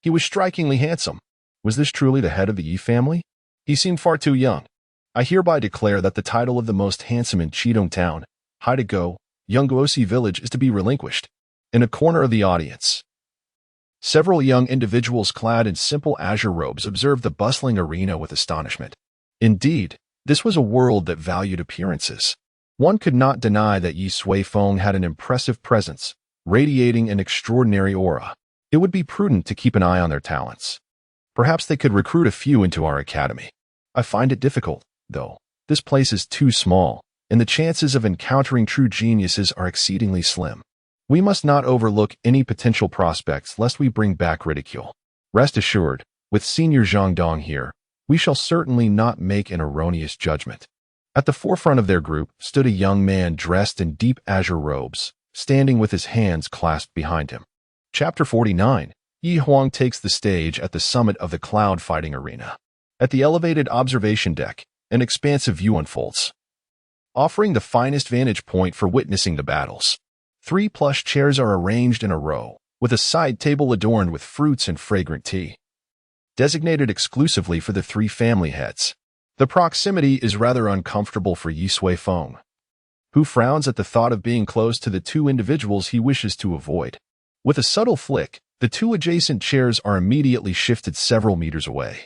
He was strikingly handsome. Was this truly the head of the Yi family? He seemed far too young. I hereby declare that the title of the most handsome in Qidong Town, Haidago, Yongguosi Village, is to be relinquished. In a corner of the audience, several young individuals clad in simple azure robes observed the bustling arena with astonishment. Indeed, this was a world that valued appearances. One could not deny that Yi Suifeng had an impressive presence, radiating an extraordinary aura. It would be prudent to keep an eye on their talents. Perhaps they could recruit a few into our academy. I find it difficult, though. This place is too small, and the chances of encountering true geniuses are exceedingly slim. We must not overlook any potential prospects lest we bring back ridicule. Rest assured, with Senior Zhang Dong here, we shall certainly not make an erroneous judgment. At the forefront of their group stood a young man dressed in deep azure robes, standing with his hands clasped behind him. Chapter 49. Yi Huang takes the stage at the summit of the cloud fighting arena. At the elevated observation deck, an expansive view unfolds, offering the finest vantage point for witnessing the battles. 3 plush chairs are arranged in a row, with a side table adorned with fruits and fragrant tea, designated exclusively for the 3 family heads. The proximity is rather uncomfortable for Yi Sui-feng, who frowns at the thought of being close to the 2 individuals he wishes to avoid. With a subtle flick, the 2 adjacent chairs are immediately shifted several meters away,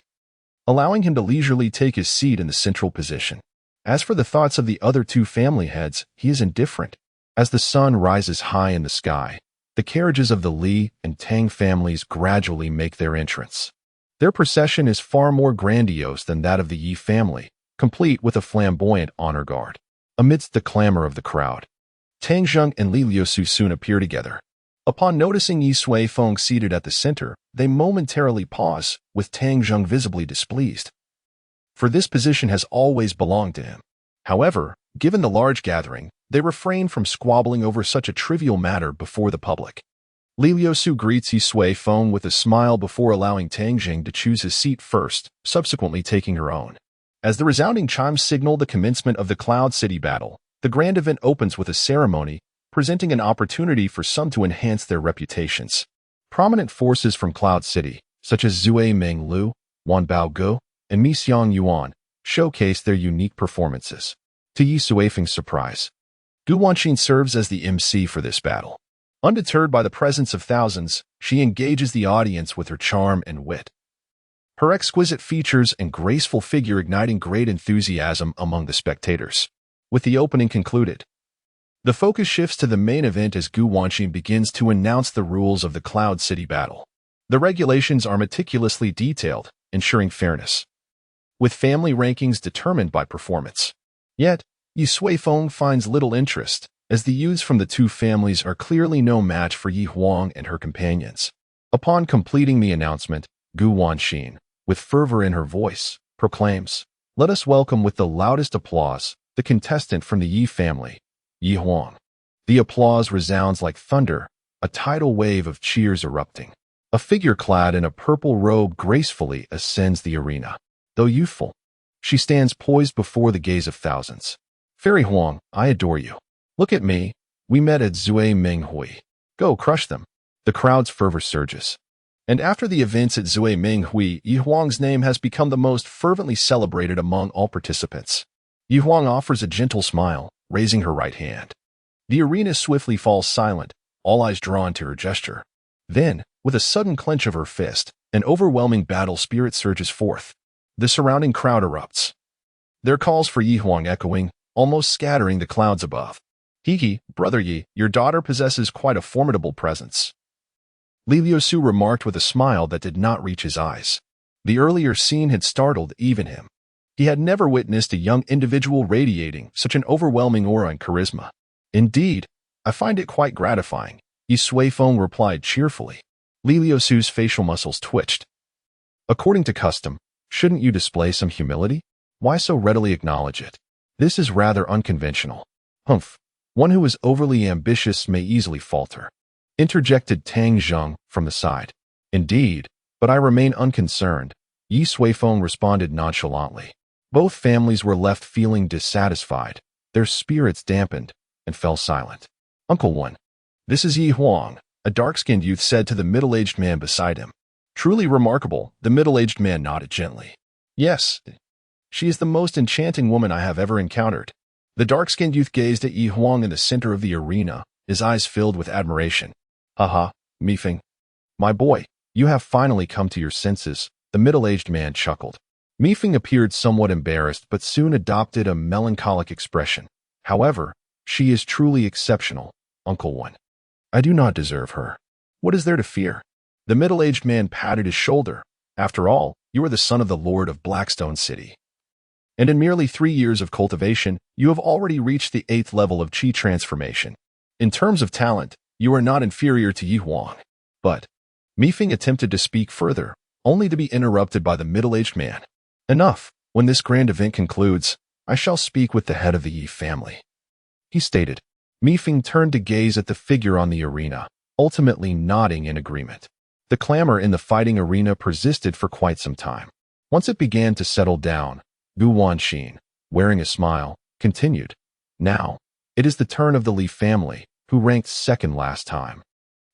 allowing him to leisurely take his seat in the central position. As for the thoughts of the other 2 family heads, he is indifferent. As the sun rises high in the sky, the carriages of the Li and Tang families gradually make their entrance. Their procession is far more grandiose than that of the Yi family, complete with a flamboyant honor guard. Amidst the clamor of the crowd, Tang Zheng and Li Liusu soon appear together. Upon noticing Yi Sui-feng seated at the center, they momentarily pause, with Tang Zheng visibly displeased, for this position has always belonged to him. However, given the large gathering, they refrain from squabbling over such a trivial matter before the public. Li Liusu greets Yi Sui-feng with a smile before allowing Tang Zheng to choose his seat first, subsequently taking her own. As the resounding chimes signal the commencement of the Cloud City battle, the grand event opens with a ceremony, presenting an opportunity for some to enhance their reputations. Prominent forces from Cloud City, such as Zue Meng Lu, Wan Baogu, and Mi Xiang Yuan, showcase their unique performances. To Yi Sui-feng's surprise, Gu Wanxin serves as the MC for this battle. Undeterred by the presence of thousands, she engages the audience with her charm and wit, her exquisite features and graceful figure igniting great enthusiasm among the spectators. With the opening concluded, the focus shifts to the main event as Gu Wanxin begins to announce the rules of the Cloud City battle. The regulations are meticulously detailed, ensuring fairness, with family rankings determined by performance. Yet, Yi Sui-feng finds little interest, as the youths from the 2 families are clearly no match for Yi Huang and her companions. Upon completing the announcement, Gu Wanxin, with fervor in her voice, proclaims, "Let us welcome with the loudest applause the contestant from the Yi family, Yi Huang." The applause resounds like thunder, a tidal wave of cheers erupting. A figure clad in a purple robe gracefully ascends the arena. Though youthful, she stands poised before the gaze of thousands. "Fairy Huang, I adore you. Look at me. We met at Zue Menghui. Go, crush them." The crowd's fervor surges. And after the events at Zue Menghui, Yi Huang's name has become the most fervently celebrated among all participants. Yi Huang offers a gentle smile, raising her right hand. The arena swiftly falls silent, all eyes drawn to her gesture. Then, with a sudden clench of her fist, an overwhelming battle spirit surges forth. The surrounding crowd erupts, their calls for Yi Huang echoing, almost scattering the clouds above. "Hiki, brother Yi, your daughter possesses quite a formidable presence," Li Liusu remarked with a smile that did not reach his eyes. The earlier scene had startled even him. He had never witnessed a young individual radiating such an overwhelming aura and charisma. "Indeed, I find it quite gratifying," Yi Sui-feng replied cheerfully. Li Liusu's facial muscles twitched. "According to custom, shouldn't you display some humility? Why so readily acknowledge it? This is rather unconventional." "Humph. One who is overly ambitious may easily falter," interjected Tang Zheng from the side. "Indeed, but I remain unconcerned," Yi Sui-feng responded nonchalantly. Both families were left feeling dissatisfied, their spirits dampened, and fell silent. "Uncle One, this is Yi Huang," a dark-skinned youth said to the middle-aged man beside him. "Truly remarkable," the middle-aged man nodded gently. "Yes, she is the most enchanting woman I have ever encountered." The dark-skinned youth gazed at Yi Huang in the center of the arena, his eyes filled with admiration. "Haha, Mifeng. My boy, you have finally come to your senses," the middle-aged man chuckled. Mifeng appeared somewhat embarrassed but soon adopted a melancholic expression. "However, she is truly exceptional, Uncle One. I do not deserve her. What is there to fear? The middle-aged man patted his shoulder. After all, you are the son of the Lord of Blackstone City. And in merely 3 years of cultivation, you have already reached the 8th level of Qi transformation. In terms of talent, you are not inferior to Yi Huang. But Mifeng attempted to speak further, only to be interrupted by the middle-aged man. Enough. When this grand event concludes, I shall speak with the head of the Yi family, he stated. Mifeng turned to gaze at the figure on the arena, ultimately nodding in agreement. The clamor in the fighting arena persisted for quite some time. Once it began to settle down, Gu Wanxin, wearing a smile, continued. Now, it is the turn of the Li family, who ranked second last time,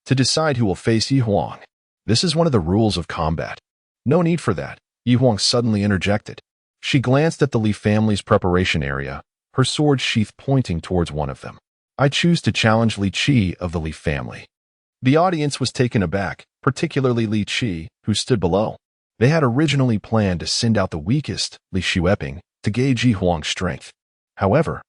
to decide who will face Yi Huang. This is one of the rules of combat. No need for that, Yi Huang suddenly interjected. She glanced at the Li family's preparation area, her sword sheath pointing towards one of them. I choose to challenge Li Qi of the Li family. The audience was taken aback, particularly Li Qi, who stood below. They had originally planned to send out the weakest, Li Xueping, to gauge Yi Huang's strength. However,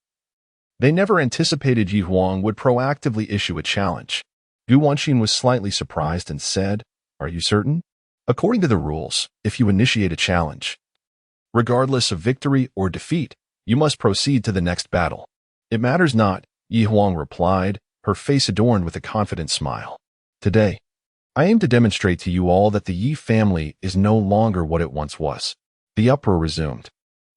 they never anticipated Yi Huang would proactively issue a challenge. Gu Wanxin was slightly surprised and said, Are you certain? According to the rules, if you initiate a challenge, regardless of victory or defeat, you must proceed to the next battle. It matters not, Yi Huang replied, her face adorned with a confident smile. Today, I aim to demonstrate to you all that the Yi family is no longer what it once was. The uproar resumed.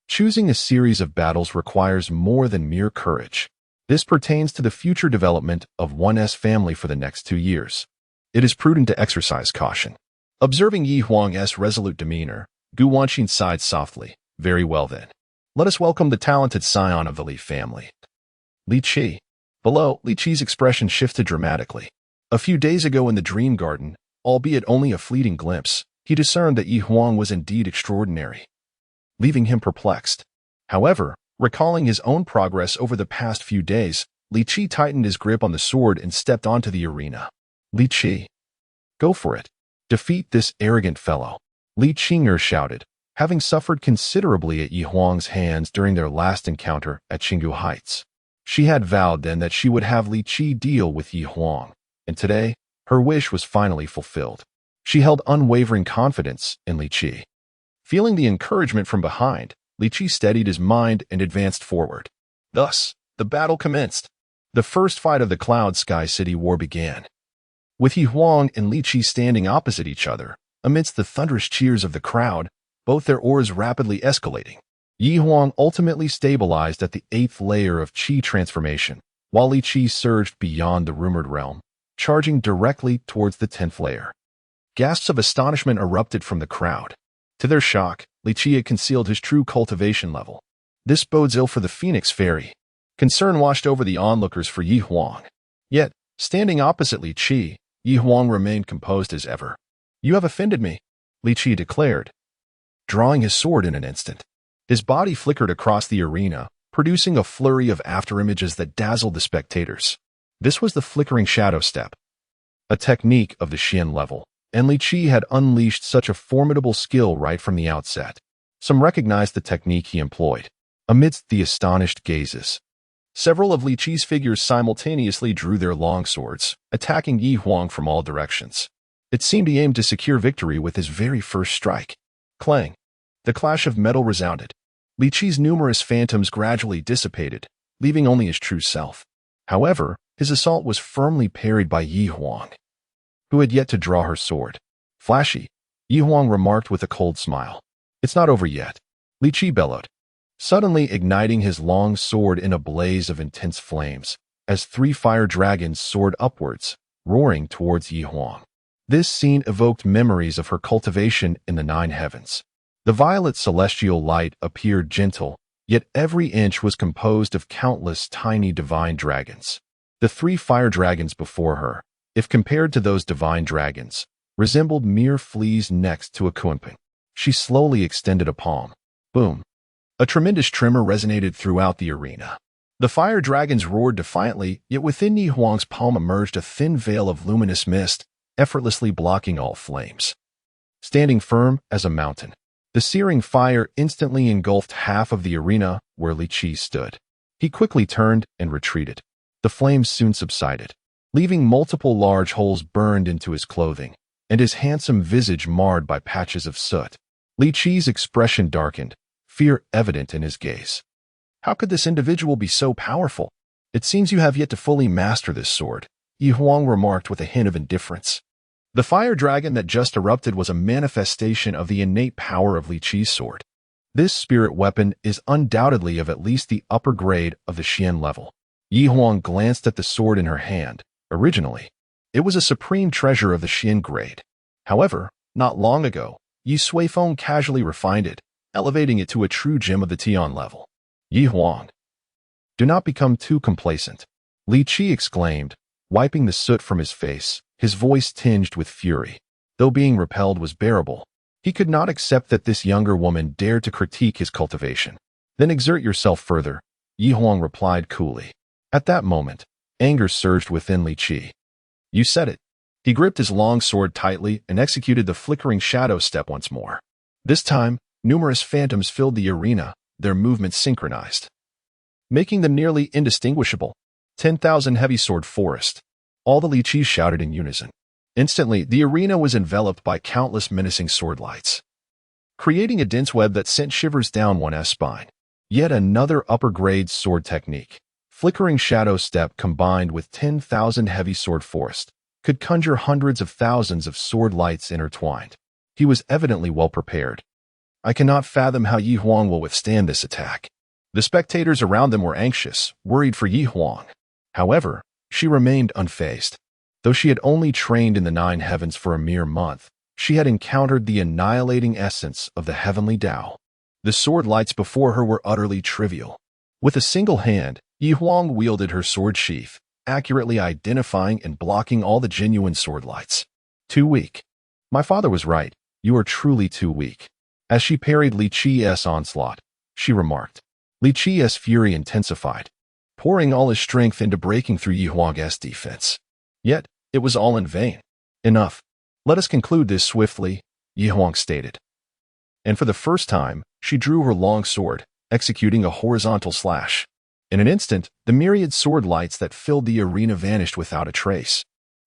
Choosing a series of battles requires more than mere courage. This pertains to the future development of one's family for the next 2 years. It is prudent to exercise caution. Observing Yi Huang's resolute demeanor, Gu Wanxin sighed softly. Very well then. Let us welcome the talented scion of the Li family, Li Qi. Below, Li Qi's expression shifted dramatically. A few days ago in the Dream Garden, albeit only a fleeting glimpse, he discerned that Yi Huang was indeed extraordinary, leaving him perplexed. However, recalling his own progress over the past few days, Li Qi tightened his grip on the sword and stepped onto the arena. Li Qi, go for it. Defeat this arrogant fellow, Li Qinger shouted, having suffered considerably at Yi Huang's hands during their last encounter at Qinggu Heights. She had vowed then that she would have Li Qi deal with Yi Huang, and today, her wish was finally fulfilled. She held unwavering confidence in Li Qi. Feeling the encouragement from behind, Li Qi steadied his mind and advanced forward. Thus, the battle commenced. The first fight of the Cloud Sky City War began. With Yi Huang and Li Qi standing opposite each other, amidst the thunderous cheers of the crowd, both their auras rapidly escalating. Yi Huang ultimately stabilized at the 8th layer of Qi transformation, while Li Qi surged beyond the rumored realm, charging directly towards the 10th layer. Gasps of astonishment erupted from the crowd. To their shock, Li Qi had concealed his true cultivation level. This bodes ill for the Phoenix Fairy. Concern washed over the onlookers for Yi Huang. Yet, standing opposite Li Qi, Yi Huang remained composed as ever. You have offended me, Li Qi declared, drawing his sword in an instant. His body flickered across the arena, producing a flurry of afterimages that dazzled the spectators. This was the flickering shadow step, a technique of the Xian level, and Li Qi had unleashed such a formidable skill right from the outset. Some recognized the technique he employed. Amidst the astonished gazes, several of Li Qi's figures simultaneously drew their long swords, attacking Yi Huang from all directions. It seemed he aimed to secure victory with his very first strike. Clang! The clash of metal resounded. Li Qi's numerous phantoms gradually dissipated, leaving only his true self. However, his assault was firmly parried by Yi Huang, who had yet to draw her sword. Flashy, Yi Huang remarked with a cold smile. It's not over yet, Li Qi bellowed, suddenly igniting his long sword in a blaze of intense flames, as 3 fire dragons soared upwards, roaring towards Yi Huang. This scene evoked memories of her cultivation in the 9 heavens. The violet celestial light appeared gentle, yet every inch was composed of countless tiny divine dragons. The 3 fire dragons before her, if compared to those divine dragons, resembled mere fleas next to a kunping. She slowly extended a palm. Boom! A tremendous tremor resonated throughout the arena. The fire dragons roared defiantly, yet within Yi Huang's palm emerged a thin veil of luminous mist, effortlessly blocking all flames. Standing firm as a mountain, the searing fire instantly engulfed half of the arena where Li Qi stood. He quickly turned and retreated. The flames soon subsided, leaving multiple large holes burned into his clothing, and his handsome visage marred by patches of soot. Li Qi's expression darkened, fear evident in his gaze. How could this individual be so powerful? It seems you have yet to fully master this sword, Yi Huang remarked with a hint of indifference. The fire dragon that just erupted was a manifestation of the innate power of Li Qi's sword. This spirit weapon is undoubtedly of at least the upper grade of the Xian level. Yi Huang glanced at the sword in her hand. Originally, it was a supreme treasure of the Xian grade. However, not long ago, Yi Suifeng casually refined it, elevating it to a true gem of the Tian level. Yi Huang, do not become too complacent, Li Qi exclaimed, wiping the soot from his face, his voice tinged with fury. Though being repelled was bearable, he could not accept that this younger woman dared to critique his cultivation. Then exert yourself further, Yi Huang replied coolly. At that moment, anger surged within Li Qi. You said it. He gripped his long sword tightly and executed the flickering shadow step once more. This time, numerous phantoms filled the arena, their movements synchronized, making them nearly indistinguishable. 10,000 heavy sword forest. All the Li Qi shouted in unison. Instantly, the arena was enveloped by countless menacing sword lights, creating a dense web that sent shivers down one's spine. Yet another upper-grade sword technique. Flickering shadow step combined with 10,000 heavy sword forest could conjure hundreds of thousands of sword lights intertwined. He was evidently well prepared. I cannot fathom how Yi Huang will withstand this attack. The spectators around them were anxious, worried for Yi Huang. However, she remained unfazed. Though she had only trained in the nine heavens for a mere month, she had encountered the annihilating essence of the heavenly Tao. The sword lights before her were utterly trivial. With a single hand, Yi Huang wielded her sword sheath, accurately identifying and blocking all the genuine sword lights. Too weak. My father was right. You are truly too weak. As she parried Li Qi's onslaught, she remarked. Li Qi's fury intensified, pouring all his strength into breaking through Yi Huang's defense. Yet, it was all in vain. Enough. Let us conclude this swiftly, Yi Huang stated. And for the first time, she drew her long sword, executing a horizontal slash. In an instant, the myriad sword lights that filled the arena vanished without a trace.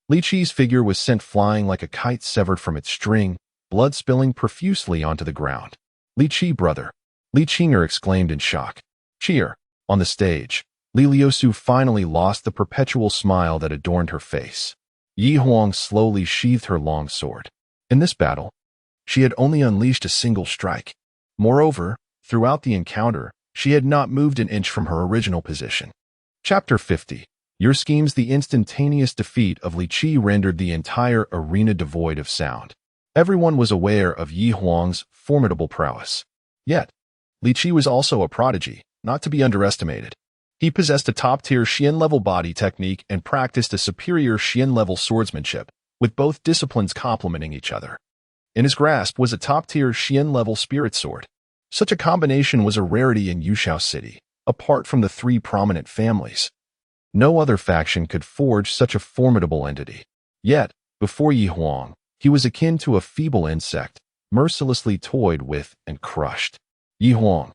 Li Qi's figure was sent flying like a kite severed from its string, blood spilling profusely onto the ground. Li Qi, brother, Li Qinger exclaimed in shock. Cheer. On the stage, Li Liusu finally lost the perpetual smile that adorned her face. Yi Huang slowly sheathed her long sword. In this battle, she had only unleashed a single strike. Moreover, throughout the encounter, she had not moved an inch from her original position. Chapter 50. Your schemes. The instantaneous defeat of Li Qi rendered the entire arena devoid of sound. Everyone was aware of Yi Huang's formidable prowess. Yet, Li Qi was also a prodigy, not to be underestimated. He possessed a top-tier Xian-level body technique and practiced a superior Xian-level swordsmanship, with both disciplines complementing each other. In his grasp was a top-tier Xian-level spirit sword. Such a combination was a rarity in Yushao City, apart from the three prominent families. No other faction could forge such a formidable entity. Yet, before Yi Huang, he was akin to a feeble insect, mercilessly toyed with and crushed. Yi Huang,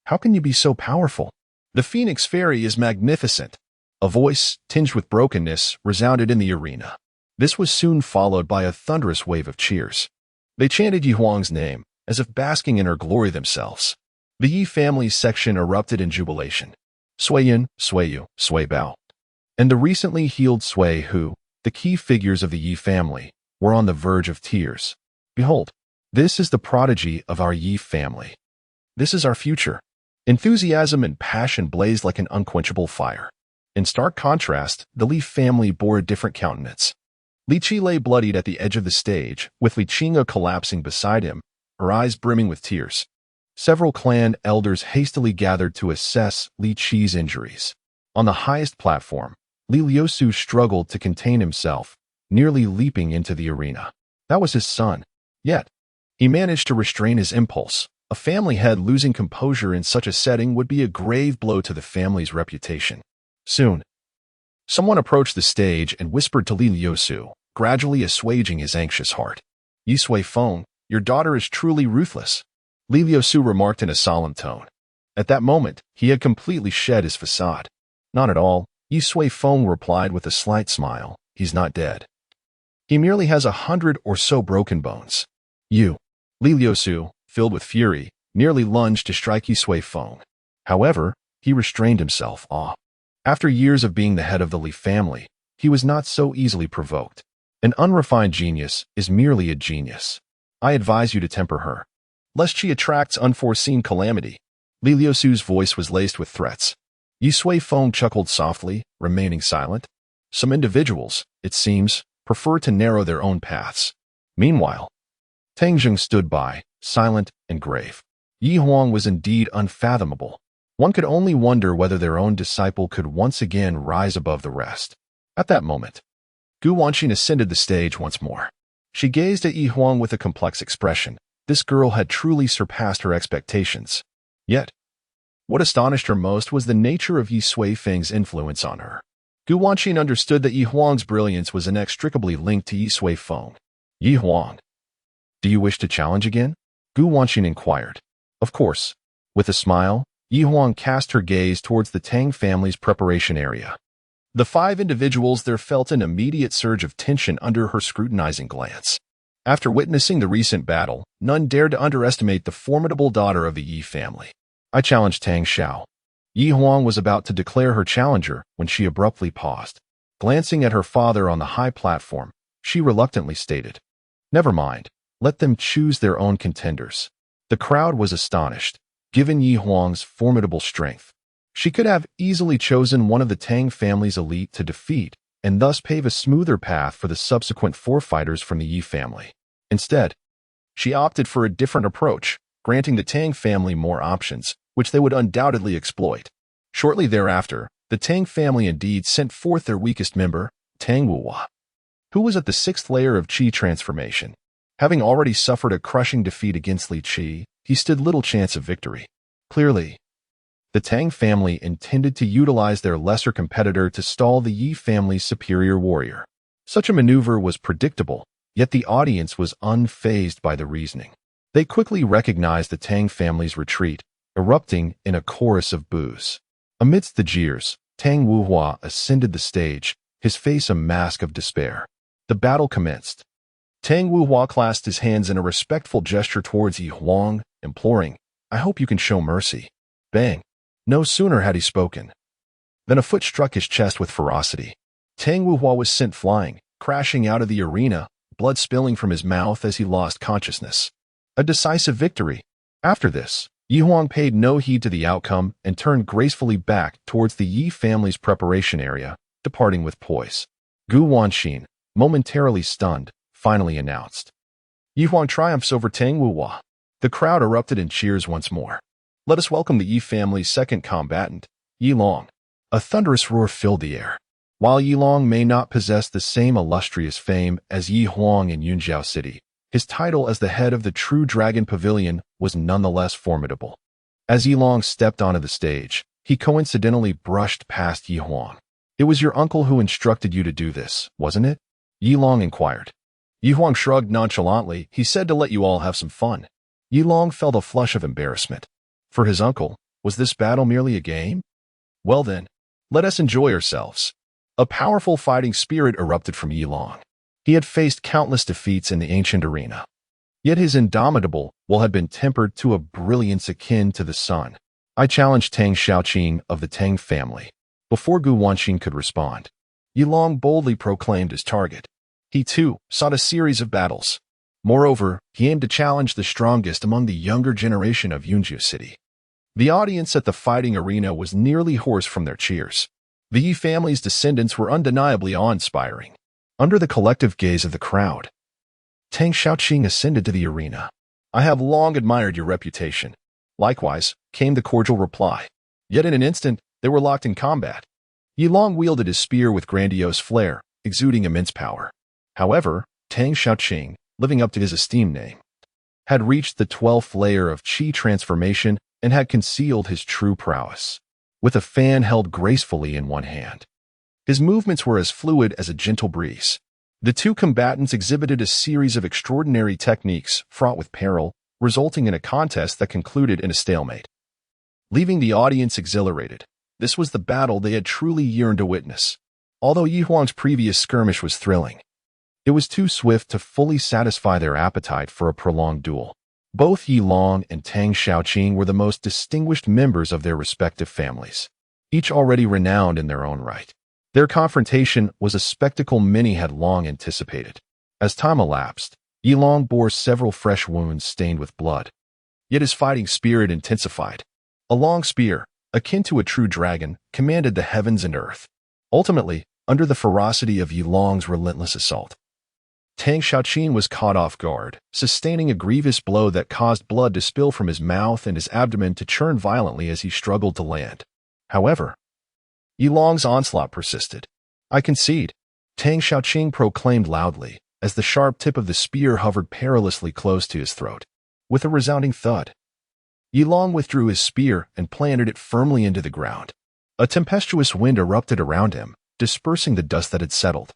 how can you be so powerful? The Phoenix Fairy is magnificent. A voice, tinged with brokenness, resounded in the arena. This was soon followed by a thunderous wave of cheers. They chanted Yi Huang's name, as if basking in her glory themselves. The Yi family section erupted in jubilation. Suiyin, Suiyu, Sui Bao, and the recently healed Sui Hu, the key figures of the Yi family, were on the verge of tears. Behold, this is the prodigy of our Yi family. This is our future. Enthusiasm and passion blazed like an unquenchable fire. In stark contrast, the Li family bore a different countenance. Li Qi lay bloodied at the edge of the stage, with Li Qingge collapsing beside him, her eyes brimming with tears. Several clan elders hastily gathered to assess Li Qi's injuries. On the highest platform, Li Liusu struggled to contain himself, nearly leaping into the arena. That was his son. Yet, he managed to restrain his impulse. A family head losing composure in such a setting would be a grave blow to the family's reputation. Soon, someone approached the stage and whispered to Li Liusu, gradually assuaging his anxious heart. Yi Suifeng, your daughter is truly ruthless, Li Liusu remarked in a solemn tone. At that moment, he had completely shed his facade. Not at all, Yi Sui Feng replied with a slight smile. He's not dead. He merely has 100 or so broken bones. You. Li Liusu, filled with fury, nearly lunged to strike Yi Sui Feng. However, he restrained himself. After years of being the head of the Li family, he was not so easily provoked. An unrefined genius is merely a genius. I advise you to temper her, lest she attracts unforeseen calamity. Li Liusu's voice was laced with threats. Yi Sui Feng chuckled softly, remaining silent. Some individuals, it seems, prefer to narrow their own paths. Meanwhile, Tang Zheng stood by, silent and grave. Yi Huang was indeed unfathomable. One could only wonder whether their own disciple could once again rise above the rest. At that moment, Gu Wanqin ascended the stage once more. She gazed at Yi Huang with a complex expression. This girl had truly surpassed her expectations. Yet, what astonished her most was the nature of Yi Sui Feng's influence on her. Gu Wanqin understood that Yi Huang's brilliance was inextricably linked to Yi Sui Feng. Yi Huang, do you wish to challenge again? Gu Wanqin inquired. Of course. With a smile, Yi Huang cast her gaze towards the Tang family's preparation area. The 5 individuals there felt an immediate surge of tension under her scrutinizing glance. After witnessing the recent battle, none dared to underestimate the formidable daughter of the Yi family. I challenged Tang Xiao. Yi Huang was about to declare her challenger when she abruptly paused. Glancing at her father on the high platform, she reluctantly stated, "Never mind, let them choose their own contenders." The crowd was astonished. Given Yi Huang's formidable strength, she could have easily chosen one of the Tang family's elite to defeat and thus pave a smoother path for the subsequent 4 fighters from the Yi family. Instead, she opted for a different approach, granting the Tang family more options, which they would undoubtedly exploit. Shortly thereafter, the Tang family indeed sent forth their weakest member, Tang Wuhua, who was at the 6th layer of Qi transformation. Having already suffered a crushing defeat against Li Qi, he stood little chance of victory. Clearly, the Tang family intended to utilize their lesser competitor to stall the Yi family's superior warrior. Such a maneuver was predictable, yet the audience was unfazed by the reasoning. They quickly recognized the Tang family's retreat, erupting in a chorus of boos. Amidst the jeers, Tang Wuhua ascended the stage, his face a mask of despair. The battle commenced. Tang Wuhua clasped his hands in a respectful gesture towards Yi Huang, imploring, "I hope you can show mercy." Bang! No sooner had he spoken than a foot struck his chest with ferocity. Tang Wuhua was sent flying, crashing out of the arena, blood spilling from his mouth as he lost consciousness. A decisive victory. After this, Yi Huang paid no heed to the outcome and turned gracefully back towards the Yi family's preparation area, departing with poise. Gu Wanqin, momentarily stunned, finally announced, "Yi Huang triumphs over Tang Wuhua." The crowd erupted in cheers once more. Let us welcome the Yi family's second combatant, Yi Long. A thunderous roar filled the air. While Yi Long may not possess the same illustrious fame as Yi Huang in Yunjiao City, his title as the head of the True Dragon Pavilion was nonetheless formidable. As Yi Long stepped onto the stage, he coincidentally brushed past Yi Huang. "It was your uncle who instructed you to do this, wasn't it?" Yi Long inquired. Yi Huang shrugged nonchalantly. "He said to let you all have some fun." Yi Long felt a flush of embarrassment. For his uncle, was this battle merely a game? Well then, let us enjoy ourselves. A powerful fighting spirit erupted from Yi Long. He had faced countless defeats in the ancient arena. Yet his indomitable will had been tempered to a brilliance akin to the sun. I challenged Tang Xiaoqing of the Tang family. Before Gu Wanqin could respond, Yi Long boldly proclaimed his target. He too sought a series of battles. Moreover, he aimed to challenge the strongest among the younger generation of Yunjiao City. The audience at the fighting arena was nearly hoarse from their cheers. The Yi family's descendants were undeniably awe-inspiring. Under the collective gaze of the crowd, Tang Xiaoqing ascended to the arena. "I have long admired your reputation." Likewise, came the cordial reply. Yet in an instant, they were locked in combat. Yi Long wielded his spear with grandiose flair, exuding immense power. However, Tang Xiaoqing, living up to his esteemed name, had reached the 12th layer of Qi transformation and had concealed his true prowess. With a fan held gracefully in one hand, his movements were as fluid as a gentle breeze. The two combatants exhibited a series of extraordinary techniques fraught with peril, resulting in a contest that concluded in a stalemate. Leaving the audience exhilarated, This was the battle they had truly yearned to witness. Although Yi Huang's previous skirmish was thrilling, it was too swift to fully satisfy their appetite for a prolonged duel. Both Yi Long and Tang Xiaoqing were the most distinguished members of their respective families, each already renowned in their own right. Their confrontation was a spectacle many had long anticipated. As time elapsed, Yi Long bore several fresh wounds stained with blood. Yet his fighting spirit intensified. A long spear, akin to a true dragon, commanded the heavens and earth. Ultimately, under the ferocity of Yi Long's relentless assault, Tang Xiaoqing was caught off guard, sustaining a grievous blow that caused blood to spill from his mouth and his abdomen to churn violently as he struggled to land. However, Yi Long's onslaught persisted. "I concede," Tang Xiaoqing proclaimed loudly, as the sharp tip of the spear hovered perilously close to his throat. With a resounding thud, Yi Long withdrew his spear and planted it firmly into the ground. A tempestuous wind erupted around him, dispersing the dust that had settled.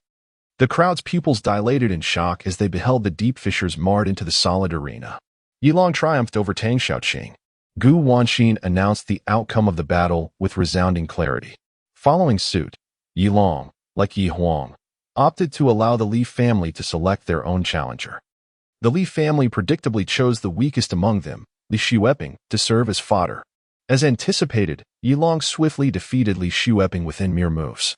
The crowd's pupils dilated in shock as they beheld the deep fissures marred into the solid arena. Yi Long triumphed over Tang Xiaoqing. Gu Wanxin announced the outcome of the battle with resounding clarity. Following suit, Yi Long, like Yi Huang, opted to allow the Li family to select their own challenger. The Li family predictably chose the weakest among them, Li Xueping, to serve as fodder. As anticipated, Yi Long swiftly defeated Li Xueping within mere moves,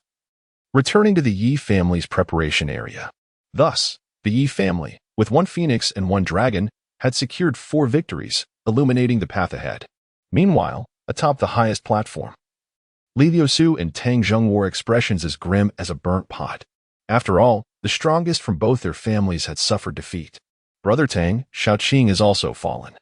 returning to the Yi family's preparation area. Thus, the Yi family, with one phoenix and one dragon, had secured 4 victories, illuminating the path ahead. Meanwhile, atop the highest platform, Li Liusu and Tang Zheng wore expressions as grim as a burnt pot. After all, the strongest from both their families had suffered defeat. "Brother Tang, Xiaoqing has also fallen,"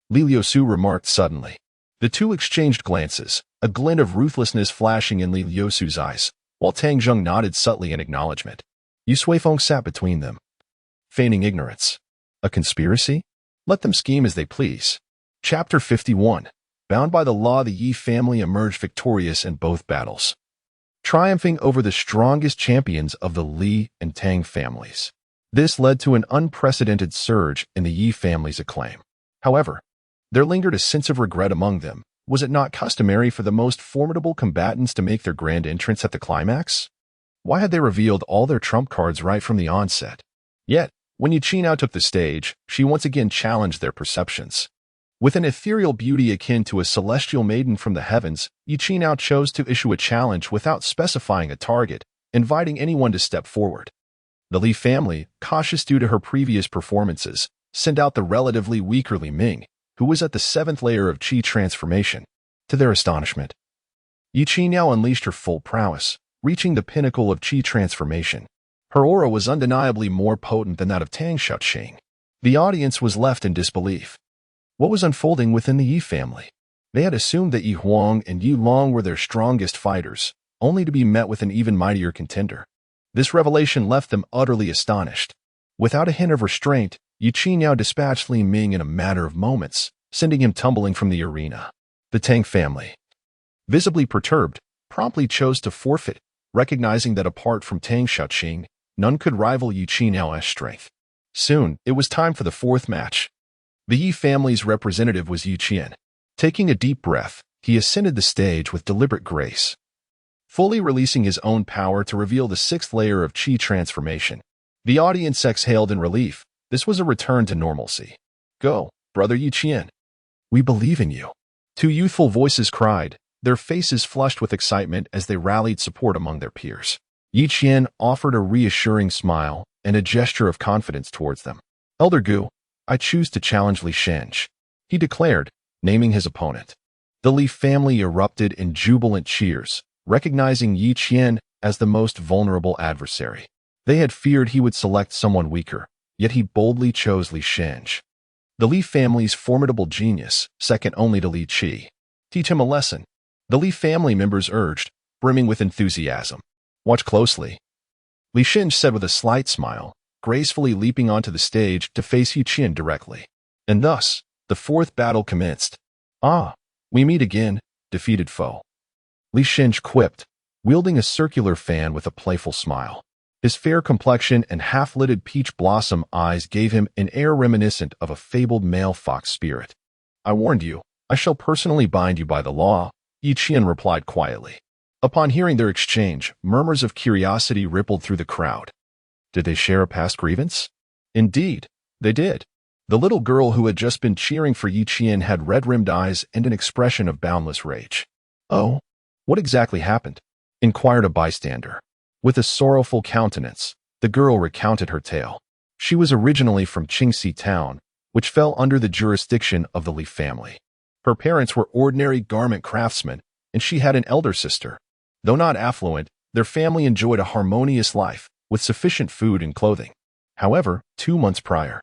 Li Liusu remarked suddenly. The two exchanged glances, a glint of ruthlessness flashing in Li Liusu's eyes, while Tang Zheng nodded subtly in acknowledgement. Yu Suifeng sat between them, feigning ignorance. A conspiracy? Let them scheme as they please. Chapter 51. Bound by the law, the Yi family emerged victorious in both battles, triumphing over the strongest champions of the Li and Tang families. This led to an unprecedented surge in the Yi family's acclaim. However, there lingered a sense of regret among them. Was it not customary for the most formidable combatants to make their grand entrance at the climax? Why had they revealed all their trump cards right from the onset? Yet, when Yu Qinao took the stage, she once again challenged their perceptions. With an ethereal beauty akin to a celestial maiden from the heavens, Yu Qinao chose to issue a challenge without specifying a target, inviting anyone to step forward. The Li family, cautious due to her previous performances, sent out the relatively weaker Li Ming, who was at the 7th layer of Qi transformation. To their astonishment, Yu Qinao unleashed her full prowess, reaching the pinnacle of Qi transformation. Her aura was undeniably more potent than that of Tang Xiaoqing. The audience was left in disbelief. What was unfolding within the Yi family? They had assumed that Yi Huang and Yi Long were their strongest fighters, only to be met with an even mightier contender. This revelation left them utterly astonished. Without a hint of restraint, Yu Qinao dispatched Li Ming in a matter of moments, sending him tumbling from the arena. The Tang family, visibly perturbed, promptly chose to forfeit, recognizing that apart from Tang Xiaoqing, none could rival Yu Qinao's strength. Soon, it was time for the 4th match. The Yi family's representative was Yu Qian. Taking a deep breath, he ascended the stage with deliberate grace, fully releasing his own power to reveal the 6th layer of Qi transformation. The audience exhaled in relief. This was a return to normalcy. "Go, brother Yu Qian. We believe in you," 2 youthful voices cried, their faces flushed with excitement as they rallied support among their peers. Yu Qian offered a reassuring smile and a gesture of confidence towards them. "Elder Gu, I choose to challenge Li Shenj," he declared, naming his opponent. The Li family erupted in jubilant cheers, recognizing Yu Qian as the most vulnerable adversary. They had feared he would select someone weaker, yet he boldly chose Li Shenj, the Li family's formidable genius, second only to Li Qi. "Teach him a lesson," the Li family members urged, brimming with enthusiasm. "Watch closely," Li Shenj said with a slight smile, gracefully leaping onto the stage to face Yu Qian directly. And thus, the 4th battle commenced. "Ah, we meet again, defeated foe," Li Shenj quipped, wielding a circular fan with a playful smile. His fair complexion and half-lidded peach blossom eyes gave him an air reminiscent of a fabled male fox spirit. "I warned you, I shall personally bind you by the law," Yi Qian replied quietly. Upon hearing their exchange, murmurs of curiosity rippled through the crowd. Did they share a past grievance? Indeed, they did. The little girl who had just been cheering for Yi Qian had red-rimmed eyes and an expression of boundless rage. Oh, what exactly happened? Inquired a bystander. With a sorrowful countenance, the girl recounted her tale. She was originally from Qingxi town, which fell under the jurisdiction of the Li family. Her parents were ordinary garment craftsmen, and she had an elder sister. Though not affluent, their family enjoyed a harmonious life, with sufficient food and clothing. However, 2 months prior,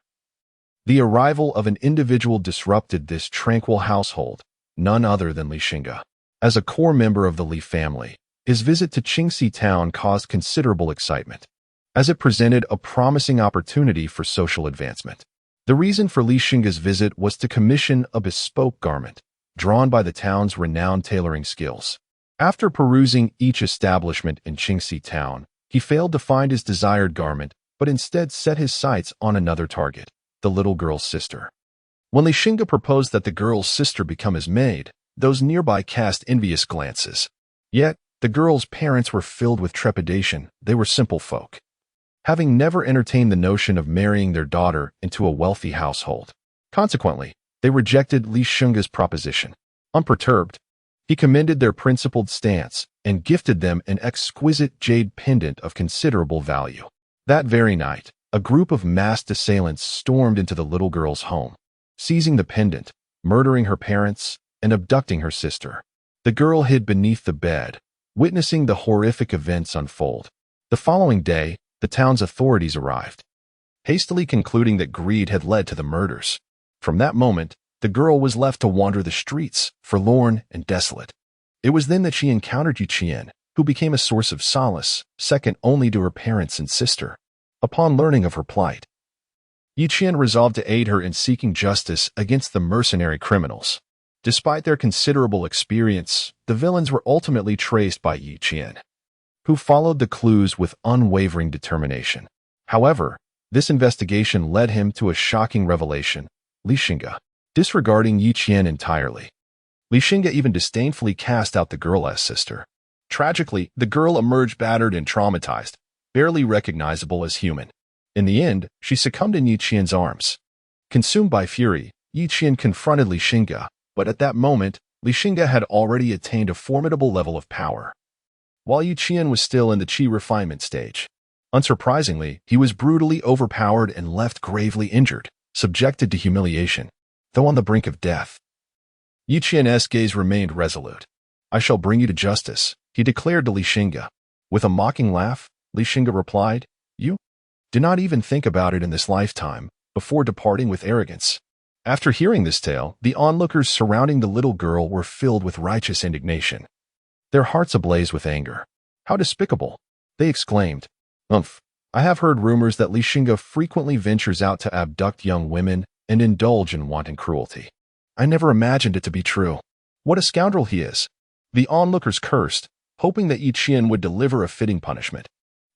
the arrival of an individual disrupted this tranquil household, none other than Li Xinge. As a core member of the Li family, his visit to Qingxi town caused considerable excitement, as it presented a promising opportunity for social advancement. The reason for Li Xinge's visit was to commission a bespoke garment, drawn by the town's renowned tailoring skills. After perusing each establishment in Qingxi town, he failed to find his desired garment, but instead set his sights on another target, the little girl's sister. When Li Xinge proposed that the girl's sister become his maid, those nearby cast envious glances. Yet, the girl's parents were filled with trepidation. They were simple folk, having never entertained the notion of marrying their daughter into a wealthy household. Consequently, they rejected Li Xinge's proposition. Unperturbed, he commended their principled stance and gifted them an exquisite jade pendant of considerable value. That very night, a group of masked assailants stormed into the little girl's home, seizing the pendant, murdering her parents, and abducting her sister. The girl hid beneath the bed, witnessing the horrific events unfold. The following day, the town's authorities arrived, hastily concluding that greed had led to the murders. From that moment, the girl was left to wander the streets, forlorn and desolate. It was then that she encountered Yi Qian, who became a source of solace, second only to her parents and sister. Upon learning of her plight, Yi Qian resolved to aid her in seeking justice against the mercenary criminals. Despite their considerable experience, the villains were ultimately traced by Yi Qian, who followed the clues with unwavering determination. However, this investigation led him to a shocking revelation: Li Xinge, disregarding Yi Qian entirely. Li Xinge even disdainfully cast out the girl as sister. Tragically, the girl emerged battered and traumatized, barely recognizable as human. In the end, she succumbed in Yi Qian's arms. Consumed by fury, Yi Qian confronted Li Xinge, but at that moment, Li Xinge had already attained a formidable level of power, while Yi Qian was still in the qi refinement stage. Unsurprisingly, he was brutally overpowered and left gravely injured, subjected to humiliation, though on the brink of death. Yi Qian's gaze remained resolute. "I shall bring you to justice," he declared to Li Xinge. With a mocking laugh, Li Xinge replied, "You do not even think about it in this lifetime," before departing with arrogance. After hearing this tale, the onlookers surrounding the little girl were filled with righteous indignation, their hearts ablaze with anger. "How despicable!" they exclaimed. I have heard rumors that Li Xinge frequently ventures out to abduct young women and indulge in wanton cruelty. I never imagined it to be true. What a scoundrel he is!" The onlookers cursed, hoping that Yi Qian would deliver a fitting punishment.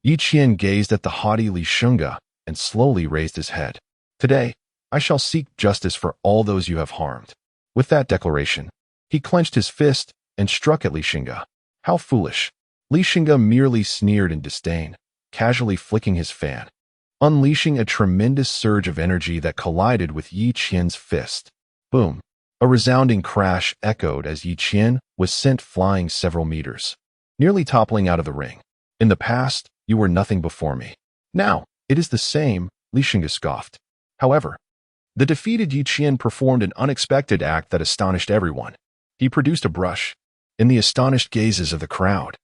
Yi Qian gazed at the haughty Li Xinge and slowly raised his head. "Today, I shall seek justice for all those you have harmed." With that declaration, he clenched his fist and struck at Li Xinge. How foolish! Li Xinge merely sneered in disdain, casually flicking his fan, unleashing a tremendous surge of energy that collided with Yi Qian's fist. Boom! A resounding crash echoed as Yi Qian was sent flying several meters, nearly toppling out of the ring. "In the past, you were nothing before me. Now, it is the same," Li Xinge scoffed. However, the defeated Yi Qian performed an unexpected act that astonished everyone. He produced a brush. In the astonished gazes of the crowd,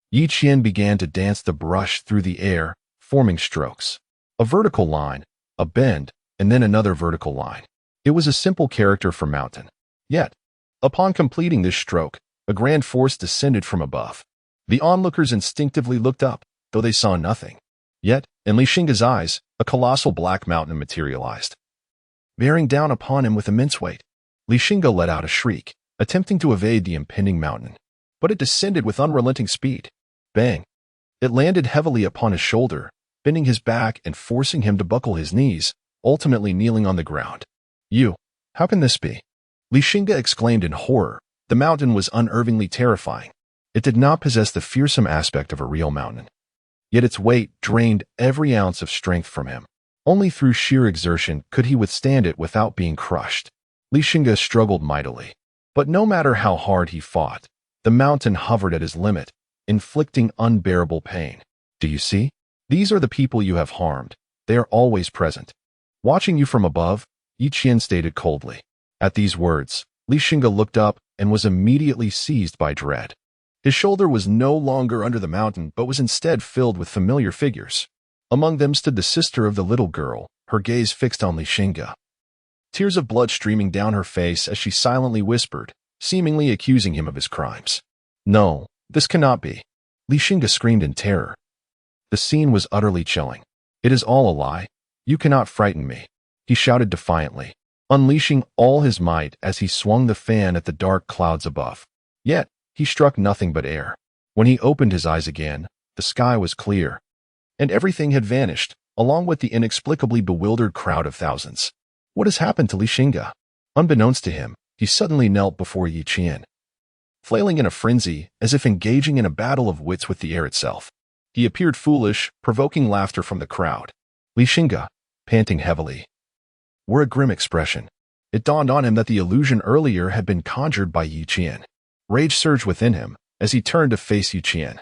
Yi Qian began to dance the brush through the air, forming strokes. A vertical line, a bend, and then another vertical line. It was a simple character for mountain. Yet, upon completing this stroke, a grand force descended from above. The onlookers instinctively looked up, though they saw nothing. Yet, in Li Xinge's eyes, a colossal black mountain materialized, bearing down upon him with immense weight. Li Xinge let out a shriek, attempting to evade the impending mountain, but it descended with unrelenting speed. Bang! It landed heavily upon his shoulder, bending his back and forcing him to buckle his knees, ultimately kneeling on the ground. "You, how can this be?" Li Xinge exclaimed in horror, The mountain was unnervingly terrifying. It did not possess the fearsome aspect of a real mountain. Yet its weight drained every ounce of strength from him. Only through sheer exertion could he withstand it without being crushed. Li Xingge struggled mightily. But no matter how hard he fought, the mountain hovered at his limit, inflicting unbearable pain. Do you see? These are the people you have harmed. They are always present. Watching you from above, Yi Qian stated coldly. At these words, Li Xingge looked up and was immediately seized by dread. His shoulder was no longer under the mountain, but was instead filled with familiar figures. Among them stood the sister of the little girl, her gaze fixed on Li Xingge. Tears of blood streaming down her face as she silently whispered, seemingly accusing him of his crimes. No, this cannot be. Li Xingge screamed in terror. The scene was utterly chilling. It is all a lie. You cannot frighten me, he shouted defiantly, unleashing all his might as he swung the fan at the dark clouds above. Yet, he struck nothing but air. When he opened his eyes again, the sky was clear, and everything had vanished, along with the inexplicably bewildered crowd of thousands. What has happened to Li Xingge? Unbeknownst to him, he suddenly knelt before Yi Qian. Flailing in a frenzy, as if engaging in a battle of wits with the air itself. He appeared foolish, provoking laughter from the crowd. Li Xingge, panting heavily, wore a grim expression. It dawned on him that the illusion earlier had been conjured by Yi Qian. Rage surged within him as he turned to face Yi Qian,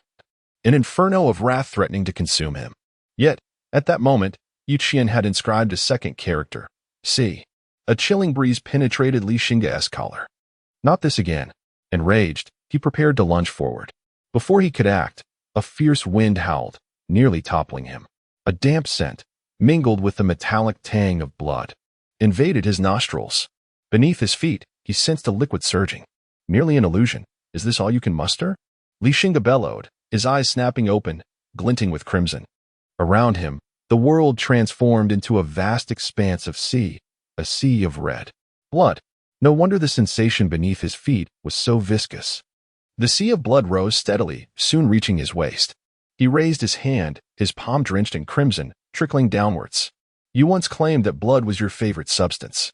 an inferno of wrath threatening to consume him. Yet, at that moment, Yi Qian had inscribed a second character. See. A chilling breeze penetrated Li Xingge's collar. Not this again. Enraged, he prepared to lunge forward. Before he could act, a fierce wind howled, nearly toppling him. A damp scent, mingled with the metallic tang of blood, invaded his nostrils. Beneath his feet, he sensed a liquid surging. Merely an illusion. Is this all you can muster? Li Xingge bellowed, his eyes snapping open, glinting with crimson. Around him, the world transformed into a vast expanse of sea, a sea of red blood. No wonder the sensation beneath his feet was so viscous. The sea of blood rose steadily, soon reaching his waist. He raised his hand, his palm drenched in crimson, trickling downwards. You once claimed that blood was your favorite substance,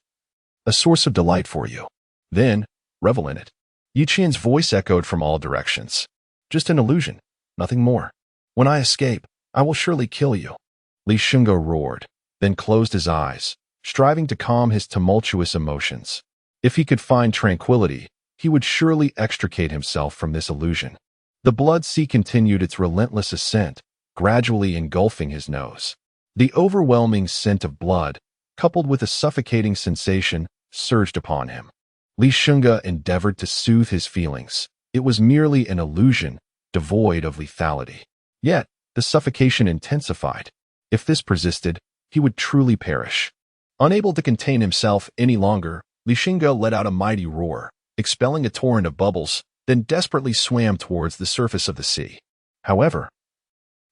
a source of delight for you. Then, revel in it. Yi Qian's voice echoed from all directions. Just an illusion, nothing more. When I escape, I will surely kill you. Li Xingge roared, then closed his eyes, striving to calm his tumultuous emotions. If he could find tranquility, he would surely extricate himself from this illusion. The blood sea continued its relentless ascent, gradually engulfing his nose. The overwhelming scent of blood, coupled with a suffocating sensation, surged upon him. Li Xingge endeavored to soothe his feelings. It was merely an illusion, devoid of lethality. Yet, the suffocation intensified. If this persisted, he would truly perish. Unable to contain himself any longer, Li Xingge let out a mighty roar, expelling a torrent of bubbles, then desperately swam towards the surface of the sea. However,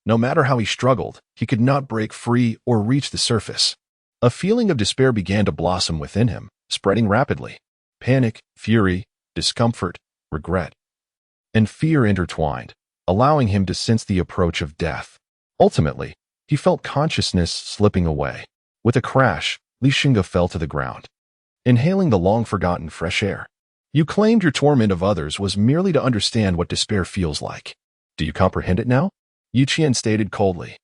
no matter how he struggled, he could not break free or reach the surface. A feeling of despair began to blossom within him, spreading rapidly. Panic, fury, discomfort, regret, and fear intertwined, allowing him to sense the approach of death. Ultimately, he felt consciousness slipping away. With a crash, Li Xingge fell to the ground, inhaling the long-forgotten fresh air. You claimed your torment of others was merely to understand what despair feels like. Do you comprehend it now? Yi Qian stated coldly.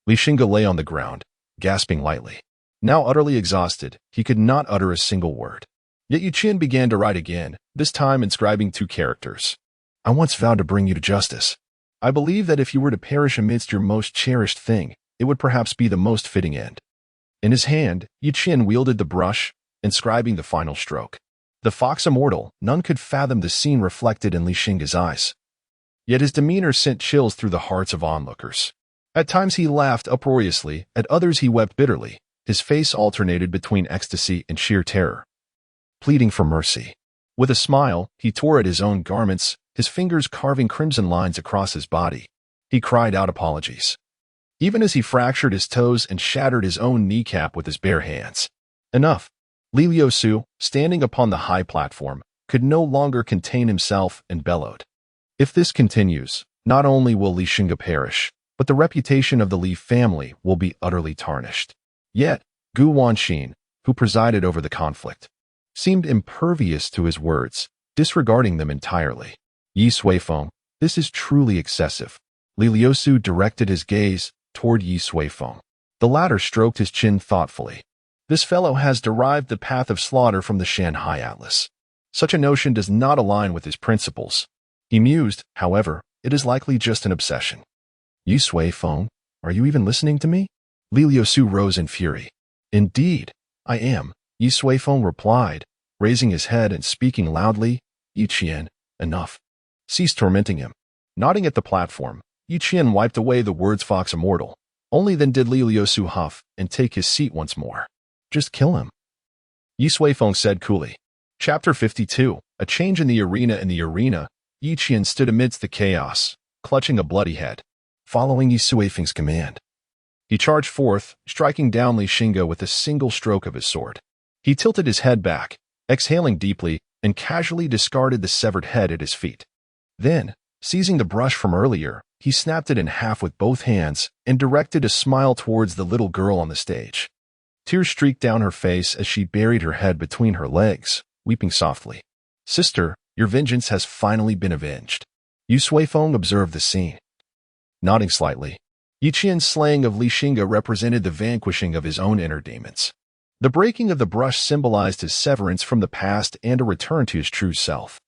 Li Xingge lay on the ground, gasping lightly. Now utterly exhausted, he could not utter a single word. Yet Yi Qian began to write again, this time inscribing 2 characters. I once vowed to bring you to justice. I believe that if you were to perish amidst your most cherished thing, it would perhaps be the most fitting end. In his hand, Yi Qian wielded the brush, inscribing the final stroke. The fox immortal, none could fathom the scene reflected in Li Xingge's eyes. Yet his demeanor sent chills through the hearts of onlookers. At times he laughed uproariously, at others he wept bitterly. His face alternated between ecstasy and sheer terror, pleading for mercy. With a smile, he tore at his own garments, his fingers carving crimson lines across his body. He cried out apologies, even as he fractured his toes and shattered his own kneecap with his bare hands. Enough. Li Liusu, standing upon the high platform, could no longer contain himself and bellowed. If this continues, not only will Li Xingge perish, but the reputation of the Li family will be utterly tarnished. Yet, Gu Wanxin, who presided over the conflict, seemed impervious to his words, disregarding them entirely. Yi Suifeng, this is truly excessive. Li Liusu directed his gaze toward Yi Suifeng. The latter stroked his chin thoughtfully. This fellow has derived the path of slaughter from the Shanghai Atlas. Such a notion does not align with his principles. He mused, however, it is likely just an obsession. Yi Suifeng, are you even listening to me? Li Liusu rose in fury. Indeed, I am, Yi Suifeng replied, raising his head and speaking loudly. Yi Qian, enough. Cease tormenting him. Nodding at the platform, Yi Qian wiped away the words Fox Immortal. Only then did Li Liusu huff and take his seat once more. Just kill him. Yi Suifeng said coolly. Chapter 52, A Change in the Arena. In the arena, Yi Qian stood amidst the chaos, clutching a bloody head. Following Yi Suifeng's command, he charged forth, striking down Li Xingge with a single stroke of his sword. He tilted his head back, exhaling deeply, and casually discarded the severed head at his feet. Then, seizing the brush from earlier, he snapped it in half with both hands and directed a smile towards the little girl on the stage. Tears streaked down her face as she buried her head between her legs, weeping softly. Sister, your vengeance has finally been avenged. Yi Suifeng observed the scene. Nodding slightly, Yi Qian's slaying of Li Xingge represented the vanquishing of his own inner demons. The breaking of the brush symbolized his severance from the past and a return to his true self.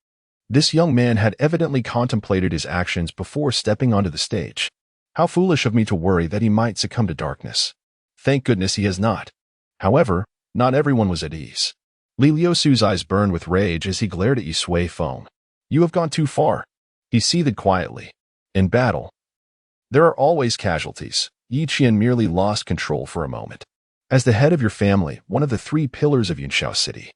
This young man had evidently contemplated his actions before stepping onto the stage. How foolish of me to worry that he might succumb to darkness. Thank goodness he has not. However, not everyone was at ease. Li Liusu's eyes burned with rage as he glared at Yi Suifeng. You have gone too far. He seethed quietly. In battle, there are always casualties. Yi Qian merely lost control for a moment. As the head of your family, one of the 3 pillars of Yunxiao City,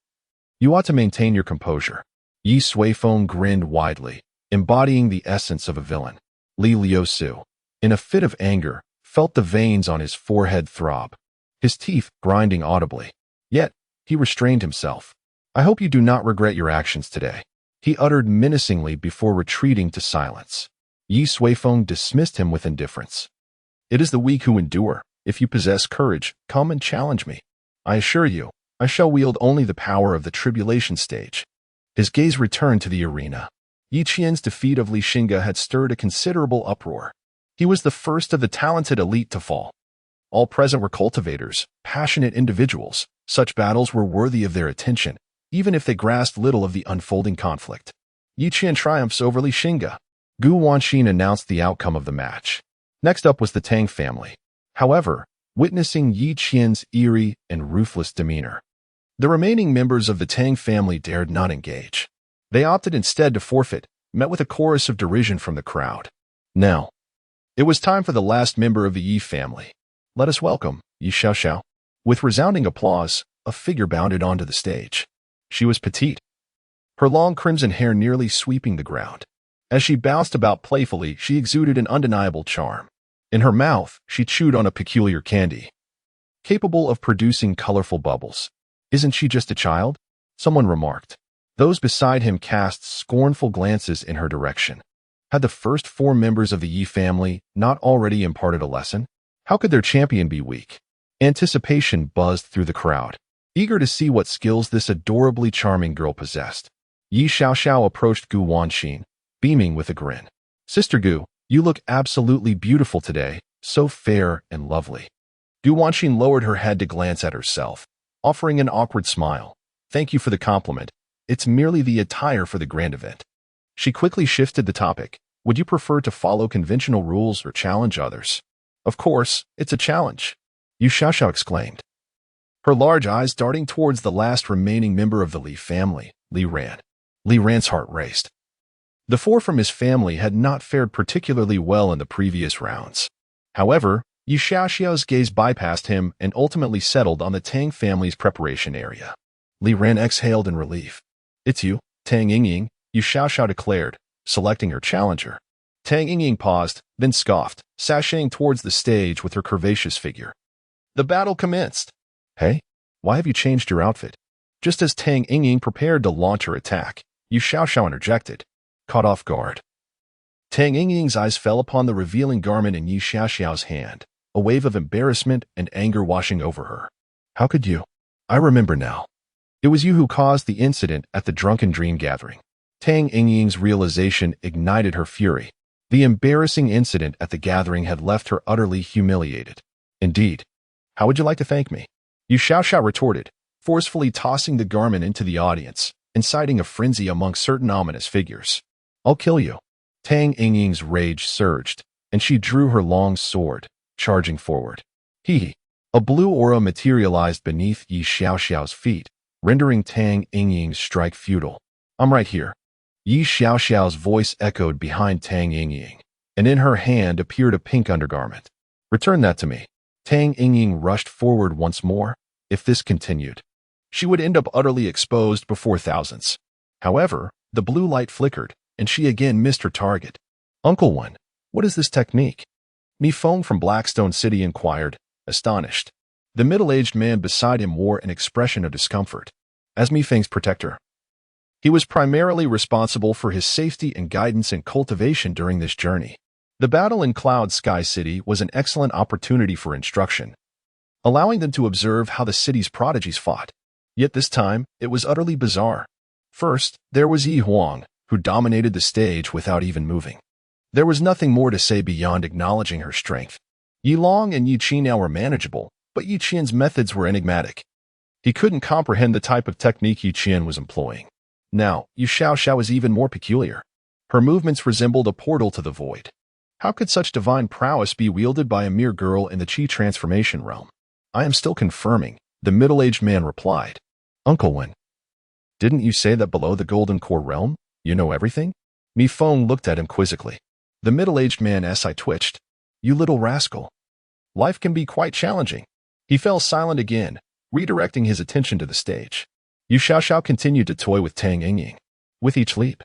you ought to maintain your composure. Yi Suifeng grinned widely, embodying the essence of a villain. Li Liusu, in a fit of anger, felt the veins on his forehead throb, his teeth grinding audibly. Yet, he restrained himself. I hope you do not regret your actions today, he uttered menacingly before retreating to silence. Yi Suifeng dismissed him with indifference. It is the weak who endure. If you possess courage, come and challenge me. I assure you, I shall wield only the power of the tribulation stage. His gaze returned to the arena. Yi Qian's defeat of Li Xingge had stirred a considerable uproar. He was the first of the talented elite to fall. All present were cultivators, passionate individuals. Such battles were worthy of their attention, even if they grasped little of the unfolding conflict. Yi Qian triumphs over Li Xingge. Gu Wanxin announced the outcome of the match. Next up was the Tang family. However, witnessing Yi Qian's eerie and ruthless demeanor, the remaining members of the Tang family dared not engage. They opted instead to forfeit, met with a chorus of derision from the crowd. Now, it was time for the last member of the Yi family. Let us welcome Yi Xiaoxiao. With resounding applause, a figure bounded onto the stage. She was petite, her long crimson hair nearly sweeping the ground. As she bounced about playfully, she exuded an undeniable charm. In her mouth, she chewed on a peculiar candy, capable of producing colorful bubbles. Isn't she just a child? Someone remarked. Those beside him cast scornful glances in her direction. Had the first 4 members of the Yi family not already imparted a lesson? How could their champion be weak? Anticipation buzzed through the crowd, eager to see what skills this adorably charming girl possessed. Yi Xiaoxiao approached Gu Wanxin, beaming with a grin. Sister Gu, you look absolutely beautiful today, so fair and lovely. Gu Wanxin lowered her head to glance at herself, offering an awkward smile. Thank you for the compliment. It's merely the attire for the grand event. She quickly shifted the topic. Would you prefer to follow conventional rules or challenge others? Of course, it's a challenge, Yu Xiaoxiao exclaimed, her large eyes darting towards the last remaining member of the Li family, Li Ran. Li Ran's heart raced. The 4 from his family had not fared particularly well in the previous rounds. However, Yu Xiaoxiao's gaze bypassed him and ultimately settled on the Tang family's preparation area. Li Ran exhaled in relief. It's you, Tang Yingying, Yu Xiaoxiao declared, selecting her challenger. Tang Yingying paused, then scoffed, sashaying towards the stage with her curvaceous figure. The battle commenced. Hey, why have you changed your outfit? Just as Tang Yingying prepared to launch her attack, Yu Xiaoxiao interjected, caught off guard. Tang Yingying's eyes fell upon the revealing garment in Yi Xiaoxiao's hand, a wave of embarrassment and anger washing over her. How could you? I remember now. It was you who caused the incident at the drunken dream gathering. Tang Yingying's realization ignited her fury. The embarrassing incident at the gathering had left her utterly humiliated. Indeed. How would you like to thank me? Yu Xiaoxiao retorted, forcefully tossing the garment into the audience, inciting a frenzy among certain ominous figures. I'll kill you. Tang Yingying's rage surged, and she drew her long sword, charging forward. Hee. A blue aura materialized beneath Yi Xiaoxiao's feet, rendering Tang Yingying's strike futile. I'm right here. Yi Xiaoxiao's voice echoed behind Tang Yingying, and in her hand appeared a pink undergarment. Return that to me. Tang Yingying rushed forward once more. If this continued, she would end up utterly exposed before thousands. However, the blue light flickered, and she again missed her target. Uncle One, what is this technique? Mi Feng from Blackstone City inquired, astonished. The middle-aged man beside him wore an expression of discomfort. As Mi Feng's protector, he was primarily responsible for his safety and guidance and cultivation during this journey. The battle in Cloud Sky City was an excellent opportunity for instruction, allowing them to observe how the city's prodigies fought. Yet this time, it was utterly bizarre. First, there was Yi Huang, who dominated the stage without even moving. There was nothing more to say beyond acknowledging her strength. Yi Long and Yi Qi now were manageable, but Yi Qian's methods were enigmatic. He couldn't comprehend the type of technique Yi Qian was employing. Now, Yu Xiaoxiao was even more peculiar. Her movements resembled a portal to the void. How could such divine prowess be wielded by a mere girl in the Qi transformation realm? I am still confirming, the middle-aged man replied. Uncle Wen, didn't you say that below the Golden Core realm, you know everything? Mi Feng looked at him quizzically. The middle-aged man's eye twitched. You little rascal. Life can be quite challenging. He fell silent again, redirecting his attention to the stage. Yu Xiaoxiao continued to toy with Tang Yingying. With each leap,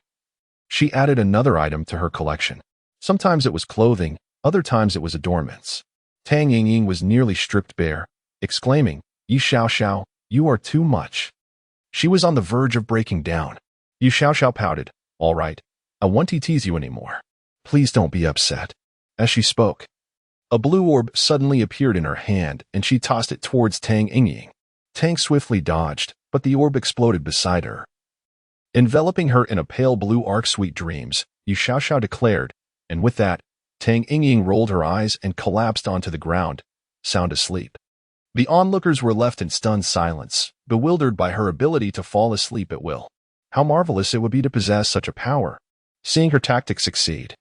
she added another item to her collection. Sometimes it was clothing, other times it was adornments. Tang Yingying was nearly stripped bare, exclaiming, Yu Xiaoxiao, you are too much. She was on the verge of breaking down. Yu Xiaoxiao pouted, all right, I won't tease you anymore. Please don't be upset. As she spoke, a blue orb suddenly appeared in her hand, and she tossed it towards Tang Yingying. Tang swiftly dodged, but the orb exploded beside her. Enveloping her in a pale blue arc, sweet dreams, Yu Xiaoxiao declared, and with that, Tang Yingying rolled her eyes and collapsed onto the ground, sound asleep. The onlookers were left in stunned silence, bewildered by her ability to fall asleep at will. How marvelous it would be to possess such a power. Seeing her tactics succeed,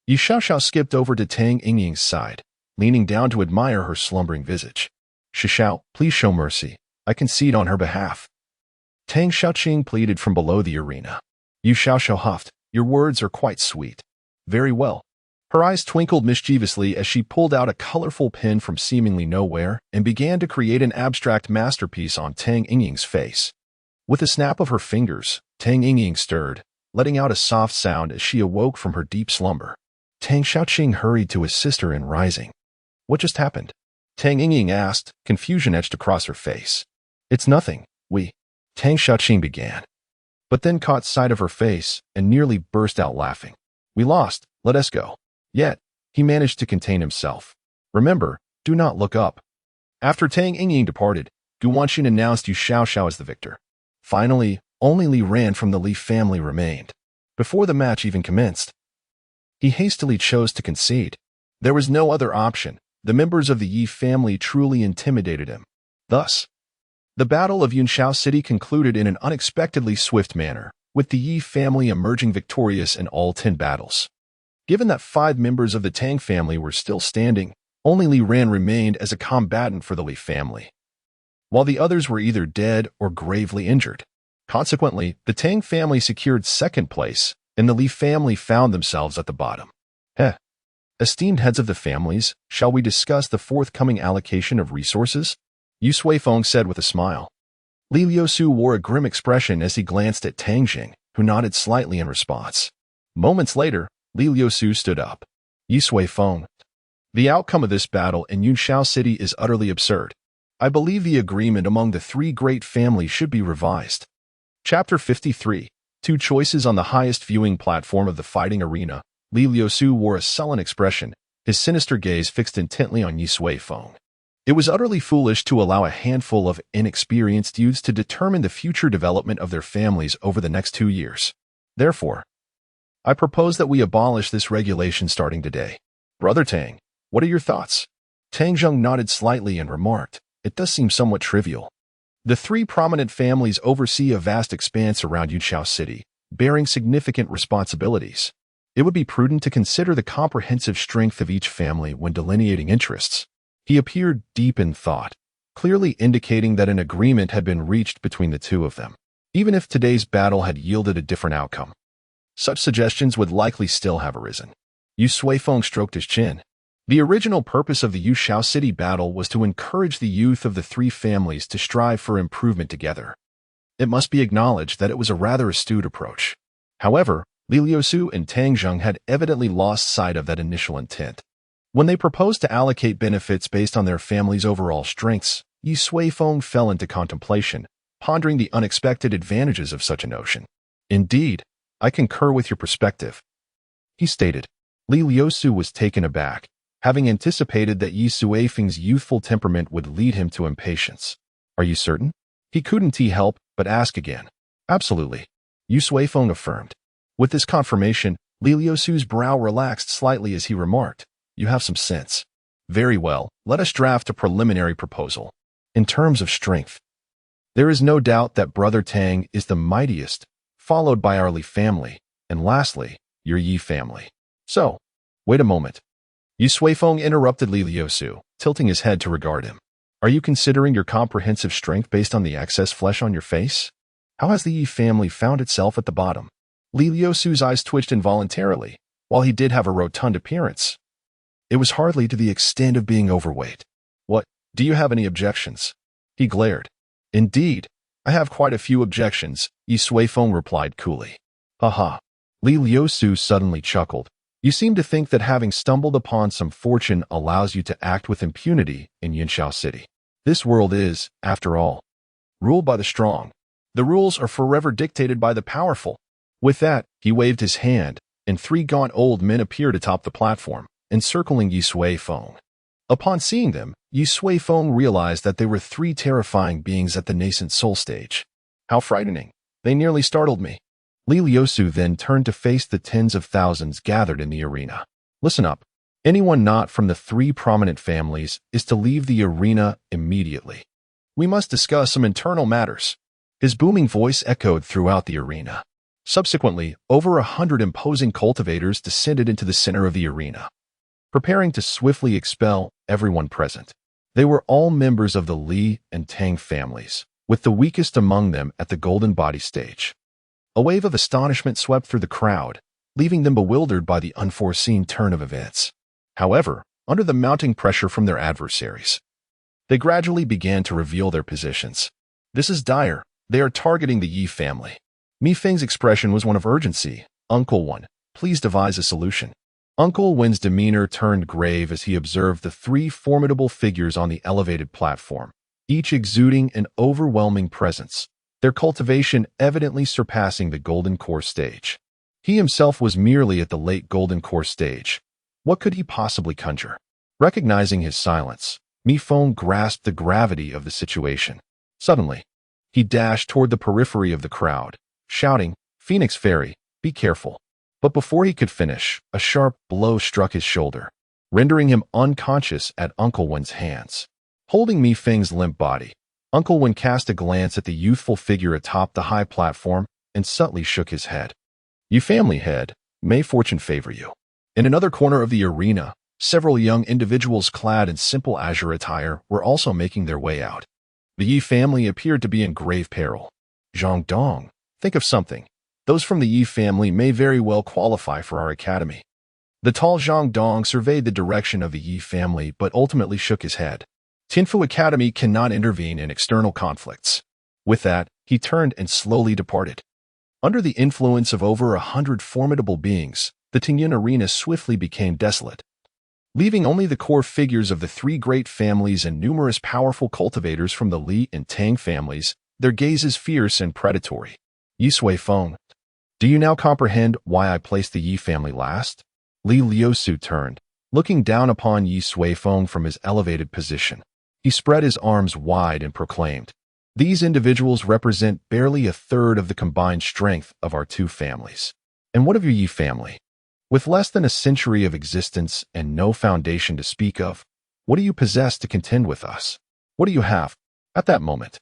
Yu Xiaoxiao skipped over to Tang Yingying's side, leaning down to admire her slumbering visage. Xiao, please show mercy. I concede on her behalf. Tang Xiaoqing pleaded from below the arena. Yu Xiaoxiao huffed, your words are quite sweet. Very well. Her eyes twinkled mischievously as she pulled out a colorful pen from seemingly nowhere and began to create an abstract masterpiece on Tang Yingying's face. With a snap of her fingers, Tang Yingying stirred, letting out a soft sound as she awoke from her deep slumber. Tang Xiaoqing hurried to his sister in rising. What just happened? Tang Yingying asked, confusion etched across her face. It's nothing, Tang Xiaoqing began, but then caught sight of her face and nearly burst out laughing. We lost, let us go. Yet, he managed to contain himself. Remember, do not look up. After Tang Yingying departed, Gu Wanxin announced Yu Xiaoxiao as the victor. Finally, only Li Ran from the Li family remained. Before the match even commenced, he hastily chose to concede. There was no other option. The members of the Yi family truly intimidated him. Thus, the Battle of Yunshao City concluded in an unexpectedly swift manner, with the Yi family emerging victorious in all 10 battles. Given that 5 members of the Tang family were still standing, only Li Ran remained as a combatant for the Li family, while the others were either dead or gravely injured. Consequently, the Tang family secured second place, and the Li family found themselves at the bottom. Esteemed heads of the families, shall we discuss the forthcoming allocation of resources? Yu Suifeng said with a smile. Li Liusu wore a grim expression as he glanced at Tang Jing, who nodded slightly in response. Moments later, Li Liusu stood up. Yu Suifeng, the outcome of this battle in Yunshao City is utterly absurd. I believe the agreement among the 3 great families should be revised. Chapter 53. 2 choices on the highest viewing platform of the fighting arena. Li Liusu wore a sullen expression, his sinister gaze fixed intently on Yi Suifeng. It was utterly foolish to allow a handful of inexperienced youths to determine the future development of their families over the next 2 years. Therefore, I propose that we abolish this regulation starting today. Brother Tang, what are your thoughts? Tang Zheng nodded slightly and remarked, it does seem somewhat trivial. The three prominent families oversee a vast expanse around Yunqiao City, bearing significant responsibilities. It would be prudent to consider the comprehensive strength of each family when delineating interests. He appeared deep in thought, clearly indicating that an agreement had been reached between the two of them, even if today's battle had yielded a different outcome. Such suggestions would likely still have arisen. Yu Suifeng stroked his chin. The original purpose of the Yunqiao City battle was to encourage the youth of the three families to strive for improvement together. It must be acknowledged that it was a rather astute approach. However, Li Liusu and Tang Zheng had evidently lost sight of that initial intent. When they proposed to allocate benefits based on their family's overall strengths, Yi Suifeng fell into contemplation, pondering the unexpected advantages of such a notion. Indeed, I concur with your perspective, he stated. Li Liusu was taken aback, having anticipated that Yi Suifeng's youthful temperament would lead him to impatience. Are you certain? He couldn't help but ask again. Absolutely, Yu Suifeng affirmed. With this confirmation, Li Liusu's brow relaxed slightly as he remarked, you have some sense. Very well, let us draft a preliminary proposal. In terms of strength, there is no doubt that Brother Tang is the mightiest, followed by our Li family, and lastly, your Yi family. So, wait a moment. Yu Suifeng interrupted Li Liusu, tilting his head to regard him. Are you considering your comprehensive strength based on the excess flesh on your face? How has the Yi family found itself at the bottom? Li Liusu's eyes twitched involuntarily, while he did have a rotund appearance. It was hardly to the extent of being overweight. What, do you have any objections? He glared. Indeed, I have quite a few objections, Yi Suifeng replied coolly. Haha. Li Liusu suddenly chuckled. You seem to think that having stumbled upon some fortune allows you to act with impunity in Yunqiao City. This world is, after all, ruled by the strong. The rules are forever dictated by the powerful. With that, he waved his hand, and three gaunt old men appeared atop the platform, encircling Yi Suifeng. Upon seeing them, Yi Suifeng realized that they were three terrifying beings at the nascent soul stage. How frightening. They nearly startled me. Li Liusu then turned to face the tens of thousands gathered in the arena. Listen up. Anyone not from the three prominent families is to leave the arena immediately. We must discuss some internal matters. His booming voice echoed throughout the arena. Subsequently, over 100 imposing cultivators descended into the center of the arena, preparing to swiftly expel everyone present. They were all members of the Li and Tang families, with the weakest among them at the golden body stage. A wave of astonishment swept through the crowd, leaving them bewildered by the unforeseen turn of events. However, under the mounting pressure from their adversaries, they gradually began to reveal their positions. This is dire. They are targeting the Yi family. Mi Feng's expression was one of urgency. Uncle Wen, please devise a solution. Uncle Wen's demeanor turned grave as he observed the three formidable figures on the elevated platform, each exuding an overwhelming presence, their cultivation evidently surpassing the golden core stage. He himself was merely at the late golden core stage. What could he possibly conjure? Recognizing his silence, Mi Feng grasped the gravity of the situation. Suddenly, he dashed toward the periphery of the crowd, shouting, Phoenix Fairy, be careful. But before he could finish, a sharp blow struck his shoulder, rendering him unconscious at Uncle Wen's hands. Holding Mi Feng's limp body, Uncle Wen cast a glance at the youthful figure atop the high platform and subtly shook his head. You family head, may fortune favor you. In another corner of the arena, several young individuals clad in simple azure attire were also making their way out. The Yi family appeared to be in grave peril. Zhang Dong, think of something. Those from the Yi family may very well qualify for our academy. The tall Zhang Dong surveyed the direction of the Yi family but ultimately shook his head. Tianfu Academy cannot intervene in external conflicts. With that, he turned and slowly departed. Under the influence of over 100 formidable beings, the Tingyan arena swiftly became desolate, leaving only the core figures of the three great families and numerous powerful cultivators from the Li and Tang families, their gazes fierce and predatory. Yi Suifeng, do you now comprehend why I placed the Yi family last? Li Liusu turned, looking down upon Yi Suifeng from his elevated position. He spread his arms wide and proclaimed, These individuals represent barely a third of the combined strength of our two families. And what of your Yi family? With less than a century of existence and no foundation to speak of, what do you possess to contend with us? What do you have? At that moment,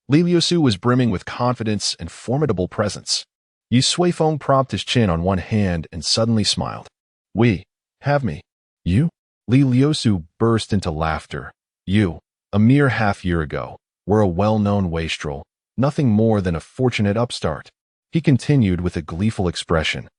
Li Liusu was brimming with confidence and formidable presence. Yi Suifeng propped his chin on one hand and suddenly smiled. We have me. You? Li Liusu burst into laughter. You, a mere half-year ago, were a well-known wastrel, nothing more than a fortunate upstart. He continued with a gleeful expression.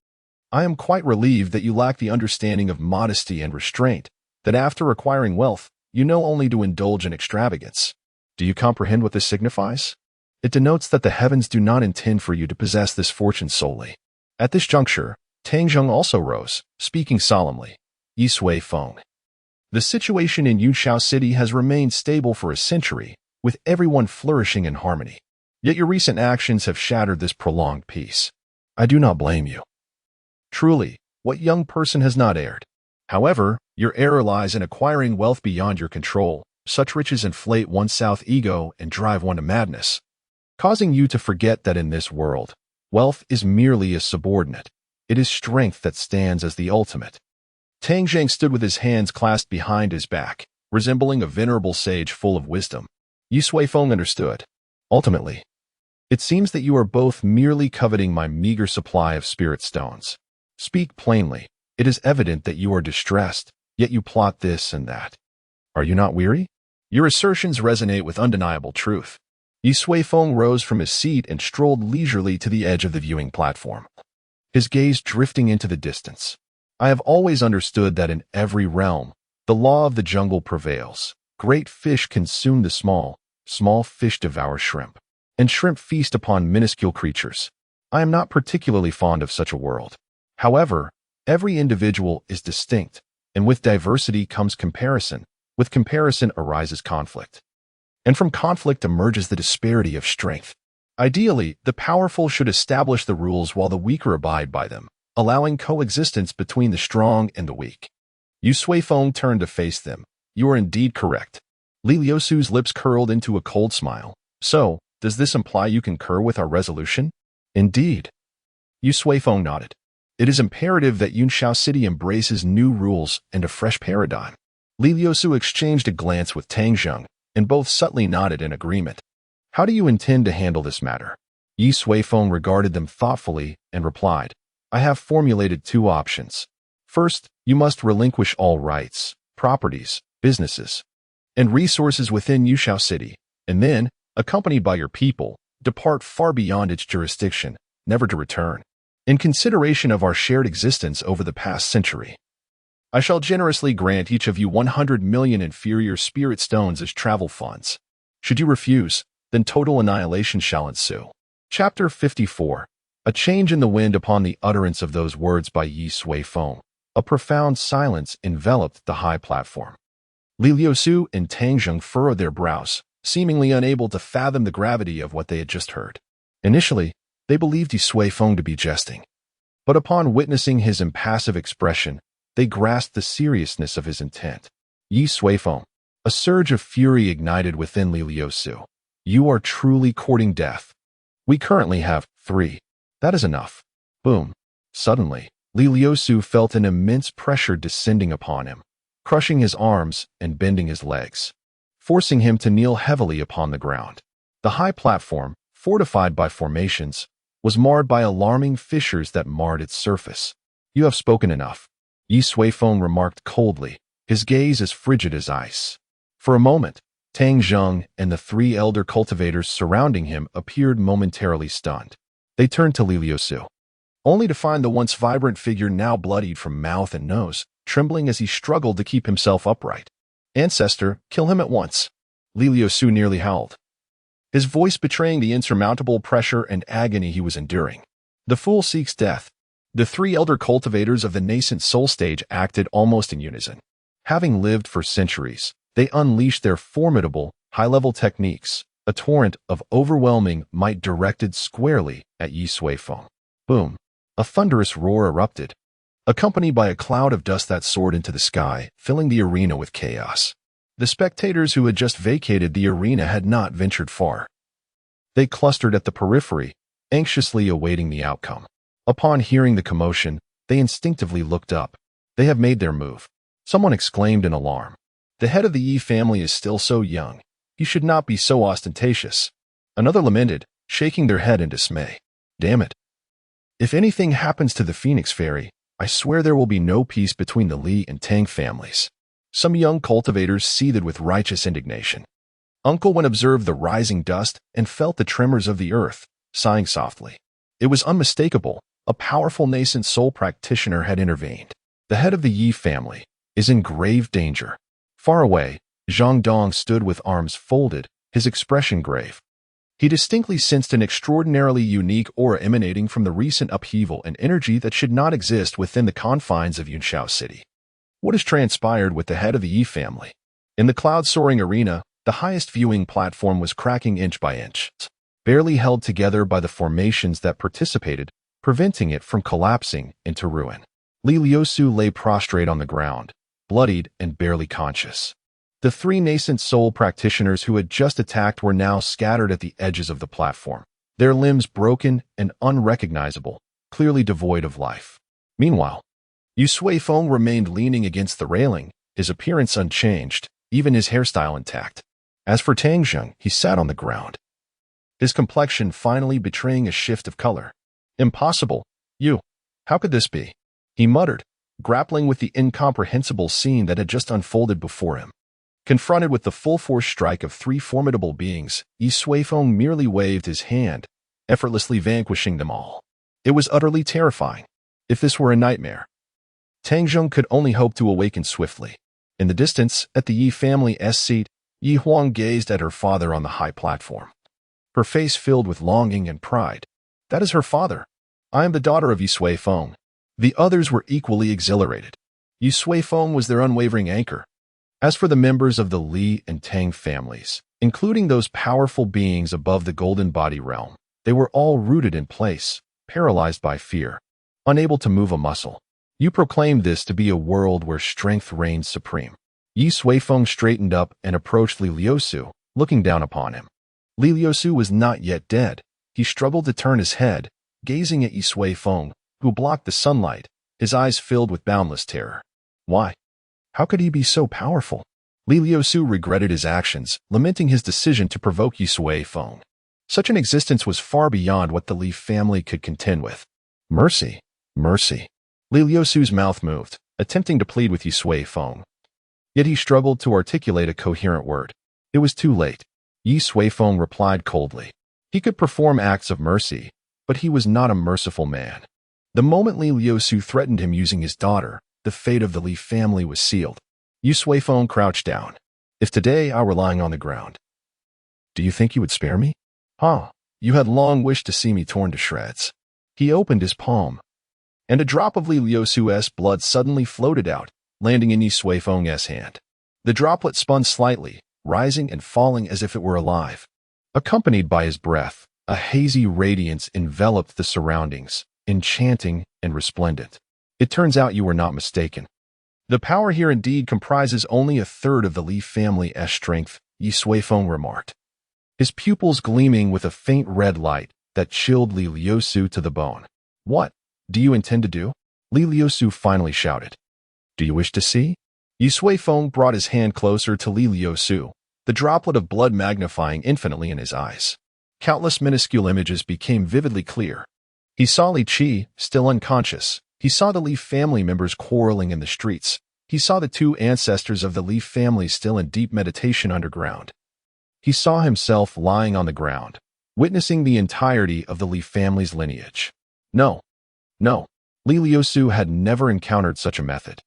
I am quite relieved that you lack the understanding of modesty and restraint, that after acquiring wealth, you know only to indulge in extravagance. Do you comprehend what this signifies? It denotes that the heavens do not intend for you to possess this fortune solely. At this juncture, Tang Zheng also rose, speaking solemnly. Yi Suifeng. The situation in Yunshao City has remained stable for a century, with everyone flourishing in harmony. Yet your recent actions have shattered this prolonged peace. I do not blame you. Truly, what young person has not erred? However, your error lies in acquiring wealth beyond your control. Such riches inflate one's south ego and drive one to madness, causing you to forget that in this world, wealth is merely a subordinate. It is strength that stands as the ultimate. Tang Zheng stood with his hands clasped behind his back, resembling a venerable sage full of wisdom. Yi Suifeng understood. Ultimately, it seems that you are both merely coveting my meager supply of spirit stones. Speak plainly. It is evident that you are distressed, yet you plot this and that. Are you not weary? Your assertions resonate with undeniable truth. Yi Suifeng rose from his seat and strolled leisurely to the edge of the viewing platform, his gaze drifting into the distance. I have always understood that in every realm, the law of the jungle prevails. Great fish consume the small, small fish devour shrimp, and shrimp feast upon minuscule creatures. I am not particularly fond of such a world. However, every individual is distinct, and with diversity comes comparison. With comparison arises conflict. And from conflict emerges the disparity of strength. Ideally, the powerful should establish the rules while the weaker abide by them, allowing coexistence between the strong and the weak. Yi Suifeng turned to face them. You are indeed correct. Li Liusu's lips curled into a cold smile. So, does this imply you concur with our resolution? Indeed. Yi Suifeng nodded. It is imperative that Yunshao City embraces new rules and a fresh paradigm. Li Liusu exchanged a glance with Tang Zheng, and both subtly nodded in agreement. How do you intend to handle this matter? Yi Suifeng regarded them thoughtfully and replied, I have formulated two options. First, you must relinquish all rights, properties, businesses, and resources within Yunshao City, and then, accompanied by your people, depart far beyond its jurisdiction, never to return. In consideration of our shared existence over the past century, I shall generously grant each of you 100 million inferior spirit stones as travel funds. Should you refuse, then total annihilation shall ensue. Chapter 54. A change in the wind upon the utterance of those words by Yi Suifeng. A profound silence enveloped the high platform. Li Liusu and Tang Zheng furrowed their brows, seemingly unable to fathom the gravity of what they had just heard. Initially, they believed Yi Suifeng to be jesting. But upon witnessing his impassive expression, they grasped the seriousness of his intent. Yi Suifeng. A surge of fury ignited within Li Liusu. You are truly courting death. We currently have 3. That is enough. Boom. Suddenly, Li Liusu felt an immense pressure descending upon him, crushing his arms and bending his legs, forcing him to kneel heavily upon the ground. The high platform, fortified by formations, was marred by alarming fissures that marred its surface. You have spoken enough. Yi Suifeng remarked coldly, his gaze as frigid as ice. For a moment, Tang Zheng and the 3 elder cultivators surrounding him appeared momentarily stunned. They turned to Li Liusu, only to find the once vibrant figure now bloodied from mouth and nose, trembling as he struggled to keep himself upright. Ancestor, kill him at once. Li Liusu nearly howled, his voice betraying the insurmountable pressure and agony he was enduring. The fool seeks death. The 3 elder cultivators of the nascent soul stage acted almost in unison. Having lived for centuries, they unleashed their formidable, high-level techniques, a torrent of overwhelming might directed squarely at Yi Suifeng. Boom! A thunderous roar erupted, accompanied by a cloud of dust that soared into the sky, filling the arena with chaos. The spectators who had just vacated the arena had not ventured far. They clustered at the periphery, anxiously awaiting the outcome. Upon hearing the commotion, they instinctively looked up. They have made their move. Someone exclaimed in alarm. The head of the Yi family is still so young. He should not be so ostentatious. Another lamented, shaking their head in dismay. Damn it. If anything happens to the Phoenix Fairy, I swear there will be no peace between the Li and Tang families. Some young cultivators seethed with righteous indignation. Uncle Wen observed the rising dust and felt the tremors of the earth, sighing softly. It was unmistakable. A powerful nascent soul practitioner had intervened. The head of the Yi family is in grave danger. Far away, Zhang Dong stood with arms folded, his expression grave. He distinctly sensed an extraordinarily unique aura emanating from the recent upheaval and energy that should not exist within the confines of Yunshao City. What has transpired with the head of the Yi family? In the cloud-soaring arena, the highest viewing platform was cracking inch by inch, barely held together by the formations that participated, preventing it from collapsing into ruin. Li Liusu lay prostrate on the ground, bloodied and barely conscious. The three nascent soul practitioners who had just attacked were now scattered at the edges of the platform, their limbs broken and unrecognizable, clearly devoid of life. Meanwhile, Yu Suifeng remained leaning against the railing, his appearance unchanged, even his hairstyle intact. As for Tang Zheng, he sat on the ground, his complexion finally betraying a shift of color. Impossible. You. How could this be? He muttered, grappling with the incomprehensible scene that had just unfolded before him. Confronted with the full-force strike of three formidable beings, Yi Suifeng merely waved his hand, effortlessly vanquishing them all. It was utterly terrifying. If this were a nightmare, Tang Zheng could only hope to awaken swiftly. In the distance, at the Yi family's seat, Yi Huang gazed at her father on the high platform, her face filled with longing and pride. That is her father. I am the daughter of Yi Suifeng. The others were equally exhilarated. Yi Suifeng was their unwavering anchor. As for the members of the Li and Tang families, including those powerful beings above the golden body realm, they were all rooted in place, paralyzed by fear, unable to move a muscle. You proclaimed this to be a world where strength reigns supreme. Yi Suifeng straightened up and approached Li Liusu, looking down upon him. Li Liusu was not yet dead. He struggled to turn his head, gazing at Yi Suifeng, who blocked the sunlight, his eyes filled with boundless terror. Why? How could he be so powerful? Li Liusu regretted his actions, lamenting his decision to provoke Yi Suifeng. Such an existence was far beyond what the Li family could contend with. Mercy, mercy. Li Liusu's mouth moved, attempting to plead with Yi Suifeng. Yet he struggled to articulate a coherent word. It was too late. Yi Suifeng replied coldly. He could perform acts of mercy, but he was not a merciful man. The moment Li Liusu threatened him using his daughter, the fate of the Li family was sealed. Yi Suifeng crouched down. If today I were lying on the ground, do you think you would spare me? Huh, you had long wished to see me torn to shreds. He opened his palm, and a drop of Li Liusu's blood suddenly floated out, landing in Yi Suifeng's hand. The droplet spun slightly, rising and falling as if it were alive. Accompanied by his breath, a hazy radiance enveloped the surroundings, enchanting and resplendent. It turns out you were not mistaken. The power here indeed comprises only a third of the Li family's strength, Yi Suifeng remarked, his pupils gleaming with a faint red light that chilled Li Liusu to the bone. What do you intend to do? Li Liusu finally shouted. Do you wish to see? Yi Suifeng brought his hand closer to Li Liusu, the droplet of blood magnifying infinitely in his eyes. Countless minuscule images became vividly clear. He saw Li Qi, still unconscious. He saw the Li family members quarreling in the streets. He saw the two ancestors of the Li family still in deep meditation underground. He saw himself lying on the ground, witnessing the entirety of the Li family's lineage. No. Li Liusu had never encountered such a method.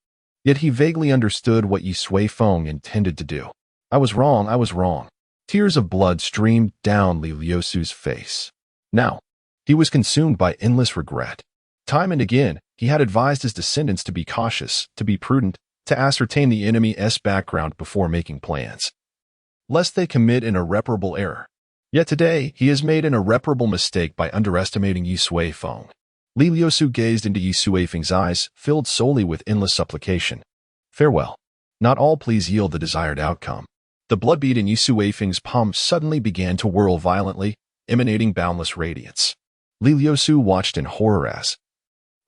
Yet he vaguely understood what Yi Suifeng intended to do. I was wrong. Tears of blood streamed down Li Liusu's face. Now, he was consumed by endless regret. Time and again, he had advised his descendants to be cautious, to be prudent, to ascertain the enemy's background before making plans, lest they commit an irreparable error. Yet today, he has made an irreparable mistake by underestimating Yi Suifeng. Li Liusu gazed into Yi Suifeng's eyes, filled solely with endless supplication. Farewell. Not all pleas yield the desired outcome. The blood bead in Yi Suifeng's palm suddenly began to whirl violently, emanating boundless radiance. Li Liusu watched in horror as,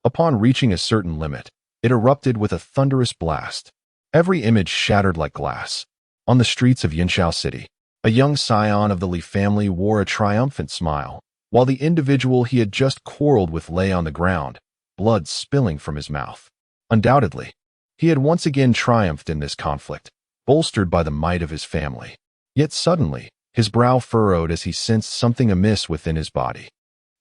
upon reaching a certain limit, it erupted with a thunderous blast. Every image shattered like glass. On the streets of Yinxiao City, a young scion of the Li family wore a triumphant smile, while the individual he had just quarreled with lay on the ground, blood spilling from his mouth. Undoubtedly, he had once again triumphed in this conflict, bolstered by the might of his family. Yet suddenly, his brow furrowed as he sensed something amiss within his body.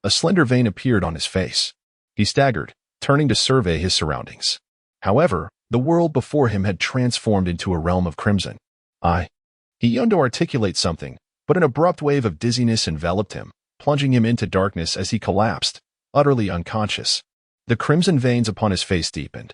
A slender vein appeared on his face. He staggered, turning to survey his surroundings. However, the world before him had transformed into a realm of crimson. He yearned to articulate something, but an abrupt wave of dizziness enveloped him, plunging him into darkness as he collapsed, utterly unconscious. The crimson veins upon his face deepened,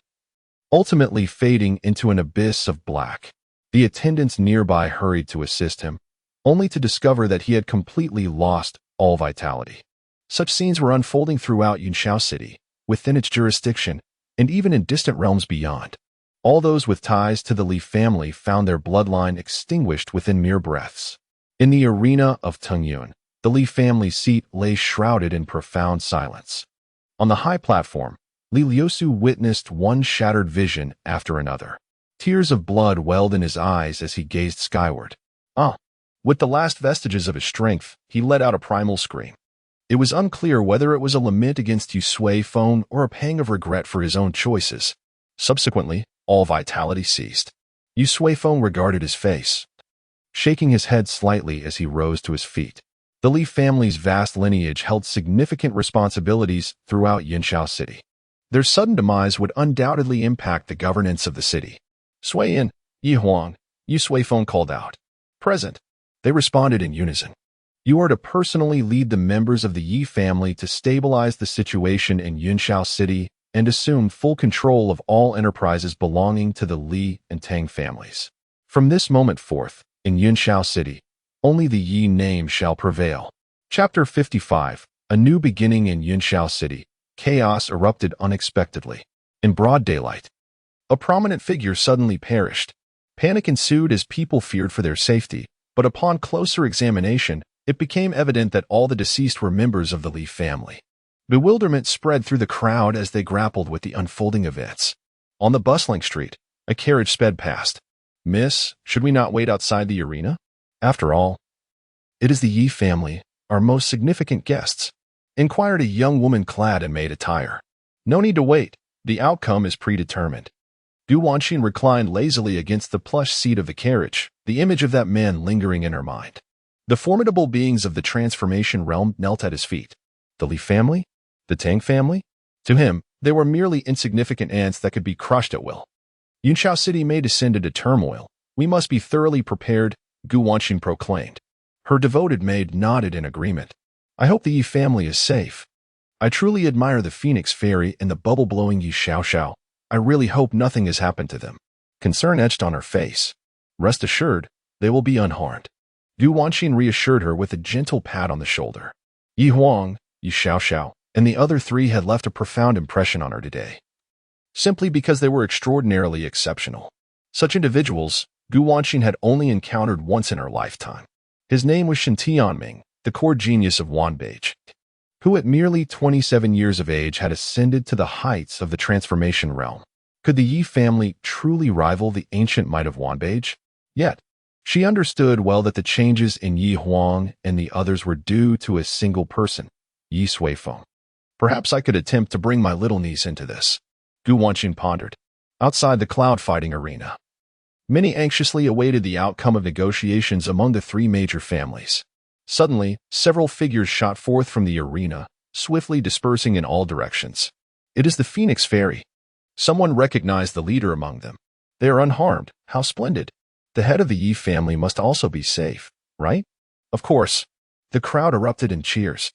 ultimately fading into an abyss of black. The attendants nearby hurried to assist him, only to discover that he had completely lost all vitality. Such scenes were unfolding throughout Yinxiao City, within its jurisdiction, and even in distant realms beyond. All those with ties to the Li family found their bloodline extinguished within mere breaths. In the arena of Tengyun, the Li family seat lay shrouded in profound silence. On the high platform, Li Liusu witnessed one shattered vision after another. Tears of blood welled in his eyes as he gazed skyward. With the last vestiges of his strength, he let out a primal scream. It was unclear whether it was a lament against Yu Suifeng or a pang of regret for his own choices. Subsequently, all vitality ceased. Yu Suifeng regarded his face, shaking his head slightly as he rose to his feet. The Li family's vast lineage held significant responsibilities throughout Yinxiao City. Their sudden demise would undoubtedly impact the governance of the city. Suiyin, Yi Huang, Yu Suifeng called out. Present. They responded in unison. You are to personally lead the members of the Yi family to stabilize the situation in Yinxiao City and assume full control of all enterprises belonging to the Li and Tang families. From this moment forth, in Yinxiao City, only the Yi name shall prevail. Chapter 55, A New Beginning in Yinxiao City. Chaos erupted unexpectedly. In broad daylight, a prominent figure suddenly perished. Panic ensued as people feared for their safety, but upon closer examination, it became evident that all the deceased were members of the Li family. Bewilderment spread through the crowd as they grappled with the unfolding events. On the bustling street, a carriage sped past. Miss, should we not wait outside the arena? After all, it is the Yi family, our most significant guests, inquired a young woman clad in maid attire. No need to wait. The outcome is predetermined. Du Wanxin reclined lazily against the plush seat of the carriage, the image of that man lingering in her mind. The formidable beings of the transformation realm knelt at his feet. The Li family? The Tang family? To him, they were merely insignificant ants that could be crushed at will. Yinxiao City may descend into turmoil. We must be thoroughly prepared, Gu Wanxin proclaimed. Her devoted maid nodded in agreement. I hope the Yi family is safe. I truly admire the Phoenix Fairy and the bubble-blowing Yi Xiaoxiao. I really hope nothing has happened to them. Concern etched on her face. Rest assured, they will be unharmed. Du Wanxin reassured her with a gentle pat on the shoulder. Yi Huang, Yi Xiaoxiao, and the other three had left a profound impression on her today, simply because they were extraordinarily exceptional. Such individuals, Gu Wanxin had only encountered once in her lifetime. His name was Shen Tianming, the core genius of Wanbeige, who at merely 27 years of age had ascended to the heights of the transformation realm. Could the Yi family truly rival the ancient might of Wanbeige? Yet, she understood well that the changes in Yi Huang and the others were due to a single person, Yi Suifeng. Perhaps I could attempt to bring my little niece into this, Gu Wanxin pondered. Outside the cloud-fighting arena, many anxiously awaited the outcome of negotiations among the three major families. Suddenly, several figures shot forth from the arena, swiftly dispersing in all directions. It is the Phoenix Fairy. Someone recognized the leader among them. They are unharmed. How splendid. The head of the Yi family must also be safe, right? Of course. The crowd erupted in cheers.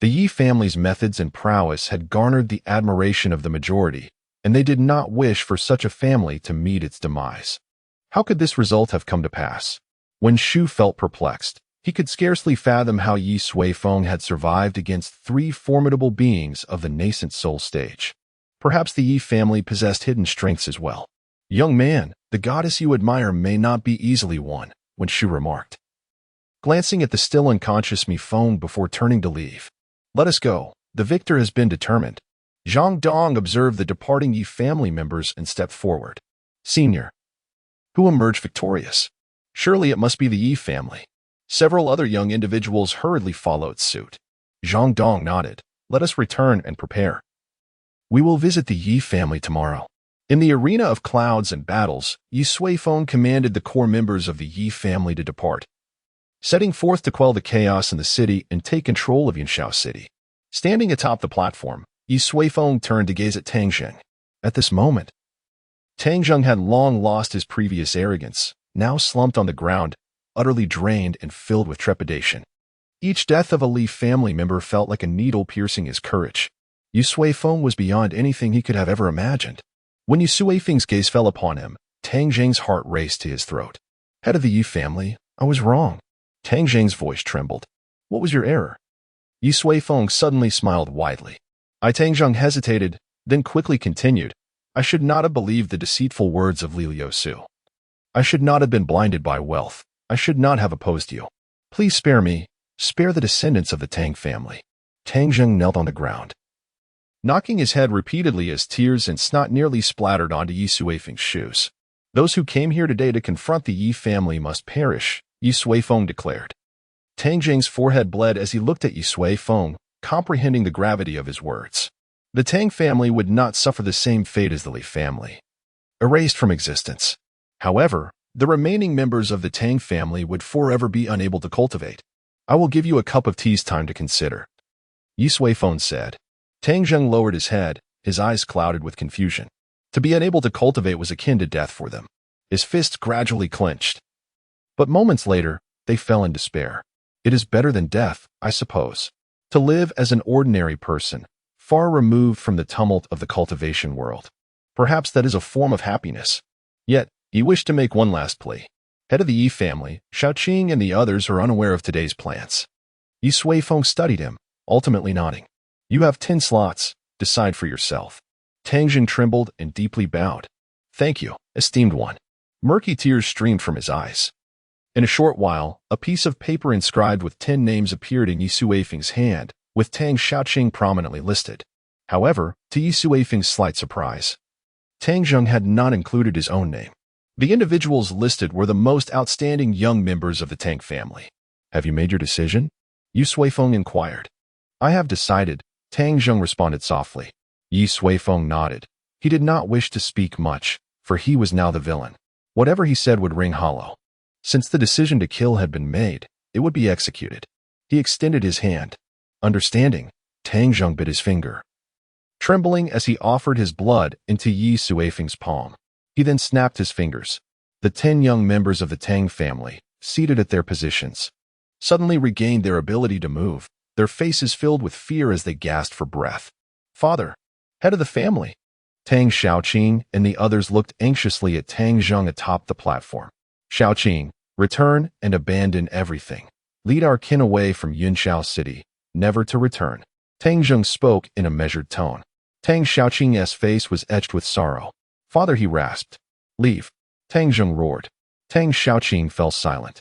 The Yi family's methods and prowess had garnered the admiration of the majority, and they did not wish for such a family to meet its demise. How could this result have come to pass? When Shu felt perplexed, he could scarcely fathom how Yi Suifeng had survived against three formidable beings of the nascent soul stage. Perhaps the Yi family possessed hidden strengths as well. Young man, the goddess you admire may not be easily won, when Shu remarked. glancing at the still unconscious Mi Feng before turning to leave. Let us go. The victor has been determined. Zhang Dong observed the departing Yi family members and stepped forward. Senior. Who emerged victorious? Surely it must be the Yi family. Several other young individuals hurriedly followed suit. Zhang Dong nodded. Let us return and prepare. We will visit the Yi family tomorrow. In the arena of clouds and battles, Yi Suifeng commanded the core members of the Yi family to depart, setting forth to quell the chaos in the city and take control of Yunxiao City. Standing atop the platform, Yi Suifeng turned to gaze at Tang Zheng. At this moment, Tang Zheng had long lost his previous arrogance, now slumped on the ground, utterly drained and filled with trepidation. Each death of a Li family member felt like a needle piercing his courage. Yi Suifeng was beyond anything he could have ever imagined. When Yi Suifeng's gaze fell upon him, Tang Zheng's heart raced to his throat. Head of the Yi family, I was wrong. Tang Zheng's voice trembled. What was your error? Yi Suifeng suddenly smiled widely. Tang Zheng hesitated, then quickly continued. I should not have believed the deceitful words of Li Liusu. I should not have been blinded by wealth. I should not have opposed you. Please spare me. Spare the descendants of the Tang family. Tang Zheng knelt on the ground, knocking his head repeatedly as tears and snot nearly splattered onto Yi Suifeng's shoes. Those who came here today to confront the Yi family must perish, Yi Suifeng declared. Tang Zheng's forehead bled as he looked at Yi Suifeng, comprehending the gravity of his words. The Tang family would not suffer the same fate as the Li family, erased from existence. However, the remaining members of the Tang family would forever be unable to cultivate. I will give you a cup of tea's time to consider, Yi Suifeng said. Tang Zheng lowered his head, his eyes clouded with confusion. To be unable to cultivate was akin to death for them. His fists gradually clenched. But moments later, they fell in despair. It is better than death, I suppose, to live as an ordinary person, far removed from the tumult of the cultivation world. Perhaps that is a form of happiness. Yet, he wished to make one last plea. Head of the Yi family, Shaoqing and the others are unaware of today's plans. Yi Suifeng studied him, ultimately nodding. You have 10 slots. Decide for yourself. Tang Zheng trembled and deeply bowed. Thank you, esteemed one. Murky tears streamed from his eyes. In a short while, a piece of paper inscribed with 10 names appeared in Yi Suifeng's hand, with Tang Shaoqing prominently listed. However, to Yi Suifeng's slight surprise, Tang Zheng had not included his own name. The individuals listed were the most outstanding young members of the Tang family. Have you made your decision? Yi Suifeng inquired. I have decided, Tang Zheng responded softly. Yi Suifeng nodded. He did not wish to speak much, for he was now the villain. Whatever he said would ring hollow. Since the decision to kill had been made, it would be executed. He extended his hand. Understanding, Tang Zheng bit his finger, trembling as he offered his blood into Yi Suifeng's palm. He then snapped his fingers. The 10 young members of the Tang family, seated at their positions, suddenly regained their ability to move, their faces filled with fear as they gasped for breath. Father, head of the family. Tang Shaoqing and the others looked anxiously at Tang Zheng atop the platform. Shaoqing, return and abandon everything. Lead our kin away from Yunxiao City, never to return. Tang Zheng spoke in a measured tone. Tang Shaoqing's face was etched with sorrow. Father, he rasped. Leave. Tang Zheng roared. Tang Shaoqing fell silent,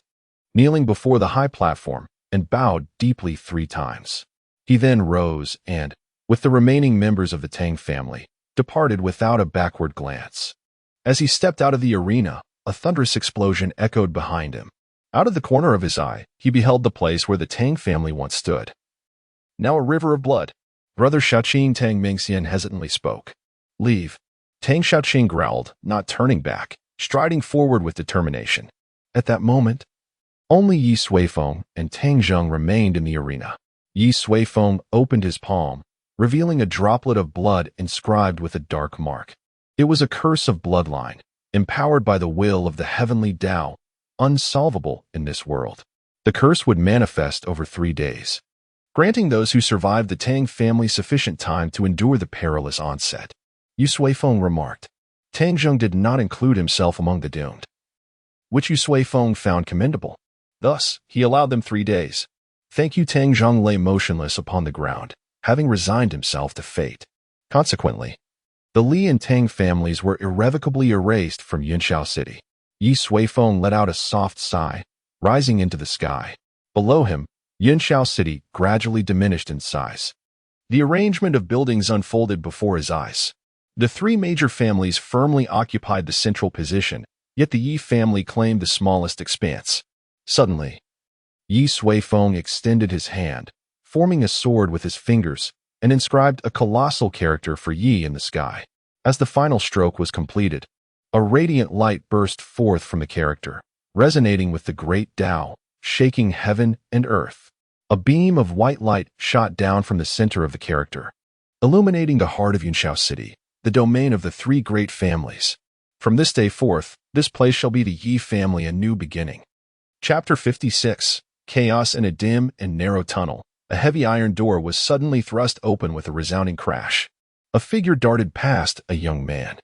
kneeling before the high platform, and bowed deeply 3 times. He then rose and, with the remaining members of the Tang family, departed without a backward glance. As he stepped out of the arena, a thunderous explosion echoed behind him. Out of the corner of his eye, he beheld the place where the Tang family once stood. Now a river of blood. Brother Shaoqing, Tang Mingxian hesitantly spoke. Leave. Tang Shaoqing growled, not turning back, striding forward with determination. At that moment, only Yi Suifeng and Tang Zheng remained in the arena. Yi Suifeng opened his palm, revealing a droplet of blood inscribed with a dark mark. It was a curse of bloodline, empowered by the will of the heavenly Tao, unsolvable in this world. The curse would manifest over 3 days, granting those who survived the Tang family sufficient time to endure the perilous onset. Yi Suifeng remarked. Tang Zheng did not include himself among the doomed, which Yi Suifeng found commendable. Thus, he allowed them 3 days. Thank you. Tang Zheng lay motionless upon the ground, having resigned himself to fate. Consequently, the Li and Tang families were irrevocably erased from Yunxiao City. Yi Suifeng let out a soft sigh, rising into the sky. Below him, Yunxiao City gradually diminished in size. The arrangement of buildings unfolded before his eyes. The three major families firmly occupied the central position, yet the Yi family claimed the smallest expanse. Suddenly, Yi Suifeng extended his hand, forming a sword with his fingers, and inscribed a colossal character for Yi in the sky. As the final stroke was completed, a radiant light burst forth from the character, resonating with the great Tao, shaking heaven and earth. A beam of white light shot down from the center of the character, illuminating the heart of Yunxiao City, the domain of the three great families. From this day forth, this place shall be the Yi family a new beginning. Chapter 56. Chaos in a dim and narrow tunnel. A heavy iron door was suddenly thrust open with a resounding crash. A figure darted past, a young man.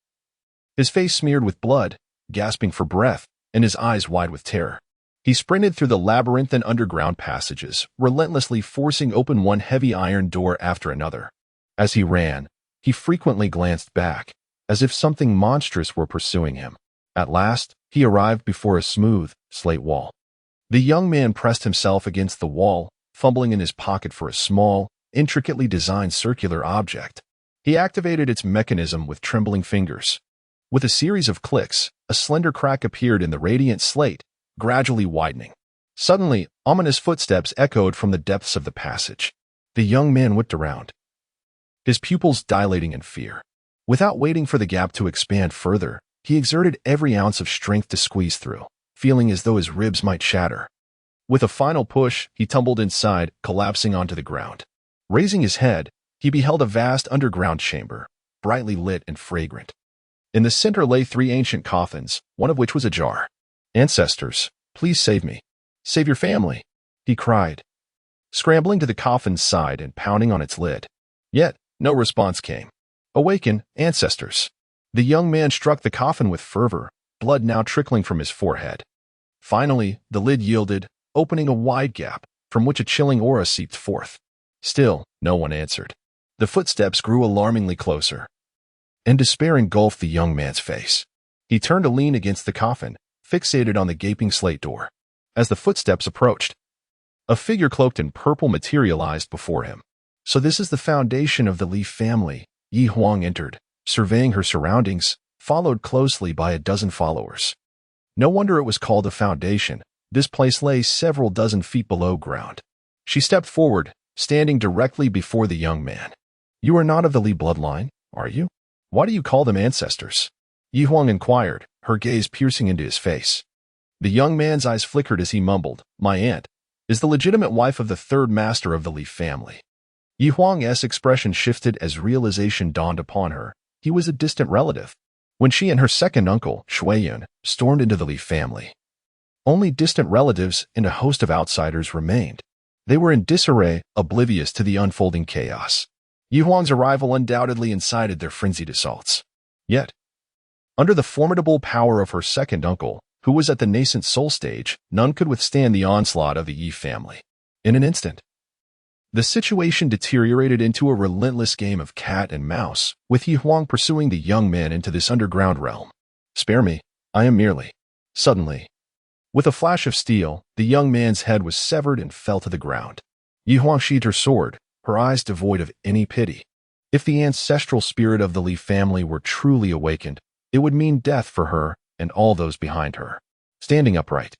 His face smeared with blood, gasping for breath, and his eyes wide with terror. He sprinted through the labyrinthine underground passages, relentlessly forcing open one heavy iron door after another. As he ran, he frequently glanced back, as if something monstrous were pursuing him. At last, he arrived before a smooth, slate wall. The young man pressed himself against the wall, fumbling in his pocket for a small, intricately designed circular object. He activated its mechanism with trembling fingers. With a series of clicks, a slender crack appeared in the radiant slate, gradually widening. Suddenly, ominous footsteps echoed from the depths of the passage. The young man whipped around, his pupils dilating in fear. Without waiting for the gap to expand further, he exerted every ounce of strength to squeeze through, feeling as though his ribs might shatter. With a final push, he tumbled inside, collapsing onto the ground. Raising his head, he beheld a vast underground chamber, brightly lit and fragrant. In the center lay three ancient coffins, one of which was ajar. "Ancestors, please save me. Save your family," he cried, scrambling to the coffin's side and pounding on its lid. Yet, no response came. "Awaken, ancestors." The young man struck the coffin with fervor, blood now trickling from his forehead. Finally, the lid yielded, opening a wide gap, from which a chilling aura seeped forth. Still, no one answered. The footsteps grew alarmingly closer, and despair engulfed the young man's face. He turned to lean against the coffin, fixated on the gaping slate door. As the footsteps approached, a figure cloaked in purple materialized before him. "So this is the foundation of the Li family." Yi Huang entered, surveying her surroundings, followed closely by a dozen followers. No wonder it was called a foundation. This place lay several dozen feet below ground. She stepped forward, standing directly before the young man. "You are not of the Li bloodline, are you? Why do you call them ancestors?" Yi Huang inquired, her gaze piercing into his face. The young man's eyes flickered as he mumbled, "My aunt is the legitimate wife of the third master of the Li family." Yi Huang's expression shifted as realization dawned upon her. He was a distant relative. When she and her second uncle, Shuiyun, stormed into the Li family, only distant relatives and a host of outsiders remained. They were in disarray, oblivious to the unfolding chaos. Yi Huang's arrival undoubtedly incited their frenzied assaults. Yet, under the formidable power of her second uncle, who was at the nascent soul stage, none could withstand the onslaught of the Yi family. In an instant, the situation deteriorated into a relentless game of cat and mouse, with Yi Huang pursuing the young man into this underground realm. "Spare me, I am merely..." Suddenly, with a flash of steel, the young man's head was severed and fell to the ground. Yi Huang sheathed her sword, her eyes devoid of any pity. If the ancestral spirit of the Li family were truly awakened, it would mean death for her and all those behind her. Standing upright,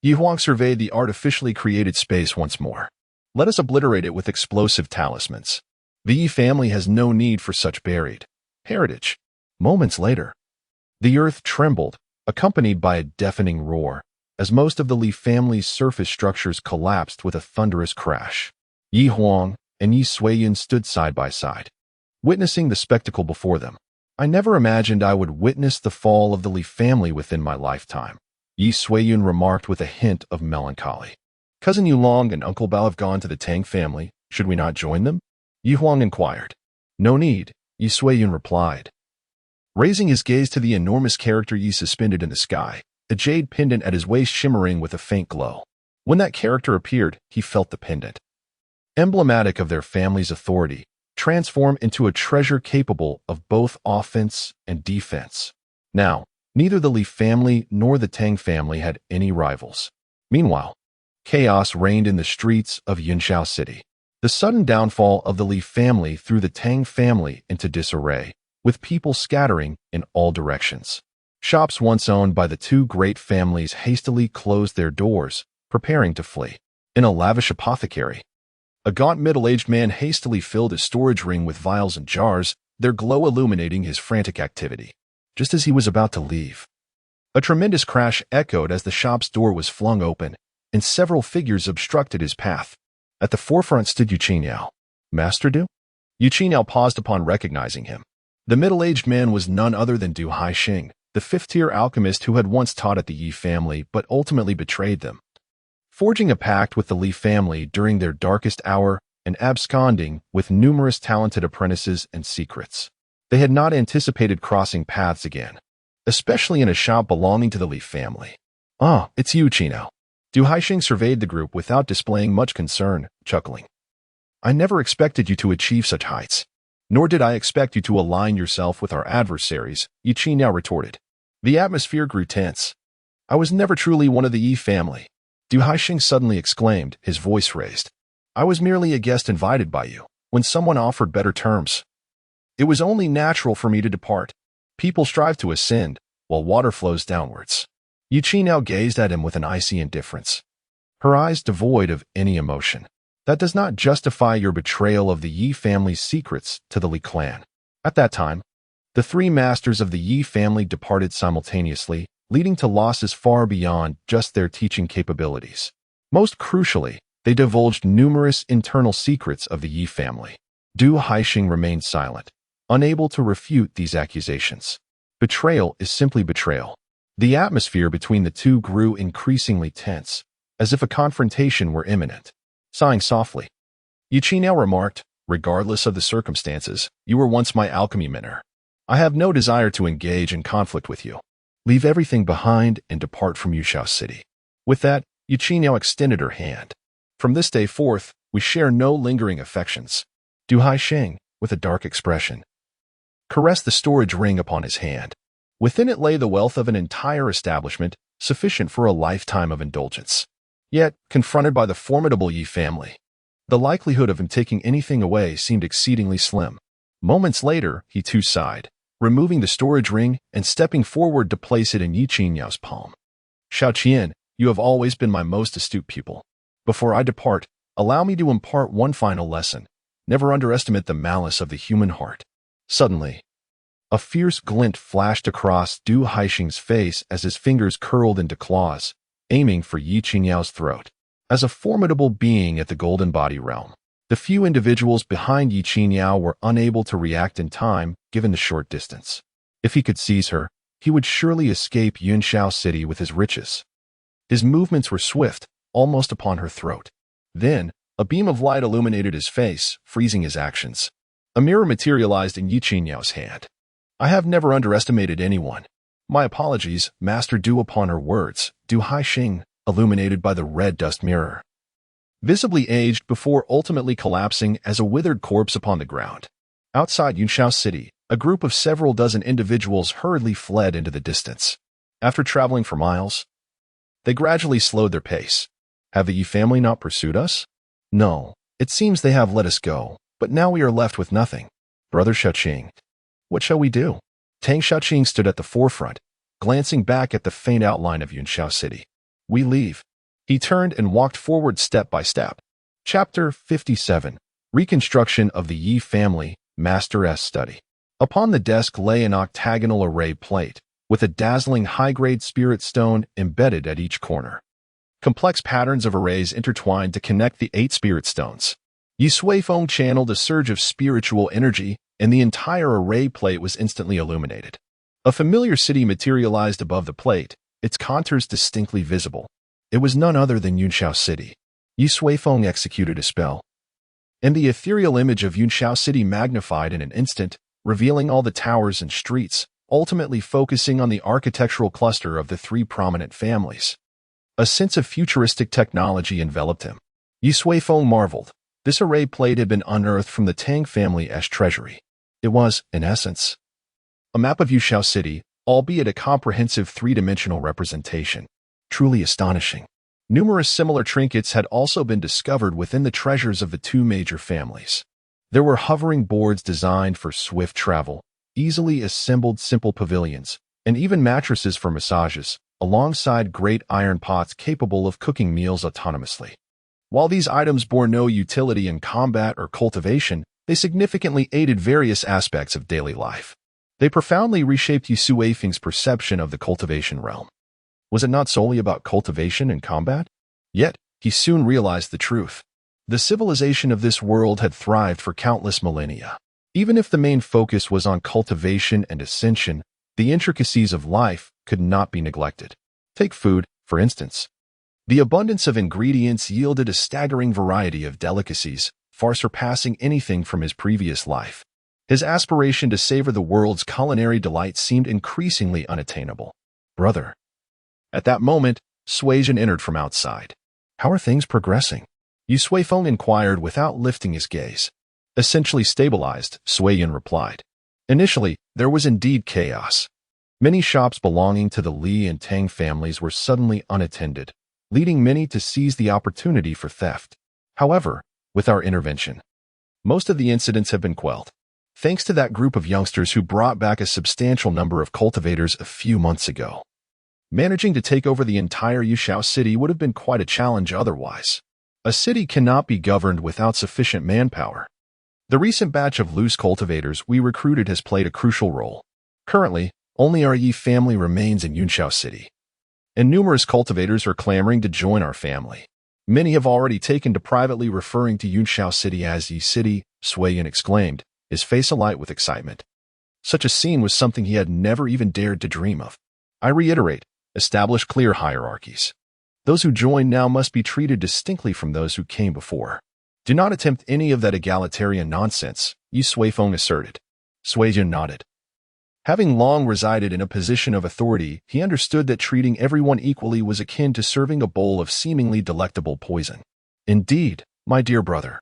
Yi Huang surveyed the artificially created space once more. "Let us obliterate it with explosive talismans. The Yi family has no need for such buried heritage." Moments later, the earth trembled, accompanied by a deafening roar, as most of the Li family's surface structures collapsed with a thunderous crash. Yi Huang and Yi Suiyun stood side by side, witnessing the spectacle before them. "I never imagined I would witness the fall of the Li family within my lifetime," Yi Suiyun remarked with a hint of melancholy. "Cousin Yulong and Uncle Bao have gone to the Tang family. Should we not join them?" Yi Huang inquired. "No need," Yi Suiyun replied, raising his gaze to the enormous character Yi suspended in the sky, a jade pendant at his waist shimmering with a faint glow. When that character appeared, he felt the pendant, emblematic of their family's authority, transform into a treasure capable of both offense and defense. Now, neither the Li family nor the Tang family had any rivals. Meanwhile, Chaos reigned in the streets of Yunshao City. The sudden downfall of the Li family threw the Tang family into disarray, with people scattering in all directions. Shops once owned by the two great families hastily closed their doors, preparing to flee. In a lavish apothecary, a gaunt middle-aged man hastily filled his storage ring with vials and jars, their glow illuminating his frantic activity. Just as he was about to leave, a tremendous crash echoed as the shop's door was flung open, and several figures obstructed his path. At the forefront stood Yu Qingyao. Master Du? Yu Qingyao paused upon recognizing him. The middle-aged man was none other than Du Haixing, the fifth-tier alchemist who had once taught at the Yi family but ultimately betrayed them, forging a pact with the Li family during their darkest hour and absconding with numerous talented apprentices and secrets. They had not anticipated crossing paths again, especially in a shop belonging to the Li family. "Ah, it's you, Chino." Du Haixing surveyed the group without displaying much concern, chuckling. "I never expected you to achieve such heights. Nor did I expect you to align yourself with our adversaries," Yu Qingyao retorted. The atmosphere grew tense. "I was never truly one of the Yi family," Du Haixing suddenly exclaimed, his voice raised. "I was merely a guest invited by you, when someone offered better terms. It was only natural for me to depart. People strive to ascend, while water flows downwards." Yu Qingyao gazed at him with an icy indifference, her eyes devoid of any emotion. "That does not justify your betrayal of the Yi family's secrets to the Li clan." At that time, the three masters of the Yi family departed simultaneously, leading to losses far beyond just their teaching capabilities. Most crucially, they divulged numerous internal secrets of the Yi family. Du Haixing remained silent, unable to refute these accusations. Betrayal is simply betrayal. The atmosphere between the two grew increasingly tense, as if a confrontation were imminent. Sighing softly, Yu Qingyao remarked, "Regardless of the circumstances, you were once my alchemy mentor. I have no desire to engage in conflict with you. Leave everything behind and depart from Yunshao City." With that, Yu Qingyao extended her hand. "From this day forth, we share no lingering affections." Du Haixing, with a dark expression, caressed the storage ring upon his hand. Within it lay the wealth of an entire establishment, sufficient for a lifetime of indulgence. Yet, confronted by the formidable Yi family, the likelihood of him taking anything away seemed exceedingly slim. Moments later, he too sighed, removing the storage ring and stepping forward to place it in Yu Qingyao's palm. "Xiaoqian, you have always been my most astute pupil. Before I depart, allow me to impart one final lesson. Never underestimate the malice of the human heart." Suddenly, a fierce glint flashed across Du Haixing's face as his fingers curled into claws, aiming for Yu Qingyao's throat. As a formidable being at the Golden Body realm, the few individuals behind Yu Qingyao were unable to react in time, given the short distance. If he could seize her, he would surely escape Yunshao City with his riches. His movements were swift, almost upon her throat. Then, a beam of light illuminated his face, freezing his actions. A mirror materialized in Yu Qingyao's hand. "I have never underestimated anyone. My apologies," Master Du. Upon her words, Du Haixing, illuminated by the red dust mirror, visibly aged before ultimately collapsing as a withered corpse upon the ground. Outside Yunshao City, a group of several dozen individuals hurriedly fled into the distance. After traveling for miles, they gradually slowed their pace. "Have the Yi family not pursued us?" "No, it seems they have let us go, but now we are left with nothing." "Brother Xiaoqing, what shall we do?" Tang Xiaoqing stood at the forefront, glancing back at the faint outline of Yunshao City. "We leave." He turned and walked forward step by step. Chapter 57. Reconstruction of the Yi Family, Master S Study. Upon the desk lay an octagonal array plate, with a dazzling high-grade spirit stone embedded at each corner. Complex patterns of arrays intertwined to connect the 8 spirit stones. Yi Suifeng channeled a surge of spiritual energy, and the entire array plate was instantly illuminated. A familiar city materialized above the plate, its contours distinctly visible. It was none other than Yunshao City. Yi Suifeng executed a spell, and the ethereal image of Yunshao City magnified in an instant, revealing all the towers and streets, ultimately focusing on the architectural cluster of the 3 prominent families. A sense of futuristic technology enveloped him. Yi Suifeng marveled. This array plate had been unearthed from the Tang family's treasury. It was, in essence, a map of Yunshao City, albeit a comprehensive 3-dimensional representation. Truly astonishing. Numerous similar trinkets had also been discovered within the treasures of the two major families. There were hovering boards designed for swift travel, easily assembled simple pavilions, and even mattresses for massages, alongside great iron pots capable of cooking meals autonomously. While these items bore no utility in combat or cultivation, they significantly aided various aspects of daily life. They profoundly reshaped Yi Suifeng's perception of the cultivation realm. Was it not solely about cultivation and combat? Yet, he soon realized the truth. The civilization of this world had thrived for countless millennia. Even if the main focus was on cultivation and ascension, the intricacies of life could not be neglected. Take food, for instance. The abundance of ingredients yielded a staggering variety of delicacies, far surpassing anything from his previous life. His aspiration to savor the world's culinary delights seemed increasingly unattainable. Brother. At that moment, Suijin entered from outside. How are things progressing? Yi Suifeng inquired without lifting his gaze. Essentially stabilized, Suijin replied. Initially, there was indeed chaos. Many shops belonging to the Li and Tang families were suddenly unattended, leading many to seize the opportunity for theft. However, with our intervention, most of the incidents have been quelled. Thanks to that group of youngsters who brought back a substantial number of cultivators a few months ago. Managing to take over the entire Yushao city would have been quite a challenge otherwise. A city cannot be governed without sufficient manpower. The recent batch of loose cultivators we recruited has played a crucial role. Currently, only our Yi family remains in Yunshao City, and numerous cultivators are clamoring to join our family. Many have already taken to privately referring to Yunshao City as Yi City, Suijin exclaimed, his face alight with excitement. Such a scene was something he had never even dared to dream of. I reiterate, establish clear hierarchies. Those who join now must be treated distinctly from those who came before. Do not attempt any of that egalitarian nonsense, Yi Suifeng asserted. Suijin nodded. Having long resided in a position of authority, he understood that treating everyone equally was akin to serving a bowl of seemingly delectable poison. Indeed, my dear brother.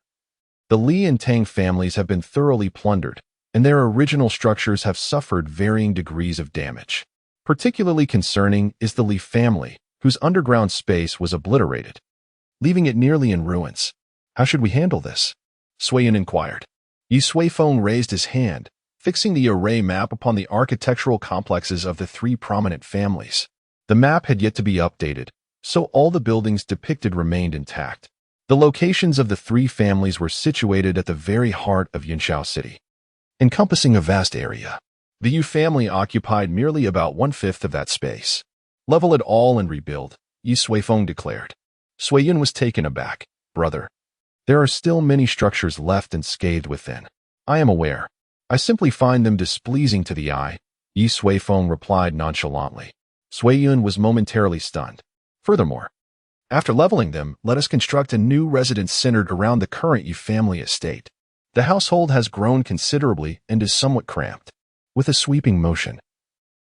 The Li and Tang families have been thoroughly plundered, and their original structures have suffered varying degrees of damage. Particularly concerning is the Li family, whose underground space was obliterated, leaving it nearly in ruins. How should we handle this? Suijin inquired. Yi Suifeng raised his hand, fixing the array map upon the architectural complexes of the three prominent families. The map had yet to be updated, so all the buildings depicted remained intact. The locations of the three families were situated at the very heart of Yunshao City, encompassing a vast area. The Yu family occupied merely about 1/5 of that space. Level it all and rebuild, Yi Suifeng declared. Suijin was taken aback. Brother, there are still many structures left unscathed within. I am aware. I simply find them displeasing to the eye, Yi Suifeng replied nonchalantly. Suijin was momentarily stunned. Furthermore, after leveling them, let us construct a new residence centered around the current Yu family estate. The household has grown considerably and is somewhat cramped. With a sweeping motion,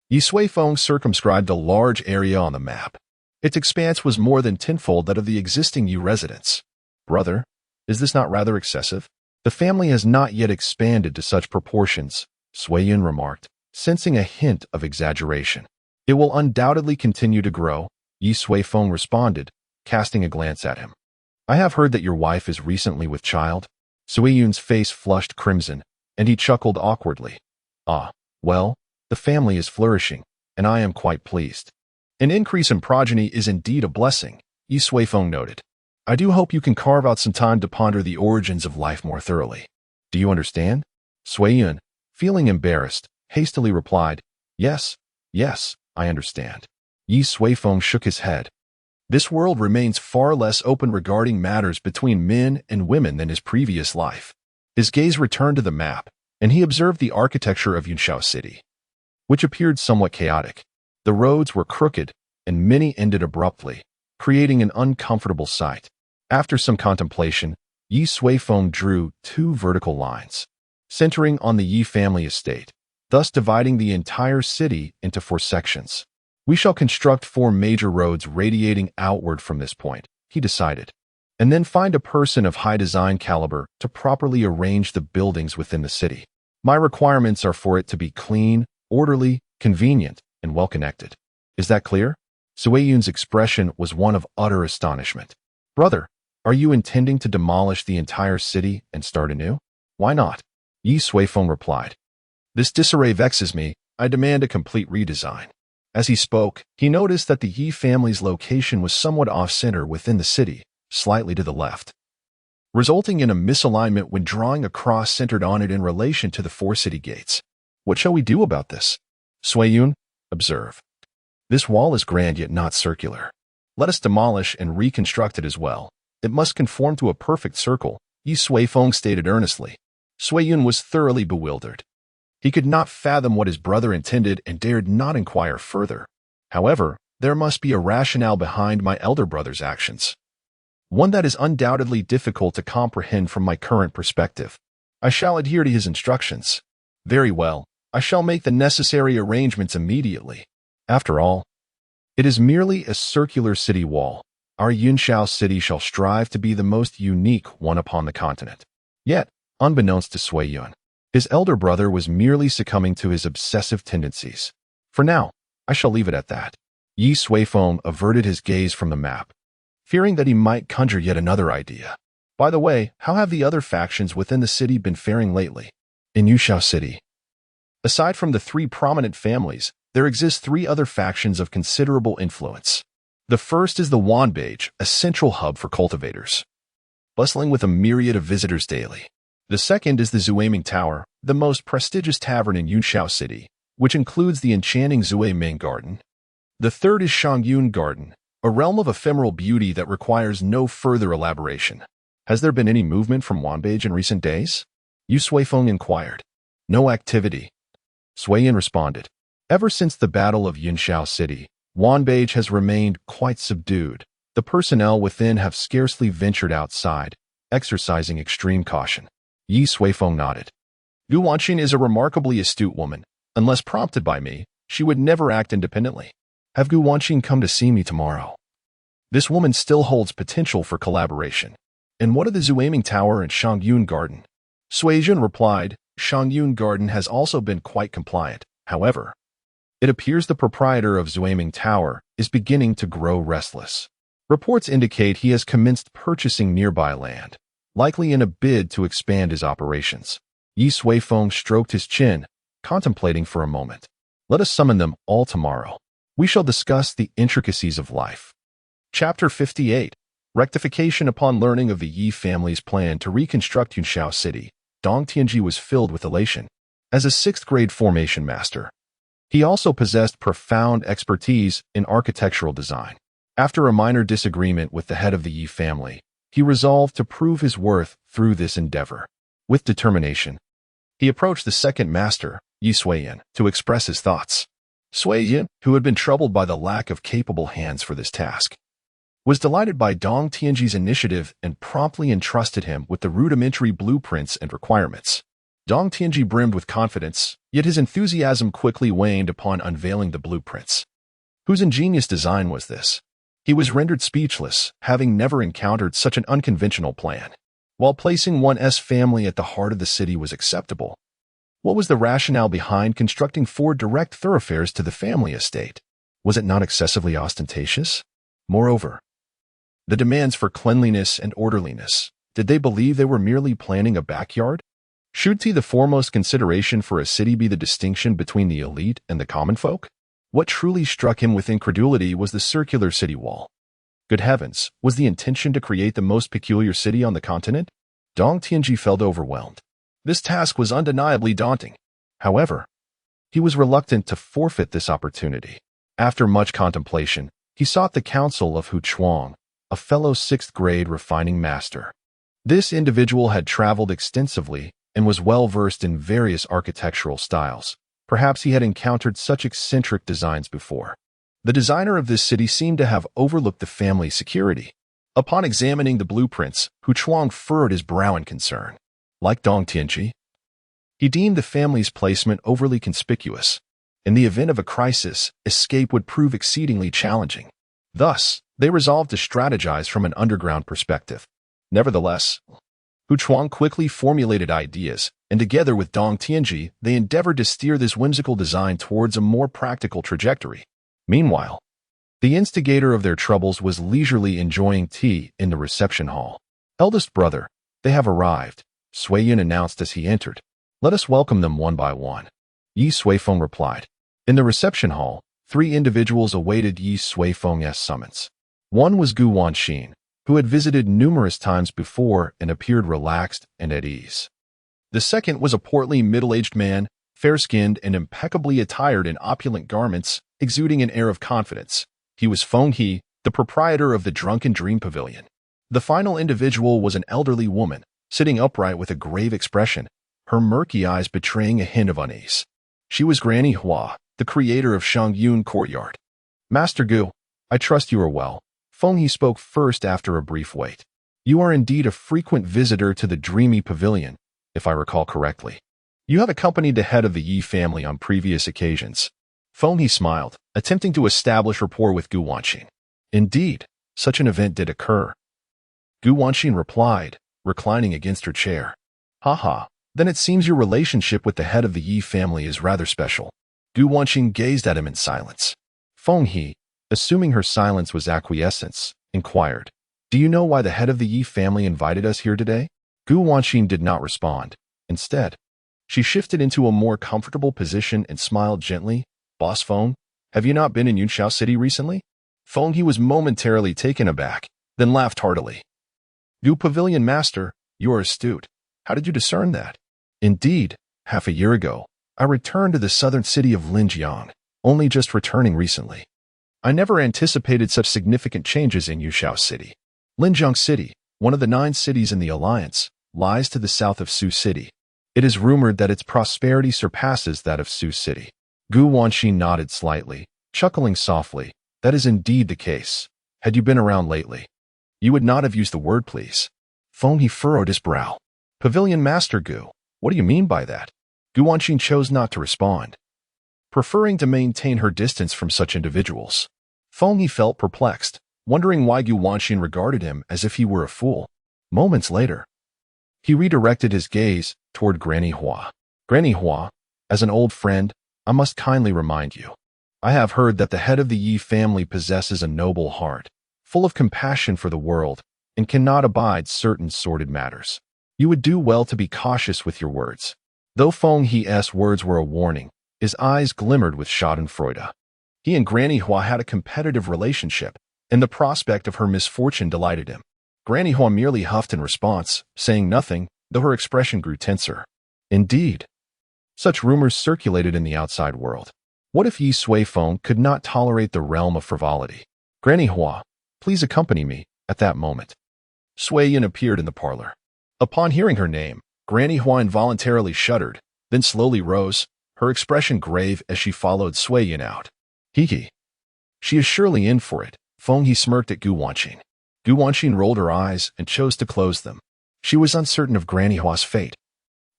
Yi Suifeng circumscribed a large area on the map. Its expanse was more than tenfold that of the existing Yu residence. Brother, is this not rather excessive? The family has not yet expanded to such proportions, Suijin remarked, sensing a hint of exaggeration. It will undoubtedly continue to grow, Yi Suifeng responded, casting a glance at him. I have heard that your wife is recently with child. Suiyun's face flushed crimson, and he chuckled awkwardly. Ah, well, the family is flourishing, and I am quite pleased. An increase in progeny is indeed a blessing, Yi Suifeng noted. I do hope you can carve out some time to ponder the origins of life more thoroughly. Do you understand? Suiyun, feeling embarrassed, hastily replied, Yes, I understand. Yi Suifeng shook his head. This world remains far less open regarding matters between men and women than his previous life. His gaze returned to the map, and he observed the architecture of Yunshao City, which appeared somewhat chaotic. The roads were crooked, and many ended abruptly, creating an uncomfortable sight. After some contemplation, Yi Suifeng drew 2 vertical lines, centering on the Yi family estate, thus dividing the entire city into 4 sections. We shall construct 4 major roads radiating outward from this point, he decided, and then find a person of high design caliber to properly arrange the buildings within the city. My requirements are for it to be clean, orderly, convenient, and well-connected. Is that clear? Sueyun's expression was one of utter astonishment. Brother, are you intending to demolish the entire city and start anew? Why not? Yi Suifeng replied. This disarray vexes me. I demand a complete redesign. As he spoke, he noticed that the Yi family's location was somewhat off-center within the city, slightly to the left, resulting in a misalignment when drawing a cross centered on it in relation to the 4 city gates. What shall we do about this? Sueyun, observe. This wall is grand yet not circular. Let us demolish and reconstruct it as well. It must conform to a perfect circle, Yi Suifeng stated earnestly. Sueyun was thoroughly bewildered. He could not fathom what his brother intended and dared not inquire further. However, there must be a rationale behind my elder brother's actions. One that is undoubtedly difficult to comprehend from my current perspective. I shall adhere to his instructions. Very well, I shall make the necessary arrangements immediately. After all, it is merely a circular city wall. Our Yunshao city shall strive to be the most unique one upon the continent. Yet, unbeknownst to Sueyun, his elder brother was merely succumbing to his obsessive tendencies. For now, I shall leave it at that. Yi Suifeng averted his gaze from the map, fearing that he might conjure yet another idea. By the way, how have the other factions within the city been faring lately? In Yunshao City, aside from the 3 prominent families, there exist 3 other factions of considerable influence. The first is the Wanbage, a central hub for cultivators, bustling with a myriad of visitors daily. The second is the Zuaming Tower, the most prestigious tavern in Yunshao City, which includes the enchanting Zuaming Garden. The third is Shangyun Garden, a realm of ephemeral beauty that requires no further elaboration. Has there been any movement from Wanbage in recent days? Yu Suifeng inquired. No activity. Sueyun responded. Ever since the Battle of Yunshao City, Wanbage has remained quite subdued. The personnel within have scarcely ventured outside, exercising extreme caution. Yi Suifeng nodded. Gu Wanqin is a remarkably astute woman. Unless prompted by me, she would never act independently. Have Gu Wanqin come to see me tomorrow. This woman still holds potential for collaboration. And what of the Zuaming Tower and Shangyun Garden? Sueyun replied, Shangyun Garden has also been quite compliant. However, it appears the proprietor of Zuaming Tower is beginning to grow restless. Reports indicate he has commenced purchasing nearby land, likely in a bid to expand his operations. Yi Suifeng stroked his chin, contemplating for a moment. Let us summon them all tomorrow. We shall discuss the intricacies of life. Chapter 58. Rectification. Upon learning of the Yi family's plan to reconstruct Yunshao City, Dong Tianji was filled with elation. As a 6th grade formation master, he also possessed profound expertise in architectural design. After a minor disagreement with the head of the Yi family, he resolved to prove his worth through this endeavor. With determination, he approached the 2nd master, Yi Sueyun, to express his thoughts. Sueyun, who had been troubled by the lack of capable hands for this task, was delighted by Dong Tianji's initiative and promptly entrusted him with the rudimentary blueprints and requirements. Dong Tianji brimmed with confidence, yet his enthusiasm quickly waned upon unveiling the blueprints. Whose ingenious design was this? He was rendered speechless, having never encountered such an unconventional plan. While placing one's family at the heart of the city was acceptable, what was the rationale behind constructing 4 direct thoroughfares to the family estate? Was it not excessively ostentatious? Moreover, the demands for cleanliness and orderliness, did they believe they were merely planning a backyard? Should the foremost consideration for a city be the distinction between the elite and the common folk? What truly struck him with incredulity was the circular city wall. Good heavens, was the intention to create the most peculiar city on the continent? Dong Tianji felt overwhelmed. This task was undeniably daunting. However, he was reluctant to forfeit this opportunity. After much contemplation, he sought the counsel of Hu Chuang, a fellow 6th grade refining master. This individual had traveled extensively and was well versed in various architectural styles. Perhaps he had encountered such eccentric designs before. The designer of this city seemed to have overlooked the family's security. Upon examining the blueprints, Hu Chuang furrowed his brow in concern. Like Dong Tianji, he deemed the family's placement overly conspicuous. In the event of a crisis, escape would prove exceedingly challenging. Thus, they resolved to strategize from an underground perspective. Nevertheless, Hu Chuang quickly formulated ideas, and together with Dong Tianji, they endeavored to steer this whimsical design towards a more practical trajectory. Meanwhile, The instigator of their troubles was leisurely enjoying tea in the reception hall. "Eldest brother, they have arrived," Suiyin announced as he entered. "Let us welcome them one by one." Yi Suifeng replied. In the reception hall, 3 individuals awaited Yi Suifeng's summons. One was Gu Wanxin, who had visited numerous times before and appeared relaxed and at ease. The second was a portly middle-aged man, fair-skinned and impeccably attired in opulent garments, exuding an air of confidence. He was Feng He, the proprietor of the Drunken Dream Pavilion. The final individual was an elderly woman, sitting upright with a grave expression, her murky eyes betraying a hint of unease. She was Granny Hua, the creator of Shangyun Courtyard. "Master Gu, I trust you are well." Feng He spoke first after a brief wait. "You are indeed a frequent visitor to the Dreamy Pavilion, if I recall correctly. You have accompanied the head of the Yi family on previous occasions." Feng He smiled, attempting to establish rapport with Gu Wanxin. "Indeed, such an event did occur." Gu Wanxin replied, reclining against her chair. "Haha, then it seems your relationship with the head of the Yi family is rather special." Gu Wanxin gazed at him in silence. Feng He, assuming her silence was acquiescence, inquired, "Do you know why the head of the Yi family invited us here today?" Gu Wanxin did not respond. Instead, she shifted into a more comfortable position and smiled gently. "Boss Feng, have you not been in Yunxiao City recently?" Feng He was momentarily taken aback, then laughed heartily. "Gu Pavilion Master, you are astute. How did you discern that?" "Indeed, half a year ago, I returned to the southern city of Linjiang, only just returning recently. I never anticipated such significant changes in Yunxiao City. Linjiang City, one of the 9 cities in the Alliance, lies to the south of Su City. It is rumored that its prosperity surpasses that of Su City." Gu Wanxin nodded slightly, chuckling softly. "That is indeed the case. Had you been around lately, you would not have used the word please." Feng He furrowed his brow. "Pavilion Master Gu, what do you mean by that?" Gu Wanxin chose not to respond, preferring to maintain her distance from such individuals. Feng He felt perplexed, wondering why Gu Wanxin regarded him as if he were a fool. Moments later, he redirected his gaze toward Granny Hua. "Granny Hua, as an old friend, I must kindly remind you. I have heard that the head of the Yi family possesses a noble heart, full of compassion for the world, and cannot abide certain sordid matters. You would do well to be cautious with your words." Though Feng He's words were a warning, his eyes glimmered with schadenfreude. He and Granny Hua had a competitive relationship, and the prospect of her misfortune delighted him. Granny Hua merely huffed in response, saying nothing, though her expression grew tenser. Indeed, such rumors circulated in the outside world. What if Yi Suifeng could not tolerate the realm of frivolity? "Granny Hua, please accompany me." At that moment, Suiyin appeared in the parlor. Upon hearing her name, Granny Hua involuntarily shuddered, then slowly rose, her expression grave as she followed Suiyin out. "Hee. She is surely in for it." Feng He smirked at Gu Wanxin. Gu Wanxin rolled her eyes and chose to close them. She was uncertain of Granny Hua's fate,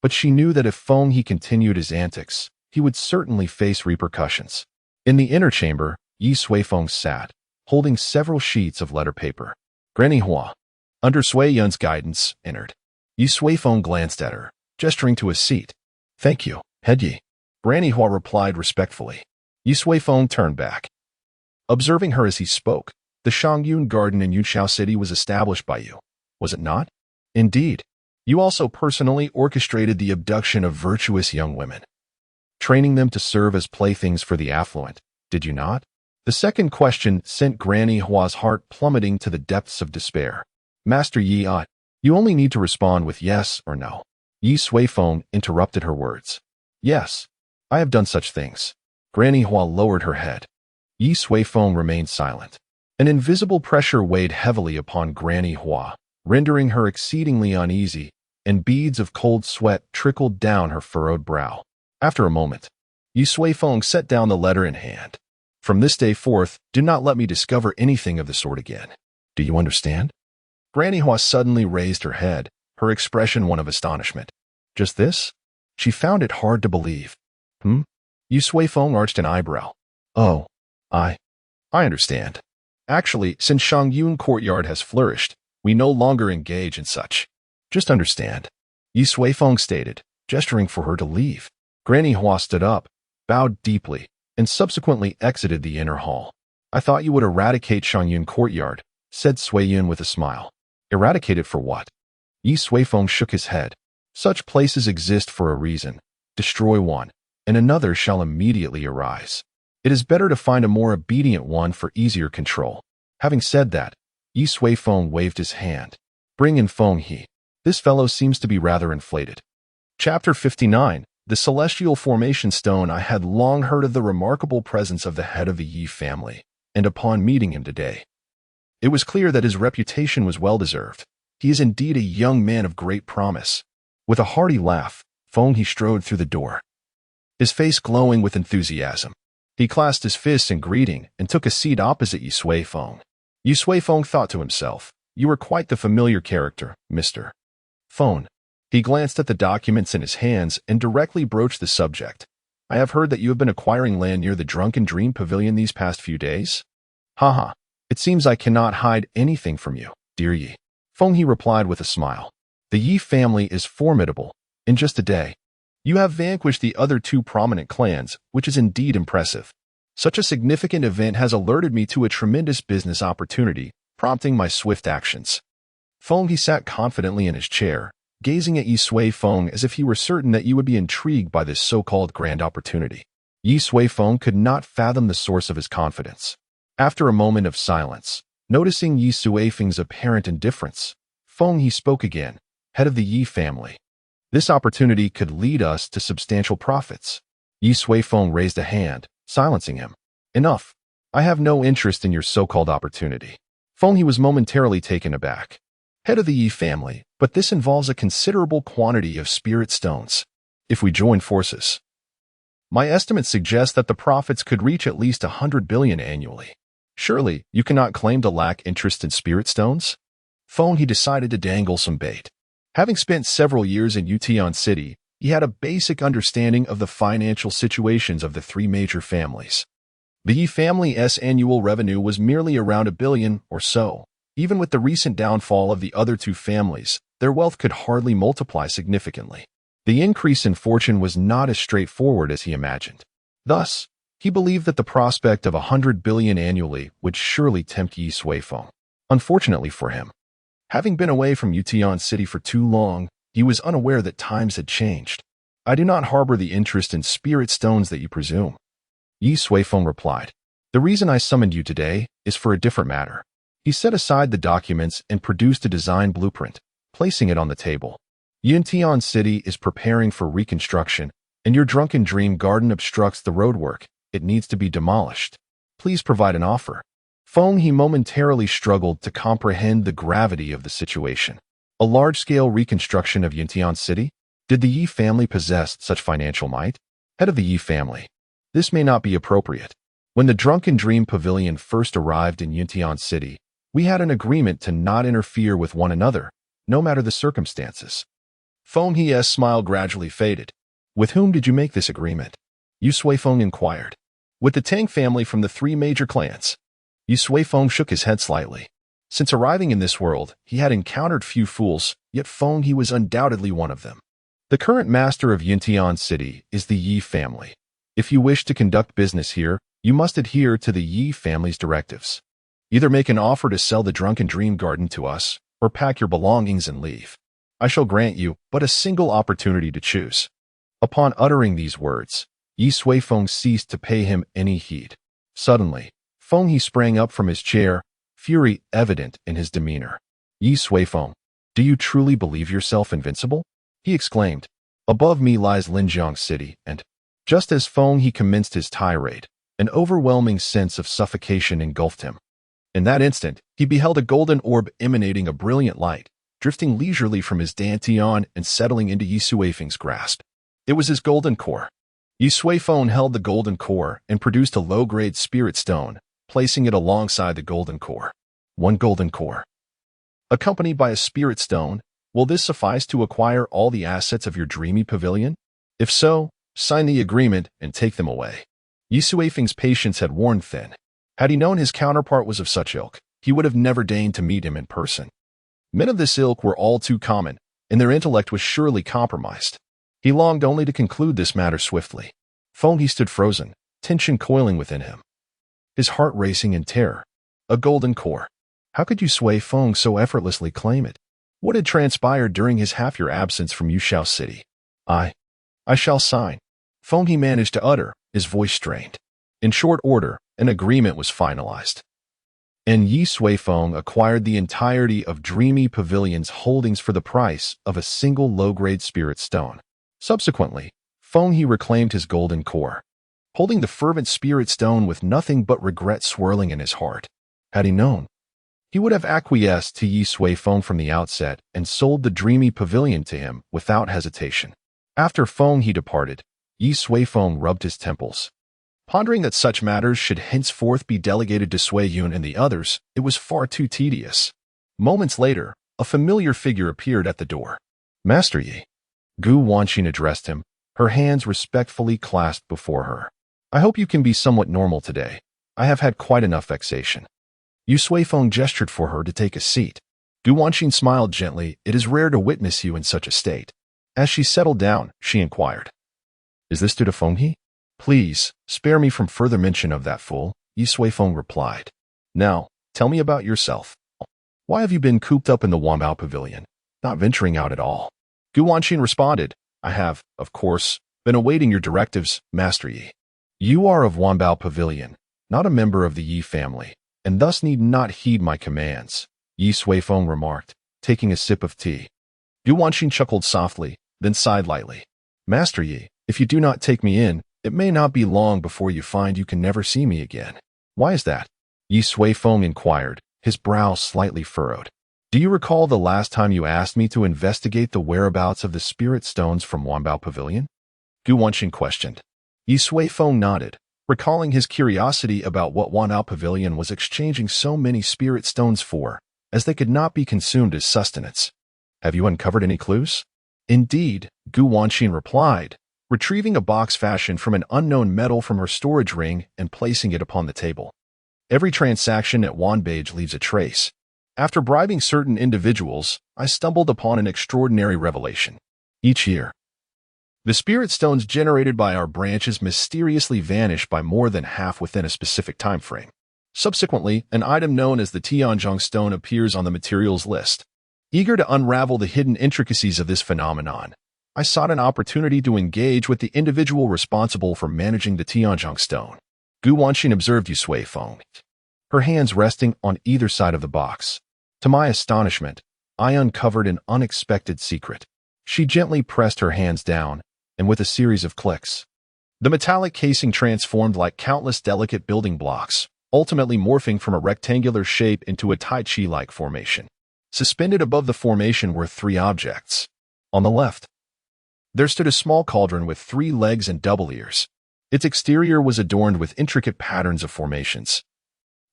but she knew that if Feng He continued his antics, he would certainly face repercussions. In the inner chamber, Yi Suifeng sat, holding several sheets of letter paper. Granny Hua, under Suiyin's guidance, entered. Yi Suifeng glanced at her, gesturing to a seat. "Thank you, head Yi." Granny Hua replied respectfully. Yi Suifeng turned back. Observing her as he spoke, "The Shangyun Garden in Yunxiao City was established by you, was it not?" "Indeed. You also personally orchestrated the abduction of virtuous young women, training them to serve as playthings for the affluent, did you not?" The second question sent Granny Hua's heart plummeting to the depths of despair. "Master Yi, you only need to respond with yes or no." Yi Suifeng interrupted her words. "Yes, I have done such things." Granny Hua lowered her head. Yi Suifeng remained silent. An invisible pressure weighed heavily upon Granny Hua, rendering her exceedingly uneasy, and beads of cold sweat trickled down her furrowed brow. After a moment, Yi Suifeng set down the letter in hand. "From this day forth, do not let me discover anything of the sort again. Do you understand?" Granny Hua suddenly raised her head, her expression one of astonishment. "Just this?" She found it hard to believe. Yi Suifeng arched an eyebrow. "Oh, I understand. Actually, since Shangyun Courtyard has flourished, we no longer engage in such. Just understand," Yi Suifeng stated, gesturing for her to leave. Granny Hua stood up, bowed deeply, and subsequently exited the inner hall. I thought you would eradicate Shangyun Courtyard, said Suiyun with a smile. Eradicate it for what? Yi Suifeng shook his head. Such places exist for a reason. Destroy one, and another shall immediately arise. It is better to find a more obedient one for easier control. Having said that, Yi Suifeng waved his hand. Bring in Feng He. This fellow seems to be rather inflated. Chapter 59. The Celestial Formation Stone. I had long heard of the remarkable presence of the head of the Yi family, and upon meeting him today, it was clear that his reputation was well-deserved. He is indeed a young man of great promise. With a hearty laugh, Feng He strode through the door, his face glowing with enthusiasm. He clasped his fists in greeting and took a seat opposite Yi Suifeng. Yi Suifeng thought to himself, "You are quite the familiar character, Mr. Feng." He glanced at the documents in his hands and directly broached the subject. I have heard that you have been acquiring land near the Drunken Dream Pavilion these past few days. Haha, it seems I cannot hide anything from you, dear Yi. Feng He replied with a smile. The Yi family is formidable. In just a day, you have vanquished the other two prominent clans, which is indeed impressive. Such a significant event has alerted me to a tremendous business opportunity, prompting my swift actions. Feng He sat confidently in his chair, gazing at Yi Suifeng as if he were certain that you would be intrigued by this so-called grand opportunity. Yi Suifeng could not fathom the source of his confidence. After a moment of silence, noticing Yi Suifeng's apparent indifference, Feng He spoke again. Head of the Yi family. This opportunity could lead us to substantial profits. Yi Suifeng raised a hand, silencing him. Enough. I have no interest in your so-called opportunity. Feng He was momentarily taken aback. Head of the Yi family, but this involves a considerable quantity of spirit stones. If we join forces, my estimates suggest that the profits could reach at least 100 billion annually. Surely, you cannot claim to lack interest in spirit stones? Feng He decided to dangle some bait. Having spent several years in Yutian City, he had a basic understanding of the financial situations of the three major families. The Yi family's annual revenue was merely around 1 billion or so. Even with the recent downfall of the other two families, their wealth could hardly multiply significantly. The increase in fortune was not as straightforward as he imagined. Thus, he believed that the prospect of 100 billion annually would surely tempt Yi Suifeng. Unfortunately for him, having been away from Yutian City for too long, he was unaware that times had changed. I do not harbor the interest in spirit stones that you presume. Yi Suifeng replied. The reason I summoned you today is for a different matter. He set aside the documents and produced a design blueprint, placing it on the table. Yutian City is preparing for reconstruction, and your Drunken Dream Garden obstructs the roadwork. It needs to be demolished. Please provide an offer. Feng He momentarily struggled to comprehend the gravity of the situation. A large-scale reconstruction of Yutian City? Did the Yi family possess such financial might? Head of the Yi family. This may not be appropriate. When the Drunken Dream Pavilion first arrived in Yutian City, we had an agreement to not interfere with one another, no matter the circumstances. Feng He's smile gradually faded. With whom did you make this agreement? Yi Suifeng inquired. With the Tang family from the three major clans. Yi Suifeng shook his head slightly. Since arriving in this world, he had encountered few fools, yet Feng He was undoubtedly one of them. The current master of Yutian City is the Yi family. If you wish to conduct business here, you must adhere to the Yi family's directives. Either make an offer to sell the Drunken Dream Garden to us, or pack your belongings and leave. I shall grant you but a single opportunity to choose. Upon uttering these words, Yi Suifeng ceased to pay him any heed. Suddenly, Feng He sprang up from his chair, fury evident in his demeanor. Yi Suifeng, do you truly believe yourself invincible? He exclaimed. Above me lies Linjiang City, and just as Feng He commenced his tirade, an overwhelming sense of suffocation engulfed him. In that instant, he beheld a golden orb emanating a brilliant light, drifting leisurely from his dantian and settling into Yi Suifeng's grasp. It was his golden core. Yi Suifeng held the golden core and produced a low-grade spirit stone, placing it alongside the golden core. One golden core, accompanied by a spirit stone. Will this suffice to acquire all the assets of your dreamy pavilion? If so, sign the agreement and take them away. Yi Suifeng's patience had worn thin. Had he known his counterpart was of such ilk, he would have never deigned to meet him in person. Men of this ilk were all too common, and their intellect was surely compromised. He longed only to conclude this matter swiftly. Feng He stood frozen, tension coiling within him. his heart racing in terror. A golden core. How could Yu Sui Feng so effortlessly claim it? What had transpired during his half-year absence from Yushao City? I shall sign. Feng he managed to utter, his voice strained. In short order, an agreement was finalized. And Yi Sui Feng acquired the entirety of Dreamy Pavilion's holdings for the price of a single low-grade spirit stone. Subsequently, Feng he reclaimed his golden core, holding the fervent spirit stone with nothing but regret swirling in his heart. Had he known, he would have acquiesced to Yi Sui Feng from the outset and sold the Dreamy Pavilion to him without hesitation. After Feng he departed, Yi Sui Feng rubbed his temples. Pondering that such matters should henceforth be delegated to Sui Yun and the others, it was far too tedious. Moments later, a familiar figure appeared at the door. Master Yi. Gu Wanxin addressed him, her hands respectfully clasped before her. I hope you can be somewhat normal today. I have had quite enough vexation. Yu Sui Feng gestured for her to take a seat. Gu Wanxin smiled gently. It is rare to witness you in such a state. As she settled down, she inquired, Is this due to Feng He? Please, spare me from further mention of that fool, Yi Sui Feng replied. Now, tell me about yourself. Why have you been cooped up in the Wanbao Pavilion, not venturing out at all? Gu Wanxin responded, I have, of course, been awaiting your directives, Master Yi. You are of Wanbao Pavilion, not a member of the Yi family, and thus need not heed my commands, Yi Sui Feng remarked, taking a sip of tea. Gu Wanxin chuckled softly, then sighed lightly. Master Yi, if you do not take me in, it may not be long before you find you can never see me again. Why is that? Yi Sui Feng inquired, his brow slightly furrowed. Do you recall the last time you asked me to investigate the whereabouts of the spirit stones from Wanbao Pavilion? Gu Wanxin questioned. Yi Sui Feng nodded, recalling his curiosity about what Wanbao Pavilion was exchanging so many spirit stones for, as they could not be consumed as sustenance. Have you uncovered any clues? Indeed, Gu Wanxin replied, retrieving a box fashioned from an unknown metal from her storage ring and placing it upon the table. Every transaction at Wanbage leaves a trace. After bribing certain individuals, I stumbled upon an extraordinary revelation. Each year, the spirit stones generated by our branches mysteriously vanish by more than half within a specific time frame. Subsequently, an item known as the Tianzhong stone appears on the materials list. Eager to unravel the hidden intricacies of this phenomenon, I sought an opportunity to engage with the individual responsible for managing the Tianzhong stone. Gu Wanxin observed Yu Sui Feng, her hands resting on either side of the box. To my astonishment, I uncovered an unexpected secret. She gently pressed her hands down, and with a series of clicks, the metallic casing transformed like countless delicate building blocks, ultimately morphing from a rectangular shape into a Tai Chi-like formation. Suspended above the formation were three objects. On the left, there stood a small cauldron with 3 legs and double ears. Its exterior was adorned with intricate patterns of formations,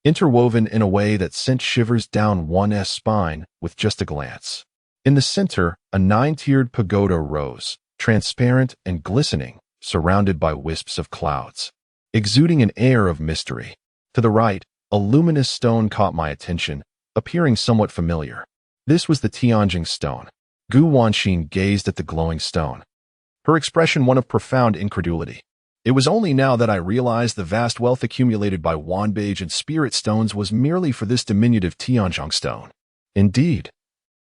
interwoven in a way that sent shivers down one's spine with just a glance. In the center, a 9-tiered pagoda rose, transparent and glistening, surrounded by wisps of clouds, exuding an air of mystery. To the right, a luminous stone caught my attention, appearing somewhat familiar. This was the Tianjing stone. Gu Wanxin gazed at the glowing stone, her expression one of profound incredulity. It was only now that I realized the vast wealth accumulated by Wanbage and spirit stones was merely for this diminutive Tianzhong stone. Indeed,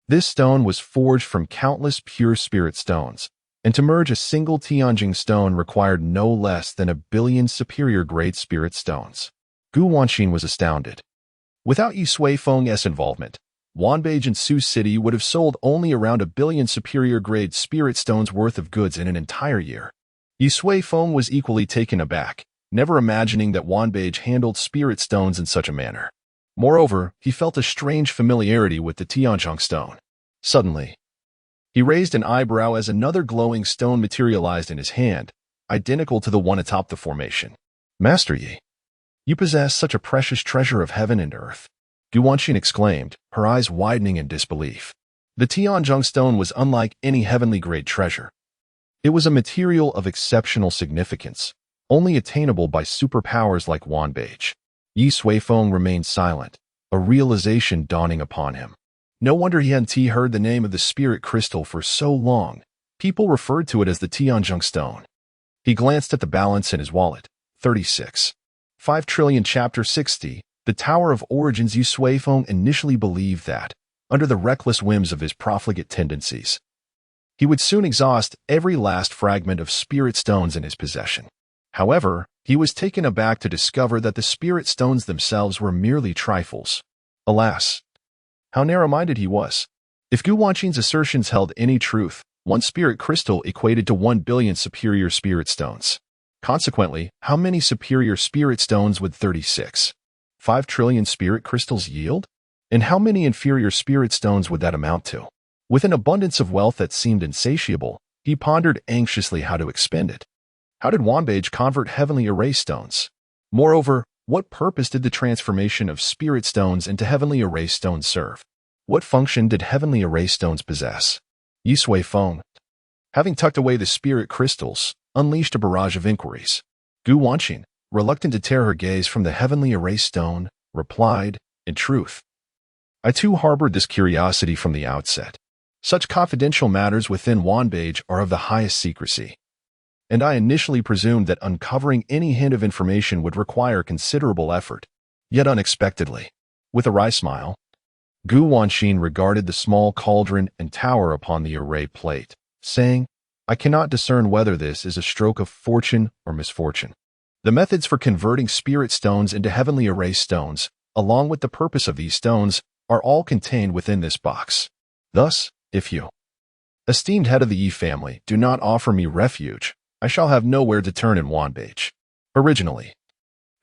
this stone was forged from countless pure spirit stones, and to merge a single Tianjing stone required no less than 1 billion superior-grade spirit stones. Gu Wanxin was astounded. Without Yi Sui Feng's involvement, Wanbage and Su City would have sold only around 1 billion superior-grade spirit stones worth of goods in an entire year. Yi Sui Feng was equally taken aback, never imagining that Wanbage handled spirit stones in such a manner. Moreover, he felt a strange familiarity with the Tianzhong stone. Suddenly, he raised an eyebrow as another glowing stone materialized in his hand, identical to the one atop the formation. Master Yi, you possess such a precious treasure of heaven and earth. Gu Wanxin exclaimed, her eyes widening in disbelief. The Tianzhong stone was unlike any heavenly-grade treasure. It was a material of exceptional significance, only attainable by superpowers like Wanbage. Yi Sui Feng remained silent, a realization dawning upon him. No wonder he hadn't heard the name of the spirit crystal for so long. People referred to it as the Tianzhong stone. He glanced at the balance in his wallet. 36. 5 trillion Chapter 60. The Tower of Origins. Yu Suifeng initially believed that, under the reckless whims of his profligate tendencies, he would soon exhaust every last fragment of spirit stones in his possession. However, he was taken aback to discover that the spirit stones themselves were merely trifles. Alas, how narrow-minded he was. If Gu Wanqing's assertions held any truth, one spirit crystal equated to 1 billion superior spirit stones. Consequently, how many superior spirit stones would 5 trillion spirit crystals yield? And how many inferior spirit stones would that amount to? With an abundance of wealth that seemed insatiable, he pondered anxiously how to expend it. How did Wanbage convert heavenly array stones? Moreover, what purpose did the transformation of spirit stones into heavenly array stones serve? What function did heavenly array stones possess? Yu Suifeng, having tucked away the spirit crystals, unleashed a barrage of inquiries. Gu Wanqing, reluctant to tear her gaze from the heavenly array stone, replied, "In truth, I too harbored this curiosity from the outset. Such confidential matters within Wanbage are of the highest secrecy, and I initially presumed that uncovering any hint of information would require considerable effort. Yet unexpectedly, with a wry smile, Gu Wanqing regarded the small cauldron and tower upon the array plate, saying, "I cannot discern whether this is a stroke of fortune or misfortune. The methods for converting spirit stones into heavenly array stones, along with the purpose of these stones, are all contained within this box. Thus, if you, esteemed head of the Yi family, do not offer me refuge, I shall have nowhere to turn in Wanbage." Originally,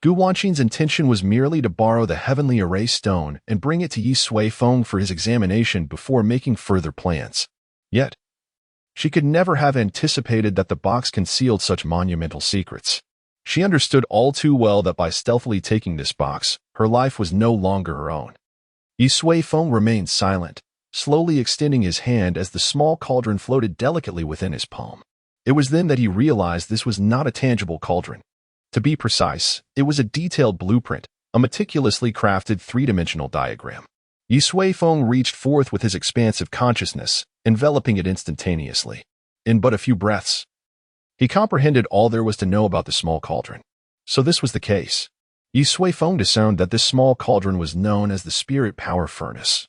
Gu Wanqing's intention was merely to borrow the heavenly array stone and bring it to Yu Suifeng for his examination before making further plans. Yet, she could never have anticipated that the box concealed such monumental secrets. She understood all too well that by stealthily taking this box, her life was no longer her own. Yu Suifeng remained silent, slowly extending his hand as the small cauldron floated delicately within his palm. It was then that he realized this was not a tangible cauldron. To be precise, it was a detailed blueprint, a meticulously crafted three-dimensional diagram. Yu Suifeng reached forth with his expansive consciousness, enveloping it instantaneously. In but a few breaths, he comprehended all there was to know about the small cauldron. So this was the case. Yu Suifeng discerned that this small cauldron was known as the Spirit Power Furnace,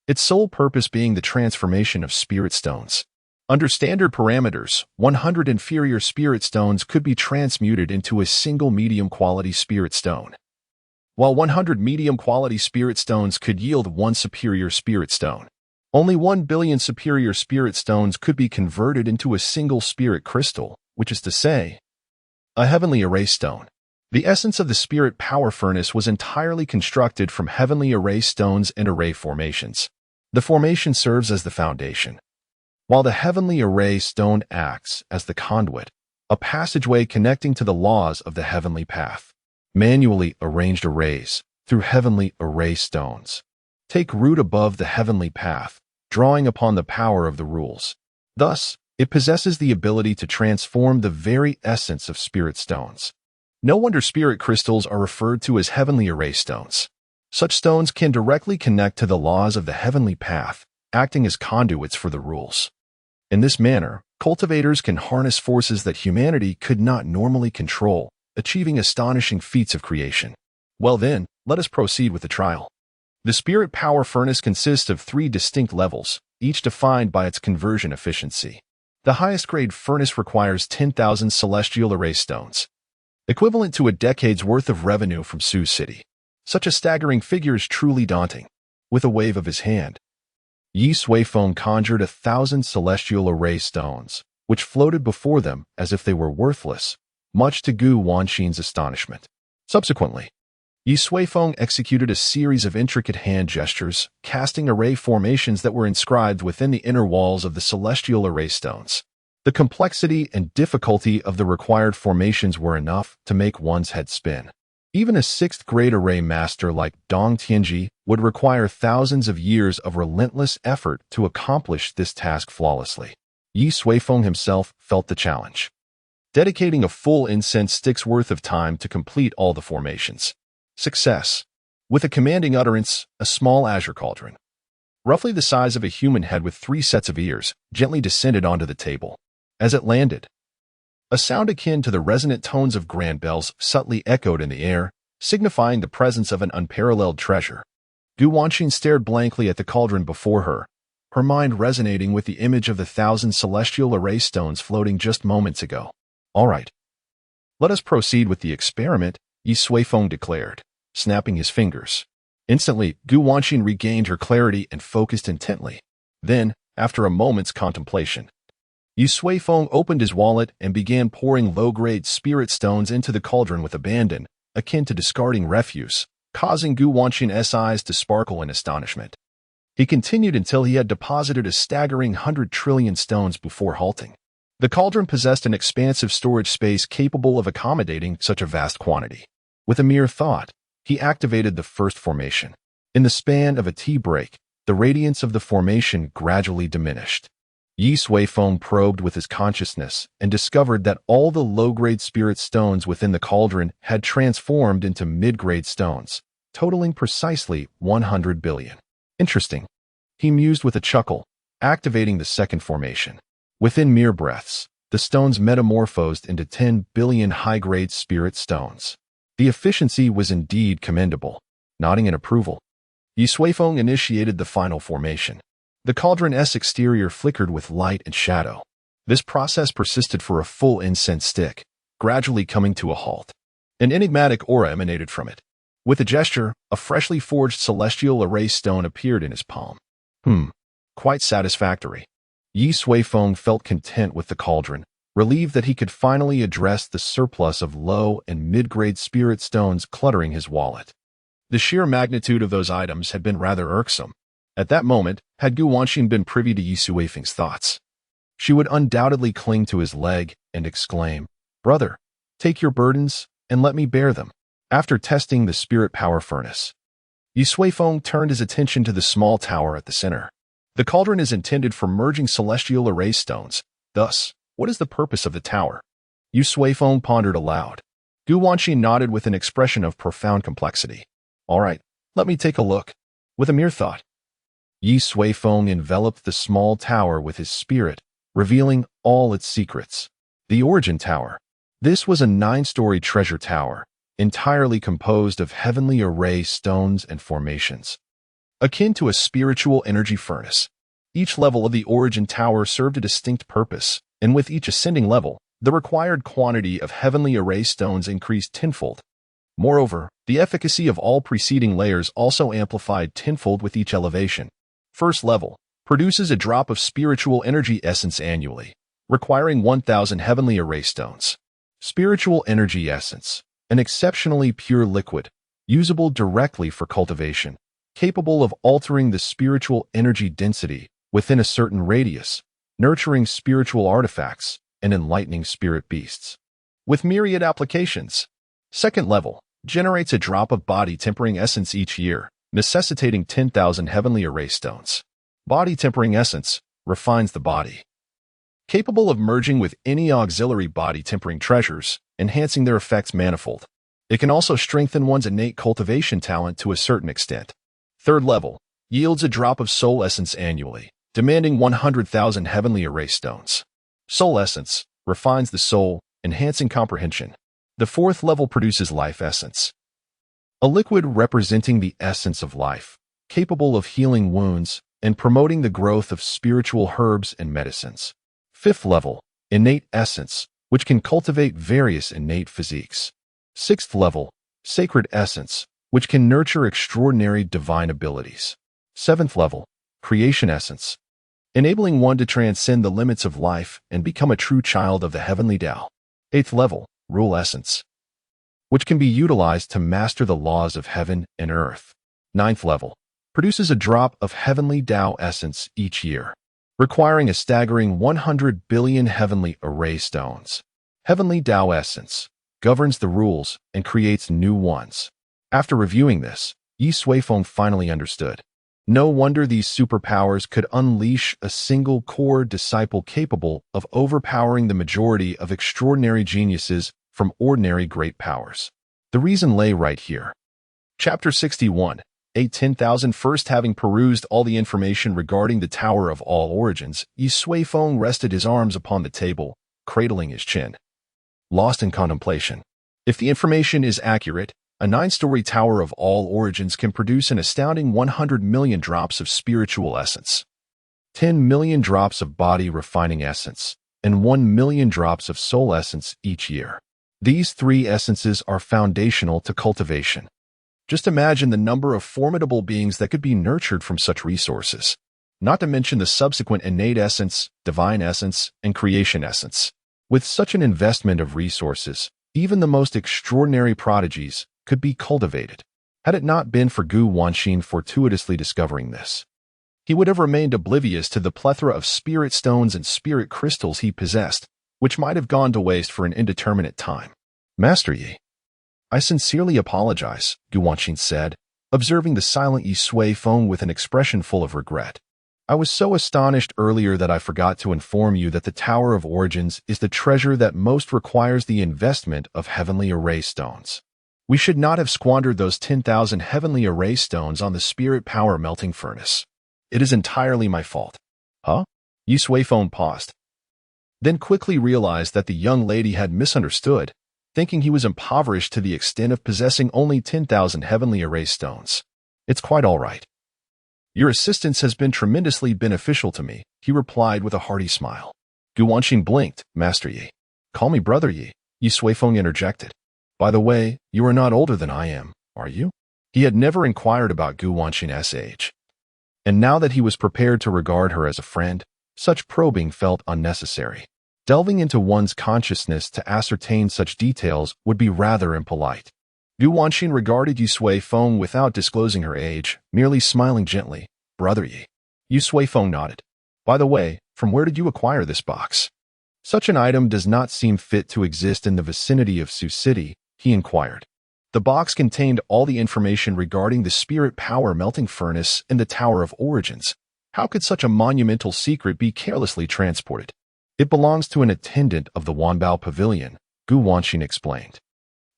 its sole purpose being the transformation of spirit stones. Under standard parameters, 100 inferior spirit stones could be transmuted into a single medium-quality spirit stone, while 100 medium-quality spirit stones could yield one superior spirit stone. Only 1 billion superior spirit stones could be converted into a single spirit crystal, which is to say, a heavenly array stone. The essence of the Spirit Power Furnace was entirely constructed from heavenly array stones and array formations. The formation serves as the foundation, while the heavenly array stone acts as the conduit, a passageway connecting to the laws of the heavenly path. Manually arranged arrays, through heavenly array stones, take root above the heavenly path, drawing upon the power of the rules. Thus, it possesses the ability to transform the very essence of spirit stones. No wonder spirit crystals are referred to as heavenly array stones. Such stones can directly connect to the laws of the heavenly path, acting as conduits for the rules. In this manner, cultivators can harness forces that humanity could not normally control, achieving astonishing feats of creation. Well then, let us proceed with the trial. The Spirit Power Furnace consists of 3 distinct levels, each defined by its conversion efficiency. The highest grade furnace requires 10,000 celestial array stones, equivalent to a decade's worth of revenue from Sioux City. Such a staggering figure is truly daunting. With a wave of his hand, Yu Suifeng conjured 1,000 celestial array stones, which floated before them as if they were worthless, much to Gu Wanqing's astonishment. Subsequently, Yu Suifeng executed a series of intricate hand gestures, casting array formations that were inscribed within the inner walls of the celestial array stones. The complexity and difficulty of the required formations were enough to make one's head spin. Even a 6th grade array master like Dong Tianji would require thousands of years of relentless effort to accomplish this task flawlessly. Yu Suifeng himself felt the challenge, dedicating a full incense stick's worth of time to complete all the formations. Success. With a commanding utterance, a small azure cauldron, roughly the size of a human head with 3 sets of ears, gently descended onto the table. As it landed, A sound akin to the resonant tones of grand bells subtly echoed in the air, signifying the presence of an unparalleled treasure. Gu Wanqing stared blankly at the cauldron before her, her mind resonating with the image of the 1,000 celestial array stones floating just moments ago. All right. Let us proceed with the experiment, Yi Suifeng declared, snapping his fingers. Instantly, Gu Wanqing regained her clarity and focused intently. Then, after a moment's contemplation, Yi Suifeng opened his wallet and began pouring low-grade spirit stones into the cauldron with abandon, akin to discarding refuse, causing Gu Wanqing's eyes to sparkle in astonishment. He continued until he had deposited a staggering 100 trillion stones before halting. The cauldron possessed an expansive storage space capable of accommodating such a vast quantity. With a mere thought, he activated the first formation. In the span of a tea break, the radiance of the formation gradually diminished. Yi Suifeng probed with his consciousness and discovered that all the low-grade spirit stones within the cauldron had transformed into mid-grade stones, totaling precisely 100 billion. Interesting. He mused with a chuckle, activating the second formation. Within mere breaths, the stones metamorphosed into 10 billion high-grade spirit stones. The efficiency was indeed commendable. Nodding in approval, Yi Suifeng initiated the final formation. The cauldron's exterior flickered with light and shadow. This process persisted for a full incense stick, gradually coming to a halt. An enigmatic aura emanated from it. With a gesture, a freshly forged celestial array stone appeared in his palm. Quite satisfactory. Yi Suifeng felt content with the cauldron, relieved that he could finally address the surplus of low and mid-grade spirit stones cluttering his wallet. The sheer magnitude of those items had been rather irksome. At that moment, had Gu Wanqing been privy to Yi Suifeng's thoughts, she would undoubtedly cling to his leg and exclaim, "Brother, take your burdens and let me bear them." After testing the spirit power furnace, Yi Suifeng turned his attention to the small tower at the center. The cauldron is intended for merging celestial array stones. Thus, what is the purpose of the tower? Yi Suifeng pondered aloud. Gu Wanqing nodded with an expression of profound complexity. All right, let me take a look. With a mere thought, Yi Suifeng enveloped the small tower with his spirit, revealing all its secrets. The Origin Tower. This was a 9-story treasure tower, entirely composed of heavenly array stones and formations. Akin to a spiritual energy furnace, each level of the Origin Tower served a distinct purpose, and with each ascending level, the required quantity of heavenly array stones increased tenfold. Moreover, the efficacy of all preceding layers also amplified tenfold with each elevation. First level produces a drop of spiritual energy essence annually, requiring 1,000 heavenly array stones. Spiritual energy essence, an exceptionally pure liquid, usable directly for cultivation, capable of altering the spiritual energy density within a certain radius, nurturing spiritual artifacts, and enlightening spirit beasts. With myriad applications. Second level generates a drop of body tempering essence each year, necessitating 10,000 heavenly array stones. Body tempering essence refines the body. Capable of merging with any auxiliary body tempering treasures, enhancing their effects manifold. It can also strengthen one's innate cultivation talent to a certain extent. Third level yields a drop of soul essence annually, demanding 100,000 heavenly array stones. Soul essence refines the soul, enhancing comprehension. The fourth level produces life essence, a liquid representing the essence of life, capable of healing wounds and promoting the growth of spiritual herbs and medicines. Fifth level, innate essence, which can cultivate various innate physiques. Sixth level, sacred essence, which can nurture extraordinary divine abilities. Seventh level, creation essence, enabling one to transcend the limits of life and become a true child of the heavenly Tao. Eighth level, rule essence, which can be utilized to master the laws of heaven and earth. Ninth level, produces a drop of heavenly Tao essence each year, requiring a staggering 100 billion heavenly array stones. Heavenly Tao essence governs the rules and creates new ones. After reviewing this, Yi Suifeng finally understood. No wonder these superpowers could unleash a single core disciple capable of overpowering the majority of extraordinary geniuses from ordinary great powers. The reason lay right here. Chapter 61. A 10,000 First, having perused all the information regarding the Tower of All Origins, Yi Suifeng rested his arms upon the table, cradling his chin. lost in contemplation. If the information is accurate, a 9-story tower of all origins can produce an astounding 100 million drops of spiritual essence, 10 million drops of body refining essence, and 1 million drops of soul essence each year. These 3 essences are foundational to cultivation. Just imagine the number of formidable beings that could be nurtured from such resources, not to mention the subsequent innate essence, divine essence, and creation essence. With such an investment of resources, even the most extraordinary prodigies could be cultivated. Had it not been for Gu Wanxin fortuitously discovering this, he would have remained oblivious to the plethora of spirit stones and spirit crystals he possessed, which might have gone to waste for an indeterminate time. Master Yi, I sincerely apologize, Gu Wanxin said, observing the silent Yi Sui Feng with an expression full of regret. I was so astonished earlier that I forgot to inform you that the Tower of Origins is the treasure that most requires the investment of heavenly array stones. We should not have squandered those 10,000 heavenly array stones on the spirit power melting furnace. It is entirely my fault. Huh? Yi Sui Feng paused, then quickly realized that the young lady had misunderstood, thinking he was impoverished to the extent of possessing only 10,000 heavenly array stones. It's quite all right. Your assistance has been tremendously beneficial to me, he replied with a hearty smile. Gu Wanxin blinked. Master Yi. Call me Brother Yi, Yi Sui Feng interjected. By the way, you are not older than I am, are you? He had never inquired about Gu Wanxin's age. And now that he was prepared to regard her as a friend, such probing felt unnecessary. Delving into one's consciousness to ascertain such details would be rather impolite. Gu Wanxin regarded Yi Sui Feng without disclosing her age, merely smiling gently. Brother Yi. Yi Sui Feng nodded. By the way, from where did you acquire this box? Such an item does not seem fit to exist in the vicinity of Sioux City, he inquired. The box contained all the information regarding the spirit power melting furnace and the Tower of Origins. How could such a monumental secret be carelessly transported? It belongs to an attendant of the Wanbao Pavilion, Gu Wanxin explained.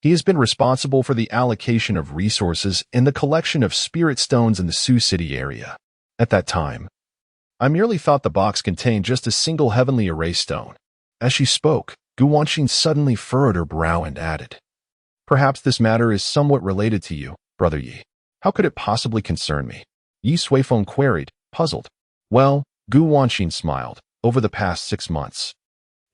He has been responsible for the allocation of resources and the collection of spirit stones in the Sioux City area. At that time, I merely thought the box contained just a single heavenly array stone. As she spoke, Gu Wanxin suddenly furrowed her brow and added, Perhaps this matter is somewhat related to you, Brother Yi. How could it possibly concern me? Yi Sui Feng queried, puzzled. Well, Gu Wanxin smiled. Over the past 6 months,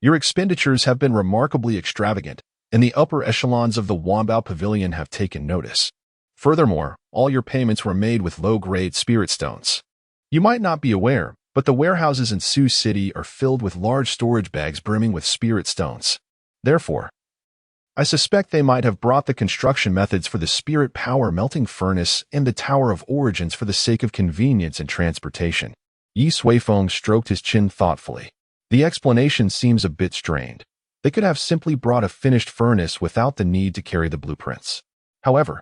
your expenditures have been remarkably extravagant, and the upper echelons of the Wanbao Pavilion have taken notice. Furthermore, all your payments were made with low-grade spirit stones. You might not be aware, but the warehouses in Sioux City are filled with large storage bags brimming with spirit stones. Therefore, I suspect they might have brought the construction methods for the spirit power melting furnace and the Tower of Origins for the sake of convenience and transportation. Yi Sui Feng stroked his chin thoughtfully. The explanation seems a bit strained. They could have simply brought a finished furnace without the need to carry the blueprints. However,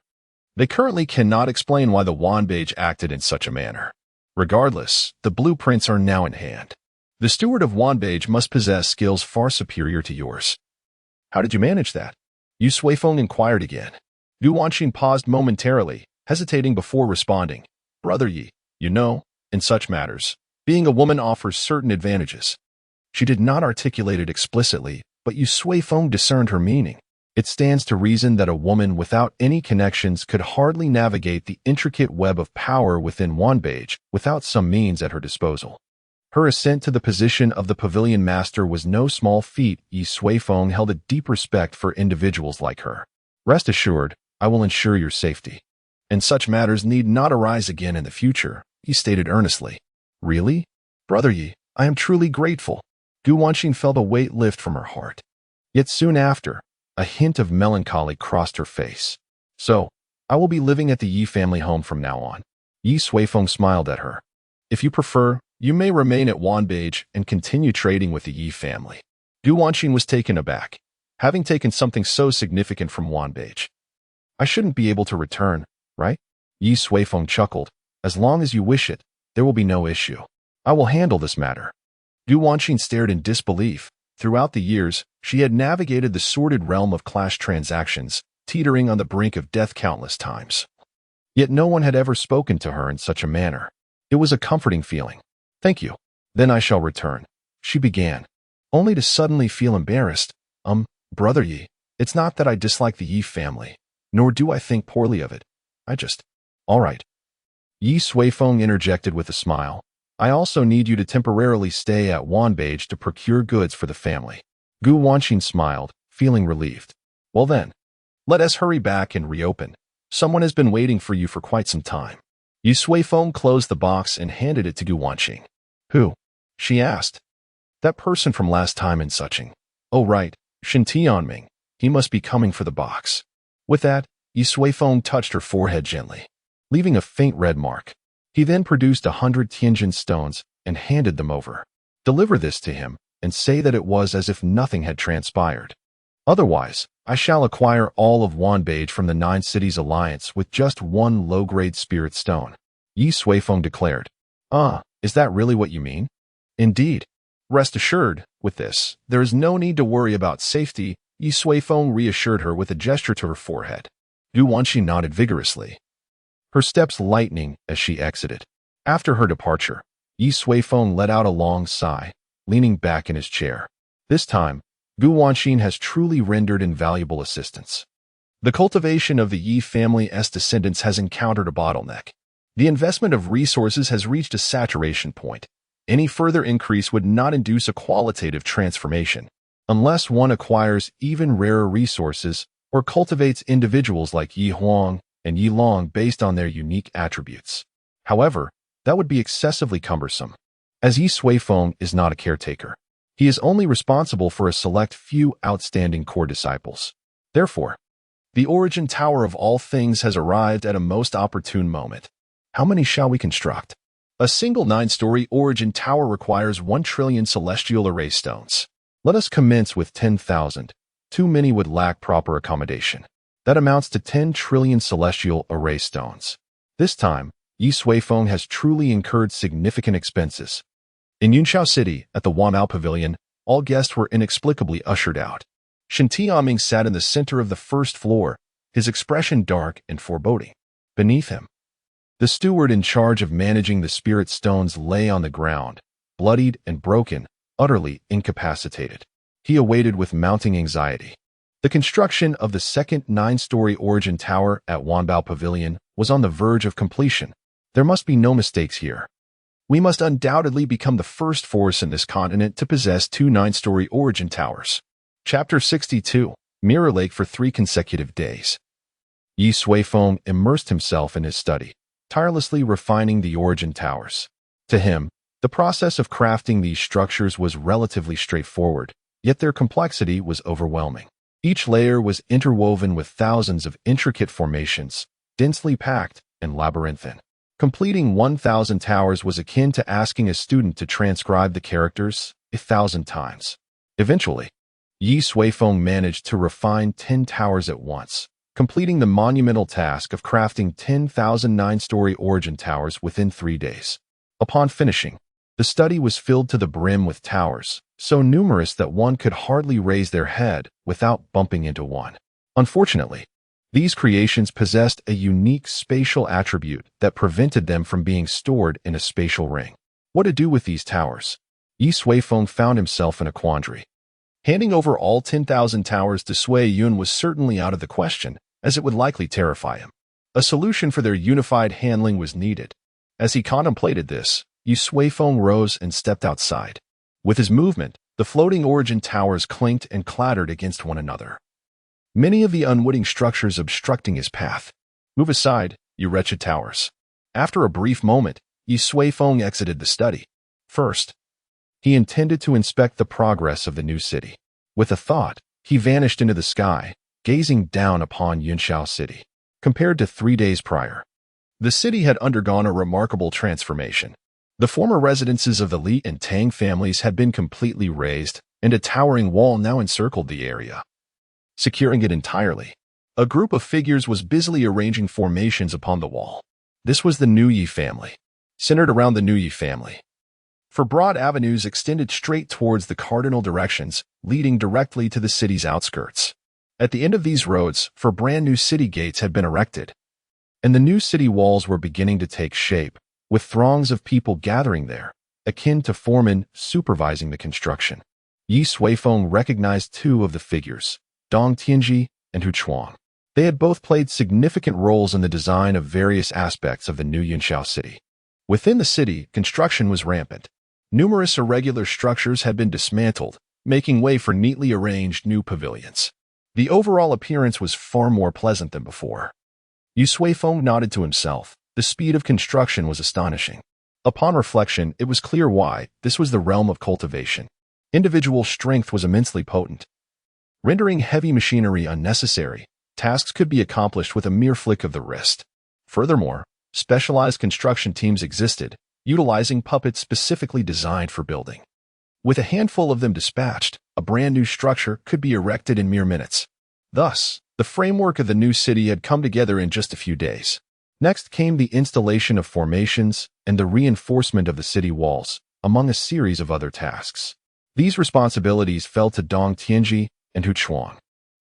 they currently cannot explain why the Wanbage acted in such a manner. Regardless, the blueprints are now in hand. The steward of Wanbage must possess skills far superior to yours. How did you manage that? Yi Sui Feng inquired again. Gu Wanxin paused momentarily, hesitating before responding. Brother Yi, you know, in such matters, being a woman offers certain advantages. She did not articulate it explicitly, but Yi Sui Feng discerned her meaning. It stands to reason that a woman without any connections could hardly navigate the intricate web of power within Wanbage without some means at her disposal. Her ascent to the position of the pavilion master was no small feat. Yi Sui Feng held a deep respect for individuals like her. Rest assured, I will ensure your safety. And such matters need not arise again in the future, he stated earnestly. Really? Brother Yi, I am truly grateful. Gu Wanxin felt a weight lift from her heart. Yet soon after, a hint of melancholy crossed her face. So, I will be living at the Yi family home from now on. Yi Sui Feng smiled at her. If you prefer, you may remain at Wanbage and continue trading with the Yi family. Gu Wanxin was taken aback, having taken something so significant from Wanbage. I shouldn't be able to return, right? Yi Sui Feng chuckled. As long as you wish it, there will be no issue. I will handle this matter. Gu Wanxin stared in disbelief. Throughout the years, she had navigated the sordid realm of clash transactions, teetering on the brink of death countless times. Yet no one had ever spoken to her in such a manner. It was a comforting feeling. Thank you. Then I shall return, she began, only to suddenly feel embarrassed. Brother Yi, it's not that I dislike the Yi family, nor do I think poorly of it. All right. Yi Suifeng interjected with a smile. I also need you to temporarily stay at Wanbage to procure goods for the family. Gu Wanqing smiled, feeling relieved. Well then, let us hurry back and reopen. Someone has been waiting for you for quite some time. Yi Suifeng closed the box and handed it to Gu Wanqing. Who? She asked. That person from last time in Suching. Oh right, Shen Tianming. He must be coming for the box. With that, Yi Suifeng touched her forehead gently, leaving a faint red mark. He then produced 100 Tianjin stones and handed them over. Deliver this to him and say that it was as if nothing had transpired. Otherwise, I shall acquire all of Wanbage from the 9 Cities Alliance with just 1 low-grade spirit stone. Yi Suifeng declared. Is that really what you mean? Indeed. Rest assured, with this, there is no need to worry about safety, Yi Suifeng reassured her with a gesture to her forehead. Gu Wanqing nodded vigorously, her steps lightening as she exited. After her departure, Yi Suifeng let out a long sigh, leaning back in his chair. This time, Gu Wanqing has truly rendered invaluable assistance. The cultivation of the Yi family's descendants has encountered a bottleneck. The investment of resources has reached a saturation point. Any further increase would not induce a qualitative transformation, unless one acquires even rarer resources or cultivates individuals like Yi Huang and Yi Long based on their unique attributes. However, that would be excessively cumbersome. As Yi Suifeng is not a caretaker, he is only responsible for a select few outstanding core disciples. Therefore, the origin tower of all things has arrived at a most opportune moment. How many shall we construct? A single 9-story origin tower requires 1 trillion celestial array stones. Let us commence with 10,000. Too many would lack proper accommodation. That amounts to 10 trillion celestial array stones. This time, Yi Suifeng has truly incurred significant expenses. In Yunqiao City, at the Wanbao Pavilion, all guests were inexplicably ushered out. Shen Tianming sat in the center of the first floor, his expression dark and foreboding. Beneath him, the steward in charge of managing the spirit stones lay on the ground, bloodied and broken, utterly incapacitated. He awaited with mounting anxiety. The construction of the second 9-story origin tower at Wanbao Pavilion was on the verge of completion. There must be no mistakes here. We must undoubtedly become the first force in this continent to possess 2 9-story origin towers. Chapter 62. Mirror Lake for 3 consecutive days. Yi Suifeng immersed himself in his study, tirelessly refining the origin towers. To him, the process of crafting these structures was relatively straightforward, yet their complexity was overwhelming. Each layer was interwoven with thousands of intricate formations, densely packed and labyrinthine. Completing 1,000 towers was akin to asking a student to transcribe the characters 1,000 times. Eventually, Yi Suifeng managed to refine 10 towers at once, completing the monumental task of crafting 10,000 9-story origin towers within 3 days. Upon finishing, the study was filled to the brim with towers, so numerous that one could hardly raise their head without bumping into one. Unfortunately, these creations possessed a unique spatial attribute that prevented them from being stored in a spatial ring. What to do with these towers? Yi Suifeng found himself in a quandary. Handing over all 10,000 towers to Sui Yun was certainly out of the question, as it would likely terrify him. A solution for their unified handling was needed. As he contemplated this, Yi Suifeng rose and stepped outside. With his movement, the floating origin towers clinked and clattered against one another, many of the unwitting structures obstructing his path. Move aside, you wretched towers. After a brief moment, Yi Suifeng exited the study. First, he intended to inspect the progress of the new city. With a thought, he vanished into the sky, gazing down upon Yunqiao City. Compared to 3 days prior, the city had undergone a remarkable transformation. The former residences of the Li and Tang families had been completely razed, and a towering wall now encircled the area, securing it entirely. A group of figures was busily arranging formations upon the wall. This was the New Yi family, centered around the New Yi family. For broad avenues extended straight towards the cardinal directions, leading directly to the city's outskirts. At the end of these roads, brand new city gates had been erected, and the new city walls were beginning to take shape, with throngs of people gathering there, akin to foremen supervising the construction. Yi Suifeng recognized 2 of the figures, Dong Tianji and Hu Chuang. They had both played significant roles in the design of various aspects of the new Yunxiao city. Within the city, construction was rampant. Numerous irregular structures had been dismantled, making way for neatly arranged new pavilions. The overall appearance was far more pleasant than before. Yu Suifeng nodded to himself. The speed of construction was astonishing. Upon reflection, it was clear why. This was the realm of cultivation. Individual strength was immensely potent. Rendering heavy machinery unnecessary, tasks could be accomplished with a mere flick of the wrist. Furthermore, specialized construction teams existed, utilizing puppets specifically designed for building. With a handful of them dispatched, a brand new structure could be erected in mere minutes. Thus, the framework of the new city had come together in just a few days. Next came the installation of formations and the reinforcement of the city walls, among a series of other tasks. These responsibilities fell to Dong Tianji and Hu Chuang.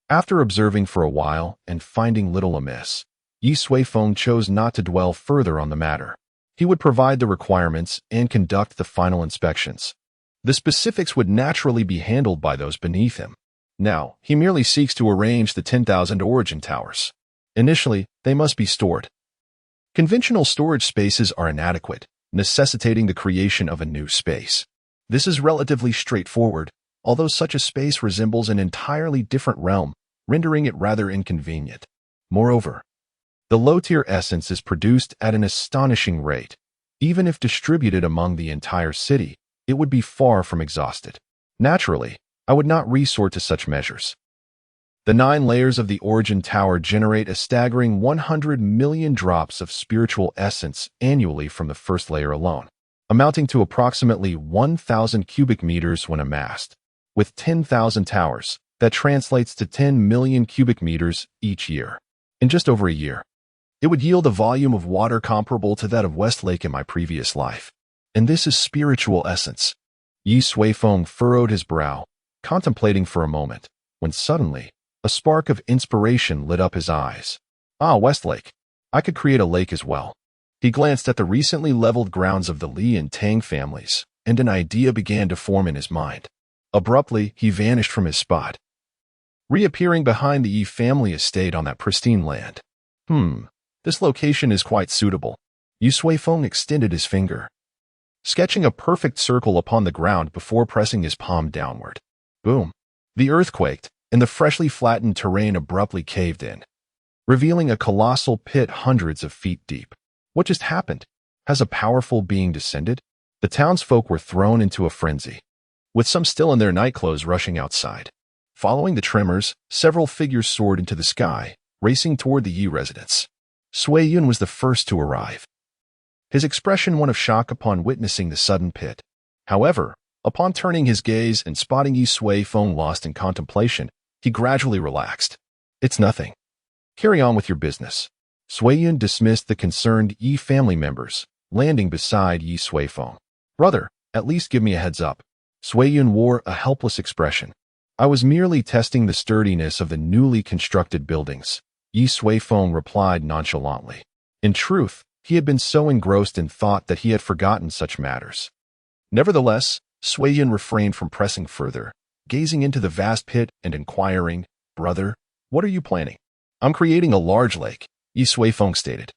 After observing for a while and finding little amiss, Yi Suifeng chose not to dwell further on the matter. He would provide the requirements and conduct the final inspections. The specifics would naturally be handled by those beneath him. Now, he merely seeks to arrange the 10,000 origin towers. Initially, they must be stored. Conventional storage spaces are inadequate, necessitating the creation of a new space. This is relatively straightforward, although such a space resembles an entirely different realm, rendering it rather inconvenient. Moreover, the low-tier essence is produced at an astonishing rate. Even if distributed among the entire city, it would be far from exhausted. Naturally, I would not resort to such measures. The 9 layers of the Origin Tower generate a staggering 100 million drops of spiritual essence annually from the first layer alone, amounting to approximately 1,000 cubic meters when amassed. With 10,000 towers, that translates to 10 million cubic meters each year. In just over a year, it would yield a volume of water comparable to that of Westlake in my previous life. And this is spiritual essence. Yi Suifeng furrowed his brow, contemplating for a moment, when suddenly, a spark of inspiration lit up his eyes. Ah, Westlake. I could create a lake as well. He glanced at the recently leveled grounds of the Li and Tang families, and an idea began to form in his mind. Abruptly, he vanished from his spot, reappearing behind the Yi family estate on that pristine land. This location is quite suitable. Yu Suifeng extended his finger, sketching a perfect circle upon the ground before pressing his palm downward. Boom! The earth quaked, and the freshly flattened terrain abruptly caved in, revealing a colossal pit hundreds of feet deep. What just happened? Has a powerful being descended? The townsfolk were thrown into a frenzy, with some still in their nightclothes rushing outside. Following the tremors, several figures soared into the sky, racing toward the Yi residence. Sui Yun was the first to arrive, his expression one of shock upon witnessing the sudden pit. However, upon turning his gaze and spotting Yi Suifeng lost in contemplation, he gradually relaxed. It's nothing. Carry on with your business. Sui Yun dismissed the concerned Yi family members, landing beside Yi Suifeng. Brother, at least give me a heads up. Sui Yun wore a helpless expression. I was merely testing the sturdiness of the newly constructed buildings, Yi Suifeng replied nonchalantly. In truth, he had been so engrossed in thought that he had forgotten such matters. Nevertheless, Sui Yun refrained from pressing further, gazing into the vast pit and inquiring, Brother, what are you planning? I'm creating a large lake, Yi Suifeng stated.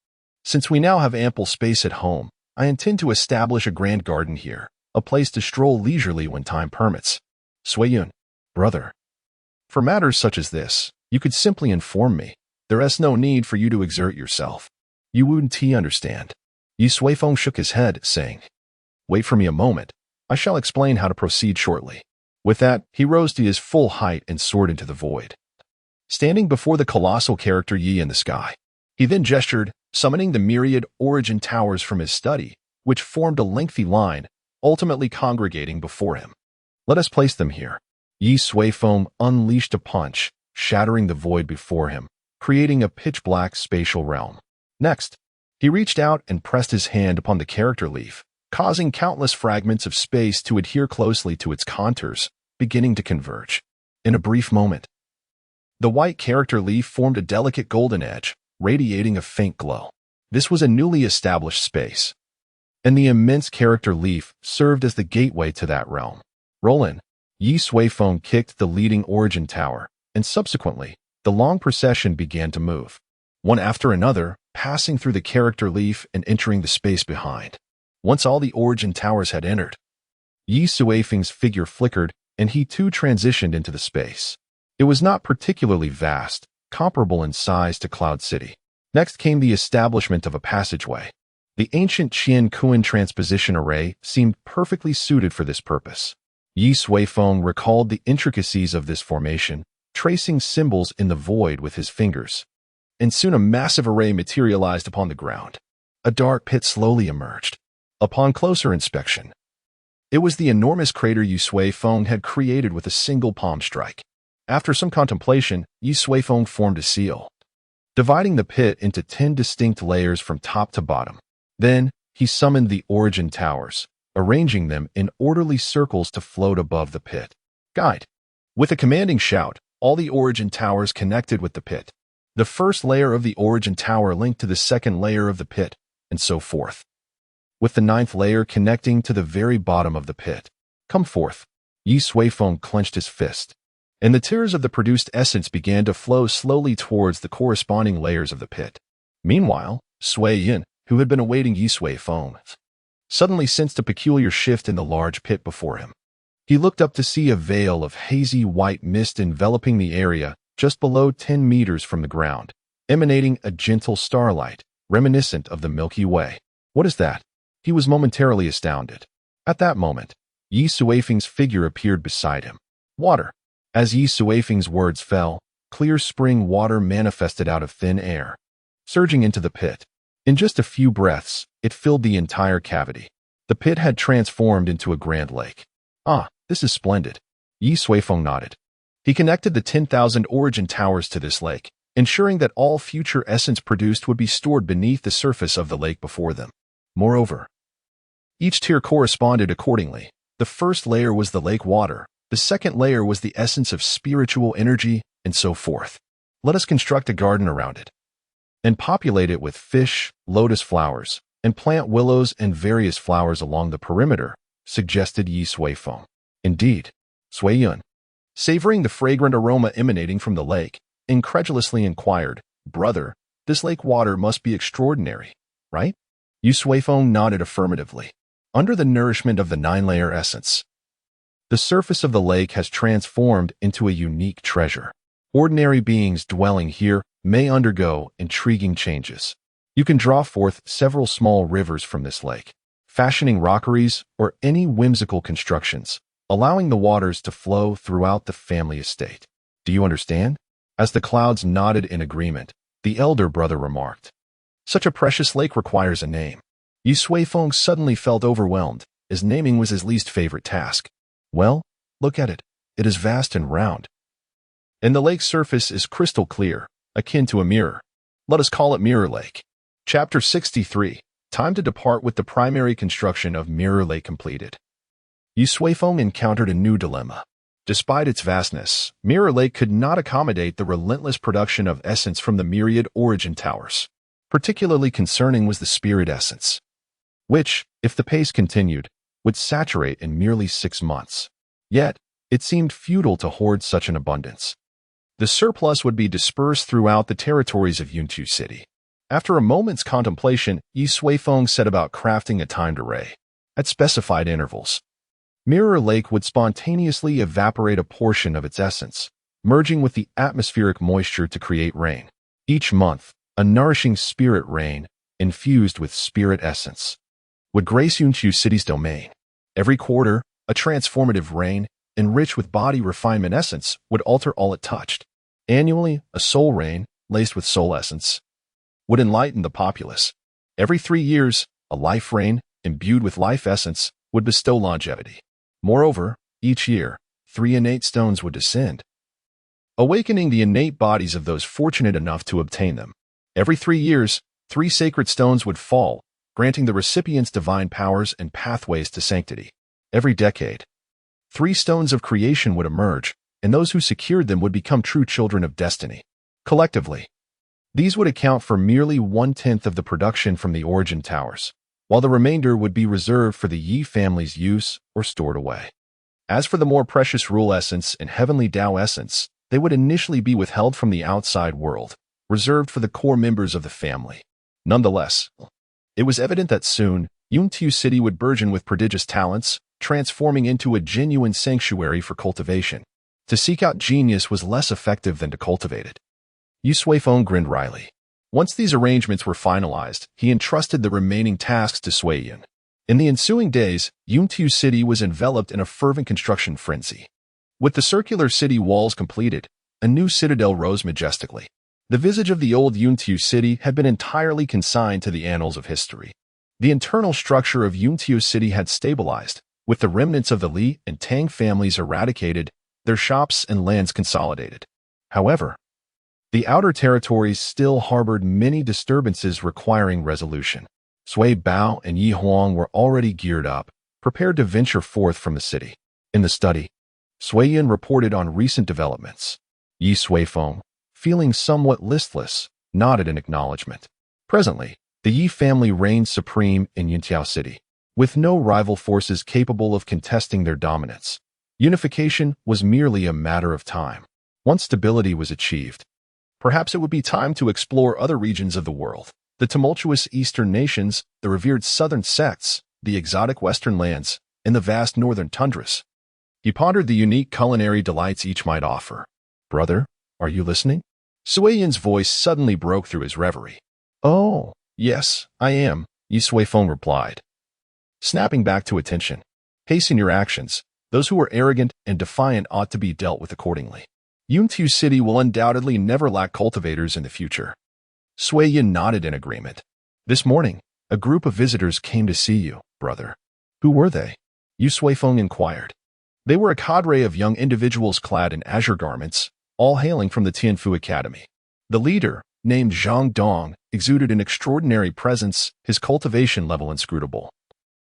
Since we now have ample space at home, I intend to establish a grand garden here, a place to stroll leisurely when time permits. Sui Yun, brother, for matters such as this, you could simply inform me. There is no need for you to exert yourself. You wouldn't understand. Yi Suifeng shook his head, saying, Wait for me a moment. I shall explain how to proceed shortly. With that, he rose to his full height and soared into the void, standing before the colossal character Yi in the sky. He then gestured, summoning the myriad origin towers from his study, which formed a lengthy line, ultimately congregating before him. Let us place them here. Yi Suifeng unleashed a punch, shattering the void before him, creating a pitch-black spatial realm. Next, he reached out and pressed his hand upon the character leaf, causing countless fragments of space to adhere closely to its contours, beginning to converge. In a brief moment, the white character leaf formed a delicate golden edge, radiating a faint glow. This was a newly established space, and the immense character leaf served as the gateway to that realm. Roland, Yi Suifeng kicked the leading origin tower, and subsequently, the long procession began to move, one after another, passing through the character leaf and entering the space behind. Once all the origin towers had entered, Yi Suifeng's figure flickered, and he too transitioned into the space. It was not particularly vast, comparable in size to Cloud City. Next came the establishment of a passageway. The ancient Qian Kuan transposition array seemed perfectly suited for this purpose. Yi Suifeng recalled the intricacies of this formation, tracing symbols in the void with his fingers. And soon a massive array materialized upon the ground. A dark pit slowly emerged. Upon closer inspection, it was the enormous crater Yi Suifeng had created with a single palm strike. After some contemplation, Yi Suifeng formed a seal, dividing the pit into 10 distinct layers from top to bottom. Then, he summoned the origin towers, arranging them in orderly circles to float above the pit. Guide. With a commanding shout, all the origin towers connected with the pit. The first layer of the origin tower linked to the second layer of the pit, and so forth, with the 9th layer connecting to the very bottom of the pit. Come forth. Yi Suifeng clenched his fist, and the tears of the produced essence began to flow slowly towards the corresponding layers of the pit. Meanwhile, Sui Yin, who had been awaiting Yi Suifeng, suddenly sensed a peculiar shift in the large pit before him. He looked up to see a veil of hazy white mist enveloping the area just below 10 meters from the ground, emanating a gentle starlight, reminiscent of the Milky Way. What is that? He was momentarily astounded. At that moment, Yi Suifeng's figure appeared beside him. Water. As Yi Suifeng's words fell, clear spring water manifested out of thin air, surging into the pit. In just a few breaths, it filled the entire cavity. The pit had transformed into a grand lake. Ah, this is splendid. Yi Suifeng nodded. He connected the 10,000 origin towers to this lake, ensuring that all future essence produced would be stored beneath the surface of the lake before them. Moreover, each tier corresponded accordingly. The first layer was the lake water, the second layer was the essence of spiritual energy, and so forth. Let us construct a garden around it, and populate it with fish, lotus flowers, and plant willows and various flowers along the perimeter, suggested Yi Suifeng. Indeed, Sui Yun, savoring the fragrant aroma emanating from the lake, incredulously inquired, Brother, this lake water must be extraordinary, right? Yi Suifeng nodded affirmatively. Under the nourishment of the 9-layer essence, the surface of the lake has transformed into a unique treasure. Ordinary beings dwelling here may undergo intriguing changes. You can draw forth several small rivers from this lake, fashioning rockeries or any whimsical constructions, allowing the waters to flow throughout the family estate. Do you understand? As the clouds nodded in agreement, the elder brother remarked, Such a precious lake requires a name. Yi Suifeng suddenly felt overwhelmed, as naming was his least favorite task. Well, look at it. It is vast and round, and the lake's surface is crystal clear, akin to a mirror. Let us call it Mirror Lake. Chapter 63. Time to depart with the primary construction of Mirror Lake completed. Yi Suifeng encountered a new dilemma. Despite its vastness, Mirror Lake could not accommodate the relentless production of essence from the myriad origin towers. Particularly concerning was the spirit essence, which, if the pace continued, would saturate in merely 6 months. Yet, it seemed futile to hoard such an abundance. The surplus would be dispersed throughout the territories of Yunqiu City. After a moment's contemplation, Yi Suifeng set about crafting a timed array. At specified intervals, Mirror Lake would spontaneously evaporate a portion of its essence, merging with the atmospheric moisture to create rain. Each month, a nourishing spirit rain, infused with spirit essence, would grace Yunqiu City's domain. Every quarter, a transformative rain, enriched with body refinement essence, would alter all it touched. Annually, a soul rain, laced with soul essence, would enlighten the populace. Every 3 years, a life rain, imbued with life essence, would bestow longevity. Moreover, each year, 3 innate stones would descend, awakening the innate bodies of those fortunate enough to obtain them. Every 3 years, 3 sacred stones would fall, granting the recipients divine powers and pathways to sanctity. Every decade, 3 stones of creation would emerge, and those who secured them would become true children of destiny. Collectively, these would account for merely 1/10 of the production from the origin towers, while the remainder would be reserved for the Yi family's use or stored away. As for the more precious rule essence and heavenly Tao essence, they would initially be withheld from the outside world, reserved for the core members of the family. Nonetheless, it was evident that soon, Yuntiu City would burgeon with prodigious talents, transforming into a genuine sanctuary for cultivation. To seek out genius was less effective than to cultivate it. Yu Suifeng grinned wryly. Once these arrangements were finalized, he entrusted the remaining tasks to Suiyin. In the ensuing days, Yuntiu City was enveloped in a fervent construction frenzy. With the circular city walls completed, a new citadel rose majestically. The visage of the old Yuntiu City had been entirely consigned to the annals of history. The internal structure of Yuntiu City had stabilized, with the remnants of the Li and Tang families eradicated, their shops and lands consolidated. However, the outer territories still harbored many disturbances requiring resolution. Sui Bao and Yi Huang were already geared up, prepared to venture forth from the city. In the study, Suiyin reported on recent developments. Yi Suifeng, feeling somewhat listless, nodded in acknowledgement. Presently, the Yi family reigned supreme in Yuntiao City, with no rival forces capable of contesting their dominance. Unification was merely a matter of time. Once stability was achieved, perhaps it would be time to explore other regions of the world. The tumultuous eastern nations, the revered southern sects, the exotic western lands, and the vast northern tundras. He pondered the unique culinary delights each might offer. Brother, are you listening? Suiyin's voice suddenly broke through his reverie. Oh, yes, I am, Yi Suifeng replied. Snapping back to attention. Hasten your actions. Those who are arrogant and defiant ought to be dealt with accordingly. Yuntiu City will undoubtedly never lack cultivators in the future. Suiyin nodded in agreement. This morning, a group of visitors came to see you, brother. Who were they? Yu Suifeng inquired. They were a cadre of young individuals clad in azure garments, all hailing from the Tianfu Academy. The leader, named Zhang Dong, exuded an extraordinary presence, his cultivation level inscrutable.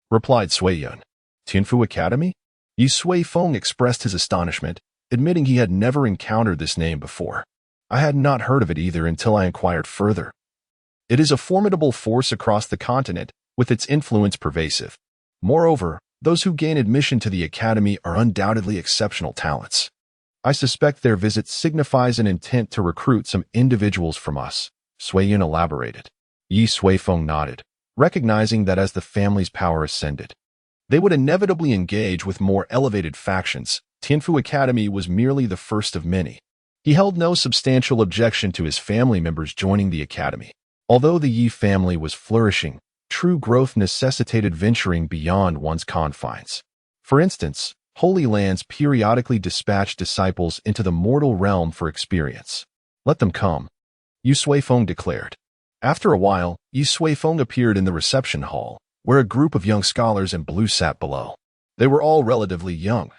Replied Suiyin. Tianfu Academy? Yu Suifeng expressed his astonishment, admitting he had never encountered this name before. I had not heard of it either until I inquired further. It is a formidable force across the continent, with its influence pervasive. Moreover, those who gain admission to the academy are undoubtedly exceptional talents. I suspect their visit signifies an intent to recruit some individuals from us, Suiyin elaborated. Yi Suifeng nodded, recognizing that as the family's power ascended, they would inevitably engage with more elevated factions. Tianfu Academy was merely the first of many. He held no substantial objection to his family members joining the academy. Although the Yi family was flourishing, true growth necessitated venturing beyond one's confines. For instance, Holy Lands periodically dispatched disciples into the mortal realm for experience. Let them come, Yu Suifeng declared. After a while, Yu Suifeng appeared in the reception hall, where a group of young scholars in blue sat below. They were all relatively young,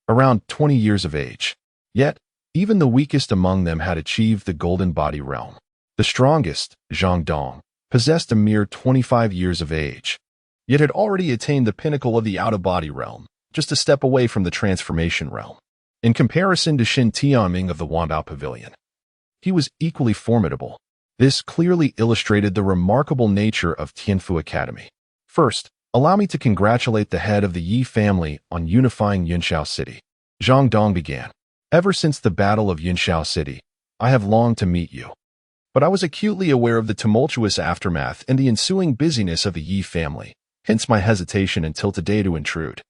around 20 years of age. Yet, even the weakest among them had achieved the golden body realm. The strongest, Zhang Dong, possessed a mere 25 years of age, yet had already attained the pinnacle of the out-of-body realm, just a step away from the transformation realm. In comparison to Shin Tianming of the Wanbao Pavilion, he was equally formidable. This clearly illustrated the remarkable nature of Tianfu Academy. First, allow me to congratulate the head of the Yi family on unifying Yunxiao City. Zhang Dong began. Ever since the Battle of Yunxiao City, I have longed to meet you. But I was acutely aware of the tumultuous aftermath and the ensuing busyness of the Yi family, hence my hesitation until today to intrude.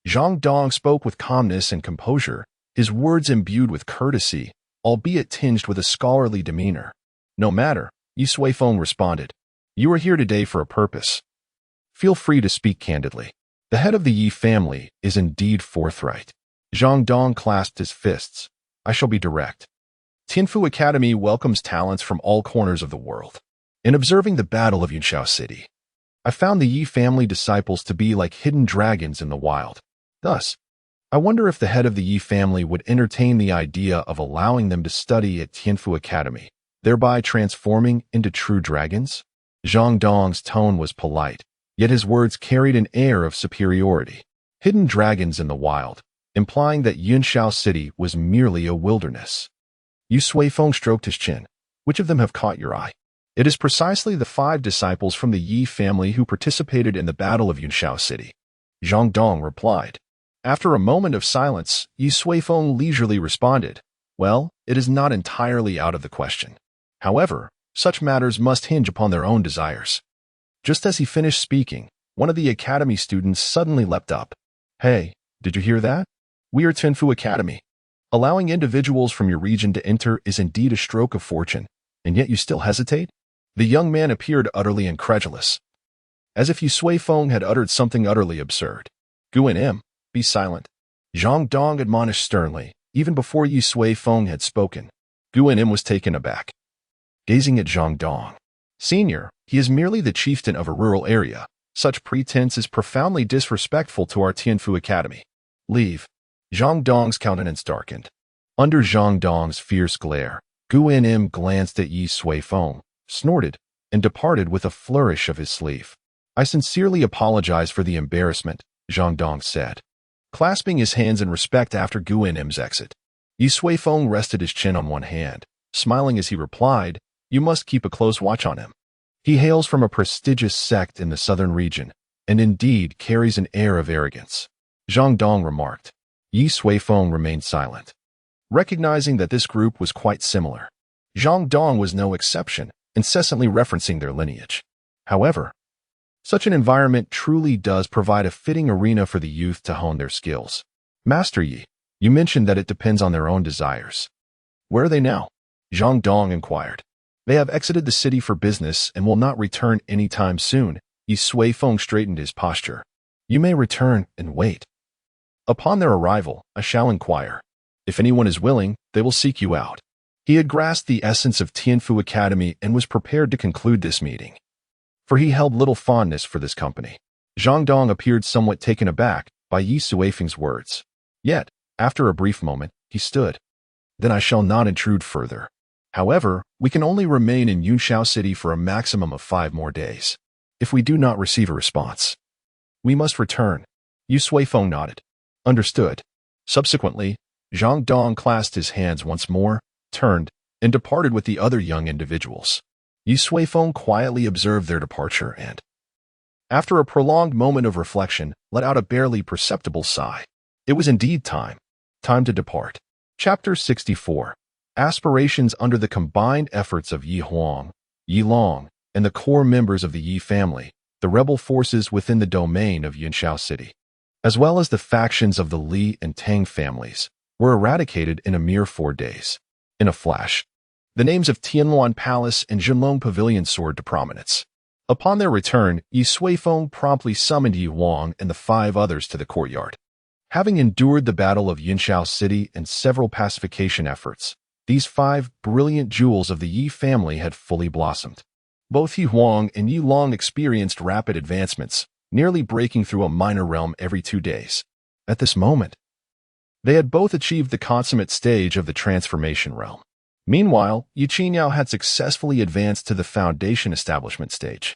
Zhang Dong spoke with calmness and composure, his words imbued with courtesy, albeit tinged with a scholarly demeanor. No matter, Yu Suifeng responded. You are here today for a purpose. Feel free to speak candidly. The head of the Yi family is indeed forthright. Zhang Dong clasped his fists. I shall be direct. Tianfu Academy welcomes talents from all corners of the world. In observing the Battle of Yunxiao City, I found the Yi family disciples to be like hidden dragons in the wild. Thus, I wonder if the head of the Yi family would entertain the idea of allowing them to study at Tianfu Academy, thereby transforming into true dragons? Zhang Dong's tone was polite, yet his words carried an air of superiority. Hidden dragons in the wild, implying that Yunxiao City was merely a wilderness. Yu Suifeng stroked his chin. Which of them have caught your eye? It is precisely the 5 disciples from the Yi family who participated in the Battle of Yunxiao City. Zhang Dong replied. After a moment of silence, Yu Suifeng leisurely responded. Well, it is not entirely out of the question. However, such matters must hinge upon their own desires. Just as he finished speaking, one of the academy students suddenly leapt up. Hey, did you hear that? We are Tianfu Academy. Allowing individuals from your region to enter is indeed a stroke of fortune, and yet you still hesitate? The young man appeared utterly incredulous, as if Yu Suifeng had uttered something utterly absurd. Gu and Im, be silent. Zhang Dong admonished sternly, even before Yu Suifeng had spoken. Gu and Im was taken aback, gazing at Zhang Dong. Senior, he is merely the chieftain of a rural area. Such pretense is profoundly disrespectful to our Tianfu Academy. Leave. Zhang Dong's countenance darkened. Under Zhang Dong's fierce glare, Gu and Im glanced at Yi Suifeng, snorted, and departed with a flourish of his sleeve. I sincerely apologize for the embarrassment, Zhang Dong said, clasping his hands in respect after Gu and Im's exit. Yi Suifeng rested his chin on one hand, smiling as he replied, You must keep a close watch on him. He hails from a prestigious sect in the southern region, and indeed carries an air of arrogance. Zhang Dong remarked. Yi Suifeng remained silent, recognizing that this group was quite similar. Zhang Dong was no exception, incessantly referencing their lineage. However, such an environment truly does provide a fitting arena for the youth to hone their skills. Master Yi, you mentioned that it depends on their own desires. Where are they now? Zhang Dong inquired. They have exited the city for business and will not return anytime soon. Yi Suifeng straightened his posture. You may return and wait. Upon their arrival, I shall inquire. If anyone is willing, they will seek you out. He had grasped the essence of Tianfu Academy and was prepared to conclude this meeting, for he held little fondness for this company. Zhang Dong appeared somewhat taken aback by Yi Suifeng's words. Yet, after a brief moment, he stood. Then I shall not intrude further. However, we can only remain in Yunshao City for a maximum of 5 more days. If we do not receive a response, we must return. Yu Suifeng nodded. Understood. Subsequently, Zhang Dong clasped his hands once more, turned, and departed with the other young individuals. Yu Suifeng quietly observed their departure and, after a prolonged moment of reflection, let out a barely perceptible sigh. It was indeed time. Time to depart. Chapter 64. Aspirations under the combined efforts of Yi Huang, Yi Long, and the core members of the Yi family, the rebel forces within the domain of Yunshao City, as well as the factions of the Li and Tang families, were eradicated in a mere 4 days. In a flash, the names of Tianluan Palace and Zhenlong Pavilion soared to prominence. Upon their return, Yi Suifeng promptly summoned Yi Huang and the 5 others to the courtyard. Having endured the Battle of Yunshao City and several pacification efforts, these 5 brilliant jewels of the Yi family had fully blossomed. Both Yi Huang and Yi Long experienced rapid advancements, nearly breaking through a minor realm every 2 days. At this moment, they had both achieved the consummate stage of the transformation realm. Meanwhile, Yi Qinyao had successfully advanced to the foundation establishment stage.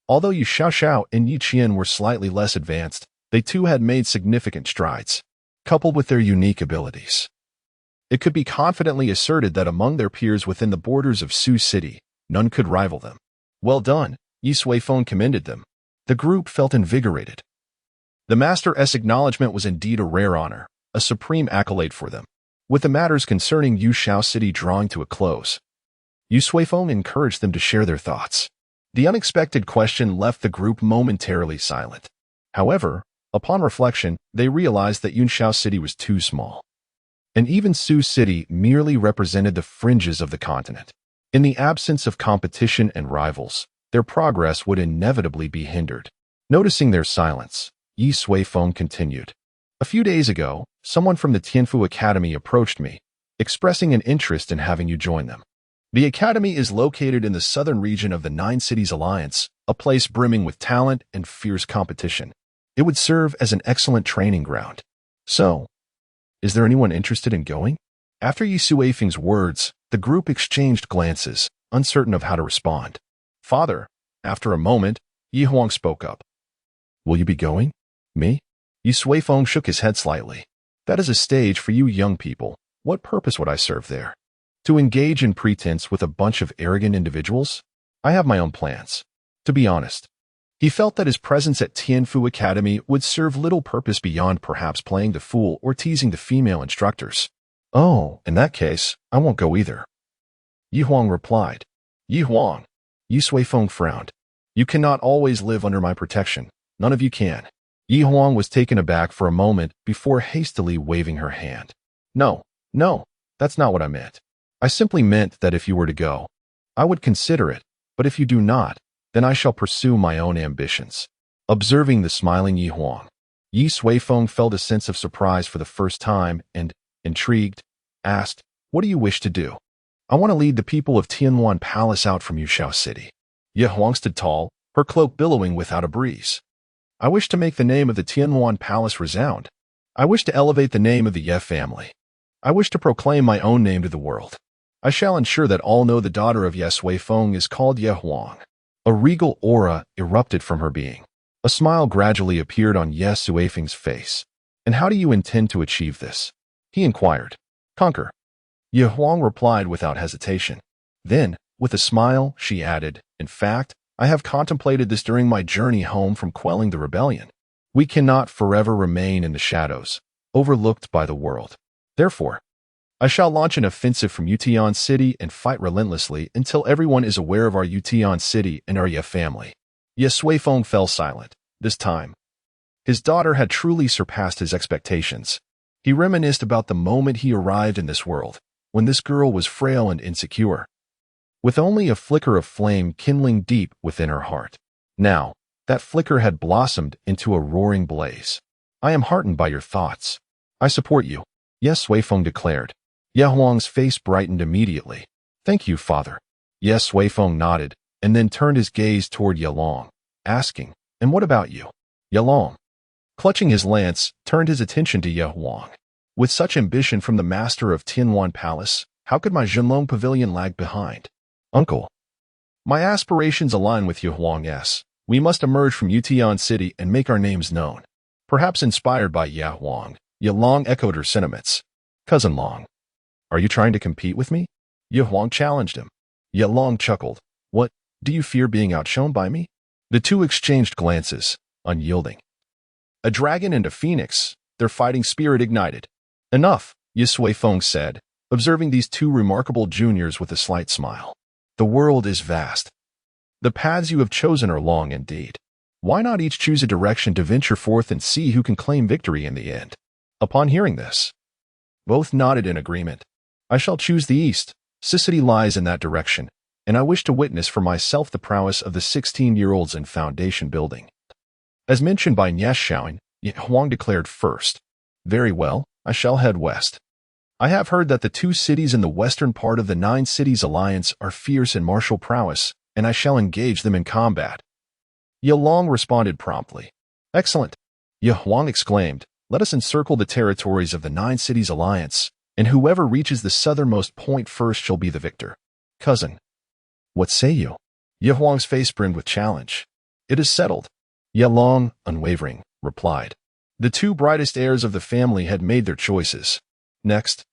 Although Yi Xiaoxiao and Yi Qian were slightly less advanced, they too had made significant strides, coupled with their unique abilities. It could be confidently asserted that among their peers within the borders of Su City, none could rival them. Well done, Yi Suifeng commended them. The group felt invigorated. The Master's acknowledgement was indeed a rare honor, a supreme accolade for them. With the matters concerning Yunshao City drawing to a close, Yu Suifeng encouraged them to share their thoughts. The unexpected question left the group momentarily silent. However, upon reflection, they realized that Yunshao City was too small, and even Su City merely represented the fringes of the continent. In the absence of competition and rivals, their progress would inevitably be hindered. Noticing their silence, Yi Suifeng continued. A few days ago, someone from the Tianfu Academy approached me, expressing an interest in having you join them. The academy is located in the southern region of the 9 Cities Alliance, a place brimming with talent and fierce competition. It would serve as an excellent training ground. So, is there anyone interested in going? After Yi Suifeng's words, the group exchanged glances, uncertain of how to respond. Father, after a moment, Yi Huang spoke up. Will you be going? Me? Yi Suifeng shook his head slightly. That is a stage for you young people. What purpose would I serve there? To engage in pretense with a bunch of arrogant individuals? I have my own plans. To be honest, he felt that his presence at Tianfu Academy would serve little purpose beyond perhaps playing the fool or teasing the female instructors. Oh, in that case, I won't go either. Yi Huang replied. Yi Huang. Yi Suifeng frowned. You cannot always live under my protection. None of you can. Yi Huang was taken aback for a moment before hastily waving her hand. No, no, that's not what I meant. I simply meant that if you were to go, I would consider it, but if you do not, then I shall pursue my own ambitions. Observing the smiling Yi Huang, Yi Suifeng felt a sense of surprise for the first time and, intrigued, asked, What do you wish to do? I want to lead the people of Tianwan Palace out from Yushao City. Yi Huang stood tall, her cloak billowing without a breeze. I wish to make the name of the Tianwan Palace resound. I wish to elevate the name of the Ye family. I wish to proclaim my own name to the world. I shall ensure that all know the daughter of Ye Suifeng is called Ye Huang. A regal aura erupted from her being. A smile gradually appeared on Ye Suifeng's face. And how do you intend to achieve this? He inquired. Conquer. Ye Huang replied without hesitation. Then, with a smile, she added, In fact, I have contemplated this during my journey home from quelling the rebellion. We cannot forever remain in the shadows, overlooked by the world. Therefore, I shall launch an offensive from Yutian City and fight relentlessly until everyone is aware of our Yutian City and our Ye family. Ye Suifeng fell silent. This time, his daughter had truly surpassed his expectations. He reminisced about the moment he arrived in this world, when this girl was frail and insecure, with only a flicker of flame kindling deep within her heart. Now, that flicker had blossomed into a roaring blaze. I am heartened by your thoughts. I support you, Ye Suifeng declared. Ye Huang's face brightened immediately. Thank you, father. Ye Suifeng nodded, and then turned his gaze toward Ye Long, asking, And what about you? Ye Long, clutching his lance, turned his attention to Ye Huang. With such ambition from the master of Tianwan Palace, how could my Zhenlong Pavilion lag behind? Uncle, my aspirations align with Ye Huang's. We must emerge from Yutian City and make our names known. Perhaps inspired by Ye Huang, Ye Long echoed her sentiments. Cousin Long, are you trying to compete with me? Ye Huang challenged him. Ye Long chuckled. What, do you fear being outshone by me? The two exchanged glances, unyielding. A dragon and a phoenix, their fighting spirit ignited. Enough, Ye Suifeng said, observing these two remarkable juniors with a slight smile. The world is vast. The paths you have chosen are long indeed. Why not each choose a direction to venture forth and see who can claim victory in the end? Upon hearing this, both nodded in agreement. I shall choose the east. City lies in that direction, and I wish to witness for myself the prowess of the 16-year-olds in foundation building. As mentioned by Nye Xiaoying, Ye Huang declared first. Very well, I shall head west. I have heard that the two cities in the western part of the 9 Cities Alliance are fierce in martial prowess, and I shall engage them in combat. Ye Long responded promptly. Excellent. Ye Huang exclaimed, Let us encircle the territories of the 9 Cities Alliance, and whoever reaches the southernmost point first shall be the victor. Cousin, what say you? Ye Huang's face brimmed with challenge. It is settled. Ye Long, unwavering, replied. The two brightest heirs of the family had made their choices. Next,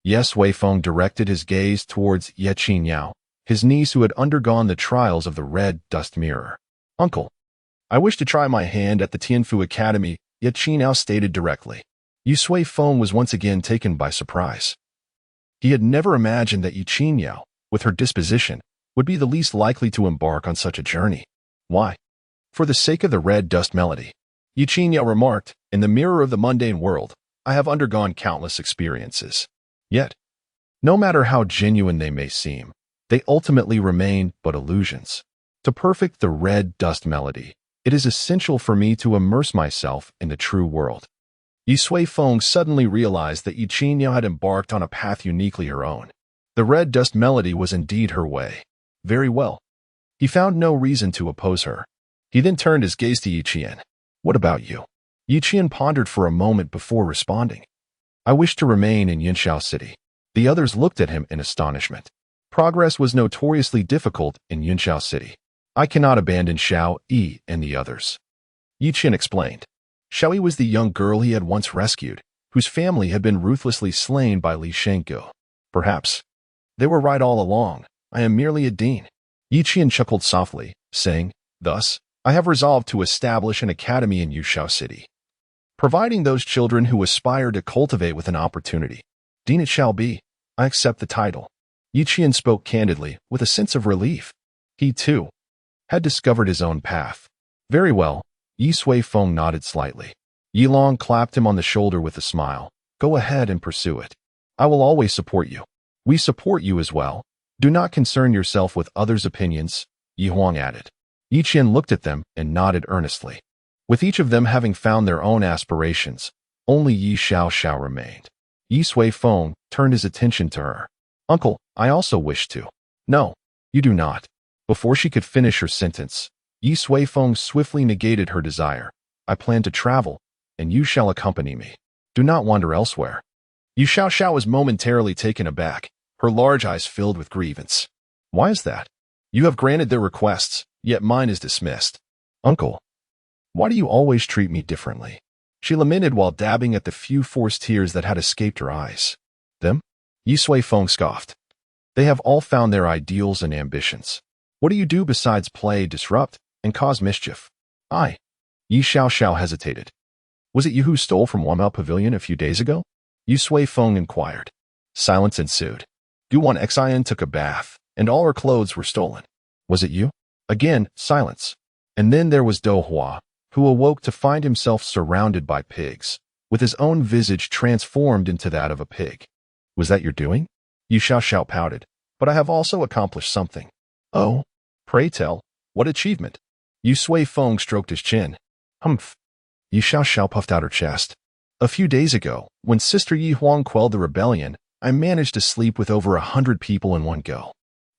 Ye Suifeng directed his gaze towards Ye Qinyao, his niece who had undergone the trials of the red dust mirror. Uncle, I wish to try my hand at the Tianfu Academy, Ye Qinyao stated directly. Ye Suifeng was once again taken by surprise. He had never imagined that Ye Qinyao, with her disposition, would be the least likely to embark on such a journey. Why? For the sake of the red dust melody. Ye Qinyao remarked, In the mirror of the mundane world, I have undergone countless experiences. Yet, no matter how genuine they may seem, they ultimately remain but illusions. To perfect the red dust melody, it is essential for me to immerse myself in the true world. Ye Suifeng suddenly realized that Ye Qinyao had embarked on a path uniquely her own. The red dust melody was indeed her way. Very well. He found no reason to oppose her. He then turned his gaze to Yi Qian. What about you? Yi Qian pondered for a moment before responding. I wish to remain in Yinshao City. The others looked at him in astonishment. Progress was notoriously difficult in Yinshao City. I cannot abandon Xiao Yi and the others. Yi Qian explained. Xiao Yi was the young girl he had once rescued, whose family had been ruthlessly slain by Li Shenggu. Perhaps they were right all along. I am merely a dean. Yi Qian chuckled softly, saying, Thus, I have resolved to establish an academy in Yushao City, providing those children who aspire to cultivate with an opportunity. Dean it shall be. I accept the title. Yi Qian spoke candidly, with a sense of relief. He, too, had discovered his own path. Very well. Yi Sui Feng nodded slightly. Yi Long clapped him on the shoulder with a smile. Go ahead and pursue it. I will always support you. We support you as well. Do not concern yourself with others' opinions, Yi Huang added. Yi Qian looked at them and nodded earnestly. With each of them having found their own aspirations, only Yi Xiao remained. Yi Sui Feng turned his attention to her. Uncle, I also wish to. No, you do not. Before she could finish her sentence, Yi Sui Feng swiftly negated her desire. I plan to travel, and you shall accompany me. Do not wander elsewhere. Yi Xiao was momentarily taken aback, her large eyes filled with grievance. Why is that? You have granted their requests, yet mine is dismissed. Uncle, why do you always treat me differently? She lamented while dabbing at the few forced tears that had escaped her eyes. Them? Yi Sui Feng scoffed. They have all found their ideals and ambitions. What do you do besides play, disrupt, and cause mischief? Yi Xiao hesitated. Was it you who stole from Wamao Pavilion a few days ago? Yi Sui Feng inquired. Silence ensued. Guan Xin took a bath, and all her clothes were stolen. Was it you? Again, silence. And then there was Do Hua, who awoke to find himself surrounded by pigs, with his own visage transformed into that of a pig. Was that your doing? Yi Xiao pouted. But I have also accomplished something. Oh? Pray tell, what achievement? Yi Sui Feng stroked his chin. Humph. Yi Xiao puffed out her chest. A few days ago, when Sister Yi Huang quelled the rebellion, I managed to sleep with over 100 people in one go.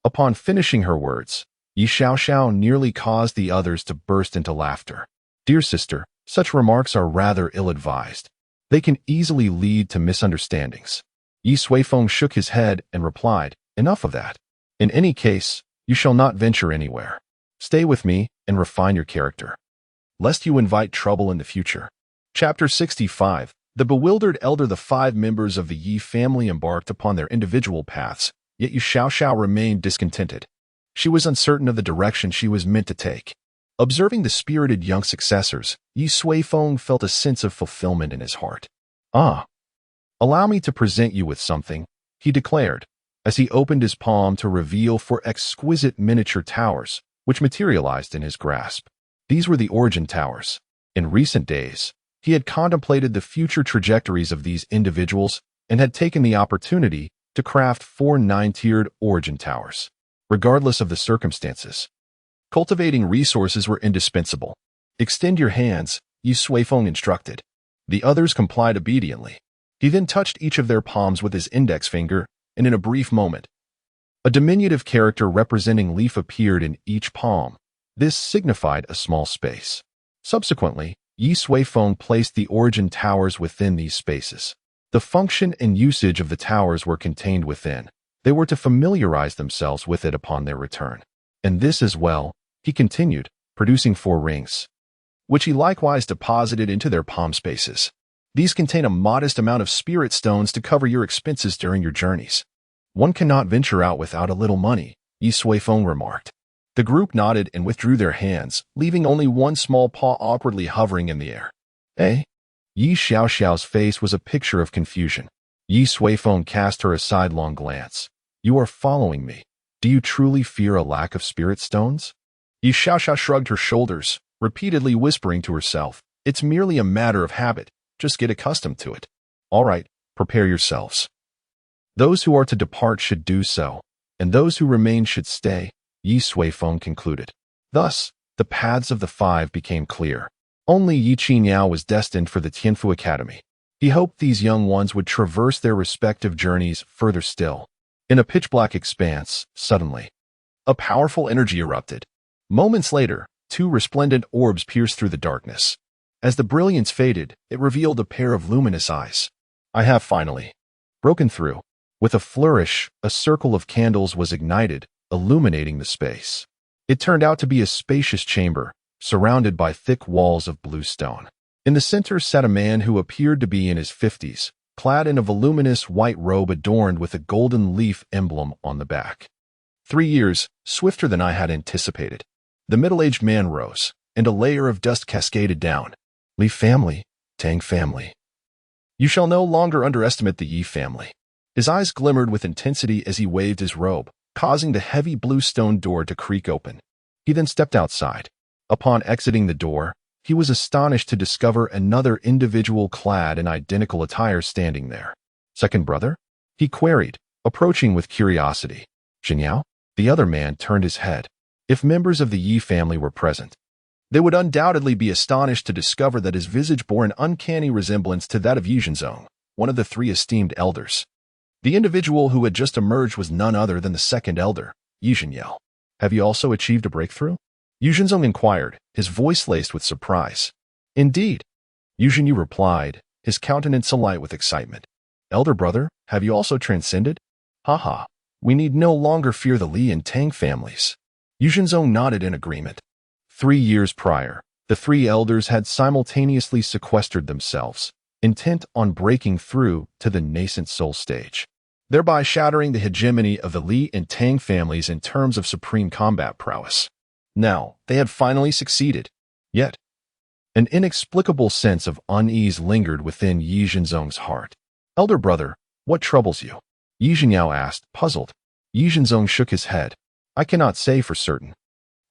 Upon finishing her words, Yi Xiao nearly caused the others to burst into laughter. Dear sister, such remarks are rather ill-advised. They can easily lead to misunderstandings. Yi Sui Feng shook his head and replied, Enough of that. In any case, you shall not venture anywhere. Stay with me and refine your character, lest you invite trouble in the future. Chapter 65. The bewildered elder. The 5 members of the Yi family embarked upon their individual paths, yet Yi Xiao remained discontented. She was uncertain of the direction she was meant to take. Observing the spirited young successors, Yi Sui Feng felt a sense of fulfillment in his heart. Allow me to present you with something, he declared, as he opened his palm to reveal 4 exquisite miniature towers, which materialized in his grasp. These were the origin towers. In recent days, he had contemplated the future trajectories of these individuals and had taken the opportunity to craft 4 9-tiered origin towers. Regardless of the circumstances, cultivating resources were indispensable. Extend your hands, Yi Sui Feng instructed. The others complied obediently. He then touched each of their palms with his index finger, and in a brief moment, a diminutive character representing leaf appeared in each palm. This signified a small space. Subsequently, Yi Sui Feng placed the origin towers within these spaces. The function and usage of the towers were contained within. They were to familiarize themselves with it upon their return. And this as well, he continued, producing 4 rings, which he likewise deposited into their palm spaces. These contain a modest amount of spirit stones to cover your expenses during your journeys. One cannot venture out without a little money, Yi Sui Feng remarked. The group nodded and withdrew their hands, leaving only one small paw awkwardly hovering in the air. Eh? Yi Xiao's face was a picture of confusion. Yi Sui Feng cast her a sidelong glance. You are following me. Do you truly fear a lack of spirit stones? Yi Xiao shrugged her shoulders, repeatedly whispering to herself, It's merely a matter of habit. Just get accustomed to it. All right, prepare yourselves. Those who are to depart should do so, and those who remain should stay, Yi Sui Feng concluded. Thus, the paths of the 5 became clear. Only Yi Qian was destined for the Tianfu Academy. He hoped these young ones would traverse their respective journeys further still. In a pitch-black expanse, suddenly, a powerful energy erupted. Moments later, 2 resplendent orbs pierced through the darkness. As the brilliance faded, it revealed a pair of luminous eyes. I have finally broken through. With a flourish, a circle of candles was ignited, illuminating the space. It turned out to be a spacious chamber, surrounded by thick walls of blue stone. In the center sat a man who appeared to be in his 50s, clad in a voluminous white robe adorned with a golden leaf emblem on the back. 3 years, swifter than I had anticipated. The middle-aged man rose, and a layer of dust cascaded down. Li family, Tang family. You shall no longer underestimate the Yi family. His eyes glimmered with intensity as he waved his robe, causing the heavy blue stone door to creak open. He then stepped outside. Upon exiting the door, he was astonished to discover another individual clad in identical attire standing there. Second brother? He queried, approaching with curiosity. Jinyao? The other man turned his head. If members of the Yi family were present, they would undoubtedly be astonished to discover that his visage bore an uncanny resemblance to that of Yi Zhenzong, one of the three esteemed elders. The individual who had just emerged was none other than the second elder, Yi Zhenyao. Have you also achieved a breakthrough? Yi Zhenzong inquired, his voice laced with surprise. Indeed, Yi Zhenyu replied, his countenance alight with excitement. Elder brother, have you also transcended? Haha, we need no longer fear the Li and Tang families. Yi Zhenzong nodded in agreement. 3 years prior, the three elders had simultaneously sequestered themselves, intent on breaking through to the nascent soul stage, thereby shattering the hegemony of the Li and Tang families in terms of supreme combat prowess. Now, they had finally succeeded. Yet, an inexplicable sense of unease lingered within Yi Zhenzong's heart. Elder brother, what troubles you? Yi Zhenyao asked, puzzled. Yi Zhenzong shook his head. I cannot say for certain.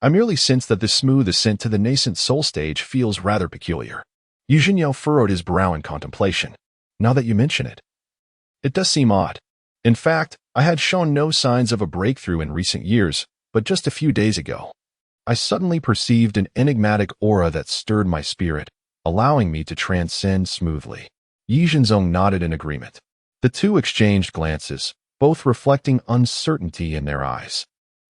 I merely sense that this smooth ascent to the nascent soul stage feels rather peculiar. Yi Zhenyao furrowed his brow in contemplation. Now that you mention it, it does seem odd. In fact, I had shown no signs of a breakthrough in recent years, but just a few days ago, I suddenly perceived an enigmatic aura that stirred my spirit, allowing me to transcend smoothly. Yi Zhenzong nodded in agreement. The two exchanged glances, both reflecting uncertainty in their eyes.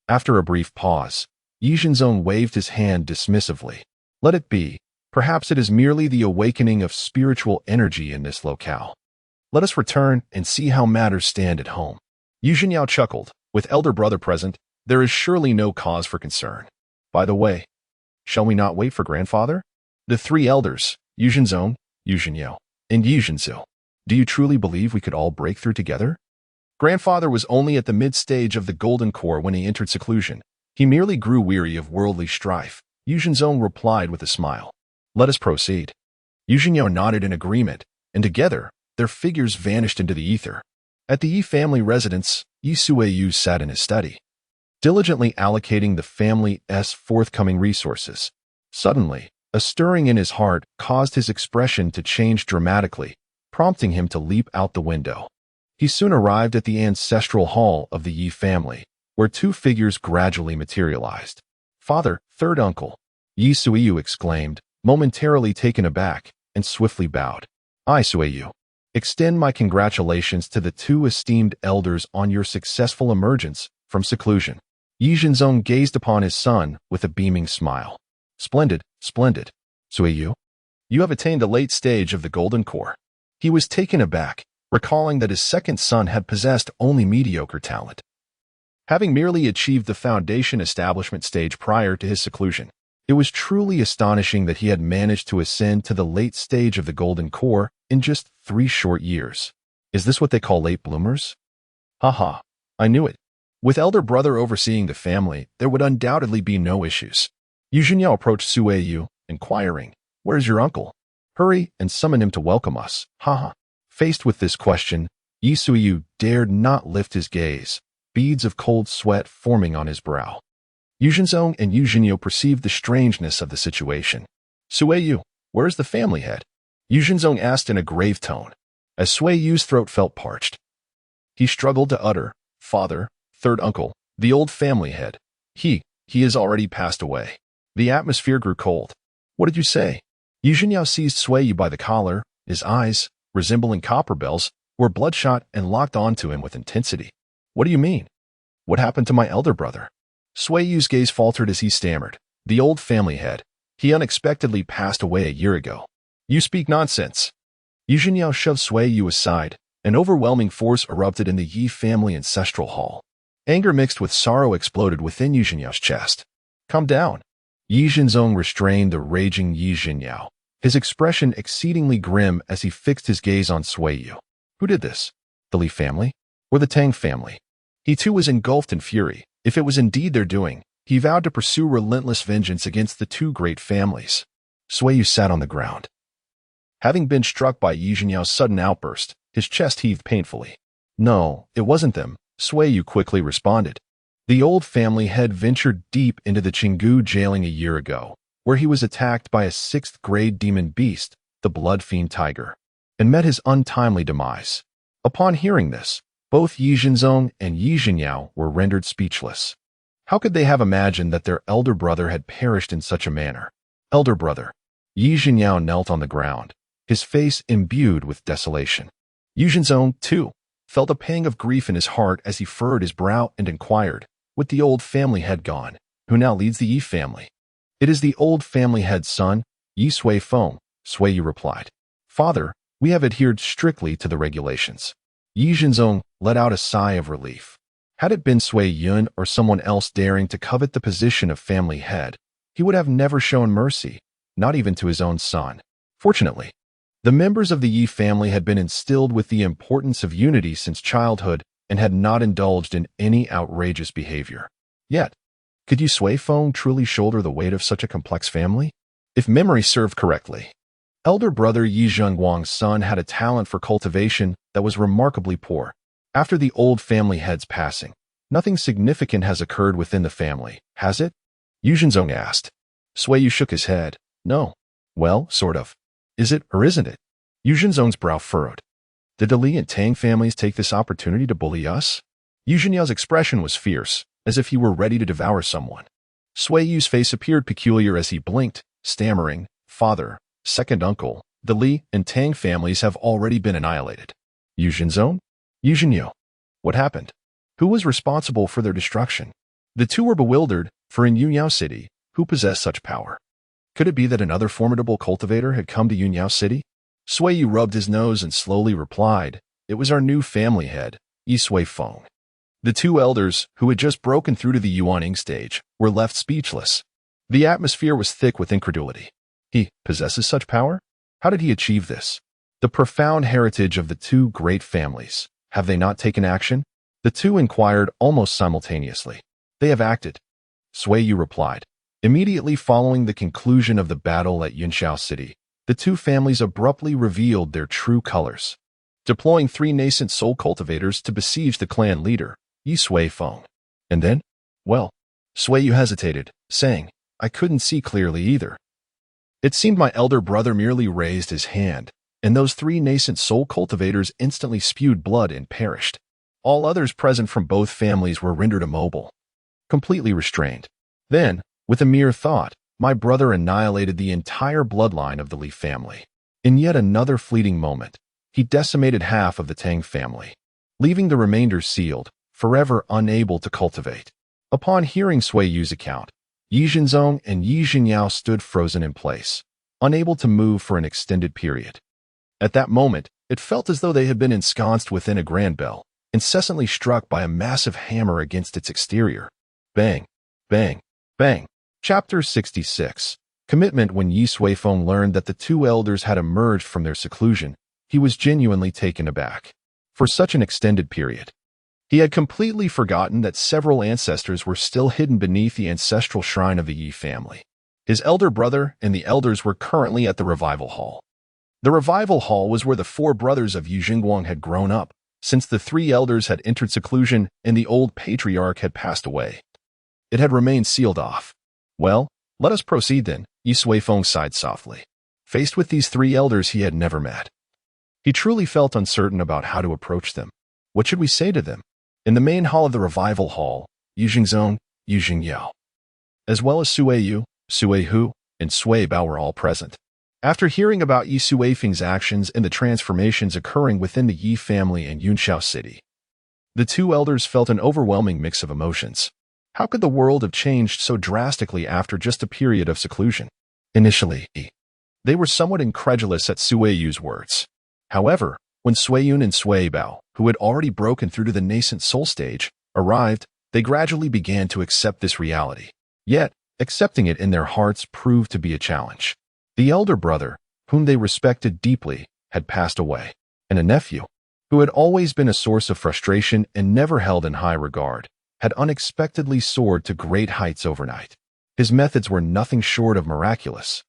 After a brief pause, Yi Zhenzong waved his hand dismissively. Let it be. Perhaps it is merely the awakening of spiritual energy in this locale. Let us return and see how matters stand at home. Yi Zhenyao chuckled. With elder brother present, there is surely no cause for concern. By the way, shall we not wait for grandfather? The three elders, Yi Zhenzong, Yi Zhenyao, and Yi Zhenzu. Do you truly believe we could all break through together? Grandfather was only at the mid-stage of the golden core when he entered seclusion. He merely grew weary of worldly strife. Yi Zhenzong replied with a smile. Let us proceed. Yi Zhenyao nodded in agreement, and together, their figures vanished into the ether. At the Yi family residence, Yi Suiyu sat in his study, diligently allocating the family's forthcoming resources. Suddenly, a stirring in his heart caused his expression to change dramatically, prompting him to leap out the window. He soon arrived at the ancestral hall of the Yi family, where two figures gradually materialized. Father, third uncle, Yi Suiyu exclaimed, momentarily taken aback, and swiftly bowed. I, Suiyu, extend my congratulations to the two esteemed elders on your successful emergence from seclusion. Yi Zhenzong gazed upon his son with a beaming smile. Splendid, splendid. Suiyu, you have attained the late stage of the golden core. He was taken aback, recalling that his second son had possessed only mediocre talent, having merely achieved the foundation establishment stage prior to his seclusion. It was truly astonishing that he had managed to ascend to the late stage of the golden core in just 3 short years. Is this what they call late bloomers? Haha, I knew it. With elder brother overseeing the family, there would undoubtedly be no issues. Yi Zhenyao approached Suiyu, inquiring, Where's your uncle? Hurry and summon him to welcome us. Haha. Faced with this question, Yi Suiyu dared not lift his gaze, beads of cold sweat forming on his brow. Yi Zhenzong and Yi Zhenyao perceived the strangeness of the situation. Suiyu, where is the family head? Yi Zhenzong asked in a grave tone, as Suiyu's throat felt parched. He struggled to utter, Father, third uncle, the old family head. He has already passed away. The atmosphere grew cold. What did you say? Yi Zhenyao seized Suiyu by the collar. His eyes, resembling copper bells, were bloodshot and locked onto him with intensity. What do you mean? What happened to my elder brother? Suiyu's gaze faltered as he stammered. The old family head. He unexpectedly passed away a year ago. You speak nonsense. Yi Zhenyao shoved Suiyu aside. An overwhelming force erupted in the Yi family ancestral hall. Anger mixed with sorrow exploded within Yi Zhenyao's chest. Calm down. Yi Zhenzong restrained the raging Yi Zhenyao, his expression exceedingly grim as he fixed his gaze on Suiyu. Who did this? The Li family? Or the Tang family? He too was engulfed in fury. If it was indeed their doing, he vowed to pursue relentless vengeance against the two great families. Suiyu sat on the ground. Having been struck by Yi Zhenyao's sudden outburst, his chest heaved painfully. No, it wasn't them, Sui quickly responded. The old family had ventured deep into the Chingu jailing a year ago, where he was attacked by a 6th-grade demon beast, the Blood Fiend Tiger, and met his untimely demise. Upon hearing this, both Yi Jinzong and Yi Jinyao were rendered speechless. How could they have imagined that their elder brother had perished in such a manner? Elder brother. Yi Jinyao knelt on the ground, his face imbued with desolation. Yi Jinzong, too, felt a pang of grief in his heart as he furrowed his brow and inquired, with the old family head gone, who now leads the Yi family? It is the old family head's son, Yi Sui Feng, Sui replied. Father, we have adhered strictly to the regulations. Yi Jinzong let out a sigh of relief. Had it been Sui Yun or someone else daring to covet the position of family head, he would have never shown mercy, not even to his own son. Fortunately, the members of the Yi family had been instilled with the importance of unity since childhood and had not indulged in any outrageous behavior. Yet, could Yi Sui Feng truly shoulder the weight of such a complex family? If memory served correctly, elder brother Yi Zhengguang's son had a talent for cultivation that was remarkably poor. After the old family head's passing, nothing significant has occurred within the family, has it? Yu Zhenzong asked. Sui shook his head. No. Well, sort of. Is it or isn't it? Yu Zhenzong's brow furrowed. Did the Li and Tang families take this opportunity to bully us? Yu Zhenyao's expression was fierce, as if he were ready to devour someone. Sui Yu's face appeared peculiar as he blinked, stammering, Father, second uncle, the Li and Tang families have already been annihilated. Yu Zhenzong? Yu Zhenyo. What happened? Who was responsible for their destruction? The two were bewildered, for in Yunyao City, who possessed such power? Could it be that another formidable cultivator had come to Yunyao City? Sui Yu rubbed his nose and slowly replied, It was our new family head, Yi Sui Feng. The two elders, who had just broken through to the Yuaning stage, were left speechless. The atmosphere was thick with incredulity. He possesses such power? How did he achieve this? The profound heritage of the two great families. Have they not taken action? The two inquired almost simultaneously. They have acted. Sui Yu replied. Immediately following the conclusion of the battle at Yunxiao City, the two families abruptly revealed their true colors, deploying 3 nascent soul cultivators to besiege the clan leader, Yi Sui Feng. And then? Well, Sui Yu hesitated, saying, I couldn't see clearly either. It seemed my elder brother merely raised his hand, and those 3 nascent soul cultivators instantly spewed blood and perished. All others present from both families were rendered immobile, completely restrained. Then, with a mere thought, my brother annihilated the entire bloodline of the Li family. In yet another fleeting moment, he decimated half of the Tang family, leaving the remainder sealed, forever unable to cultivate. Upon hearing Sui Yu's account, Yi Jinzong and Yi Jinyao stood frozen in place, unable to move for an extended period. At that moment, it felt as though they had been ensconced within a grand bell, incessantly struck by a massive hammer against its exterior. Bang, bang, bang. Chapter 66. Commitment. When Yi Sui Feng learned that the two elders had emerged from their seclusion, he was genuinely taken aback. For such an extended period, he had completely forgotten that several ancestors were still hidden beneath the ancestral shrine of the Yi family. His elder brother and the elders were currently at the Revival Hall. The Revival Hall was where the 4 brothers of Yu Jingguang had grown up, since the 3 elders had entered seclusion and the old patriarch had passed away. It had remained sealed off. Well, let us proceed then, Yi Sui Feng sighed softly. Faced with these 3 elders he had never met, he truly felt uncertain about how to approach them. What should we say to them? In the main hall of the Revival Hall, Yu Jingzong, Yu Jingyao, as well as Sui Yu, Sui Hu, and Sui Bao were all present. After hearing about Yi Sui Feng's actions and the transformations occurring within the Yi family and Yunxiao City, the 2 elders felt an overwhelming mix of emotions. How could the world have changed so drastically after just a period of seclusion? Initially, they were somewhat incredulous at Sui Yu's words. However, when Sui Yun and Sui Bao, who had already broken through to the nascent soul stage, arrived, they gradually began to accept this reality. Yet, accepting it in their hearts proved to be a challenge. The elder brother, whom they respected deeply, had passed away, and a nephew, who had always been a source of frustration and never held in high regard, had unexpectedly soared to great heights overnight. His methods were nothing short of miraculous.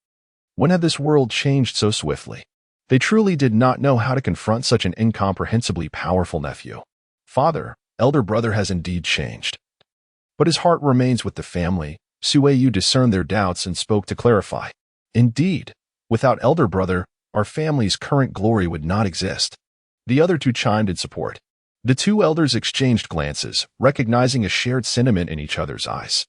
When had this world changed so swiftly? They truly did not know how to confront such an incomprehensibly powerful nephew. Father, elder brother has indeed changed. But his heart remains with the family. Sue Yu discerned their doubts and spoke to clarify. Indeed, without elder brother, our family's current glory would not exist. The other two chimed in support. The two elders exchanged glances, recognizing a shared sentiment in each other's eyes.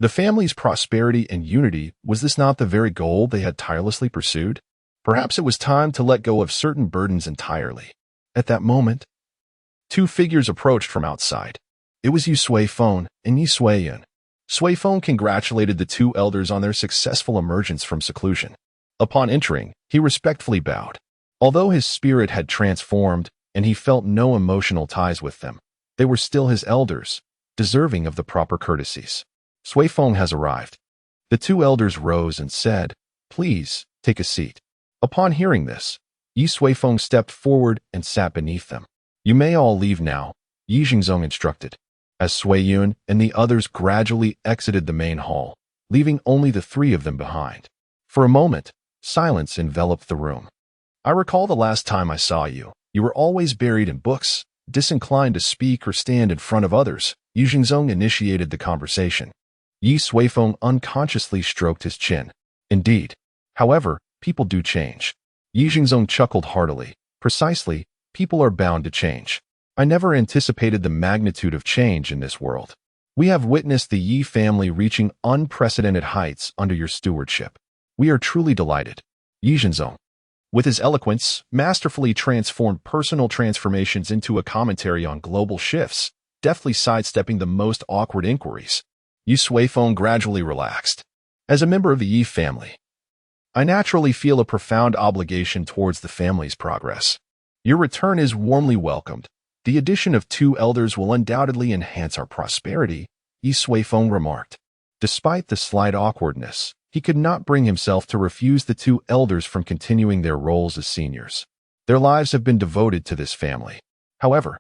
The family's prosperity and unity, was this not the very goal they had tirelessly pursued? Perhaps it was time to let go of certain burdens entirely. At that moment, two figures approached from outside. It was Yu Sui-feng and Yi Sui-yun. Sui-feng congratulated the two elders on their successful emergence from seclusion. Upon entering, he respectfully bowed. Although his spirit had transformed and he felt no emotional ties with them, they were still his elders, deserving of the proper courtesies. Sui-feng has arrived. The two elders rose and said, "Please, take a seat." Upon hearing this, Yi Sui-feng stepped forward and sat beneath them. "You may all leave now," Yi Jingzong instructed, as Sui-yun and the others gradually exited the main hall, leaving only the three of them behind. For a moment, silence enveloped the room. "I recall the last time I saw you. You were always buried in books, disinclined to speak or stand in front of others." Yi Jingzong initiated the conversation. Yi Sui-feng unconsciously stroked his chin. "Indeed. However, people do change." Yi Jingzong chuckled heartily. "Precisely, people are bound to change. I never anticipated the magnitude of change in this world. We have witnessed the Yi family reaching unprecedented heights under your stewardship. We are truly delighted." Yi Jingzong, with his eloquence, masterfully transformed personal transformations into a commentary on global shifts, deftly sidestepping the most awkward inquiries. Yu Sui-feng gradually relaxed. "As a member of the Yi family, I naturally feel a profound obligation towards the family's progress. Your return is warmly welcomed. The addition of two elders will undoubtedly enhance our prosperity," Yi Sui-feng remarked. Despite the slight awkwardness, he could not bring himself to refuse the two elders from continuing their roles as seniors. Their lives have been devoted to this family. However,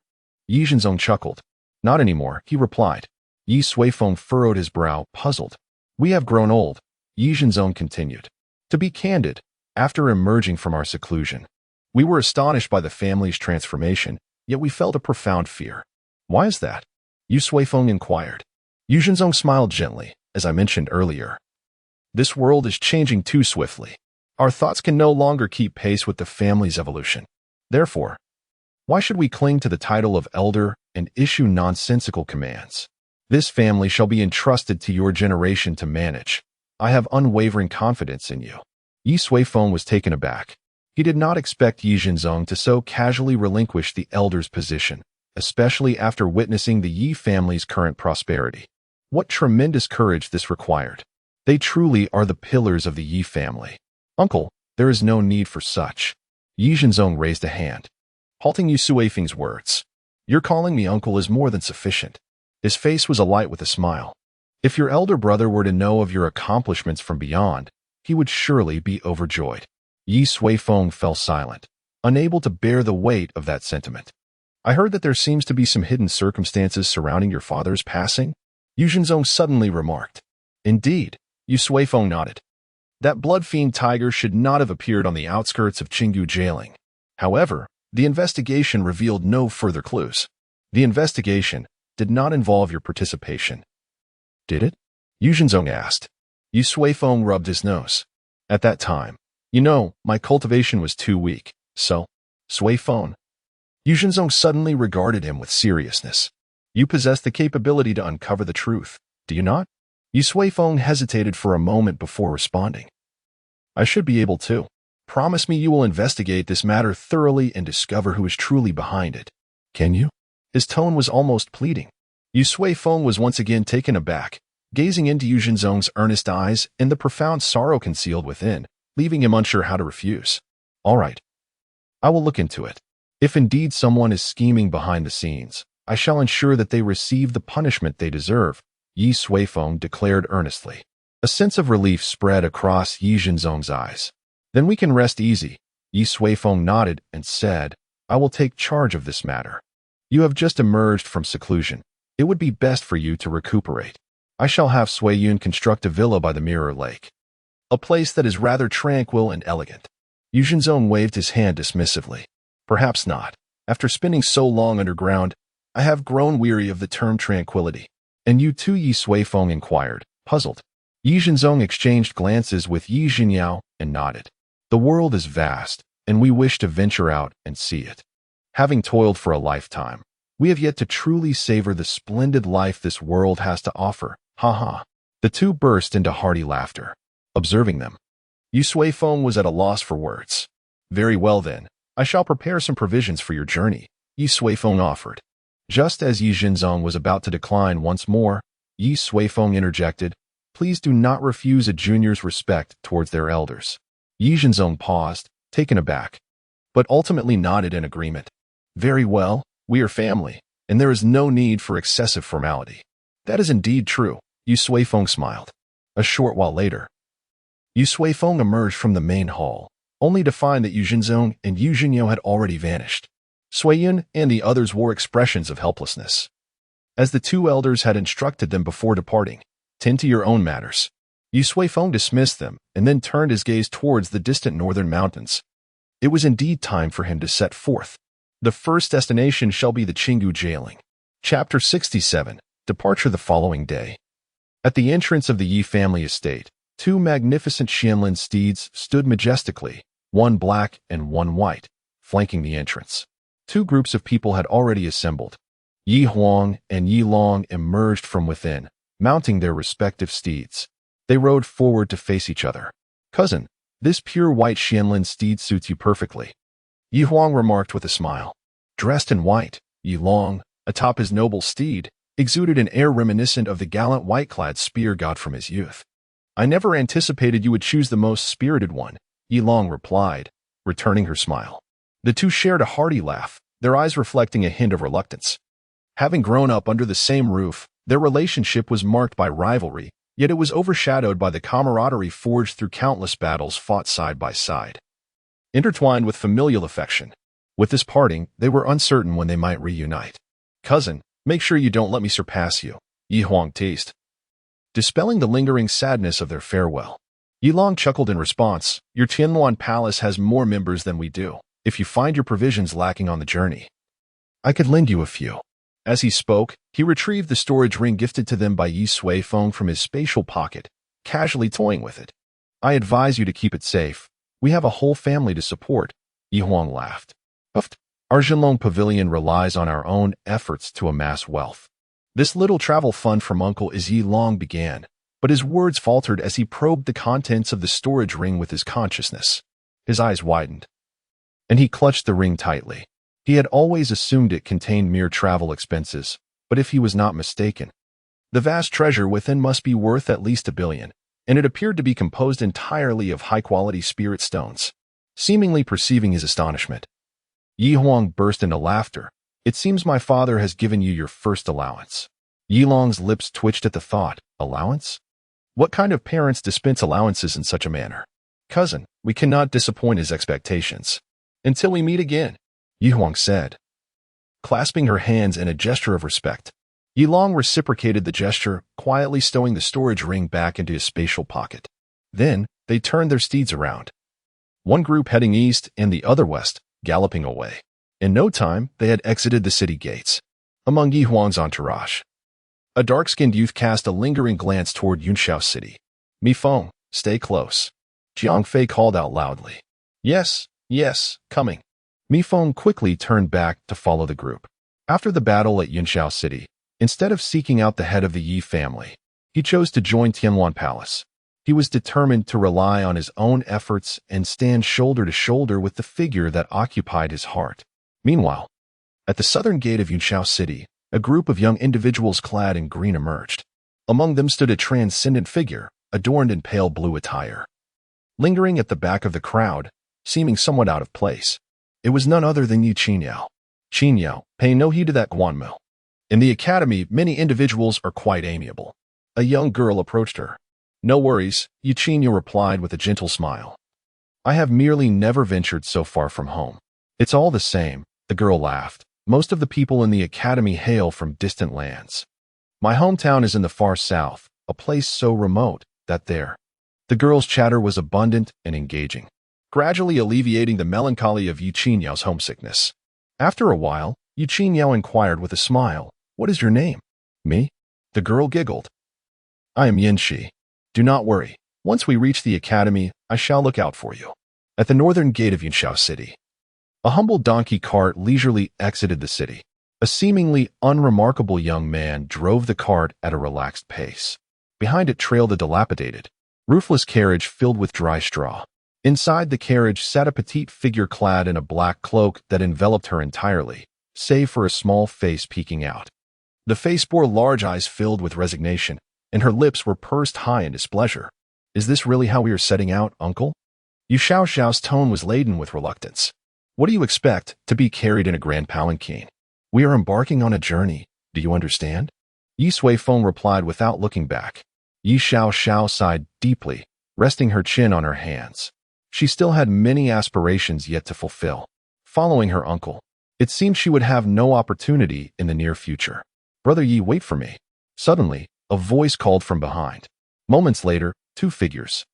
Yi Jingzong chuckled. "Not anymore," he replied. Yi Sui-feng furrowed his brow, puzzled. "We have grown old," Yi Jingzong continued. "To be candid, after emerging from our seclusion, we were astonished by the family's transformation, yet we felt a profound fear." "Why is that?" Yu Sui-feng inquired. Yi Jingzong smiled gently. "As I mentioned earlier, this world is changing too swiftly. Our thoughts can no longer keep pace with the family's evolution. Therefore, why should we cling to the title of elder and issue nonsensical commands? This family shall be entrusted to your generation to manage. I have unwavering confidence in you." Yi Sui-feng was taken aback. He did not expect Yi Jingzong to so casually relinquish the elder's position, especially after witnessing the Yi family's current prosperity. What tremendous courage this required. They truly are the pillars of the Yi family. "Uncle, there is no need for such." Yi Jingzong raised a hand, halting Yu Sui-feng's words. "Your calling me uncle is more than sufficient." His face was alight with a smile. "If your elder brother were to know of your accomplishments from beyond, he would surely be overjoyed." Yi Sui-feng fell silent, unable to bear the weight of that sentiment. "I heard that there seems to be some hidden circumstances surrounding your father's passing," Yu Jingzong suddenly remarked. "Indeed," Yu Sui-feng nodded. "That blood-fiend tiger should not have appeared on the outskirts of Qinggu jailing. However, the investigation revealed no further clues." "The investigation did not involve your participation, did it?" Yu Jingzong asked. Yu Sui-feng rubbed his nose. "At that time, my cultivation was too weak, so..." "Sui-feng." Yu Jingzong suddenly regarded him with seriousness. "You possess the capability to uncover the truth, do you not?" Yu Sui-feng hesitated for a moment before responding. "I should be able to. Promise me you will investigate this matter thoroughly and discover who is truly behind it. Can you?" His tone was almost pleading. Yu Sui-feng was once again taken aback, gazing into Yu Jingzong's earnest eyes and the profound sorrow concealed within, leaving him unsure how to refuse. "All right. I will look into it. If indeed someone is scheming behind the scenes, I shall ensure that they receive the punishment they deserve," Yi Sui-feng declared earnestly. A sense of relief spread across Yi Jingzong's eyes. "Then we can rest easy." Yi Sui-feng nodded and said, "I will take charge of this matter. You have just emerged from seclusion. It would be best for you to recuperate. I shall have Sui-yun construct a villa by the Mirror Lake, a place that is rather tranquil and elegant." Yu Jingzong waved his hand dismissively. "Perhaps not. After spending so long underground, I have grown weary of the term tranquility. And you too, Yi Suifeng inquired, puzzled. Yi Zhenzong exchanged glances with Yi Zhenyao and nodded. The world is vast, and we wish to venture out and see it. Having toiled for a lifetime, we have yet to truly savor the splendid life this world has to offer. Ha ha. The two burst into hearty laughter. Observing them, Yi Suifeng was at a loss for words. Very well then, I shall prepare some provisions for your journey, Yi Suifeng offered. Just as Yi Zhenzong was about to decline once more, Yi Suifeng interjected, please do not refuse a junior's respect towards their elders. Yi Zhenzong paused, taken aback, but ultimately nodded in agreement. Very well, we are family, and there is no need for excessive formality. That is indeed true, Yi Suifeng smiled. A short while later, Yi Suifeng emerged from the main hall, only to find that Yu Zhenzong and Yu Zhenyao had already vanished. Suiyun and the others wore expressions of helplessness. As the two elders had instructed them before departing, tend to your own matters. Yi Suifeng dismissed them and then turned his gaze towards the distant northern mountains. It was indeed time for him to set forth. The first destination shall be the Qinggu jailing. Chapter 67, Departure the following day. At the entrance of the Yi family estate, two magnificent Xianlin steeds stood majestically, one black and one white, flanking the entrance. Two groups of people had already assembled. Yi Huang and Yi Long emerged from within, mounting their respective steeds. They rode forward to face each other. Cousin, this pure white Xianlin steed suits you perfectly, Yi Huang remarked with a smile. Dressed in white, Yi Long, atop his noble steed, exuded an air reminiscent of the gallant white-clad spear god from his youth. I never anticipated you would choose the most spirited one, Yi Long replied, returning her smile. The two shared a hearty laugh, their eyes reflecting a hint of reluctance. Having grown up under the same roof, their relationship was marked by rivalry, yet it was overshadowed by the camaraderie forged through countless battles fought side by side. Intertwined with familial affection, with this parting, they were uncertain when they might reunite. Cousin, make sure you don't let me surpass you, Yi Huang teased. Dispelling the lingering sadness of their farewell, Yi Long chuckled in response, your Tianluan palace has more members than we do. If you find your provisions lacking on the journey, I could lend you a few. As he spoke, he retrieved the storage ring gifted to them by Yi Suifeng from his spatial pocket, casually toying with it. I advise you to keep it safe. We have a whole family to support, Yi Huang laughed. Our Zhenlong pavilion relies on our own efforts to amass wealth. This little travel fund from Uncle is Yi Long began, but his words faltered as he probed the contents of the storage ring with his consciousness. His eyes widened, and he clutched the ring tightly. He had always assumed it contained mere travel expenses, but if he was not mistaken, the vast treasure within must be worth at least 1 billion, and it appeared to be composed entirely of high-quality spirit stones. Seemingly perceiving his astonishment, Yi Huang burst into laughter. It seems my father has given you your first allowance. Yi Long's lips twitched at the thought. Allowance? What kind of parents dispense allowances in such a manner? Cousin, we cannot disappoint his expectations. Until we meet again, Yi Huang said. Clasping her hands in a gesture of respect, Yi Long reciprocated the gesture, quietly stowing the storage ring back into his spatial pocket. Then, they turned their steeds around. One group heading east and the other west, galloping away. In no time, they had exited the city gates. Among Yi Huang's entourage, a dark-skinned youth cast a lingering glance toward Yunshao City. Mi Feng, stay close, Jiang Fei called out loudly. Yes, coming. Mi Feng quickly turned back to follow the group. After the battle at Yunshao City, instead of seeking out the head of the Yi family, he chose to join Tianluan Palace. He was determined to rely on his own efforts and stand shoulder to shoulder with the figure that occupied his heart. Meanwhile, at the southern gate of Yunshao City, a group of young individuals clad in green emerged. Among them stood a transcendent figure, adorned in pale blue attire. Lingering at the back of the crowd, seeming somewhat out of place, it was none other than Yi Qinyao. Qinyao, pay no heed to that Guanmo. In the academy, many individuals are quite amiable. A young girl approached her. No worries, Yi Qinyao replied with a gentle smile. I have merely never ventured so far from home. It's all the same, the girl laughed. Most of the people in the academy hail from distant lands. My hometown is in the far south, a place so remote that there. The girl's chatter was abundant and engaging, gradually alleviating the melancholy of Yi Qinyao's homesickness. After a while, Yu Qingyao inquired with a smile. What is your name? Me? The girl giggled. I am Yanxi. Do not worry. Once we reach the academy, I shall look out for you. At the northern gate of Yunxiao City, a humble donkey cart leisurely exited the city. A seemingly unremarkable young man drove the cart at a relaxed pace. Behind it trailed a dilapidated, roofless carriage filled with dry straw. Inside the carriage sat a petite figure clad in a black cloak that enveloped her entirely, save for a small face peeking out. The face bore large eyes filled with resignation, and her lips were pursed high in displeasure. Is this really how we are setting out, uncle? Yu Xiaoxiao's tone was laden with reluctance. What do you expect, to be carried in a grand palanquin? We are embarking on a journey, do you understand? Yi Suifeng replied without looking back. Yi Xiaoxiao sighed deeply, resting her chin on her hands. She still had many aspirations yet to fulfill. Following her uncle, it seemed she would have no opportunity in the near future. Brother Yi, wait for me. Suddenly, a voice called from behind. Moments later, two figures,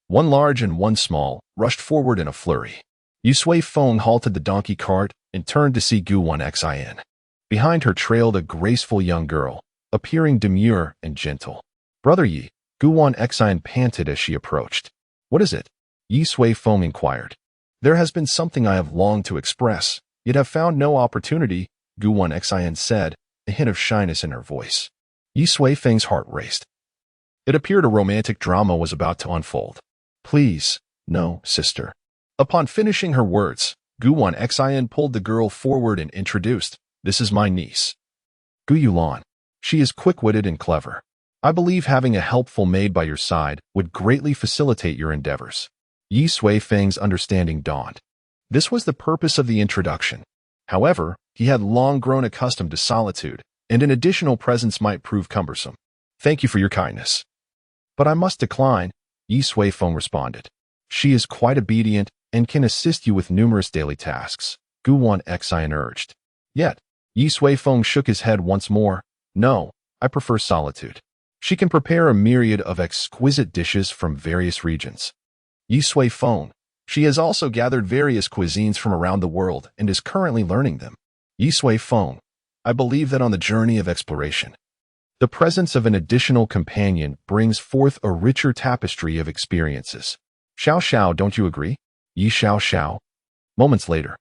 one large and one small, rushed forward in a flurry. Yu Suifeng halted the donkey cart and turned to see Guwan Xin. Behind her trailed a graceful young girl, appearing demure and gentle. Brother Yi, Guwan Xin panted as she approached. What is it? Yi Suifeng inquired. There has been something I have longed to express, yet have found no opportunity, Guwan Xin said, a hint of shyness in her voice. Yi Suifeng's heart raced. It appeared a romantic drama was about to unfold. Please, no, sister. Upon finishing her words, Guwan Xin pulled the girl forward and introduced, This is my niece, Gu Yulan. She is quick-witted and clever. I believe having a helpful maid by your side would greatly facilitate your endeavors. Yi Suifeng's understanding dawned. This was the purpose of the introduction. However, he had long grown accustomed to solitude, and an additional presence might prove cumbersome. Thank you for your kindness. But I must decline, Yi Suifeng responded. She is quite obedient and can assist you with numerous daily tasks, Guwan Xin urged. Yet, Yi Suifeng shook his head once more. No, I prefer solitude. She can prepare a myriad of exquisite dishes from various regions. Yi Suifeng. She has also gathered various cuisines from around the world and is currently learning them. Yi Suifeng. I believe that on the journey of exploration, the presence of an additional companion brings forth a richer tapestry of experiences. Xiao Xiao, don't you agree? Yi Xiao. Moments later,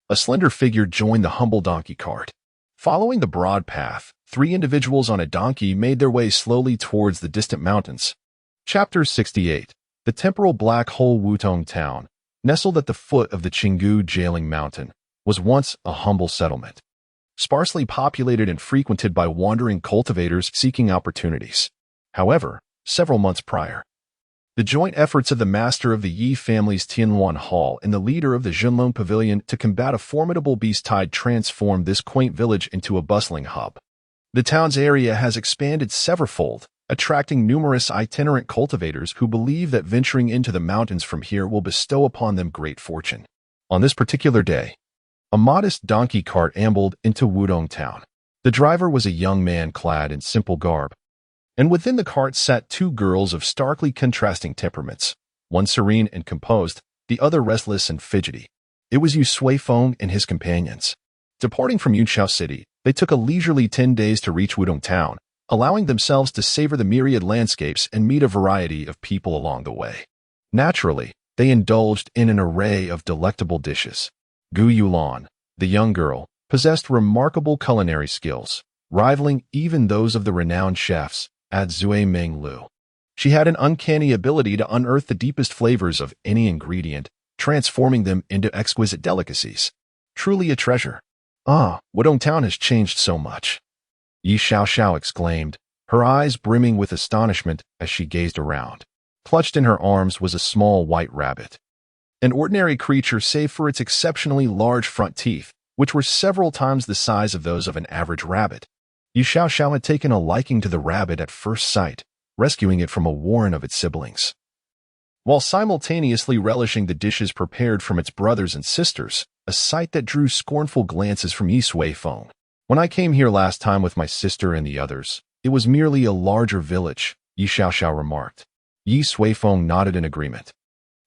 a slender figure joined the humble donkey cart. Following the broad path, three individuals on a donkey made their way slowly towards the distant mountains. Chapter 68. The temporal black hole Wutong town, nestled at the foot of the Qinggu Jailing Mountain, was once a humble settlement, sparsely populated and frequented by wandering cultivators seeking opportunities. However, several months prior, the joint efforts of the master of the Yi family's Tianluan Hall and the leader of the Zhenlong Pavilion to combat a formidable beast tide transformed this quaint village into a bustling hub. The town's area has expanded severalfold, attracting numerous itinerant cultivators who believe that venturing into the mountains from here will bestow upon them great fortune. On this particular day, a modest donkey cart ambled into Wudong town. The driver was a young man clad in simple garb, and within the cart sat two girls of starkly contrasting temperaments, one serene and composed, the other restless and fidgety. It was Yu Suifeng and his companions. Departing from Yunxiao City, they took a leisurely 10 days to reach Wudong town, allowing themselves to savor the myriad landscapes and meet a variety of people along the way. Naturally, they indulged in an array of delectable dishes. Gu Yulan, the young girl, possessed remarkable culinary skills, rivaling even those of the renowned chefs at Zui Meng Lu. She had an uncanny ability to unearth the deepest flavors of any ingredient, transforming them into exquisite delicacies. Truly a treasure. Ah, Wudong town has changed so much, Yi Xiao exclaimed, her eyes brimming with astonishment as she gazed around. Clutched in her arms was a small white rabbit, an ordinary creature save for its exceptionally large front teeth, which were several times the size of those of an average rabbit. Yu Xiao had taken a liking to the rabbit at first sight, rescuing it from a warren of its siblings, while simultaneously relishing the dishes prepared from its brothers and sisters, a sight that drew scornful glances from Yi Suifeng. When I came here last time with my sister and the others, it was merely a larger village, Yi Xiao remarked. Yi Suifeng nodded in agreement.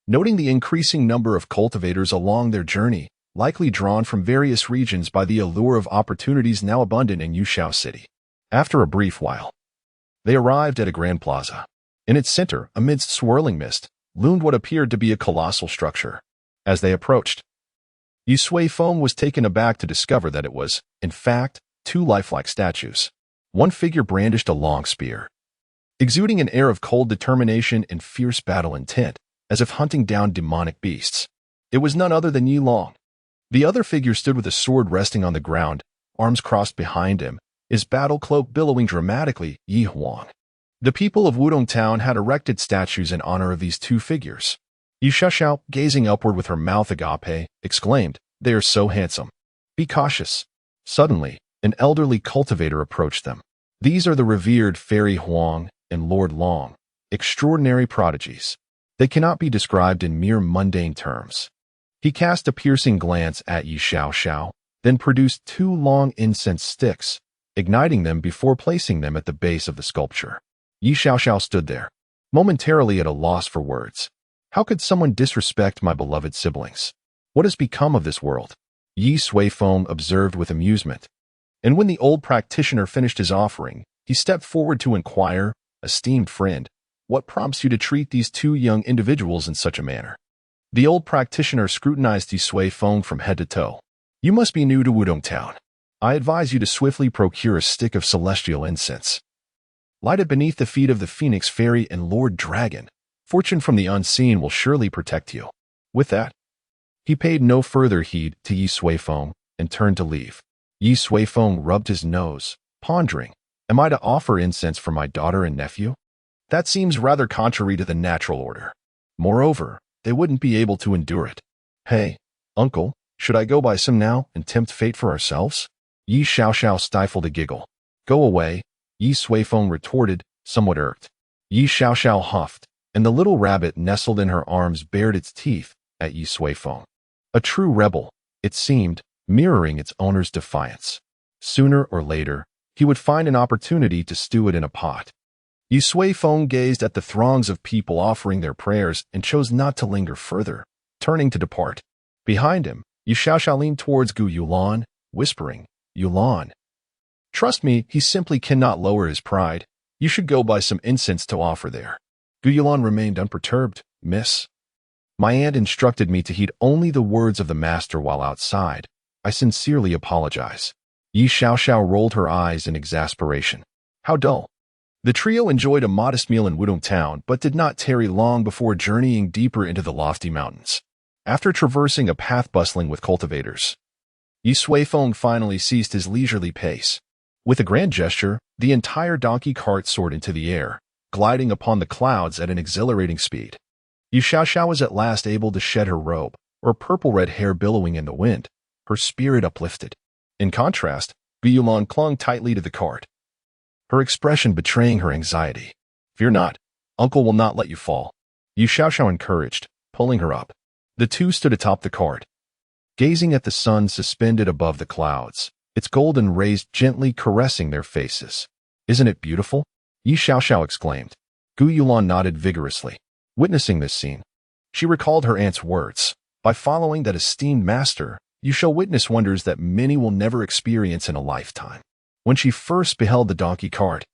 Noting the increasing number of cultivators along their journey, likely drawn from various regions by the allure of opportunities now abundant in Yushao City. After a brief while, they arrived at a grand plaza. In its center, amidst swirling mist, loomed what appeared to be a colossal structure. As they approached, Yu Feng was taken aback to discover that it was, in fact, two lifelike statues. One figure brandished a long spear, exuding an air of cold determination and fierce battle intent, as if hunting down demonic beasts. It was none other than Yi Long. The other figure stood with a sword resting on the ground, arms crossed behind him, his battle cloak billowing dramatically. Yi Huang. The people of Wudong Town had erected statues in honor of these two figures. Yi Xiaoxiao, gazing upward with her mouth agape, exclaimed, "They are so handsome. Be cautious." Suddenly, an elderly cultivator approached them. These are the revered Fairy Huang and Lord Long, extraordinary prodigies. They cannot be described in mere mundane terms. He cast a piercing glance at Yi Xiaoxiao, then produced two long incense sticks, igniting them before placing them at the base of the sculpture. Yi Xiaoxiao stood there, momentarily at a loss for words. How could someone disrespect my beloved siblings? What has become of this world? Yi Feng observed with amusement. And when the old practitioner finished his offering, he stepped forward to inquire, "Esteemed friend, what prompts you to treat these two young individuals in such a manner?" The old practitioner scrutinized Yi Feng from head to toe. "You must be new to Wudong Town. I advise you to swiftly procure a stick of celestial incense. Light it beneath the feet of the Phoenix Fairy and Lord Dragon. Fortune from the unseen will surely protect you." With that, he paid no further heed to Yi Feng and turned to leave. Yi Feng rubbed his nose, pondering, "Am I to offer incense for my daughter and nephew? That seems rather contrary to the natural order. Moreover, they wouldn't be able to endure it. Hey, uncle, should I go buy some now and tempt fate for ourselves?" Yi Xiaoxiao stifled a giggle. "Go away," Yi Feng retorted, somewhat irked. Yi Xiaoxiao huffed, and the little rabbit nestled in her arms bared its teeth at Yi Feng. A true rebel, it seemed, mirroring its owner's defiance. Sooner or later, he would find an opportunity to stew it in a pot. Yi Feng gazed at the throngs of people offering their prayers and chose not to linger further, turning to depart. Behind him, Yi Xiaoxiao leaned towards Gu Yulan, whispering, "Yulan, trust me, he simply cannot lower his pride. You should go buy some incense to offer there." Gu Yulan remained unperturbed. "Miss, my aunt instructed me to heed only the words of the master while outside. I sincerely apologize." Yi Xiaoxiao rolled her eyes in exasperation. How dull. The trio enjoyed a modest meal in Wudong Town, but did not tarry long before journeying deeper into the lofty mountains. After traversing a path bustling with cultivators, Yi Feng finally ceased his leisurely pace. With a grand gesture, the entire donkey cart soared into the air, gliding upon the clouds at an exhilarating speed. Yi Xiaoxiao was at last able to shed her robe, her purple-red hair billowing in the wind, her spirit uplifted. In contrast, Gu Yulan clung tightly to the cart, her expression betraying her anxiety. "Fear not, uncle will not let you fall," Yi Xiaoxiao encouraged, pulling her up. The two stood atop the cart, gazing at the sun suspended above the clouds, its golden rays gently caressing their faces. "Isn't it beautiful?" Yi Xiaoxiao exclaimed. Gu Yulan nodded vigorously. Witnessing this scene, she recalled her aunt's words. "By following that esteemed master, you shall witness wonders that many will never experience in a lifetime." When she first beheld the donkey cart,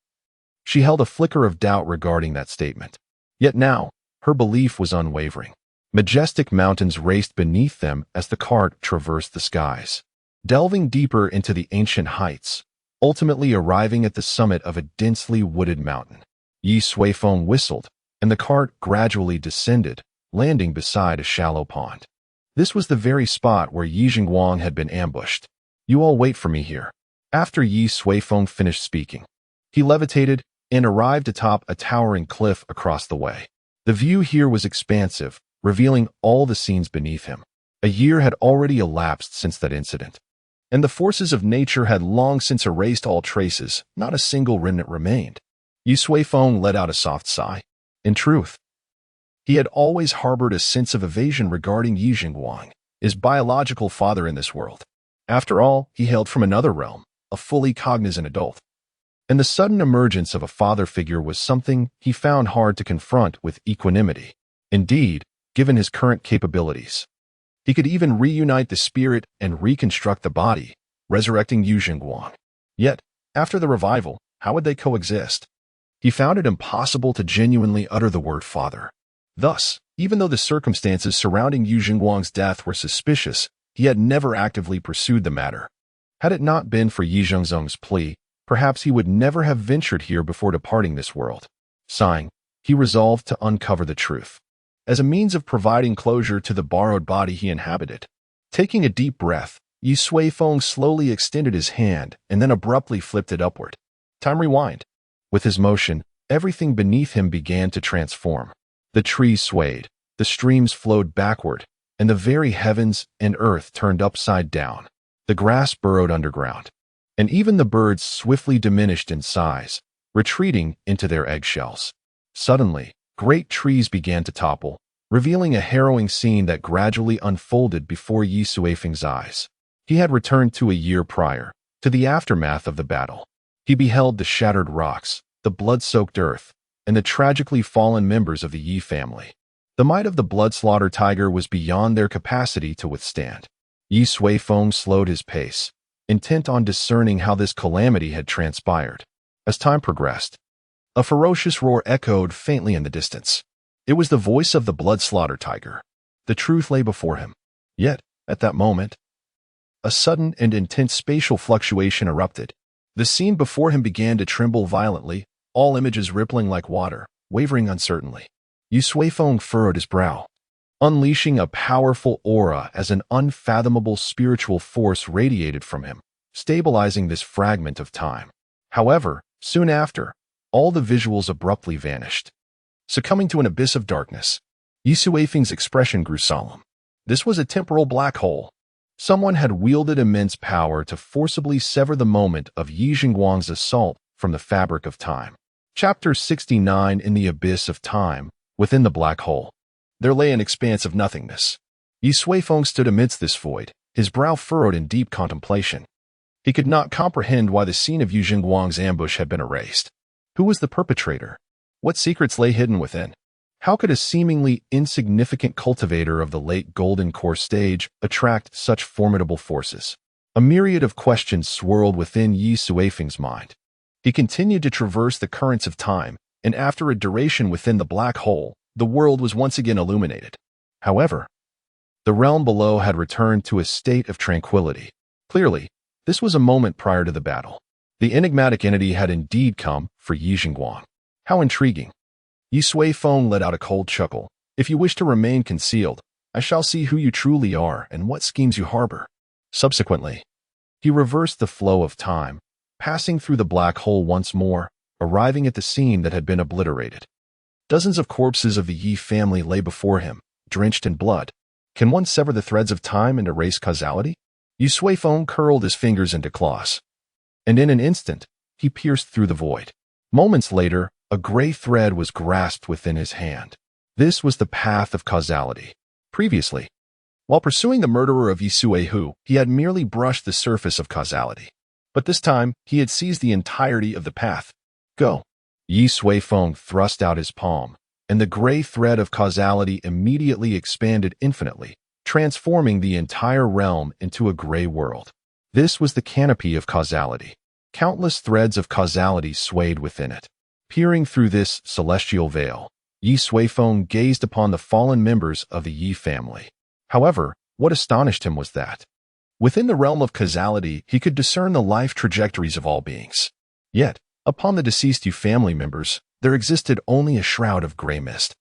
she held a flicker of doubt regarding that statement. Yet now, her belief was unwavering. Majestic mountains raced beneath them as the cart traversed the skies, delving deeper into the ancient heights, ultimately arriving at the summit of a densely wooded mountain. Yi Feng whistled, and the cart gradually descended, landing beside a shallow pond. This was the very spot where Yi Jingguang had been ambushed. "You all wait for me here." After Yi Feng finished speaking, he levitated and arrived atop a towering cliff across the way. The view here was expansive, revealing all the scenes beneath him. A year had already elapsed since that incident, and the forces of nature had long since erased all traces. Not a single remnant remained. Yi Feng let out a soft sigh. In truth, he had always harbored a sense of evasion regarding Yi Jingguang, his biological father in this world. After all, he hailed from another realm, a fully cognizant adult. And the sudden emergence of a father figure was something he found hard to confront with equanimity. Indeed, given his current capabilities, He could even reunite the spirit and reconstruct the body, resurrecting Yu Jingguang. Yet, after the revival, how would they coexist? He found it impossible to genuinely utter the word father. Thus, even though the circumstances surrounding Yu Jingguang's death were suspicious, he had never actively pursued the matter. Had it not been for Yi Zhongzong's plea, perhaps he would never have ventured here before departing this world. Sighing, he resolved to uncover the truth, as a means of providing closure to the borrowed body he inhabited. Taking a deep breath, Yi Suifeng slowly extended his hand and then abruptly flipped it upward. Time rewind. With his motion, everything beneath him began to transform. The trees swayed, the streams flowed backward, and the very heavens and earth turned upside down. The grass burrowed underground, and even the birds swiftly diminished in size, retreating into their eggshells. Suddenly, great trees began to topple, revealing a harrowing scene that gradually unfolded before Yi Suifeng's eyes. He had returned to a year prior, to the aftermath of the battle. He beheld the shattered rocks, the blood-soaked earth, and the tragically fallen members of the Yi family. The might of the blood-slaughter tiger was beyond their capacity to withstand. Yi Suifeng slowed his pace, intent on discerning how this calamity had transpired. As time progressed, a ferocious roar echoed faintly in the distance. It was the voice of the blood-slaughter tiger. The truth lay before him. Yet, at that moment, a sudden and intense spatial fluctuation erupted. The scene before him began to tremble violently, all images rippling like water, wavering uncertainly. Yi Suifeng furrowed his brow, unleashing a powerful aura as an unfathomable spiritual force radiated from him, stabilizing this fragment of time. However, soon after, all the visuals abruptly vanished. Succumbing to an abyss of darkness, Yi Suifeng's expression grew solemn. This was a temporal black hole. Someone had wielded immense power to forcibly sever the moment of Yi Jingguang's assault from the fabric of time. Chapter 69. In the abyss of time, within the black hole, there lay an expanse of nothingness. Yi Suifeng stood amidst this void, his brow furrowed in deep contemplation. He could not comprehend why the scene of Yu Jingguang's ambush had been erased. Who was the perpetrator? What secrets lay hidden within? How could a seemingly insignificant cultivator of the late Golden Core stage attract such formidable forces? A myriad of questions swirled within Yi Suifeng's mind. He continued to traverse the currents of time, and after a duration within the black hole, the world was once again illuminated. However, the realm below had returned to a state of tranquility. Clearly, this was a moment prior to the battle. The enigmatic entity had indeed come for Yi Jingguang. How intriguing. Yi Suifeng let out a cold chuckle. If you wish to remain concealed, I shall see who you truly are and what schemes you harbor. Subsequently, he reversed the flow of time, passing through the black hole once more, arriving at the scene that had been obliterated. Dozens of corpses of the Yi family lay before him, drenched in blood. Can one sever the threads of time and erase causality? Yi Suifeng curled his fingers into claws, and in an instant, he pierced through the void. Moments later, a gray thread was grasped within his hand. This was the path of causality. Previously, while pursuing the murderer of Yi Suihu, he had merely brushed the surface of causality. But this time, he had seized the entirety of the path. Go. Yi Suifeng thrust out his palm, and the gray thread of causality immediately expanded infinitely, transforming the entire realm into a gray world. This was the canopy of causality. Countless threads of causality swayed within it. Peering through this celestial veil, Yi Suifeng gazed upon the fallen members of the Yi family. However, what astonished him was that, within the realm of causality, he could discern the life trajectories of all beings. Yet, upon the deceased Yi family members, there existed only a shroud of gray mist.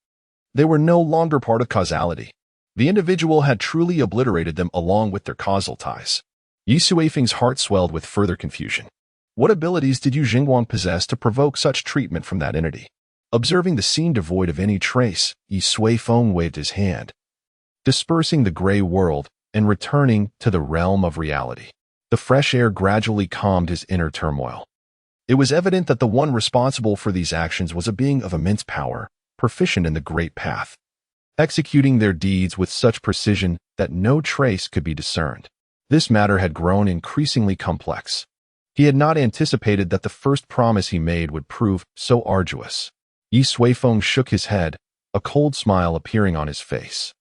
They were no longer part of causality. The individual had truly obliterated them along with their causal ties. Yi Suifeng's heart swelled with further confusion. What abilities did Yu Jingguang possess to provoke such treatment from that entity? Observing the scene devoid of any trace, Yi Suifeng waved his hand, dispersing the gray world and returning to the realm of reality. The fresh air gradually calmed his inner turmoil. It was evident that the one responsible for these actions was a being of immense power, proficient in the great path, executing their deeds with such precision that no trace could be discerned. This matter had grown increasingly complex. He had not anticipated that the first promise he made would prove so arduous. Yi Suifeng shook his head, a cold smile appearing on his face.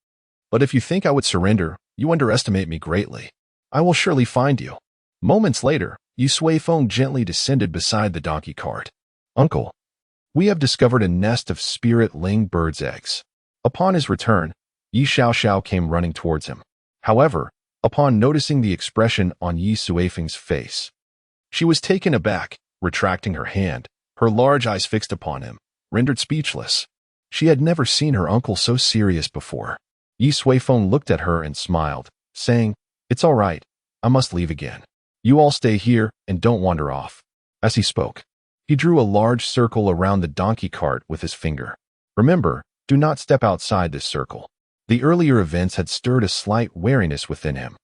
But if you think I would surrender, You underestimate me greatly. I will surely find you. Moments later, Yi Suifeng gently descended beside the donkey cart. Uncle, we have discovered a nest of spirit-ling birds' eggs. Upon his return, Yi Xiaoxiao came running towards him. However, upon noticing the expression on Yi Suifeng's face, she was taken aback, retracting her hand, her large eyes fixed upon him, rendered speechless. She had never seen her uncle so serious before. Yi Suifeng looked at her and smiled, saying, "It's all right. I must leave again. You all stay here and don't wander off." As he spoke, he drew a large circle around the donkey cart with his finger. Remember, do not step outside this circle. The earlier events had stirred a slight wariness within him.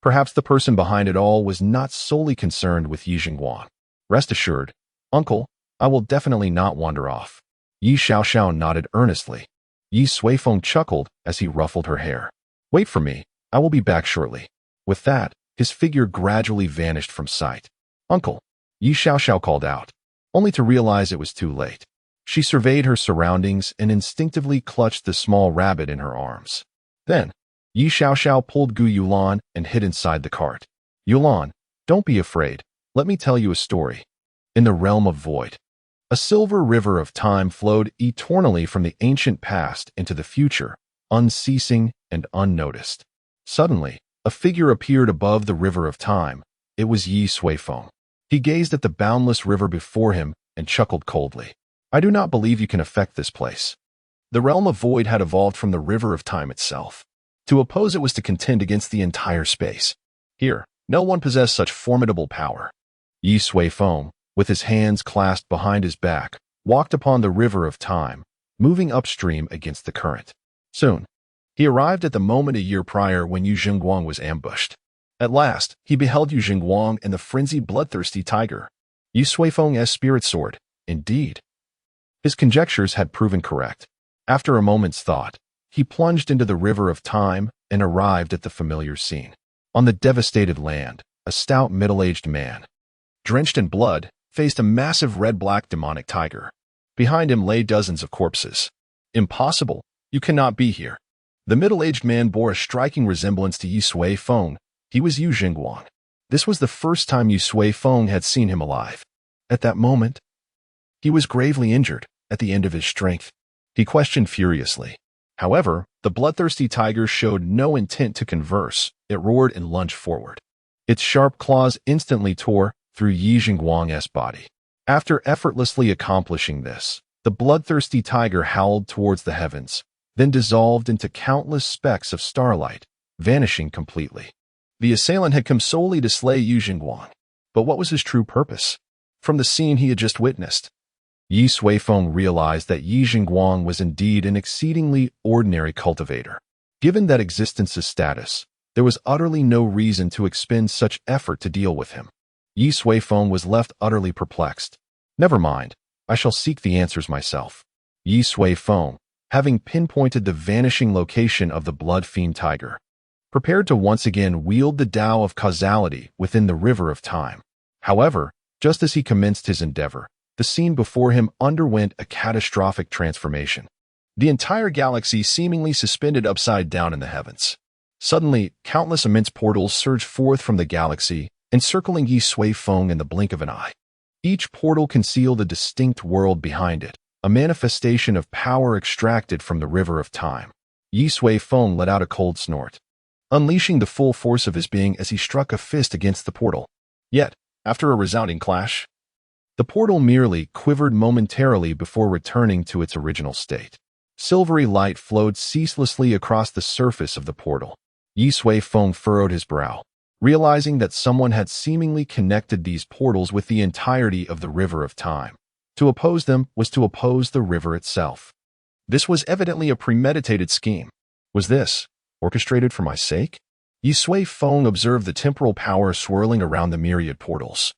Perhaps the person behind it all was not solely concerned with Yi Jingguang. Rest assured, Uncle, I will definitely not wander off. Yi Xiaoxiao nodded earnestly. Yi Suifeng chuckled as he ruffled her hair. Wait for me, I will be back shortly. With that, his figure gradually vanished from sight. Uncle, Yi Xiaoxiao called out, only to realize it was too late. She surveyed her surroundings and instinctively clutched the small rabbit in her arms. Then, Yi Xiaoxiao pulled Gu Yulan and hid inside the cart. Yulan, don't be afraid. Let me tell you a story. In the realm of void, a silver river of time flowed eternally from the ancient past into the future, unceasing and unnoticed. Suddenly, a figure appeared above the river of time. It was Yi Suifeng. He gazed at the boundless river before him and chuckled coldly. I do not believe you can affect this place. The realm of void had evolved from the river of time itself. To oppose it was to contend against the entire space. Here, no one possessed such formidable power. Yi Suifeng, with his hands clasped behind his back, walked upon the river of time, moving upstream against the current. Soon, he arrived at the moment a year prior when Yu Jingguang was ambushed. At last, he beheld Yu Jingguang and the frenzied bloodthirsty tiger. Yi Suifeng's spirit sword, indeed. His conjectures had proven correct. After a moment's thought, he plunged into the river of time and arrived at the familiar scene. On the devastated land, a stout middle-aged man, drenched in blood, faced a massive red-black demonic tiger. Behind him lay dozens of corpses. Impossible, you cannot be here. The middle-aged man bore a striking resemblance to Yi Suifeng. He was Yu Jingguang. This was the first time Yi Suifeng had seen him alive. At that moment, he was gravely injured, at the end of his strength. He questioned furiously. However, the bloodthirsty tiger showed no intent to converse. It roared and lunged forward. Its sharp claws instantly tore through Yi Jingguang's body. After effortlessly accomplishing this, the bloodthirsty tiger howled towards the heavens, then dissolved into countless specks of starlight, vanishing completely. The assailant had come solely to slay Yu Jingguang. But what was his true purpose? From the scene he had just witnessed, Yi Suifeng realized that Yi Jingguang was indeed an exceedingly ordinary cultivator. Given that existence's status, there was utterly no reason to expend such effort to deal with him. Yi Suifeng was left utterly perplexed. Never mind, I shall seek the answers myself. Yi Suifeng, having pinpointed the vanishing location of the blood fiend tiger, prepared to once again wield the Tao of causality within the river of time. However, just as he commenced his endeavor, the scene before him underwent a catastrophic transformation. The entire galaxy seemingly suspended upside down in the heavens. Suddenly, countless immense portals surged forth from the galaxy, encircling Yi Suifeng in the blink of an eye. Each portal concealed a distinct world behind it, a manifestation of power extracted from the river of time. Yi Suifeng let out a cold snort, unleashing the full force of his being as he struck a fist against the portal. Yet, after a resounding clash, the portal merely quivered momentarily before returning to its original state. Silvery light flowed ceaselessly across the surface of the portal. Yi Suifeng furrowed his brow, realizing that someone had seemingly connected these portals with the entirety of the river of time. To oppose them was to oppose the river itself. This was evidently a premeditated scheme. Was this orchestrated for my sake? Yi Suifeng observed the temporal power swirling around the myriad portals,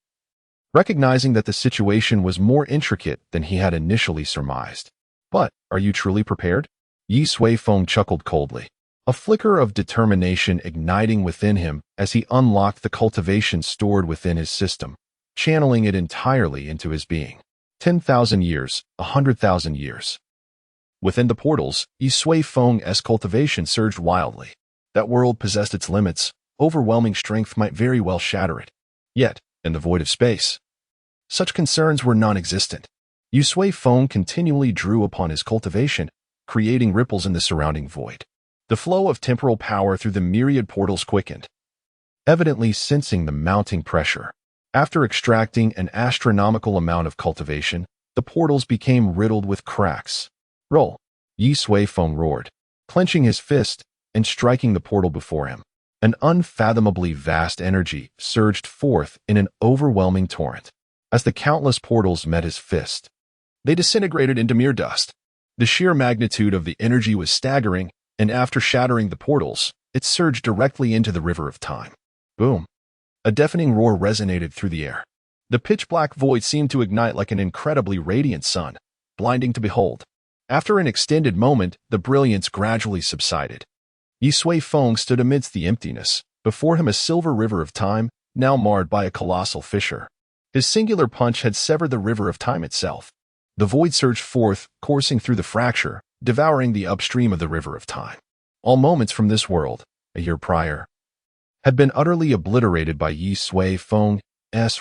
recognizing that the situation was more intricate than he had initially surmised. But, are you truly prepared? Yi Suifeng chuckled coldly, a flicker of determination igniting within him as he unlocked the cultivation stored within his system, channeling it entirely into his being. 10,000 years, 100,000 years. Within the portals, Yi Suifeng's cultivation surged wildly. That world possessed its limits. Overwhelming strength might very well shatter it. Yet, in the void of space, such concerns were non-existent. Yu Sui Feng continually drew upon his cultivation, creating ripples in the surrounding void. The flow of temporal power through the myriad portals quickened, evidently sensing the mounting pressure. After extracting an astronomical amount of cultivation, the portals became riddled with cracks. Roll! Yi Sui Feng roared, clenching his fist and striking the portal before him. An unfathomably vast energy surged forth in an overwhelming torrent. As the countless portals met his fist, they disintegrated into mere dust. The sheer magnitude of the energy was staggering, and after shattering the portals, it surged directly into the river of time. Boom! A deafening roar resonated through the air. The pitch-black void seemed to ignite like an incredibly radiant sun, blinding to behold. After an extended moment, the brilliance gradually subsided. Yi Sui Feng stood amidst the emptiness, before him a silver river of time, now marred by a colossal fissure. His singular punch had severed the river of time itself. The void surged forth, coursing through the fracture, devouring the upstream of the river of time. All moments from this world, a year prior, had been utterly obliterated by Yi Sui Feng's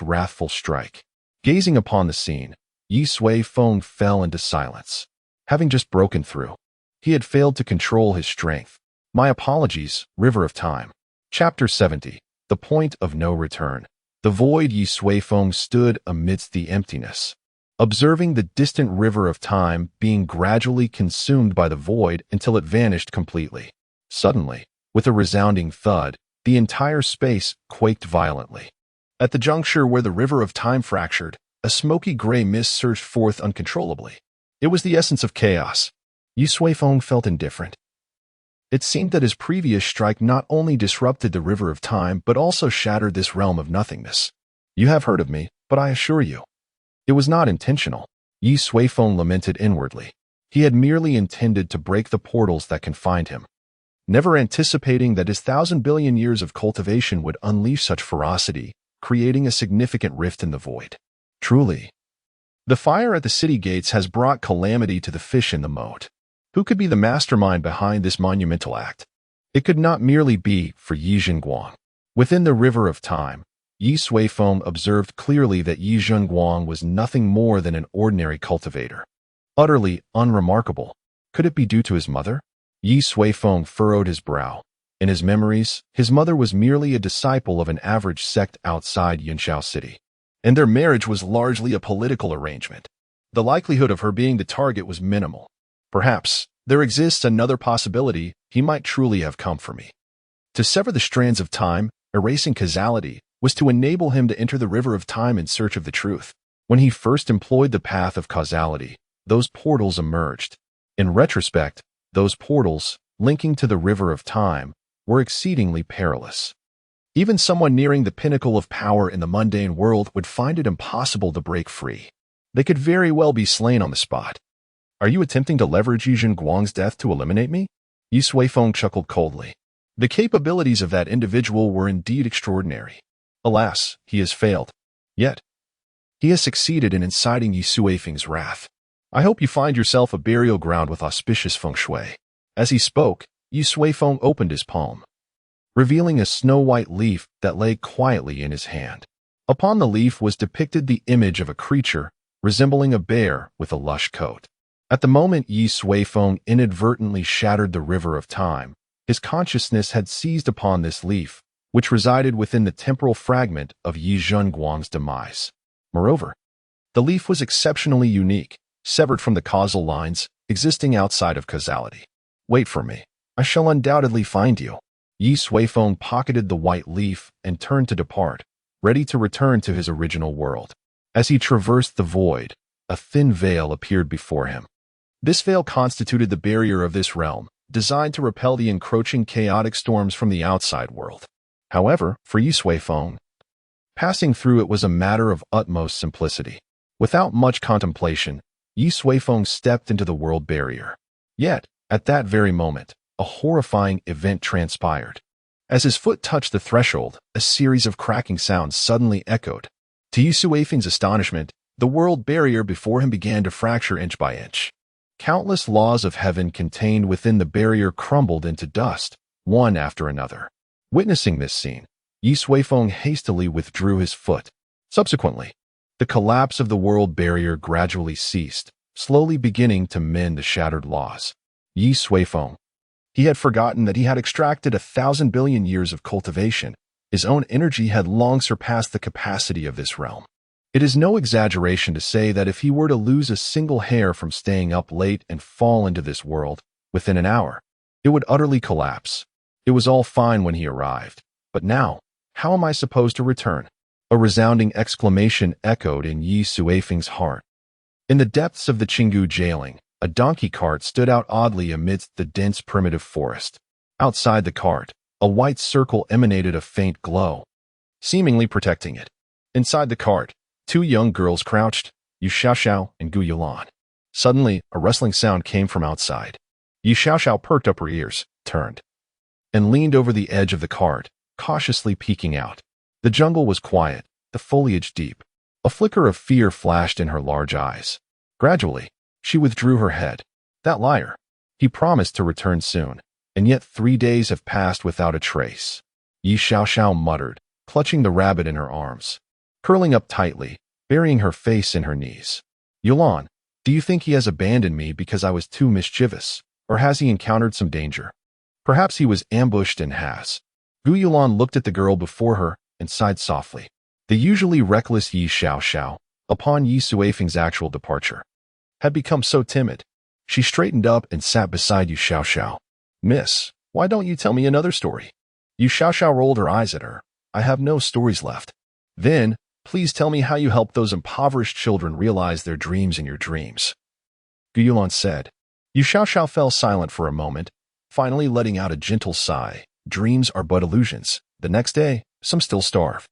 wrathful strike. Gazing upon the scene, Yi Sui Feng fell into silence. Having just broken through, he had failed to control his strength. My apologies, River of Time. Chapter 70. The Point of No Return. The void. Yi Sui Feng stood amidst the emptiness, observing the distant river of time being gradually consumed by the void until it vanished completely. Suddenly, with a resounding thud, the entire space quaked violently. At the juncture where the river of time fractured, a smoky gray mist surged forth uncontrollably. It was the essence of chaos. Yi Sui Feng felt indifferent. It seemed that his previous strike not only disrupted the river of time but also shattered this realm of nothingness. You have heard of me, but I assure you, it was not intentional. Yi Sui Feng lamented inwardly. He had merely intended to break the portals that confined him, never anticipating that his 1,000 billion years of cultivation would unleash such ferocity, creating a significant rift in the void. Truly, the fire at the city gates has brought calamity to the fish in the moat. Who could be the mastermind behind this monumental act? It could not merely be for Yi Zhenguang. Within the river of time, Yi Sui Feng observed clearly that Yi Zhenguang was nothing more than an ordinary cultivator. Utterly unremarkable. Could it be due to his mother? Yi Sui Feng furrowed his brow. In his memories, his mother was merely a disciple of an average sect outside Yunshao City, and their marriage was largely a political arrangement. The likelihood of her being the target was minimal. Perhaps there exists another possibility. He might truly have come for me. To sever the strands of time, erasing causality, was to enable him to enter the river of time in search of the truth. When he first employed the path of causality, those portals emerged. In retrospect, those portals, linking to the river of time, were exceedingly perilous. Even someone nearing the pinnacle of power in the mundane world would find it impossible to break free. They could very well be slain on the spot. Are you attempting to leverage Yi Zhenguang's death to eliminate me? Yi Sui Feng chuckled coldly. The capabilities of that individual were indeed extraordinary. Alas, he has failed. Yet, he has succeeded in inciting Yi Sui Feng's wrath. I hope you find yourself a burial ground with auspicious feng shui. As he spoke, Yi Sui Feng opened his palm, revealing a snow-white leaf that lay quietly in his hand. Upon the leaf was depicted the image of a creature resembling a bear with a lush coat. At the moment Yi Sui Feng inadvertently shattered the river of time, his consciousness had seized upon this leaf, which resided within the temporal fragment of Yi Zhenguang's demise. Moreover, the leaf was exceptionally unique, severed from the causal lines existing outside of causality. Wait for me. I shall undoubtedly find you. Yi Sui Feng pocketed the white leaf and turned to depart, ready to return to his original world. As he traversed the void, a thin veil appeared before him. This veil constituted the barrier of this realm, designed to repel the encroaching chaotic storms from the outside world. However, for Yi Sui Feng, passing through it was a matter of utmost simplicity. Without much contemplation, Yi Sui Feng stepped into the world barrier. Yet, at that very moment, a horrifying event transpired. As his foot touched the threshold, a series of cracking sounds suddenly echoed. To Yi Sui Feng's astonishment, the world barrier before him began to fracture inch by inch. Countless laws of heaven contained within the barrier crumbled into dust, one after another. Witnessing this scene, Yi Suifeng hastily withdrew his foot. Subsequently, the collapse of the world barrier gradually ceased, slowly beginning to mend the shattered laws. Yi Suifeng. He had forgotten that he had extracted 1,000 billion years of cultivation. His own energy had long surpassed the capacity of this realm. It is no exaggeration to say that if he were to lose a single hair from staying up late and fall into this world, within an hour, it would utterly collapse. It was all fine when he arrived, but now, how am I supposed to return? A resounding exclamation echoed in Yi Suifeng's heart. In the depths of the Qinggu jailing, a donkey cart stood out oddly amidst the dense primitive forest. Outside the cart, a white circle emanated a faint glow, seemingly protecting it. Inside the cart, two young girls crouched, Yu Xiaoxiao and Gu Yulan. Suddenly, a rustling sound came from outside. Yu Xiaoxiao perked up her ears, turned, and leaned over the edge of the cart, cautiously peeking out. The jungle was quiet, the foliage deep. A flicker of fear flashed in her large eyes. Gradually, she withdrew her head. That liar. He promised to return soon, and yet 3 days have passed without a trace. Yi Xiaoxiao muttered, clutching the rabbit in her arms, curling up tightly, burying her face in her knees. Yulan, do you think he has abandoned me because I was too mischievous, or has he encountered some danger? Perhaps he was ambushed and has. Gu Yulan looked at the girl before her and sighed softly. The usually reckless Yi Xiaoxiao, upon Yi Suifeng's actual departure, had become so timid. She straightened up and sat beside Yu Xiaoxiao. Miss, why don't you tell me another story? Yu Xiaoxiao rolled her eyes at her. I have no stories left. Then, please tell me how you helped those impoverished children realize their dreams in your dreams. Gu Yulan said. Yu Xiaoxiao fell silent for a moment, finally letting out a gentle sigh. Dreams are but illusions. The next day, some still starve.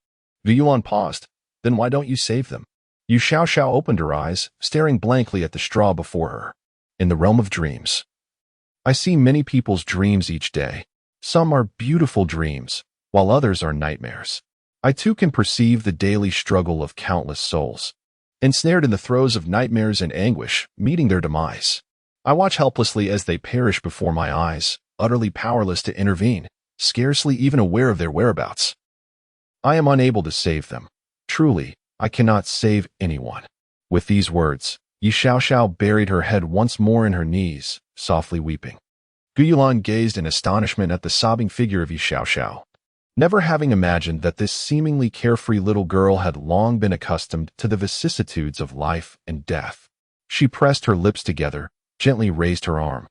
Gu Yulan paused. Then why don't you save them? Yu Xiaoxiao opened her eyes, staring blankly at the straw before her. In the realm of dreams, I see many people's dreams each day. Some are beautiful dreams, while others are nightmares. I too can perceive the daily struggle of countless souls, ensnared in the throes of nightmares and anguish, meeting their demise. I watch helplessly as they perish before my eyes, utterly powerless to intervene, scarcely even aware of their whereabouts. I am unable to save them. Truly, I cannot save anyone. With these words, Yi Xiaoxiao buried her head once more in her knees, softly weeping. Gu Yulan gazed in astonishment at the sobbing figure of Yi Xiaoxiao, never having imagined that this seemingly carefree little girl had long been accustomed to the vicissitudes of life and death. She pressed her lips together, gently raised her arm,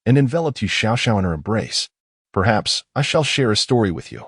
and enveloped Yi Xiaoxiao in her embrace. Perhaps I shall share a story with you.